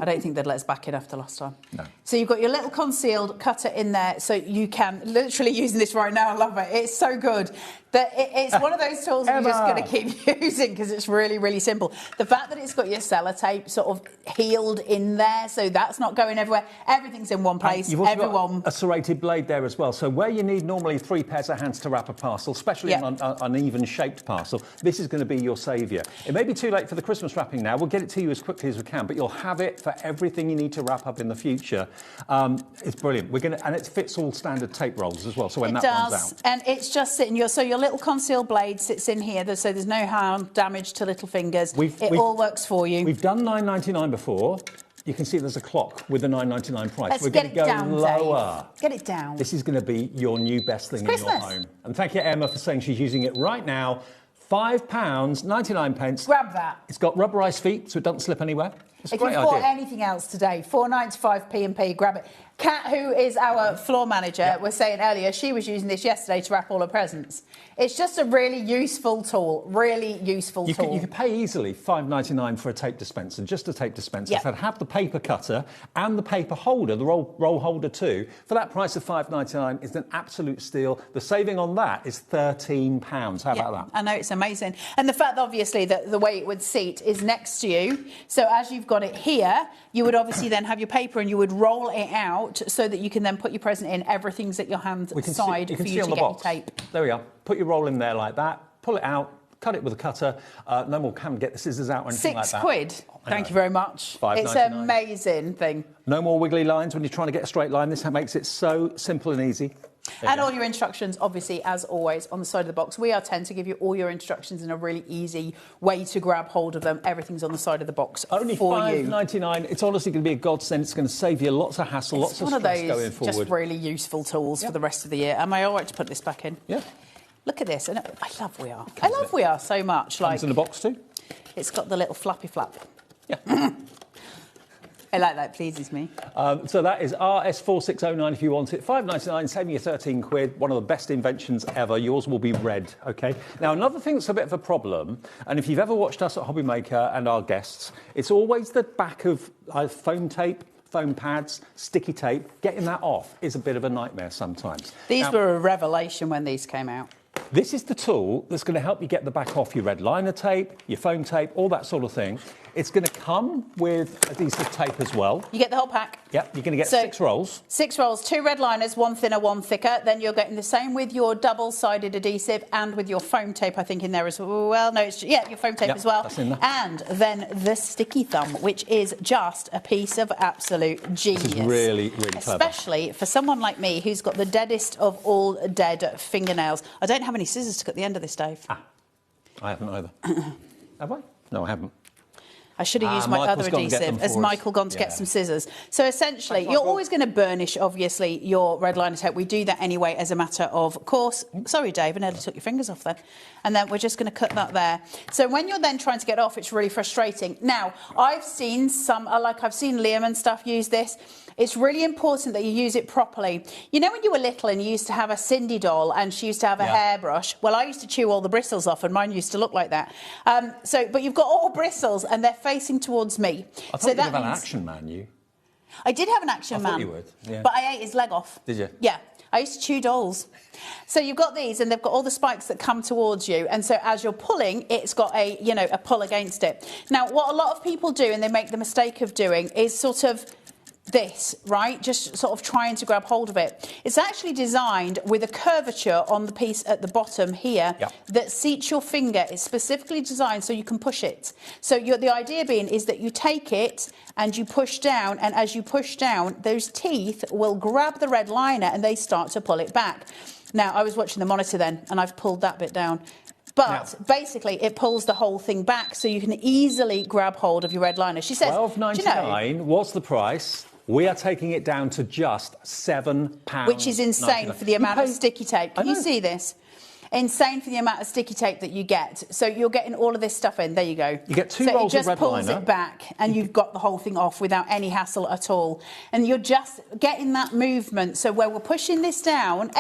Speaker 3: I don't think they'd let us back in after last time.
Speaker 21: No.
Speaker 3: So you've got your little concealed cutter in there, so you can, literally using this right now, I love it. It's so good. That it's one of those tools that you're just going to keep using because it's really, really simple. The fact that it's got your sellotape sort of healed in there, so that's not going everywhere. Everything's in one place.
Speaker 21: You've also got a serrated blade there as well. So where you need normally 3 pairs of hands to wrap a parcel, especially an uneven-shaped parcel, this is going to be your saviour. It may be too late for the Christmas wrapping now. We'll get it to you as quickly as we can, but you'll have it for everything you need to wrap up in the future. It's brilliant. And it fits all standard tape rolls as well. So when that runs out,
Speaker 3: and it's just sitting. So your little concealed blade sits in here, so there's no harm, damage to little fingers. It all works for you.
Speaker 21: We've done $9.99 before. You can see there's a clock with the $9.99 price.
Speaker 3: Let's
Speaker 21: We're going to go
Speaker 3: down,
Speaker 21: lower.
Speaker 3: Dave. Get it down.
Speaker 21: This is going to be your new best thing in your home. And thank you, Emma, for saying she's using it right now. £5.99.
Speaker 3: Grab that.
Speaker 21: It's got rubberised feet, so it doesn't slip anywhere. It's a great idea.
Speaker 3: If you've bought anything else today, £4.95 P&P, grab it. Kat, who is our floor manager, was saying earlier she was using this yesterday to wrap all her presents. It's just a really useful tool, You
Speaker 21: could pay easily $5.99 for a tape dispenser, just a tape dispenser. If I'd have the paper cutter and the paper holder, the roll holder too, for that price of $5.99 is an absolute steal. The saving on that is £13. How about that?
Speaker 3: I know, it's amazing. And the fact, obviously, that the way it would seat is next to you. So as you've got it here, you would obviously then have your paper and you would roll it out out so that you can then put your present in. Everything's at your hand side for you to get your tape.
Speaker 21: There we are. Put your roll in there like that. Pull it out. Cut it with a cutter. No more can get the scissors out or anything like that.
Speaker 3: £6. Thank you very much. It's an amazing thing.
Speaker 21: No more wiggly lines when you're trying to get a straight line. This makes it so simple and easy.
Speaker 3: And all your instructions, obviously, as always, on the side of the box. We tend to give you all your instructions in a really easy way to grab hold of them. Everything's on the side of the box
Speaker 21: Only
Speaker 3: for you.
Speaker 21: $5.99. It's honestly going to be a godsend. It's going to save you lots of hassle, lots of stress going forward.
Speaker 3: It's one of those just really useful tools for the rest of the year. Am I all right to put this back in?
Speaker 21: Yeah.
Speaker 3: Look at this. And I love We Are. I love We Are so much.
Speaker 21: Comes in a box too.
Speaker 3: It's got the little flappy flap.
Speaker 21: Yeah.
Speaker 3: I like that. Pleases me.
Speaker 21: So that is RS4609 if you want it. £5.99, saving you £13. One of the best inventions ever. Yours will be red, OK? Now, another thing that's a bit of a problem, and if you've ever watched us at HobbyMaker and our guests, it's always the back of foam tape, foam pads, sticky tape. Getting that off is a bit of a nightmare sometimes.
Speaker 3: These were a revelation when these came out.
Speaker 21: This is the tool that's going to help you get the back off your red liner tape, your foam tape, all that sort of thing. It's going to come with adhesive tape as well.
Speaker 3: You get the whole pack.
Speaker 21: Yep, you're going to get 6 rolls.
Speaker 3: 6 rolls, 2 red liners, 1 thinner, 1 thicker. Then you're getting the same with your double-sided adhesive and with your foam tape, I think, in there as well. No, it's, your foam tape as well.
Speaker 21: That's in there.
Speaker 3: And then the sticky thumb, which is just a piece of absolute genius.
Speaker 21: This is really, really clever.
Speaker 3: Especially for someone like me who's got the deadest of all dead fingernails. I don't have any scissors to cut the end of this, Dave.
Speaker 21: I haven't either. Have I? No, I haven't.
Speaker 3: I should have used my other adhesive. Has Michael gone to get some scissors? So essentially, you're always going to burnish, obviously, your red liner tape. We do that anyway as a matter of course. Sorry, Dave, I nearly took your fingers off there. And then we're just going to cut that there. So when you're then trying to get off, it's really frustrating. Now, I've seen I've seen Liam and stuff use this. It's really important that you use it properly. You know when you were little and you used to have a Cindy doll and she used to have a hairbrush? Well, I used to chew all the bristles off and mine used to look like that. But you've got all bristles and they're facing towards me.
Speaker 21: I thought you'd have an Action Man, you.
Speaker 3: I did have an Action Man.
Speaker 21: I thought you would, yeah.
Speaker 3: But I ate his leg off.
Speaker 21: Did you?
Speaker 3: Yeah. I used to chew dolls. So you've got these and they've got all the spikes that come towards you. And so as you're pulling, it's got a pull against it. Now, what a lot of people do, and they make the mistake of doing, is sort of this, right? Just sort of trying to grab hold of it. It's actually designed with a curvature on the piece at the bottom here that seats your finger. It's specifically designed so you can push it. So the idea being is that you take it and you push down, and as you push down, those teeth will grab the red liner and they start to pull it back. Now, I was watching the monitor then, and I've pulled that bit down. But basically, it pulls the whole thing back so you can easily grab hold of your red liner. She says,
Speaker 21: $12.99, what's the price? We are taking it down to just £7.
Speaker 3: Which is insane for the amount of sticky tape. Can you see this? Insane for the amount of sticky tape that you get. So you're getting all of this stuff in. There you go.
Speaker 21: You get 2 rolls of red liner.
Speaker 3: So it just pulls it back and you've got the whole thing off without any hassle at all. And you're just getting that movement. So where we're pushing this down,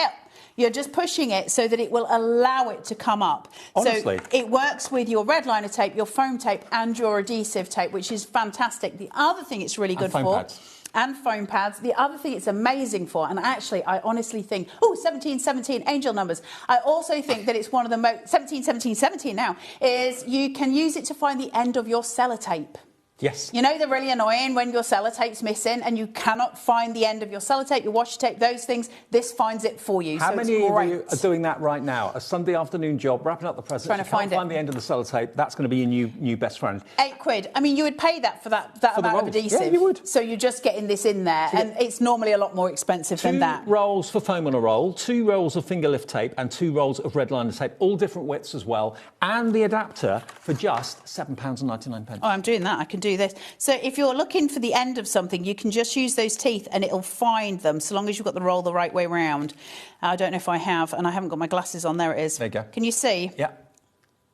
Speaker 3: you're just pushing it so that it will allow it to come up.
Speaker 21: Honestly.
Speaker 3: So it works with your red liner tape, your foam tape and your adhesive tape, which is fantastic. The other thing it's really good for... And foam pads. The other thing it's amazing for, and actually I honestly think, 1717, angel numbers. I also think that it's one of the most, 17 now, is you can use it to find the end of your sellotape.
Speaker 21: Yes.
Speaker 3: You know, they're really annoying when your sellotape's missing and you cannot find the end of your sellotape, your washi tape, those things. This finds it for you.
Speaker 21: How many of you are doing that right now? A Sunday afternoon job, wrapping up the presents,
Speaker 3: trying to find
Speaker 21: the end of the sellotape. That's going to be your new best friend.
Speaker 3: £8. I mean, you would pay that for that amount of adhesive.
Speaker 21: Yeah, you would.
Speaker 3: So you're just getting this in there, and it's normally a lot more expensive than that.
Speaker 21: 2 rolls for foam on a roll, 2 rolls of finger lift tape, and 2 rolls of red liner tape, all different widths as well, and the adapter for just £7.99.
Speaker 3: Oh, I'm doing that. I can do this. So if you're looking for the end of something, you can just use those teeth and it'll find them, so long as you've got the roll the right way round. I don't know if I have, and I haven't got my glasses on. There it is.
Speaker 21: There you go.
Speaker 3: Can you see?
Speaker 21: Yeah.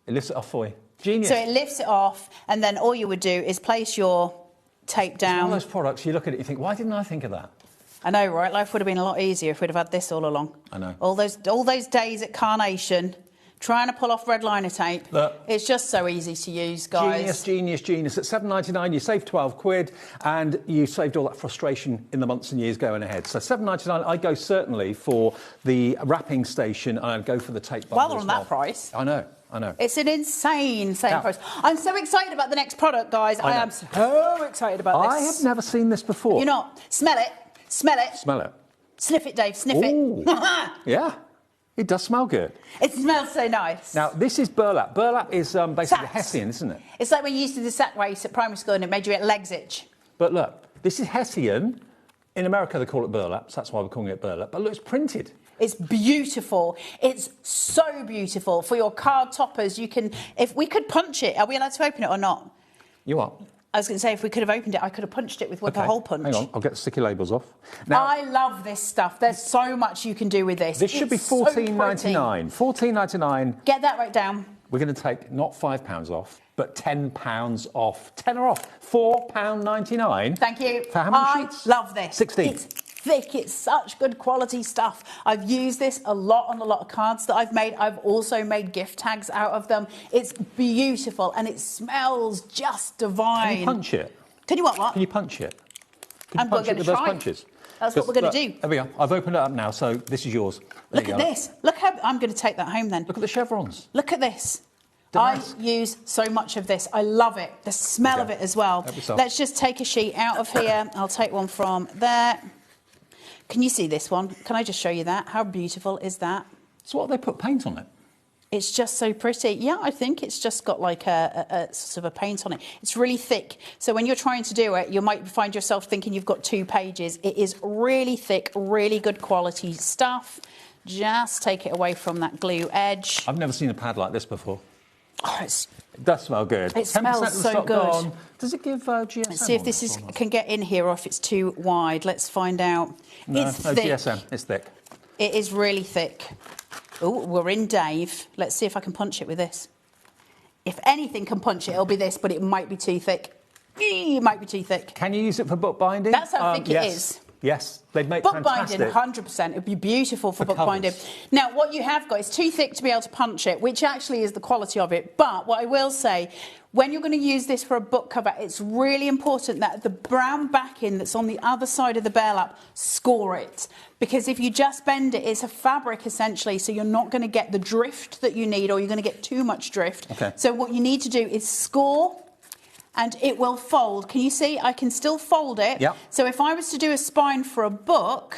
Speaker 21: It lifts it off for you. Genius.
Speaker 3: So it lifts it off, and then all you would do is place your tape down.
Speaker 21: It's one of those products, you look at it, you think, why didn't I think of that?
Speaker 3: I know, right? Life would have been a lot easier if we'd have had this all along.
Speaker 21: I know.
Speaker 3: All those days at Carnation, trying to pull off red liner tape.
Speaker 21: Look.
Speaker 3: It's just so easy to use, guys.
Speaker 21: Genius. At £7.99, you save £12, and you saved all that frustration in the months and years going ahead. So £7.99, I'd go certainly for the wrapping station, and I'd go for the tape bundle.
Speaker 3: Well, they're on that price.
Speaker 21: I know.
Speaker 3: It's an insane price. I'm so excited about the next product, guys. I am so excited about this.
Speaker 21: I have never seen this before.
Speaker 3: You're not. Smell it. Smell it.
Speaker 21: Smell it.
Speaker 3: Sniff it, Dave. Sniff
Speaker 21: Ooh.
Speaker 3: it.
Speaker 21: Yeah. It does smell good.
Speaker 3: It smells so nice.
Speaker 21: Now, this is burlap. Burlap is basically Hessian, isn't it?
Speaker 3: It's like when you used to do the sack race at primary school and it made your legs itch.
Speaker 21: But look, this is Hessian. In America, they call it burlap, so that's why we're calling it burlap. But look, it's printed.
Speaker 3: It's beautiful. It's so beautiful. For your card toppers, you can... If we could punch it, are we allowed to open it or not?
Speaker 21: You are.
Speaker 3: I was going to say, if we could have opened it, I could have punched it with a hole punch.
Speaker 21: Hang on, I'll get the sticky labels off. Now,
Speaker 3: I love this stuff. There's so much you can do with this.
Speaker 21: This should be $14.99. $14.99.
Speaker 3: Get that right down.
Speaker 21: We're going to take not £5 off, but £10 off. Tenner off. £4.99.
Speaker 3: Thank you.
Speaker 21: For how many sheets?
Speaker 3: I love this.
Speaker 21: 16.
Speaker 3: It's thick. It's such good quality stuff. I've used this a lot on a lot of cards that I've made. I've also made gift tags out of them. It's beautiful and it smells just divine.
Speaker 21: Can you punch it?
Speaker 3: Can you what?
Speaker 21: Can you punch it? Can you
Speaker 3: I'm
Speaker 21: punch
Speaker 3: going
Speaker 21: it with
Speaker 3: to
Speaker 21: those
Speaker 3: try.
Speaker 21: punches?
Speaker 3: That's what we're going to do.
Speaker 21: There we go. I've opened it up now, so this is yours. There
Speaker 3: Look at this. Look how I'm going to take that home then.
Speaker 21: Look at the chevrons.
Speaker 3: Look at this. I use so much of this. I love it. The smell of it as well. Let's just take a sheet out of here. I'll take one from there. Can you see this one? Can I just show you that? How beautiful is that?
Speaker 21: So what, they put paint on it?
Speaker 3: It's just so pretty. Yeah, I think it's just got like a sort of a paint on it. It's really thick. So when you're trying to do it, you might find yourself thinking you've got 2 pages. It is really thick, really good quality stuff. Just take it away from that glue edge.
Speaker 21: I've never seen a pad like this before.
Speaker 3: Oh,
Speaker 21: it does smell good.
Speaker 3: It smells so good.
Speaker 21: Gone. Does it give GSM?
Speaker 3: Let's see if this can get in here or if it's too wide. Let's find out.
Speaker 21: No,
Speaker 3: it's
Speaker 21: no
Speaker 3: thick.
Speaker 21: GSM. It's thick.
Speaker 3: It is really thick. Oh, we're in Dave. Let's see if I can punch it with this. If anything can punch it, it'll be this, but it might be too thick. It might be too thick.
Speaker 21: Can you use it for bookbinding?
Speaker 3: That's how thick it is.
Speaker 21: Yes, they'd make
Speaker 3: bookbinding,
Speaker 21: fantastic.
Speaker 3: 100%. It'd be beautiful for bookbinding. Now, what you have got is too thick to be able to punch it, which actually is the quality of it. But what I will say, when you're going to use this for a book cover, it's really important that the brown backing that's on the other side of the burlap, score it. Because if you just bend it, it's a fabric essentially, so you're not going to get the drift that you need, or you're going to get too much drift.
Speaker 21: Okay.
Speaker 3: So what you need to do is score, and it will fold. Can you see? I can still fold it.
Speaker 21: Yep.
Speaker 3: So if I was to do a spine for a book...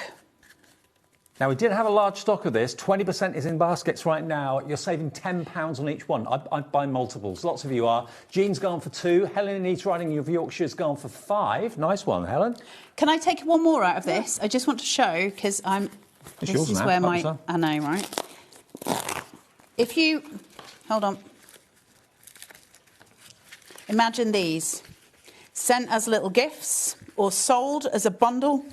Speaker 21: Now, we did have a large stock of this. 20% is in baskets right now. You're saving £10 on each one. I'd buy multiples. Lots of you are. Jean's gone for 2. Helen in East Riding of Yorkshire's gone for 5. Nice one, Helen.
Speaker 3: Can I take one more out of this? I just want to show, because this is where my... I know, right? If you... Hold on. Imagine these. Sent as little gifts or sold as a bundle.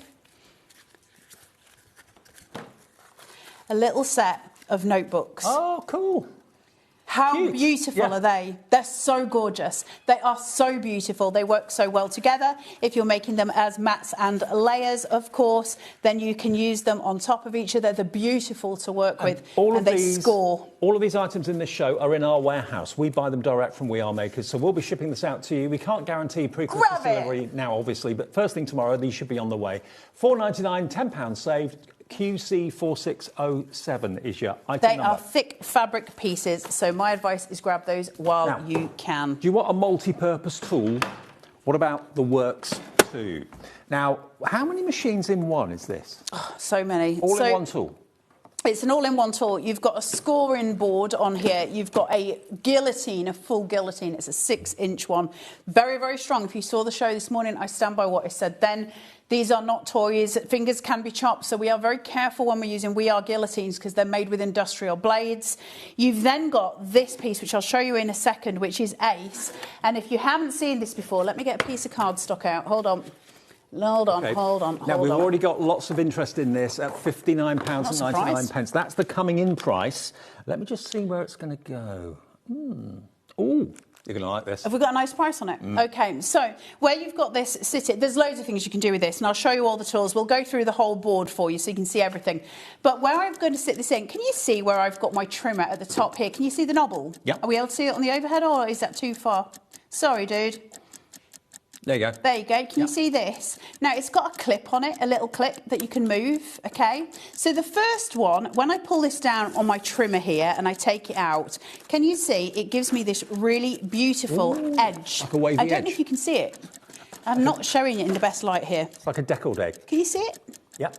Speaker 3: A little set of notebooks.
Speaker 21: Oh, cool.
Speaker 3: How beautiful are they? They're so gorgeous. They are so beautiful. They work so well together. If you're making them as mats and layers, of course, then you can use them on top of each other. They're beautiful to work with, and they score.
Speaker 21: All of these items in this show are in our warehouse. We buy them direct from We Are Makers, so we'll be shipping this out to you. We can't guarantee pre-Christmas delivery now, obviously, but first thing tomorrow, these should be on the way. $4.99, £10 saved. QC4607 is your item number.
Speaker 3: They are thick fabric pieces, so my advice is grab those while you can.
Speaker 21: Do you want a multi-purpose tool? What about the Works 2? Now, how many machines in one is this?
Speaker 3: Oh, so many.
Speaker 21: All in one tool?
Speaker 3: It's an all-in-one tool. You've got a scoring board on here. You've got a guillotine, a full guillotine. It's a 6-inch one. Very, very strong. If you saw the show this morning, I stand by what I said then. These are not toys. Fingers can be chopped, so we are very careful when we're using We Are guillotines because they're made with industrial blades. You've then got this piece, which I'll show you in a second, which is Ace. And if you haven't seen this before, let me get a piece of cardstock out. Hold on. Hold on, hold on,
Speaker 21: Now, we've already got lots of interest in this at £59.99. That's the coming in price. Let me just see where it's going to go. Ooh. You're going to like this.
Speaker 3: Have we got a nice price on it? OK, so where you've got this sitting, there's loads of things you can do with this, and I'll show you all the tools. We'll go through the whole board for you so you can see everything. But where I'm going to sit this in, can you see where I've got my trimmer at the top here? Can you see the knobble?
Speaker 21: Yep.
Speaker 3: Are we able to see it on the overhead, or is that too far? Sorry, dude.
Speaker 21: There you go.
Speaker 3: There you go. Can you see this? Now, it's got a clip on it, a little clip that you can move, OK? So the first one, when I pull this down on my trimmer here and I take it out, can you see it gives me this really beautiful edge?
Speaker 21: Like a wavy
Speaker 3: I don't know
Speaker 21: edge.
Speaker 3: if you can see it. I'm not showing it in the best light here.
Speaker 21: It's like a deckled egg.
Speaker 3: Can you see it?
Speaker 21: Yep.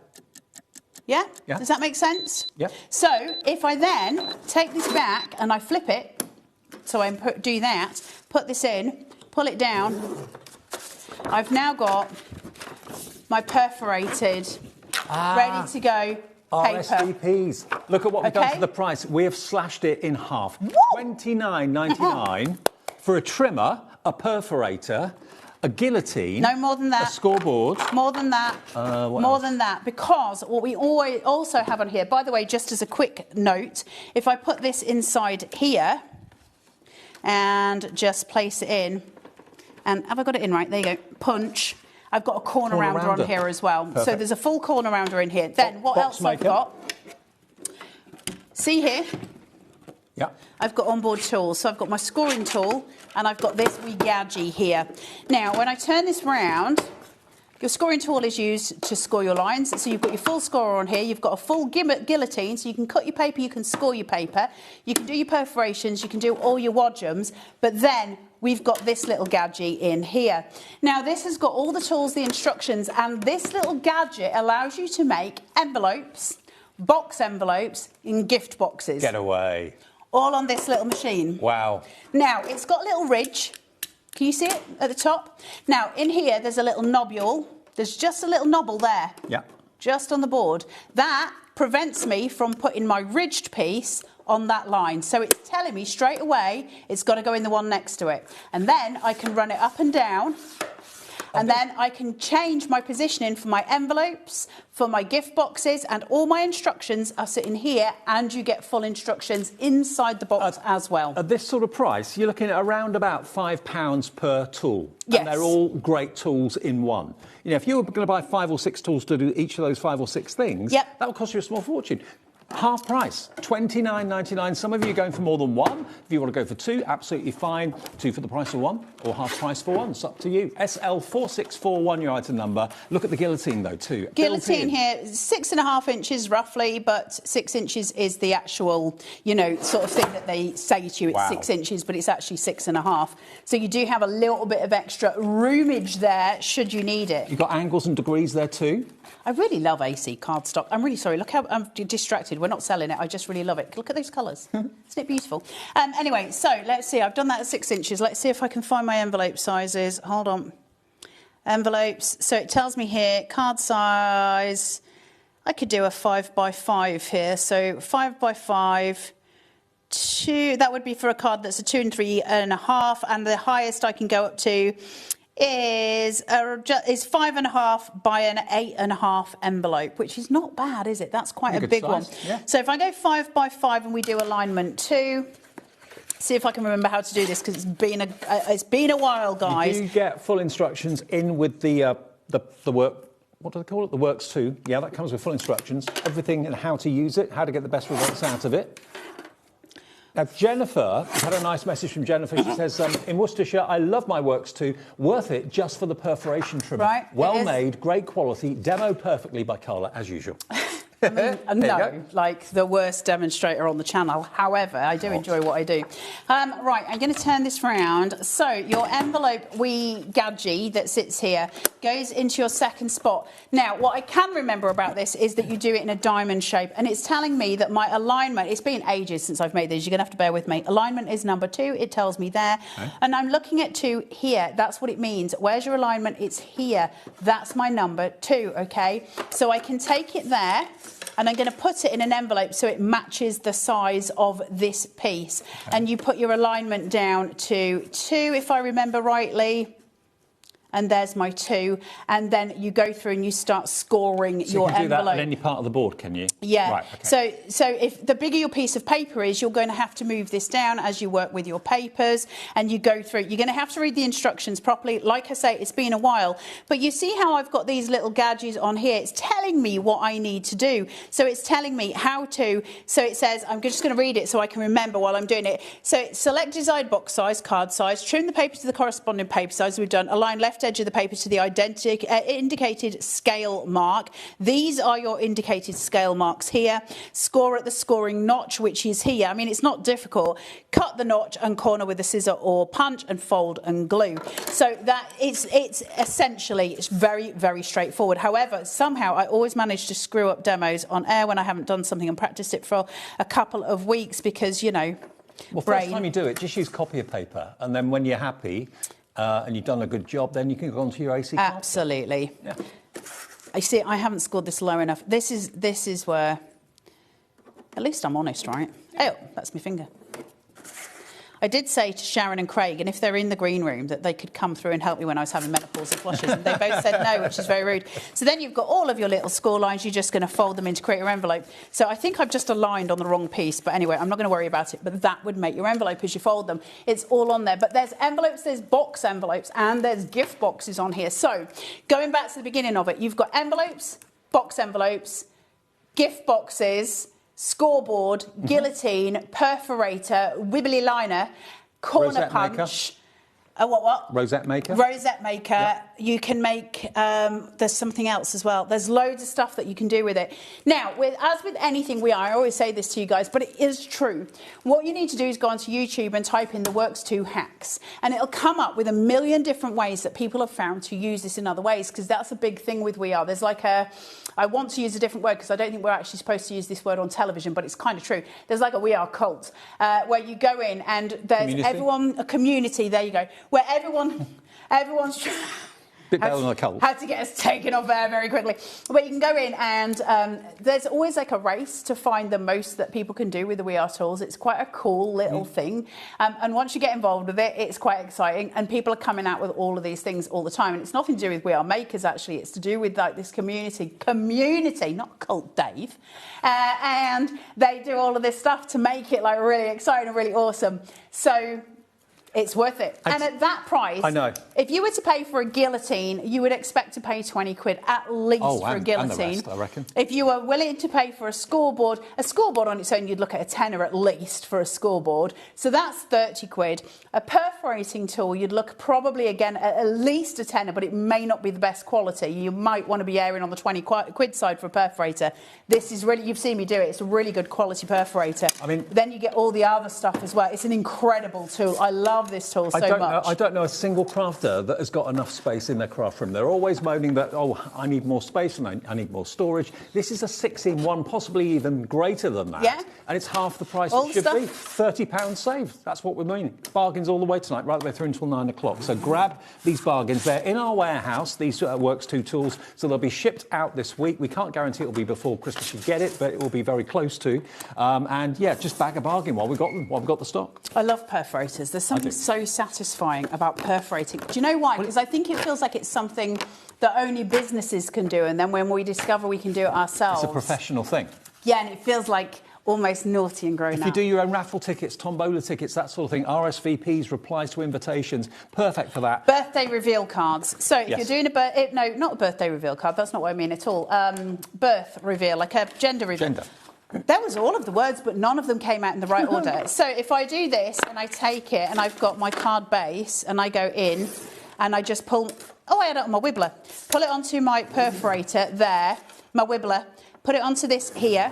Speaker 3: Yeah?
Speaker 21: Yeah.
Speaker 3: Does that make sense?
Speaker 21: Yep.
Speaker 3: So if I then take this back and I flip it, so I do that, put this in, pull it down, I've now got my perforated, ready to go paper.
Speaker 21: RSVPs. Look at what we've done to the price. We have slashed it in half. $29.99 for a trimmer, a perforator, a guillotine.
Speaker 3: No, more than that.
Speaker 21: A scoreboard.
Speaker 3: More than that. More
Speaker 21: else?
Speaker 3: than that. Because what we always also have on here, by the way, just as a quick note, if I put this inside here and just place it in, and have I got it in right? There you go. Punch. I've got a corner rounder on here as well.
Speaker 21: Perfect.
Speaker 3: So there's a full corner rounder in here. Then what else I've got? See here?
Speaker 21: Yeah.
Speaker 3: I've got onboard tools. So I've got my scoring tool and I've got this wee gadget here. Now, when I turn this round, your scoring tool is used to score your lines. So you've got your full scorer on here. You've got a full guillotine, so you can cut your paper, you can score your paper, you can do your perforations, you can do all your wadgems, but then we've got this little gadget in here. Now, this has got all the tools, the instructions, and this little gadget allows you to make envelopes, box envelopes, in gift boxes.
Speaker 21: Get away.
Speaker 3: All on this little machine.
Speaker 21: Wow.
Speaker 3: Now, it's got a little ridge. Can you see it at the top? Now, in here, there's a little nobule. There's just a little knobble there.
Speaker 21: Yeah.
Speaker 3: Just on the board. That prevents me from putting my ridged piece on that line. So it's telling me straight away it's got to go in the one next to it. And then I can run it up and down. And then I can change my positioning for my envelopes, for my gift boxes, and all my instructions are sitting here, and you get full instructions inside the box as well.
Speaker 21: At this sort of price, you're looking at around about £5 per tool.
Speaker 3: Yes.
Speaker 21: And they're all great tools in one. You know, if you were going to buy 5 or 6 tools to do each of those 5 or 6 things, that would cost you a small fortune. Half price, $29.99. Some of you are going for more than one. If you want to go for 2, absolutely fine. 2 for the price of 1, or half price for 1. It's up to you. SL4641, your item number. Look at the guillotine, though, too.
Speaker 3: Guillotine here, 6.5 inches roughly, but 6 inches is the actual, you know, sort of thing that they say to you. It's 6 inches, but it's actually 6.5. So you do have a little bit of extra roomage there, should you need it.
Speaker 21: You've got angles and degrees there, too.
Speaker 3: I really love AC cardstock. I'm really sorry. Look how I'm distracted. We're not selling it. I just really love it. Look at those colours. Isn't it beautiful? Anyway, so let's see. I've done that at 6 inches. Let's see if I can find my envelope sizes. Hold on. Envelopes. So it tells me here, card size. I could do a 5x5 here. So 5x5. 2. That would be for a card that's a 2 and 3.5. And the highest I can go up to is 5.5 by an 8.5 envelope, which is not bad, is it? That's quite a big one.
Speaker 21: Yeah.
Speaker 3: So if I go 5x5 and we do alignment 2, see if I can remember how to do this, because it's been a while, guys.
Speaker 21: You do get full instructions in with the work. What do they call it? The Works 2. Yeah, that comes with full instructions. Everything and how to use it, how to get the best results out of it. Now, Jennifer, we've had a nice message from Jennifer. She says, in Worcestershire, I love my Works 2. Worth it just for the perforation trimmer.
Speaker 3: Right,
Speaker 21: well made, great quality, demo perfectly by Carla, as usual.
Speaker 3: I mean, no, like the worst demonstrator on the channel. However, I do enjoy what I do. Right, I'm going to turn this round. So your envelope wee gadget that sits here goes into your second spot. Now, what I can remember about this is that you do it in a diamond shape, and it's telling me that my alignment, it's been ages since I've made these, you're going to have to bear with me. Alignment is number 2, it tells me there. Okay. And I'm looking at 2 here. That's what it means. Where's your alignment? It's here. That's my number 2, okay? So I can take it there, and I'm going to put it in an envelope so it matches the size of this piece. Okay. And you put your alignment down to 2, if I remember rightly. And there's my 2. And then you go through and you start scoring your
Speaker 21: you can do
Speaker 3: envelope.
Speaker 21: that on any part of the board, can you?
Speaker 3: Yeah.
Speaker 21: Right, okay.
Speaker 3: So if the bigger your piece of paper is, you're going to have to move this down as you work with your papers, and you go through. You're going to have to read the instructions properly. Like I say, it's been a while. But you see how I've got these little gadgets on here? It's telling me what I need to do. So it's telling me how to. So it says, I'm just going to read it so I can remember while I'm doing it. So select desired box size, card size, trim the paper to the corresponding paper size. We've done align left left edge of the paper to the indicated scale mark. These are your indicated scale marks here. Score at the scoring notch, which is here. I mean, it's not difficult. Cut the notch and corner with a scissor or punch and fold and glue. So that it's essentially, it's very, very straightforward. However, somehow I always manage to screw up demos on air when I haven't done something and practiced it for a couple of weeks because, you know,
Speaker 21: well, first time you do it, just use copy of paper, and then when you're happy and you've done a good job, then you can go on to your AC card.
Speaker 3: Absolutely.
Speaker 21: Yeah.
Speaker 3: I see. I haven't scored this low enough. This is where, at least I'm honest, right? Oh, that's my finger. I did say to Sharon and Craig, and if they're in the green room, that they could come through and help me when I was having menopausal flushes, and they both said no, which is very rude. So then you've got all of your little score lines. You're just going to fold them in to create your envelope. So I think I've just aligned on the wrong piece, but anyway, I'm not going to worry about it. But that would make your envelope as you fold them. It's all on there. But there's envelopes, there's box envelopes, and there's gift boxes on here. So going back to the beginning of it, you've got envelopes, box envelopes, gift boxes, scoreboard, guillotine, perforator, wibbly liner, corner
Speaker 21: Rosette
Speaker 3: punch.
Speaker 21: maker.
Speaker 3: What?
Speaker 21: Rosette maker.
Speaker 3: Rosette maker.
Speaker 21: Yep.
Speaker 3: You can make, there's something else as well. There's loads of stuff that you can do with it. Now, as with anything I always say this to you guys, but it is true. What you need to do is go onto YouTube and type in the Works 2 hacks. And it'll come up with a million different ways that people have found to use this in other ways, because that's a big thing with We Are. There's like I want to use a different word because I don't think we're actually supposed to use this word on television, but it's kind of true. There's like a We Are cult where you go in and there's a community, there you go, where everyone's
Speaker 21: Bit better than a cult.
Speaker 3: Had to get us taken off air very quickly. But you can go in and there's always like a race to find the most that people can do with the We Are tools. It's quite a cool little thing. And once you get involved with it, it's quite exciting. And people are coming out with all of these things all the time. And it's nothing to do with We Are Makers, actually. It's to do with like this community, not cult Dave. And they do all of this stuff to make it like really exciting and really awesome. So it's worth it. And at that price, I know. If you were to pay for a guillotine, you would expect to pay 20 quid at least for a guillotine.
Speaker 21: And the rest, I reckon.
Speaker 3: If you were willing to pay for a scoreboard on its own, you'd look at a tenner at least for a scoreboard. So that's 30 quid. A perforating tool, you'd look probably again at least a tenner, but it may not be the best quality. You might want to be airing on the 20 quid side for a perforator. This is really, you've seen me do it. It's a really good quality perforator. I mean, then you get all the other stuff as well. It's an incredible tool. I love this tool so much.
Speaker 21: I don't know a single crafter that has got enough space in their craft room. They're always moaning that, oh, I need more space and I need more storage. This is a 6-in-1, possibly even greater than that.
Speaker 3: Yeah.
Speaker 21: And it's half the price
Speaker 3: All
Speaker 21: it should
Speaker 3: stuff.
Speaker 21: be. £30 saved. That's what we mean. Bargains all the way tonight, right the way through until 9 o'clock. So grab these bargains. They're in our warehouse, these Works 2 tools. So they'll be shipped out this week. We can't guarantee it'll be before Christmas you get it, but it will be very close to. And yeah, just bag a bargain while we've got them, while we've got the stock.
Speaker 3: I love perforators. There's something so satisfying about perforating. Do you know why? Because I think it feels like it's something that only businesses can do, and then when we discover we can do it ourselves...
Speaker 21: It's a professional thing.
Speaker 3: Yeah, and it feels like almost naughty and grown up.
Speaker 21: If you do your own raffle tickets, tombola tickets, that sort of thing, RSVPs, replies to invitations, perfect for that.
Speaker 3: Birthday reveal cards. So if you're doing no, not a birthday reveal card, that's not what I mean at all. Birth reveal, like a gender reveal.
Speaker 21: Gender.
Speaker 3: That was all of the words, but none of them came out in the right order. So if I do this and I take it and I've got my card base and I go in and I just pull... Oh, I had it on my wibbler. Pull it onto my perforator there, my wibbler. Put it onto this here.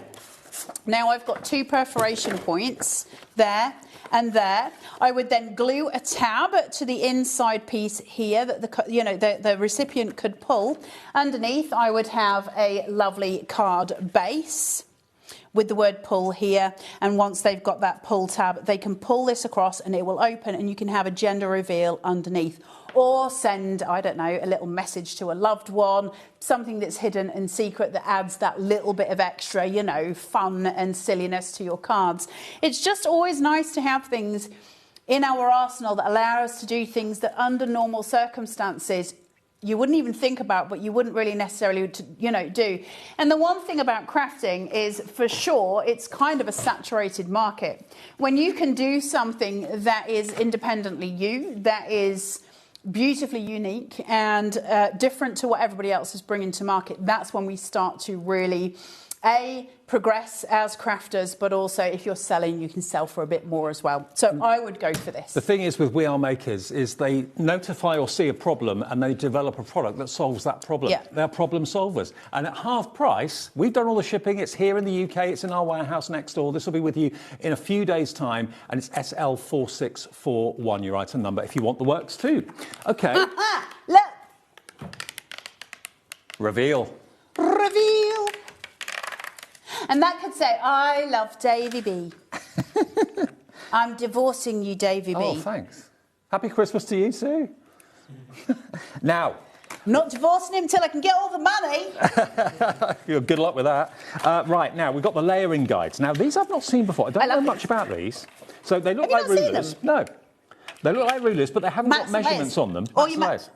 Speaker 3: Now I've got 2 perforation points there and there. I would then glue a tab to the inside piece here that the recipient could pull. Underneath, I would have a lovely card base with the word pull here, and once they've got that pull tab, they can pull this across and it will open and you can have a gender reveal underneath. Or send, I don't know, a little message to a loved one, something that's hidden and secret that adds that little bit of extra, fun and silliness to your cards. It's just always nice to have things in our arsenal that allow us to do things that under normal circumstances you wouldn't even think about, but you wouldn't really necessarily, do. And the one thing about crafting is, for sure, it's kind of a saturated market. When you can do something that is independently you, that is beautifully unique and different to what everybody else is bringing to market, that's when we start to really progress as crafters, but also if you're selling, you can sell for a bit more as well. So I would go for this.
Speaker 21: The thing is with We Are Makers is they notify or see a problem and they develop a product that solves that problem.
Speaker 3: Yeah.
Speaker 21: They're problem solvers. And at half price, we've done all the shipping. It's here in the UK. It's in our warehouse next door. This will be with you in a few days' time. And it's SL4641, your item number, if you want the works too. OK.
Speaker 3: Look.
Speaker 21: Reveal.
Speaker 3: Reveal. And that could say, I love Davy B. I'm divorcing you, Davy B.
Speaker 21: Oh, thanks. Happy Christmas to you too. Now.
Speaker 3: I'm not divorcing him till I can get all the money.
Speaker 21: Good luck with that. Right, now, we've got the layering guides. Now, these I've not seen before. I don't know much about these. So they look like rulers. No. They look like rulers, but they haven't got measurements on them.
Speaker 3: All your mats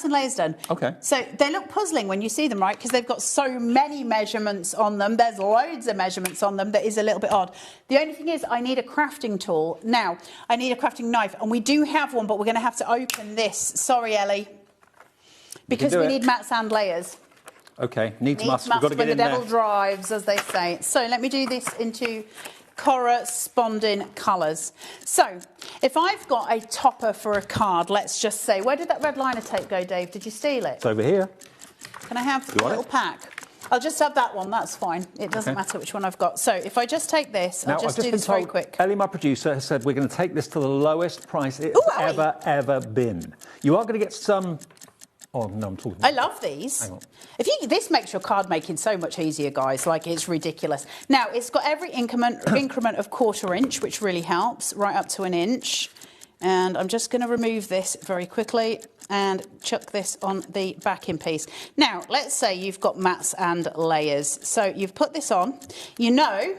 Speaker 3: and layers done.
Speaker 21: OK.
Speaker 3: So they look puzzling when you see them, right? Because they've got so many measurements on them. There's loads of measurements on them. That is a little bit odd. The only thing is I need a crafting tool. Now, I need a crafting knife. And we do have one, but we're going to have to open this. Sorry, Ellie. Because we need mats and layers.
Speaker 21: OK, needs must. We've got to get in there.
Speaker 3: When the devil drives, as they say. So let me do this into corresponding colours. So, if I've got a topper for a card, let's just say, where did that red liner tape go, Dave? Did you steal it?
Speaker 21: It's over here.
Speaker 3: Can I have a little pack? I'll just have that one, that's fine. It doesn't matter which one I've got. So, if I just take this, I'll just do this very quick.
Speaker 21: Ellie, my producer, has said we're going to take this to the lowest price it's ever been. You are going to get some... Oh, no, I'm talking about...
Speaker 3: I love these.
Speaker 21: Hang on.
Speaker 3: This makes your card making so much easier, guys. Like, it's ridiculous. Now, it's got every increment of 1/4 inch, which really helps, right up to 1 inch. And I'm just going to remove this very quickly and chuck this on the backing piece. Now, let's say you've got mats and layers. So you've put this on. You know...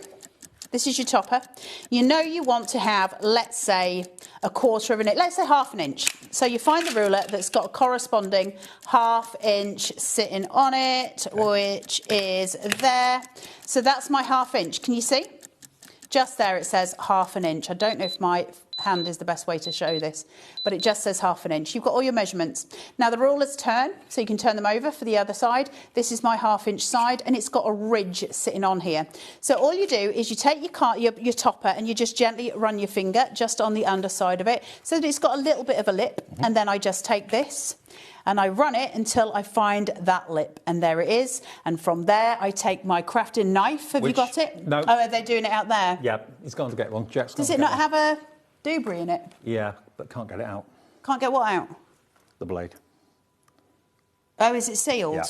Speaker 3: This is your topper. You know you want to have, let's say, 1/4 of an inch. Let's say 1/2 inch. So you find the ruler that's got a corresponding 1/2 inch sitting on it, which is there. So that's my 1/2 inch. Can you see? Just there it says 1/2 inch. I don't know if my hand is the best way to show this, but it just says 1/2 inch. You've got all your measurements. Now the rulers turn, so you can turn them over for the other side. This is my 1/2 inch side, and it's got a ridge sitting on here. So all you do is you take your topper and you just gently run your finger just on the underside of it, so that it's got a little bit of a lip, and then I just take this and I run it until I find that lip, and there it is. And from there, I take my crafting knife. Have you got it?
Speaker 21: No.
Speaker 3: Oh, are they doing it out there?
Speaker 21: Yeah, he's gone to get one. Jack's gone
Speaker 3: Does it not have a doobrey in it?
Speaker 21: Yeah, but can't get it out.
Speaker 3: Can't get what out?
Speaker 21: The blade.
Speaker 3: Oh, is it sealed?
Speaker 21: Yeah.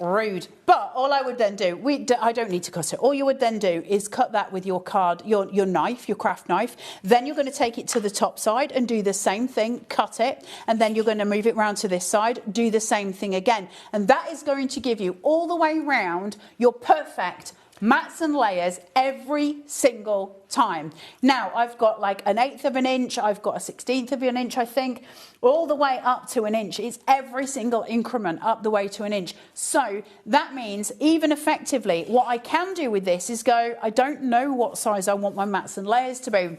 Speaker 3: Rude. But all I would then do, I don't need to cut it. All you would then do is cut that with your card, your knife, your craft knife. Then you're going to take it to the top side and do the same thing, cut it, and then you're going to move it round to this side, do the same thing again. And that is going to give you all the way round your perfect mats and layers every single time. Now, I've got like 1/8 of an inch, I've got a 1/16 of an inch, I think, all the way up to 1 inch. It's every single increment up the way to 1 inch. So that means even effectively, what I can do with this is go, I don't know what size I want my mats and layers to be.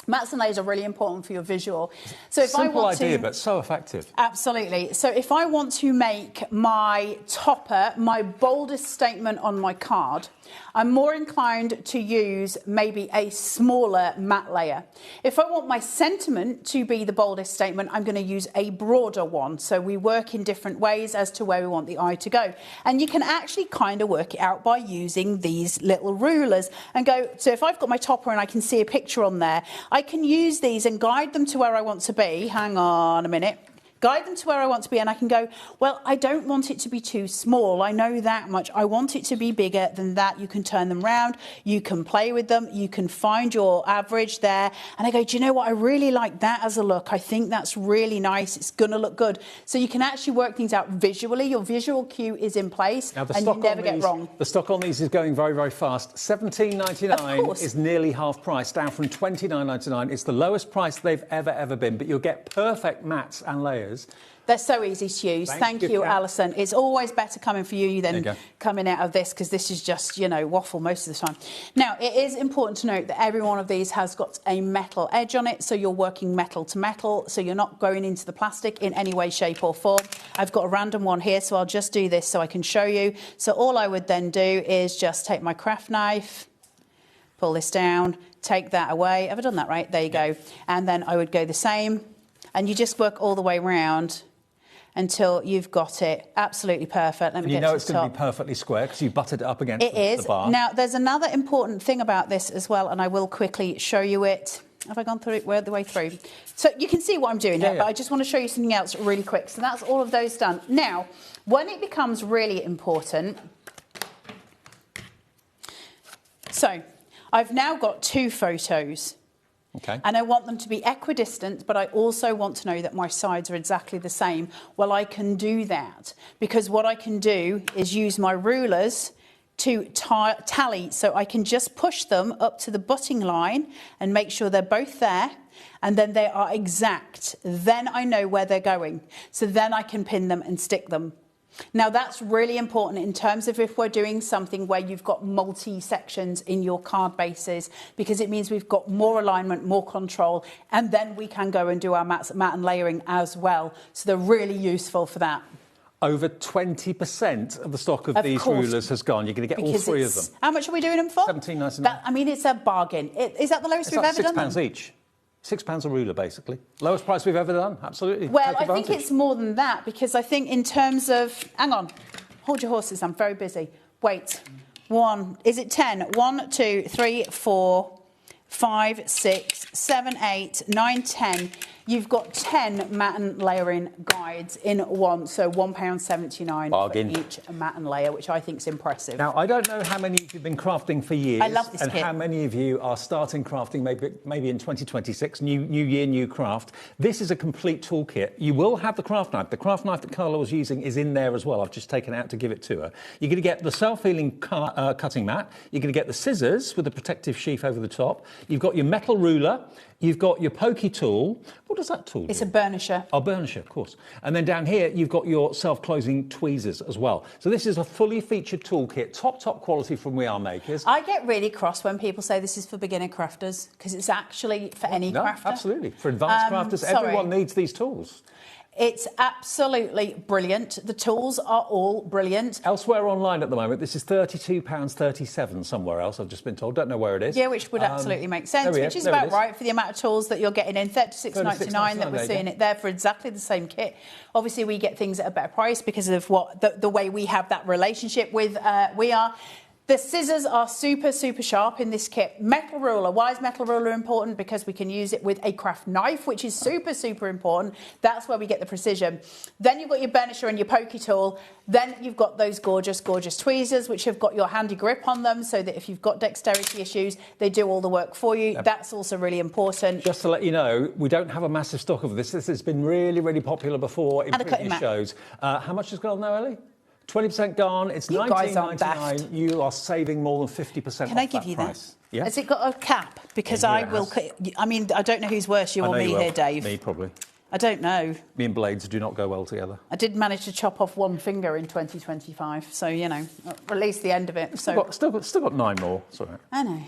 Speaker 3: Mats and layers are really important for your visual. So if
Speaker 21: Simple
Speaker 3: I want
Speaker 21: idea,
Speaker 3: to,
Speaker 21: but so effective.
Speaker 3: Absolutely. So if I want to make my topper my boldest statement on my card, I'm more inclined to use maybe a smaller matte layer. If I want my sentiment to be the boldest statement, I'm going to use a broader one. So we work in different ways as to where we want the eye to go. And you can actually kind of work it out by using these little rulers and go, so if I've got my topper and I can see a picture on there, I can use these and guide them to where I want to be. Hang on a minute. Guide them to where I want to be, and I can go, well, I don't want it to be too small. I know that much. I want it to be bigger than that. You can turn them round. You can play with them. You can find your average there. And I go, do you know what? I really like that as a look. I think that's really nice. It's going to look good. So you can actually work things out visually. Your visual cue is in place, and you never get wrong.
Speaker 21: The stock on these is going very, very fast. $17.99 is nearly half price, down from $29.99. It's the lowest price they've ever been, but you'll get perfect mats and layers
Speaker 3: They're so easy to use. Thank you, Alison. It's always better coming for you than coming out of this, because this is just, you know, waffle most of the time. Now, it is important to note that every one of these has got a metal edge on it, so you're working metal to metal, so you're not going into the plastic in any way, shape or form. I've got a random one here, so I'll just do this so I can show you. So all I would then do is just take my craft knife, pull this down, take that away. Have I done that right? There you go. And then I would go the same, and you just work all the way around until you've got it absolutely perfect. Let me get to the top.
Speaker 21: You know it's going to be perfectly square because you buttered it up against the bar.
Speaker 3: Now, there's another important thing about this as well, and I will quickly show you it. Have I gone through it the way through? So you can see what I'm doing here, but I just want to show you something else really quick. So that's all of those done. Now, when it becomes really important... So, I've now got 2 photos.
Speaker 21: Okay.
Speaker 3: And I want them to be equidistant, but I also want to know that my sides are exactly the same. Well, I can do that because what I can do is use my rulers to tally. So I can just push them up to the butting line and make sure they're both there. And then they are exact. Then I know where they're going. So then I can pin them and stick them. Now, that's really important in terms of if we're doing something where you've got multi-sections in your card bases, because it means we've got more alignment, more control, and then we can go and do our matte and layering as well. So they're really useful for that.
Speaker 21: Over 20% of the stock of these rulers has gone. You're going to get all 3 of them.
Speaker 3: How much are we doing them for?
Speaker 21: $17.99.
Speaker 3: I mean, it's a bargain. Is that the lowest we've ever done them?
Speaker 21: £6 each. £6 a ruler, basically. Lowest price we've ever done, absolutely.
Speaker 3: Well, I think it's more than that, because I think in terms of... Hang on. Hold your horses, I'm very busy. Wait. Is it 10? 1, 2, 3, 4, 5, 6, 7, 8, 9, 10. You've got 10 matte and layering guides in one, so £1.79 for each matte and layer, which I think is impressive.
Speaker 21: Now, I don't know how many of you have been crafting for years.
Speaker 3: I love this
Speaker 21: and
Speaker 3: kit.
Speaker 21: How many of you are starting crafting maybe in 2026, new year, new craft. This is a complete toolkit. You will have the craft knife. The craft knife that Carla was using is in there as well. I've just taken it out to give it to her. You're going to get the self-healing cutting mat. You're going to get the scissors with the protective sheath over the top. You've got your metal ruler. You've got your pokey tool. What does that tool do?
Speaker 3: It's a burnisher.
Speaker 21: Oh, burnisher, of course. And then down here, you've got your self-closing tweezers as well. So this is a fully featured toolkit, top quality from We Are Makers.
Speaker 3: I get really cross when people say this is for beginner crafters, because it's actually for any crafter.
Speaker 21: Absolutely. For advanced crafters, everyone needs these tools.
Speaker 3: It's absolutely brilliant. The tools are all brilliant.
Speaker 21: Elsewhere online at the moment, this is £32.37 somewhere else, I've just been told. Don't know where it is.
Speaker 3: Yeah, which would absolutely make sense, which is about right for the amount of tools that you're getting in. $36.99 that we're seeing it there for exactly the same kit. Obviously, we get things at a better price because of the way we have that relationship with We Are. The scissors are super sharp in this kit. Metal ruler. Why is metal ruler important? Because we can use it with a craft knife, which is super important. That's where we get the precision. Then you've got your burnisher and your pokey tool. Then you've got those gorgeous tweezers, which have got your handy grip on them, so that if you've got dexterity issues, they do all the work for you. Yep. That's also really important.
Speaker 21: Just to let you know, we don't have a massive stock of this. This has been really popular before in previous shows. How much has gone now, Ellie? 20% gone. It's $19.99. You are saving more than 50% off
Speaker 3: Can I give you
Speaker 21: price.
Speaker 3: that?
Speaker 21: Yeah?
Speaker 3: Has it got a cap? Because I will... I mean, I don't know who's worse, you or me here, Dave.
Speaker 21: Me, probably.
Speaker 3: I don't know.
Speaker 21: Me and blades do not go well together.
Speaker 3: I did manage to chop off one finger in 2025, so, you know, release the end of it. So
Speaker 21: Still got 9 more. It's all right.
Speaker 3: I know.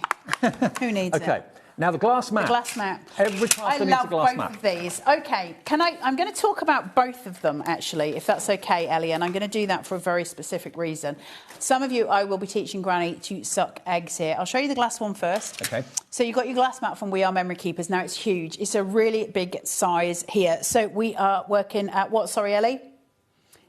Speaker 3: Who needs it?
Speaker 21: OK. Now, the glass mat.
Speaker 3: The glass mat.
Speaker 21: Every crafter needs a glass mat.
Speaker 3: I love both of these. OK, I'm going to talk about both of them, actually, if that's OK, Ellie, and I'm going to do that for a very specific reason. Some of you, I will be teaching Granny to suck eggs here. I'll show you the glass one first.
Speaker 21: OK.
Speaker 3: So you've got your glass mat from We Are Memory Keepers. Now, it's huge. It's a really big size here. So we are working at what, sorry, Ellie?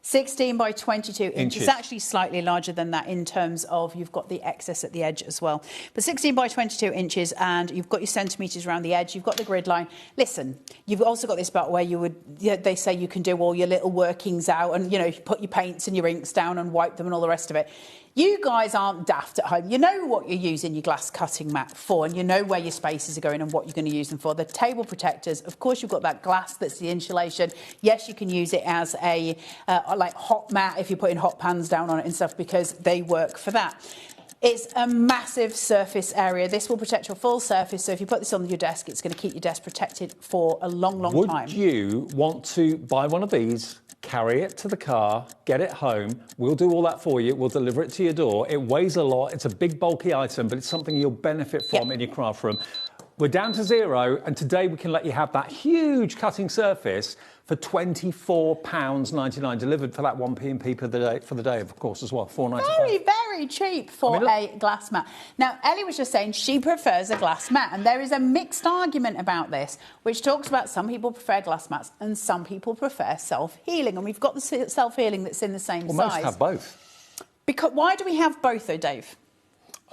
Speaker 3: 16 by 22 inches. It's actually slightly larger than that in terms of you've got the excess at the edge as well. But 16 by 22 inches, and you've got your centimetres around the edge. You've got the grid line. Listen, you've also got this bit where they say you can do all your little workings out and, you know, put your paints and your inks down and wipe them and all the rest of it. You guys aren't daft at home. You know what you're using your glass cutting mat for, and you know where your spaces are going and what you're going to use them for. The table protectors, of course, you've got that glass that's the insulation. Yes, you can use it as a like hot mat if you're putting hot pans down on it and stuff, because they work for that. It's a massive surface area. This will protect your full surface, so if you put this on your desk, it's going to keep your desk protected for a long, long time.
Speaker 21: Would you want to buy one of these, carry it to the car, get it home? We'll do all that for you. We'll deliver it to your door. It weighs a lot. It's a big, bulky item, but it's something you'll benefit from in your craft room. We're down to zero, and today we can let you have that huge cutting surface for £24.99, delivered for that 1p for the day, of course, as well, £4.95.
Speaker 3: Very, very cheap for a glass mat. Now, Ellie was just saying she prefers a glass mat, and there is a mixed argument about this, which talks about some people prefer glass mats and some people prefer self-healing, and we've got the self-healing that's in the same size.
Speaker 21: Well, most have both.
Speaker 3: Because why do we have both, though, Dave?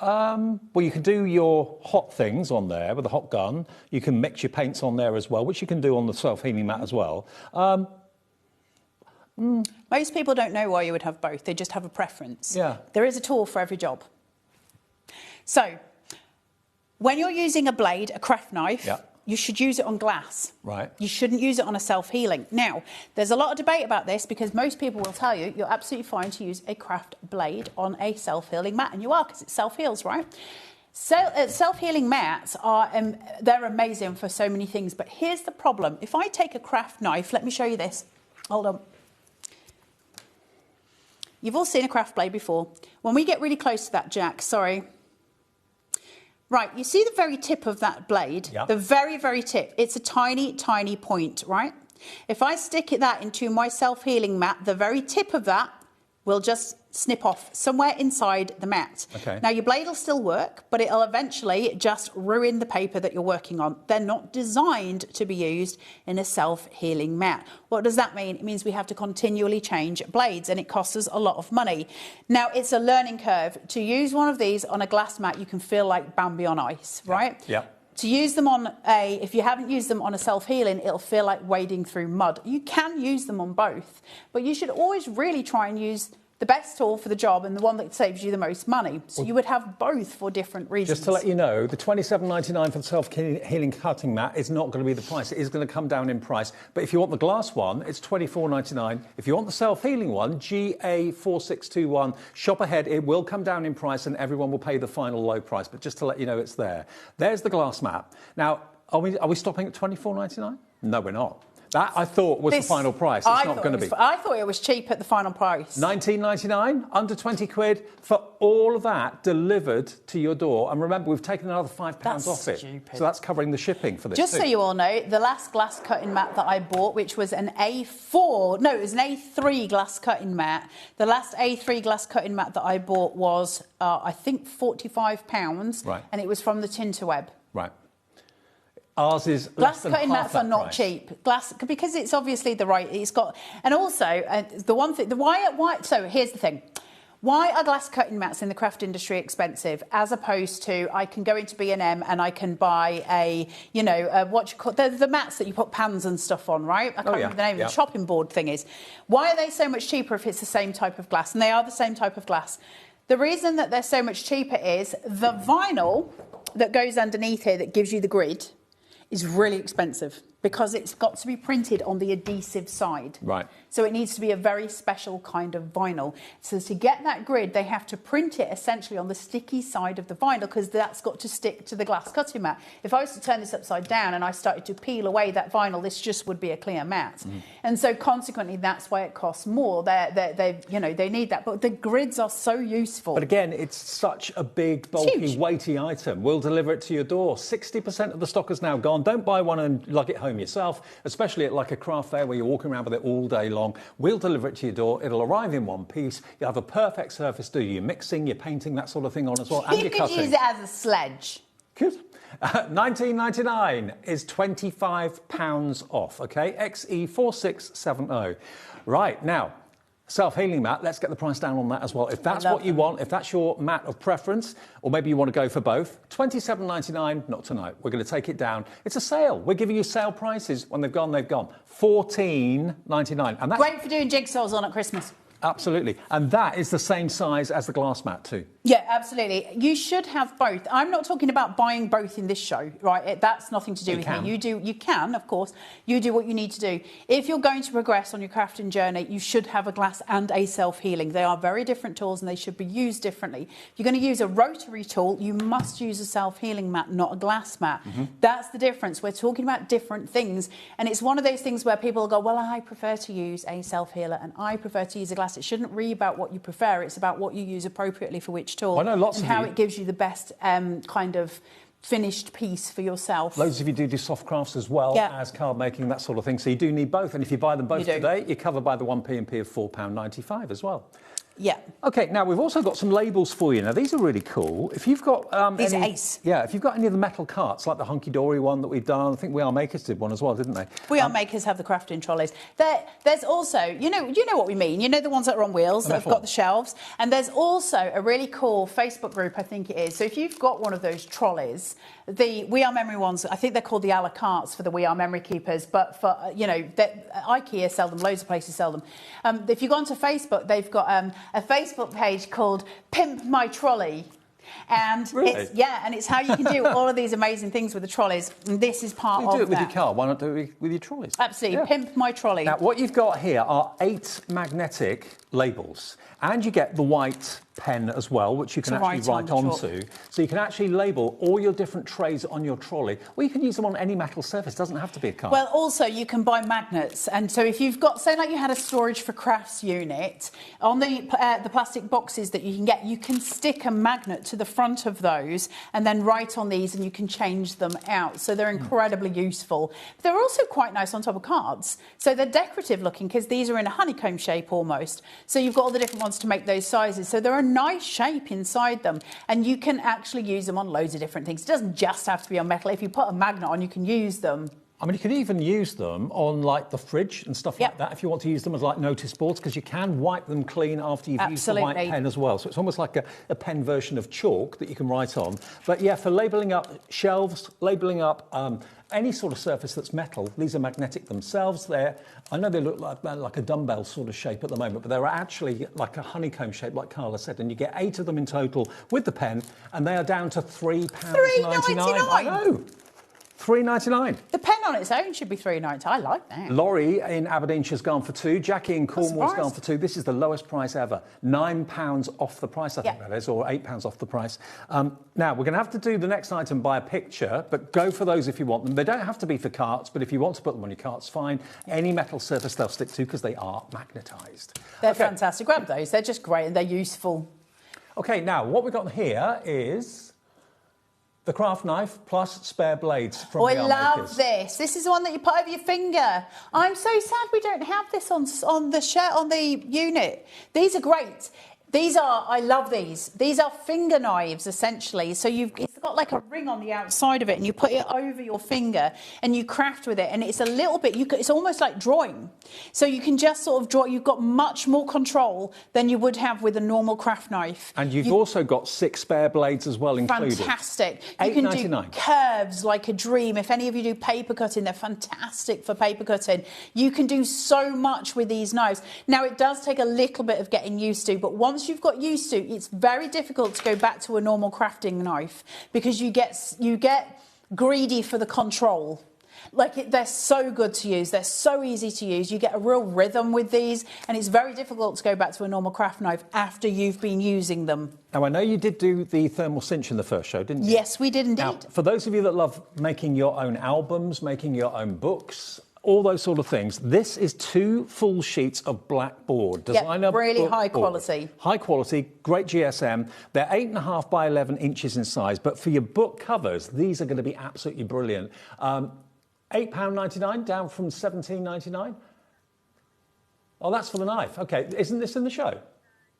Speaker 21: Well, you can do your hot things on there with a hot gun. You can mix your paints on there as well, which you can do on the self-healing mat as well.
Speaker 3: Most people don't know why you would have both. They just have a preference.
Speaker 21: Yeah.
Speaker 3: There is a tool for every job. So, when you're using a blade, a craft knife, you should use it on glass.
Speaker 21: Right.
Speaker 3: You shouldn't use it on a self-healing. Now, there's a lot of debate about this because most people will tell you you're absolutely fine to use a craft blade on a self-healing mat, and you are because it self-heals, right? Self-healing mats are they're amazing for so many things, but here's the problem. If I take a craft knife, let me show you this. Hold on. You've all seen a craft blade before. When we get really close to that, Jack, sorry. Right, you see the very tip of that blade?
Speaker 21: Yep.
Speaker 3: The very, very tip. It's a tiny, tiny point, right? If I stick that into my self-healing mat, the very tip of that will just snip off somewhere inside the mat.
Speaker 21: Okay.
Speaker 3: Now, your blade will still work, but it'll eventually just ruin the paper that you're working on. They're not designed to be used in a self-healing mat. What does that mean? It means we have to continually change blades, and it costs us a lot of money. Now, it's a learning curve. To use one of these on a glass mat, you can feel like Bambi on ice, right?
Speaker 21: Yeah.
Speaker 3: To use them on if you haven't used them on a self-healing, it'll feel like wading through mud. You can use them on both, but you should always really try and use the best tool for the job and the one that saves you the most money. So you would have both for different reasons.
Speaker 21: Just to let you know, the £27.99 for the self-healing cutting mat is not going to be the price. It is going to come down in price. But if you want the glass one, it's £24.99. If you want the self-healing one, GA4621, shop ahead. It will come down in price and everyone will pay the final low price. But just to let you know, it's there. There's the glass mat. Now, are we stopping at £24.99? No, we're not. That, I thought, was the final price. It's not going to be.
Speaker 3: I thought it was cheap at the final price.
Speaker 21: £19.99, under 20 quid for all of that delivered to your door. And remember, we've taken another £5 off it.
Speaker 3: Stupid.
Speaker 21: So that's covering the shipping for this.
Speaker 3: Just so you all know, the last glass cutting mat that I bought, which was an A4, no, it was an A3 glass cutting mat. The last A3 glass cutting mat that I bought was, I think, £45.
Speaker 21: Right.
Speaker 3: And it was from the Tinterweb.
Speaker 21: Right. Ours is
Speaker 3: glass cutting mats are not cheap. Glass, because it's obviously it's got, and also the one thing, so here's the thing. Why are glass cutting mats in the craft industry expensive, as opposed to I can go into B&M and I can buy what you call the mats that you put pans and stuff on, right? I can't remember the name of the chopping board thing is. Why are they so much cheaper if it's the same type of glass? And they are the same type of glass. The reason that they're so much cheaper is the vinyl that goes underneath here that gives you the grid is really expensive because it's got to be printed on the adhesive side.
Speaker 21: Right.
Speaker 3: So it needs to be a very special kind of vinyl. So to get that grid, they have to print it essentially on the sticky side of the vinyl because that's got to stick to the glass cutting mat. If I was to turn this upside down and I started to peel away that vinyl, this just would be a clear mat. And so consequently, that's why it costs more. They need that. But the grids are so useful.
Speaker 21: But again, it's such a big, bulky, weighty item. We'll deliver it to your door. 60% of the stock is now gone. Don't buy one and lug it home yourself, especially at like a craft fair where you're walking around with it all day long. We'll deliver it to your door. It'll arrive in one piece. You have a perfect surface to do your mixing, your painting, that sort of thing on as well, and your cutting.
Speaker 3: You could use it as a sledge.
Speaker 21: Good. £19.99 is £25 off, okay? XE4670. Right, now, self-healing mat, let's get the price down on that as well. If that's what you want, if that's your mat of preference, or maybe you want to go for both, £27.99, not tonight. We're going to take it down. It's a sale. We're giving you sale prices. When they've gone, they've gone. £14.99. And that's
Speaker 3: great for doing jigsaws on at Christmas.
Speaker 21: Absolutely. And that is the same size as the glass mat too.
Speaker 3: Yeah, absolutely. You should have both. I'm not talking about buying both in this show, right? That's nothing to do with me. You can, of course. You do what you need to do. If you're going to progress on your crafting journey, you should have a glass and a self-healing. They are very different tools and they should be used differently. If you're going to use a rotary tool, you must use a self-healing mat, not a glass mat. That's the difference. We're talking about different things. And it's one of those things where people go, well, I prefer to use a self-healer and I prefer to use a glass. It shouldn't be about what you prefer. It's about what you use appropriately for which tool.
Speaker 21: Well, I know lots
Speaker 3: and
Speaker 21: of
Speaker 3: how
Speaker 21: you...
Speaker 3: it gives you the best kind of finished piece for yourself.
Speaker 21: Loads of you do soft crafts as well as card making, that sort of thing. So you do need both. And if you buy them both today, you're covered by the 1p&p of £4.95 as well.
Speaker 3: Yeah.
Speaker 21: Okay, now we've also got some labels for you. Now these are really cool. If you've got
Speaker 3: these are ace.
Speaker 21: Yeah, if you've got any of the metal carts like the Hunky Dory one that we've done, I think We Are Makers did one as well, didn't they?
Speaker 3: We Are Makers have the crafting trolleys. There's also, you know what we mean. You know the ones that are on wheels that have got the shelves, and there's also a really cool Facebook group, I think it is. So if you've got one of those trolleys, the We Are Memory ones, I think they're called the a la cartes for the We Are Memory Keepers, but for IKEA sell them, loads of places sell them. If you go onto Facebook, they've got a Facebook page called Pimp My Trolley. And it's how you can do all of these amazing things with the trolleys. And this is part of that.
Speaker 21: You do it with your car. Why not do it with your trolleys?
Speaker 3: Absolutely. Pimp My Trolley.
Speaker 21: Now, what you've got here are 8 magnetic labels, and you get the white pen as well, which you can actually write onto. So you can actually label all your different trays on your trolley, or you can use them on any metal surface. It doesn't have to be a card.
Speaker 3: Well, also you can buy magnets, and so if you've got, say, like you had a storage for crafts unit, on the plastic boxes that you can get, you can stick a magnet to the front of those and then write on these, and you can change them out. So they're incredibly useful. They're also quite nice on top of cards. So they're decorative looking because these are in a honeycomb shape almost. So you've got all the different ones to make those sizes. So they're a nice shape inside them, and you can actually use them on loads of different things. It doesn't just have to be on metal. If you put a magnet on, you can use them.
Speaker 21: I mean, you can even use them on, like, the fridge and stuff like that, if you want to use them as, like, notice boards, because you can wipe them clean after you've used the white pen as well. So it's almost like a pen version of chalk that you can write on. But, yeah, for labelling up shelves, labelling up any sort of surface that's metal, these are magnetic themselves. I know they look like a dumbbell sort of shape at the moment, but they're actually like a honeycomb shape, like Carla said, and you get 8 of them in total with the pen, and they are down to £3.99.
Speaker 3: £3.99.
Speaker 21: I know. £3.99.
Speaker 3: The pen on its own should be £3.99. I like that.
Speaker 21: Laurie in Aberdeenshire's gone for 2. Jackie in Cornwall's gone for 2. This is the lowest price ever. £9 off the price, I think that is, or £8 off the price. Now, we're going to have to do the next item by a picture, but go for those if you want them. They don't have to be for carts, but if you want to put them on your carts, fine. Any metal surface they'll stick to because they are magnetised.
Speaker 3: They're fantastic. Grab those. They're just great and they're useful.
Speaker 21: OK, now, what we've got here is the craft knife plus spare blades from
Speaker 3: I love this. This is the one that you put over your finger. I'm so sad we don't have this on the unit. These are great. I love these. These are finger knives, essentially. So it's got like a ring on the outside of it, and you put it over your finger, and you craft with it, and it's a little bit, it's almost like drawing. So you can just sort of draw. You've got much more control than you would have with a normal craft knife.
Speaker 21: And you've also got 6 spare blades as well included.
Speaker 3: Fantastic. You can do curves like a dream. If any of you do paper cutting, they're fantastic for paper cutting. You can do so much with these knives. Now, it does take a little bit of getting used to, but once you've got used to, it's very difficult to go back to a normal crafting knife because you get greedy for the control. They're so good to use. They're so easy to use. You get a real rhythm with these, and it's very difficult to go back to a normal craft knife after you've been using them.
Speaker 21: Now, I know you did do the thermal cinch in the first show, didn't you?
Speaker 3: Yes, we did indeed.
Speaker 21: Now, for those of you that love making your own albums, making your own books, all those sort of things, this is 2 full sheets of black board.
Speaker 3: Designer really high quality.
Speaker 21: High quality, great GSM. They're 8.5 by 11 inches in size, but for your book covers, these are going to be absolutely brilliant. £8.99 down from £17.99. Oh, that's for the knife. OK, isn't this in the show?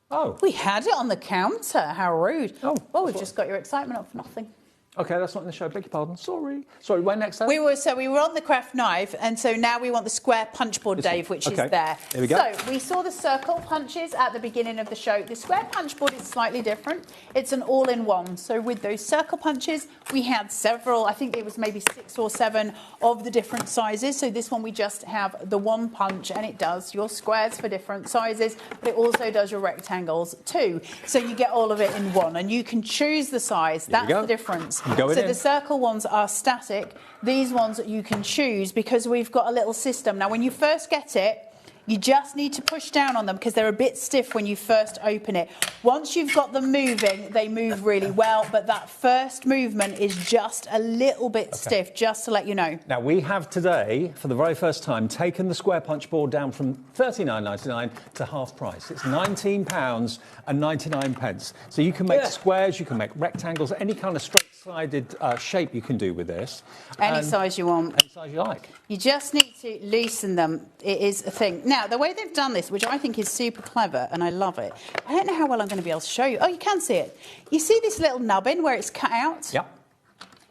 Speaker 21: Oh.
Speaker 3: We had it on the counter. How rude. Oh, we've just got your excitement up for nothing.
Speaker 21: Okay, that's not in the show. Beg your pardon. Sorry. Sorry, where next?
Speaker 3: We were on the craft knife, and so now we want the square punch board, Dave, which is there.
Speaker 21: There we go.
Speaker 3: So we saw the circle punches at the beginning of the show. The square punch board is slightly different. It's an all-in-one. So with those circle punches, we had several. I think it was maybe 6 or 7 of the different sizes. So this one we just have the one punch, and it does your squares for different sizes, but it also does your rectangles too. So you get all of it in one, and you can choose the size. That's the difference. So the circle ones are static. These ones you can choose because we've got a little system. Now, when you first get it, you just need to push down on them because they're a bit stiff when you first open it. Once you've got them moving, they move really well, but that first movement is just a little bit stiff, just to let you know.
Speaker 21: Now, we have today, for the very first time, taken the square punch board down from $39.99 to half price. It's £19.99. So you can make squares, you can make rectangles, any kind of straight-sided shape you can do with this.
Speaker 3: Any size you want.
Speaker 21: Any size you like.
Speaker 3: You just need to loosen them. It is a thing. Now, the way they've done this, which I think is super clever, and I love it, I don't know how well I'm going to be able to show you. Oh, you can see it. You see this little nubbin where it's cut out?
Speaker 21: Yep.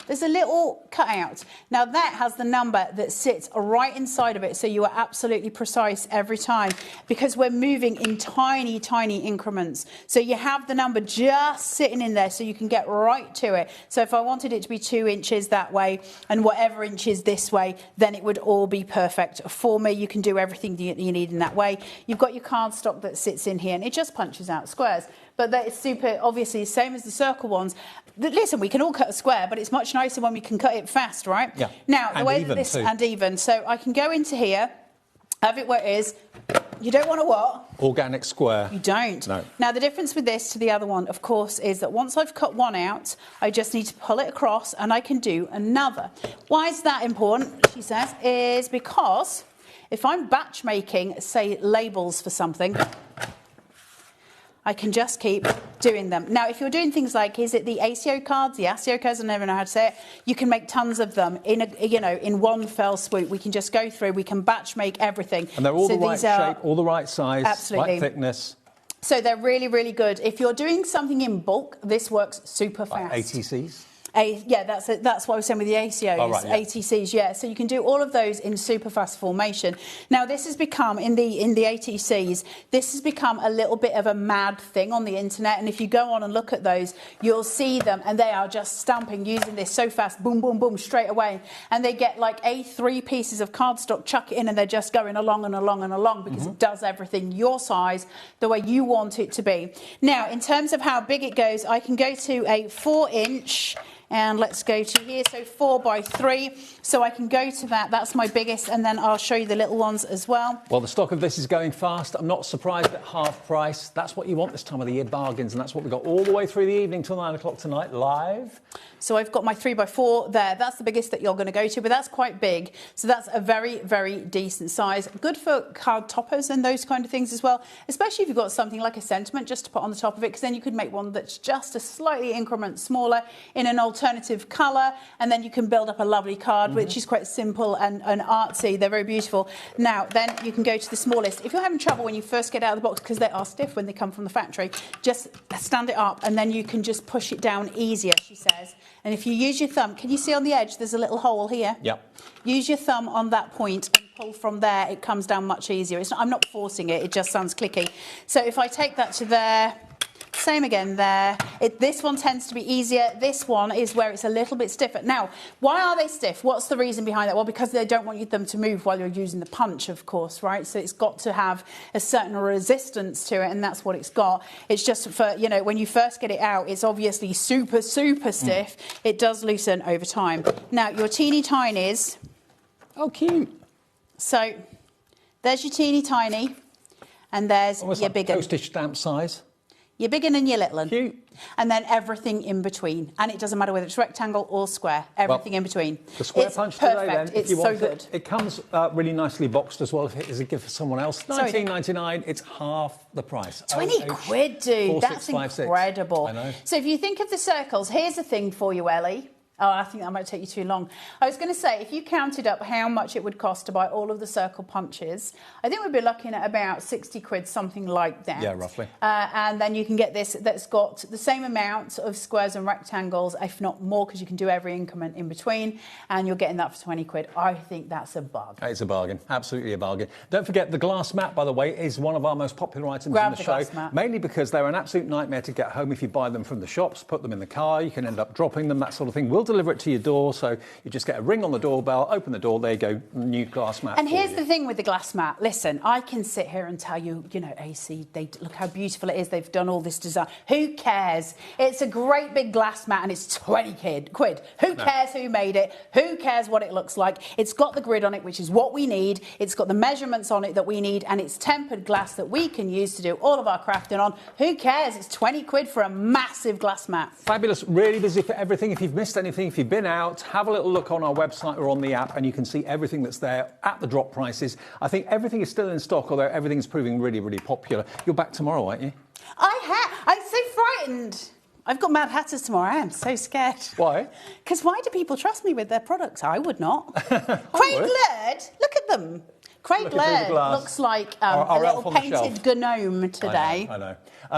Speaker 3: There's a little cutout. Now that has the number that sits right inside of it, so you are absolutely precise every time because we're moving in tiny, tiny increments. So you have the number just sitting in there so you can get right to it. So if I wanted it to be 2 inches that way and whatever inches this way, then it would all be perfect for me. You can do everything you need in that way. You've got your cardstock that sits in here and it just punches out squares. But that is super, obviously, same as the circle ones. Listen, we can all cut a square, but it's much nicer when we can cut it fast, right?
Speaker 21: Yeah.
Speaker 3: Now, the way that this, and even, so I can go into here, have it where it is. You don't want to what?
Speaker 21: Organic square.
Speaker 3: You don't.
Speaker 21: No.
Speaker 3: Now, the difference with this to the other one, of course, is that once I've cut one out, I just need to pull it across and I can do another. Why is that important, she says, is because if I'm batch making, say, labels for something, I can just keep doing them. Now, if you're doing things like, is it the ACO cards, the ASIO cards, I never know how to say it, you can make tons of them in, in one fell swoop. We can just go through, we can batch make everything.
Speaker 21: And they're all the right shape, all the right size, right thickness.
Speaker 3: So they're really, really good. If you're doing something in bulk, this works super fast.
Speaker 21: Like ATCs?
Speaker 3: Yeah, that's what I was saying with the ACOs,
Speaker 21: oh, right, yeah.
Speaker 3: ATCs, yeah. So you can do all of those in super fast formation. Now, this has become, in the ATCs, this has become a little bit of a mad thing on the internet. And if you go on and look at those, you'll see them, and they are just stamping, using this so fast, boom, boom, boom, straight away. And they get like A3 pieces of cardstock, chuck it in, and they're just going along and along and along because it does everything your size, the way you want it to be. Now, in terms of how big it goes, I can go to a 4-inch. And let's go to here, so 4 by 3. So I can go to that, that's my biggest, and then I'll show you the little ones as well.
Speaker 21: Well, the stock of this is going fast. I'm not surprised at half price. That's what you want this time of the year, bargains, and that's what we've got all the way through the evening till 9 o'clock tonight, live.
Speaker 3: So I've got my 3 by 4 there. That's the biggest that you're going to go to, but that's quite big. So that's a very, very decent size. Good for card toppers and those kind of things as well, especially if you've got something like a sentiment just to put on the top of it, because then you could make one that's just a slightly increment smaller in an alternative colour, and then you can build up a lovely card, which is quite simple and artsy. They're very beautiful. Now, then you can go to the smallest. If you're having trouble when you first get out of the box, because they are stiff when they come from the factory, just stand it up, and then you can just push it down easier, she says. And if you use your thumb, can you see on the edge there's a little hole here?
Speaker 21: Yep.
Speaker 3: Use your thumb on that point and pull from there. It comes down much easier. I'm not forcing it. It just sounds clicky. So if I take that to there, same again there. This one tends to be easier. This one is where it's a little bit stiffer. Now, why are they stiff? What's the reason behind that? Well, because they don't want them to move while you're using the punch, of course, right? So it's got to have a certain resistance to it, and that's what it's got. It's just for, when you first get it out, it's obviously super, super stiff. It does loosen over time. Now, your teeny tinies.
Speaker 21: Oh, cute.
Speaker 3: So there's your teeny tiny, and there's
Speaker 21: almost
Speaker 3: your
Speaker 21: like
Speaker 3: bigger.
Speaker 21: Postage stamp size.
Speaker 3: Your big 'un and your little 'un.
Speaker 21: Cute.
Speaker 3: And then everything in between. And it doesn't matter whether it's rectangle or square, everything in between.
Speaker 21: The square
Speaker 3: it's
Speaker 21: punch
Speaker 3: perfect.
Speaker 21: today, then,
Speaker 3: it's
Speaker 21: if you want
Speaker 3: so good.
Speaker 21: It comes really nicely boxed as well if it is a gift for someone else. $19.99, it's half the price.
Speaker 3: 20 quid, dude. That's
Speaker 21: 4656.
Speaker 3: incredible.
Speaker 21: I know.
Speaker 3: So if you think of the circles, here's the thing for you, Ellie. Oh, I think that might take you too long. I was going to say, if you counted up how much it would cost to buy all of the circle punches, I think we'd be looking at about 60 quid, something like that.
Speaker 21: Yeah, roughly.
Speaker 3: And then you can get this that's got the same amount of squares and rectangles, if not more, because you can do every increment in between, and you're getting that for 20 quid. I think that's a bargain.
Speaker 21: It's a bargain, absolutely a bargain. Don't forget, the glass mat, by the way, is one of our most popular items in the show, mainly because they're an absolute nightmare to get home if you buy them from the shops, put them in the car, you can end up dropping them, that sort of thing. We'll deliver it to your door, so you just get a ring on the doorbell, open the door, there you go, new glass mat.
Speaker 3: And here's the thing with the glass mat. Listen, I can sit here and tell you, you know, AC, look how beautiful it is. They've done all this design. Who cares? It's a great big glass mat and it's 20 quid. Who cares who made it? Who cares what it looks like? It's got the grid on it, which is what we need. It's got the measurements on it that we need, and it's tempered glass that we can use to do all of our crafting on. Who cares? It's 20 quid for a massive glass mat.
Speaker 21: Fabulous, really busy for everything. If you've missed anything, if you've been out, have a little look on our website or on the app and you can see everything that's there at the drop prices. I think everything is still in stock, although everything's proving really, really popular. You're back tomorrow, aren't you?
Speaker 3: I'm so frightened. I've got Mad Hatters tomorrow. I am so scared.
Speaker 21: Why?
Speaker 3: Because why do people trust me with their products? I would not. Craig Laird, look at them. Craig Laird looks like a little painted gnome today.
Speaker 21: I know.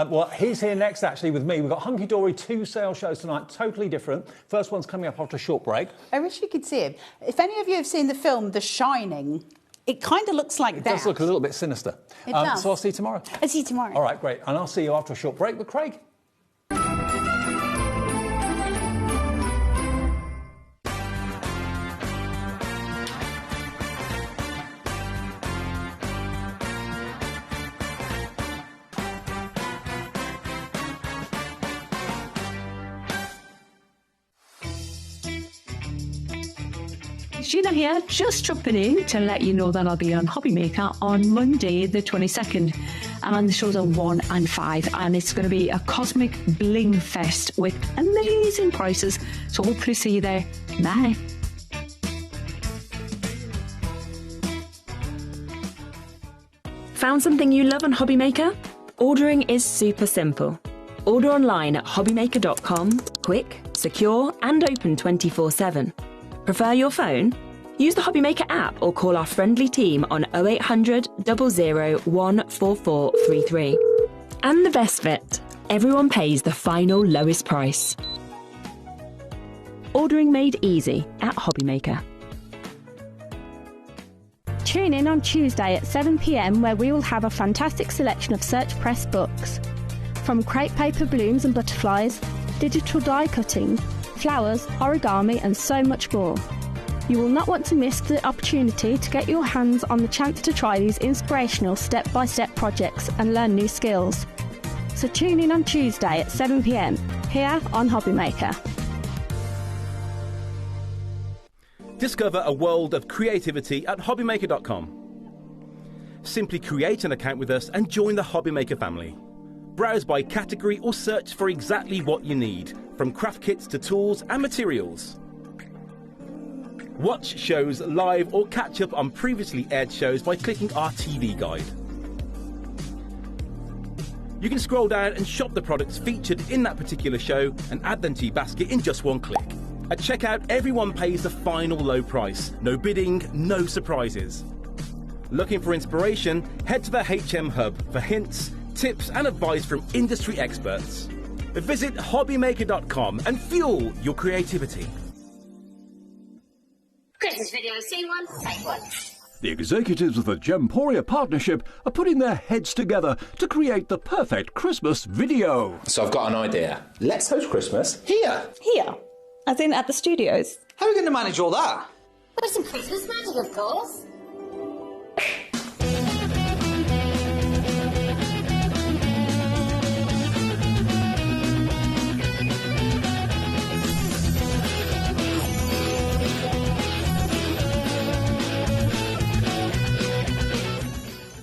Speaker 21: Well, he's here next, actually, with me. We've got Hunky Dory, 2 sale shows tonight, totally different. First one's coming up after a short break.
Speaker 3: I wish you could see him. If any of you have seen the film The Shining, it kind of looks like that.
Speaker 21: It does look a little bit sinister.
Speaker 3: It does.
Speaker 21: So I'll see you tomorrow.
Speaker 3: I'll see you tomorrow.
Speaker 21: All right, great. And I'll see you after a short break with Craig.
Speaker 6: Sheena here, just jumping in to let you know that I'll be on HobbyMaker on Monday the 22nd, and the shows are 1 and 5, and it's going to be a cosmic bling fest with amazing prices, so hopefully see you there. Bye.
Speaker 4: Found something you love on HobbyMaker? Ordering is super simple. Order online at hobbymaker.com, quick, secure and open 24/7. Prefer your phone? Use the HobbyMaker app or call our friendly team on 0800 00 14433. And the best bit, everyone pays the final lowest price. Ordering made easy at HobbyMaker.
Speaker 11: Tune in on Tuesday at 7 p.m. where we will have a fantastic selection of Search Press books. From crepe paper blooms and butterflies, digital die cutting, flowers, origami and so much more. You will not want to miss the opportunity to get your hands on the chance to try these inspirational step-by-step projects and learn new skills. So tune in on Tuesday at 7 p.m. here on HobbyMaker.
Speaker 14: Discover a world of creativity at HobbyMaker.com. Simply create an account with us and join the HobbyMaker family. Browse by category or search for exactly what you need, from craft kits to tools and materials. Watch shows live or catch up on previously aired shows by clicking our TV guide. You can scroll down and shop the products featured in that particular show and add them to your basket in just one click. At checkout, everyone pays the final low price. No bidding, no surprises. Looking for inspiration? Head to the HM Hub for hints, tips and advice from industry experts. Visit hobbymaker.com and fuel your creativity.
Speaker 7: Christmas video, see one, take one.
Speaker 5: The executives of the Gemporia partnership are putting their heads together to create the perfect Christmas video.
Speaker 8: So I've got an idea. Let's host Christmas here.
Speaker 16: Here? As in at the studios?
Speaker 10: How are we going to manage all that?
Speaker 7: With some Christmas magic, of course.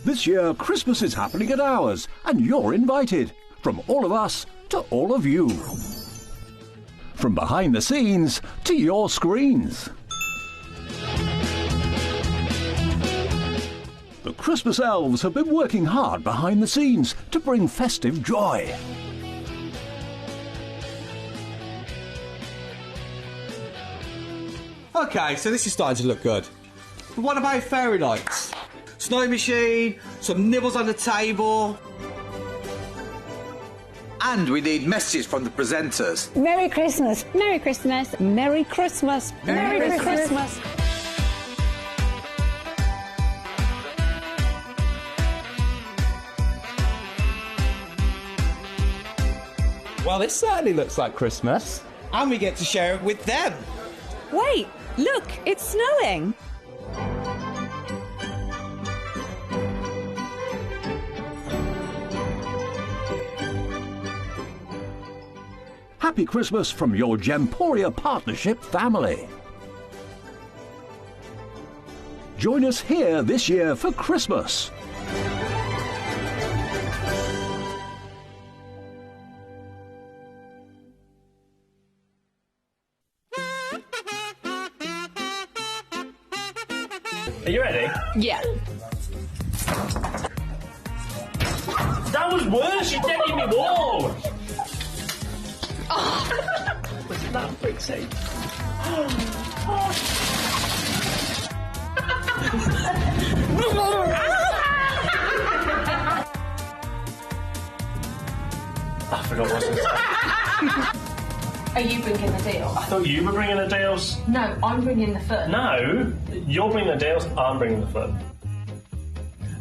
Speaker 5: This year, Christmas is happening at ours, and you're invited. From all of us to all of you. From behind the scenes to your screens. The Christmas elves have been working hard behind the scenes to bring festive joy.
Speaker 10: OK, so this is starting to look good. But what about fairy lights? Snow machine, some nibbles on the table.
Speaker 20: And we need messages from the presenters.
Speaker 9: Merry Christmas. Merry Christmas. Merry Christmas.
Speaker 16: Merry Christmas.
Speaker 21: Well, this certainly looks like Christmas.
Speaker 10: And we get to share it with them.
Speaker 16: Wait, look, it's snowing.
Speaker 5: Happy Christmas from your Gemporia Partnership family. Join us here this year for Christmas.
Speaker 12: Are you ready?
Speaker 3: Yeah.
Speaker 12: That was worse. You didn't me wall.
Speaker 6: Was that Brixie?
Speaker 12: I forgot what to say.
Speaker 13: Are you bringing the deal?
Speaker 12: I thought you were bringing the deals.
Speaker 13: No, I'm bringing the fun.
Speaker 12: No, you're bringing the deals, I'm bringing the fun.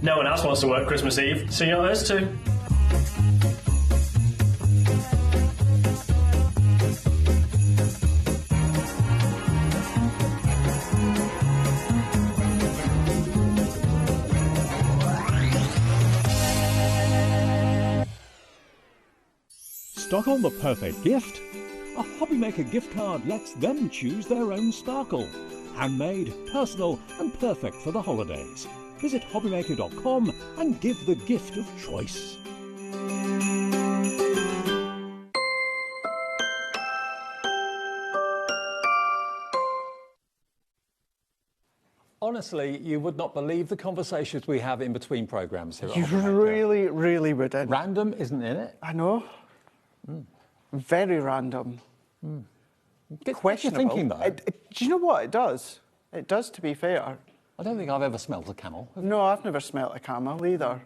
Speaker 12: No one else wants to work Christmas Eve, so you're us too.
Speaker 5: Stock on the perfect gift? A HobbyMaker gift card lets them choose their own sparkle. Handmade, personal and perfect for the holidays. Visit HobbyMaker.com and give the gift of choice.
Speaker 21: Honestly, you would not believe the conversations we have in between programmes here.
Speaker 17: You really, really wouldn't.
Speaker 21: Random isn't in it.
Speaker 17: I know. Very random.
Speaker 21: What are you thinking, though?
Speaker 17: Do you know what it does? It does, to be fair.
Speaker 21: I don't think I've ever smelt a camel.
Speaker 17: No, I've never smelt a camel either.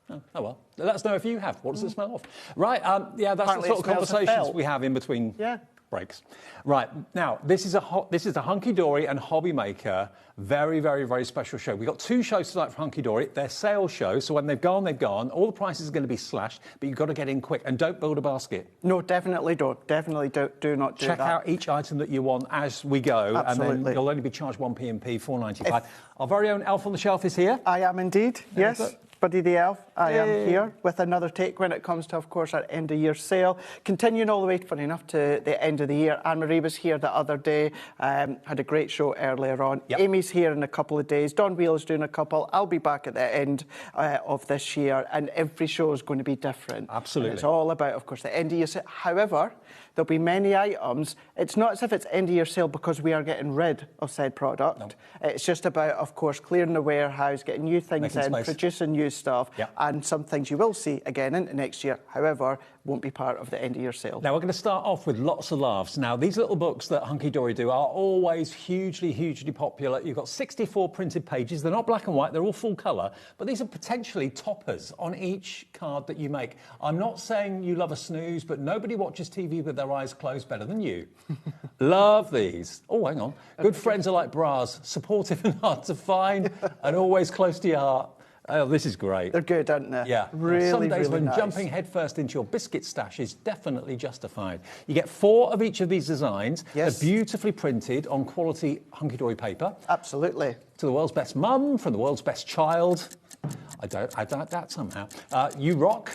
Speaker 21: Oh well. Let us know if you have. What does it smell of? Right, yeah, that's
Speaker 17: Apparently
Speaker 21: the sort of
Speaker 17: it smells of
Speaker 21: conversations
Speaker 17: felt.
Speaker 21: we have in between breaks. Right, now, this is a Hunky Dory and HobbyMaker very, very, very special show. We've got two shows tonight for Hunky Dory. They're sales shows, so when they've gone, they've gone. All the prices are going to be slashed, but you've got to get in quick. And don't build a basket.
Speaker 17: No, definitely don't. Definitely do not do
Speaker 21: Check
Speaker 17: that.
Speaker 21: out each item that you want as we go,
Speaker 17: Absolutely.
Speaker 21: and then you'll only be charged one P&P, $4.95. Our very own elf on the shelf is here.
Speaker 17: I am indeed,
Speaker 21: Very
Speaker 17: yes.
Speaker 21: good.
Speaker 17: Buddy the Elf, I am
Speaker 21: Yay.
Speaker 17: here with another take when it comes to, of course, our end-of-year sale. Continuing all the way, funny enough, to the end of the year. Anne-Marie was here the other day, had a great show earlier on.
Speaker 21: Yep.
Speaker 17: Amy's here in a couple of days. Don Wheel's doing a couple. I'll be back at the end of this year, and every show is going to be different.
Speaker 21: Absolutely.
Speaker 17: And it's all about, of course, the end-of-year sale. However, there'll be many items. It's not as if it's end-of-year sale because we are getting rid of said product.
Speaker 21: No.
Speaker 17: It's just about, of course, clearing the warehouse, getting new things
Speaker 21: Making
Speaker 17: in,
Speaker 21: space.
Speaker 17: producing new stuff,
Speaker 21: Yep.
Speaker 17: and some things you will see again into next year, however, won't be part of the end-of-year sale.
Speaker 21: Now, we're going to start off with lots of laughs. Now, these little books that Hunky Dory do are always hugely, hugely popular. You've got 64 printed pages. They're not black and white. They're all full colour. But these are potentially toppers on each card that you make. I'm not saying you love a snooze, but nobody watches TV with their eyes closed better than you. Love these. Oh, hang on. Good friends are like bras, supportive and hard to find, and always close to your heart. Oh, this is great.
Speaker 17: They're good, aren't they?
Speaker 21: Yeah.
Speaker 17: Really,
Speaker 21: Some days
Speaker 17: really
Speaker 21: when
Speaker 17: nice.
Speaker 21: jumping headfirst into your biscuit stash is definitely justified. You get 4 of each of these designs.
Speaker 17: Yes.
Speaker 21: They're beautifully printed on quality Hunky Dory paper.
Speaker 17: Absolutely.
Speaker 21: To the world's best mum, from the world's best child. I doubt that somehow. You rock.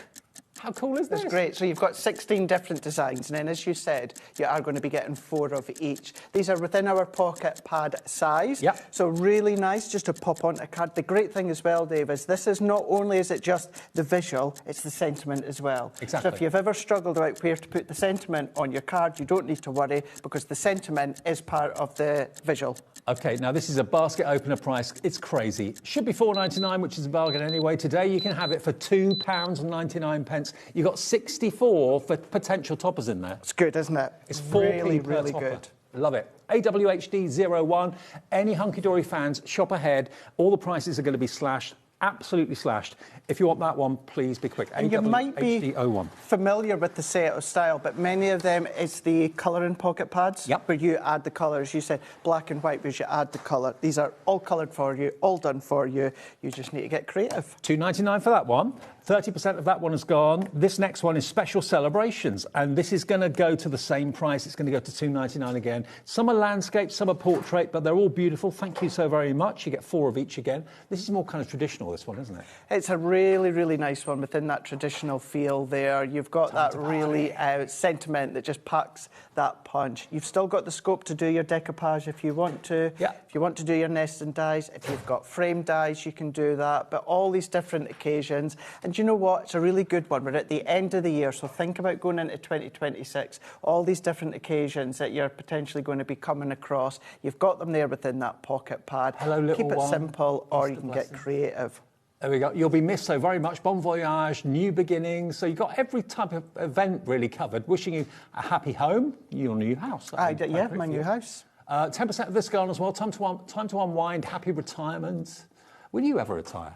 Speaker 21: How cool is this?
Speaker 17: It's great. So you've got 16 different designs, and then, as you said, you are going to be getting 4 of each. These are within our pocket pad size.
Speaker 21: Yep.
Speaker 17: So really nice just to pop onto a card. The great thing as well, Dave, is this is not only is it just the visual, it's the sentiment as well.
Speaker 21: Exactly.
Speaker 17: So if you've ever struggled about where to put the sentiment on your card, you don't need to worry because the sentiment is part of the visual.
Speaker 21: OK, now this is a basket opener price. It's crazy. Should be $4.99, which is a bargain anyway. Today you can have it for £2.99. You've got 64 for potential toppers in there.
Speaker 17: It's good, isn't it?
Speaker 21: It's 4p
Speaker 17: really,
Speaker 21: per
Speaker 17: really
Speaker 21: topper.
Speaker 17: good.
Speaker 21: Love it. AWHD01. Any Hunky Dory fans, shop ahead. All the prices are going to be slashed. Absolutely slashed. If you want that one, please be quick.
Speaker 17: And you might be familiar with the set of style, but many of them is the colouring pocket pads, where you add the colours. You said black and white, where you add the colour. These are all coloured for you, all done for you. You just need to get creative.
Speaker 21: $2.99 for that one. 30% of that one is gone. This next one is Special Celebrations, and this is going to go to the same price. It's going to go to $2.99 again. Some are landscape, some are portrait, but they're all beautiful. Thank you so very much. You get 4 of each again. This is more kind of traditional, this one, isn't it?
Speaker 17: It's a really, really nice one within that traditional feel there. You've got that really sentiment that just packs that punch. You've still got the scope to do your decoupage if you want to. If you want to do your nesting dies, if you've got frame dies, you can do that. But all these different occasions. And you know what? It's a really good one. We're at the end of the year, so think about going into 2026. All these different occasions that you're potentially going to be coming across. You've got them there within that pocket pad.
Speaker 21: Hello, little
Speaker 17: Keep it
Speaker 21: one.
Speaker 17: simple, or you can get creative.
Speaker 21: There we go. You'll be missed so very much. Bon voyage, new beginnings. So you've got every type of event really covered. Wishing you a happy home, your new house.
Speaker 17: Yeah, my new house.
Speaker 21: 10% of this gone as well. Time to unwind. Happy retirement. Will you ever retire?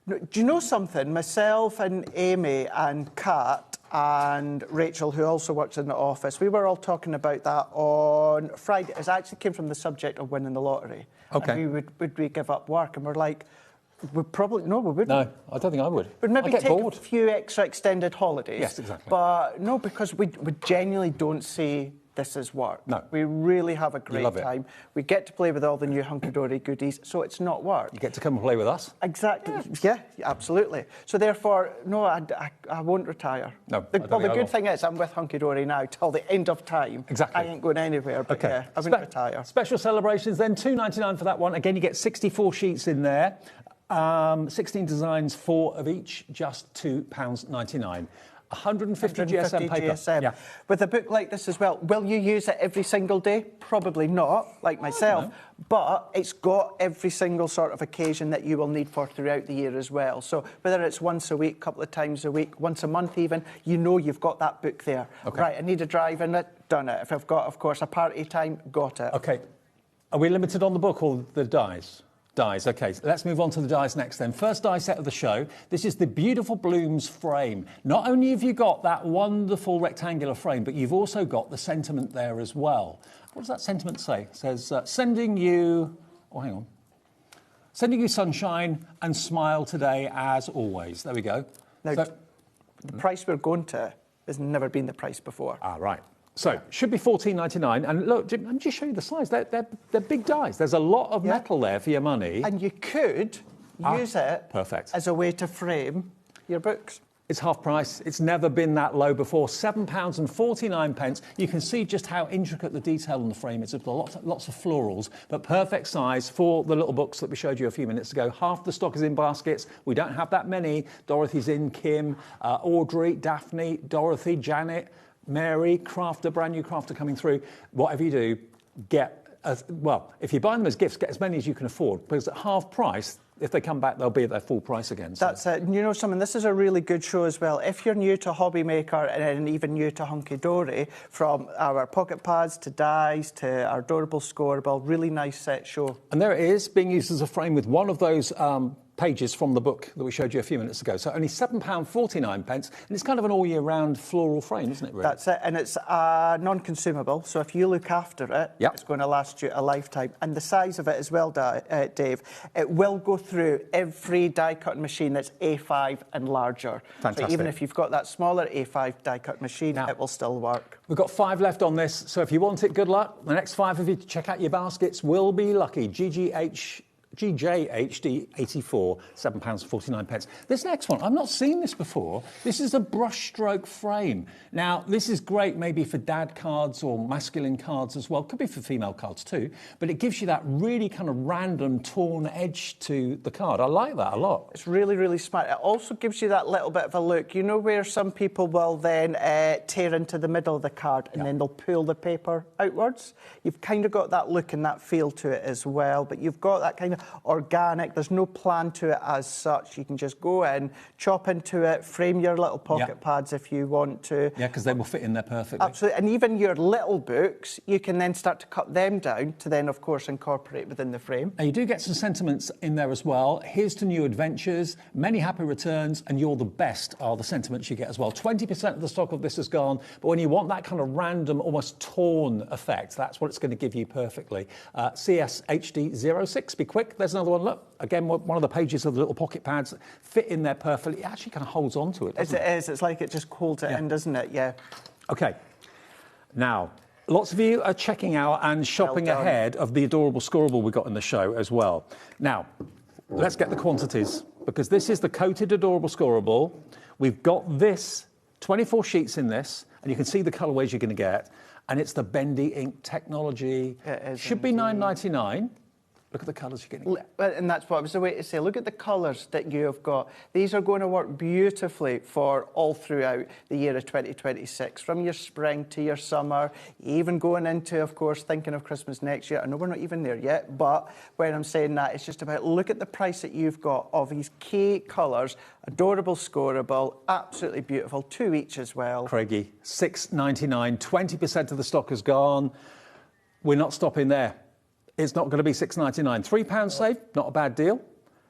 Speaker 17: Do you know something? Myself and Amy and Kat and Rachel, who also works in the office, we were all talking about that on Friday. It actually came from the subject of winning the lottery.
Speaker 21: Okay.
Speaker 17: And would we give up work? And we're like, we probably, no, we wouldn't.
Speaker 21: No, I don't think I would.
Speaker 17: We'd maybe
Speaker 21: I'd get
Speaker 17: take
Speaker 21: bored.
Speaker 17: a few extra extended holidays.
Speaker 21: Yes, exactly.
Speaker 17: But no, because we genuinely don't see this as work.
Speaker 21: No.
Speaker 17: We really have a great
Speaker 21: love it.
Speaker 17: time. We get to play with all the new Hunky Dory goodies, so it's not work.
Speaker 21: You get to come and play with us.
Speaker 17: Exactly. Yeah, absolutely. So therefore, no, I won't retire.
Speaker 21: No,
Speaker 17: The good thing is I'm with Hunky Dory now till the end of time.
Speaker 21: Exactly.
Speaker 17: I ain't going anywhere, but yeah, I wouldn't retire.
Speaker 21: Special Celebrations, then $2.99 for that one. Again, you get 64 sheets in there. 16 designs, 4 of each, just £2.99. 150 GSM paper.
Speaker 17: GSM.
Speaker 21: Yeah.
Speaker 17: With a book like this as well, will you use it every single day? Probably not, like myself, but it's got every single sort of occasion that you will need for throughout the year as well. So whether it's once a week, couple of times a week, once a month even, you know you've got that book there.
Speaker 21: Okay.
Speaker 17: Right, I need a drive in it, done it. If I've got, of course, a party time, got it.
Speaker 21: Okay. Are we limited on the book or the dies? Dies, okay. So let's move on to the dies next then. First die set of the show. This is the Beautiful Blooms frame. Not only have you got that wonderful rectangular frame, but you've also got the sentiment there as well. What does that sentiment say? It says, sending you... Oh, hang on. Sending you sunshine and smile today as always. There we go.
Speaker 17: Now, the price we're going to has never been the price before.
Speaker 21: Ah, right. So, should be $14.99. And look, let me just show you the size. They're big dies. There's a lot of metal there for your money.
Speaker 17: And you could use it as a way to frame your books.
Speaker 21: It's half price. It's never been that low before. £7.49. You can see just how intricate the detail on the frame is. It's got lots of florals, but perfect size for the little books that we showed you a few minutes ago. Half the stock is in baskets. We don't have that many. Dorothy's in, Kim, Audrey, Daphne, Dorothy, Janet, Mary, crafter, brand new crafter coming through. Whatever you do, get, if you buy them as gifts, get as many as you can afford, because at half price, if they come back, they'll be at their full price again. So.
Speaker 17: That's it. And you know something, this is a really good show as well. If you're new to HobbyMaker and even new to Hunky Dory, from our pocket pads to dies to our adorable scoreable, really nice set show.
Speaker 21: And there it is, being used as a frame with one of those pages from the book that we showed you a few minutes ago. So only £7.49, and it's kind of an all-year-round floral frame, isn't it, really?
Speaker 17: That's it, and it's non-consumable, so if you look after it, it's going to last you a lifetime. And the size of it as well, Dave, it will go through every die-cutting machine that's A5 and larger.
Speaker 21: Fantastic.
Speaker 17: So even if you've got that smaller A5 die-cut machine, it will still work.
Speaker 21: We've got 5 left on this, so if you want it, good luck. The next 5 of you to check out your baskets will be lucky. GJHD84, £7.49. This next one, I've not seen this before. This is a brushstroke frame. Now, this is great maybe for dad cards or masculine cards as well. Could be for female cards too. But it gives you that really kind of random torn edge to the card. I like that a lot.
Speaker 17: It's really, really smart. It also gives you that little bit of a look. You know where some people will then tear into the middle of the card and then they'll pull the paper outwards? You've kind of got that look and that feel to it as well. But you've got that kind of organic. There's no plan to it as such. You can just go in, chop into it, frame your little pocket pads if you want to.
Speaker 21: Yeah, because they will fit in there perfectly.
Speaker 17: Absolutely. And even your little books, you can then start to cut them down to then, of course, incorporate within the frame.
Speaker 21: And you do get some sentiments in there as well. Here's to new adventures, many happy returns, and you're the best are the sentiments you get as well. 20% of the stock of this is gone, but when you want that kind of random, almost torn effect, that's what it's going to give you perfectly. CSHD06, be quick. There's another one. Look, again, one of the pages of the little pocket pads fit in there perfectly. It actually kind of holds on to it, doesn't it?
Speaker 17: It is. It's like it just holds it in, doesn't it? Yeah.
Speaker 21: OK. Now, lots of you are checking out and shopping ahead of the adorable scorable we got in the show as well. Now, let's get the quantities, because this is the coated adorable scorable. We've got this, 24 sheets in this, and you can see the colourways you're going to get. And it's the bendy ink technology.
Speaker 17: It is.
Speaker 21: Should be $9.99. Look at the colours you're getting.
Speaker 17: And that's what I was the way to say. Look at the colours that you have got. These are going to work beautifully for all throughout the year of 2026, from your spring to your summer, even going into, of course, thinking of Christmas next year. I know we're not even there yet, but when I'm saying that, it's just about look at the price that you've got of these key colours. Adorable, scorable, absolutely beautiful, 2 each as well.
Speaker 21: Craigie, $6.99, 20% of the stock is gone. We're not stopping there. It's not going to be $6.99. £3 save, not a bad deal.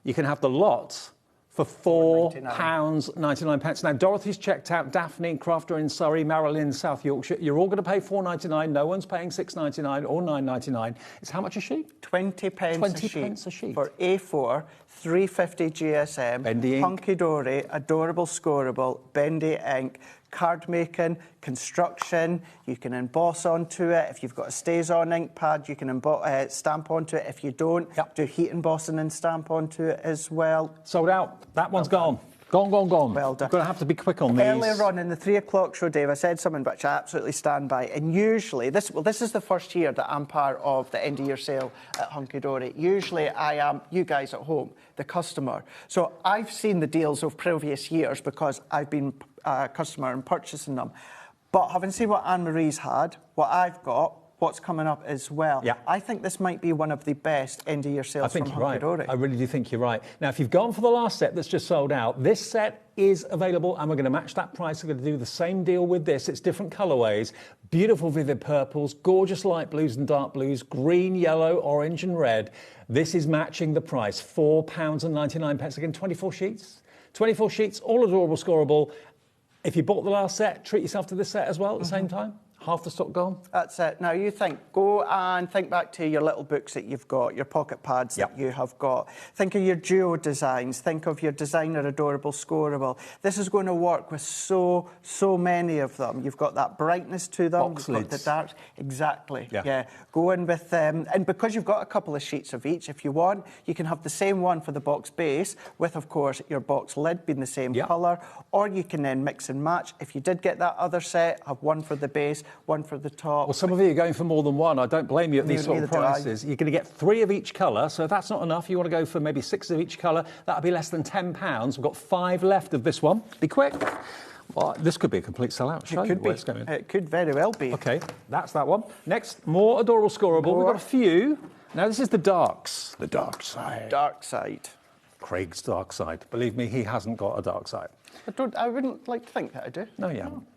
Speaker 21: You can have the lot for £4.99. Now, Dorothy's checked out, Daphne, Crafter in Surrey, Marilyn, South Yorkshire. You're all going to pay $4.99. No one's paying $6.99 or $9.99. It's how much a sheet?
Speaker 17: 20 pence,
Speaker 21: 20 pence a sheet.
Speaker 17: For A4, 350 GSM,
Speaker 21: bendy ink.
Speaker 17: Hunky Dory, adorable scorable, bendy ink, card making, construction. You can emboss onto it. If you've got a stays-on ink pad, you can stamp onto it. If you don't, do heat embossing and stamp onto it as well.
Speaker 21: Sold out. That one's gone. Gone.
Speaker 17: Well done.
Speaker 21: Going to have to be quick on these.
Speaker 17: Earlier on in the 3 o'clock show, Dave, I said something which I absolutely stand by. And usually, this is the first year that I'm part of the end of year sale at Hunky Dory. Usually, I am you guys at home, the customer. So I've seen the deals of previous years because I've been a customer and purchasing them. But having seen what Anne-Marie's had, what I've got, what's coming up as well.
Speaker 21: Yeah.
Speaker 17: I think this might be one of the best end-of-year sales from Hunky Dory.
Speaker 21: I really do think you're right. Now, if you've gone for the last set that's just sold out, this set is available and we're going to match that price. We're going to do the same deal with this. It's different colourways, beautiful vivid purples, gorgeous light blues and dark blues, green, yellow, orange and red. This is matching the price, £4.99. Again, 24 sheets. 24 sheets, all adorable scorable. If you bought the last set, treat yourself to this set as well at the same time. Half the stock gone.
Speaker 17: That's it. Now you go and think back to your little books that you've got, your pocket pads that you have got. Think of your duo designs. Think of your designer adorable scorable. This is going to work with so many of them. You've got that brightness to them.
Speaker 21: Box
Speaker 17: you've
Speaker 21: lids.
Speaker 17: got the dark. Exactly.
Speaker 21: Yeah.
Speaker 17: Go in with them. And because you've got a couple of sheets of each, if you want, you can have the same one for the box base with, of course, your box lid being the same colour. Or you can then mix and match. If you did get that other set, have one for the base, one for the top.
Speaker 21: Well, some of you are going for more than one. I don't blame you at these sort of prices. You're going to get 3 of each colour, so if that's not enough, you want to go for maybe 6 of each colour. That'll be less than £10. We've got 5 left of this one. Be quick. Well, this could be a complete sellout.
Speaker 17: It could be. It could very well be.
Speaker 21: OK, that's that one. Next, more adorable scorable. We've got a few. Now, this is the darks. The dark side.
Speaker 17: Dark side.
Speaker 21: Craig's dark side. Believe me, he hasn't got a dark side.
Speaker 17: I wouldn't like to think that I do.
Speaker 21: No, you haven't.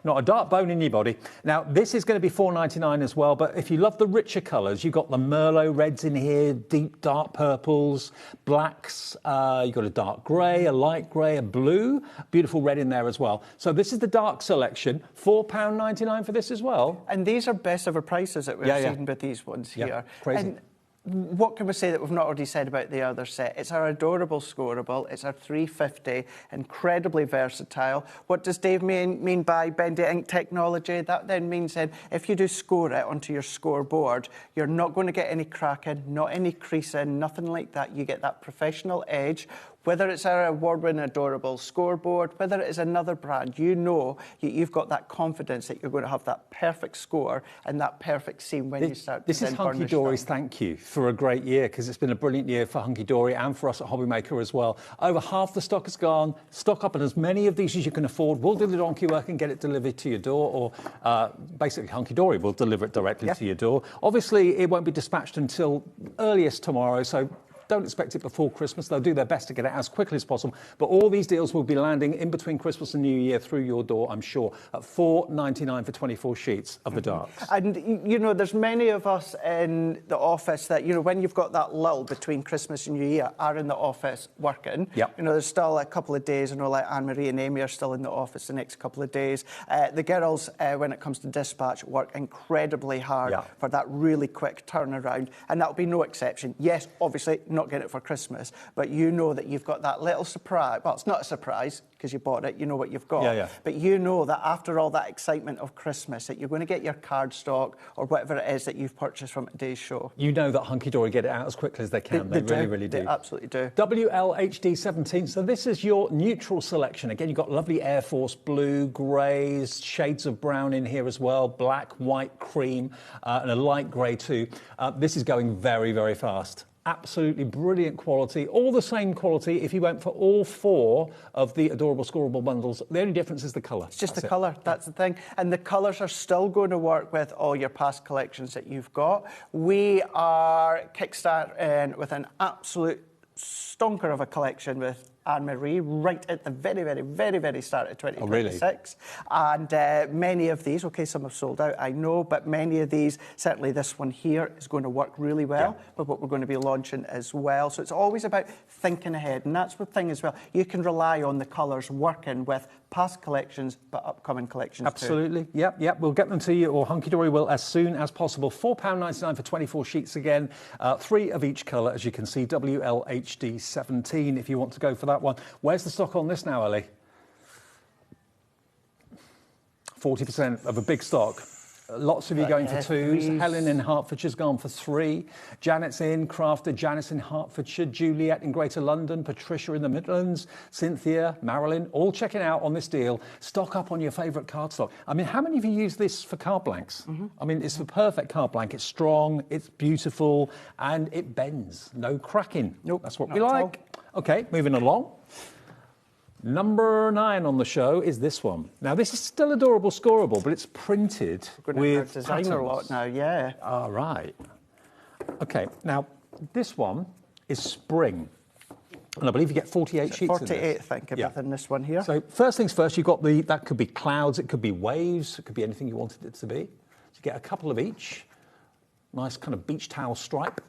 Speaker 21: Not a dark bone in your body. Now, this is going to be $4.99 as well, but if you love the richer colours, you've got the Merlot reds in here, deep dark purples, blacks, you've got a dark grey, a light grey, a blue, beautiful red in there as well. So this is the dark selection, £4.99 for this as well.
Speaker 17: And these are best ever prices that we've seen with these ones here.
Speaker 21: Crazy.
Speaker 17: And what can we say that we've not already said about the other set? It's our adorable scorable. It's our 350, incredibly versatile. What does Dave mean by bendy ink technology? That then means that if you do score it onto your scoreboard, you're not going to get any cracking, not any creasing, nothing like that. You get that professional edge. Whether it's our award-winning adorable scoreboard, whether it is another brand, you know you've got that confidence that you're going to have that perfect score and that perfect seam when you start to
Speaker 21: This is Hunky Dory's thank you for a great year, because it's been a brilliant year for Hunky Dory and for us at HobbyMaker as well. Over half the stock is gone. Stock up on as many of these as you can afford. We'll do the donkey work and get it delivered to your door, or basically Hunky Dory will deliver it directly to your door. Obviously, it won't be dispatched until earliest tomorrow, so Don't expect it before Christmas. They'll do their best to get it as quickly as possible. But all these deals will be landing in between Christmas and New Year through your door, I'm sure, at $4.99 for 24 sheets of the darks.
Speaker 17: And, you know, there's many of us in the office that, you know, when you've got that lull between Christmas and New Year, are in the office working.
Speaker 21: Yep.
Speaker 17: You know, there's still a couple of days, you know, like Anne-Marie and Amy are still in the office the next couple of days. The girls, when it comes to dispatch, work incredibly hard for that really quick turnaround, and that'll be no exception. Yes, obviously, not getting it for Christmas, but you know that you've got that little surprise. Well, it's not a surprise, because you bought it, you know what you've got. But you know that after all that excitement of Christmas, that you're going to get your cardstock or whatever it is that you've purchased from today's show.
Speaker 21: You know that Hunky Dory get it out as quickly as they can. They really, really do.
Speaker 17: They absolutely do.
Speaker 21: WLHD 17. So this is your neutral selection. Again, you've got lovely Air Force blue, greys, shades of brown in here as well, black, white, cream, and a light grey too. This is going very, very fast. Absolutely brilliant quality, all the same quality if you went for all 4 of the adorable scorable bundles. The only difference is the colour.
Speaker 17: It's just the colour, that's the thing. And the colours are still going to work with all your past collections that you've got. We are kickstarting with an absolute stonker of a collection with Anne-Marie right at the very, very, very, very start of 2026. Oh, really? And many of these, OK, some have sold out, I know, but many of these, certainly this one here, is going to work really well with what we're going to be launching as well. So it's always about thinking ahead, and that's the thing as well. You can rely on the colours working with past collections, but upcoming collections
Speaker 21: Absolutely.
Speaker 17: too.
Speaker 21: Yep. We'll get them to you, or Hunky Dory will, as soon as possible. £4.99 for 24 sheets again. 3 of each colour, as you can see. WLHD 17 if you want to go for that one. Where's the stock on this now, Ellie? 40% of a big stock. Lots of you going for 2s. Helen in Hertfordshire's gone for 3. Janet's in Crafted. Janice in Hertfordshire. Juliet in Greater London. Patricia in the Midlands. Cynthia, Marilyn, all checking out on this deal. Stock up on your favourite cardstock. I mean, how many of you use this for card blanks? I mean, it's the perfect card blank. It's strong, it's beautiful, and it bends. No cracking. Nope. That's what we like. OK, moving along. Number 9 on the show is this one. Now, this is still adorable scorable, but it's printed with
Speaker 17: designer lot now, yeah.
Speaker 21: All right. OK, now, this one is spring. And I believe you get 48 sheets
Speaker 17: 48,
Speaker 21: in this.
Speaker 17: I think, within this one here.
Speaker 21: So, first things first, you've got that could be clouds, it could be waves, it could be anything you wanted it to be. So you get a couple of each. Nice kind of beach towel stripe.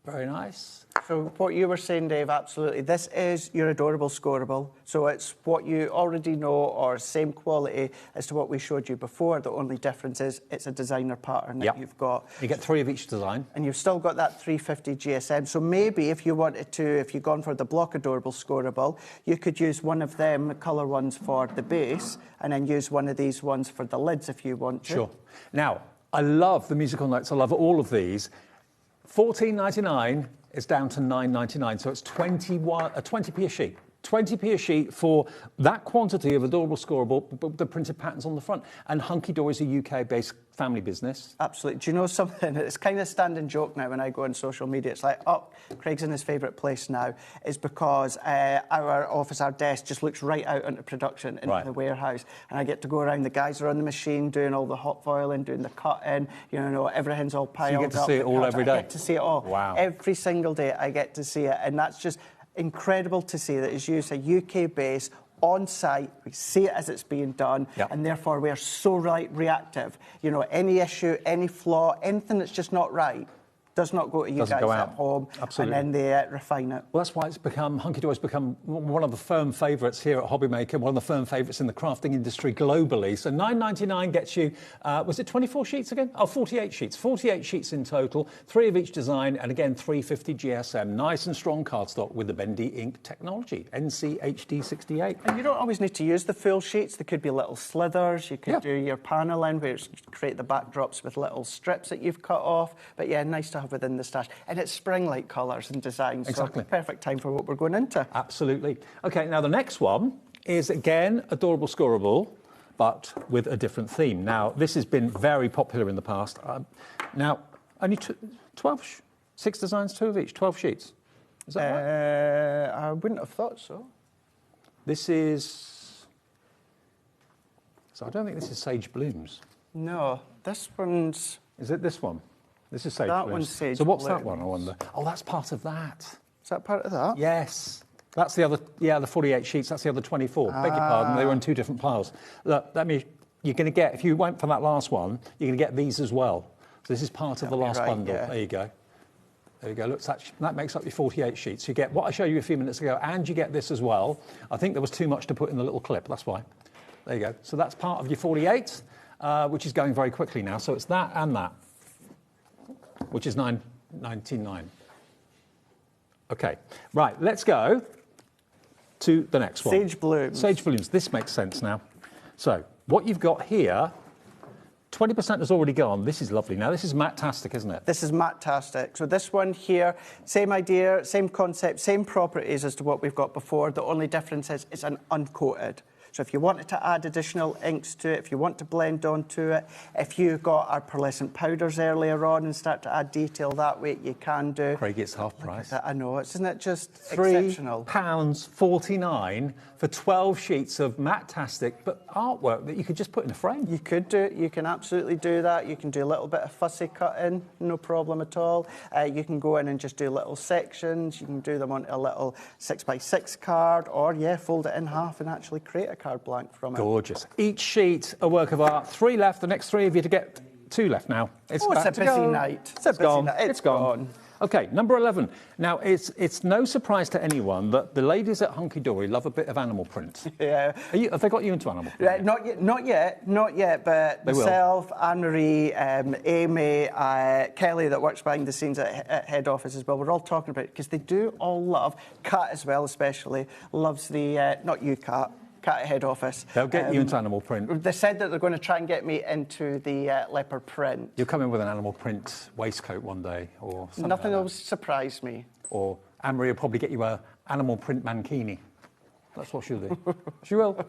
Speaker 21: Very nice.
Speaker 17: So what you were saying, Dave, absolutely. This is your adorable scorable. So it's what you already know, or same quality as to what we showed you before. The only difference is it's a designer pattern that you've got.
Speaker 21: You get 3 of each design.
Speaker 17: And you've still got that 350 GSM. So maybe if you wanted to, if you've gone for the block adorable scorable, you could use one of them, the colour ones, for the base, and then use one of these ones for the lids if you want to.
Speaker 21: Sure. Now, I love the musical notes. I love all of these. $14.99 is down to $9.99, so it's 20p a sheet. 20p a sheet for that quantity of adorable scorable, but the printed patterns on the front. And Hunky Dory is a UK-based family business.
Speaker 17: Absolutely. Do you know something? It's kind of a standing joke now when I go on social media. It's like, oh, Craig's in his favourite place now, is because our office, our desk, just looks right out into production, into the warehouse. And I get to go around. The guys are on the machine doing all the hot foiling, doing the cutting, you know, everything's all piled up.
Speaker 21: So you get to see it all every day?
Speaker 17: I get to see it all.
Speaker 21: Wow.
Speaker 17: Every single day I get to see it. And that's just incredible to see that it's used a UK base on site. We see it as it's being done, and therefore we are so reactive. You know, any issue, any flaw, anything that's just not right does not go to you guys at home, and then they refine it.
Speaker 21: Well, that's why it's become, Hunky Dory's become one of the firm favourites here at HobbyMaker, one of the firm favourites in the crafting industry globally. So $9.99 gets you, was it 24 sheets again? Oh, 48 sheets. 48 sheets in total, 3 of each design, and again, 350 GSM. Nice and strong cardstock with the bendy ink technology, NCHD68.
Speaker 17: And you don't always need to use the full sheets. There could be little slithers. You could do your paneling, where you create the backdrops with little strips that you've cut off. But yeah, nice to have within the stash, and it's spring-like colours and designs.
Speaker 21: Exactly.
Speaker 17: So perfect time for what we're going into.
Speaker 21: Absolutely. Okay, now the next one is again adorable scorable, but with a different theme. Now this has been very popular in the past. Now only 6 designs, 2 of each, 12 sheets. Is that right?
Speaker 17: I wouldn't have thought so.
Speaker 21: This is. So I don't think this is Sage Blooms.
Speaker 17: No, this one's.
Speaker 21: Is it this one? This is Sage
Speaker 17: That
Speaker 21: Blooms.
Speaker 17: one's Sage
Speaker 21: So what's
Speaker 17: Blooms.
Speaker 21: that one, I wonder? Oh, that's part of that.
Speaker 17: Is that part of that?
Speaker 21: Yes. That's the other, the 48 sheets, that's the other 24. Beg your pardon, they were in 2 different piles. Look, you're going to get, if you went for that last one, you're going to get these as well. So this is part of the last bundle. Yeah. There you go. There you go. Look, that makes up your 48 sheets. You get what I showed you a few minutes ago, and you get this as well. I think there was too much to put in the little clip, that's why. There you go. So that's part of your 48, which is going very quickly now. So it's that and that, which is $9.99. Okay, right, let's go to the next one.
Speaker 17: Sage blooms.
Speaker 21: Sage blooms. This makes sense now. So what you've got here, 20% has already gone. This is lovely. Now, this is matte-tastic, isn't it?
Speaker 17: This is matte-tastic. So this one here, same idea, same concept, same properties as to what we've got before. The only difference is it's an uncoated. So if you wanted to add additional inks to it, if you want to blend onto it, if you got our pearlescent powders earlier on and start to add detail that way, you can do.
Speaker 21: Craig, it's half price.
Speaker 17: I know, isn't it just exceptional?
Speaker 21: £3.49 for 12 sheets of matte-tastic, but artwork that you could just put in a frame.
Speaker 17: You could do it. You can absolutely do that. You can do a little bit of fussy cutting, no problem at all. You can go in and just do little sections. You can do them onto a little 6x6 card, or fold it in half and actually create a card blank from it.
Speaker 21: Gorgeous. Each sheet a work of art. 3 left. The next 3 of you to get 2 left now.
Speaker 17: It's a busy night. It's a busy night. It's gone.
Speaker 21: Okay, number 11. Now, it's no surprise to anyone that the ladies at Hunky Dory love a bit of animal print.
Speaker 17: Yeah.
Speaker 21: Have they got you into animal print?
Speaker 17: Not yet, but myself, Anne-Marie, Amy, Kelly, that works behind the scenes at head office as well, we're all talking about it, because they do all love, Kat as well especially, loves the, not you, Kat at head office.
Speaker 21: They'll get you into animal print.
Speaker 17: They said that they're going to try and get me into the leopard print.
Speaker 21: You'll come in with an animal print waistcoat one day, or something.
Speaker 17: Nothing will surprise me.
Speaker 21: Or Anne-Marie will probably get you an animal print mankini. That's what she'll do. She will.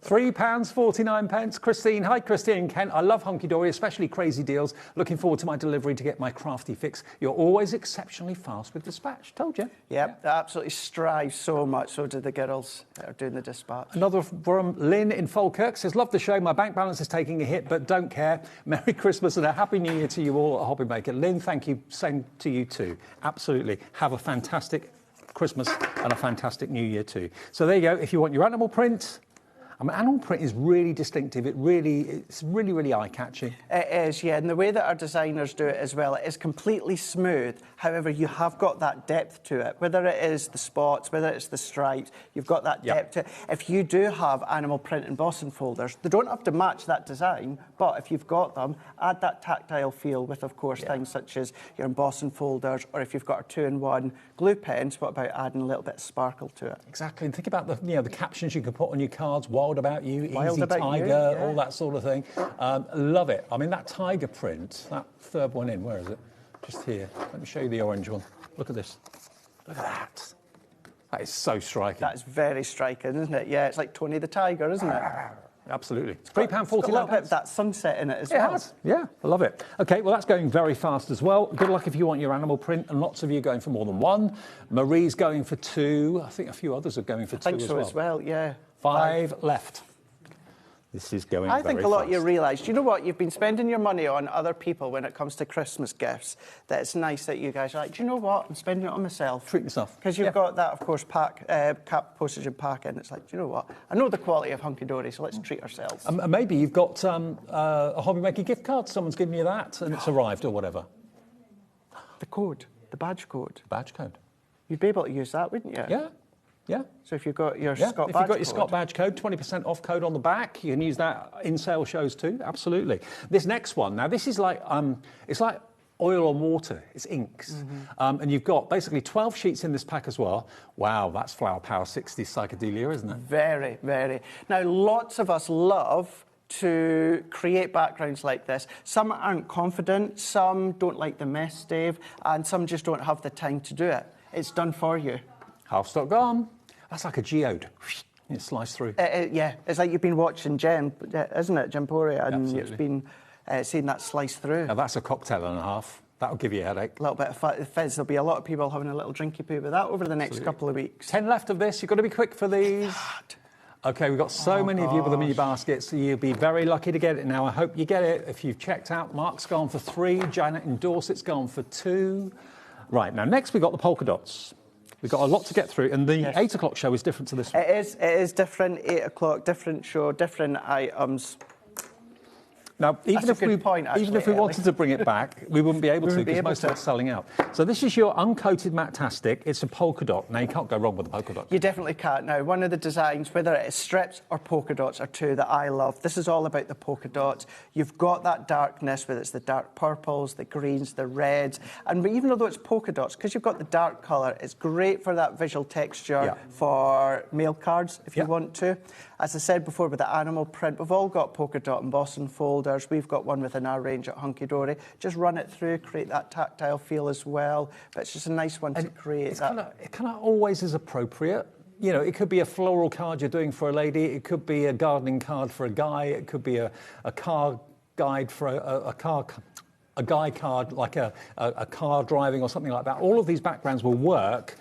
Speaker 21: £3.49. Christine. Hi, Christine. Kent. I love Hunky Dory, especially crazy deals. Looking forward to my delivery to get my crafty fix. You're always exceptionally fast with dispatch. Told you.
Speaker 17: Yep, they absolutely strive so much. So do the girls that are doing the dispatch.
Speaker 21: Another from Lynn in Falkirk says, love the show. My bank balance is taking a hit, but don't care. Merry Christmas and a Happy New Year to you all at HobbyMaker. Lynn, thank you. Same to you too. Absolutely. Have a fantastic Christmas and a fantastic New Year too. So there you go. If you want your animal print, I mean, animal print is really distinctive. It's really eye-catching.
Speaker 17: It is, yeah. And the way that our designers do it as well, it is completely smooth. However, you have got that depth to it. Whether it is the spots, whether it's the stripes, you've got that depth to it. If you do have animal print embossing folders, they don't have to match that design, but if you've got them, add that tactile feel with, of course, things such as your embossing folders, or if you've got a 2-in-1 glue pens, what about adding a little bit of sparkle to it?
Speaker 21: Exactly. And think about the captions you can put on your cards. Wild about you,
Speaker 17: Wild
Speaker 21: easy
Speaker 17: about
Speaker 21: tiger,
Speaker 17: you, yeah.
Speaker 21: all that sort of thing. Love it. I mean, that tiger print, that third one in, where is it? Just here. Let me show you the orange one. Look at this. Look at that. That is so striking.
Speaker 17: That is very striking, isn't it? Yeah, it's like Tony the Tiger, isn't it?
Speaker 21: Absolutely. It's £3.49.
Speaker 17: It's got a little bit of that sunset in it as well.
Speaker 21: It has. Yeah, I love it. Okay, well, that's going very fast as well. Good luck if you want your animal print, and lots of you are going for more than 1. Marie's going for 2. I think a few others are going for 2
Speaker 17: as well. I think so as well, yeah.
Speaker 21: 5 left. This is going very fast.
Speaker 17: I think a lot of you realise, you know what, you've been spending your money on other people when it comes to Christmas gifts, that it's nice that you guys are like, do you know what, I'm spending it on myself.
Speaker 21: Treat yourself.
Speaker 17: Because you've got that, of course, cap, postage and packing. It's like, do you know what, I know the quality of Hunky Dory, so let's treat ourselves.
Speaker 21: Maybe you've got a HobbyMaker gift card, someone's given you that, and it's arrived or whatever.
Speaker 17: The code, the badge code.
Speaker 21: Badge code.
Speaker 17: You'd be able to use that, wouldn't you?
Speaker 21: Yeah. Yeah.
Speaker 17: So if you've got your Scott badge code.
Speaker 21: If you've got your Scott badge code, 20% off code on the back. You can use that in sale shows too. Absolutely. This next one, now this is like, it's like oil on water. It's inks. And you've got basically 12 sheets in this pack as well. Wow, that's Flower Power 60s psychedelia, isn't it?
Speaker 17: Very, very. Now, lots of us love to create backgrounds like this. Some aren't confident, some don't like the mess, Dave, and some just don't have the time to do it. It's done for you.
Speaker 21: Half stock gone. That's like a geode. It sliced through.
Speaker 17: Yeah, it's like you've been watching Jen, isn't it, Gemporia, and
Speaker 21: Absolutely.
Speaker 17: it's been seeing that slice through.
Speaker 21: Now that's a cocktail and a half. That'll give you a headache.
Speaker 17: A little bit of fizz. There'll be a lot of people having a little drinky poo with that over the next couple of weeks.
Speaker 21: 10 left of this. You've got to be quick for these. Okay, we've got so many of you with them in your baskets, so you'll be very lucky to get it now. I hope you get it. If you've checked out, Mark's gone for 3, Janet in Dorset's gone for 2. Right, now next we've got the polka dots. We've got a lot to get through, and the 8 o'clock show is different to this one.
Speaker 17: It is different, 8 o'clock, different show, different items.
Speaker 21: Now, even if we wanted to bring it back, we wouldn't be able to because most of it's selling out. So this is your uncoated Matte-tastic. It's a polka dot. Now, you can't go wrong with a polka dot.
Speaker 17: You definitely can't. Now, one of the designs, whether it is strips or polka dots, are two that I love. This is all about the polka dots. You've got that darkness, whether it's the dark purples, the greens, the reds. And even though it's polka dots, because you've got the dark colour, it's great for that visual texture for mail cards, if you want to. As I said before, with the animal print, we've all got polka dot embossing folders. We've got one within our range at Hunky Dory. Just run it through, create that tactile feel as well. But it's just a nice one to create.
Speaker 21: It kind of always is appropriate. You know, it could be a floral card you're doing for a lady. It could be a gardening card for a guy. It could be a car guide for a guy card, like a car driving or something like that. All of these backgrounds will work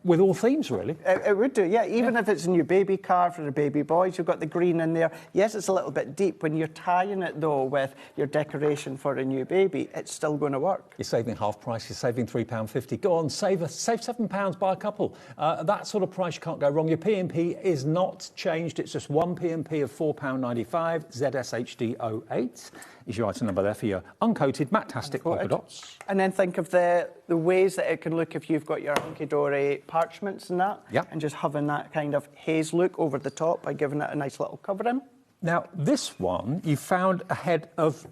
Speaker 21: with all themes, really.
Speaker 17: It would do, yeah. Even if it's a new baby card for the baby boys, you've got the green in there. Yes, it's a little bit deep. When you're tying it, though, with your decoration for a new baby, it's still going to work.
Speaker 21: You're saving half price. You're saving £3.50. Go on, save £7, buy a couple. That sort of price, you can't go wrong. Your P&P is not changed. It's just one P&P of £4.95. ZSHD08 is your item number there for your uncoated Matte-tastic polka dots.
Speaker 17: And then think of the ways that it can look if you've got your Hunky Dory parchments and that.
Speaker 21: Yeah.
Speaker 17: And just having that kind of haze look over the top by giving it a nice little covering.
Speaker 21: Now, this one you found ahead of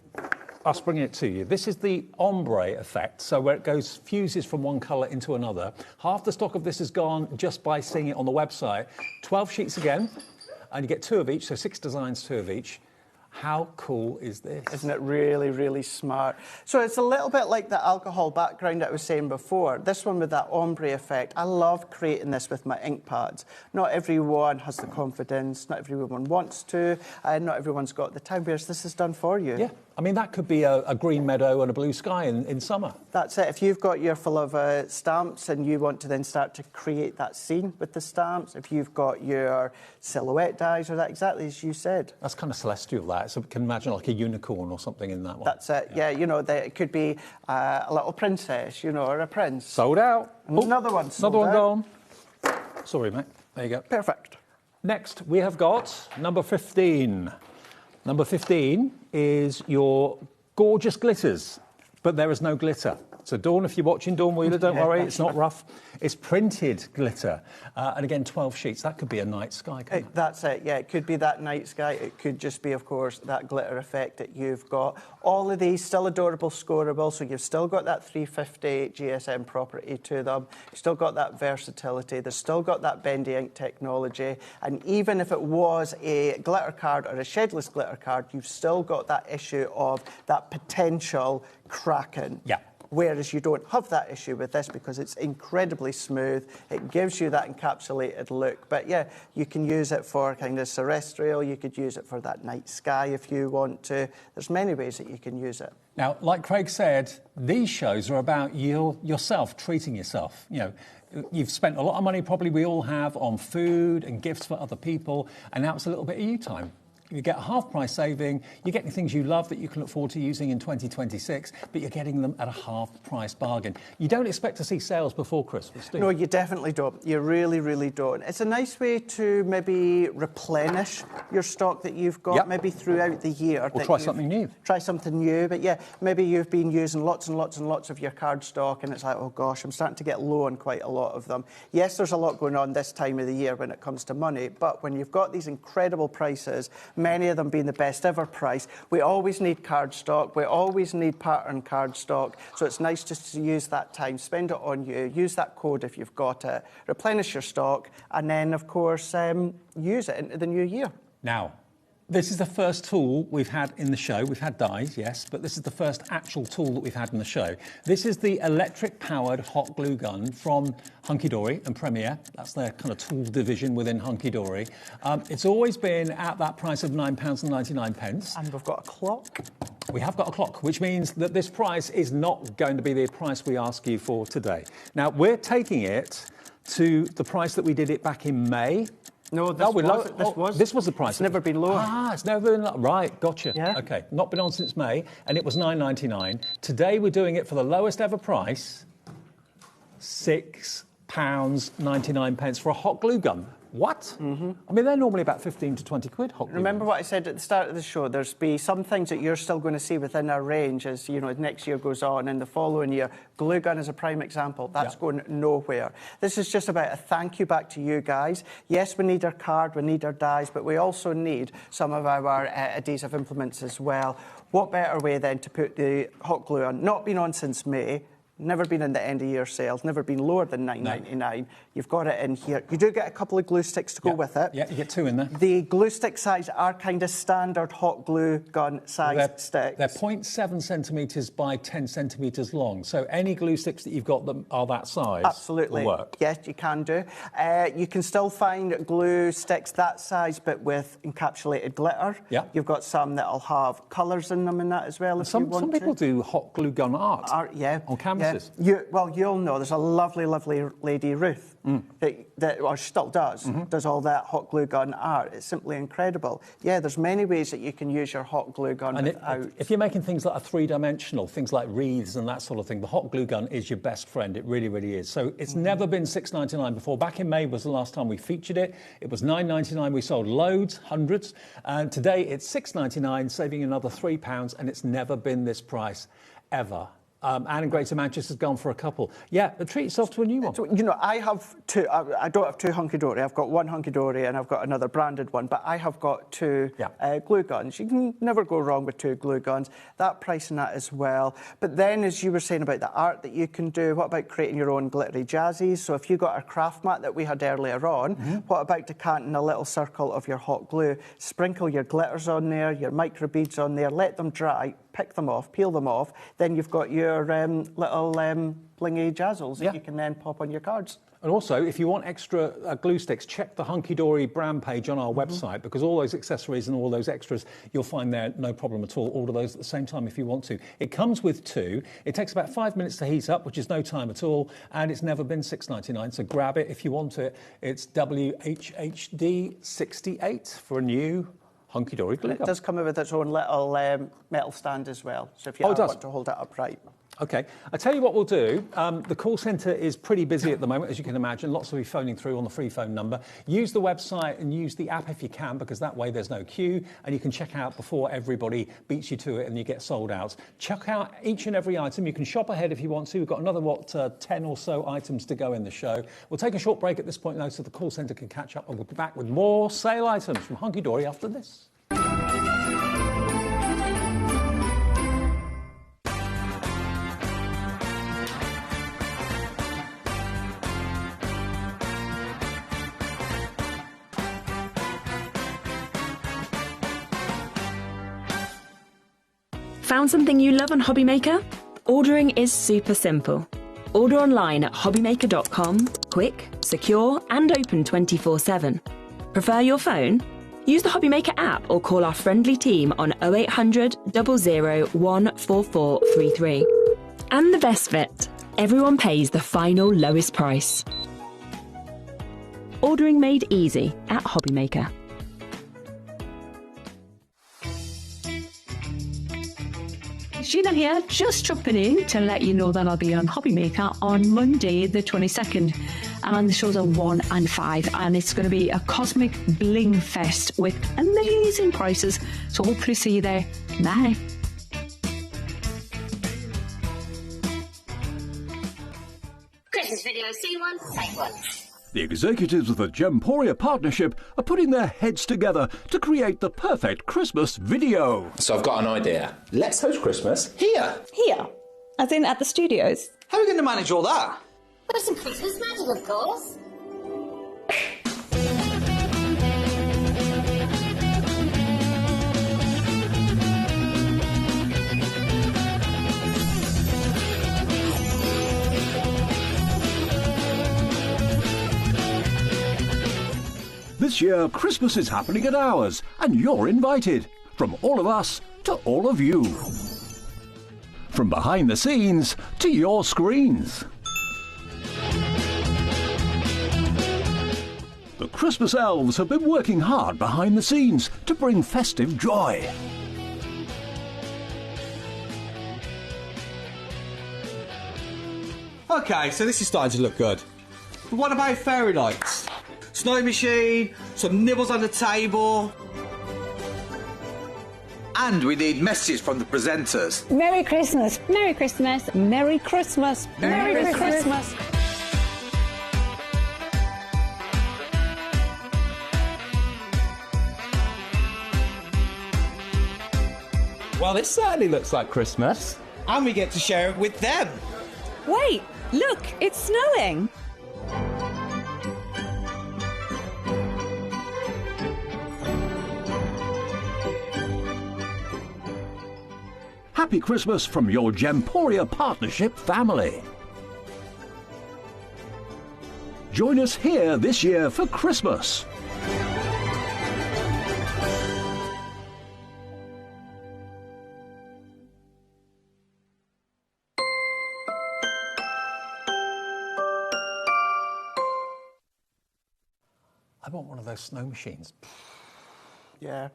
Speaker 21: us bringing it to you. This is the ombre effect, so where it fuses from one colour into another. Half the stock of this is gone just by seeing it on the website. 12 sheets again, and you get 2 of each, so 6 designs, 2 of each. How cool is this?
Speaker 17: Isn't it really, really smart? So it's a little bit like the alcohol background that I was saying before. This one with that ombre effect. I love creating this with my ink pads. Not everyone has the confidence, not everyone wants to, and not everyone's got the time, whereas this is done for you.
Speaker 21: Yeah, I mean, that could be a green meadow and a blue sky in summer.
Speaker 17: That's it. If you've got your full of stamps and you want to then start to create that scene with the stamps, if you've got your silhouette dies, or that exactly as you said.
Speaker 21: That's kind of celestial, that. So we can imagine like a unicorn or something in that one.
Speaker 17: That's it. Yeah, you know, it could be a little princess, you know, or a prince.
Speaker 21: Sold out.
Speaker 17: Another one sold out.
Speaker 21: Another one gone. Sorry, mate. There you go.
Speaker 17: Perfect.
Speaker 21: Next, we have got number 15. Number 15 is your gorgeous glitters, but there is no glitter. So, Dawn, if you're watching, Dawn Wheeler, don't worry, it's not rough. It's printed glitter. And again, 12 sheets. That could be a night sky, couldn't it?
Speaker 17: That's it, yeah. It could be that night sky. It could just be, of course, that glitter effect that you've got. All of these still adorable, scoreable, so you've still got that 350 GSM property to them. You've still got that versatility. They've still got that bendy ink technology. And even if it was a glitter card or a shedless glitter card, you've still got that issue of that potential cracking.
Speaker 21: Yeah.
Speaker 17: Whereas you don't have that issue with this because it's incredibly smooth. It gives you that encapsulated look. But yeah, you can use it for kind of terrestrial. You could use it for that night sky if you want to. There's many ways that you can use it.
Speaker 21: Now, like Craig said, these shows are about yourself, treating yourself. You know, you've spent a lot of money, probably we all have, on food and gifts for other people, and now it's a little bit of you time. You get a half-price saving, you're getting things you love that you can look forward to using in 2026, but you're getting them at a half-price bargain. You don't expect to see sales before Christmas, do you?
Speaker 17: No, you definitely don't. You really, really don't. It's a nice way to maybe replenish your stock that you've got, maybe throughout the year.
Speaker 21: Or try something new.
Speaker 17: Try something new, but yeah, maybe you've been using lots and lots and lots of your card stock, and it's like, oh gosh, I'm starting to get low on quite a lot of them. Yes, there's a lot going on this time of the year when it comes to money, but when you've got these incredible prices, many of them being the best ever price. We always need card stock. We always need pattern card stock. So it's nice just to use that time, spend it on you, use that code if you've got it, replenish your stock, and then, of course, use it into the new year.
Speaker 21: Now, this is the first tool we've had in the show. We've had dies, yes, but this is the first actual tool that we've had in the show. This is the electric-powered hot glue gun from Hunky Dory and Premier. That's their kind of tool division within Hunky Dory. It's always been at that price of £9.99.
Speaker 17: And we've got a clock.
Speaker 21: We have got a clock, which means that this price is not going to be the price we ask you for today. Now, we're taking it to the price that we did it back in May.
Speaker 17: No, this
Speaker 21: was the price.
Speaker 17: It's never been lower.
Speaker 21: Ah, it's never been lower. Right, gotcha.
Speaker 17: Yeah.
Speaker 21: Okay, not been on since May, and it was £9.99. Today we're doing it for the lowest ever price, £6. £6.99 for a hot glue gun. What? I mean, they're normally about 15 to 20 quid. Hot glue
Speaker 17: Remember
Speaker 21: guns.
Speaker 17: what I said at the start of the show? There's be some things that you're still going to see within our range as, you know, next year goes on and the following year. Glue gun is a prime example. That's going nowhere. This is just about a thank you back to you guys. Yes, we need our card, we need our dies, but we also need some of our adhesive implements as well. What better way then to put the hot glue on? Not been on since May. Never been in the end of year sales, never been lower than $9.99. You've got it in here. You do get a couple of glue sticks to go with it.
Speaker 21: Yeah, you get 2 in there.
Speaker 17: The glue stick size are kind of standard hot glue gun size sticks.
Speaker 21: They're 0.7 centimetres by 10 centimetres long. So any glue sticks that you've got that are that size
Speaker 17: Absolutely.
Speaker 21: will work.
Speaker 17: Yes, you can do. You can still find glue sticks that size, but with encapsulated glitter.
Speaker 21: Yeah.
Speaker 17: You've got some that'll have colours in them and that as well. If
Speaker 21: Some
Speaker 17: you want
Speaker 21: people
Speaker 17: to.
Speaker 21: do hot glue gun art on canvases.
Speaker 17: Well, you'll know there's a lovely, lovely lady, Ruth, that or she still does all that hot glue gun art. It's simply incredible. Yeah, there's many ways that you can use your hot glue gun
Speaker 21: And
Speaker 17: without.
Speaker 21: if you're making things like a three-dimensional, things like wreaths and that sort of thing, the hot glue gun is your best friend. It really, really is. So it's never been $6.99 before. Back in May was the last time we featured it. It was $9.99. We sold loads, hundreds. And today it's $6.99, saving another £3, and it's never been this price ever. Anne in Greater Manchester's gone for a couple. Yeah, but treat yourself to a new one.
Speaker 17: So, you know, I have two. I don't have 2 Hunky Dory. I've got 1 Hunky Dory and I've got another branded one. But I have got 2 glue guns. You can never go wrong with 2 glue guns. That price and that as well. But then, as you were saying about the art that you can do, what about creating your own glittery jazzies? So if you got our craft mat that we had earlier on, what about decanting a little circle of your hot glue? Sprinkle your glitters on there, your micro beads on there, let them dry. Pick them off, peel them off, then you've got your little blingy jazzles that you can then pop on your cards.
Speaker 21: And also, if you want extra glue sticks, check the Hunky Dory brand page on our website, because all those accessories and all those extras you'll find there, no problem at all. Order those at the same time if you want to. It comes with 2. It takes about 5 minutes to heat up, which is no time at all, and it's never been $6.99, so grab it if you want it. It's WHHD 68 for a new Hunky Dory glue gun.
Speaker 17: It does come with its own little metal stand as well, so if you want to hold it upright.
Speaker 21: OK. I tell you what we'll do. The call centre is pretty busy at the moment, as you can imagine. Lots of you phoning through on the free phone number. Use the website and use the app if you can, because that way there's no queue and you can check out before everybody beats you to it and you get sold out. Check out each and every item. You can shop ahead if you want to. We've got another, 10 or so items to go in the show. We'll take a short break at this point, though, so the call centre can catch up, and we'll be back with more sale items from Hunky Dory after this.
Speaker 4: Found something you love on HobbyMaker? Ordering is super simple. Order online at hobbymaker.com, quick, secure, and open 24/7. Prefer your phone? Use the HobbyMaker app or call our friendly team on 0800 00 14433. And the best bit, everyone pays the final lowest price. Ordering made easy at HobbyMaker.
Speaker 6: Sheena here, just dropping in to let you know that I'll be on HobbyMaker on Monday the 22nd, and the shows are 1 and 5, and it's going to be a cosmic bling fest with amazing prices, so hopefully see you there. Bye.
Speaker 7: Christmas video, see one, take one.
Speaker 5: The executives of the Gemporia partnership are putting their heads together to create the perfect Christmas video.
Speaker 8: So I've got an idea. Let's host Christmas here.
Speaker 9: Here? As in at the studios?
Speaker 10: How are we going to manage all that?
Speaker 7: With some Christmas magic, of course.
Speaker 5: This year, Christmas is happening at ours, and you're invited. From all of us to all of you. From behind the scenes to your screens. The Christmas elves have been working hard behind the scenes to bring festive joy.
Speaker 10: OK, so this is starting to look good. But what about fairy lights? Snow machine, some nibbles on the table.
Speaker 20: And we need messages from the presenters.
Speaker 9: Merry Christmas.
Speaker 16: Merry Christmas.
Speaker 9: Merry Christmas.
Speaker 16: Merry Christmas.
Speaker 21: Well, this certainly looks like Christmas.
Speaker 10: And we get to share it with them.
Speaker 16: Wait, look, it's snowing.
Speaker 5: Happy Christmas from your Gemporia Partnership family. Join us here this year for Christmas.
Speaker 21: I want one of those snow machines.
Speaker 17: Yeah.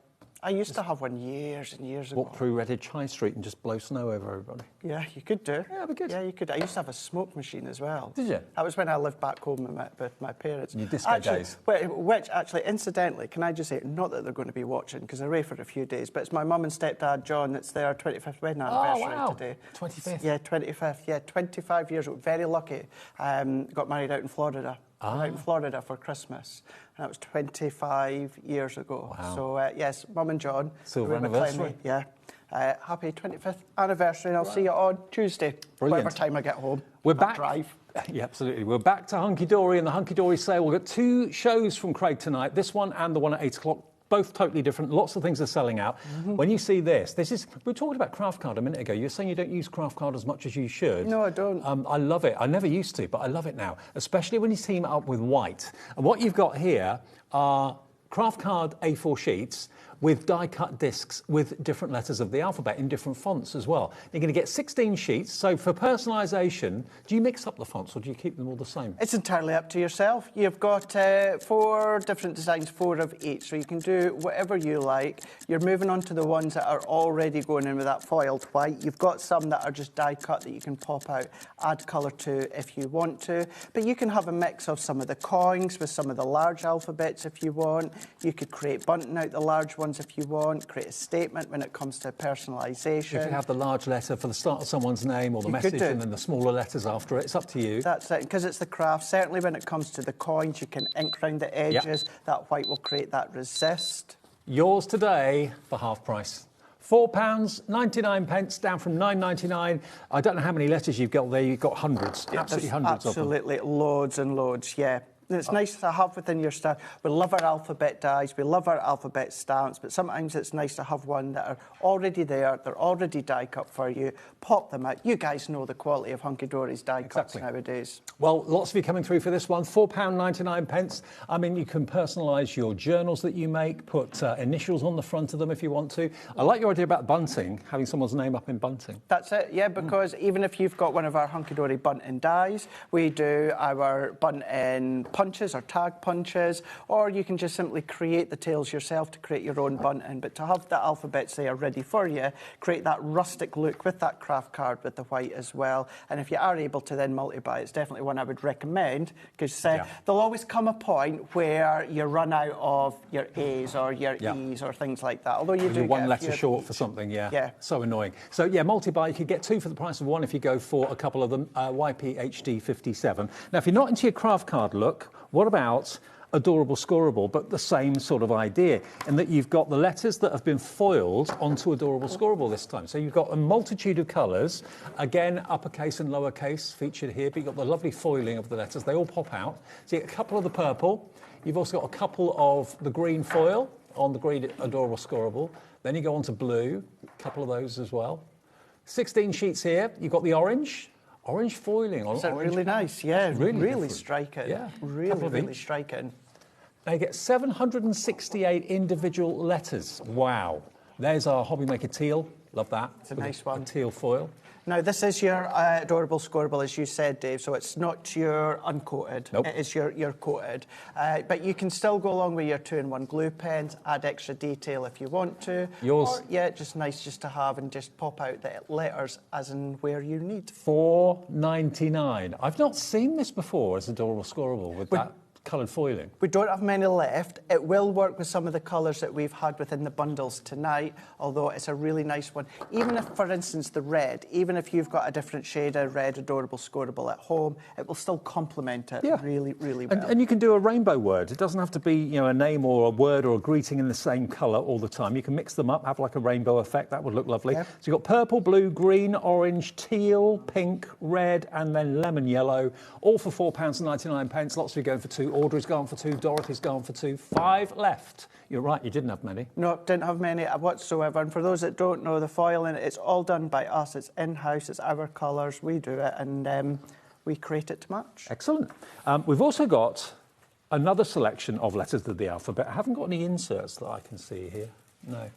Speaker 17: I used to have one years and years ago.
Speaker 21: Walk through Redditch High Street and just blow snow over everybody.
Speaker 17: Yeah, you could do.
Speaker 21: Yeah, that'd be good.
Speaker 17: Yeah, you could. I used to have a smoke machine as well.
Speaker 21: Did you?
Speaker 17: That was when I lived back home with my parents.
Speaker 21: Your disco days.
Speaker 17: Which, actually, incidentally, can I just say, not that they're going to be watching, because they're away for a few days, but it's my mum and stepdad, John, it's their 25th wedding anniversary today.
Speaker 21: 25th?
Speaker 17: Yeah, 25th. Yeah, 25 years old. Very lucky. Got married out in Florida. Out in Florida for Christmas. And that was 25 years ago.
Speaker 21: Wow.
Speaker 17: So, yes, Mum and John.
Speaker 21: Silver anniversary.
Speaker 17: Yeah. Happy 25th anniversary, and I'll see you on Tuesday.
Speaker 21: Brilliant.
Speaker 17: Whatever time I get home.
Speaker 21: We're back.
Speaker 17: Drive.
Speaker 21: Yeah, absolutely. We're back to Hunky Dory and the Hunky Dory sale. We've got two shows from Craig tonight, this one and the one at 8 o'clock. Both totally different. Lots of things are selling out. When you see this is, we were talking about craft card a minute ago. You're saying you don't use craft card as much as you should.
Speaker 17: No, I don't.
Speaker 21: I love it. I never used to, but I love it now, especially when you team it up with white. And what you've got here are craft card A4 sheets with die-cut discs with different letters of the alphabet in different fonts as well. You're going to get 16 sheets. So for personalisation, do you mix up the fonts or do you keep them all the same?
Speaker 17: It's entirely up to yourself. You've got 4 different designs, 4 of each, so you can do whatever you like. You're moving on to the ones that are already going in with that foiled white. You've got some that are just die-cut that you can pop out, add colour to if you want to. But you can have a mix of some of the coins with some of the large alphabets if you want. You could create bunting out the large ones if you want, create a statement when it comes to personalisation.
Speaker 21: You could have the large letter for the start of someone's name or the message and then the smaller letters after it. It's up to you.
Speaker 17: That's it, because it's the craft. Certainly when it comes to the coins, you can ink round the edges. Yep. That white will create that resist.
Speaker 21: Yours today for half price. £4.99, down from £9.99. I don't know how many letters you've got there. You've got hundreds, absolutely hundreds of them.
Speaker 17: Absolutely, loads and loads, yeah. And it's nice to have within your staff. We love our alphabet dies, we love our alphabet stamps, but sometimes it's nice to have one that are already there, they're already die-cut for you, pop them out. You guys know the quality of Hunky Dory's die-cuts nowadays.
Speaker 21: Well, lots of you coming through for this one, £4.99. I mean, you can personalise your journals that you make, put initials on the front of them if you want to. I like your idea about bunting, having someone's name up in bunting.
Speaker 17: That's it, yeah, because even if you've got one of our Hunky Dory bunting dies, we do our bunting punches or tag punches, or you can just simply create the tails yourself to create your own bunting. But to have the alphabets there ready for you, create that rustic look with that craft card with the white as well. And if you are able to then multi-buy, it's definitely one I would recommend, because there'll always come a point where you run out of your A's or your E's or things like that. Although you do
Speaker 21: get one letter short for something, so annoying. So yeah, multi-buy, you could get 2 for the price of 1 if you go for a couple of them. YPHD57. Now, if you're not into your craft card look, what about adorable scoreable, but the same sort of idea, in that you've got the letters that have been foiled onto adorable scoreable this time. So you've got a multitude of colours, again, uppercase and lowercase featured here, but you've got the lovely foiling of the letters. They all pop out. So you get a couple of the purple. You've also got a couple of the green foil on the green adorable scoreable. Then you go on to blue, a couple of those as well. 16 sheets here. You've got the orange. Orange foiling on orange.
Speaker 17: Really nice, yeah. Really striking.
Speaker 21: Yeah.
Speaker 17: Really striking.
Speaker 21: Now you get 768 individual letters. Wow. There's our HobbyMaker teal. Love that.
Speaker 17: It's a nice one.
Speaker 21: A teal foil.
Speaker 17: Now, this is your adorable scoreable, as you said, Dave, so it's not your uncoated.
Speaker 21: Nope.
Speaker 17: It is your coated. But you can still go along with your 2-in-1 glue pens, add extra detail if you want to.
Speaker 21: Yours?
Speaker 17: Or, yeah, just nice just to have and just pop out the letters as in where you need.
Speaker 21: $4.99. I've not seen this before as adorable scoreable with that coloured foiling.
Speaker 17: We don't have many left. It will work with some of the colours that we've had within the bundles tonight, although it's a really nice one. Even if, for instance, the red, even if you've got a different shade of red adorable scoreable at home, it will still complement it really, really well.
Speaker 21: And you can do a rainbow word. It doesn't have to be, you know, a name or a word or a greeting in the same colour all the time. You can mix them up, have like a rainbow effect. That would look lovely.
Speaker 17: Yep.
Speaker 21: So you've got purple, blue, green, orange, teal, pink, red, and then lemon yellow, all for £4.99. Lots of you going for 2. Audrey's gone for 2. Dorothy's gone for 2. 5 left. You're right, you didn't have many.
Speaker 17: No, didn't have many whatsoever. And for those that don't know, the foiling, it's all done by us. It's in-house, it's our colours, we do it, and we create it to match.
Speaker 21: Excellent. We've also got another selection of letters of the alphabet. I haven't got any inserts that I can see here. No.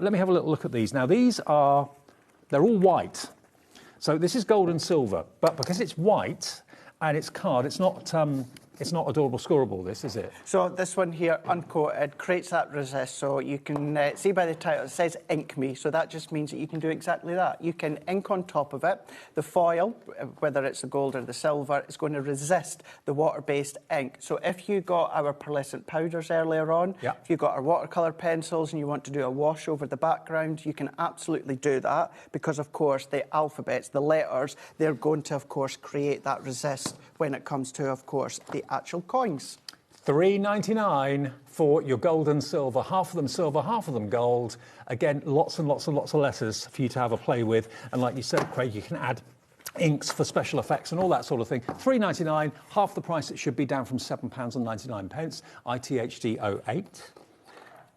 Speaker 21: Let me have a little look at these. Now, they're all white. So this is gold and silver, but because it's white and it's card, it's not adorable scoreable, this, is it?
Speaker 17: So this one here, uncoated, creates that resist. So you can see by the title, it says Ink Me. So that just means that you can do exactly that. You can ink on top of it. The foil, whether it's the gold or the silver, is going to resist the water-based ink. So if you got our pearlescent powders earlier on, if you got our watercolour pencils and you want to do a wash over the background, you can absolutely do that because, of course, the alphabets, the letters, they're going to, of course, create that resist when it comes to, of course, the actual coins.
Speaker 21: $3.99 for your gold and silver. Half of them silver, half of them gold. Again, lots and lots and lots of letters for you to have a play with. And like you said, Craig, you can add inks for special effects and all that sort of thing. $3.99, half the price it should be, down from £7.99. ITHD 08.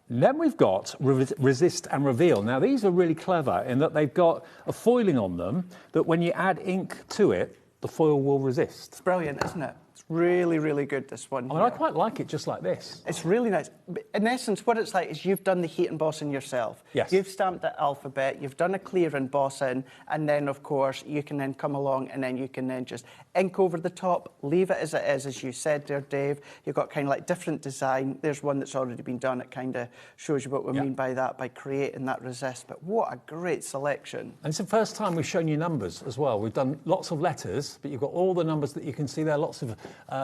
Speaker 21: Then we've got Resist and Reveal. Now, these are really clever in that they've got a foiling on them that when you add ink to it, the foil will resist.
Speaker 17: It's brilliant, isn't it? It's really, really good, this one.
Speaker 21: I mean, I quite like it just like this.
Speaker 17: It's really nice. In essence, what it's like is you've done the heat embossing yourself.
Speaker 21: Yes.
Speaker 17: You've stamped the alphabet, you've done a clear embossing, and then, of course, you can then come along and then you can then just ink over the top, leave it as it is, as you said there, Dave. You've got kind of like different design. There's one that's already been done. It kind of shows you what we mean by that, by creating that resist. But what a great selection.
Speaker 21: And it's the first time we've shown you numbers as well. We've done lots of letters, but you've got all the numbers that you can see there, lots of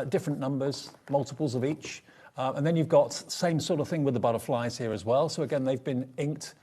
Speaker 21: different numbers, multiples of each. And then you've got same sort of thing with the butterflies here as well. So again, they've been inked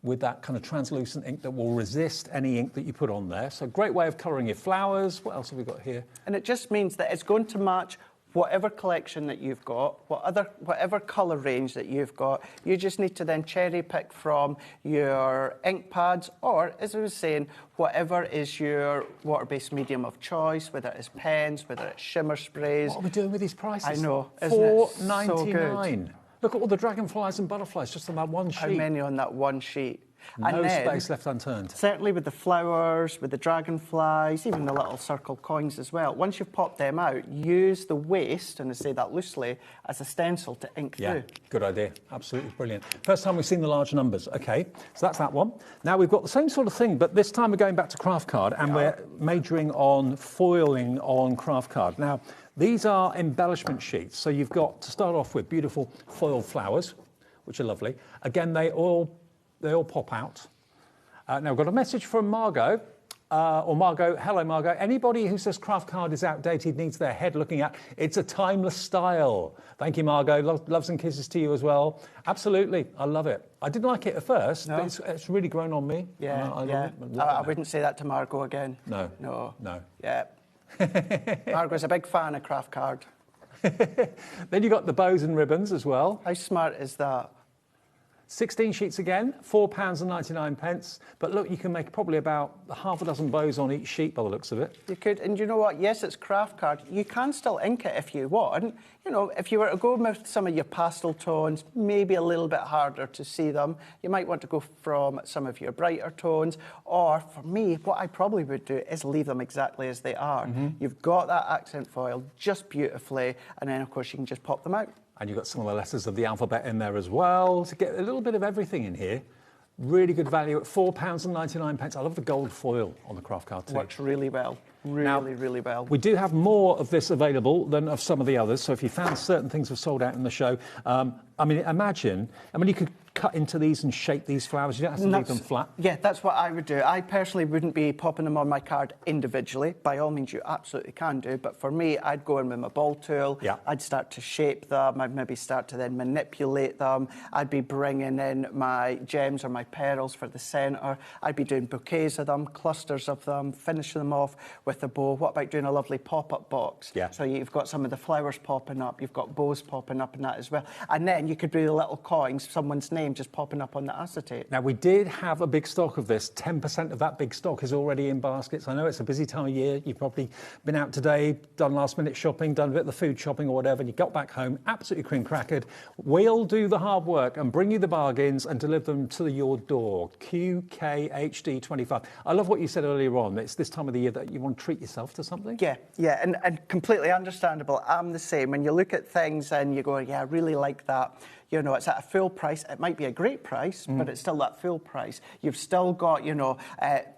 Speaker 21: with that kind of translucent ink that will resist any ink that you put on there. So great way of colouring your flowers. What else have we got here?
Speaker 17: And it just means that it's going to match whatever collection that you've got, whatever colour range that you've got. You just need to then cherry pick from your ink pads, or, as I was saying, whatever is your water-based medium of choice, whether it's pens, whether it's shimmer sprays.
Speaker 21: What are we doing with these prices?
Speaker 17: I know, isn't it?
Speaker 21: $4.99.
Speaker 17: So
Speaker 21: Look at all the dragonflies and butterflies just on that one sheet.
Speaker 17: how many on that one sheet?
Speaker 21: No
Speaker 17: and then,
Speaker 21: space left unturned.
Speaker 17: Certainly with the flowers, with the dragonflies, even the little circle coins as well. Once you've popped them out, use the waste, and I say that loosely, as a stencil to ink through.
Speaker 21: Good idea. Absolutely brilliant. First time we've seen the large numbers. OK, so that's that one. Now we've got the same sort of thing, but this time we're going back to craft card, and we're majoring on foiling on craft card. Now, these are embellishment sheets. So you've got, to start off with, beautiful foiled flowers, which are lovely. Again, they all pop out. Now, I've got a message from Margot. Margot, hello, Margot. Anybody who says craft card is outdated needs their head looking at. It's a timeless style. Thank you, Margot. Loves and kisses to you as well. Absolutely. I love it. I didn't like it at first, but it's really grown on me.
Speaker 17: Yeah, I wouldn't say that to Margot again.
Speaker 21: No.
Speaker 17: Yeah. Margot's a big fan of craft card.
Speaker 21: Then you've got the bows and ribbons as well.
Speaker 17: How smart is that?
Speaker 21: 16 sheets again, £4.99. But look, you can make probably about half a dozen bows on each sheet by the looks of it.
Speaker 17: You could, and you know what? Yes, it's craft card. You can still ink it if you want. You know, if you were to go with some of your pastel tones, maybe a little bit harder to see them. You might want to go from some of your brighter tones. Or for me, what I probably would do is leave them exactly as they are. You've got that accent foil just beautifully, and then of course you can just pop them out.
Speaker 21: And you've got some of the letters of the alphabet in there as well, to get a little bit of everything in here. Really good value at £4.99. I love the gold foil on the craft card too.
Speaker 17: Works really well. Really well.
Speaker 21: We do have more of this available than of some of the others. So if you found certain things have sold out in the show, I mean, you could cut into these and shape these flowers. You don't have to leave them flat.
Speaker 17: Yeah, that's what I would do. I personally wouldn't be popping them on my card individually. By all means, you absolutely can do. But for me, I'd go in with my ball tool.
Speaker 21: Yeah.
Speaker 17: I'd start to shape them. I'd maybe start to then manipulate them. I'd be bringing in my gems or my pearls for the centre. I'd be doing bouquets of them, clusters of them, finishing them off with a bow. What about doing a lovely pop-up box?
Speaker 21: Yeah.
Speaker 17: So you've got some of the flowers popping up. You've got bows popping up in that as well. And then you could do the little coins, someone's name just popping up on the acetate.
Speaker 21: Now, we did have a big stock of this. 10% of that big stock is already in baskets. I know it's a busy time of year. You've probably been out today, done last-minute shopping, done a bit of the food shopping or whatever, and you got back home absolutely cream-crackered. We'll do the hard work and bring you the bargains and deliver them to your door. QKHD25. I love what you said earlier on. It's this time of the year that you want to treat yourself to something.
Speaker 17: Yeah, and completely understandable. I'm the same. When you look at things and you go, yeah, I really like that. You know, it's at a full price. It might be a great price, but it's still that full price. You've still got,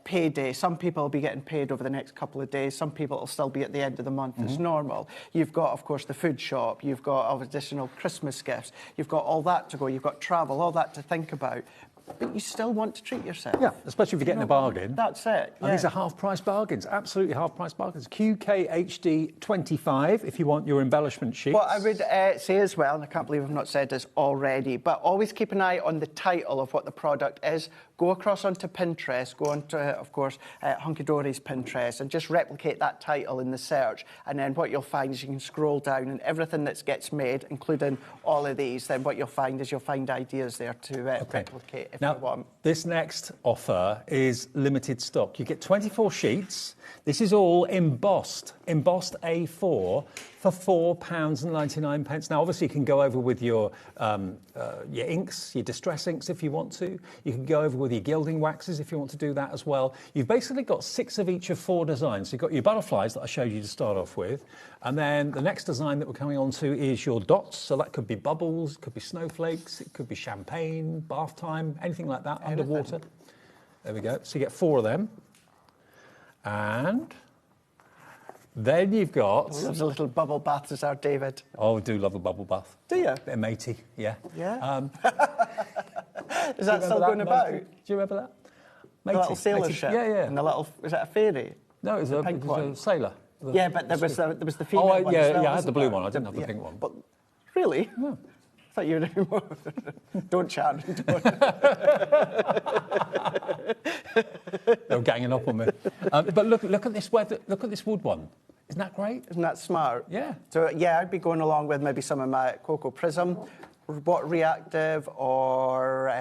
Speaker 17: payday. Some people will be getting paid over the next couple of days. Some people will still be at the end of the month. It's normal. You've got, of course, the food shop. You've got additional Christmas gifts. You've got all that to go. You've got travel, all that to think about. But you still want to treat yourself.
Speaker 21: Yeah, especially if you're getting a bargain.
Speaker 17: That's it.
Speaker 21: And these are half-price bargains, absolutely half-price bargains. QKHD25 if you want your embellishment sheets.
Speaker 17: What I would say as well, and I can't believe I've not said this already, but always keep an eye on the title of what the product is. Go across onto Pinterest, go onto, of course, Hunky Dory's Pinterest, and just replicate that title in the search. And then what you'll find is you can scroll down, and everything that gets made, including all of these, then what you'll find is you'll find ideas there to replicate if you want.
Speaker 21: This next offer is limited stock. You get 24 sheets. This is all embossed A4 for £4.99. Now, obviously, you can go over with your inks, your distress inks if you want to. You can go over with your gilding waxes if you want to do that as well. You've basically got 6 of each of 4 designs. So you've got your butterflies that I showed you to start off with. And then the next design that we're coming on to is your dots. So that could be bubbles, it could be snowflakes, it could be champagne, bath time, anything like that, underwater. There we go. So you get 4 of them. And then you've got...
Speaker 17: Loves a little bubble bath, as our David.
Speaker 21: Oh, I do love a bubble bath.
Speaker 17: Do you?
Speaker 21: Bit of matey, yeah.
Speaker 17: Yeah? Is that still going about?
Speaker 21: Do you remember that?
Speaker 17: Matey. The little sailor ship?
Speaker 21: Yeah.
Speaker 17: And the little... Was it a fairy?
Speaker 21: No, it was a sailor.
Speaker 17: Yeah, but there was the female one as well,
Speaker 21: I had the blue one. I didn't have the pink one.
Speaker 17: But really?
Speaker 21: Yeah.
Speaker 17: I thought you were doing more. Don't chat.
Speaker 21: They were ganging up on me. But look at this weather. Look at this wood one. Isn't that great?
Speaker 17: Isn't that smart?
Speaker 21: Yeah.
Speaker 17: So yeah, I'd be going along with maybe some of my Cocoa Prism, what reactive, or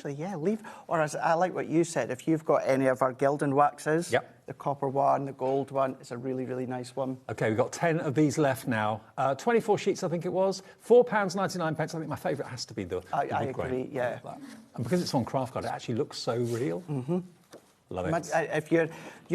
Speaker 17: leave. Or as I like what you said, if you've got any of our gilding waxes.
Speaker 21: Yep.
Speaker 17: The copper one, the gold one, it's a really, really nice one.
Speaker 21: OK, we've got 10 of these left now. 24 sheets, I think it was. £4.99. I think my favourite has to be the
Speaker 17: I
Speaker 21: wood
Speaker 17: agree,
Speaker 21: grain.
Speaker 17: yeah.
Speaker 21: And because it's on craft card, it actually looks so real. Love it.
Speaker 17: If you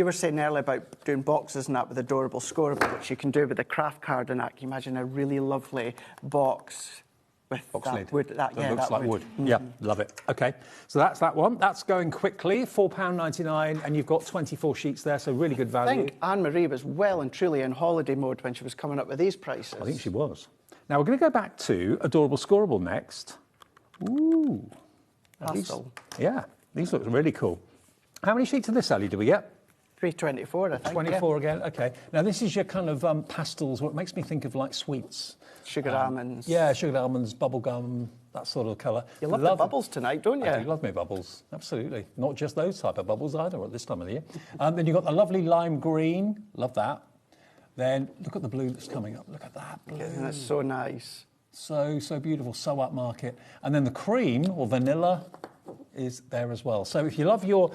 Speaker 17: were saying earlier about doing boxes and that with adorable scoreable, which you can do with the craft card and that, can you imagine a really lovely box with that wood?
Speaker 21: That looks like wood. Yeah, love it. OK, so that's that one. That's going quickly, £4.99, and you've got 24 sheets there, so really good value.
Speaker 17: I think Anne-Marie was well and truly in holiday mode when she was coming up with these prices.
Speaker 21: I think she was. Now, we're going to go back to Adorable Scoreable next. Ooh.
Speaker 17: Pastel.
Speaker 21: These look really cool. How many sheets of this, Ali, do we get?
Speaker 17: 324, I think.
Speaker 21: 24 again, OK. Now, this is your kind of pastels, what makes me think of, like, sweets.
Speaker 17: Sugared almonds.
Speaker 21: Yeah, sugared almonds, bubble gum, that sort of colour.
Speaker 17: You love the bubbles tonight, don't you?
Speaker 21: I do love my bubbles, absolutely. Not just those type of bubbles either at this time of the year. Then you've got the lovely lime green, love that. Then look at the blue that's coming up. Look at that blue.
Speaker 17: Yeah, that's so nice.
Speaker 21: So beautiful, so upmarket. And then the cream, or vanilla, is there as well. So if you love your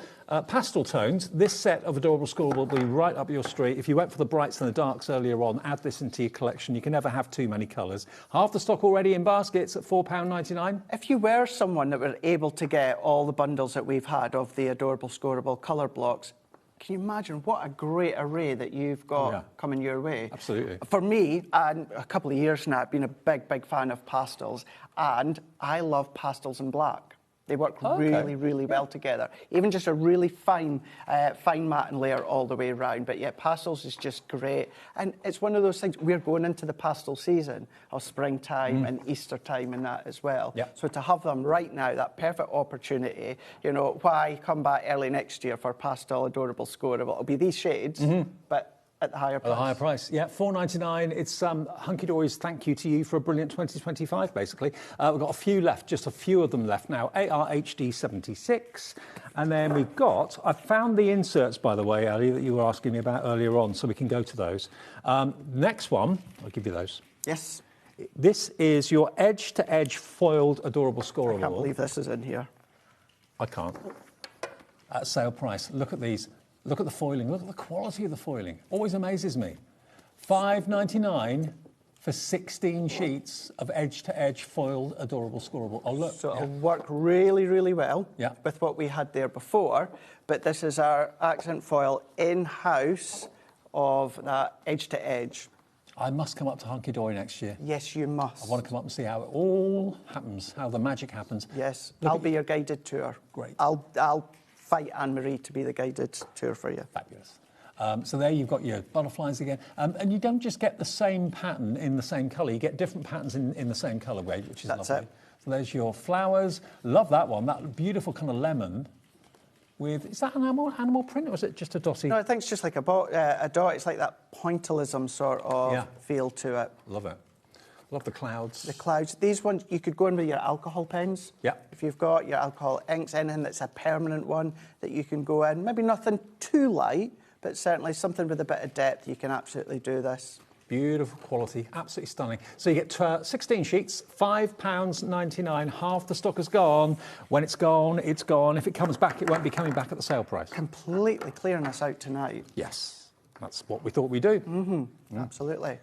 Speaker 21: pastel tones, this set of Adorable Scoreable will be right up your street. If you went for the brights and the darks earlier on, add this into your collection. You can never have too many colours. Half the stock already in baskets at £4.99.
Speaker 17: If you were someone that were able to get all the bundles that we've had of the Adorable Scoreable colour blocks, can you imagine what a great array that you've got coming your way?
Speaker 21: Absolutely.
Speaker 17: For me, and a couple of years now, I've been a big fan of pastels, and I love pastels in black. They work really, really well together. Even just a really fine matting layer all the way around. But yeah, pastels is just great. And it's one of those things, we're going into the pastel season of springtime and Easter time and that as well.
Speaker 21: Yep.
Speaker 17: So to have them right now, that perfect opportunity, you know, why come back early next year for pastel, adorable, scorable? It'll be these shades, but at the higher price.
Speaker 21: At a higher price, yeah, $4.99. It's Hunky Dory's thank you to you for a brilliant 2025, basically. We've got a few left, just a few of them left now. ARHD 76. And then we've got, I found the inserts, by the way, Ali, that you were asking me about earlier on, so we can go to those. Next one, I'll give you those.
Speaker 17: Yes.
Speaker 21: This is your edge-to-edge foiled adorable scoreable.
Speaker 17: I can't believe this is in here.
Speaker 21: I can't. At sale price. Look at these. Look at the foiling. Look at the quality of the foiling. Always amazes me. $5.99 for 16 sheets of edge-to-edge foiled adorable scoreable. Oh, look.
Speaker 17: So it'll work really, really well with what we had there before. But this is our accent foil in-house of that edge-to-edge.
Speaker 21: I must come up to Hunky Dory next year.
Speaker 17: Yes, you must.
Speaker 21: I want to come up and see how it all happens, how the magic happens.
Speaker 17: Yes, I'll be your guided tour.
Speaker 21: Great.
Speaker 17: I'll fight Anne-Marie to be the guided tour for you.
Speaker 21: Fabulous. So there you've got your butterflies again. And you don't just get the same pattern in the same colour, you get different patterns in the same colour grade, which is lovely.
Speaker 17: It.
Speaker 21: So there's your flowers. Love that one, that beautiful kind of lemon. Is that an animal print or is it just a dotty?
Speaker 17: No, I think it's just like a dot. It's like that pointillism sort of feel to it.
Speaker 21: Love it. Love the clouds.
Speaker 17: The clouds. These ones, you could go in with your alcohol pens.
Speaker 21: Yeah.
Speaker 17: If you've got your alcohol inks, anything that's a permanent one that you can go in. Maybe nothing too light, but certainly something with a bit of depth, you can absolutely do this.
Speaker 21: Beautiful quality, absolutely stunning. So you get 16 sheets, £5.99. Half the stock is gone. When it's gone, it's gone. If it comes back, it won't be coming back at the sale price.
Speaker 17: Completely clearing us out tonight.
Speaker 21: Yes, that's what we thought we'd do.
Speaker 17: Absolutely.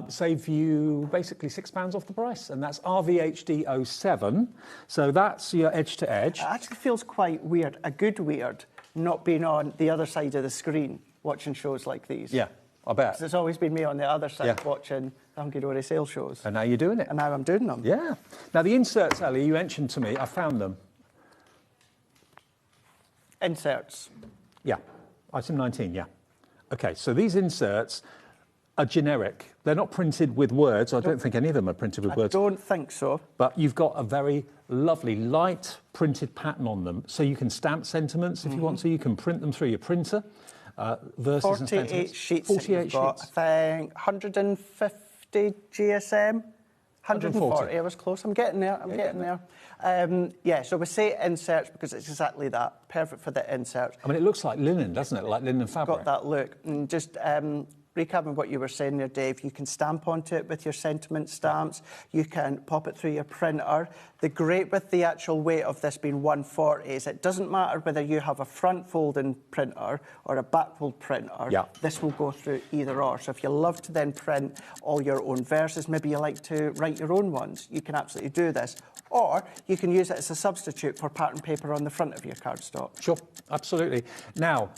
Speaker 21: Save you basically £6 off the price, and that's RVHD 07. So that's your edge-to-edge.
Speaker 17: It actually feels quite weird, a good weird, not being on the other side of the screen watching shows like these.
Speaker 21: Yeah, I bet.
Speaker 17: 'Cause it's always been me on the other side watching the Hunky Dory sale shows.
Speaker 21: And now you're doing it.
Speaker 17: And now I'm doing them.
Speaker 21: Yeah. Now the inserts, Ali, you mentioned to me, I found them.
Speaker 17: Inserts.
Speaker 21: Yeah, item 19, yeah. Okay, so these inserts are generic. They're not printed with words. I don't think any of them are printed with words.
Speaker 17: I don't think so.
Speaker 21: But you've got a very lovely light printed pattern on them. So you can stamp sentiments if you want to. You can print them through your printer. Verses and
Speaker 17: 48 sheets.
Speaker 21: 48
Speaker 17: sheets. I think 150 GSM. 140. I was close. I'm getting there. I'm getting there. Yeah, so we say inserts because it's exactly that. Perfect for the inserts.
Speaker 21: I mean, it looks like linen, doesn't it? Like linen fabric.
Speaker 17: Got that look. And just recapping what you were saying there, Dave, you can stamp onto it with your sentiment stamps. You can pop it through your printer. The great with the actual weight of this being 140 is it doesn't matter whether you have a front folding printer or a back fold printer.
Speaker 21: Yeah.
Speaker 17: This will go through either or. So if you love to then print all your own verses, maybe you like to write your own ones, you can absolutely do this. Or you can use it as a substitute for pattern paper on the front of your cardstock.
Speaker 21: Sure, absolutely. Now,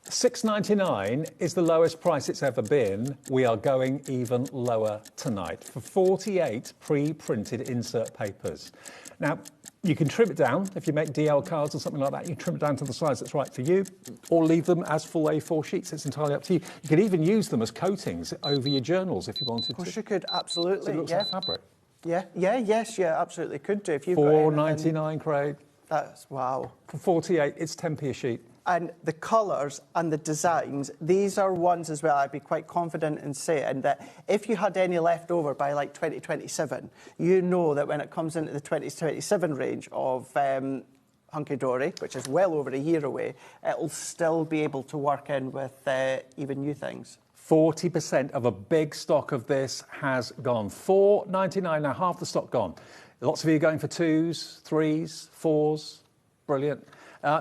Speaker 21: $6.99 is the lowest price it's ever been. We are going even lower tonight for 48 pre-printed insert papers. Now, you can trim it down if you make DL cards or something like that. You trim it down to the size that's right for you, or leave them as full A4 sheets. It's entirely up to you. You could even use them as coatings over your journals if you wanted to.
Speaker 17: Of course you could, absolutely.
Speaker 21: So it looks like fabric.
Speaker 17: Yeah, absolutely could do. If you've
Speaker 21: $4.99, Craig.
Speaker 17: That's wow.
Speaker 21: For 48, it's 10p a sheet.
Speaker 17: And the colours and the designs, these are ones as well, I'd be quite confident in saying that if you had any left over by like 2027, you know that when it comes into the 2027 range of Hunky Dory, which is well over a year away, it'll still be able to work in with even new things.
Speaker 21: 40% of a big stock of this has gone. $4.99, now half the stock gone. Lots of you are going for 2s, 3s, 4s. Brilliant.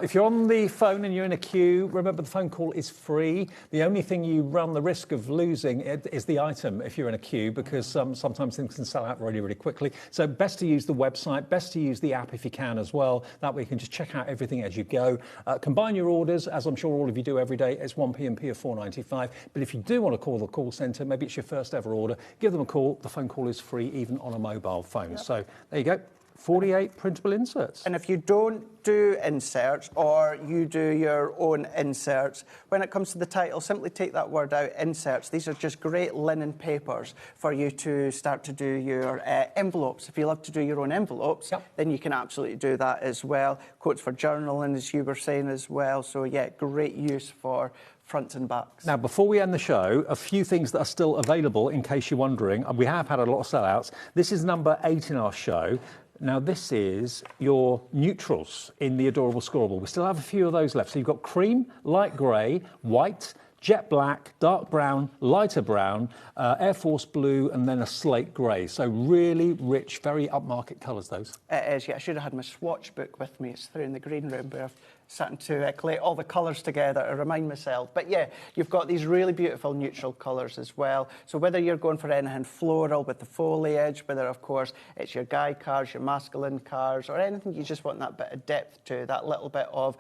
Speaker 21: If you're on the phone and you're in a queue, remember the phone call is free. The only thing you run the risk of losing is the item if you're in a queue, because sometimes things can sell out really, really quickly. So best to use the website, best to use the app if you can as well. That way you can just check out everything as you go. Combine your orders, as I'm sure all of you do every day. It's 1p and p of $4.95. But if you do want to call the call centre, maybe it's your first ever order, give them a call. The phone call is free even on a mobile phone. Yep. So there you go. 48 printable inserts.
Speaker 17: And if you don't do inserts or you do your own inserts, when it comes to the title, simply take that word out, inserts. These are just great linen papers for you to start to do your envelopes. If you love to do your own envelopes, then you can absolutely do that as well. Quotes for journaling, as you were saying as well. So, yeah, great use for fronts and backs.
Speaker 21: Now, before we end the show, a few things that are still available in case you're wondering. We have had a lot of sellouts. This is number 8 in our show. Now, this is your neutrals in the Adorable Scorable. We still have a few of those left. So you've got cream, light grey, white, jet black, dark brown, lighter brown, Air Force blue, and then a slate grey. So really rich, very upmarket colours, those.
Speaker 17: It is, yeah. I should have had my swatch book with me. It's through in the green room where I've starting to collate all the colours together to remind myself. But yeah, you've got these really beautiful neutral colours as well. So whether you're going for anything floral with the foliage, whether, of course, it's your guy cards, your masculine cards, or anything you just want that bit of depth to, that little bit of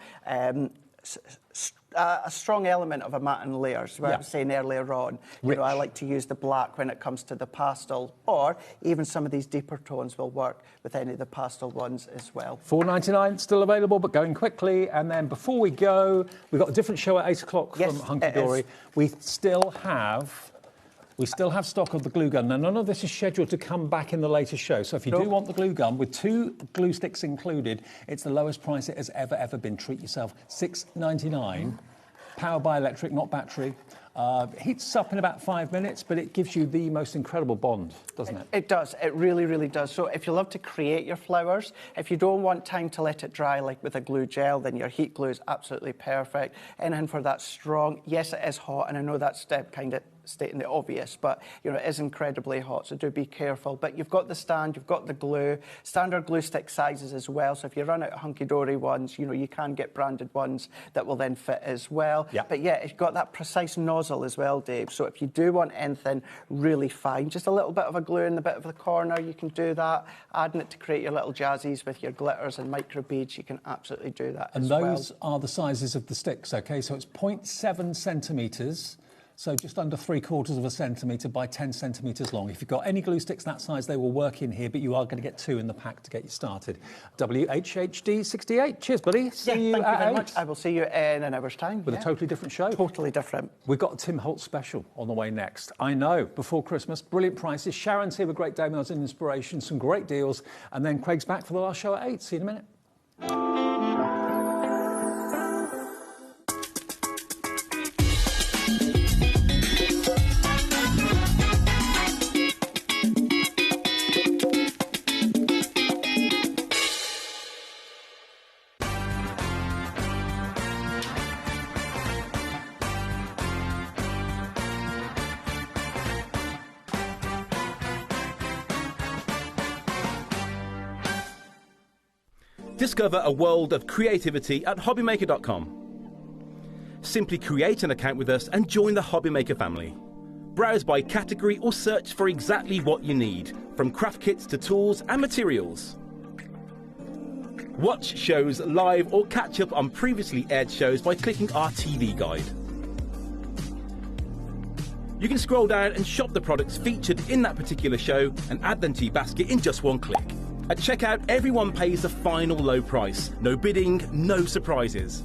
Speaker 17: a strong element of a matte and layers. What I was saying earlier on, you know, I like to use the black when it comes to the pastel, or even some of these deeper tones will work with any of the pastel ones as well.
Speaker 21: $4.99 still available, but going quickly. And then before we go, we've got a different show at 8 o'clock from Hunky Dory. We still have stock of the glue gun. Now, none of this is scheduled to come back in the later show. So if you do want the glue gun, with 2 glue sticks included, it's the lowest price it has ever been. Treat yourself. $6.99. Powered by electric, not battery. Heats up in about 5 minutes, but it gives you the most incredible bond, doesn't it?
Speaker 17: It does. It really, really does. So if you love to create your flowers, if you don't want time to let it dry like with a glue gel, then your heat glue is absolutely perfect. Anything for that strong, yes, it is hot, and I know that's kind of stating the obvious, but you know, it is incredibly hot, so do be careful. But you've got the stand, you've got the glue, standard glue stick sizes as well, so if you run out of Hunky Dory ones, you know, you can get branded ones that will then fit as well. But yeah, it's got that precise nozzle as well, Dave, so if you do want anything really fine, just a little bit of a glue in the bit of the corner, you can do that. Adding it to create your little jazzies with your glitters and micro beads, you can absolutely do that as well.
Speaker 21: And those are the sizes of the sticks, okay? So it's 0.7 centimetres, so just under 3/4 of a centimetre by 10 centimetres long. If you've got any glue sticks that size, they will work in here, but you are going to get 2 in the pack to get you started. WHHD68. Cheers, buddy. See you
Speaker 17: thank
Speaker 21: at
Speaker 17: you very
Speaker 21: 8.
Speaker 17: much. I will see you in an hour's time.
Speaker 21: With a totally different show.
Speaker 17: Totally different.
Speaker 21: We've got a Tim Holt special on the way next. I know, before Christmas, brilliant prices. Sharon's here with great demos and inspiration, some great deals, and then Craig's back for the last show at 8. See you in a minute.
Speaker 14: Discover a world of creativity at HobbyMaker.com. Simply create an account with us and join the HobbyMaker family. Browse by category or search for exactly what you need, from craft kits to tools and materials. Watch shows live or catch up on previously aired shows by clicking our TV guide. You can scroll down and shop the products featured in that particular show and add them to your basket in just one click. At checkout, everyone pays the final low price. No bidding, no surprises.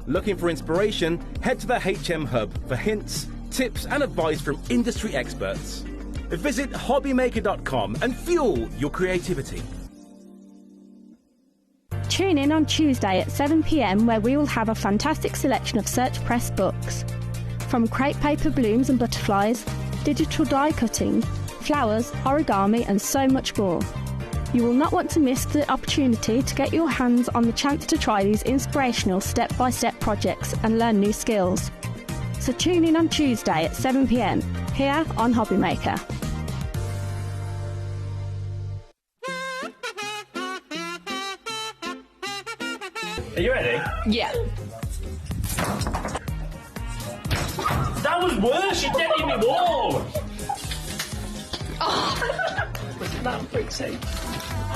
Speaker 14: Looking for inspiration? Head to the HM Hub for hints, tips and advice from industry experts. Visit HobbyMaker.com and fuel your creativity.
Speaker 11: Tune in on Tuesday at 7 p.m, where we will have a fantastic selection of Search Press books. From crepe paper blooms and butterflies, digital die cutting, flowers, origami and so much more. You will not want to miss the opportunity to get your hands on the chance to try these inspirational step-by-step projects and learn new skills. So tune in on Tuesday at 7 p.m, here on HobbyMaker.
Speaker 12: Are you ready?
Speaker 16: Yeah.
Speaker 12: That was worse, you did in the wall!
Speaker 16: Oh. Wasn't that pretty?
Speaker 12: I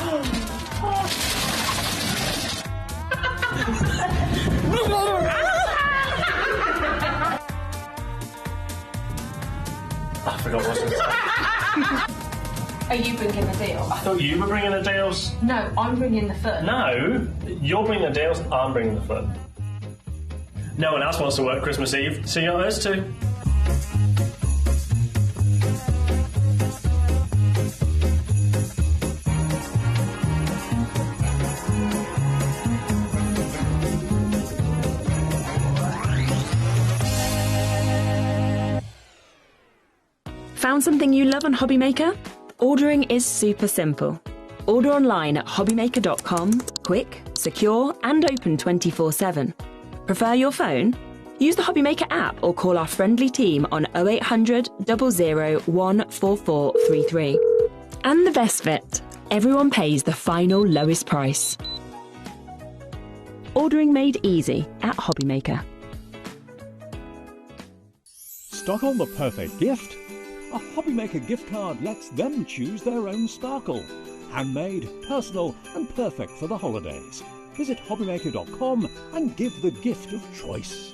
Speaker 12: forgot what I was going to say.
Speaker 13: Are you bringing the deals?
Speaker 12: I thought you were bringing the deals.
Speaker 13: No, I'm bringing the fun.
Speaker 12: No, you're bringing the deals, I'm bringing the fun. No one else wants to work Christmas Eve, so you're us too.
Speaker 4: Found something you love on HobbyMaker? Ordering is super simple. Order online at hobbymaker.com, quick, secure, and open 24/7. Prefer your phone? Use the HobbyMaker app or call our friendly team on 0800 00 14433. And the best bit, everyone pays the final lowest price. Ordering made easy at HobbyMaker.
Speaker 5: Stock on the perfect gift? A HobbyMaker gift card lets them choose their own sparkle. Handmade, personal and perfect for the holidays. Visit hobbymaker.com and give the gift of choice.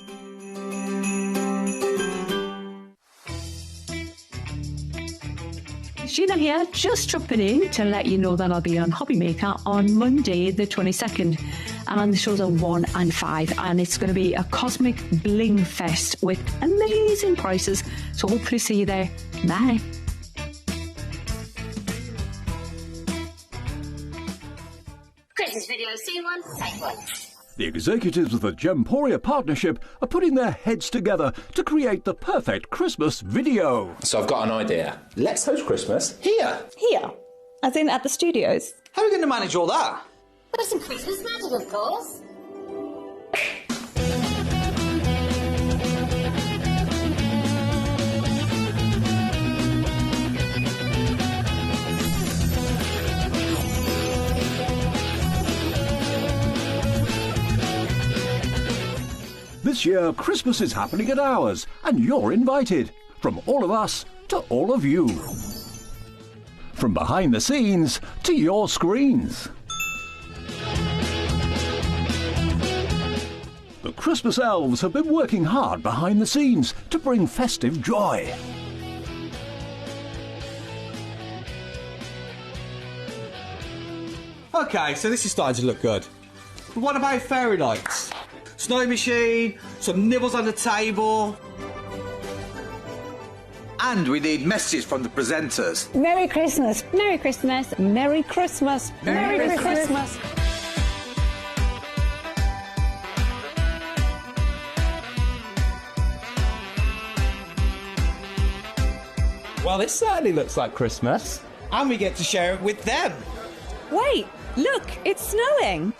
Speaker 6: Sheena here, just dropping in to let you know that I'll be on HobbyMaker on Monday the 22nd. And the shows are 1 and 5, and it's going to be a cosmic bling fest with amazing prices. So hopefully see you there. Bye.
Speaker 7: Christmas video, see one, take one.
Speaker 5: The executives of the Gemporia partnership are putting their heads together to create the perfect Christmas video.
Speaker 8: So I've got an idea. Let's host Christmas here.
Speaker 15: Here? As in at the studios?
Speaker 10: How are we going to manage all that?
Speaker 7: There's some Christmas magic, of course.
Speaker 5: This year, Christmas is happening at ours, and you're invited. From all of us to all of you. From behind the scenes to your screens. The Christmas elves have been working hard behind the scenes to bring festive joy.
Speaker 10: Okay, so this is starting to look good. But what about fairy lights? Snow machine, some nibbles on the table.
Speaker 20: And we need messages from the presenters.
Speaker 9: Merry Christmas. Merry Christmas. Merry Christmas.
Speaker 15: Merry Christmas.
Speaker 10: Well, this certainly looks like Christmas. And we get to share it with them.
Speaker 15: Wait, look, it's snowing.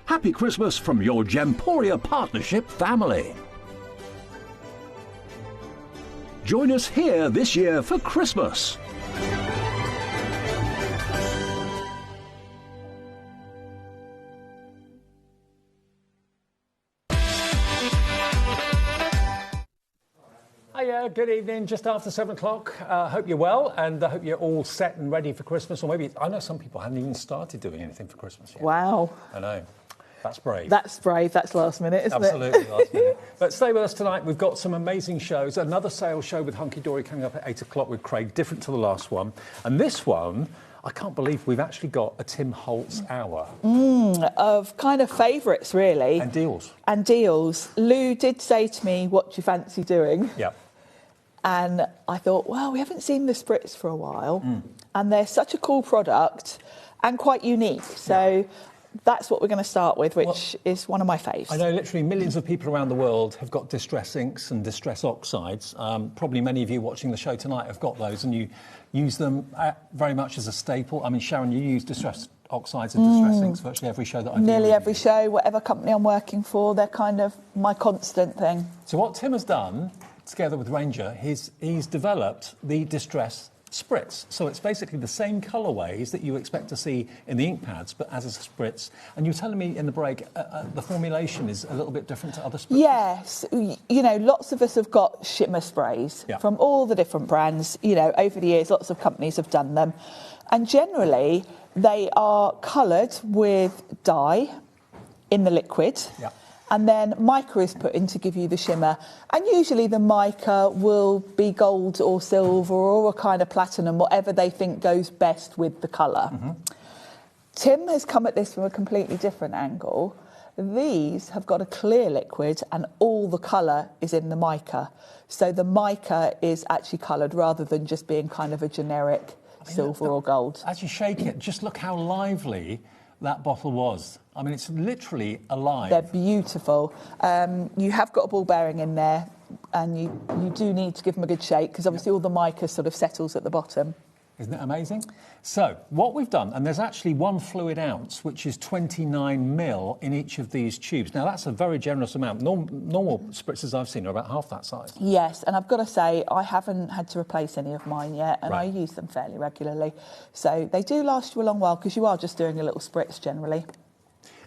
Speaker 5: Happy Christmas from your Gemporia partnership family. Join us here this year for Christmas.
Speaker 21: Hiya, good evening, just after 7 o'clock. Hope you're well, and I hope you're all set and ready for Christmas. Or maybe, I know some people haven't even started doing anything for Christmas yet.
Speaker 22: Wow.
Speaker 21: I know. That's brave.
Speaker 22: That's brave. That's last minute, isn't
Speaker 21: Absolutely
Speaker 22: it?
Speaker 21: last minute. But stay with us tonight. We've got some amazing shows. Another sales show with Hunky Dory coming up at 8 o'clock with Craig, different to the last one. And this one, I can't believe we've actually got a Tim Holtz hour.
Speaker 22: Of kind of favourites, really.
Speaker 21: And deals.
Speaker 22: And deals. Lou did say to me, what do you fancy doing?
Speaker 21: Yeah.
Speaker 22: And I thought, well, we haven't seen the Spritz for a while. And they're such a cool product and quite unique. So that's what we're going to start with, which is one of my faves.
Speaker 21: I know literally millions of people around the world have got distress inks and distress oxides. Probably many of you watching the show tonight have got those, and you use them very much as a staple. I mean, Sharon, you use distress oxides and distress inks virtually every show that I do.
Speaker 22: Nearly every show, whatever company I'm working for, they're kind of my constant thing.
Speaker 21: So what Tim has done, together with Ranger, he's developed the distress Spritz. So it's basically the same colourways that you expect to see in the ink pads, but as a Spritz. And you were telling me in the break, the formulation is a little bit different to other Spritzes.
Speaker 22: Yes. You know, lots of us have got shimmer sprays from all the different brands. You know, over the years, lots of companies have done them. And generally, they are coloured with dye in the liquid.
Speaker 21: Yeah.
Speaker 22: And then mica is put in to give you the shimmer. And usually the mica will be gold or silver or a kind of platinum, whatever they think goes best with the colour. Tim has come at this from a completely different angle. These have got a clear liquid and all the colour is in the mica. So the mica is actually coloured rather than just being kind of a generic silver or gold.
Speaker 21: As you shake it, just look how lively that bottle was. I mean, it's literally alive.
Speaker 22: They're beautiful. You have got a ball bearing in there, and you do need to give them a good shake, because obviously all the mica sort of settles at the bottom.
Speaker 21: Isn't it amazing? So, what we've done, and there's actually 1 fluid ounce, which is 29 mil in each of these tubes. Now, that's a very generous amount. Normal spritzers I've seen are about half that size.
Speaker 22: Yes, and I've got to say, I haven't had to replace any of mine yet, and I use them fairly regularly. So they do last you a long while, because you are just doing a little spritz generally.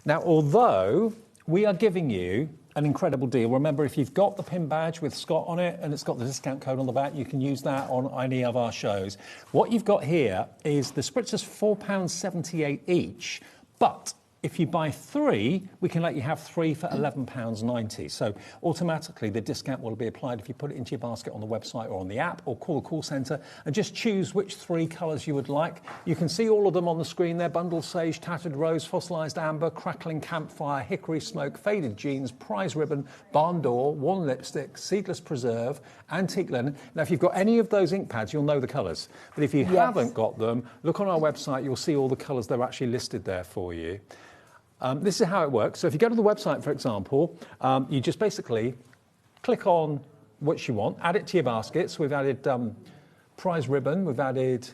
Speaker 21: Now, although we are giving you an incredible deal. Remember, if you've got the pin badge with Scott on it and it's got the discount code on the back, you can use that on any of our shows. What you've got here is the spritzers £4.78 each, but if you buy 3, we can let you have 3 for £11.90. So automatically the discount will be applied if you put it into your basket on the website or on the app, or call the call centre and just choose which 3 colours you would like. You can see all of them on the screen there: Bundle Sage, Tattered Rose, Fossilised Amber, Crackling Campfire, Hickory Smoke, Faded Jeans, Prize Ribbon, Barn Door, Worn Lipstick, Seedless Preserve, Antique Linen. Now, if you've got any of those ink pads, you'll know the colours. But if you haven't got them, look on our website, you'll see all the colours. They're actually listed there for you. This is how it works. So if you go to the website, for example, you just basically click on what you want, add it to your basket. So we've added Prize Ribbon, we've added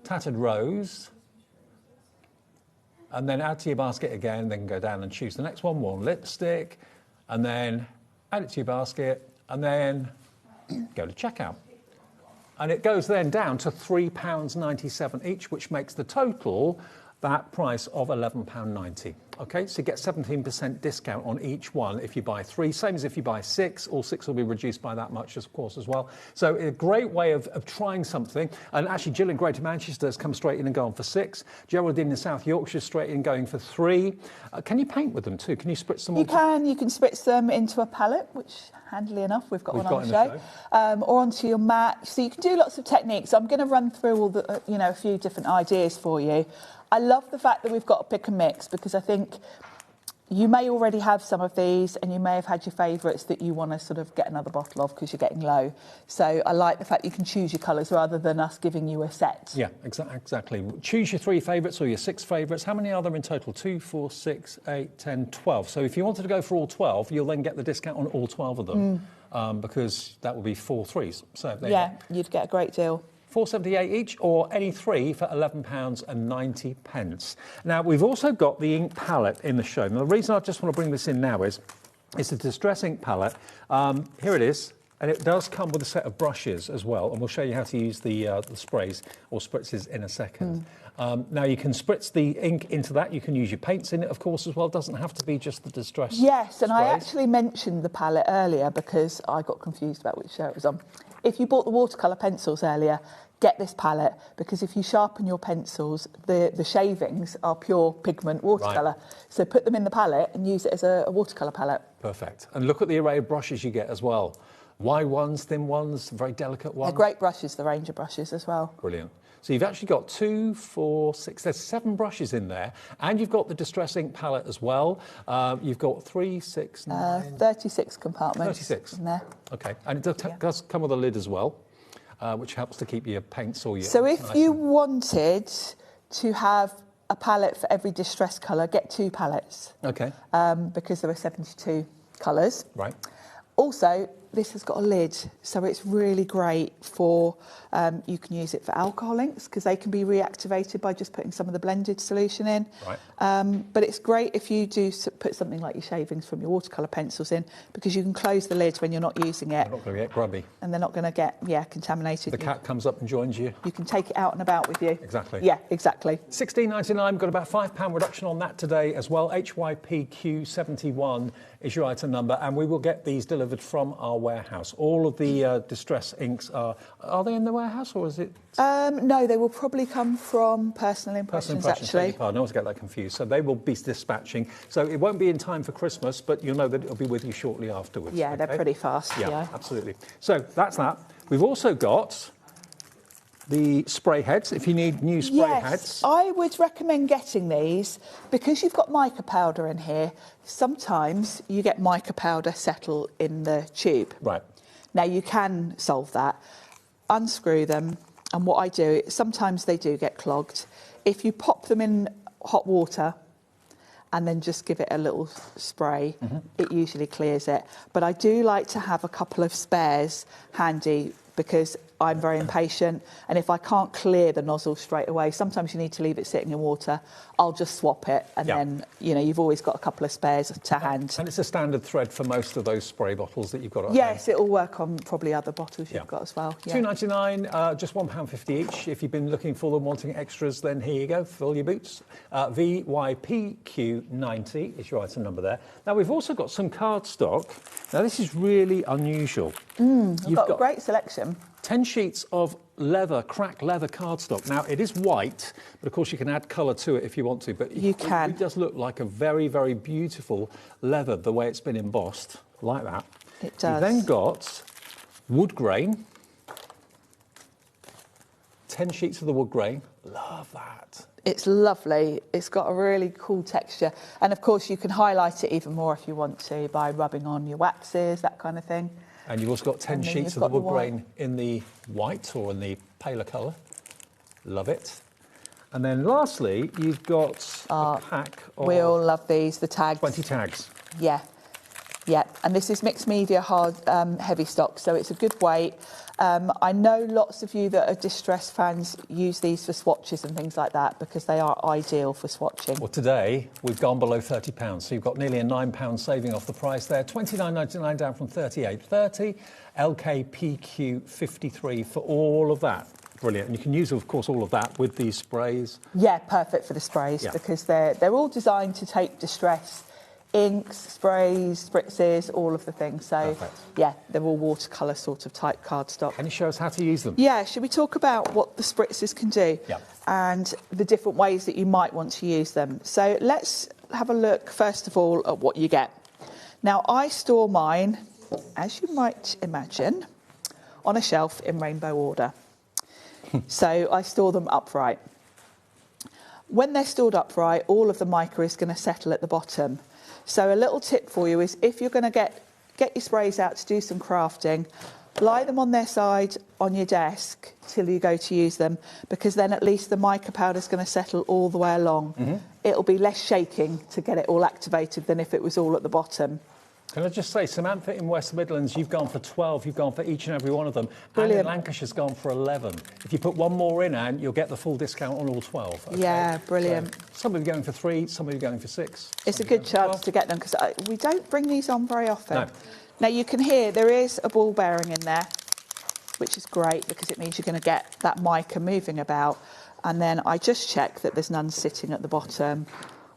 Speaker 21: Tattered Rose, and then add to your basket again, then go down and choose the next one, Worn Lipstick, and then add it to your basket, and then go to checkout. And it goes then down to £3.97 each, which makes the total that price of £11.90. Okay, so you get 17% discount on each one if you buy 3, same as if you buy 6. All 6 will be reduced by that much, of course, as well. So a great way of trying something. And actually, Jill in Greater Manchester has come straight in and gone for 6. Geraldine in South Yorkshire straight in going for 3. Can you paint with them too? Can you spritz them?
Speaker 22: You can spritz them into a palette, which, handily enough, we've got one on the show. Or onto your mat. So you can do lots of techniques. I'm going to run through all the, a few different ideas for you. I love the fact that we've got a pick and mix, because I think you may already have some of these and you may have had your favourites that you want to sort of get another bottle of because you're getting low. So I like the fact you can choose your colours rather than us giving you a set.
Speaker 21: Yeah, exactly. Choose your 3 favourites or your 6 favourites. How many are there in total? 2, 4, 6, 8, 10, 12. So if you wanted to go for all 12, you'll then get the discount on all 12 of them because that will be 4 3s. So there
Speaker 22: you'd get a great deal.
Speaker 21: £4.78 each, or any 3 for £11.90. Now, we've also got the ink palette in the show. Now, the reason I just want to bring this in now is it's a Distress ink palette. Here it is, and it does come with a set of brushes as well, and we'll show you how to use the sprays or spritzes in a second. Now, you can spritz the ink into that. You can use your paints in it, of course, as well. It doesn't have to be just the Distress
Speaker 22: Yes, and
Speaker 21: sprays.
Speaker 22: I actually mentioned the palette earlier because I got confused about which show it was on. If you bought the watercolour pencils earlier, get this palette, because if you sharpen your pencils, the shavings are pure pigment watercolour. So put them in the palette and use it as a watercolour palette.
Speaker 21: Perfect. And look at the array of brushes you get as well. Wide ones, thin ones, very delicate ones.
Speaker 22: They're great brushes, the range of brushes as well.
Speaker 21: Brilliant. So you've actually got 2, 4, 6, there's 7 brushes in there, and you've got the Distress ink palette as well. You've got 3, 6, 9...
Speaker 22: 36 compartments
Speaker 21: 36.
Speaker 22: in there.
Speaker 21: OK, and it does come with a lid as well, which helps to keep your paints or your...
Speaker 22: So if you wanted to have a palette for every distress colour, get 2 palettes.
Speaker 21: OK.
Speaker 22: Because there are 72 colours.
Speaker 21: Right.
Speaker 22: Also, this has got a lid, so it's really great for, you can use it for alcohol inks because they can be reactivated by just putting some of the blended solution in.
Speaker 21: Right.
Speaker 22: But it's great if you do put something like your shavings from your watercolour pencils in, because you can close the lid when you're not using it.
Speaker 21: They're not going to get grubby.
Speaker 22: And they're not going to get, contaminated.
Speaker 21: The cat comes up and joins you.
Speaker 22: You can take it out and about with you.
Speaker 21: Exactly.
Speaker 22: Yeah, exactly.
Speaker 21: £16.99, got about £5 reduction on that today as well. HYPQ71 is your item number, and we will get these delivered from our warehouse. All of the distress inks are they in the warehouse or is it?
Speaker 22: No, they will probably come from Personal Impressions, actually.
Speaker 21: Pardon, I always get that confused. So they will be dispatching. So it won't be in time for Christmas, but you'll know that it'll be with you shortly afterwards.
Speaker 22: Yeah, they're pretty fast.
Speaker 21: Yeah, absolutely. So that's that. We've also got the spray heads, if you need new spray heads.
Speaker 22: I would recommend getting these because you've got mica powder in here. Sometimes you get mica powder settle in the tube.
Speaker 21: Right.
Speaker 22: Now you can solve that. Unscrew them, and what I do, sometimes they do get clogged. If you pop them in hot water and then just give it a little spray, it usually clears it. But I do like to have a couple of spares handy because I'm very impatient, and if I can't clear the nozzle straight away, sometimes you need to leave it sitting in water. I'll just swap it, and then you've always got a couple of spares to hand.
Speaker 21: And it's a standard thread for most of those spray bottles that you've got at
Speaker 22: Yes,
Speaker 21: home.
Speaker 22: it'll work on probably other bottles you've got as well. Yeah.
Speaker 21: $2.99, just £1.50 each. If you've been looking for them, wanting extras, then here you go. Fill your boots. VYPQ90 is your item number there. Now we've also got some cardstock. Now this is really unusual.
Speaker 22: You've got a great selection.
Speaker 21: 10 sheets of leather, cracked leather cardstock. Now, it is white, but of course you can add colour to it if you want to. But
Speaker 22: you can.
Speaker 21: It does look like a very, very beautiful leather, the way it's been embossed, like that.
Speaker 22: It does.
Speaker 21: You've then got wood grain. 10 sheets of the wood grain. Love that.
Speaker 22: It's lovely. It's got a really cool texture. And, of course, you can highlight it even more if you want to by rubbing on your waxes, that kind of thing.
Speaker 21: And you've also got 10 sheets of the wood grain in the white or in the paler colour. Love it. And then lastly, you've got a pack of...
Speaker 22: We all love these, the tags.
Speaker 21: 20 tags.
Speaker 22: Yeah. Yeah. And this is mixed media hard heavy stock, so it's a good weight. I know lots of you that are distress fans use these for swatches and things like that because they are ideal for swatching.
Speaker 21: Well, today we've gone below £30, so you've got nearly a £9 saving off the price there. $29.99 down from $38.30. LKPQ53 for all of that. Brilliant. And you can use, of course, all of that with these sprays.
Speaker 22: Yeah, perfect for the sprays because they're all designed to take distress. Inks, sprays, spritzes, all of the things. So, yeah, they're all watercolour sort of type cardstock.
Speaker 21: Can you show us how to use them?
Speaker 22: Yeah, should we talk about what the spritzes can do and the different ways that you might want to use them? So let's have a look, first of all, at what you get. Now, I store mine, as you might imagine, on a shelf in rainbow order. So I store them upright. When they're stored upright, all of the mica is going to settle at the bottom. So a little tip for you is if you're going to get your sprays out to do some crafting, lie them on their side on your desk till you go to use them, because then at least the mica powder is going to settle all the way along. It'll be less shaking to get it all activated than if it was all at the bottom.
Speaker 21: Can I just say, Samantha in West Midlands, you've gone for 12, you've gone for each and every one of them.
Speaker 22: Brilliant.
Speaker 21: And in Lancashire's gone for 11. If you put one more in, Anne, you'll get the full discount on all 12. Okay?
Speaker 22: Yeah, brilliant.
Speaker 21: So, some of you going for 3, some of you going for 6.
Speaker 22: It's a good chance to get them because we don't bring these on very often.
Speaker 21: No.
Speaker 22: Now you can hear there is a ball bearing in there, which is great because it means you're going to get that mica moving about. And then I just check that there's none sitting at the bottom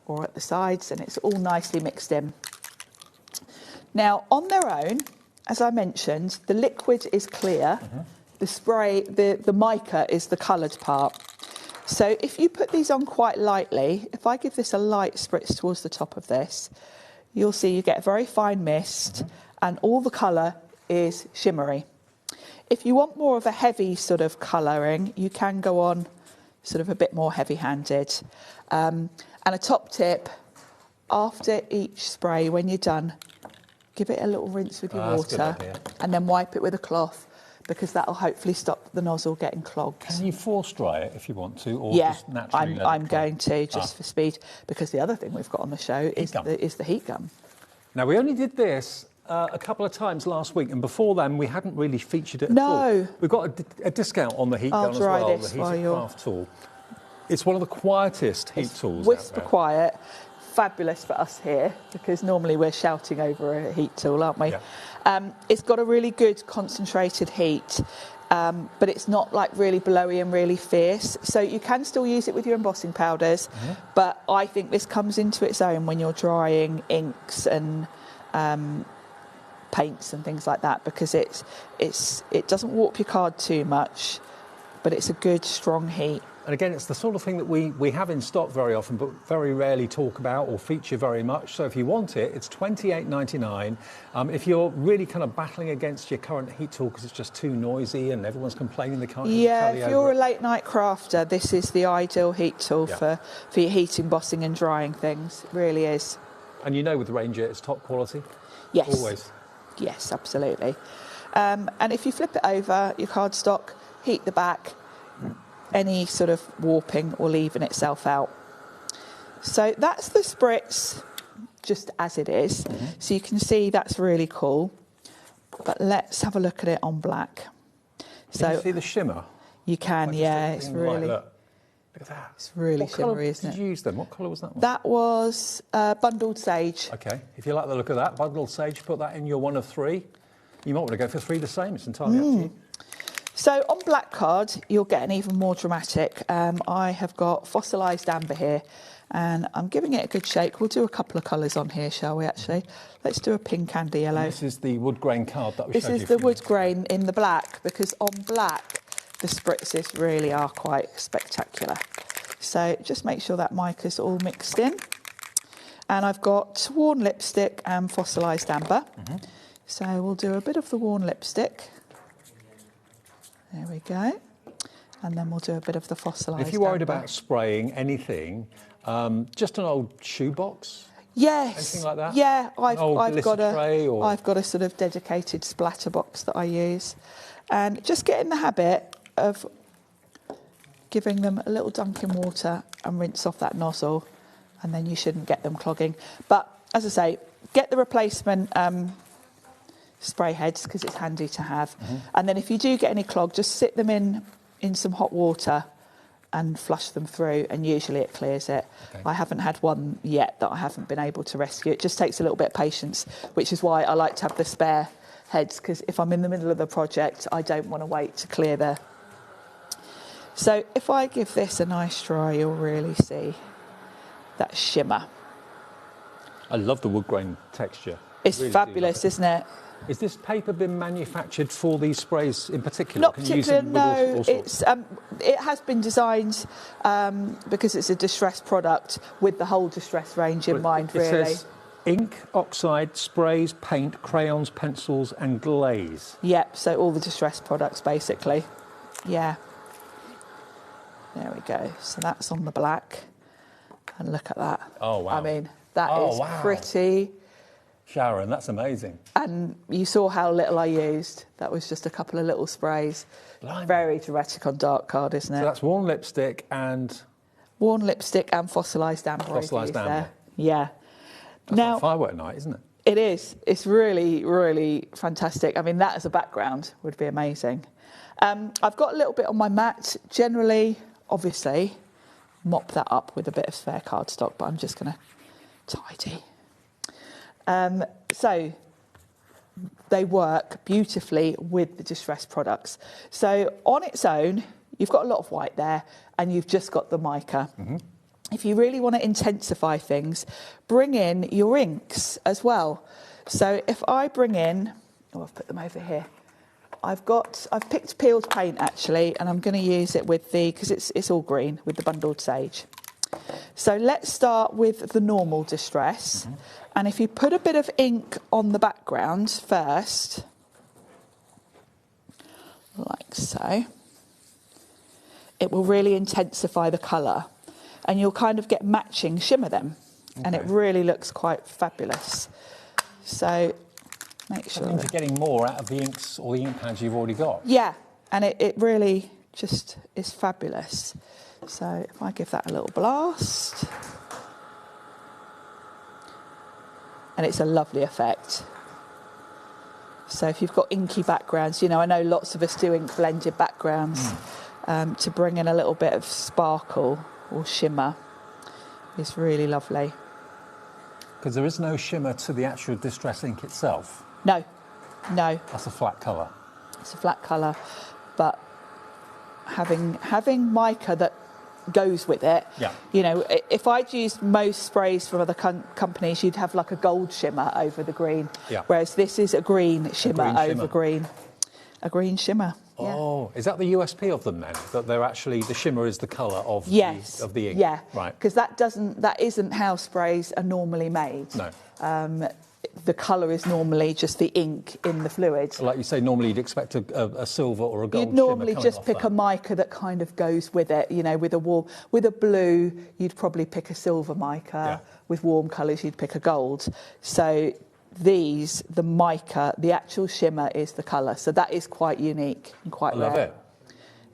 Speaker 22: or at the sides, and it's all nicely mixed in. Now, on their own, as I mentioned, the liquid is clear. The spray, the mica is the coloured part. So if you put these on quite lightly, if I give this a light spritz towards the top of this, you'll see you get a very fine mist and all the colour is shimmery. If you want more of a heavy sort of colouring, you can go on sort of a bit more heavy-handed. And a top tip, after each spray, when you're done, give it a little rinse with your water and then wipe it with a cloth because that'll hopefully stop the nozzle getting clogged.
Speaker 21: Can you force dry it if you want to, or
Speaker 22: yeah,
Speaker 21: just naturally
Speaker 22: I'm going to, just for speed, because the other thing we've got on the show is the heat gun.
Speaker 21: Now, we only did this a couple of times last week, and before then we hadn't really featured it at all. We've got a discount on the heat gun as well, the Heated Craft tool. It's one of the quietest heat tools
Speaker 22: whisper out there. Quiet. Fabulous for us here because normally we're shouting over a heat tool, aren't we? Yeah. It's got a really good concentrated heat, but it's not like really blowy and really fierce. So you can still use it with your embossing powders, but I think this comes into its own when you're drying inks and paints and things like that, because it doesn't warp your card too much, but it's a good strong heat.
Speaker 21: And again, it's the sort of thing that we have in stock very often, but very rarely talk about or feature very much. So if you want it, it's $28.99. If you're really kind of battling against your current heat tool because it's just too noisy and everyone's complaining they can't
Speaker 22: if you're a late night crafter, this is the ideal heat tool for your heat embossing and drying things. It really is.
Speaker 21: And you know with Ranger it's top quality?
Speaker 22: Yes.
Speaker 21: Always.
Speaker 22: Yes, absolutely. And if you flip it over, your cardstock, heat the back, any sort of warping or leaving itself out. So that's the Spritz just as it is. So you can see that's really cool. But let's have a look at it on black. So
Speaker 21: can you see the shimmer?
Speaker 22: You can, yeah. It's really...
Speaker 21: Look at that.
Speaker 22: It's really shimmery, isn't it?
Speaker 21: Did you use them? What colour was that one?
Speaker 22: That was Bundled Sage.
Speaker 21: OK. If you like the look of that, Bundled Sage, put that in your 1 of 3. You might want to go for 3 the same. It's entirely up to you.
Speaker 22: So on black card, you'll get an even more dramatic. I have got fossilised amber here, and I'm giving it a good shake. We'll do a couple of colours on here, shall we, actually? Let's do a pink and a yellow.
Speaker 21: And this is the wood grain card that we showed you.
Speaker 22: This is the wood grain in the black, because on black, the Spritzes really are quite spectacular. So just make sure that mica's all mixed in. And I've got worn lipstick and fossilised amber. So we'll do a bit of the worn lipstick. There we go. And then we'll do a bit of the fossilised.
Speaker 21: If you're worried
Speaker 22: amber.
Speaker 21: about spraying anything, just an old shoebox?
Speaker 22: Yes.
Speaker 21: Anything like that?
Speaker 22: Yeah, I've got a sort of dedicated splatter box that I use. And just get in the habit of giving them a little dunk in water and rinse off that nozzle, and then you shouldn't get them clogging. But as I say, get the replacement spray heads, because it's handy to have. And then if you do get any clog, just sit them in some hot water and flush them through, and usually it clears it. Okay. I haven't had one yet that I haven't been able to rescue. It just takes a little bit of patience, which is why I like to have the spare heads, because if I'm in the middle of the project, I don't want to wait to clear the... So if I give this a nice dry, you'll really see that shimmer.
Speaker 21: I love the wood grain texture.
Speaker 22: It's really fabulous, isn't it?
Speaker 21: Is this paper been manufactured for these sprays in particular?
Speaker 22: Not particularly, no. It has been designed because it's a distressed product with the whole distress range in mind, really.
Speaker 21: It says ink, oxide, sprays, paint, crayons, pencils and glaze.
Speaker 22: Yep, so all the distressed products, basically. Yeah. There we go. So that's on the black. And look at that.
Speaker 21: Oh, wow.
Speaker 22: I mean, that is pretty...
Speaker 21: Sharon, that's amazing.
Speaker 22: And you saw how little I used. That was just a couple of little sprays. Blimey. Very dramatic on dark card, isn't it?
Speaker 21: So that's worn lipstick and...
Speaker 22: Worn lipstick and fossilised amber.
Speaker 21: Fossilised amber.
Speaker 22: There. Yeah.
Speaker 21: That's like firework night, isn't it?
Speaker 22: It is. It's really, really fantastic. I mean, that as a background would be amazing. I've got a little bit on my mat. Generally, obviously, mop that up with a bit of spare cardstock, but I'm just going to tidy. So they work beautifully with the distressed products. So on its own, you've got a lot of white there, and you've just got the mica. If you really want to intensify things, bring in your inks as well. So if I bring in, I've put them over here. I've picked peeled paint actually, and I'm going to use it with because it's all green, with the bundled sage. So let's start with the normal distress. And if you put a bit of ink on the background first, like so, it will really intensify the colour. And you'll kind of get matching shimmer then. Okay. And it really looks quite fabulous. So make sure...
Speaker 21: That means you're getting more out of the inks or the ink pads you've already got.
Speaker 22: Yeah, and it really just is fabulous. So if I give that a little blast... And it's a lovely effect. So if you've got inky backgrounds, you know, I know lots of us do ink blended backgrounds, to bring in a little bit of sparkle or shimmer is really lovely.
Speaker 21: Because there is no shimmer to the actual distress ink itself.
Speaker 22: No, no.
Speaker 21: That's a flat colour.
Speaker 22: It's a flat colour, but having mica that goes with it.
Speaker 21: Yeah.
Speaker 22: You know, if I'd used most sprays from other companies, you'd have like a gold shimmer over the green.
Speaker 21: Yeah.
Speaker 22: Whereas this is a green shimmer over green. A green shimmer.
Speaker 21: Oh, is that the USP of them then? That they're actually, the shimmer is the colour of, of the ink?
Speaker 22: Yeah.
Speaker 21: Right.
Speaker 22: Because that isn't how sprays are normally made.
Speaker 21: No.
Speaker 22: The colour is normally just the ink in the fluid.
Speaker 21: Like you say, normally you'd expect a silver or a gold
Speaker 22: You'd normally
Speaker 21: shimmer
Speaker 22: just pick a mica that kind of goes with it. You know, with a blue, you'd probably pick a silver mica.
Speaker 21: Yeah.
Speaker 22: With warm colours, you'd pick a gold. So these, the mica, the actual shimmer is the colour. So that is quite unique and quite rare.
Speaker 21: I love it.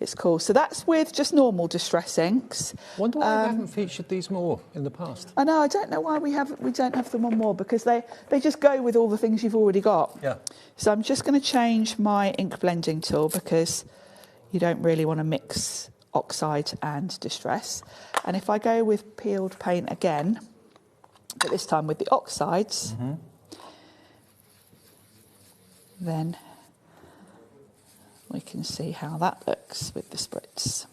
Speaker 22: It's cool. So that's with just normal distress inks.
Speaker 21: Wonder why we haven't featured these more in the past.
Speaker 22: I know. I don't know why we don't have them on more, because they just go with all the things you've already got.
Speaker 21: Yeah.
Speaker 22: So I'm just going to change my ink blending tool, because you don't really want to mix oxide and distress. And if I go with peeled paint again, but this time with the oxides, then we can see how that looks with the Spritz.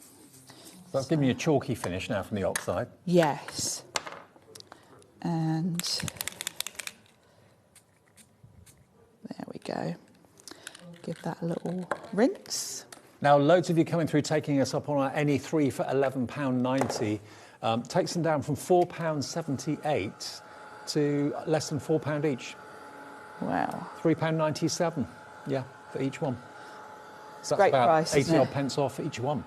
Speaker 21: That's giving you a chalky finish now from the oxide.
Speaker 22: Yes. And there we go. Give that a little rinse.
Speaker 21: Now, loads of you coming through taking us up on our any 3 for £11.90. Takes them down from £4.78 to less than £4 each.
Speaker 22: Wow.
Speaker 21: £3.97, yeah, for each one. So that's
Speaker 22: Great
Speaker 21: about
Speaker 22: price,
Speaker 21: 80 odd pence off each one.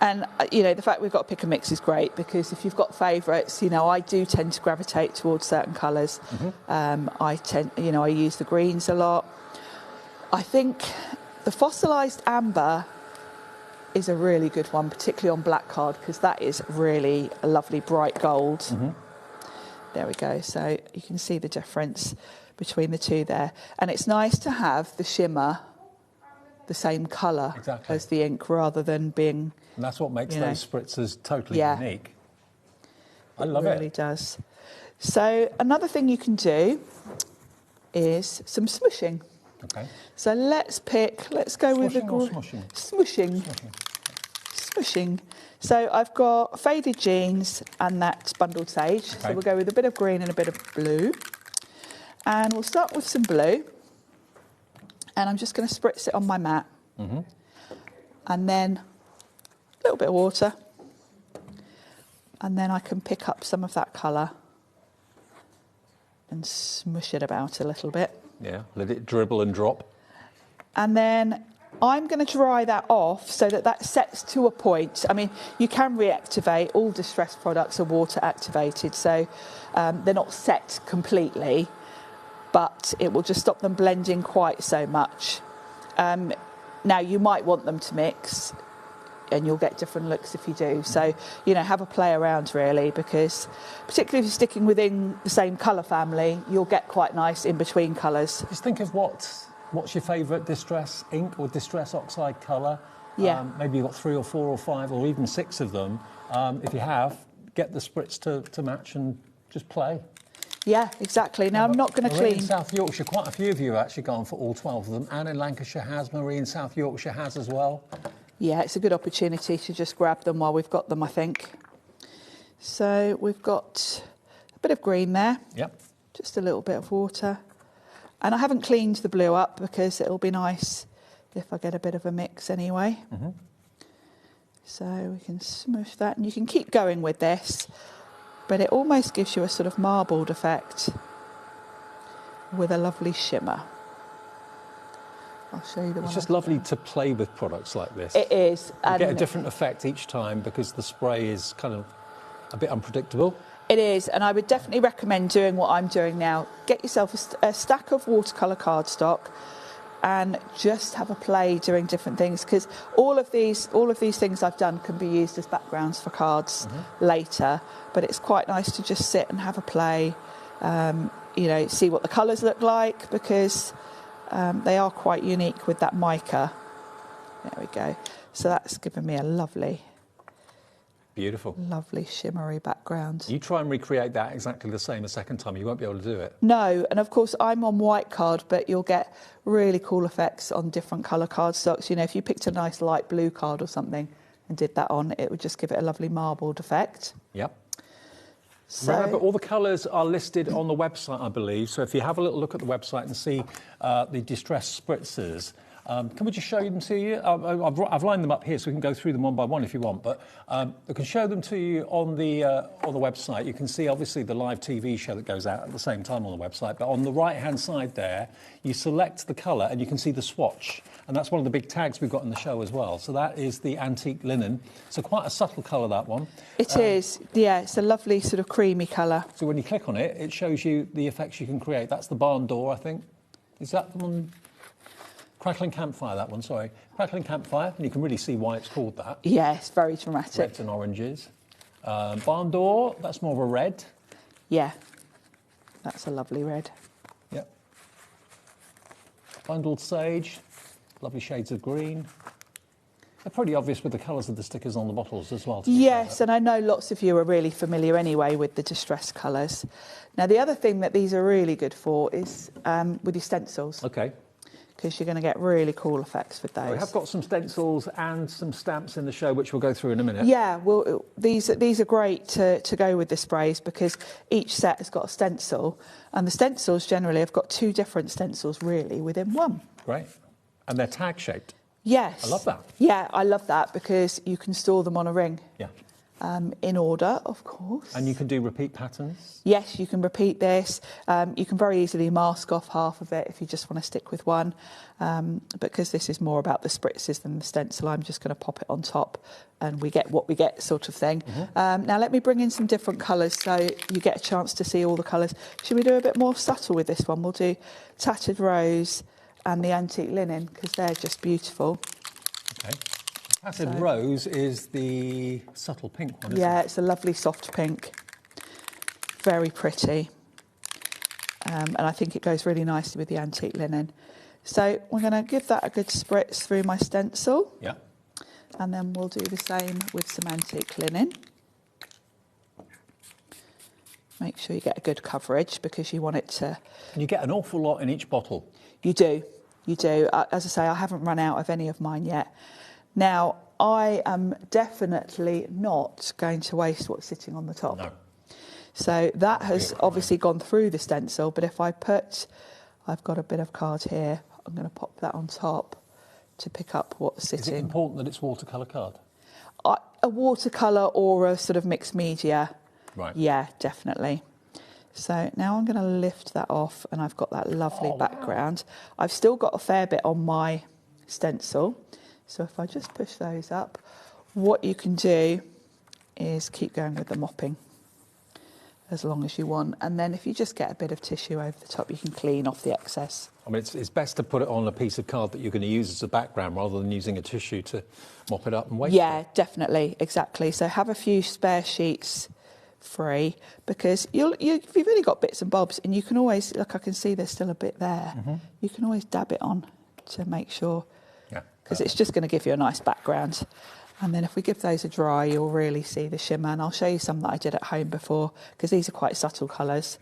Speaker 22: And, you know, the fact we've got pick and mix is great, because if you've got favourites, you know, I do tend to gravitate towards certain colours. I use the greens a lot. I think the fossilised amber is a really good one, particularly on black card, because that is really a lovely bright gold. There we go. So you can see the difference between the two there. And it's nice to have the shimmer the same colour as the ink, rather than being...
Speaker 21: And that's what makes those spritzers totally unique. I love it.
Speaker 22: It really does. So another thing you can do is some smushing.
Speaker 21: Okay.
Speaker 22: So let's go with the...
Speaker 21: Smushing.
Speaker 22: Smushing. So I've got faded jeans and that bundled sage. Okay. So we'll go with a bit of green and a bit of blue. And we'll start with some blue. And I'm just going to spritz it on my mat. And then a little bit of water. And then I can pick up some of that colour and smush it about a little bit.
Speaker 21: Yeah, let it dribble and drop.
Speaker 22: And then I'm going to dry that off so that that sets to a point. I mean, you can reactivate. All distressed products are water activated, so they're not set completely, but it will just stop them blending quite so much. Now, you might want them to mix, and you'll get different looks if you do. So, you know, have a play around, really, because particularly if you're sticking within the same colour family, you'll get quite nice in-between colours.
Speaker 21: Just think of what's your favourite distress ink or distress oxide colour.
Speaker 22: Yeah.
Speaker 21: Maybe you've got 3 or 4 or 5 or even 6 of them. If you have, get the Spritz to match and just play.
Speaker 22: Yeah, exactly. Now, I'm not going to clean.
Speaker 21: In South Yorkshire, quite a few of you have actually gone for all 12 of them. Anne in Lancashire has, Marie in South Yorkshire has as well.
Speaker 22: Yeah, it's a good opportunity to just grab them while we've got them, I think. So we've got a bit of green there.
Speaker 21: Yep.
Speaker 22: Just a little bit of water. And I haven't cleaned the blue up because it'll be nice if I get a bit of a mix anyway. So we can smush that, and you can keep going with this, but it almost gives you a sort of marbled effect with a lovely shimmer. I'll show you the one.
Speaker 21: It's just lovely to play with products like this.
Speaker 22: It is.
Speaker 21: You get a different effect each time because the spray is kind of a bit unpredictable.
Speaker 22: It is, and I would definitely recommend doing what I'm doing now. Get yourself a stack of watercolour cardstock and just have a play doing different things, because all of these things I've done can be used as backgrounds for cards later, but it's quite nice to just sit and have a play, you know, see what the colours look like, because they are quite unique with that mica. There we go. So that's given me a lovely...
Speaker 21: Beautiful.
Speaker 22: Lovely shimmery background.
Speaker 21: You try and recreate that exactly the same a second time, you won't be able to do it.
Speaker 22: No, and of course I'm on white card, but you'll get really cool effects on different colour cardstocks. You know, if you picked a nice light blue card or something and did that on, it would just give it a lovely marbled effect.
Speaker 21: Yep.
Speaker 22: So,
Speaker 21: Remember, all the colours are listed on the website, I believe. So if you have a little look at the website and see the distressed spritzers, can we just show them to you? I've lined them up here, so we can go through them one by one if you want. But I can show them to you on the website. You can see, obviously, the live TV show that goes out at the same time on the website. But on the right-hand side there, you select the colour and you can see the swatch. And that's one of the big tags we've got in the show as well. So that is the antique linen. So quite a subtle colour, that one.
Speaker 22: It is, yeah. It's a lovely sort of creamy colour.
Speaker 21: So when you click on it, it shows you the effects you can create. That's the barn door, I think. Is that the one? Crackling Campfire, that one, sorry. Crackling Campfire, and you can really see why it's called that.
Speaker 22: Yeah, it's very dramatic.
Speaker 21: Reds and oranges. Barn door, that's more of a red.
Speaker 22: Yeah, that's a lovely red.
Speaker 21: Yep. Bundled sage, lovely shades of green. They're pretty obvious with the colours of the stickers on the bottles as well.
Speaker 22: Yes, and I know lots of you are really familiar anyway with the distressed colours. Now, the other thing that these are really good for is with your stencils.
Speaker 21: Okay.
Speaker 22: Because you're going to get really cool effects with those.
Speaker 21: We have got some stencils and some stamps in the show, which we'll go through in a minute.
Speaker 22: Yeah, well, these are great to go with the sprays because each set has got a stencil, and the stencils generally have got 2 different stencils really within one.
Speaker 21: Great. And they're tag-shaped.
Speaker 22: Yes.
Speaker 21: I love that.
Speaker 22: Yeah, I love that because you can store them on a ring.
Speaker 21: Yeah.
Speaker 22: In order, of course.
Speaker 21: And you can do repeat patterns?
Speaker 22: Yes, you can repeat this. You can very easily mask off half of it if you just want to stick with one. Because this is more about the spritzes than the stencil, I'm just going to pop it on top and we get what we get sort of thing. Now let me bring in some different colours so you get a chance to see all the colours. Should we do a bit more subtle with this one? We'll do Tattered Rose and the Antique Linen because they're just beautiful.
Speaker 21: Okay. Tattered Rose is the subtle pink one, isn't it?
Speaker 22: Yeah, it's a lovely soft pink. Very pretty. And I think it goes really nicely with the antique linen. So we're going to give that a good spritz through my stencil.
Speaker 21: Yeah.
Speaker 22: And then we'll do the same with some antique linen. Make sure you get a good coverage because you want it to...
Speaker 21: And you get an awful lot in each bottle.
Speaker 22: You do. You do. As I say, I haven't run out of any of mine yet. Now, I am definitely not going to waste what's sitting on the top.
Speaker 21: No.
Speaker 22: So that has obviously gone through the stencil, but if I put, I've got a bit of card here, I'm going to pop that on top to pick up what's sitting.
Speaker 21: Is it important that it's watercolour card?
Speaker 22: A watercolour or a sort of mixed media.
Speaker 21: Right.
Speaker 22: Yeah, definitely. So now I'm going to lift that off and I've got that lovely background. Wow. I've still got a fair bit on my stencil. So if I just push those up, what you can do is keep going with the mopping as long as you want. And then if you just get a bit of tissue over the top, you can clean off the excess.
Speaker 21: I mean, it's best to put it on a piece of card that you're going to use as a background rather than using a tissue to mop it up and waste it.
Speaker 22: Yeah, definitely, exactly. So have a few spare sheets free because you've really got bits and bobs and you can always, look, I can see there's still a bit there. You can always dab it on to make sure. Because it's just going to give you a nice background. And then if we give those a dry, you'll really see the shimmer. And I'll show you some that I did at home before, because these are quite subtle colours.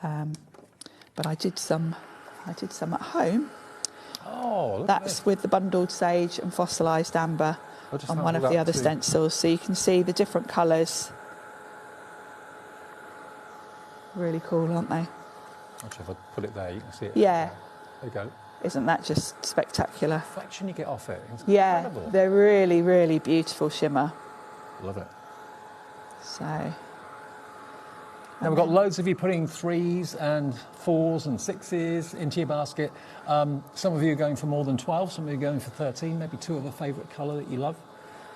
Speaker 22: But I did some at home.
Speaker 21: Oh, look
Speaker 22: That's
Speaker 21: at
Speaker 22: with the bundled sage and fossilised amber on one of the other stencils. So you can see the different colours. Really cool, aren't they?
Speaker 21: Actually, if I put it there, you can see it.
Speaker 22: Yeah.
Speaker 21: There you go.
Speaker 22: Isn't that just spectacular?
Speaker 21: The reflection you get off it. It's
Speaker 22: yeah,
Speaker 21: incredible.
Speaker 22: They're really, really beautiful shimmer.
Speaker 21: Love it.
Speaker 22: So.
Speaker 21: Now we've got loads of you putting 3s and 4s and 6s into your basket. Some of you are going for more than 12, some of you are going for 13, maybe 2 of a favourite colour that you love.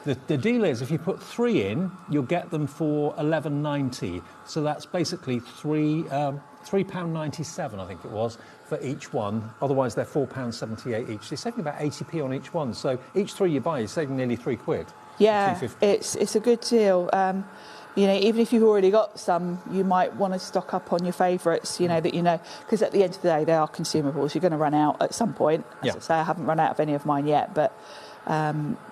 Speaker 21: The deal is if you put 3 in, you'll get them for £11.90. So that's basically £3.97, I think it was, for each one. Otherwise, they're £4.78 each. So you're saving about 80p on each one. So each 3 you buy, you're saving nearly £3.
Speaker 22: Yeah, it's a good deal. You know, even if you've already got some, you might want to stock up on your favourites, you know, because at the end of the day, they are consumables. You're going to run out at some point. As I say, I haven't run out of any of mine yet, but,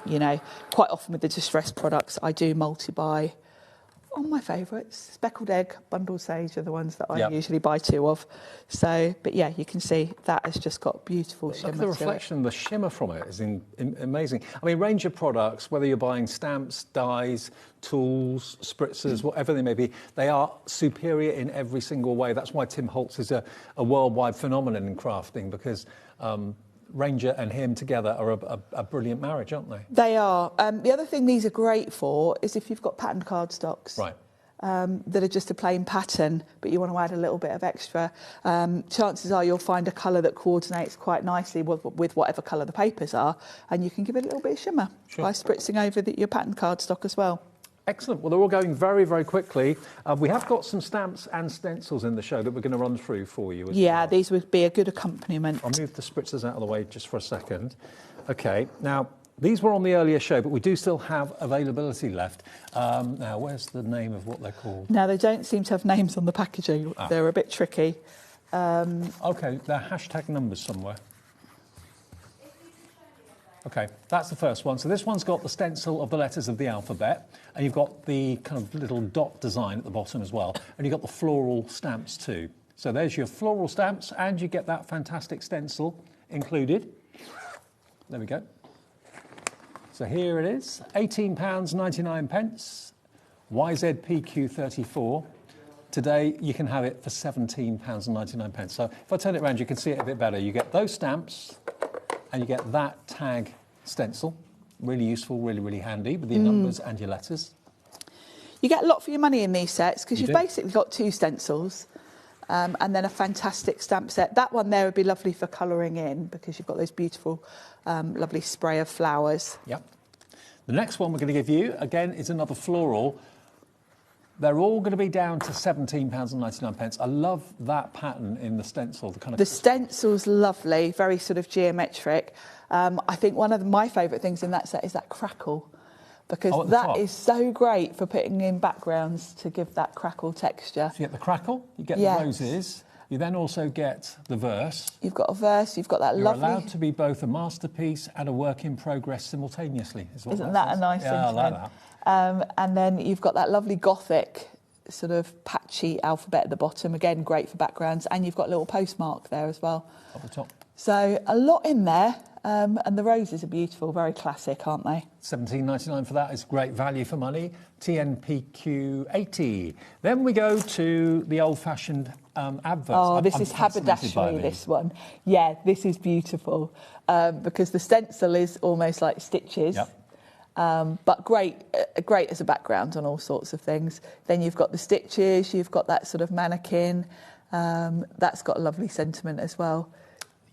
Speaker 22: you know, quite often with the distressed products, I do multi-buy on my favourites. Speckled egg, bundle sage are the ones that I
Speaker 21: Yep.
Speaker 22: usually buy 2 of. So, but yeah, you can see that has just got beautiful shimmer.
Speaker 21: Look at the
Speaker 22: to it.
Speaker 21: reflection, the shimmer from it is amazing. I mean, range of products, whether you're buying stamps, dyes, tools, spritzers, whatever they may be, they are superior in every single way. That's why Tim Holtz is a worldwide phenomenon in crafting, because Ranger and him together are a brilliant marriage, aren't they?
Speaker 22: They are. The other thing these are great for is if you've got patterned cardstocks.
Speaker 21: Right.
Speaker 22: That are just a plain pattern, but you want to add a little bit of extra. Chances are you'll find a colour that coordinates quite nicely with whatever colour the papers are, and you can give it a little bit of shimmer by spritzing over your patterned cardstock as well.
Speaker 21: Excellent. Well, they're all going very, very quickly. We have got some stamps and stencils in the show that we're going to run through for you as well.
Speaker 22: These would be a good accompaniment.
Speaker 21: I'll move the spritzers out of the way just for a second. OK, now, these were on the earlier show, but we do still have availability left. Now, where's the name of what they're called?
Speaker 22: Now, they don't seem to have names on the packaging. They're a bit tricky.
Speaker 21: OK, they're hashtag numbers somewhere. OK, that's the first one. So this one's got the stencil of the letters of the alphabet, and you've got the kind of little dot design at the bottom as well, and you've got the floral stamps too. So there's your floral stamps, and you get that fantastic stencil included. There we go. So here it is, £18.99, YZPQ34. Today you can have it for £17.99. So if I turn it around, you can see it a bit better. You get those stamps, and you get that tag stencil. Really useful, really, really handy with your numbers and your letters.
Speaker 22: You get a lot for your money in these sets because
Speaker 21: You
Speaker 22: you've
Speaker 21: do.
Speaker 22: basically got 2 stencils and then a fantastic stamp set. That one there would be lovely for colouring in because you've got those beautiful, lovely spray of flowers.
Speaker 21: Yep. The next one we're going to give you, again, is another floral. They're all going to be down to £17.99. I love that pattern in the stencil.
Speaker 22: The stencil's lovely, very sort of geometric. I think one of my favourite things in that set is that crackle, because that is so great for putting in backgrounds to give that crackle texture.
Speaker 21: So you get the crackle, you get the roses, you then also get the verse.
Speaker 22: You've got a verse, you've got that
Speaker 21: You're
Speaker 22: lovely...
Speaker 21: allowed to be both a masterpiece and a work in progress simultaneously.
Speaker 22: Isn't that a nice thing?
Speaker 21: Yeah, I like that.
Speaker 22: And then you've got that lovely gothic sort of patchy alphabet at the bottom, again great for backgrounds, and you've got a little postmark there as well.
Speaker 21: At the top.
Speaker 22: So a lot in there, and the roses are beautiful, very classic, aren't they?
Speaker 21: £17.99 for that is great value for money. TNPQ 80. Then we go to the old-fashioned adverts.
Speaker 22: Oh, this
Speaker 21: I'm
Speaker 22: is
Speaker 21: fascinated by
Speaker 22: haberdashery,
Speaker 21: these.
Speaker 22: this one. Yeah, this is beautiful because the stencil is almost like stitches.
Speaker 21: Yep.
Speaker 22: But great as a background on all sorts of things. Then you've got the stitches, you've got that sort of mannequin. That's got a lovely sentiment as well.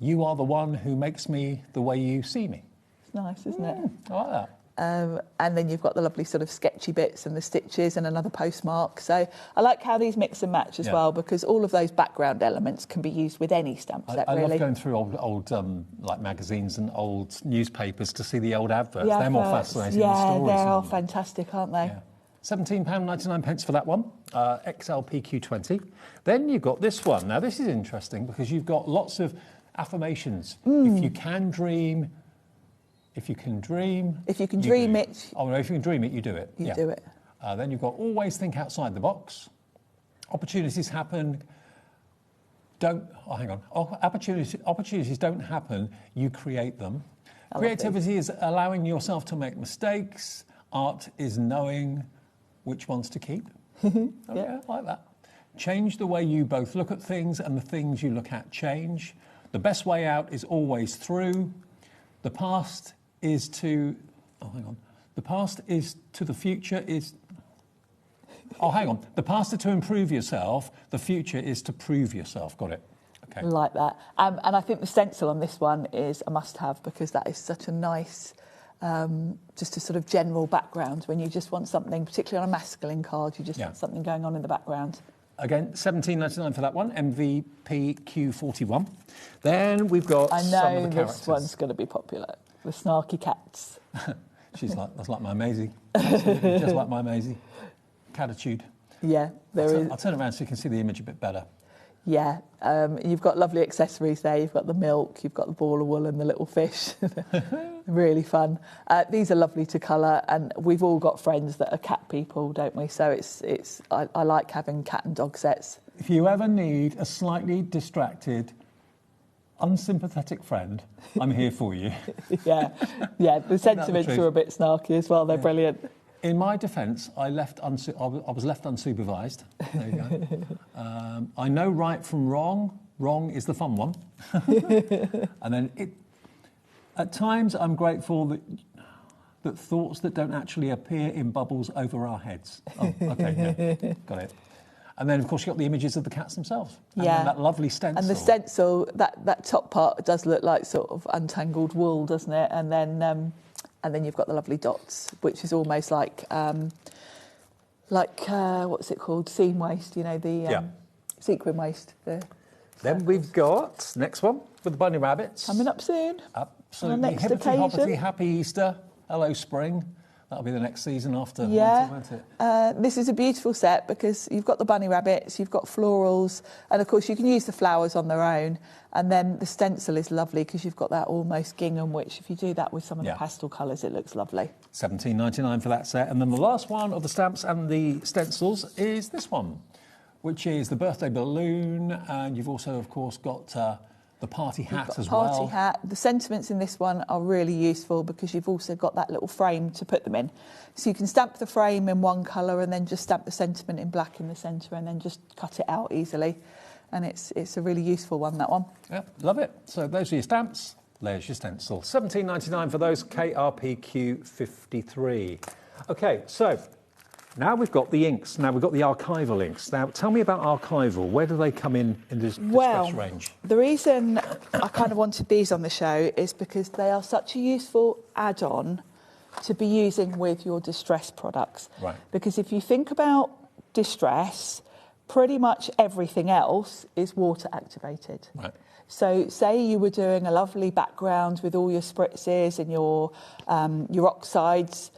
Speaker 21: You are the one who makes me the way you see me.
Speaker 22: It's nice, isn't it?
Speaker 21: I like that.
Speaker 22: And then you've got the lovely sort of sketchy bits and the stitches and another postmark. So I like how these mix and match as well, because all of those background elements can be used with any stamp set,
Speaker 21: I
Speaker 22: really.
Speaker 21: love going through old like magazines and old newspapers to see the old adverts. They're more fascinating than stories.
Speaker 22: Yeah, they're all fantastic, aren't they?
Speaker 21: Yeah. £17.99 for that one, XLPQ20. Then you've got this one. Now, this is interesting because you've got lots of affirmations. If you can dream... If you can dream...
Speaker 22: If you can dream it...
Speaker 21: Oh, no, if you can dream it, you do it.
Speaker 22: You do it.
Speaker 21: Then you've got always think outside the box. Opportunities happen... Don't... Oh, hang on. Opportunities don't happen, you create them. Creativity is allowing yourself to make mistakes. Art is knowing which ones to keep. Yeah, I like that. Change the way you both look at things and the things you look at change. The best way out is always through. The past is to... Oh, hang on. The past is to the future is... Oh, hang on. The past is to improve yourself. The future is to prove yourself. Got it. Okay.
Speaker 22: Like that. And I think the stencil on this one is a must-have because that is such a nice, just a sort of general background when you just want something, particularly on a masculine card, you just want something going on in the background.
Speaker 21: Again, £17.99 for that one, MVPQ41. Then we've got
Speaker 22: I
Speaker 21: some
Speaker 22: know
Speaker 21: of the characters.
Speaker 22: this one's going to be popular. The snarky cats.
Speaker 21: That's like my Maisie. Absolutely, just like my Maisie. Catitude.
Speaker 22: Yeah, I'll
Speaker 21: turn it around so you can see the image a bit better.
Speaker 22: Yeah, you've got lovely accessories there. You've got the milk, you've got the ball of wool and the little fish. Really fun. These are lovely to colour, and we've all got friends that are cat people, don't we? So I like having cat and dog sets.
Speaker 21: If you ever need a slightly distracted, unsympathetic friend, I'm here for you.
Speaker 22: Yeah, the sentiments are a bit snarky as well. They're brilliant.
Speaker 21: In my defence, I was left unsupervised. There you go. I know right from wrong. Wrong is the fun one. And then at times, I'm grateful that thoughts that don't actually appear in bubbles over our heads. Oh, okay, yeah, got it. And then, of course, you've got the images of the cats themselves. And then that lovely stencil.
Speaker 22: And the stencil, that top part does look like sort of untangled wool, doesn't it? And then you've got the lovely dots, which is almost like what's it called? Seam waste, you know, the sequin waste.
Speaker 21: Then we've got, next one, with the bunny rabbits.
Speaker 22: Coming up soon.
Speaker 21: Absolutely.
Speaker 22: On the next occasion.
Speaker 21: Hoppity, happy Easter. Hello, spring. That'll be the next season after winter, won't it?
Speaker 22: This is a beautiful set because you've got the bunny rabbits, you've got florals, and of course you can use the flowers on their own. And then the stencil is lovely because you've got that almost gingham, which if you do that with some of the pastel colours, it looks lovely.
Speaker 21: $17.99 for that set. And then the last one of the stamps and the stencils is this one, which is the birthday balloon. And you've also, of course, got the party hat as well.
Speaker 22: Party hat. The sentiments in this one are really useful because you've also got that little frame to put them in. So you can stamp the frame in one colour and then just stamp the sentiment in black in the centre and then just cut it out easily. And it's a really useful one, that one.
Speaker 21: Yeah, love it. So those are your stamps. There's your stencil. $17.99 for those, KRPQ 53. OK, so now we've got the inks. Now we've got the archival inks. Now, tell me about archival. Where do they come in this distress range?
Speaker 22: The reason I kind of wanted these on the show is because they are such a useful add-on to be using with your distress products.
Speaker 21: Right.
Speaker 22: Because if you think about distress, pretty much everything else is water activated.
Speaker 21: Right.
Speaker 22: So say you were doing a lovely background with all your spritzes and your oxides,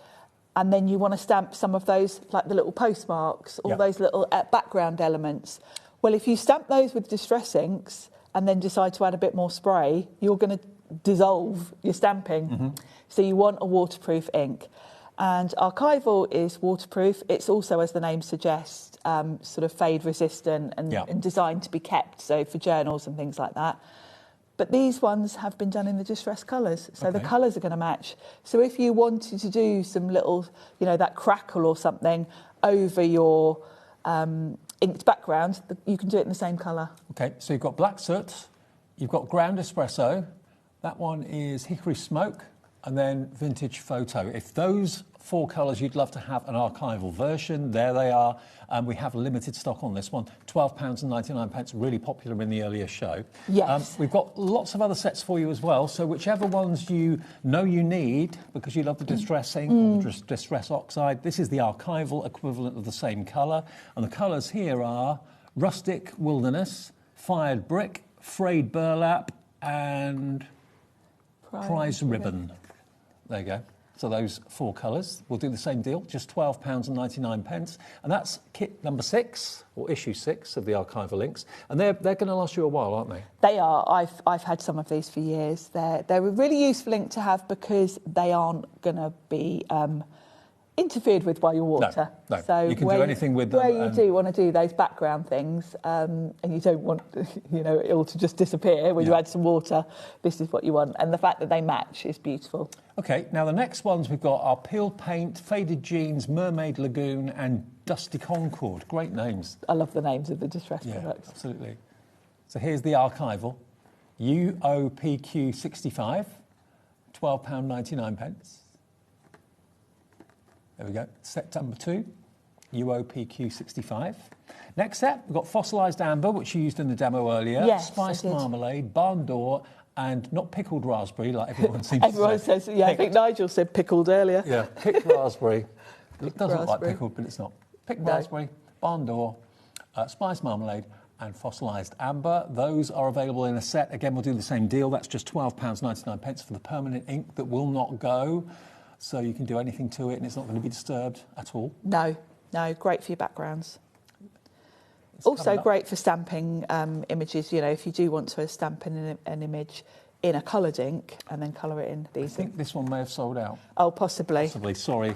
Speaker 22: and then you want to stamp some of those, like the little postmarks, all those little background elements. Well, if you stamp those with distress inks and then decide to add a bit more spray, you're going to dissolve your stamping.
Speaker 21: Mm-hmm.
Speaker 22: So you want a waterproof ink. And archival is waterproof. It's also, as the name suggests, sort of fade resistant and designed to be kept, so for journals and things like that. But these ones have been done in the distress colours, so the colours are going to match. So if you wanted to do some little, you know, that crackle or something over your inked background, you can do it in the same colour.
Speaker 21: OK, so you've got black soot, you've got ground espresso, that one is hickory smoke, and then vintage photo. If those four colours you'd love to have an archival version, there they are. We have limited stock on this one, £12.99, really popular in the earlier show.
Speaker 22: Yes.
Speaker 21: We've got lots of other sets for you as well, so whichever ones you know you need, because you love the distress ink or the distress oxide, this is the archival equivalent of the same colour. And the colours here are rustic wilderness, fired brick, frayed burlap, and prize ribbon. There you go. So those four colours. We'll do the same deal, just £12.99. And that's kit number 6, or issue 6 of the archival inks. And they're going to last you a while, aren't they?
Speaker 22: They are. I've had some of these for years. They're a really useful ink to have because they aren't going to be interfered with by your water.
Speaker 21: No.
Speaker 22: So
Speaker 21: you can do anything with them.
Speaker 22: Where you do want to do those background things, and you don't want, you know, it all to just disappear when you add some water, this is what you want. And the fact that they match is beautiful.
Speaker 21: OK, now the next ones we've got are Peeled Paint, Faded Jeans, Mermaid Lagoon and Dusty Concord. Great names.
Speaker 22: I love the names of the distress products.
Speaker 21: Absolutely. So here's the archival. UOPQ 65, £12.99. There we go. Set number 2, UOPQ 65. Next set, we've got Fossilised Amber, which you used in the demo earlier.
Speaker 22: Yes,
Speaker 21: Spiced Marmalade, Barn Door, and not pickled raspberry, like everyone seems
Speaker 22: everyone
Speaker 21: to say.
Speaker 22: Says, I think Nigel said pickled earlier.
Speaker 21: Yeah, picked raspberry. It doesn't look like pickled, but it's not. Picked raspberry, Barn Door, Spiced Marmalade, and Fossilised Amber. Those are available in a set. Again, we'll do the same deal. That's just £12.99 for the permanent ink that will not go. So you can do anything to it and it's not going to be disturbed at all.
Speaker 22: No, great for your backgrounds. Also great for stamping images, you know, if you do want to stamp in an image in a coloured ink and then colour it in these.
Speaker 21: I think this one may have sold out.
Speaker 22: Oh, possibly.
Speaker 21: Possibly, sorry.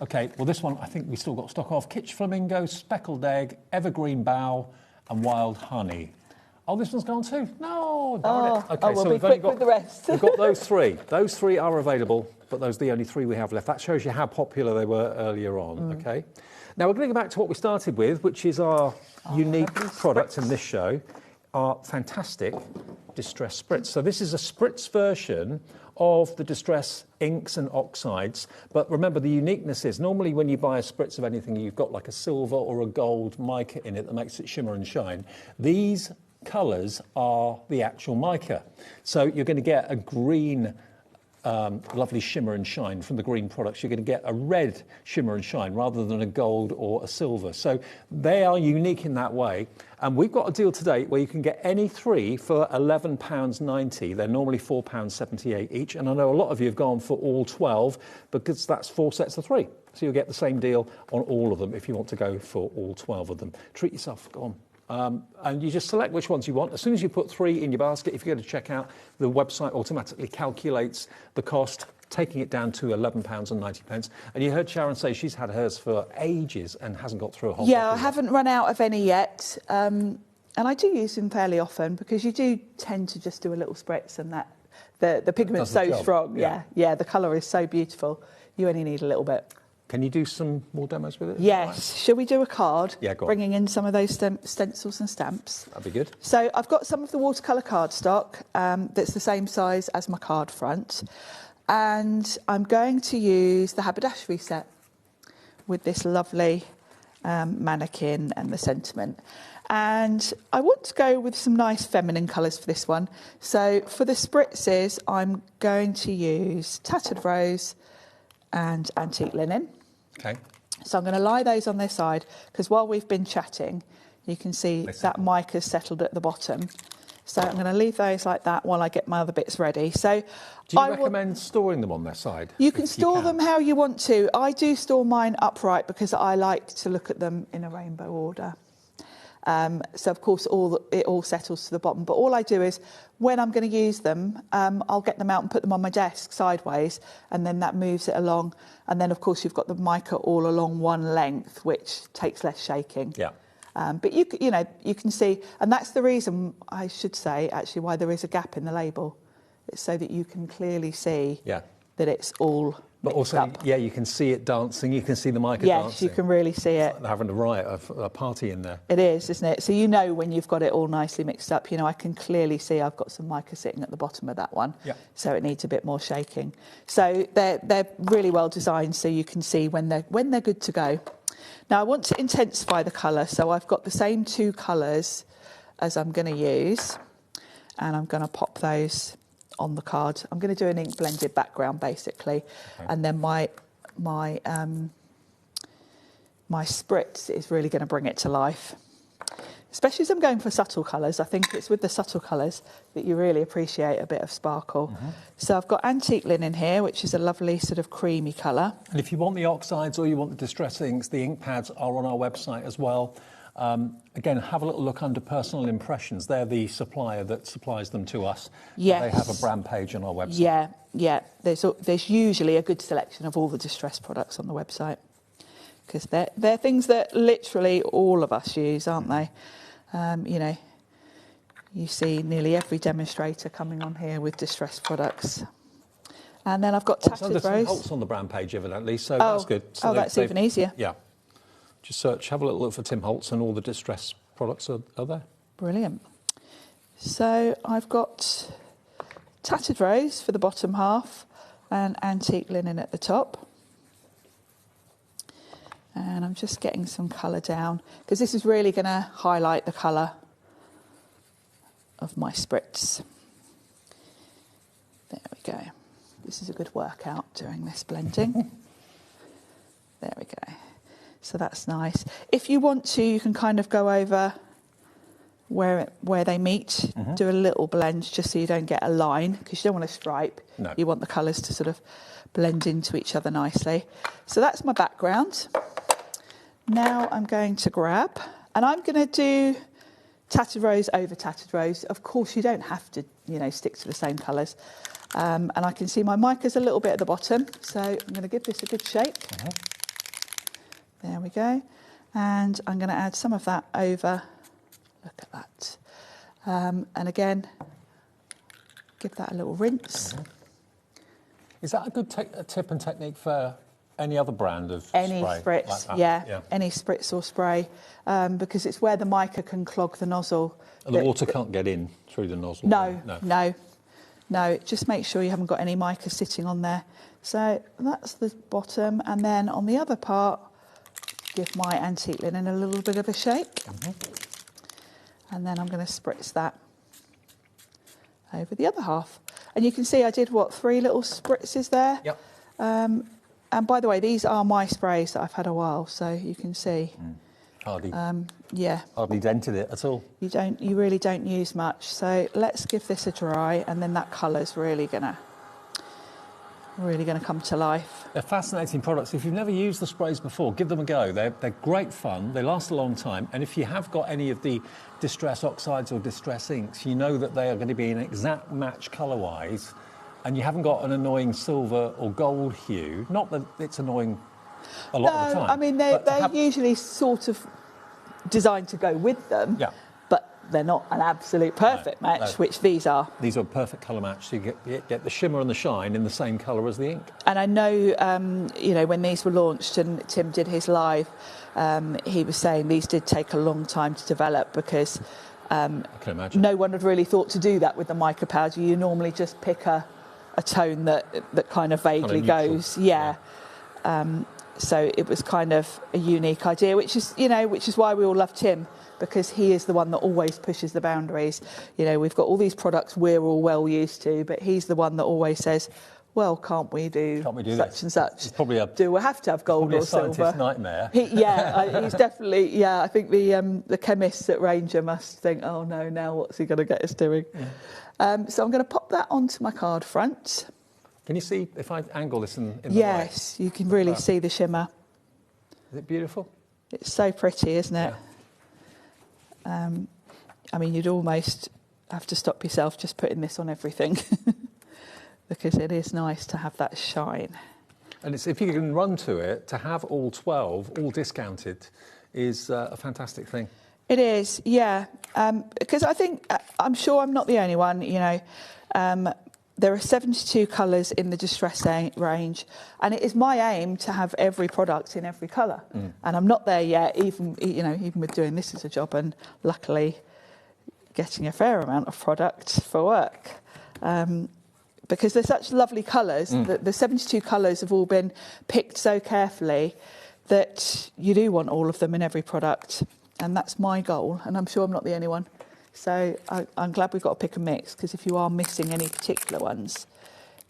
Speaker 21: Okay, well this one I think we still got stock of. Kitsch Flamingo, Speckled Egg, Evergreen Bough and Wild Honey. Oh, this one's gone too? No, darn it. Okay,
Speaker 22: we'll
Speaker 21: so
Speaker 22: be
Speaker 21: we've only
Speaker 22: quick
Speaker 21: got,
Speaker 22: with the rest.
Speaker 21: we've got those three. Those three are available, but those are the only three we have left. That shows you how popular they were earlier on, okay? Now we're going to go back to what we started with, which is our unique product in this show, our fantastic Distress Spritz. So this is a Spritz version of the Distress inks and oxides, but remember the uniqueness is normally when you buy a Spritz of anything, you've got like a silver or a gold mica in it that makes it shimmer and shine. These colours are the actual mica. So you're going to get a green lovely shimmer and shine from the green products. You're going to get a red shimmer and shine rather than a gold or a silver. So they are unique in that way. And we've got a deal today where you can get any three for £11.90. They're normally £4.78 each. And I know a lot of you have gone for all 12 because that's 4 sets of 3. So you'll get the same deal on all of them if you want to go for all 12 of them. Treat yourself, go on. And you just select which ones you want. As soon as you put 3 in your basket, if you go to checkout, the website automatically calculates the cost, taking it down to £11.90. And you heard Sharon say she's had hers for ages and hasn't got through a whole
Speaker 22: Yeah, I haven't run out of any yet. And I do use them fairly often because you do tend to just do a little spritz and that the pigment's so strong. Yeah, the colour is so beautiful. You only need a little bit.
Speaker 21: Can you do some more demos with it?
Speaker 22: Yes. Right. Shall we do a card?
Speaker 21: Yeah, go on.
Speaker 22: Bringing in some of those stencils and stamps.
Speaker 21: That'd be good.
Speaker 22: So I've got some of the watercolour cardstock that's the same size as my card front. And I'm going to use the haberdashery set with this lovely mannequin and the sentiment. And I want to go with some nice feminine colours for this one. So for the spritzes, I'm going to use Tattered Rose and Antique Linen.
Speaker 21: Okay.
Speaker 22: So I'm going to lie those on their side because while we've been chatting, you can see that mica's settled at the bottom. So I'm going to leave those like that while I get my other bits ready. So
Speaker 21: do you recommend storing them on their side?
Speaker 22: You can store them how you want to. I do store mine upright because I like to look at them in a rainbow order. So of course it all settles to the bottom, but all I do is when I'm going to use them, I'll get them out and put them on my desk sideways, and then that moves it along. And then of course you've got the mica all along one length, which takes less shaking.
Speaker 21: Yeah.
Speaker 22: But you know you can see, and that's the reason I should say actually why there is a gap in the label. It's so that you can clearly see that it's all.
Speaker 21: But also,
Speaker 22: up.
Speaker 21: Yeah, you can see it dancing. You can see the mica
Speaker 22: dancing.
Speaker 21: Yes,
Speaker 22: you can really see it.
Speaker 21: It's like they're having a riot, a party in there.
Speaker 22: It is, isn't it? So you know when you've got it all nicely mixed up. You know, I can clearly see I've got some mica sitting at the bottom of that one.
Speaker 21: Yeah.
Speaker 22: So it needs a bit more shaking. So they're really well designed, so you can see when they're good to go. Now I want to intensify the colour, so I've got the same 2 colours as I'm going to use, and I'm going to pop those on the card. I'm going to do an ink blended background basically, and then my spritz is really going to bring it to life. Especially as I'm going for subtle colours, I think it's with the subtle colours that you really appreciate a bit of sparkle. So I've got Antique Linen here, which is a lovely sort of creamy colour.
Speaker 21: And if you want the oxides or you want the distress inks, the ink pads are on our website as well. Again, have a little look under Personal Impressions. They're the supplier that supplies them to us.
Speaker 22: Yes.
Speaker 21: They have a brand page on our website.
Speaker 22: Yeah. There's usually a good selection of all the distress products on the website because they're things that literally all of us use, aren't they? You know, you see nearly every demonstrator coming on here with distress products. And then I've got Tattered Rose.
Speaker 21: There's Tim Holtz on the brand page, evidently, so that's good. So
Speaker 22: that's even easier.
Speaker 21: Yeah. Just search, have a little look for Tim Holtz and all the distress products are there.
Speaker 22: Brilliant. So I've got Tattered Rose for the bottom half and Antique Linen at the top. And I'm just getting some colour down because this is really going to highlight the colour of my spritz. There we go. This is a good workout during this blending. There we go. So that's nice. If you want to, you can kind of go over where they meet, do a little blend just so you don't get a line because you don't want a stripe.
Speaker 21: No.
Speaker 22: You want the colours to sort of blend into each other nicely. So that's my background. Now I'm going to grab And I'm going to do tattered rows over tattered rows. Of course, you don't have to, stick to the same colours. And I can see my mica's a little bit at the bottom, so I'm going to give this a good shake. There we go. And I'm going to add some of that over. Look at that. And again, give that a little rinse.
Speaker 21: Is that a good tip and technique for any other brand of
Speaker 22: any
Speaker 21: spray?
Speaker 22: Spritz,
Speaker 21: like that?
Speaker 22: yeah, any Spritz or spray, because it's where the mica can clog the nozzle.
Speaker 21: And the water can't get in through the nozzle?
Speaker 22: No. Just make sure you haven't got any mica sitting on there. So that's the bottom, and then on the other part, give my antique linen a little bit of a shake. And then I'm going to spritz that over the other half. And you can see I did, 3 little spritzes there?
Speaker 21: Yep.
Speaker 22: And by the way, these are my sprays that I've had a while, so you can see.
Speaker 21: Hardly dented it at all.
Speaker 22: You really don't use much. So let's give this a dry, and then that colour's really gonna come to life.
Speaker 21: They're fascinating products. If you've never used the sprays before, give them a go. They're great fun. They last a long time. And if you have got any of the distress oxides or distress inks, you know that they are going to be an exact match colour-wise, and you haven't got an annoying silver or gold hue. Not that it's annoying a lot of the time.
Speaker 22: I mean, they're usually sort of designed to go with them.
Speaker 21: Yeah.
Speaker 22: But they're not an absolute perfect match, which these are.
Speaker 21: These are a perfect colour match, so you get the shimmer and the shine in the same colour as the ink.
Speaker 22: And I know, when these were launched and Tim did his live, he was saying these did take a long time to develop because
Speaker 21: I can imagine.
Speaker 22: No one had really thought to do that with the mica powder. You normally just pick a tone that kind of vaguely goes. Yeah. So it was kind of a unique idea, which is why we all love Tim, because he is the one that always pushes the boundaries. We've got all these products we're all well used to, but he's the one that always says, well, can't we do such and such?
Speaker 21: It's probably
Speaker 22: do we have to have gold or silver?
Speaker 21: Scientist's nightmare.
Speaker 22: He's definitely, I think the chemists at Ranger must think, oh no, now what's he going to get us doing? Yeah. So I'm going to pop that onto my card front.
Speaker 21: Can you see if I angle this in the
Speaker 22: Yes,
Speaker 21: light?
Speaker 22: You can really see the shimmer.
Speaker 21: Is it beautiful?
Speaker 22: It's so pretty, isn't it? Yeah. I mean, you'd almost have to stop yourself just putting this on everything because it is nice to have that shine.
Speaker 21: And if you can run to it, to have all 12, all discounted, is a fantastic thing.
Speaker 22: It is, yeah. Because I think, I'm sure I'm not the only one, there are 72 colours in the distress range, and it is my aim to have every product in every colour. And I'm not there yet, even with doing this as a job, and luckily getting a fair amount of product for work. Because they're such lovely colours. The 72 colours have all been picked so carefully that you do want all of them in every product. And that's my goal, and I'm sure I'm not the only one. So I'm glad we've got to pick and mix, because if you are missing any particular ones,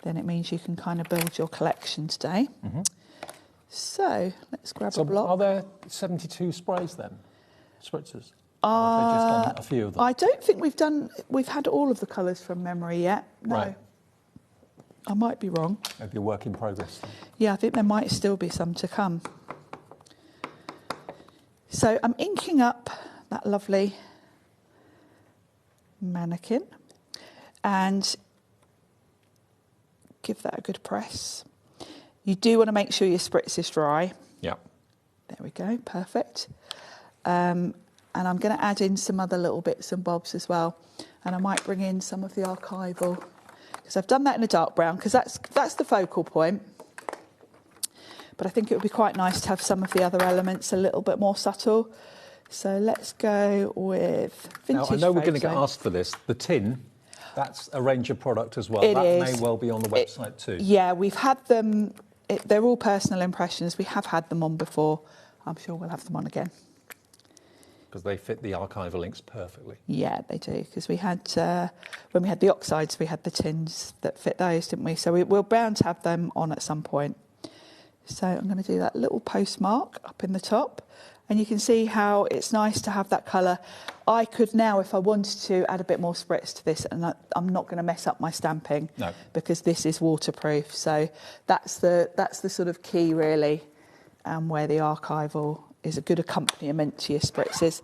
Speaker 22: then it means you can kind of build your collection today. So let's grab a block.
Speaker 21: Are there 72 sprays then? Spritzers? Or have they just done a few of them?
Speaker 22: I don't think we've had all of the colours from memory yet. No.
Speaker 21: Right.
Speaker 22: I might be wrong.
Speaker 21: Maybe a work in progress.
Speaker 22: Yeah, I think there might still be some to come. So I'm inking up that lovely mannequin and give that a good press. You do want to make sure your spritz is dry.
Speaker 21: Yeah.
Speaker 22: There we go, perfect. And I'm going to add in some other little bits and bobs as well. And I might bring in some of the archival, because I've done that in a dark brown, because that's the focal point. But I think it would be quite nice to have some of the other elements a little bit more subtle. So let's go with vintage.
Speaker 21: Now, I know we're going to
Speaker 22: photo.
Speaker 21: get asked for this. The tin, that's a Ranger product as well.
Speaker 22: It
Speaker 21: that
Speaker 22: is.
Speaker 21: may well be on the website too.
Speaker 22: Yeah, we've had them. They're all personal impressions. We have had them on before. I'm sure we'll have them on again.
Speaker 21: Because they fit the archival inks perfectly.
Speaker 22: Yeah, they do. Because we had, when we had the oxides, we had the tins that fit those, didn't we? So we're bound to have them on at some point. So I'm going to do that little postmark up in the top. And you can see how it's nice to have that colour. I could now, if I wanted to, add a bit more spritz to this, and I'm not going to mess up my stamping.
Speaker 21: No.
Speaker 22: Because this is waterproof. So that's the sort of key, really, where the archival is a good accompaniment to your spritzes.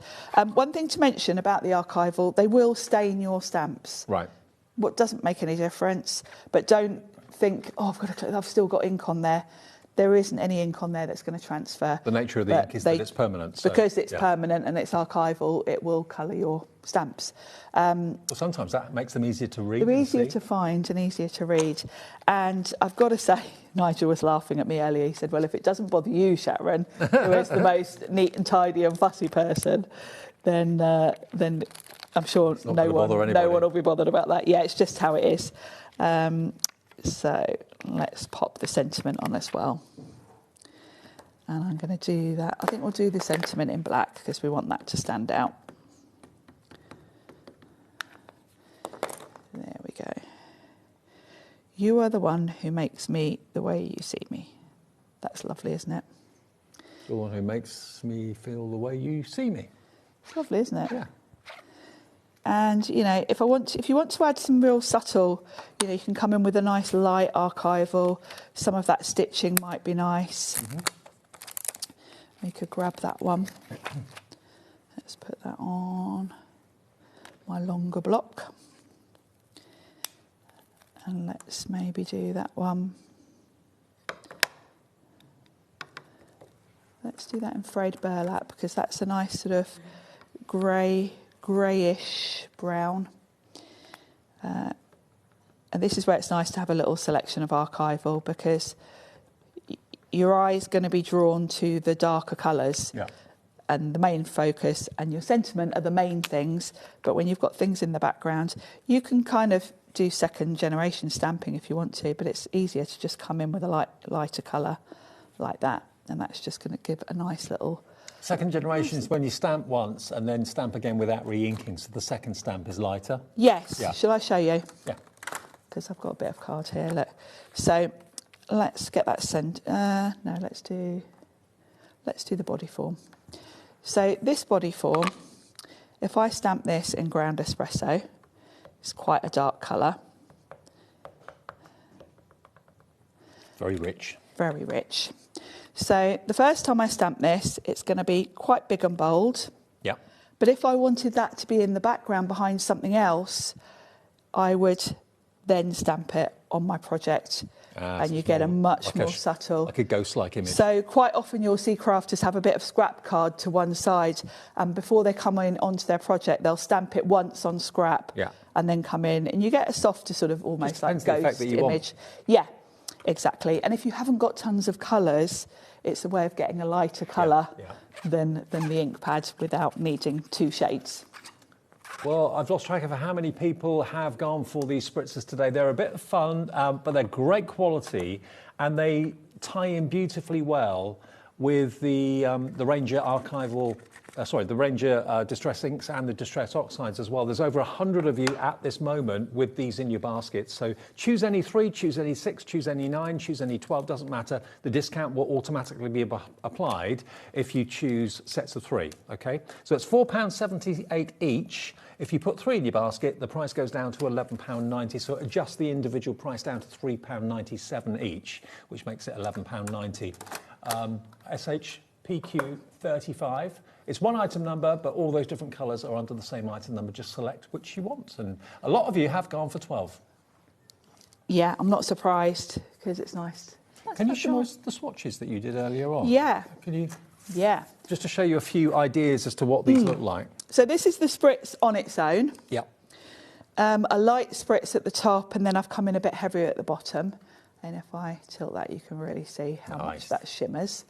Speaker 22: One thing to mention about the archival, they will stain your stamps.
Speaker 21: Right.
Speaker 22: What doesn't make any difference, but don't think, oh, I've still got ink on there. There isn't any ink on there that's going to transfer.
Speaker 21: The nature of the ink is that it's permanent. So,
Speaker 22: because it's permanent and it's archival, it will colour your stamps.
Speaker 21: Well, sometimes that makes them easier to read.
Speaker 22: They're easier to find and easier to read. And I've got to say, Nigel was laughing at me earlier. He said, well, if it doesn't bother you, Sharon, who is the most neat and tidy and fussy person, then I'm sure no one will be bothered about that. Yeah, it's just how it is. So let's pop the sentiment on as well. And I'm going to do that. I think we'll do the sentiment in black because we want that to stand out. There we go. You are the one who makes me the way you see me. That's lovely, isn't it?
Speaker 21: The one who makes me feel the way you see me.
Speaker 22: It's lovely, isn't it?
Speaker 21: Yeah.
Speaker 22: And, you know, if you want to add some real subtle, you know, you can come in with a nice light archival. Some of that stitching might be nice. We could grab that one. Let's put that on my longer block. And let's maybe do that one. Let's do that in frayed burlap because that's a nice sort of greyish brown. And this is where it's nice to have a little selection of archival because your eye's going to be drawn to the darker colours.
Speaker 21: Yeah.
Speaker 22: And the main focus and your sentiment are the main things. But when you've got things in the background, you can kind of do second generation stamping if you want to, but it's easier to just come in with a lighter colour like that. And that's just going to give a nice little...
Speaker 21: Second generation is when you stamp once and then stamp again without re-inking, so the second stamp is lighter.
Speaker 22: Yes.
Speaker 21: Yeah.
Speaker 22: Shall I show you?
Speaker 21: Yeah.
Speaker 22: Because I've got a bit of card here, look. So let's get that sent. No, let's do the body form. So this body form, if I stamp this in ground espresso, it's quite a dark colour.
Speaker 21: Very rich.
Speaker 22: Very rich. So the first time I stamp this, it's going to be quite big and bold.
Speaker 21: Yeah.
Speaker 22: But if I wanted that to be in the background behind something else, I would then stamp it on my project and you get a much more subtle...
Speaker 21: Like a ghost-like image.
Speaker 22: So quite often you'll see crafters have a bit of scrap card to one side and before they come in onto their project, they'll stamp it once on scrap and then come in and you get a softer sort of almost like ghost image. Yeah, exactly. And if you haven't got tons of colours, it's a way of getting a lighter colour than the ink pad without needing two shades.
Speaker 21: Well, I've lost track of how many people have gone for these spritzers today. They're a bit of fun, but they're great quality, and they tie in beautifully well with the Ranger archival. The Ranger Distress Inks and the Distress Oxides as well. There's over 100 of you at this moment with these in your basket. So choose any 3, choose any 6, choose any 9, choose any 12, doesn't matter. The discount will automatically be applied if you choose sets of 3, okay? So it's £4.78 each. If you put 3 in your basket, the price goes down to £11.90. So adjust the individual price down to £3.97 each, which makes it £11.90. SHPQ35. It's one item number, but all those different colours are under the same item number. Just select which you want. And a lot of you have gone for 12.
Speaker 22: Yeah, I'm not surprised because it's nice.
Speaker 21: Can you show us the swatches that you did earlier on?
Speaker 22: Yeah.
Speaker 21: Can you?
Speaker 22: Yeah.
Speaker 21: Just to show you a few ideas as to what these look like.
Speaker 22: So this is the Spritz on its own.
Speaker 21: Yep.
Speaker 22: A light Spritz at the top, and then I've come in a bit heavier at the bottom. And if I tilt that, you can really see how much that shimmers.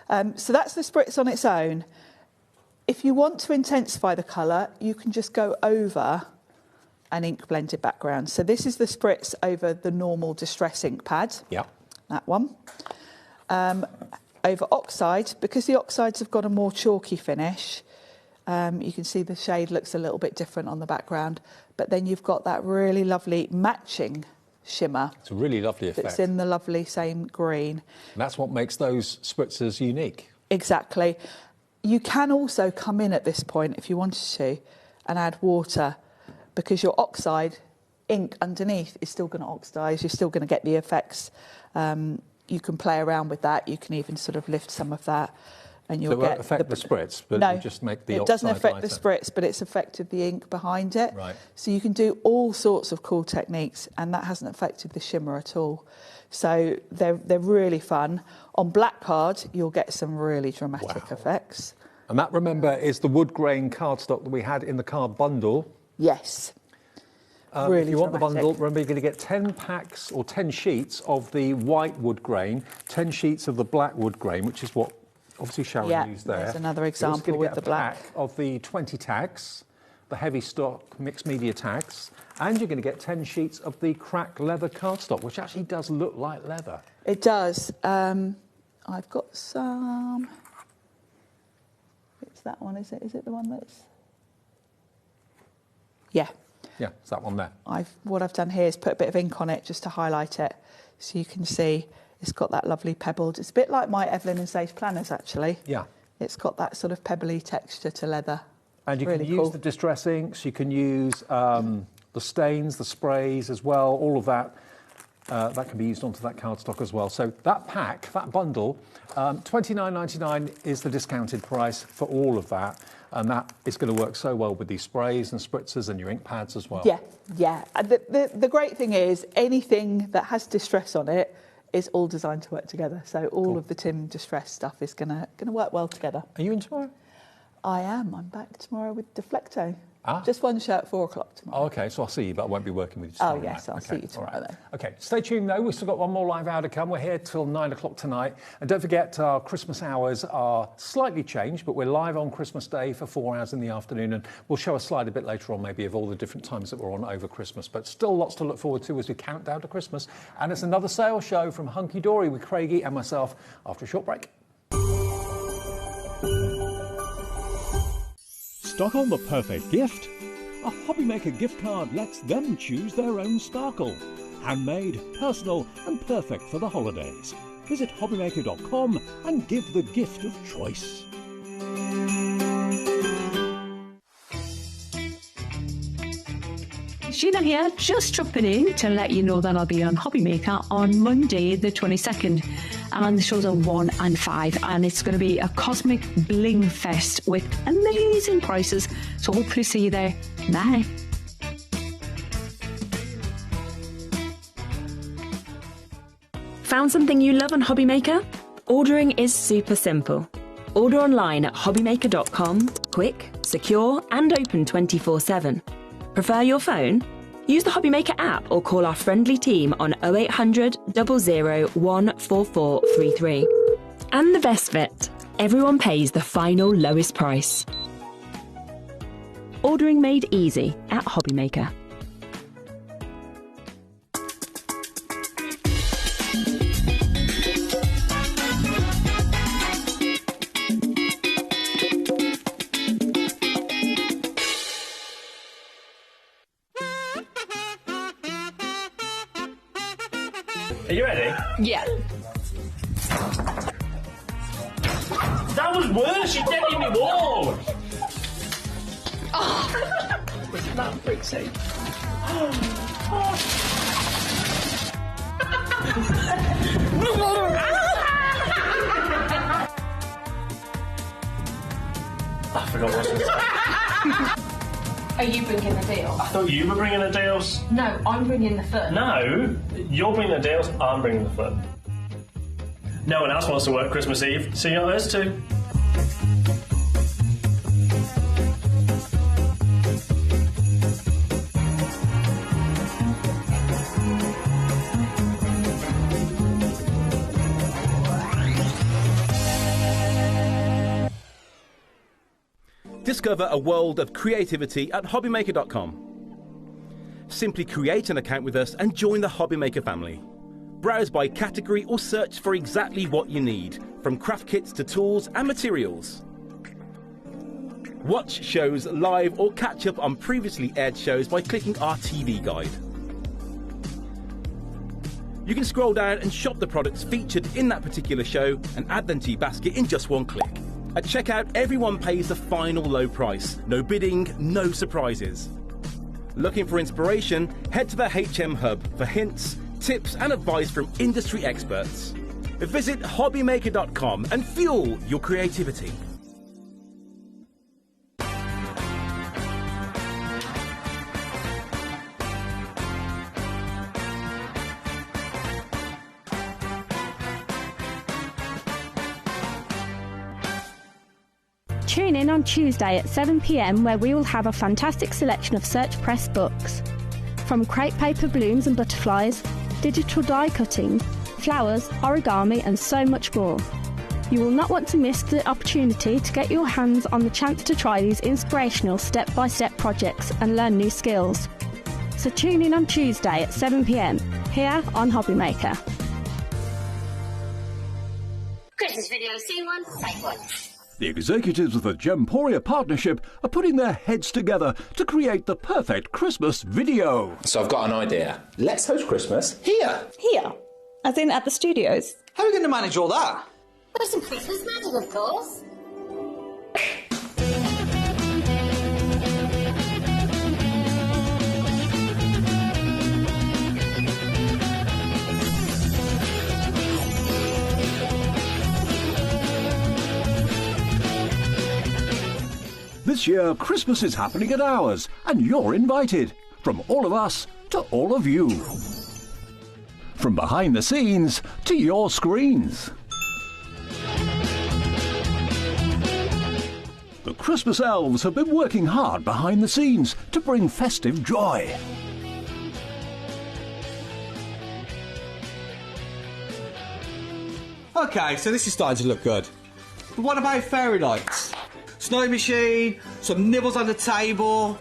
Speaker 22: So that's the Spritz on its own. If you want to intensify the colour, you can just go over an ink blended background. So this is the Spritz over the normal Distress ink pad.
Speaker 21: Yeah.
Speaker 22: That one. Over oxide, because the oxides have got a more chalky finish, you can see the shade looks a little bit different on the background, but then you've got that really lovely matching shimmer.
Speaker 21: It's a really lovely effect.
Speaker 22: It's in the lovely same green.
Speaker 21: And that's what makes those spritzers unique.
Speaker 22: Exactly. You can also come in at this point, if you wanted to, and add water, because your oxide ink underneath is still going to oxidise. You're still going to get the effects. You can play around with that. You can even sort of lift some of that and
Speaker 21: So
Speaker 22: you'll
Speaker 21: it won't
Speaker 22: get
Speaker 21: affect the spritz, but
Speaker 22: no,
Speaker 21: it'll just make the
Speaker 22: it doesn't
Speaker 21: oxide
Speaker 22: affect
Speaker 21: lighter.
Speaker 22: the spritz, but it's affected the ink behind it.
Speaker 21: Right.
Speaker 22: So you can do all sorts of cool techniques, and that hasn't affected the shimmer at all. So they're really fun. On black card, you'll get some really dramatic effects.
Speaker 21: And that, remember, is the wood grain cardstock that we had in the card bundle.
Speaker 22: Yes.
Speaker 21: If you want the bundle, remember you're going to get 10 packs or 10 sheets of the white wood grain, 10 sheets of the black wood grain, which is what obviously Sharon used there.
Speaker 22: There's another
Speaker 21: You're
Speaker 22: example
Speaker 21: also
Speaker 22: with
Speaker 21: gonna
Speaker 22: the
Speaker 21: get a
Speaker 22: black.
Speaker 21: pack of the 20 tags, the heavy stock mixed media tags, and you're going to get 10 sheets of the cracked leather cardstock, which actually does look like leather.
Speaker 22: It does. I've got some. It's that one, is it? Is it the one that's? Yeah.
Speaker 21: Yeah, it's that one there.
Speaker 22: What I've done here is put a bit of ink on it just to highlight it, so you can see it's got that lovely pebbled. It's a bit like my Evelyn and Sage planners, actually.
Speaker 21: Yeah.
Speaker 22: It's got that sort of pebbly texture to leather.
Speaker 21: And you
Speaker 22: really
Speaker 21: can use the distress inks, you can use the stains, the sprays as well, all of that. That can be used onto that cardstock as well. So that pack, that bundle, $29.99 is the discounted price for all of that. And that is going to work so well with these sprays and spritzers and your ink pads as well.
Speaker 22: Yeah. And the great thing is anything that has distress on it is all designed to work together. So all of the Tim distress stuff is going to work well together.
Speaker 21: Are you in tomorrow?
Speaker 22: I am. I'm back tomorrow with Deflecto. Just one show at 4 o'clock tomorrow.
Speaker 21: Oh, okay, so I'll see you, but I won't be working with you tomorrow.
Speaker 22: Oh, yes, I'll see you tomorrow then.
Speaker 21: Okay, stay tuned though. We've still got one more live hour to come. We're here till 9 o'clock tonight. And don't forget, our Christmas hours are slightly changed, but we're live on Christmas Day for 4 hours in the afternoon. And we'll show a slide a bit later on, maybe, of all the different times that we're on over Christmas. But still lots to look forward to as we count down to Christmas. And it's another sales show from Hunky Dory with Craigie and myself after a short break.
Speaker 5: Stock on the perfect gift? A HobbyMaker gift card lets them choose their own sparkle. Handmade, personal and perfect for the holidays. Visit HobbyMaker.com and give the gift of choice.
Speaker 6: Sheena here, just dropping in to let you know that I'll be on HobbyMaker on Monday the 22nd. And the shows are 1 and 5, and it's going to be a cosmic bling fest with amazing prices. So hopefully see you there. Bye.
Speaker 4: Found something you love on HobbyMaker? Ordering is super simple. Order online at hobbymaker.com, quick, secure and open 24/7. Prefer your phone? Use the HobbyMaker app or call our friendly team on 0800 00 14433. And the best bit, everyone pays the final lowest price. Ordering made easy at HobbyMaker.
Speaker 12: Are you ready?
Speaker 6: Yeah.
Speaker 12: That was worse. You dead in the wall.
Speaker 16: Isn't that pretty?
Speaker 12: I forgot what I was going to say.
Speaker 13: Are you bringing the deal?
Speaker 12: I thought you were bringing the deals.
Speaker 13: No, I'm bringing the fun.
Speaker 12: No, you're bringing the deals, I'm bringing the fun. No one else wants to work Christmas Eve, so you're us too.
Speaker 14: Discover a world of creativity at HobbyMaker.com. Simply create an account with us and join the HobbyMaker family. Browse by category or search for exactly what you need, from craft kits to tools and materials. Watch shows live or catch up on previously aired shows by clicking our TV guide. You can scroll down and shop the products featured in that particular show and add them to your basket in just one click. At checkout, everyone pays the final low price. No bidding, no surprises. Looking for inspiration? Head to the HM Hub for hints, tips and advice from industry experts. Visit HobbyMaker.com and fuel your creativity.
Speaker 11: Tune in on Tuesday at 7 p.m. where we will have a fantastic selection of Search Press books. From crepe paper blooms and butterflies, digital die cutting, flowers, origami and so much more. You will not want to miss the opportunity to get your hands on the chance to try these inspirational step-by-step projects and learn new skills. So tune in on Tuesday at 7 p.m. here on HobbyMaker.
Speaker 7: Christmas video, see one, take one.
Speaker 5: The executives of the Gemporia partnership are putting their heads together to create the perfect Christmas video.
Speaker 8: So I've got an idea. Let's host Christmas here.
Speaker 15: Here? As in at the studios?
Speaker 10: How are we going to manage all that?
Speaker 7: With some Christmas magic, of course.
Speaker 5: This year, Christmas is happening at ours, and you're invited. From all of us to all of you. From behind the scenes to your screens. The Christmas elves have been working hard behind the scenes to bring festive joy.
Speaker 10: Okay, so this is starting to look good. But what about fairy lights? Snow machine, some nibbles on the table.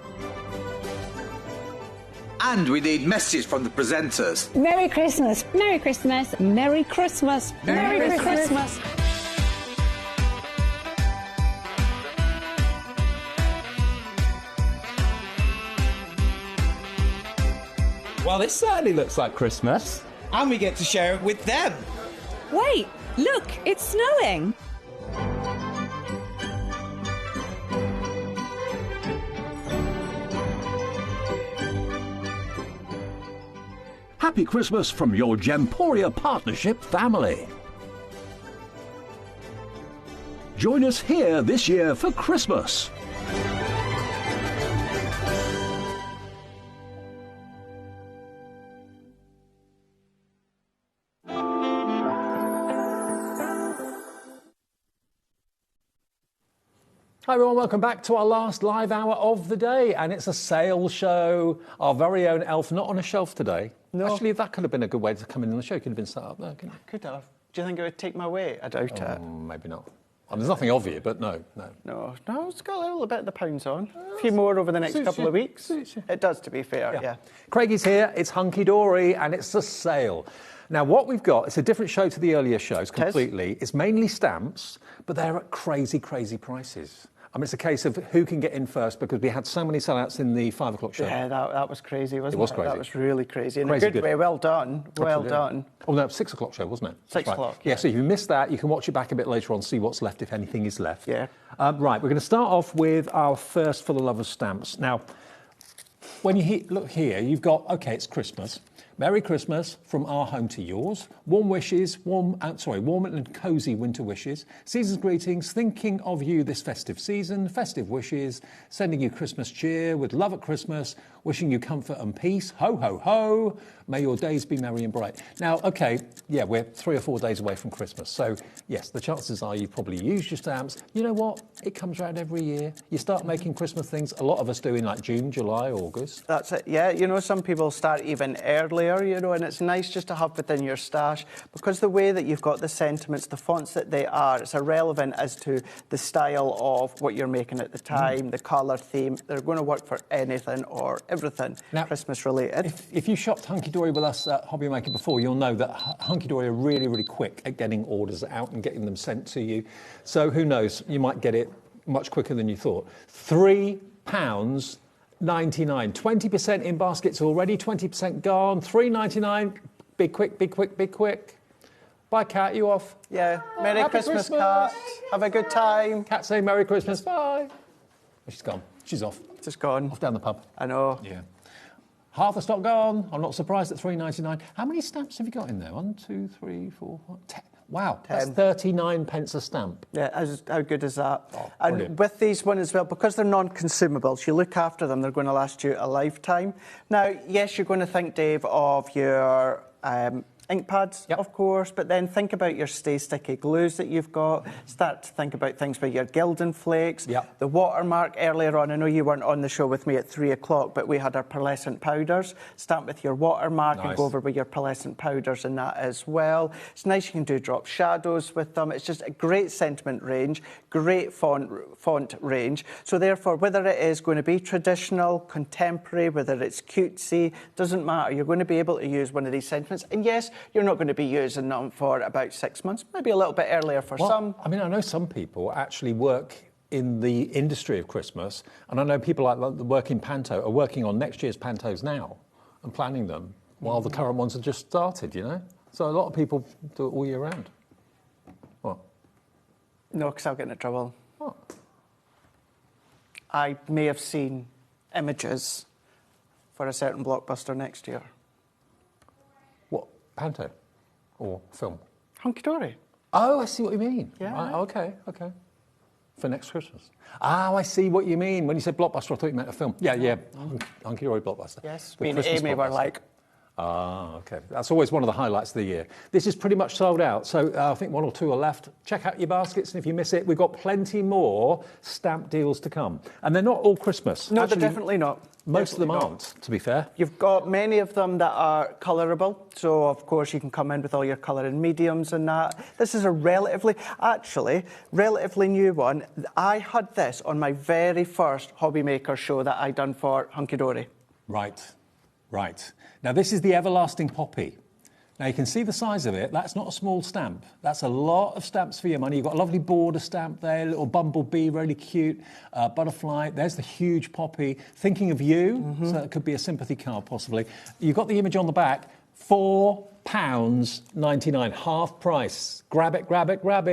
Speaker 20: And we need messages from the presenters.
Speaker 9: Merry Christmas. Merry Christmas. Merry Christmas.
Speaker 15: Merry Christmas.
Speaker 21: Well, this certainly looks like Christmas.
Speaker 10: And we get to share it with them.
Speaker 15: Wait, look, it's snowing.
Speaker 5: Happy Christmas from your Gemporia partnership family. Join us here this year for Christmas.
Speaker 21: Hi everyone, welcome back to our last live hour of the day, and it's a sale show. Our very own elf, not on a shelf today.
Speaker 17: No.
Speaker 21: Actually, that could have been a good way to come in on the show. Could have been set up there, couldn't it?
Speaker 17: Could have. Do you think it would take my weight? I doubt it.
Speaker 21: Maybe not. There's nothing of you, but no.
Speaker 17: No, it's got a little bit of the pounds on. A few more over the next couple of weeks. It does, to be fair, yeah.
Speaker 21: Craigie's here, it's Hunky Dory, and it's a sale. Now, what we've got, it's a different show to the earlier shows completely. It's mainly stamps, but they're at crazy, crazy prices. I mean, it's a case of who can get in first, because we had so many sellouts in the 5 o'clock show.
Speaker 17: Yeah, that was crazy, wasn't it?
Speaker 21: It was crazy.
Speaker 17: That was really crazy. In
Speaker 21: Crazy
Speaker 17: a good way. Well done. Well done.
Speaker 21: Oh, no, 6 o'clock show, wasn't it?
Speaker 17: 6 o'clock.
Speaker 21: Yeah, so if you missed that, you can watch it back a bit later on, see what's left, if anything is left.
Speaker 17: Yeah.
Speaker 21: Right, we're going to start off with our first For the Love of Stamps. Now, when you look here, you've got, okay, it's Christmas. Merry Christmas from our home to yours. Warm wishes, warm and cosy winter wishes. Season's greetings, thinking of you this festive season. Festive wishes, sending you Christmas cheer with love at Christmas. Wishing you comfort and peace. Ho, ho, ho. May your days be merry and bright. Now, okay, yeah, we're 3 or 4 days away from Christmas. So, yes, the chances are you've probably used your stamps. You know what? It comes around every year. You start making Christmas things. A lot of us do in like June, July, August.
Speaker 17: That's it, yeah. You know, some people start even earlier, you know, and it's nice just to have within your stash, because the way that you've got the sentiments, the fonts that they are, it's irrelevant as to the style of what you're making at the time, the colour theme. They're going to work for anything or everything now, Christmas related.
Speaker 21: If you shopped Hunky Dory with us at HobbyMaker before, you'll know that Hunky Dory are really, really quick at getting orders out and getting them sent to you. So who knows, you might get it much quicker than you thought. £3.99, 20% in baskets already, 20% gone, $3.99. Big quick, big quick, big quick. Bye, Cat, you off?
Speaker 17: Yeah, Merry Christmas, Cat. Have a good time.
Speaker 21: Cat say Merry Christmas, bye. Oh, she's gone, she's off.
Speaker 17: Just gone.
Speaker 21: Off down the pub.
Speaker 17: I know.
Speaker 21: Yeah. Half the stock gone. I'm not surprised at $3.99. How many stamps have you got in there? 1, 2, 3, 4, 5, 10. Wow, that's 39 pence a stamp.
Speaker 17: Yeah, how good is that?
Speaker 21: Oh,
Speaker 17: and
Speaker 21: brilliant.
Speaker 17: with these ones as well, because they're non-consumables, you look after them, they're going to last you a lifetime. Now, yes, you're going to think, Dave, of your ink pads, of course, but then think about your stay sticky glues that you've got. Start to think about things like your Gildan flakes, the watermark earlier on. I know you weren't on the show with me at 3 o'clock, but we had our pearlescent powders. Start with your watermark and go over with your pearlescent powders and that as well. It's nice, you can do drop shadows with them. It's just a great sentiment range, great font range. So therefore, whether it is going to be traditional, contemporary, whether it's cutesy, doesn't matter. You're going to be able to use one of these sentiments. And yes, you're not going to be using them for about 6 months, maybe a little bit earlier for some.
Speaker 21: I mean, I know some people actually work in the industry of Christmas, and I know people like the work in Panto are working on next year's Pantos now and planning them while the current ones have just started, you know? So a lot of people do it all year round. What?
Speaker 17: No, because I'll get into trouble.
Speaker 21: What?
Speaker 17: I may have seen images for a certain blockbuster next year.
Speaker 21: What? Panto? Or film?
Speaker 17: Hunky Dory.
Speaker 21: Oh, I see what you mean.
Speaker 17: Yeah.
Speaker 21: Right, okay. For next Christmas. Oh, I see what you mean. When you said blockbuster, I thought you meant a film. Yeah. Hunky Dory blockbuster.
Speaker 17: Yes,
Speaker 21: The
Speaker 17: me and
Speaker 21: Christmas
Speaker 17: Amy were
Speaker 21: blockbuster.
Speaker 17: like...
Speaker 21: Ah, okay. That's always one of the highlights of the year. This is pretty much sold out, so I think 1 or 2 are left. Check out your baskets, and if you miss it, we've got plenty more stamp deals to come. And they're not all Christmas.
Speaker 17: No,
Speaker 21: Actually,
Speaker 17: they're definitely not.
Speaker 21: Most of them aren't, to be fair.
Speaker 17: You've got many of them that are colourable, so of course you can come in with all your colour and mediums and that. This is a relatively new one. I had this on my very first HobbyMaker show that I done for Hunky Dory.
Speaker 21: Right. Now, this is the Everlasting Poppy. Now, you can see the size of it. That's not a small stamp. That's a lot of stamps for your money. You've got a lovely border stamp there, a little bumblebee, really cute, butterfly. There's the huge poppy. Thinking of you, so it could be a sympathy card, possibly. You've got the image on the back. £4.99, half price. Grab it.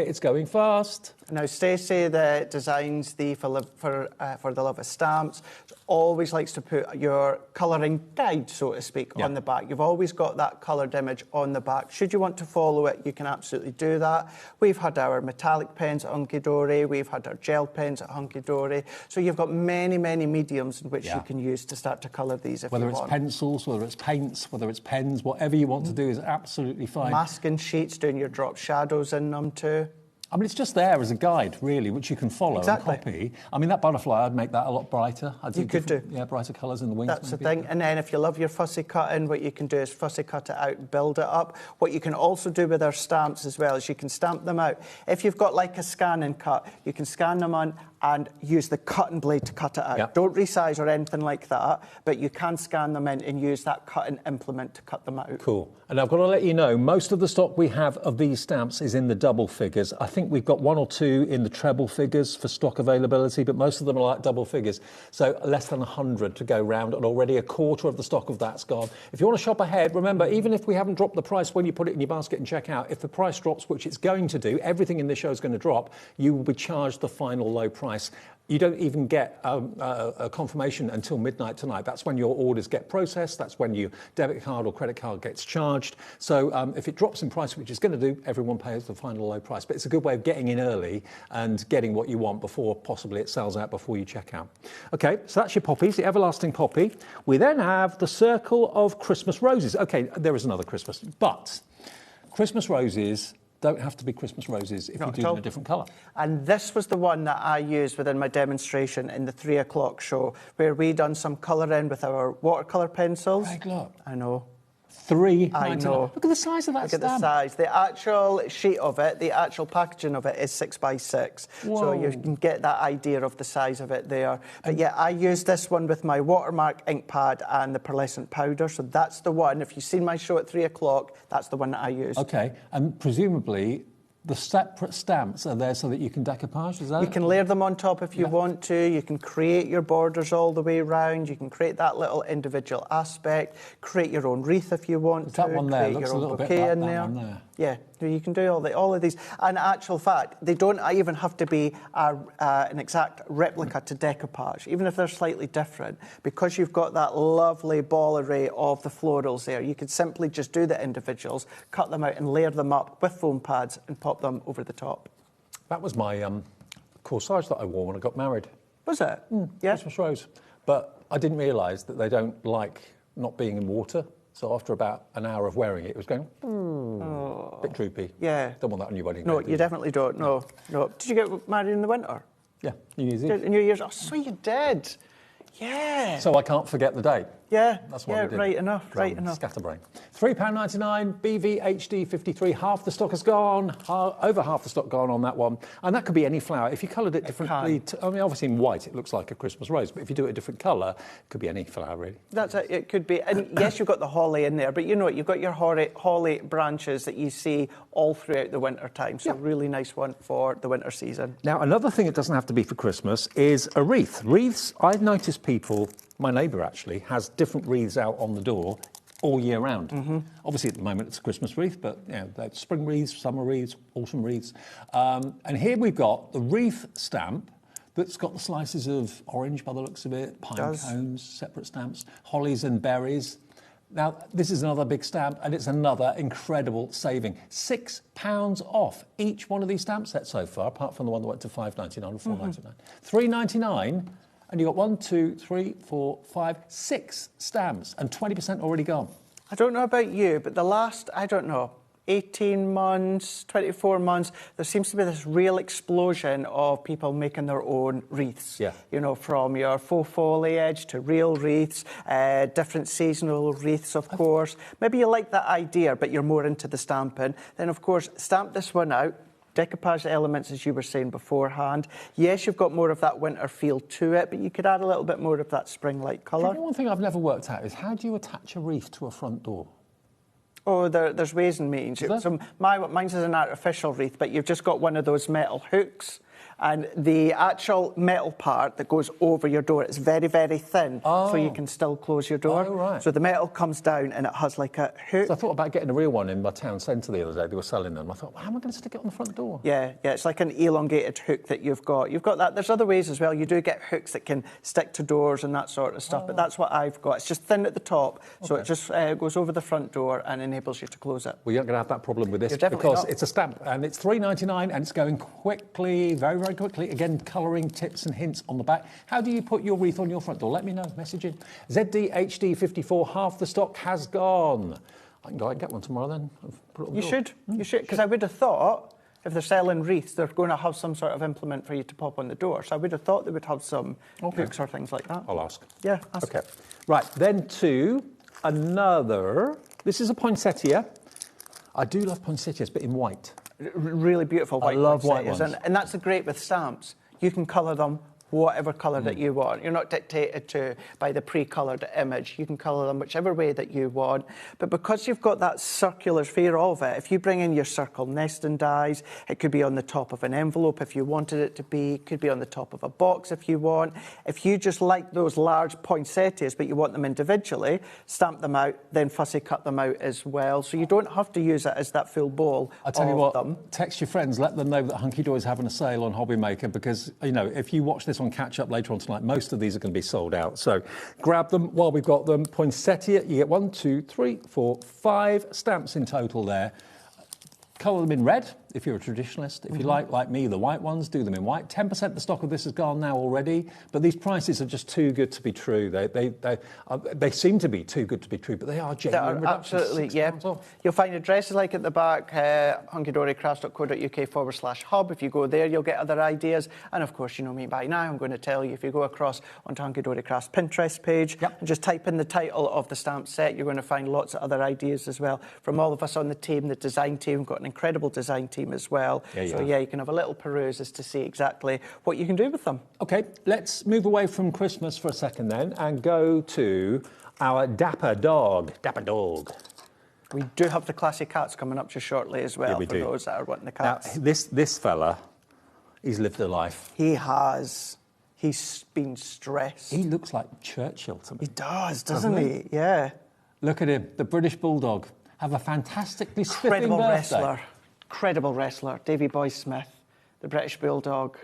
Speaker 21: It's going fast.
Speaker 17: Now, Stacey, that designs the For the Love of Stamps, always likes to put your colouring guide, so to speak, on the back. You've always got that coloured image on the back. Should you want to follow it, you can absolutely do that. We've had our metallic pens at Hunky Dory. We've had our gel pens at Hunky Dory. So you've got many, many mediums in which you can use to start to colour these if you want.
Speaker 21: Whether it's pencils, whether it's paints, whether it's pens, whatever you want to do is absolutely fine.
Speaker 17: Masking sheets, doing your drop shadows in them too.
Speaker 21: I mean, it's just there as a guide, really, which you can follow and copy. I mean, that butterfly, I'd make that a lot brighter.
Speaker 17: You could do.
Speaker 21: Yeah, brighter colours in the wings.
Speaker 17: That's the thing. And then if you love your fussy cutting, what you can do is fussy cut it out, build it up. What you can also do with our stamps as well is you can stamp them out. If you've got like a scan and cut, you can scan them on and use the cutting blade to cut it out.
Speaker 21: Yep.
Speaker 17: Don't resize or anything like that, but you can scan them in and use that cutting implement to cut them out.
Speaker 21: Cool. And I've got to let you know, most of the stock we have of these stamps is in the double figures. I think we've got 1 or 2 in the treble figures for stock availability, but most of them are like double figures. So less than 100 to go round, and already a quarter of the stock of that's gone. If you want to shop ahead, remember, even if we haven't dropped the price when you put it in your basket and check out, if the price drops, which it's going to do, everything in this show is going to drop, you will be charged the final low price. You don't even get a confirmation until midnight tonight. That's when your orders get processed. That's when your debit card or credit card gets charged. So if it drops in price, which it's going to do, everyone pays the final low price. But it's a good way of getting in early and getting what you want before possibly it sells out before you check out. OK, so that's your poppies, the Everlasting Poppy. We then have the Circle of Christmas Roses. OK, there is another Christmas, but Christmas roses don't have to be Christmas roses if you do them in a different colour.
Speaker 17: And this was the one that I used within my demonstration in the 3 o'clock show, where we done some colouring with our watercolour pencils.
Speaker 21: Craig, look.
Speaker 17: I know.
Speaker 21: $3.99.
Speaker 17: I know.
Speaker 21: Look at the size of that stamp.
Speaker 17: Look at the size. The actual sheet of it, the actual packaging of it is 6x6.
Speaker 21: Whoa.
Speaker 17: So you can get that idea of the size of it there. But yeah, I used this one with my watermark ink pad and the pearlescent powder. So that's the one. If you've seen my show at 3 o'clock, that's the one that I used.
Speaker 21: OK, and presumably the separate stamps are there so that you can decoupage, is that
Speaker 17: You
Speaker 21: it?
Speaker 17: can layer them on top if you want to. You can create your borders all the way around. You can create that little individual aspect. Create your own wreath if you want to.
Speaker 21: That one there
Speaker 17: create
Speaker 21: looks
Speaker 17: your
Speaker 21: a
Speaker 17: own
Speaker 21: little bit
Speaker 17: bouquet
Speaker 21: like
Speaker 17: in
Speaker 21: that
Speaker 17: there.
Speaker 21: one there.
Speaker 17: Yeah, you can do all of these. And in actual fact, they don't even have to be an exact replica to decoupage, even if they're slightly different. Because you've got that lovely ball array of the florals there, you could simply just do the individuals, cut them out and layer them up with foam pads and pop them over the top.
Speaker 21: That was my corsage that I wore when I got married.
Speaker 17: Was it? Yeah.
Speaker 21: Christmas rose. But I didn't realise that they don't like not being in water. So after about an hour of wearing it, it was going, a bit droopy.
Speaker 17: Yeah.
Speaker 21: Don't want that on your wedding day.
Speaker 17: No,
Speaker 21: do
Speaker 17: you definitely don't. No. Did you get married in the winter?
Speaker 21: Yeah, New Year's Eve.
Speaker 17: New Year's. Oh, so you did. Yeah.
Speaker 21: So I can't forget the date.
Speaker 17: Yeah.
Speaker 21: That's what
Speaker 17: yeah,
Speaker 21: we did.
Speaker 17: right enough. Right enough.
Speaker 21: Scatterbrain. £3.99, BVHD 53. Half the stock has gone. Over half the stock gone on that one. And that could be any flower. If you coloured it differently, I mean, obviously in white it looks like a Christmas rose, but if you do it a different colour, it could be any flower really.
Speaker 17: That's it. It could be. And yes, you've got the holly in there, but you know what? You've got your holly branches that you see all throughout the winter time. So really nice one for the winter season.
Speaker 21: Now, another thing it doesn't have to be for Christmas is a wreath. Wreaths, I've noticed people, my neighbour actually, has different wreaths out on the door all year round. Obviously, at the moment, it's a Christmas wreath, but you know, they're spring wreaths, summer wreaths, autumn wreaths. And here we've got the wreath stamp that's got the slices of orange by the looks of it, pine cones, separate stamps, hollies and berries. Now, this is another big stamp, and it's another incredible saving. £6 off each one of these stamp sets so far, apart from the one that went to $5.99 or $4.99. $3.99, and you got 1, 2, 3, 4, 5, 6 stamps, and 20% already gone.
Speaker 17: I don't know about you, but the last, 18 months, 24 months, there seems to be this real explosion of people making their own wreaths.
Speaker 21: Yeah.
Speaker 17: You know, from your faux foliage to real wreaths, different seasonal wreaths, of course. Maybe you like that idea, but you're more into the stamping. Then, of course, stamp this one out. Decoupage the elements, as you were saying beforehand. Yes, you've got more of that winter feel to it, but you could add a little bit more of that spring-like colour.
Speaker 21: One thing I've never worked out is how do you attach a wreath to a front door?
Speaker 17: Oh, there's ways and means. So mine's is an artificial wreath, but you've just got one of those metal hooks, and the actual metal part that goes over your door is very, very thin, so you can still close your door.
Speaker 21: Oh, right.
Speaker 17: So the metal comes down and it has like a hook.
Speaker 21: So I thought about getting a real one in my town centre the other day. They were selling them. I thought, well, how am I going to stick it on the front door?
Speaker 17: Yeah, it's like an elongated hook that you've got. You've got that. There's other ways as well. You do get hooks that can stick to doors and that sort of stuff, but that's what I've got. It's just thin at the top, so it just goes over the front door and enables you to close it.
Speaker 21: Well, you're not going to have that problem with this
Speaker 17: You're definitely
Speaker 21: because
Speaker 17: not.
Speaker 21: it's a stamp and it's $3.99 and it's going quickly, very, very quickly. Again, colouring tips and hints on the back. How do you put your wreath on your front door? Let me know. Message in. ZDHD54, half the stock has gone. I can go out and get one tomorrow then. Put it on the door.
Speaker 17: You should, because I would have thought if they're selling wreaths, they're going to have some sort of implement for you to pop on the door. So I would have thought they would have some hooks or things like that.
Speaker 21: I'll ask.
Speaker 17: Yeah, ask.
Speaker 21: Okay. Right, then to another. This is a poinsettia. I do love poinsettias, but in white.
Speaker 17: Really beautiful white
Speaker 21: I love white
Speaker 17: poinsettias,
Speaker 21: ones.
Speaker 17: and that's the great with stamps. You can colour them whatever colour that you want. You're not dictated to by the pre-coloured image. You can colour them whichever way that you want. But because you've got that circular sphere of it, if you bring in your circle nesting dies, it could be on the top of an envelope if you wanted it to be. It could be on the top of a box if you want. If you just like those large poinsettias but you want them individually, stamp them out, then fussy cut them out as well. So you don't have to use it as that full bowl
Speaker 21: I tell you what,
Speaker 17: them.
Speaker 21: text your friends, let them know that Hunky Dory is having a sale on HobbyMaker because, you know, if you watch this on Catch Up later on tonight, most of these are going to be sold out. So grab them while we've got them. Poinsettia, you get 1, 2, 3, 4, 5 stamps in total there. Colour them in red if you're a traditionalist. If you like me, the white ones, do them in white. 10% the stock of this has gone now already, but these prices are just too good to be true. They seem to be too good to be true, but they are genuine reductions.
Speaker 17: Absolutely, yeah. You'll find addresses like at the back, hunkydorycrafts.co.uk/hub. If you go there, you'll get other ideas. And of course, you know me by now, I'm going to tell you, if you go across onto Hunky Dory Crafts Pinterest page and just type in the title of the stamp set, you're going to find lots of other ideas as well from all of us on the team, the design team. We've got an incredible design team as well. You can have a little peruse as to see exactly what you can do with them.
Speaker 21: Okay, let's move away from Christmas for a second then and go to our Dapper Dog. Dapper Dog.
Speaker 17: We do have the classic cats coming up just shortly as well, for those that are wanting the cats.
Speaker 21: Now, this fella, he's lived a life.
Speaker 17: He has. He's been stressed.
Speaker 21: He looks like Churchill to me.
Speaker 17: He does, doesn't he? Yeah.
Speaker 21: Look at him, the British Bulldog. Have a fantastically spiffing birthday.
Speaker 17: Wrestler. Incredible wrestler. Davy Boy Smith, the British Bulldog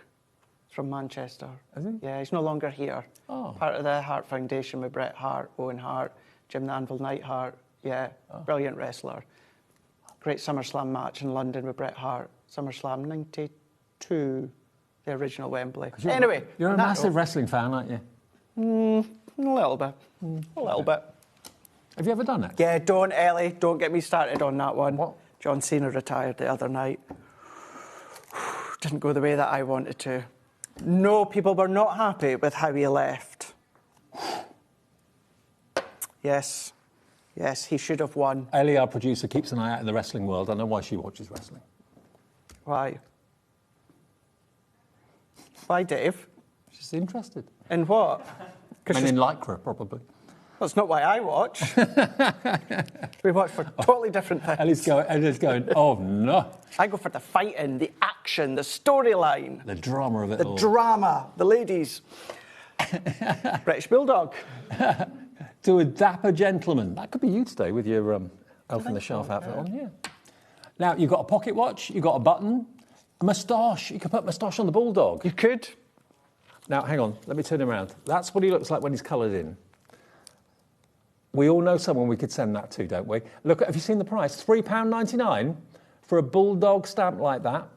Speaker 17: from Manchester.
Speaker 21: Is he?
Speaker 17: Yeah, he's no longer here.
Speaker 21: Oh.
Speaker 17: Part of the Hart Foundation with Bret Hart, Owen Hart, Jim the Anvil Neidhart. Yeah, brilliant wrestler. Great SummerSlam match in London with Bret Hart. SummerSlam 92, the original Wembley. Anyway.
Speaker 21: You're a massive wrestling fan, aren't you?
Speaker 17: A little bit. A little bit.
Speaker 21: Have you ever done it?
Speaker 17: Yeah, don't, Ellie. Don't get me started on that one. What? John Cena retired the other night. Didn't go the way that I wanted to. No, people were not happy with how he left. Yes. Yes, he should have won.
Speaker 21: Ellie, our producer, keeps an eye out in the wrestling world. I know why she watches wrestling.
Speaker 17: Why? Why, Dave?
Speaker 21: She's interested.
Speaker 17: In what?
Speaker 21: And in Lycra, probably.
Speaker 17: That's not why I watch. We watch for totally different things.
Speaker 21: Ellie's going, oh no.
Speaker 17: I go for the fighting, the action, the storyline.
Speaker 21: The drama of it all.
Speaker 17: The drama, the ladies. British Bulldog.
Speaker 21: To a dapper gentleman. That could be you today with your Elf in the Shelf outfit on, yeah. Now, you've got a pocket watch, you've got a button, a moustache. You could put moustache on the Bulldog.
Speaker 17: You could.
Speaker 21: Now, hang on, let me turn him around. That's what he looks like when he's coloured in. We all know someone we could send that to, don't we? Look, have you seen the price? £3.99 for a Bulldog stamp like that.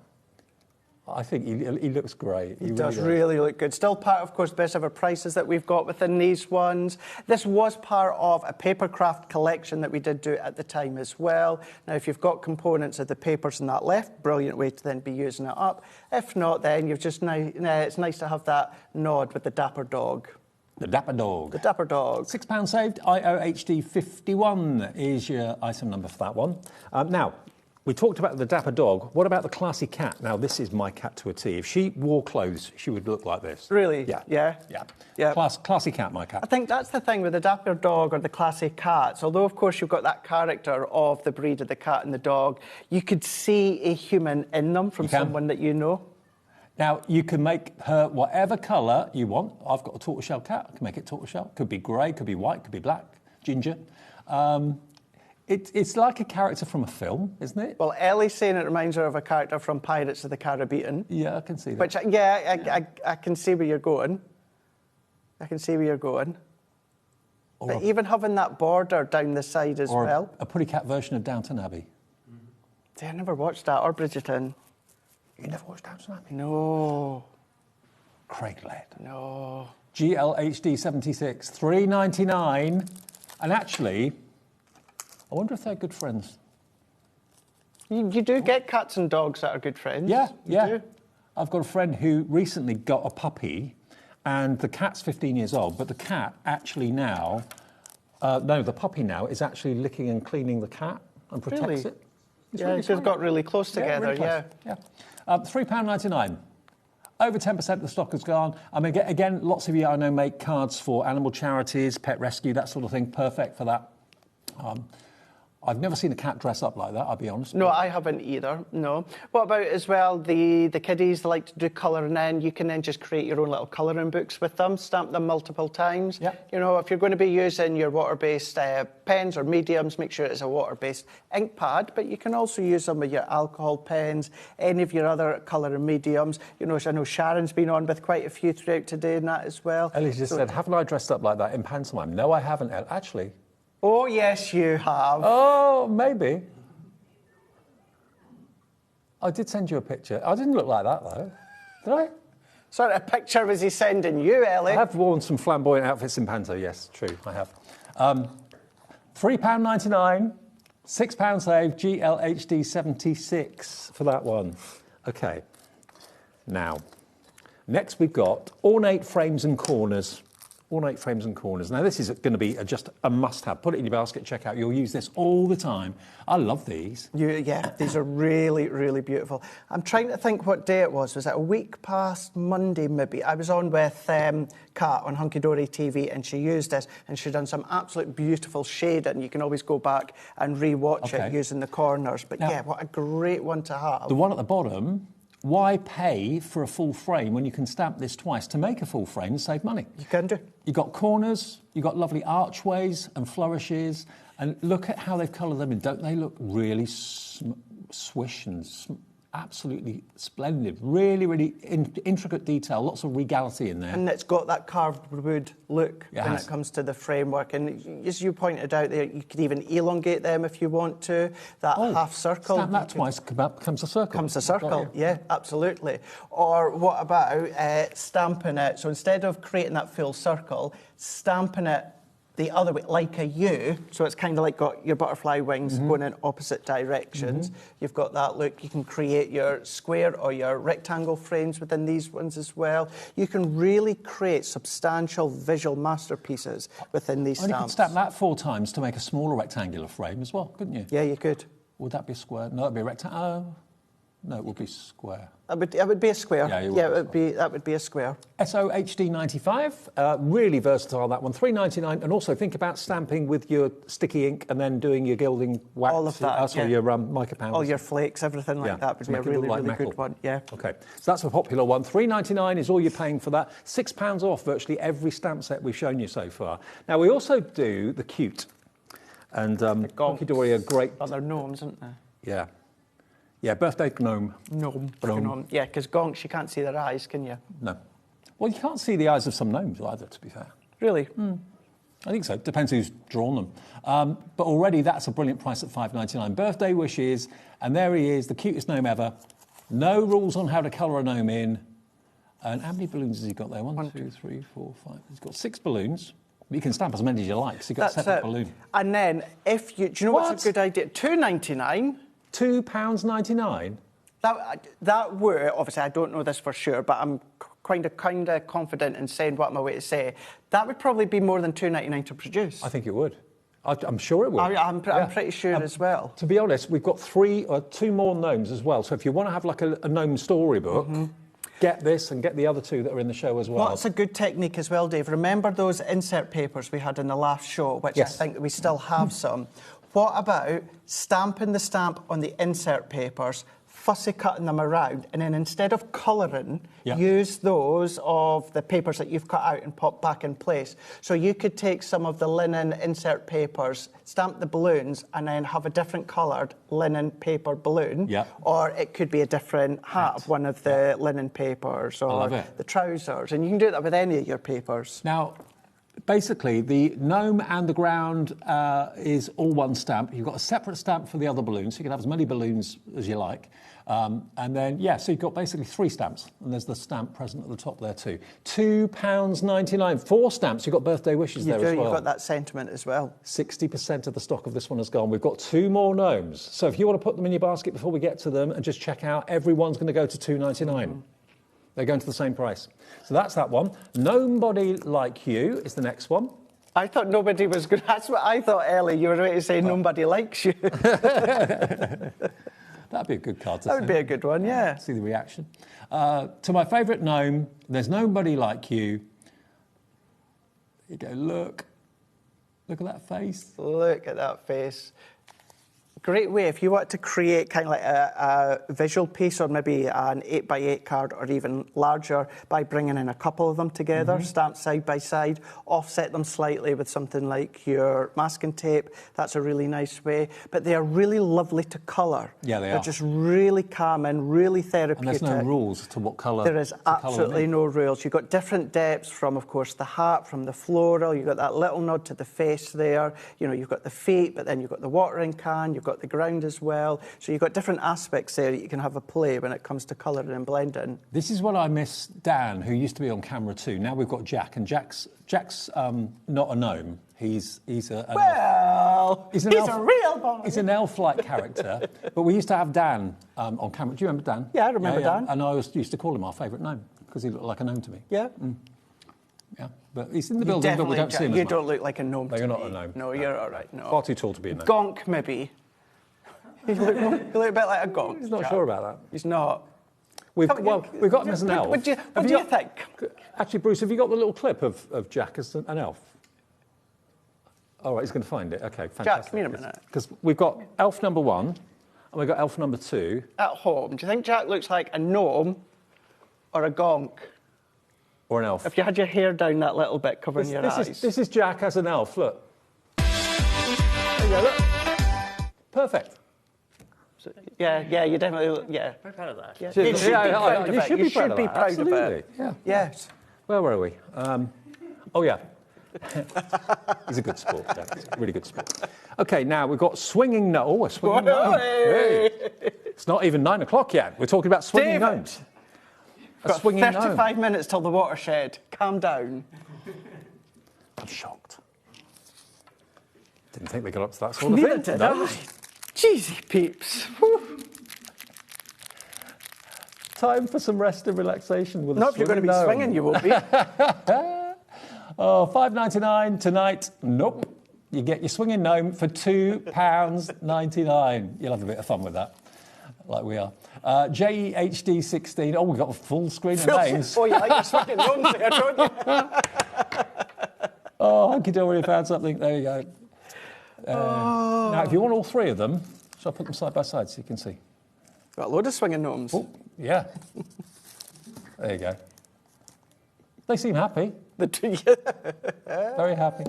Speaker 21: I think he looks great.
Speaker 17: He does really look good. Still part, of course, best ever prices that we've got within these ones. This was part of a Papercraft collection that we did do at the time as well. Now, if you've got components of the papers in that left, brilliant way to then be using it up. If not, then you've just it's nice to have that nod with the dapper dog.
Speaker 21: The Dapper Dog.
Speaker 17: The Dapper Dog.
Speaker 21: £6 saved. IOHD 51 is your item number for that one. Now, we talked about the Dapper Dog. What about the classy cat? Now, this is my cat to a T. If she wore clothes, she would look like this.
Speaker 17: Really?
Speaker 21: Yeah.
Speaker 17: Yeah?
Speaker 21: Yeah. Classy cat, my cat.
Speaker 17: I think that's the thing with the Dapper Dog or the classy cats. Although, of course, you've got that character of the breed of the cat and the dog, you could see a human in them from someone that you know.
Speaker 21: Now, you can make her whatever colour you want. I've got a tortoiseshell cat. I can make it tortoiseshell. Could be grey, could be white, could be black, ginger. It's like a character from a film, isn't it?
Speaker 17: Well, Ellie's saying it reminds her of a character from Pirates of the Caribbean.
Speaker 21: Yeah, I can see that.
Speaker 17: Which, yeah, I can see where you're going. I can see where you're going. But even having that border down the side as well.
Speaker 21: A pretty cat version of Downton Abbey.
Speaker 17: See, I never watched that, or Bridgerton.
Speaker 21: You never watched Downton Abbey?
Speaker 17: No.
Speaker 21: Craig Led.
Speaker 17: No.
Speaker 21: GLHD 76, $3.99. And actually, I wonder if they're good friends.
Speaker 17: You do get cats and dogs that are good friends.
Speaker 21: Yeah,
Speaker 17: You do.
Speaker 21: I've got a friend who recently got a puppy, and the cat's 15 years old, but the cat actually now, the puppy now is actually licking and cleaning the cat and protects it. It's
Speaker 17: yeah,
Speaker 21: really
Speaker 17: they've got really close together,
Speaker 21: really close. Yeah. £3.99. Over 10% of the stock has gone. I mean, again, lots of you I know make cards for animal charities, pet rescue, that sort of thing. Perfect for that. I've never seen a cat dress up like that, I'll be honest.
Speaker 17: No, I haven't either, no. What about as well the kiddies that like to do colouring in? You can then just create your own little colouring books with them, stamp them multiple times.
Speaker 21: Yeah.
Speaker 17: You know, if you're going to be using your water-based pens or mediums, make sure it's a water-based ink pad, but you can also use them with your alcohol pens, any of your other colouring mediums. You know, I know Sharon's been on with quite a few throughout today and that as well.
Speaker 21: Ellie just said, haven't I dressed up like that in pantomime? No, I haven't, actually.
Speaker 17: Oh, yes, you have.
Speaker 21: Oh, maybe. I did send you a picture. I didn't look like that, though. Did I?
Speaker 17: Sort of picture was he sending you, Ellie?
Speaker 21: I have worn some flamboyant outfits in panto, yes, true, I have. £3.99, £6 save, GLHD 76 for that one. OK. Now, next we've got ornate frames and corners. ornate frames and corners. Now this is going to be just a must-have. Put it in your basket, check out. You'll use this all the time. I love these.
Speaker 17: Yeah, these are really, really beautiful. I'm trying to think what day it was. Was it a week past Monday, maybe? I was on with Kat on Hunky Dory TV, and she used this, and she'd done some absolute beautiful shading. You can always go back and re-watch it using the corners. But now, yeah, what a great one to have.
Speaker 21: The one at the bottom, why pay for a full frame when you can stamp this twice to make a full frame and save money?
Speaker 17: You can do.
Speaker 21: You've got corners, you've got lovely archways and flourishes, and look at how they've coloured them in. Don't they look really swish and absolutely splendid? Really, really intricate detail, lots of regality in there.
Speaker 17: And it's got that carved wood look when it comes to the framework. And as you pointed out there, you could even elongate them if you want to. That half circle.
Speaker 21: Stamp that twice, becomes a circle.
Speaker 17: Becomes a circle, yeah, absolutely. Or what about stamping it? So instead of creating that full circle, stamping it the other way, like a U, so it's kind of like got your butterfly wings going in opposite directions. You've got that look. You can create your square or your rectangle frames within these ones as well. You can really create substantial visual masterpieces within these stamps.
Speaker 21: And you could stamp that 4 times to make a smaller rectangular frame as well, couldn't you?
Speaker 17: Yeah, you could.
Speaker 21: Would that be a square? No, that'd be a rectangle. No, it would be square.
Speaker 17: It would be a square.
Speaker 21: Yeah,
Speaker 17: that would be a square.
Speaker 21: SOHD95, really versatile, that one. $3.99, and also think about stamping with your sticky ink and then doing your gilding wax.
Speaker 17: All of that,
Speaker 21: your mica powders.
Speaker 17: All your flakes, everything like that would be a really, really good one, yeah.
Speaker 21: OK, so that's a popular one. $3.99 is all you're paying for that. £6 off virtually every stamp set we've shown you so far. Now, we also do the cute. And Hunky Dory are great.
Speaker 17: Oh, they're gnomes, aren't they?
Speaker 21: Yeah. Yeah, birthday gnome.
Speaker 17: Gnome. Yeah, because gonks, you can't see their eyes, can you?
Speaker 21: No. Well, you can't see the eyes of some gnomes either, to be fair.
Speaker 17: Really?
Speaker 21: I think so. Depends who's drawn them. But already that's a brilliant price at $5.99. Birthday wishes, and there he is, the cutest gnome ever. No rules on how to colour a gnome in. And how many balloons has he got there? 1, 2, 3, 4, 5. He's got 6 balloons. You can stamp as many as you like, so you've got a separate balloon.
Speaker 17: And then, if you... Do you know what's a good idea? $2.99.
Speaker 21: £2.99?
Speaker 17: That were, obviously, I don't know this for sure, but I'm kind of confident in saying what I'm away to say. That would probably be more than $2.99 to produce.
Speaker 21: I think it would. I'm sure it would.
Speaker 17: I'm pretty sure as well.
Speaker 21: To be honest, we've got 2 more gnomes as well. So if you want to have like a gnome storybook, get this and get the other 2 that are in the show as well.
Speaker 17: What's a good technique as well, Dave? Remember those insert papers we had in the last show, which I think we still have some. What about stamping the stamp on the insert papers, fussy cutting them around, and then instead of colouring, use those of the papers that you've cut out and pop back in place. So you could take some of the linen insert papers, stamp the balloons, and then have a different coloured linen paper balloon. Or it could be a different hat of one of the linen papers or the trousers. And you can do that with any of your papers.
Speaker 21: Now, basically, the gnome and the ground is all one stamp. You've got a separate stamp for the other balloons, so you can have as many balloons as you like. And then, so you've got basically 3 stamps, and there's the stamp present at the top there too. £2.99, 4 stamps. You've got birthday wishes there as well.
Speaker 17: You've got that sentiment as well.
Speaker 21: 60% of the stock of this one has gone. We've got 2 more gnomes. So if you want to put them in your basket before we get to them and just check out, everyone's going to go to $2.99. They're going to the same price. So that's that one. Nobody Like You is the next one.
Speaker 17: I thought nobody was good. That's what I thought, Ellie. You were going to say nobody likes you.
Speaker 21: That'd be a good card to see.
Speaker 17: That would be a good one, yeah.
Speaker 21: See the reaction. To my favourite gnome, there's nobody like you. There you go, look. Look at that face.
Speaker 17: Look at that face. Great way if you want to create kind of like a visual piece or maybe an 8x8 card or even larger by bringing in a couple of them together, stamped side by side, offset them slightly with something like your masking tape. That's a really nice way. But they are really lovely to colour.
Speaker 21: Yeah, they are.
Speaker 17: They're just really calming, really therapeutic.
Speaker 21: And there's no rules to what colour.
Speaker 17: There is absolutely no rules. You've got different depths from, of course, the hat, from the floral. You've got that little nod to the face there. You know, you've got the feet, but then you've got the watering can. You've got the ground as well. So you've got different aspects there that you can have a play when it comes to colouring and blending.
Speaker 21: This is what I miss Dan, who used to be on camera too. Now we've got Jack, and Jack's not a gnome. He's a real boy. He's an elf-like character. But we used to have Dan on camera. Do you remember Dan?
Speaker 17: Yeah, I remember Dan.
Speaker 21: And I used to call him our favourite gnome because he looked like a gnome to me.
Speaker 17: Yeah.
Speaker 21: Yeah. But he's in the building, but we don't see him as
Speaker 17: You
Speaker 21: much.
Speaker 17: don't look like a gnome.
Speaker 21: No, you're not
Speaker 17: to
Speaker 21: a
Speaker 17: me.
Speaker 21: gnome.
Speaker 17: No, you're all right. No.
Speaker 21: Far too tall to be a gnome.
Speaker 17: Gonk, maybe. You look a bit like a gonk.
Speaker 21: He's not
Speaker 17: Jack.
Speaker 21: sure about that.
Speaker 17: He's not.
Speaker 21: We've got him as an elf.
Speaker 17: What do you think?
Speaker 21: Actually, Bruce, have you got the little clip of Jack as an elf? All right, he's going to find it. Okay, fantastic.
Speaker 17: Jack, come here a minute.
Speaker 21: Because we've got elf number 1 and we've got elf number 2.
Speaker 17: At home, do you think Jack looks like a gnome or a gonk?
Speaker 21: Or an elf.
Speaker 17: If you had your hair down that little bit covering your eyes.
Speaker 21: This is Jack as an elf, look. There you go, look. Perfect.
Speaker 17: So, yeah, you definitely look, yeah.
Speaker 12: Very proud of that.
Speaker 17: Yeah. You should be proud of it.
Speaker 21: You should be proud
Speaker 17: of it.
Speaker 21: Yeah.
Speaker 17: Yes.
Speaker 21: Where were we? Oh, yeah. He's a good sport, Jack. He's a really good sport. Okay, now we've got swinging gnome. Oh, a swinging gnome. Hey. It's not even 9 o'clock yet. We're talking about swinging gnomes.
Speaker 17: Got 35 minutes till the watershed. Calm down.
Speaker 21: I'm shocked. Didn't think they got up to that sort of
Speaker 17: Neither
Speaker 21: thing.
Speaker 17: did
Speaker 21: No.
Speaker 17: I. Jeezy peeps. Whew.
Speaker 21: Time for some rest and relaxation with
Speaker 17: Not
Speaker 21: a
Speaker 17: if you're going to be
Speaker 21: gnome.
Speaker 17: swinging, you won't be.
Speaker 21: Oh, $5.99 tonight. Nope. You get your swinging gnome for £2.99. You'll have a bit of fun with that, like we are. JEHD16. Oh, we've got a full screen of names.
Speaker 17: Oh, you like your swinging gnomes there, don't you?
Speaker 21: Oh, Hunky Dory found something. There you go. Now, if you want all 3 of them, shall I put them side by side so you can see?
Speaker 17: Got a load of swinging gnomes.
Speaker 21: Oh, yeah. There you go. They seem happy. Very happy.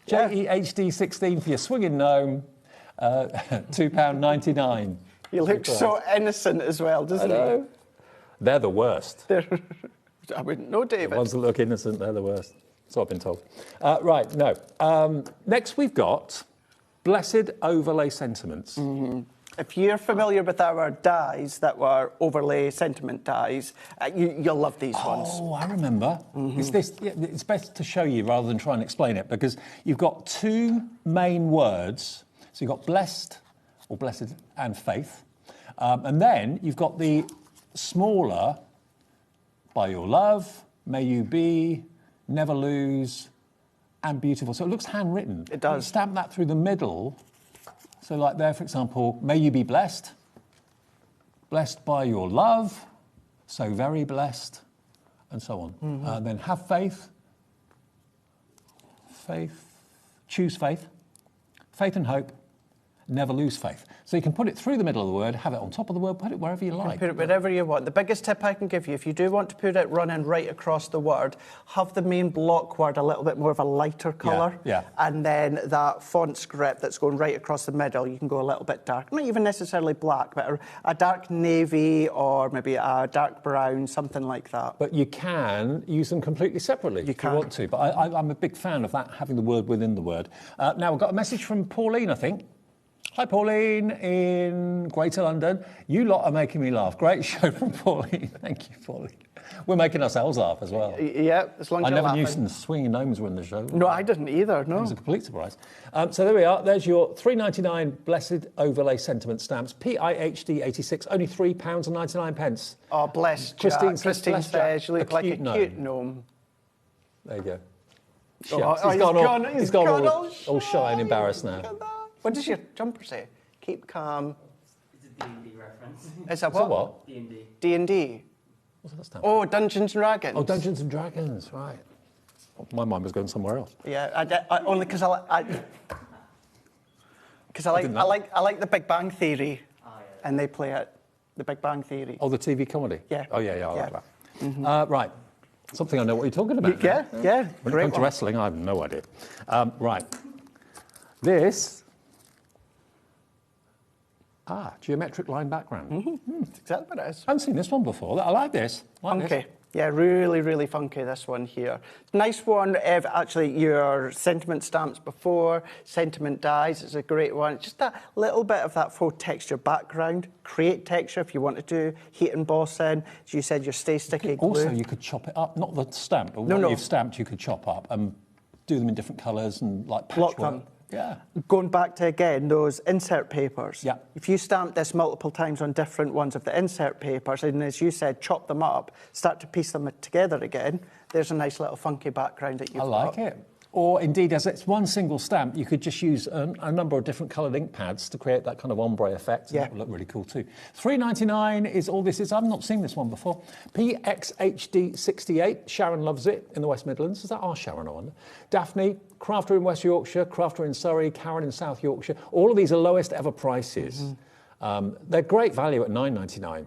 Speaker 21: JEHD16 for your swinging gnome, £2.99.
Speaker 17: He looks so innocent as well, doesn't he?
Speaker 21: They're the worst.
Speaker 17: I wouldn't know, David.
Speaker 21: The ones that look innocent, they're the worst. That's what I've been told. Right, no. Next we've got Blessed Overlay Sentiments.
Speaker 17: Mm-hmm. If you're familiar with our dies that were overlay sentiment dies, you'll love these ones.
Speaker 21: Oh, I remember. Mm-hmm. It's best to show you rather than try and explain it, because you've got 2 main words. So you've got blessed, or blessed and faith. And then you've got the smaller, by your love, may you be, never lose, and beautiful. So it looks handwritten.
Speaker 17: It does.
Speaker 21: You stamp that through the middle. So like there, for example, may you be blessed, blessed by your love, so very blessed, and so on.
Speaker 17: Mm-hmm.
Speaker 21: Then have faith, choose faith, faith and hope, never lose faith. So you can put it through the middle of the word, have it on top of the word, put it wherever you like.
Speaker 17: Put it wherever you want. The biggest tip I can give you, if you do want to put it running right across the word, have the main block word a little bit more of a lighter colour.
Speaker 21: Yeah.
Speaker 17: And then that font script that's going right across the middle, you can go a little bit dark. Not even necessarily black, but a dark navy or maybe a dark brown, something like that.
Speaker 21: But you can use them completely separately if you want to. But I'm a big fan of that, having the word within the word. Now, we've got a message from Pauline, I think. Hi, Pauline, in Greater London. You lot are making me laugh. Great show from Pauline. Thank you, Pauline. We're making ourselves laugh as well.
Speaker 17: Yeah, as long as
Speaker 21: I
Speaker 17: you're
Speaker 21: never knew
Speaker 17: laughing.
Speaker 21: some swinging gnomes were in the show.
Speaker 17: No, I didn't either, no.
Speaker 21: It was a complete surprise. So there we are. There's your $3.99 Blessed Overlay Sentiment Stamps. PIHD 86, only £3.99.
Speaker 17: Oh, bless
Speaker 21: Christine
Speaker 17: Jack. Christine says you look like a cute gnome.
Speaker 21: There you go.
Speaker 17: He's gone
Speaker 21: all shy and embarrassed now.
Speaker 17: What does your jumper say? Keep calm.
Speaker 1: It's a D&D reference.
Speaker 17: Is that what?
Speaker 1: D&D.
Speaker 17: D&D.
Speaker 21: What's that stand?
Speaker 17: Oh, Dungeons and Dragons.
Speaker 21: Oh, Dungeons and Dragons, right. My mind was going somewhere else.
Speaker 17: Yeah, only because I like the Big Bang Theory, and they play it. The Big Bang Theory.
Speaker 21: Oh, the TV comedy?
Speaker 17: Yeah.
Speaker 21: Oh, yeah, I like that.
Speaker 17: Mm-hmm.
Speaker 21: Right. Something I know what you're talking about.
Speaker 17: Yeah.
Speaker 21: When it comes to wrestling, I have no idea. Right. This... geometric line background.
Speaker 17: Mm-hmm. That's exactly what it is.
Speaker 21: I haven't seen this one before. I like this.
Speaker 17: Funky. Yeah, really, really funky, this one here. Nice one if actually your sentiment stamps before, sentiment dies is a great one. Just that little bit of that faux texture background. Create texture if you want to do heat embossing. As you said, your stay sticky glue.
Speaker 21: Also, you could chop it up. Not the stamp, but what you've stamped, you could chop up and do them in different colours and like patchwork.
Speaker 17: Block them.
Speaker 21: Yeah.
Speaker 17: Going back to, again, those insert papers.
Speaker 21: Yeah.
Speaker 17: If you stamp this multiple times on different ones of the insert papers, and as you said, chop them up, start to piece them together again, there's a nice little funky background that you've got.
Speaker 21: I like it. Or indeed, as it's one single stamp, you could just use a number of different coloured ink pads to create that kind of ombre effect. And that would look really cool too. $3.99 is all this is. I've not seen this one before. PXHD68. Sharon loves it in the West Midlands. Is that our Sharon, I wonder? Daphne, crafter in West Yorkshire, crafter in Surrey, Karen in South Yorkshire. All of these are lowest ever prices. They're great value at $9.99.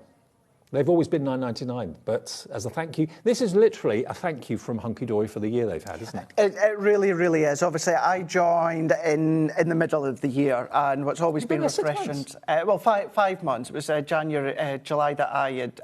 Speaker 21: They've always been $9.99, but as a thank you, this is literally a thank you from Hunky Dory for the year they've had, isn't it?
Speaker 17: It really, really is. Obviously, I joined in the middle of the year, and what's always been refreshing. Well, 5 months. It was July that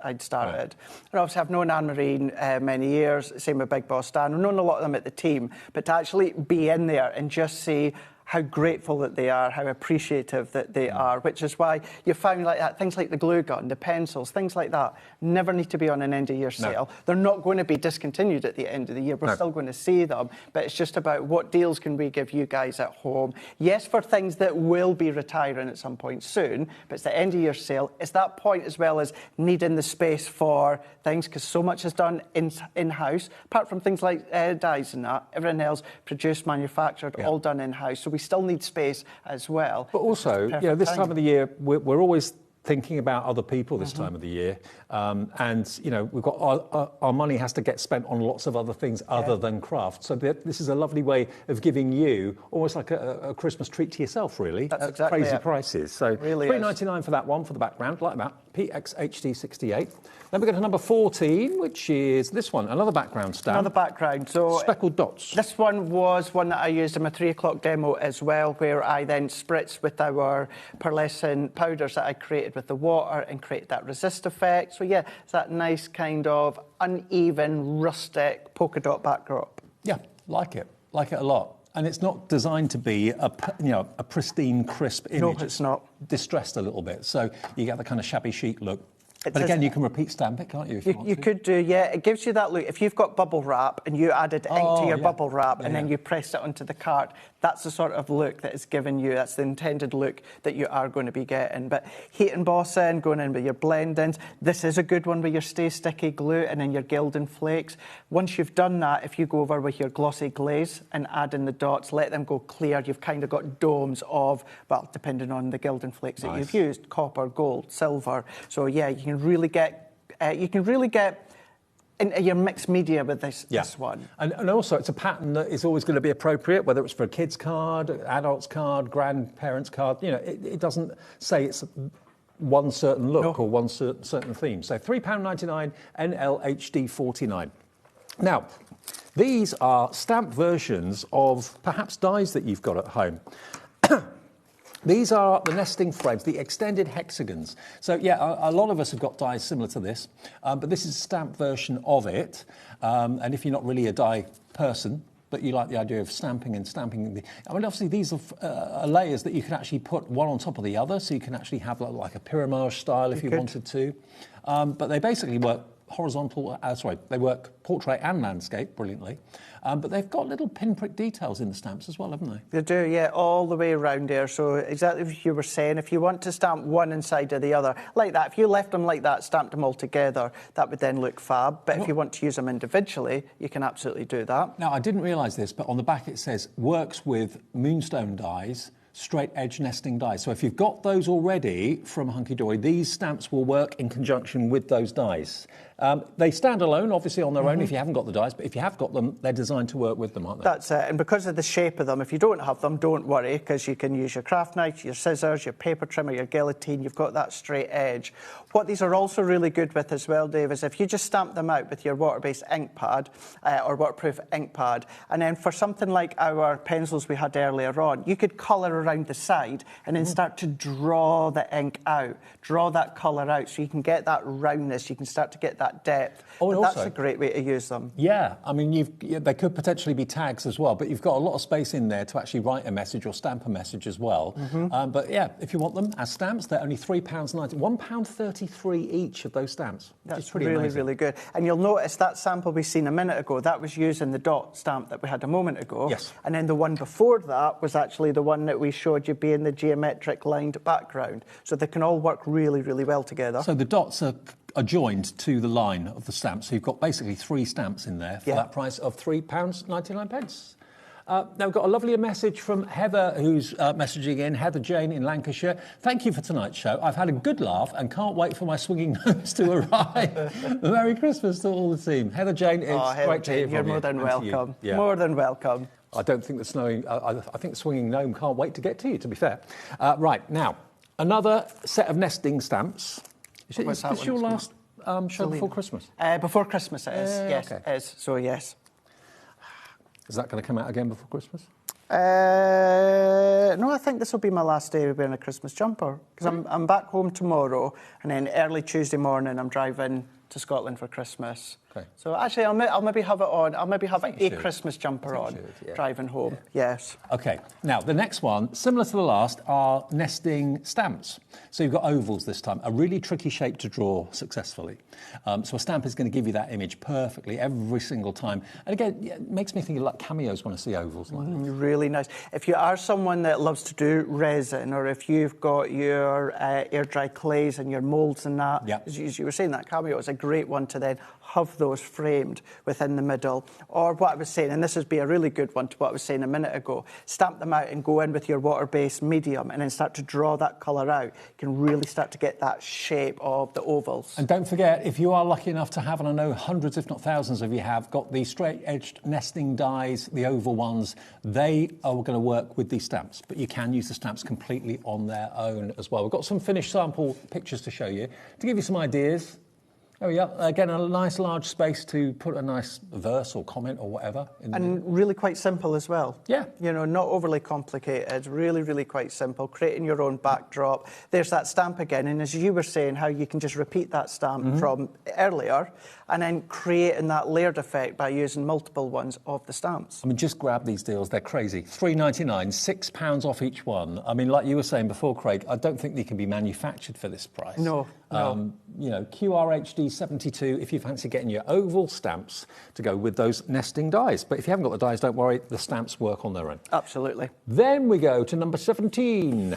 Speaker 17: I'd started. And obviously, I've known Anne-Marie many years. Same with Big Boss Stan. I've known a lot of them at the team, but to actually be in there and just see how grateful that they are, how appreciative that they are, which is why you found like that, things like the glue gun, the pencils, things like that, never need to be on an end-of-year sale. They're not going to be discontinued at the end of the year. We're still going to see them, but it's just about what deals can we give you guys at home. Yes, for things that will be retiring at some point soon, but it's the end-of-year sale. It's that point as well as needing the space for things, because so much is done in-house, apart from things like dyes and that, everything else produced, manufactured, all done in-house. So we still need space as well.
Speaker 21: But also, you know, this time of the year, we're always thinking about other people this time of the year. And, you know, we've got our money has to get spent on lots of other things other than craft. So this is a lovely way of giving you almost like a Christmas treat to yourself, really.
Speaker 17: That's
Speaker 21: at
Speaker 17: exactly
Speaker 21: crazy
Speaker 17: it.
Speaker 21: prices. So
Speaker 17: really
Speaker 21: $3.99 for that one, for the background, like that. PXHD68. Then we go to number 14, which is this one, another background stamp.
Speaker 17: Another background. So
Speaker 21: speckled dots.
Speaker 17: This one was one that I used in my 3 o'clock demo as well, where I then spritzed with our pearlescent powders that I created with the water and created that resist effect. So yeah, it's that nice kind of uneven, rustic polka dot backdrop.
Speaker 21: Yeah, like it a lot. And it's not designed to be a pristine, crisp image.
Speaker 17: No, it's not.
Speaker 21: Distressed a little bit, so you get the kind of shabby chic look. But again, you can repeat stamp it, can't you? If you want to.
Speaker 17: Could do, yeah. It gives you that look. If you've got bubble wrap and you added ink to your bubble wrap and then you pressed it onto the card, that's the sort of look that it's given you. That's the intended look that you are going to be getting. But heat embossing, going in with your blendings. This is a good one with your Stay Sticky glue and then your gilding flakes. Once you've done that, if you go over with your glossy glaze and add in the dots, let them go clear, you've kind of got domes of, well, depending on the gilding flakes that you've used, copper, gold, silver. So yeah, you can really get into your mixed media with this one.
Speaker 21: And also, it's a pattern that is always going to be appropriate, whether it's for a kid's card, adult's card, grandparents' card. You know, it doesn't say it's one certain look or one certain theme. So £3.99 NLHD 49. Now, these are stamp versions of perhaps dies that you've got at home. These are the nesting frames, the extended hexagons. So, yeah, a lot of us have got dies similar to this, but this is a stamp version of it. And if you're not really a die person, but you like the idea of stamping, I mean, obviously, these are layers that you can actually put one on top of the other, so you can actually have like a pyramide style if you wanted to. But they basically work they work portrait and landscape brilliantly. But they've got little pinprick details in the stamps as well, haven't they?
Speaker 17: They do, yeah, all the way around there. So exactly what you were saying, if you want to stamp one inside of the other, like that, if you left them like that, stamped them all together, that would then look fab. But if you want to use them individually, you can absolutely do that.
Speaker 21: Now, I didn't realise this, but on the back it says, works with moonstone dies, straight edge nesting dies. So if you've got those already from Hunky Dory, these stamps will work in conjunction with those dies. They stand alone, obviously, on their own if you haven't got the dies, but if you have got them, they're designed to work with them, aren't they?
Speaker 17: That's it. And because of the shape of them, if you don't have them, don't worry, because you can use your craft knife, your scissors, your paper trimmer, your guillotine, you've got that straight edge. What these are also really good with as well, Dave, is if you just stamp them out with your water-based ink pad or waterproof ink pad, and then for something like our pencils we had earlier on, you could colour around the side and then start to draw the ink out, draw that colour out, so you can get that roundness, you can start to get that depth. That's a great way to use them.
Speaker 21: Yeah, I mean, they could potentially be tags as well, but you've got a lot of space in there to actually write a message or stamp a message as well. But yeah, if you want them as stamps, they're only £3.90, £1.33 each of those stamps.
Speaker 17: That's pretty really, really good. And you'll notice that sample we seen a minute ago, that was using the dot stamp that we had a moment ago.
Speaker 21: Yes.
Speaker 17: And then the one before that was actually the one that we showed you being the geometric lined background. So they can all work really, really well together.
Speaker 21: So the dots are are joined to the line of the stamps. So you've got basically 3 stamps in there for that price of £3.99. Now, we've got a lovely message from Heather, who's messaging in, Heather Jane in Lancashire. Thank you for tonight's show. I've had a good laugh and can't wait for my swinging gnomes to arrive. Merry Christmas to all the team. Heather Jane, it's great to hear from you.
Speaker 17: You're more than welcome.
Speaker 21: Yeah.
Speaker 17: More than welcome.
Speaker 21: I don't think the snowing... I think the swinging gnome can't wait to get to you, to be fair. Right, now, another set of nesting stamps. Is this your last show before Christmas?
Speaker 17: Before Christmas it is, yes,
Speaker 21: okay.
Speaker 17: it is. So, yes.
Speaker 21: Is that going to come out again before Christmas?
Speaker 17: No, I think this will be my last day wearing a Christmas jumper because I'm back home tomorrow, and then early Tuesday morning I'm driving to Scotland for Christmas. Okay. So actually, I'll maybe have it on. I'll maybe have a Christmas jumper on driving home. Yeah. Yes.
Speaker 21: Okay. Now the next one, similar to the last, are nesting stamps. So you've got ovals this time, a really tricky shape to draw successfully. So a stamp is going to give you that image perfectly every single time. And again, it makes me think of like cameos when I see ovals like this.
Speaker 17: Really nice. If you are someone that loves to do resin, or if you've got your air dry clays and your moulds and that, as you were saying, that cameo is a great one to then have those framed within the middle. Or what I was saying, and this would be a really good one to what I was saying a minute ago, stamp them out and go in with your water-based medium and then start to draw that colour out. You can really start to get that shape of the ovals.
Speaker 21: And don't forget, if you are lucky enough to have, and I know hundreds if not thousands of you have, got the straight-edged nesting dies, the oval ones, they are going to work with these stamps, but you can use the stamps completely on their own as well. We've got some finished sample pictures to show you, to give you some ideas. There we go. Again, a nice large space to put a nice verse or comment or whatever.
Speaker 17: And really quite simple as well.
Speaker 21: Yeah.
Speaker 17: You know, not overly complicated, really, really quite simple. Creating your own backdrop. There's that stamp again. And as you were saying, how you can just repeat that stamp from earlier and then creating that layered effect by using multiple ones of the stamps.
Speaker 21: I mean, just grab these deals. They're crazy. $3.99, £6 off each one. I mean, like you were saying before, Craig, I don't think they can be manufactured for this price.
Speaker 17: No.
Speaker 21: You know, QRHD 72 if you fancy getting your oval stamps to go with those nesting dies. But if you haven't got the dies, don't worry, the stamps work on their own.
Speaker 17: Absolutely.
Speaker 21: Then we go to number 17.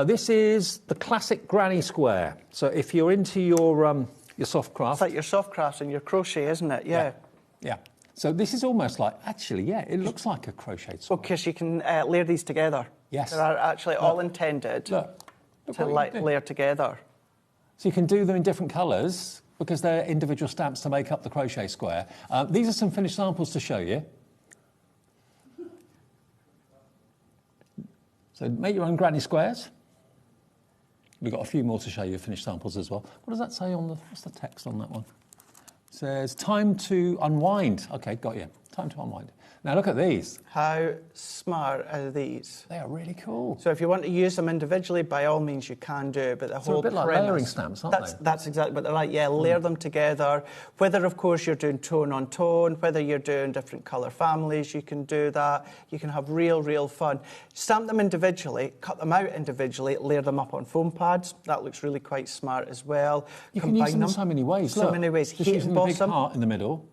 Speaker 21: This is the classic granny square. So if you're into your soft craft...
Speaker 17: It's like your soft crafts and your crochet, isn't it? Yeah.
Speaker 21: So this is almost like, actually, it looks like a crocheted square.
Speaker 17: Because you can layer these together.
Speaker 21: Yes.
Speaker 17: They are actually all intended to layer together.
Speaker 21: So you can do them in different colours because they're individual stamps to make up the crochet square. These are some finished samples to show you. So make your own granny squares. We've got a few more to show you, finished samples as well. What does that say on what's the text on that one? It says, time to unwind. Okay, got you. Time to unwind. Now look at these.
Speaker 17: How smart are these?
Speaker 21: They are really cool.
Speaker 17: So if you want to use them individually, by all means you can do, but the whole
Speaker 21: a bit like layering stamps, aren't they?
Speaker 17: That's exactly what they're like, layer them together. Whether, of course, you're doing tone on tone, whether you're doing different colour families, you can do that. You can have real fun. Stamp them individually, cut them out individually, layer them up on foam pads. That looks really quite smart as well.
Speaker 21: You can use them in so many ways.
Speaker 17: So many ways.
Speaker 21: Just using the big heart in the middle.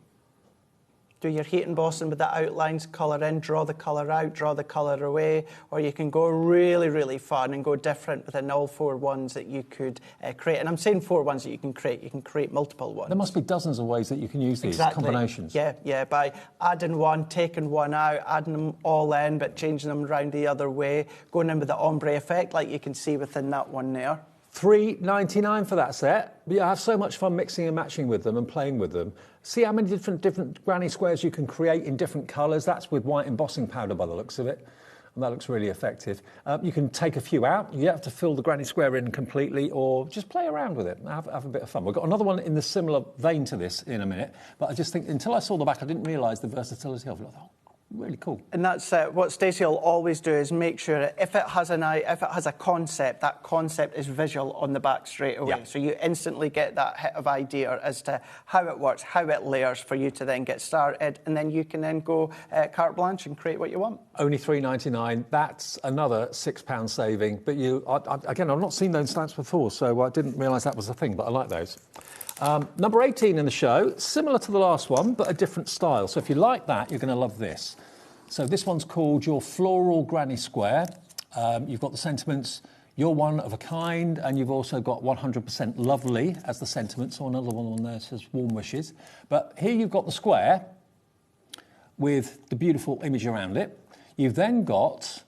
Speaker 17: Do your heat embossing with the outlines, colour in, draw the colour out, draw the colour away, or you can go really fun and go different within all 4 ones that you could create. And I'm saying 4 ones that you can create multiple ones.
Speaker 21: There must be dozens of ways that you can use these combinations.
Speaker 17: Yeah, by adding one, taking one out, adding them all in, but changing them around the other way, going in with the ombre effect like you can see within that one there.
Speaker 21: $3.99 for that set. But you have so much fun mixing and matching with them and playing with them. See how many different granny squares you can create in different colours. That's with white embossing powder by the looks of it. And that looks really effective. You can take a few out. You have to fill the granny square in completely or just play around with it and have a bit of fun. We've got another one in the similar vein to this in a minute. But I just think until I saw the back, I didn't realise the versatility of it. I thought, really cool.
Speaker 17: And that's what Stacey will always do is make sure that if it has a concept, that concept is visual on the back straight away. Yeah. So you instantly get that hit of idea as to how it works, how it layers for you to then get started, and then you can then go carte blanche and create what you want.
Speaker 21: Only $3.99. That's another £6 saving. But again, I've not seen those stamps before, so I didn't realise that was a thing, but I like those. Number 18 in the show, similar to the last one, but a different style. So if you like that, you're going to love this. So this one's called your Floral Granny Square. You've got the sentiments, You're one of a kind, and you've also got 100% lovely as the sentiment, so another one on there says warm wishes. But here you've got the square with the beautiful image around it. You've then got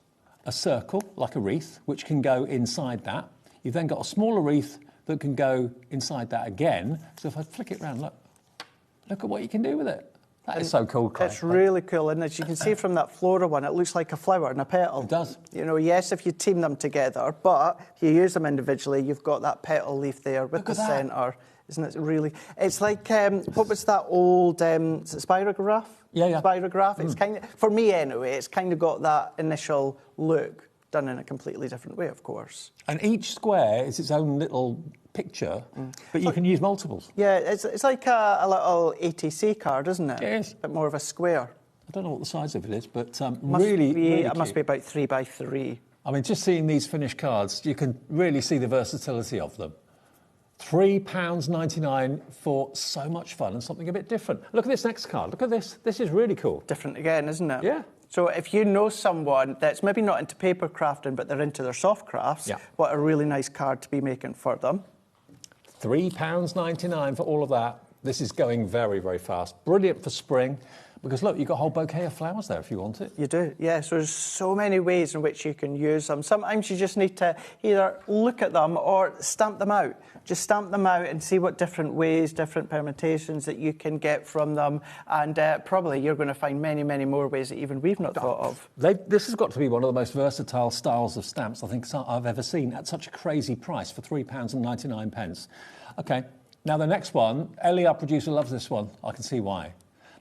Speaker 21: a circle, like a wreath, which can go inside that. You've then got a smaller wreath that can go inside that again. So if I flick it around, look at what you can do with it. That is so cool, Craig.
Speaker 17: It's really cool, and as you can see from that floral one, it looks like a flower and a petal.
Speaker 21: It does.
Speaker 17: You know, yes, if you team them together, but if you use them individually, you've got that petal leaf there with the centre. Isn't it really? It's like, what was that old spirograph?
Speaker 21: Yeah.
Speaker 17: Spirograph. It's kind of, for me anyway, it's kind of got that initial look done in a completely different way, of course.
Speaker 21: And each square is its own little picture, but you can use multiples.
Speaker 17: Yeah, it's like a little ATC card, isn't it?
Speaker 21: It is.
Speaker 17: A bit more of a square.
Speaker 21: I don't know what the size of it is, but
Speaker 17: It
Speaker 21: really
Speaker 17: must be about 3 by 3.
Speaker 21: I mean, just seeing these finished cards, you can really see the versatility of them. £3.99 for so much fun and something a bit different. Look at this next card. Look at this. This is really cool.
Speaker 17: Different again, isn't it?
Speaker 21: Yeah.
Speaker 17: So if you know someone that's maybe not into paper crafting, but they're into their soft crafts, what a really nice card to be making for them.
Speaker 21: £3.99 for all of that. This is going very, very fast. Brilliant for spring. Because look, you've got a whole bouquet of flowers there if you want it.
Speaker 17: You do, yes. There's so many ways in which you can use them. Sometimes you just need to either look at them or stamp them out. Just stamp them out and see what different ways, different permutations that you can get from them. And probably you're going to find many, many more ways that even we've not thought of.
Speaker 21: This has got to be one of the most versatile styles of stamps I think I've ever seen at such a crazy price for £3.99. OK, now the next one, Ellie, our producer, loves this one. I can see why.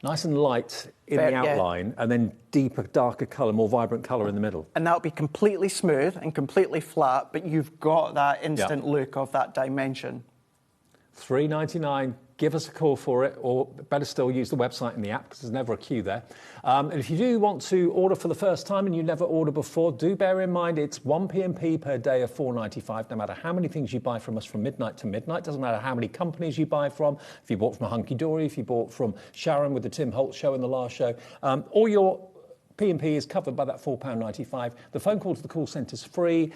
Speaker 21: Nice and light in the outline, and then deeper, darker colour, more vibrant colour in the middle. And
Speaker 17: that'll be completely smooth and completely flat, but you've got that instant look of that dimension.
Speaker 21: $3.99. Give us a call for it, or better still, use the website and the app, because there's never a queue there. And if you do want to order for the first time and you never ordered before, do bear in mind it's 1 P&P per day of $4.95, no matter how many things you buy from us from midnight to midnight. Doesn't matter how many companies you buy from. If you bought from a Hunky Dory, if you bought from Sharon with the Tim Holt show in the last show, all your P&P is covered by that £4.95. The phone call to the call centre is free.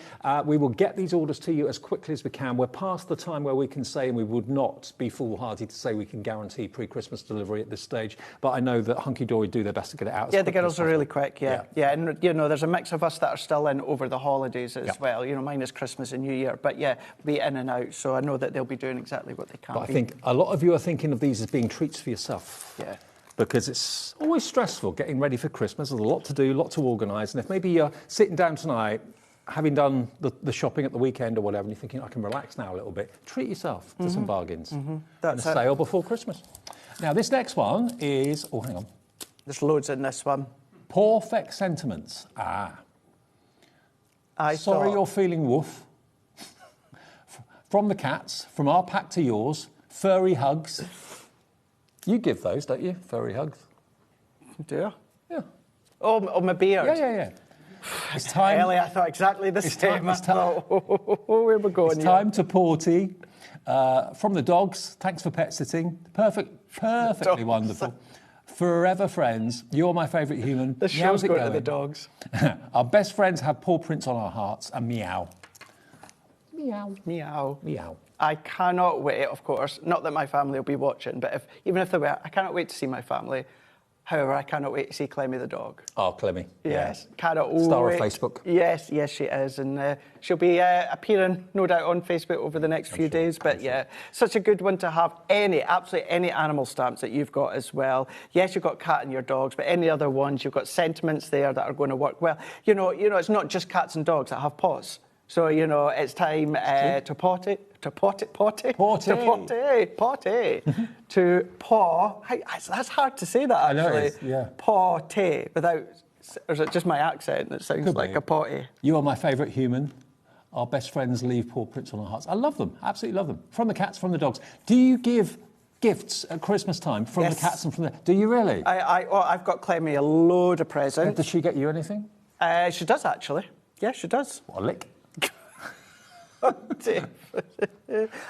Speaker 21: We will get these orders to you as quickly as we can. We're past the time where we can say, and we would not be foolhardy to say we can guarantee pre-Christmas delivery at this stage, but I know that Hunky Dory do their best to get it out.
Speaker 17: Yeah, the girls are really quick, yeah, and you know, there's a mix of us that are still in over the holidays as well. You know, mine is Christmas and New Year, but yeah, be in and out, so I know that they'll be doing exactly what they can.
Speaker 21: But I think a lot of you are thinking of these as being treats for yourself.
Speaker 17: Yeah.
Speaker 21: Because it's always stressful getting ready for Christmas. There's a lot to do, a lot to organise. And if maybe you're sitting down tonight, having done the shopping at the weekend or whatever, and you're thinking, I can relax now a little bit, treat yourself to some bargains.
Speaker 17: That's
Speaker 21: and a sale before Christmas. Now, this next one is... Oh, hang on.
Speaker 17: There's loads in this one.
Speaker 21: Perfect sentiments. Sorry you're feeling woof. From the cats, from our pack to yours, furry hugs. You give those, don't you? Furry hugs.
Speaker 17: Do you?
Speaker 21: Yeah.
Speaker 17: Oh, my beard.
Speaker 21: Yeah. It's time.
Speaker 17: Ellie, I thought exactly the same. Where we're going.
Speaker 21: It's time to Porty. From the dogs, thanks for pet sitting. Perfectly wonderful. Forever friends. You're my favourite human.
Speaker 17: The show's going to the dogs.
Speaker 21: Our best friends have paw prints on our hearts, and meow.
Speaker 17: Meow. Meow.
Speaker 21: Meow.
Speaker 17: I cannot wait, of course, not that my family will be watching, but even if they were, I cannot wait to see my family. However, I cannot wait to see Clemmy the dog.
Speaker 21: Oh, Clemmy.
Speaker 17: Yes, cannot wait.
Speaker 21: Star of Facebook.
Speaker 17: Yes, she is. And she'll be appearing, no doubt, on Facebook over the next few days. But yeah, such a good one to have absolutely any animal stamps that you've got as well. Yes, you've got cat and your dogs, but any other ones, you've got sentiments there that are going to work well. You know, it's not just cats and dogs that have paws. So, you know, it's time to potty. To paw. That's hard to say that, actually.
Speaker 21: I know it is, yeah.
Speaker 17: Potty, without... Or is it just my accent that sounds like a potty?
Speaker 21: You are my favourite human. Our best friends leave paw prints on our hearts. I love them, absolutely love them. From the cats, from the dogs. Do you give gifts at Christmas time from the cats and from the... Do you really?
Speaker 17: I've got Clemmy a load of presents.
Speaker 21: Does she get you anything?
Speaker 17: She does, actually. Yeah, she does.
Speaker 21: What, a lick?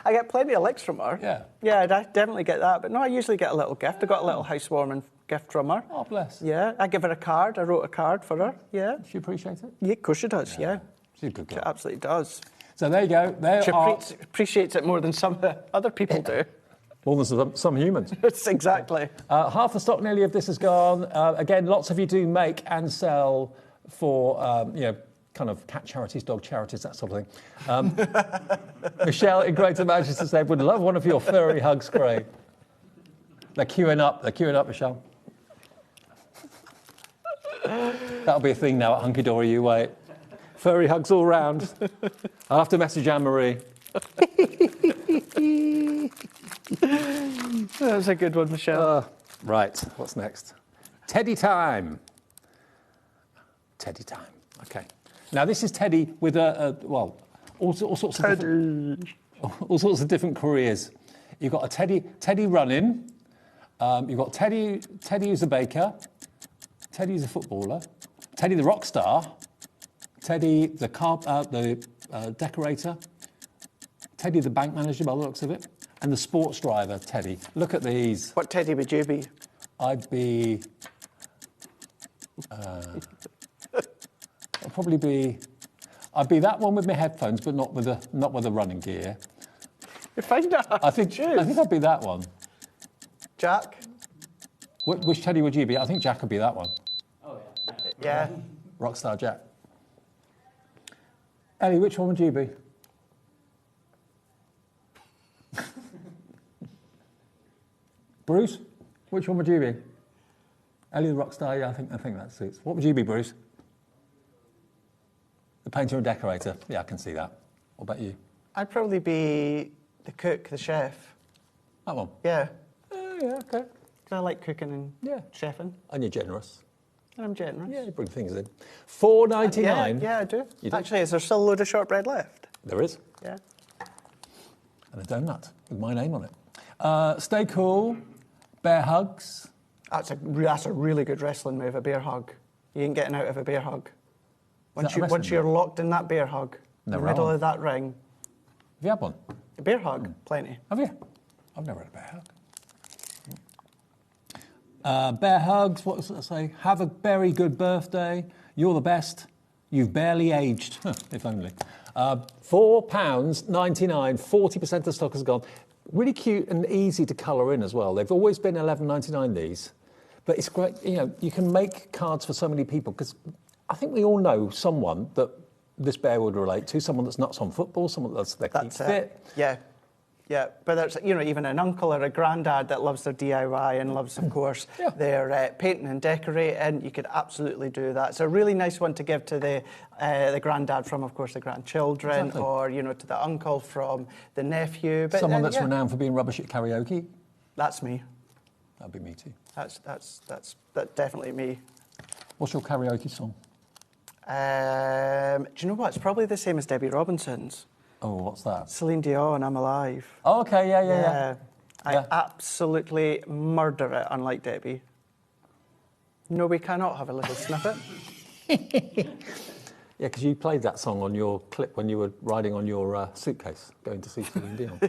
Speaker 17: I get plenty of licks from her. Yeah, I definitely get that. But no, I usually get a little gift. I got a little housewarming gift from her.
Speaker 21: Oh, bless.
Speaker 17: Yeah, I give her a card. I wrote a card for her. Yeah.
Speaker 21: Does she appreciate it?
Speaker 17: Yeah, of course she does, yeah.
Speaker 21: She's a good girl.
Speaker 17: She absolutely does.
Speaker 21: So there you go.
Speaker 17: She appreciates it more than some other people do.
Speaker 21: More than some humans.
Speaker 17: Exactly.
Speaker 21: Half the stock nearly of this is gone. Again, lots of you do make and sell for, kind of cat charities, dog charities, that sort of thing. Michelle in Greater Manchester said, would love one of your furry hugs, Craig. They're queuing up, Michelle. That'll be a thing now at Hunky Dory, you wait. Furry hugs all round. I'll have to message Anne-Marie.
Speaker 17: That's a good one, Michelle.
Speaker 21: Right, what's next? Teddy time. Teddy time, okay. Now this is Teddy with all sorts of different careers. You've got a Teddy running. You've got Teddy who's a baker. Teddy who's a footballer. Teddy the rock star. Teddy the decorator. Teddy the bank manager, by the looks of it. And the sports driver, Teddy. Look at these.
Speaker 17: What Teddy would you be?
Speaker 21: I'd be... I'd be that one with my headphones, but not with the running gear.
Speaker 17: You find that?
Speaker 21: I think I'd be that one.
Speaker 17: Jack?
Speaker 21: Which Teddy would you be? I think Jack would be that one.
Speaker 1: Oh,
Speaker 17: yeah.
Speaker 21: Rockstar Jack. Ellie, which one would you be? Bruce, which one would you be? Ellie the rockstar, yeah, I think that suits. What would you be, Bruce? The painter and decorator. Yeah, I can see that. What about you?
Speaker 17: I'd probably be the cook, the chef.
Speaker 21: That one?
Speaker 17: Yeah.
Speaker 21: Yeah, okay.
Speaker 17: I like cooking and chefing.
Speaker 21: And you're generous.
Speaker 17: And I'm generous.
Speaker 21: Yeah, you bring things in. $4.99.
Speaker 17: Yeah, I do.
Speaker 21: You do?
Speaker 17: Actually, is there still a load of shortbread left?
Speaker 21: There is.
Speaker 17: Yeah.
Speaker 21: And a donut with my name on it. Stay cool. Bear hugs.
Speaker 17: That's a really good wrestling move, a bear hug. You ain't getting out of a bear hug. Once you're locked in that bear hug, in the middle of that ring.
Speaker 21: Have you had one?
Speaker 17: A bear hug, plenty.
Speaker 21: Have you? I've never had a bear hug. Bear hugs, what does it say? Have a very good birthday. You're the best. You've barely aged. If only. £4.99, 40% of the stock has gone. Really cute and easy to colour in as well. They've always been £11.99, these. But it's great, you can make cards for so many people, because I think we all know someone that this bear would relate to, someone that's nuts on football, someone that's fit.
Speaker 17: Yeah. Yeah, but there's even an uncle or a granddad that loves their DIY and loves, of course, their painting and decorating. You could absolutely do that. It's a really nice one to give to the granddad from, of course, the grandchildren, or to the uncle from the nephew. But
Speaker 21: someone that's renowned for being rubbish at karaoke.
Speaker 17: That's me.
Speaker 21: That'd be me too.
Speaker 17: That's definitely me.
Speaker 21: What's your karaoke song?
Speaker 17: Do you know what? It's probably the same as Debbie Robinson's.
Speaker 21: Oh, what's that?
Speaker 17: Celine Dion, I'm Alive.
Speaker 21: Oh, okay, yeah.
Speaker 17: I absolutely murder it, unlike Debbie. No, we cannot have a little snippet.
Speaker 21: Yeah, because you played that song on your clip when you were riding on your suitcase, going to see Celine Dion.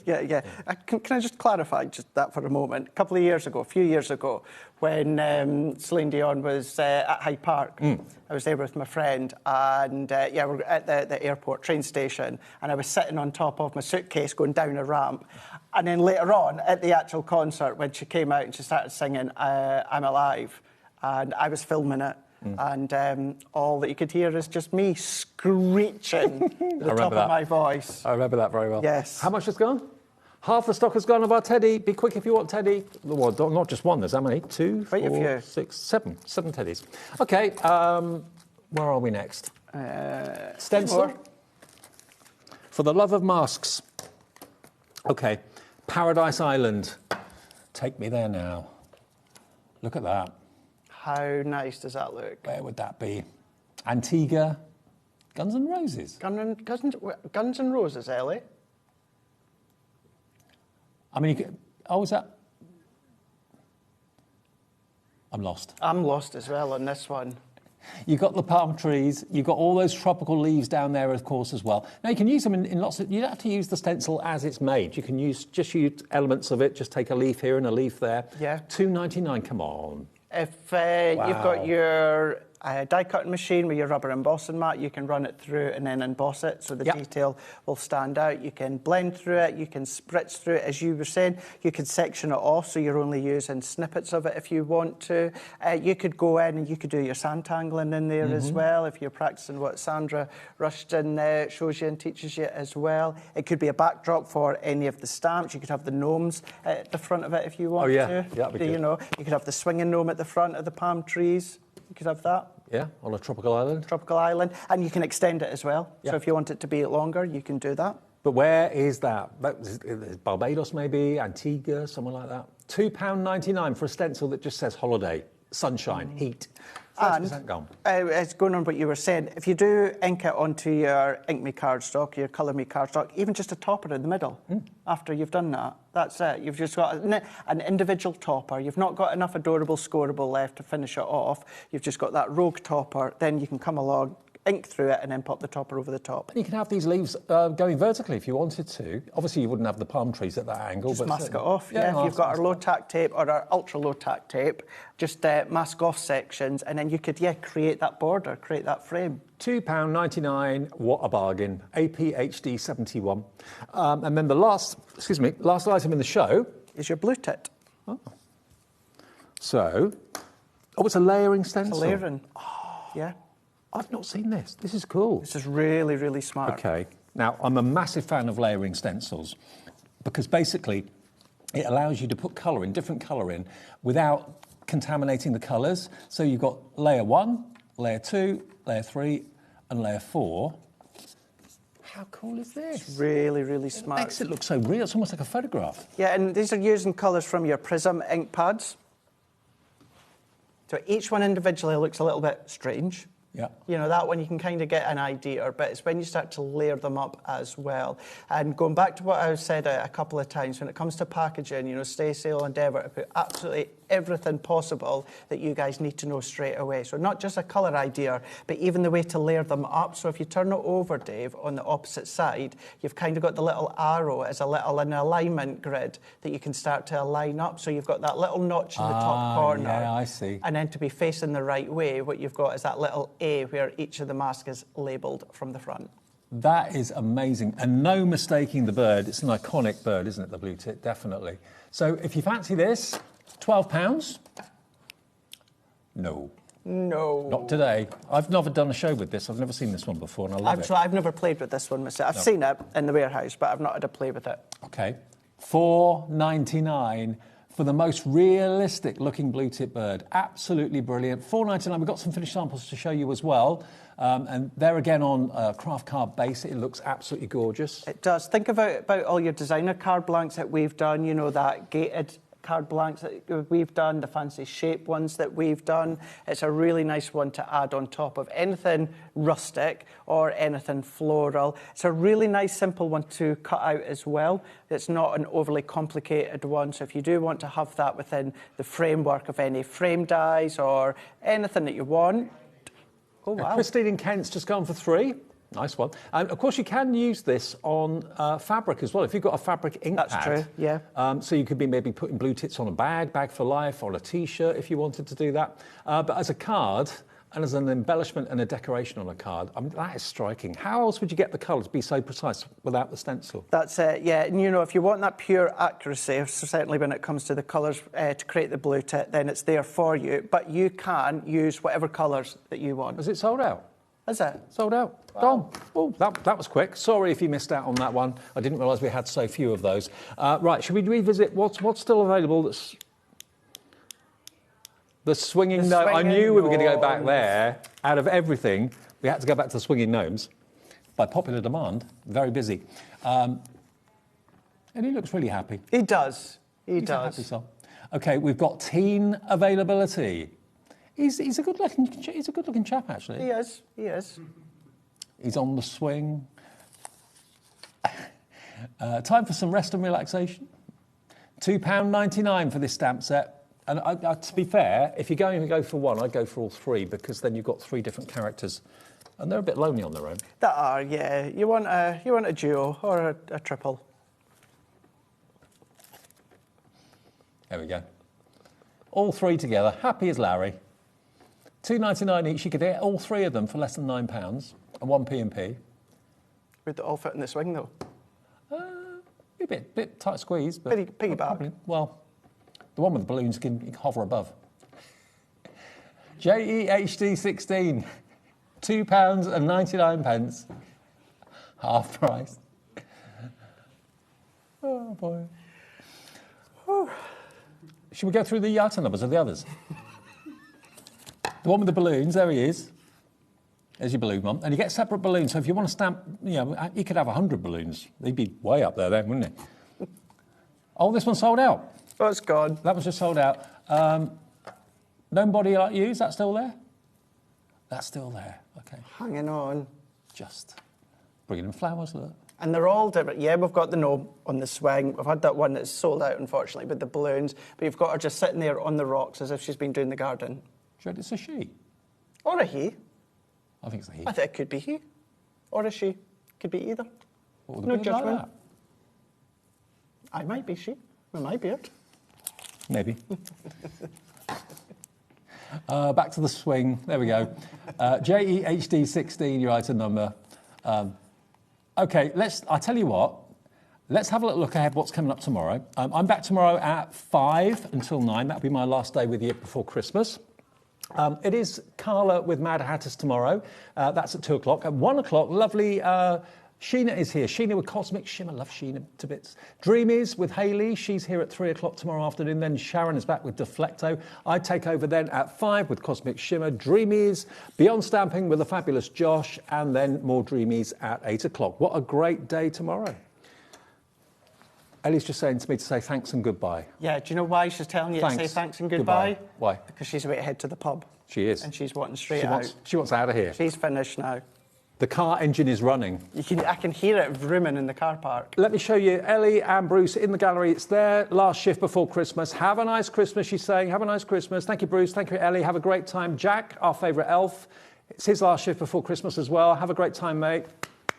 Speaker 17: Yeah. Can I just clarify just that for a moment? A few years ago, when Celine Dion was at Hyde Park, I was there with my friend, and we're at the airport train station, and I was sitting on top of my suitcase going down a ramp. And then later on, at the actual concert, when she came out and she started singing I'm Alive, and I was filming it, and all that you could hear is just me screeching at the top of my voice.
Speaker 21: I remember that very well.
Speaker 17: Yes.
Speaker 21: How much has gone? Half the stock has gone of our Teddy. Be quick if you want Teddy. Well, not just one. There's how many? 2, 4, 6, 7. 7 Teddies. Okay, where are we next? Stencil. For the love of masks. Okay, Paradise Island. Take me there now. Look at that.
Speaker 17: How nice does that look?
Speaker 21: Where would that be? Antigua. Guns N' Roses.
Speaker 17: Guns N' Roses, Ellie?
Speaker 21: I mean, is that? I'm lost.
Speaker 17: I'm lost as well on this one.
Speaker 21: You've got the palm trees. You've got all those tropical leaves down there, of course, as well. Now, you can use them in lots of... You don't have to use the stencil as it's made. You can use elements of it. Just take a leaf here and a leaf there.
Speaker 17: Yeah.
Speaker 21: $2.99, come on.
Speaker 17: If you've got your die cutting machine with your rubber embossing mat, you can run it through and then emboss it so the detail will stand out. You can blend through it, you can spritz through it, as you were saying. You could section it off so you're only using snippets of it if you want to. You could go in and you could do your sandtangling in there as well if you're practicing what Sandra Rushton shows you and teaches you as well. It could be a backdrop for any of the stamps. You could have the gnomes at the front of it if you want to.
Speaker 21: Yeah, that'd be good.
Speaker 17: You know, you could have the swinging gnome at the front of the palm trees. You could have that.
Speaker 21: Yeah, on a tropical island.
Speaker 17: Tropical island. And you can extend it as well.
Speaker 21: Yeah.
Speaker 17: So if you want it to be longer, you can do that.
Speaker 21: But where is that? Barbados, maybe? Antigua, somewhere like that? £2.99 for a stencil that just says holiday, sunshine, heat. 30% gone.
Speaker 17: It's going on what you were saying. If you do ink it onto your Ink Me cardstock, your Colour Me cardstock, even just a topper in the middle, after you've done that, that's it. You've just got an individual topper. You've not got enough adorable scoreable left to finish it off. You've just got that rogue topper. Then you can come along, ink through it, and then pop the topper over the top.
Speaker 21: And you can have these leaves going vertically if you wanted to. Obviously, you wouldn't have the palm trees at that angle.
Speaker 17: Just
Speaker 21: but
Speaker 17: mask it off, yeah. If you've got our low-tack tape or our ultra-low tack tape, just mask off sections, and then you could, create that border, create that frame.
Speaker 21: £2.99, what a bargain. APHD 71. And then the last item in the show
Speaker 17: is your blue tit.
Speaker 21: Oh. So, it's a layering stencil.
Speaker 17: It's a layering, yeah.
Speaker 21: I've not seen this. This is cool.
Speaker 17: This is really, really smart.
Speaker 21: Okay. Now, I'm a massive fan of layering stencils because basically it allows you to put different colour in without contaminating the colours. So you've got layer 1, layer 2, layer 3 and layer 4. How cool is this?
Speaker 17: It's really, really smart.
Speaker 21: It makes it look so real. It's almost like a photograph.
Speaker 17: Yeah, and these are using colours from your Prism ink pads. So each one individually looks a little bit strange.
Speaker 21: Yeah.
Speaker 17: You know, that one you can kind of get an idea, but it's when you start to layer them up as well. And going back to what I said a couple of times, when it comes to packaging, you know, Stacey will endeavour to put absolutely everything possible that you guys need to know straight away. So not just a colour idea, but even the way to layer them up. So if you turn it over, Dave, on the opposite side, you've kind of got the little arrow as an alignment grid that you can start to align up. So you've got that little notch in the top corner.
Speaker 21: Yeah, I see.
Speaker 17: And then to be facing the right way, what you've got is that little A where each of the mask is labelled from the front.
Speaker 21: That is amazing. And no mistaking the bird. It's an iconic bird, isn't it, the blue tit? Definitely. So if you fancy this, £12? No.
Speaker 17: No.
Speaker 21: Not today. I've never done a show with this. I've never seen this one before, and I love it.
Speaker 17: I've never played with this one myself. I've seen it in the warehouse, but I've not had to play with it.
Speaker 21: OK. £4.99 for the most realistic looking blue tit bird. Absolutely brilliant. £4.99. We've got some finished samples to show you as well. And they're again on craft card base. It looks absolutely gorgeous.
Speaker 17: It does. Think about all your designer card blanks that we've done, you know, that gated card blanks that we've done, the fancy shape ones that we've done. It's a really nice one to add on top of anything rustic or anything floral. It's a really nice, simple one to cut out as well. It's not an overly complicated one. So if you do want to have that within the framework of any frame dies or anything that you want. Oh, wow.
Speaker 21: Christine in Kent's just gone for £3. Nice one. And of course, you can use this on fabric as well. If you've got a fabric ink pad.
Speaker 17: That's true, yeah.
Speaker 21: So you could be maybe putting blue tits on a bag for life, or a T-shirt if you wanted to do that. But as a card and as an embellishment and a decoration on a card, I mean, that is striking. How else would you get the colour to be so precise without the stencil?
Speaker 17: That's it, yeah. And, you know, if you want that pure accuracy, certainly when it comes to the colours to create the blue tit, then it's there for you. But you can use whatever colours that you want.
Speaker 21: Is it sold out?
Speaker 17: Is it?
Speaker 21: Sold out. Wow. Gone. Oh, that was quick. Sorry if you missed out on that one. I didn't realise we had so few of those. Right, should we revisit what's still available? That's the swinging gnome. I knew we were going to go back there. Out of everything, we had to go back to the swinging gnomes. By popular demand, very busy. And he looks really happy.
Speaker 17: He does. He's
Speaker 21: a happy soul. OK, we've got teen availability. He's a good-looking chap, actually.
Speaker 17: He is. He is.
Speaker 21: He's on the swing. Time for some rest and relaxation. £2.99 for this stamp set. And to be fair, if you're going to go for one, I'd go for all three, because then you've got three different characters, and they're a bit lonely on their own.
Speaker 17: They are, yeah. You want a duo or a triple.
Speaker 21: There we go. All three together, happy as Larry. £2.99 each. You could get all three of them for less than £9 and one P&P.
Speaker 17: Would they all fit in the swing, though?
Speaker 21: A bit tight squeeze. But
Speaker 17: piggyback.
Speaker 21: Probably, well, the one with the balloons, you can hover above. JEHD16, £2.99, half price. Oh, boy. Should we go through the item numbers of the others? The one with the balloons, there he is. There's your balloon one. And you get separate balloons, so if you want to stamp, you could have 100 balloons. They'd be way up there then, wouldn't it? Oh, this one's sold out.
Speaker 17: Oh, it's gone.
Speaker 21: That was just sold out. Gnome Body Like You, is that still there? That's still there, okay.
Speaker 17: Hanging on.
Speaker 21: Just bringing in flowers, look.
Speaker 17: And they're all different. Yeah, we've got the gnome on the swing. We've had that one that's sold out, unfortunately, with the balloons. But you've got her just sitting there on the rocks as if she's been doing the garden.
Speaker 21: Do you reckon it's a she?
Speaker 17: Or a he.
Speaker 21: I think it's a he.
Speaker 17: I think it could be he. Or a she. Could be either.
Speaker 21: No judgment. Like
Speaker 17: I might be she. With my beard.
Speaker 21: Maybe. Back to the swing. There we go. JEHD16, your item number. Okay, I tell you what. Let's have a little look ahead what's coming up tomorrow. I'm back tomorrow at 5 until 9. That'll be my last day with you before Christmas. It is Carla with Mad Hatters tomorrow. That's at 2 o'clock. At 1 o'clock, lovely Sheena is here. Sheena with Cosmic Shimmer. Love Sheena to bits. Dreamies with Hayley. She's here at 3 o'clock tomorrow afternoon. Then Sharon is back with Deflecto. I take over then at 5 with Cosmic Shimmer. Dreamies. Beyond Stamping with the fabulous Josh. And then more Dreamies at 8 o'clock. What a great day tomorrow. Ellie's just saying to me to say thanks and goodbye.
Speaker 17: Yeah, do you know why she's telling you to say thanks and goodbye?
Speaker 21: Why?
Speaker 17: Because she's about to head to the pub.
Speaker 21: She is.
Speaker 17: And she's wanting straight out.
Speaker 21: She wants out of here.
Speaker 17: She's finished now.
Speaker 21: The car engine is running.
Speaker 17: I can hear it vrooming in the car park.
Speaker 21: Let me show you Ellie and Bruce in the gallery. It's their last shift before Christmas. Have a nice Christmas, she's saying. Have a nice Christmas. Thank you, Bruce. Thank you, Ellie. Have a great time. Jack, our favourite elf. It's his last shift before Christmas as well. Have a great time, mate.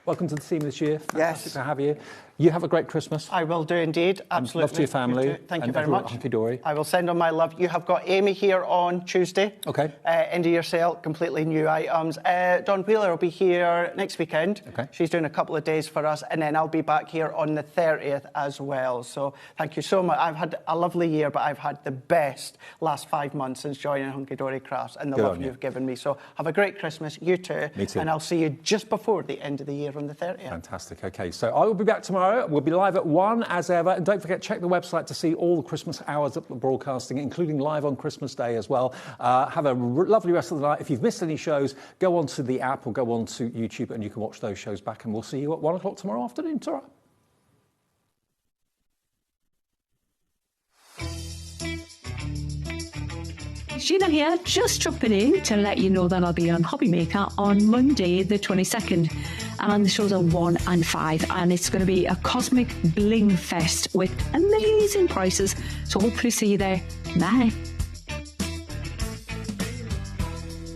Speaker 21: Welcome to the team this year. Fantastic to have you. You have a great Christmas.
Speaker 17: I will do indeed. Absolutely.
Speaker 21: Love to your family.
Speaker 17: Thank you very much.
Speaker 21: Hunky Dory.
Speaker 17: I will send on my love. You have got Amy here on Tuesday.
Speaker 21: Okay.
Speaker 17: End of year sale, completely new items. Dawn Wheeler will be here next weekend.
Speaker 21: Okay.
Speaker 17: She's doing a couple of days for us, and then I'll be back here on the 30th as well. So thank you so much. I've had a lovely year, but I've had the best last 5 months since joining Hunky Dory Crafts, and the love you've given me. So have a great Christmas. You too.
Speaker 21: Me too.
Speaker 17: And I'll see you just before the end of the year on the 30th.
Speaker 21: Fantastic. Okay, so I will be back tomorrow. We'll be live at 1 as ever. And don't forget, check the website to see all the Christmas hours of the broadcasting, including live on Christmas Day as well. Have a lovely rest of the night. If you've missed any shows, go onto the app or go onto YouTube and you can watch those shows back. And we'll see you at 1 o'clock tomorrow afternoon. Ta-ra.
Speaker 6: Sheena here, just dropping in to let you know that I'll be on HobbyMaker on Monday the 22nd, and the shows are 1 and 5, and it's going to be a cosmic bling fest with amazing prices, so hopefully see you there. Bye.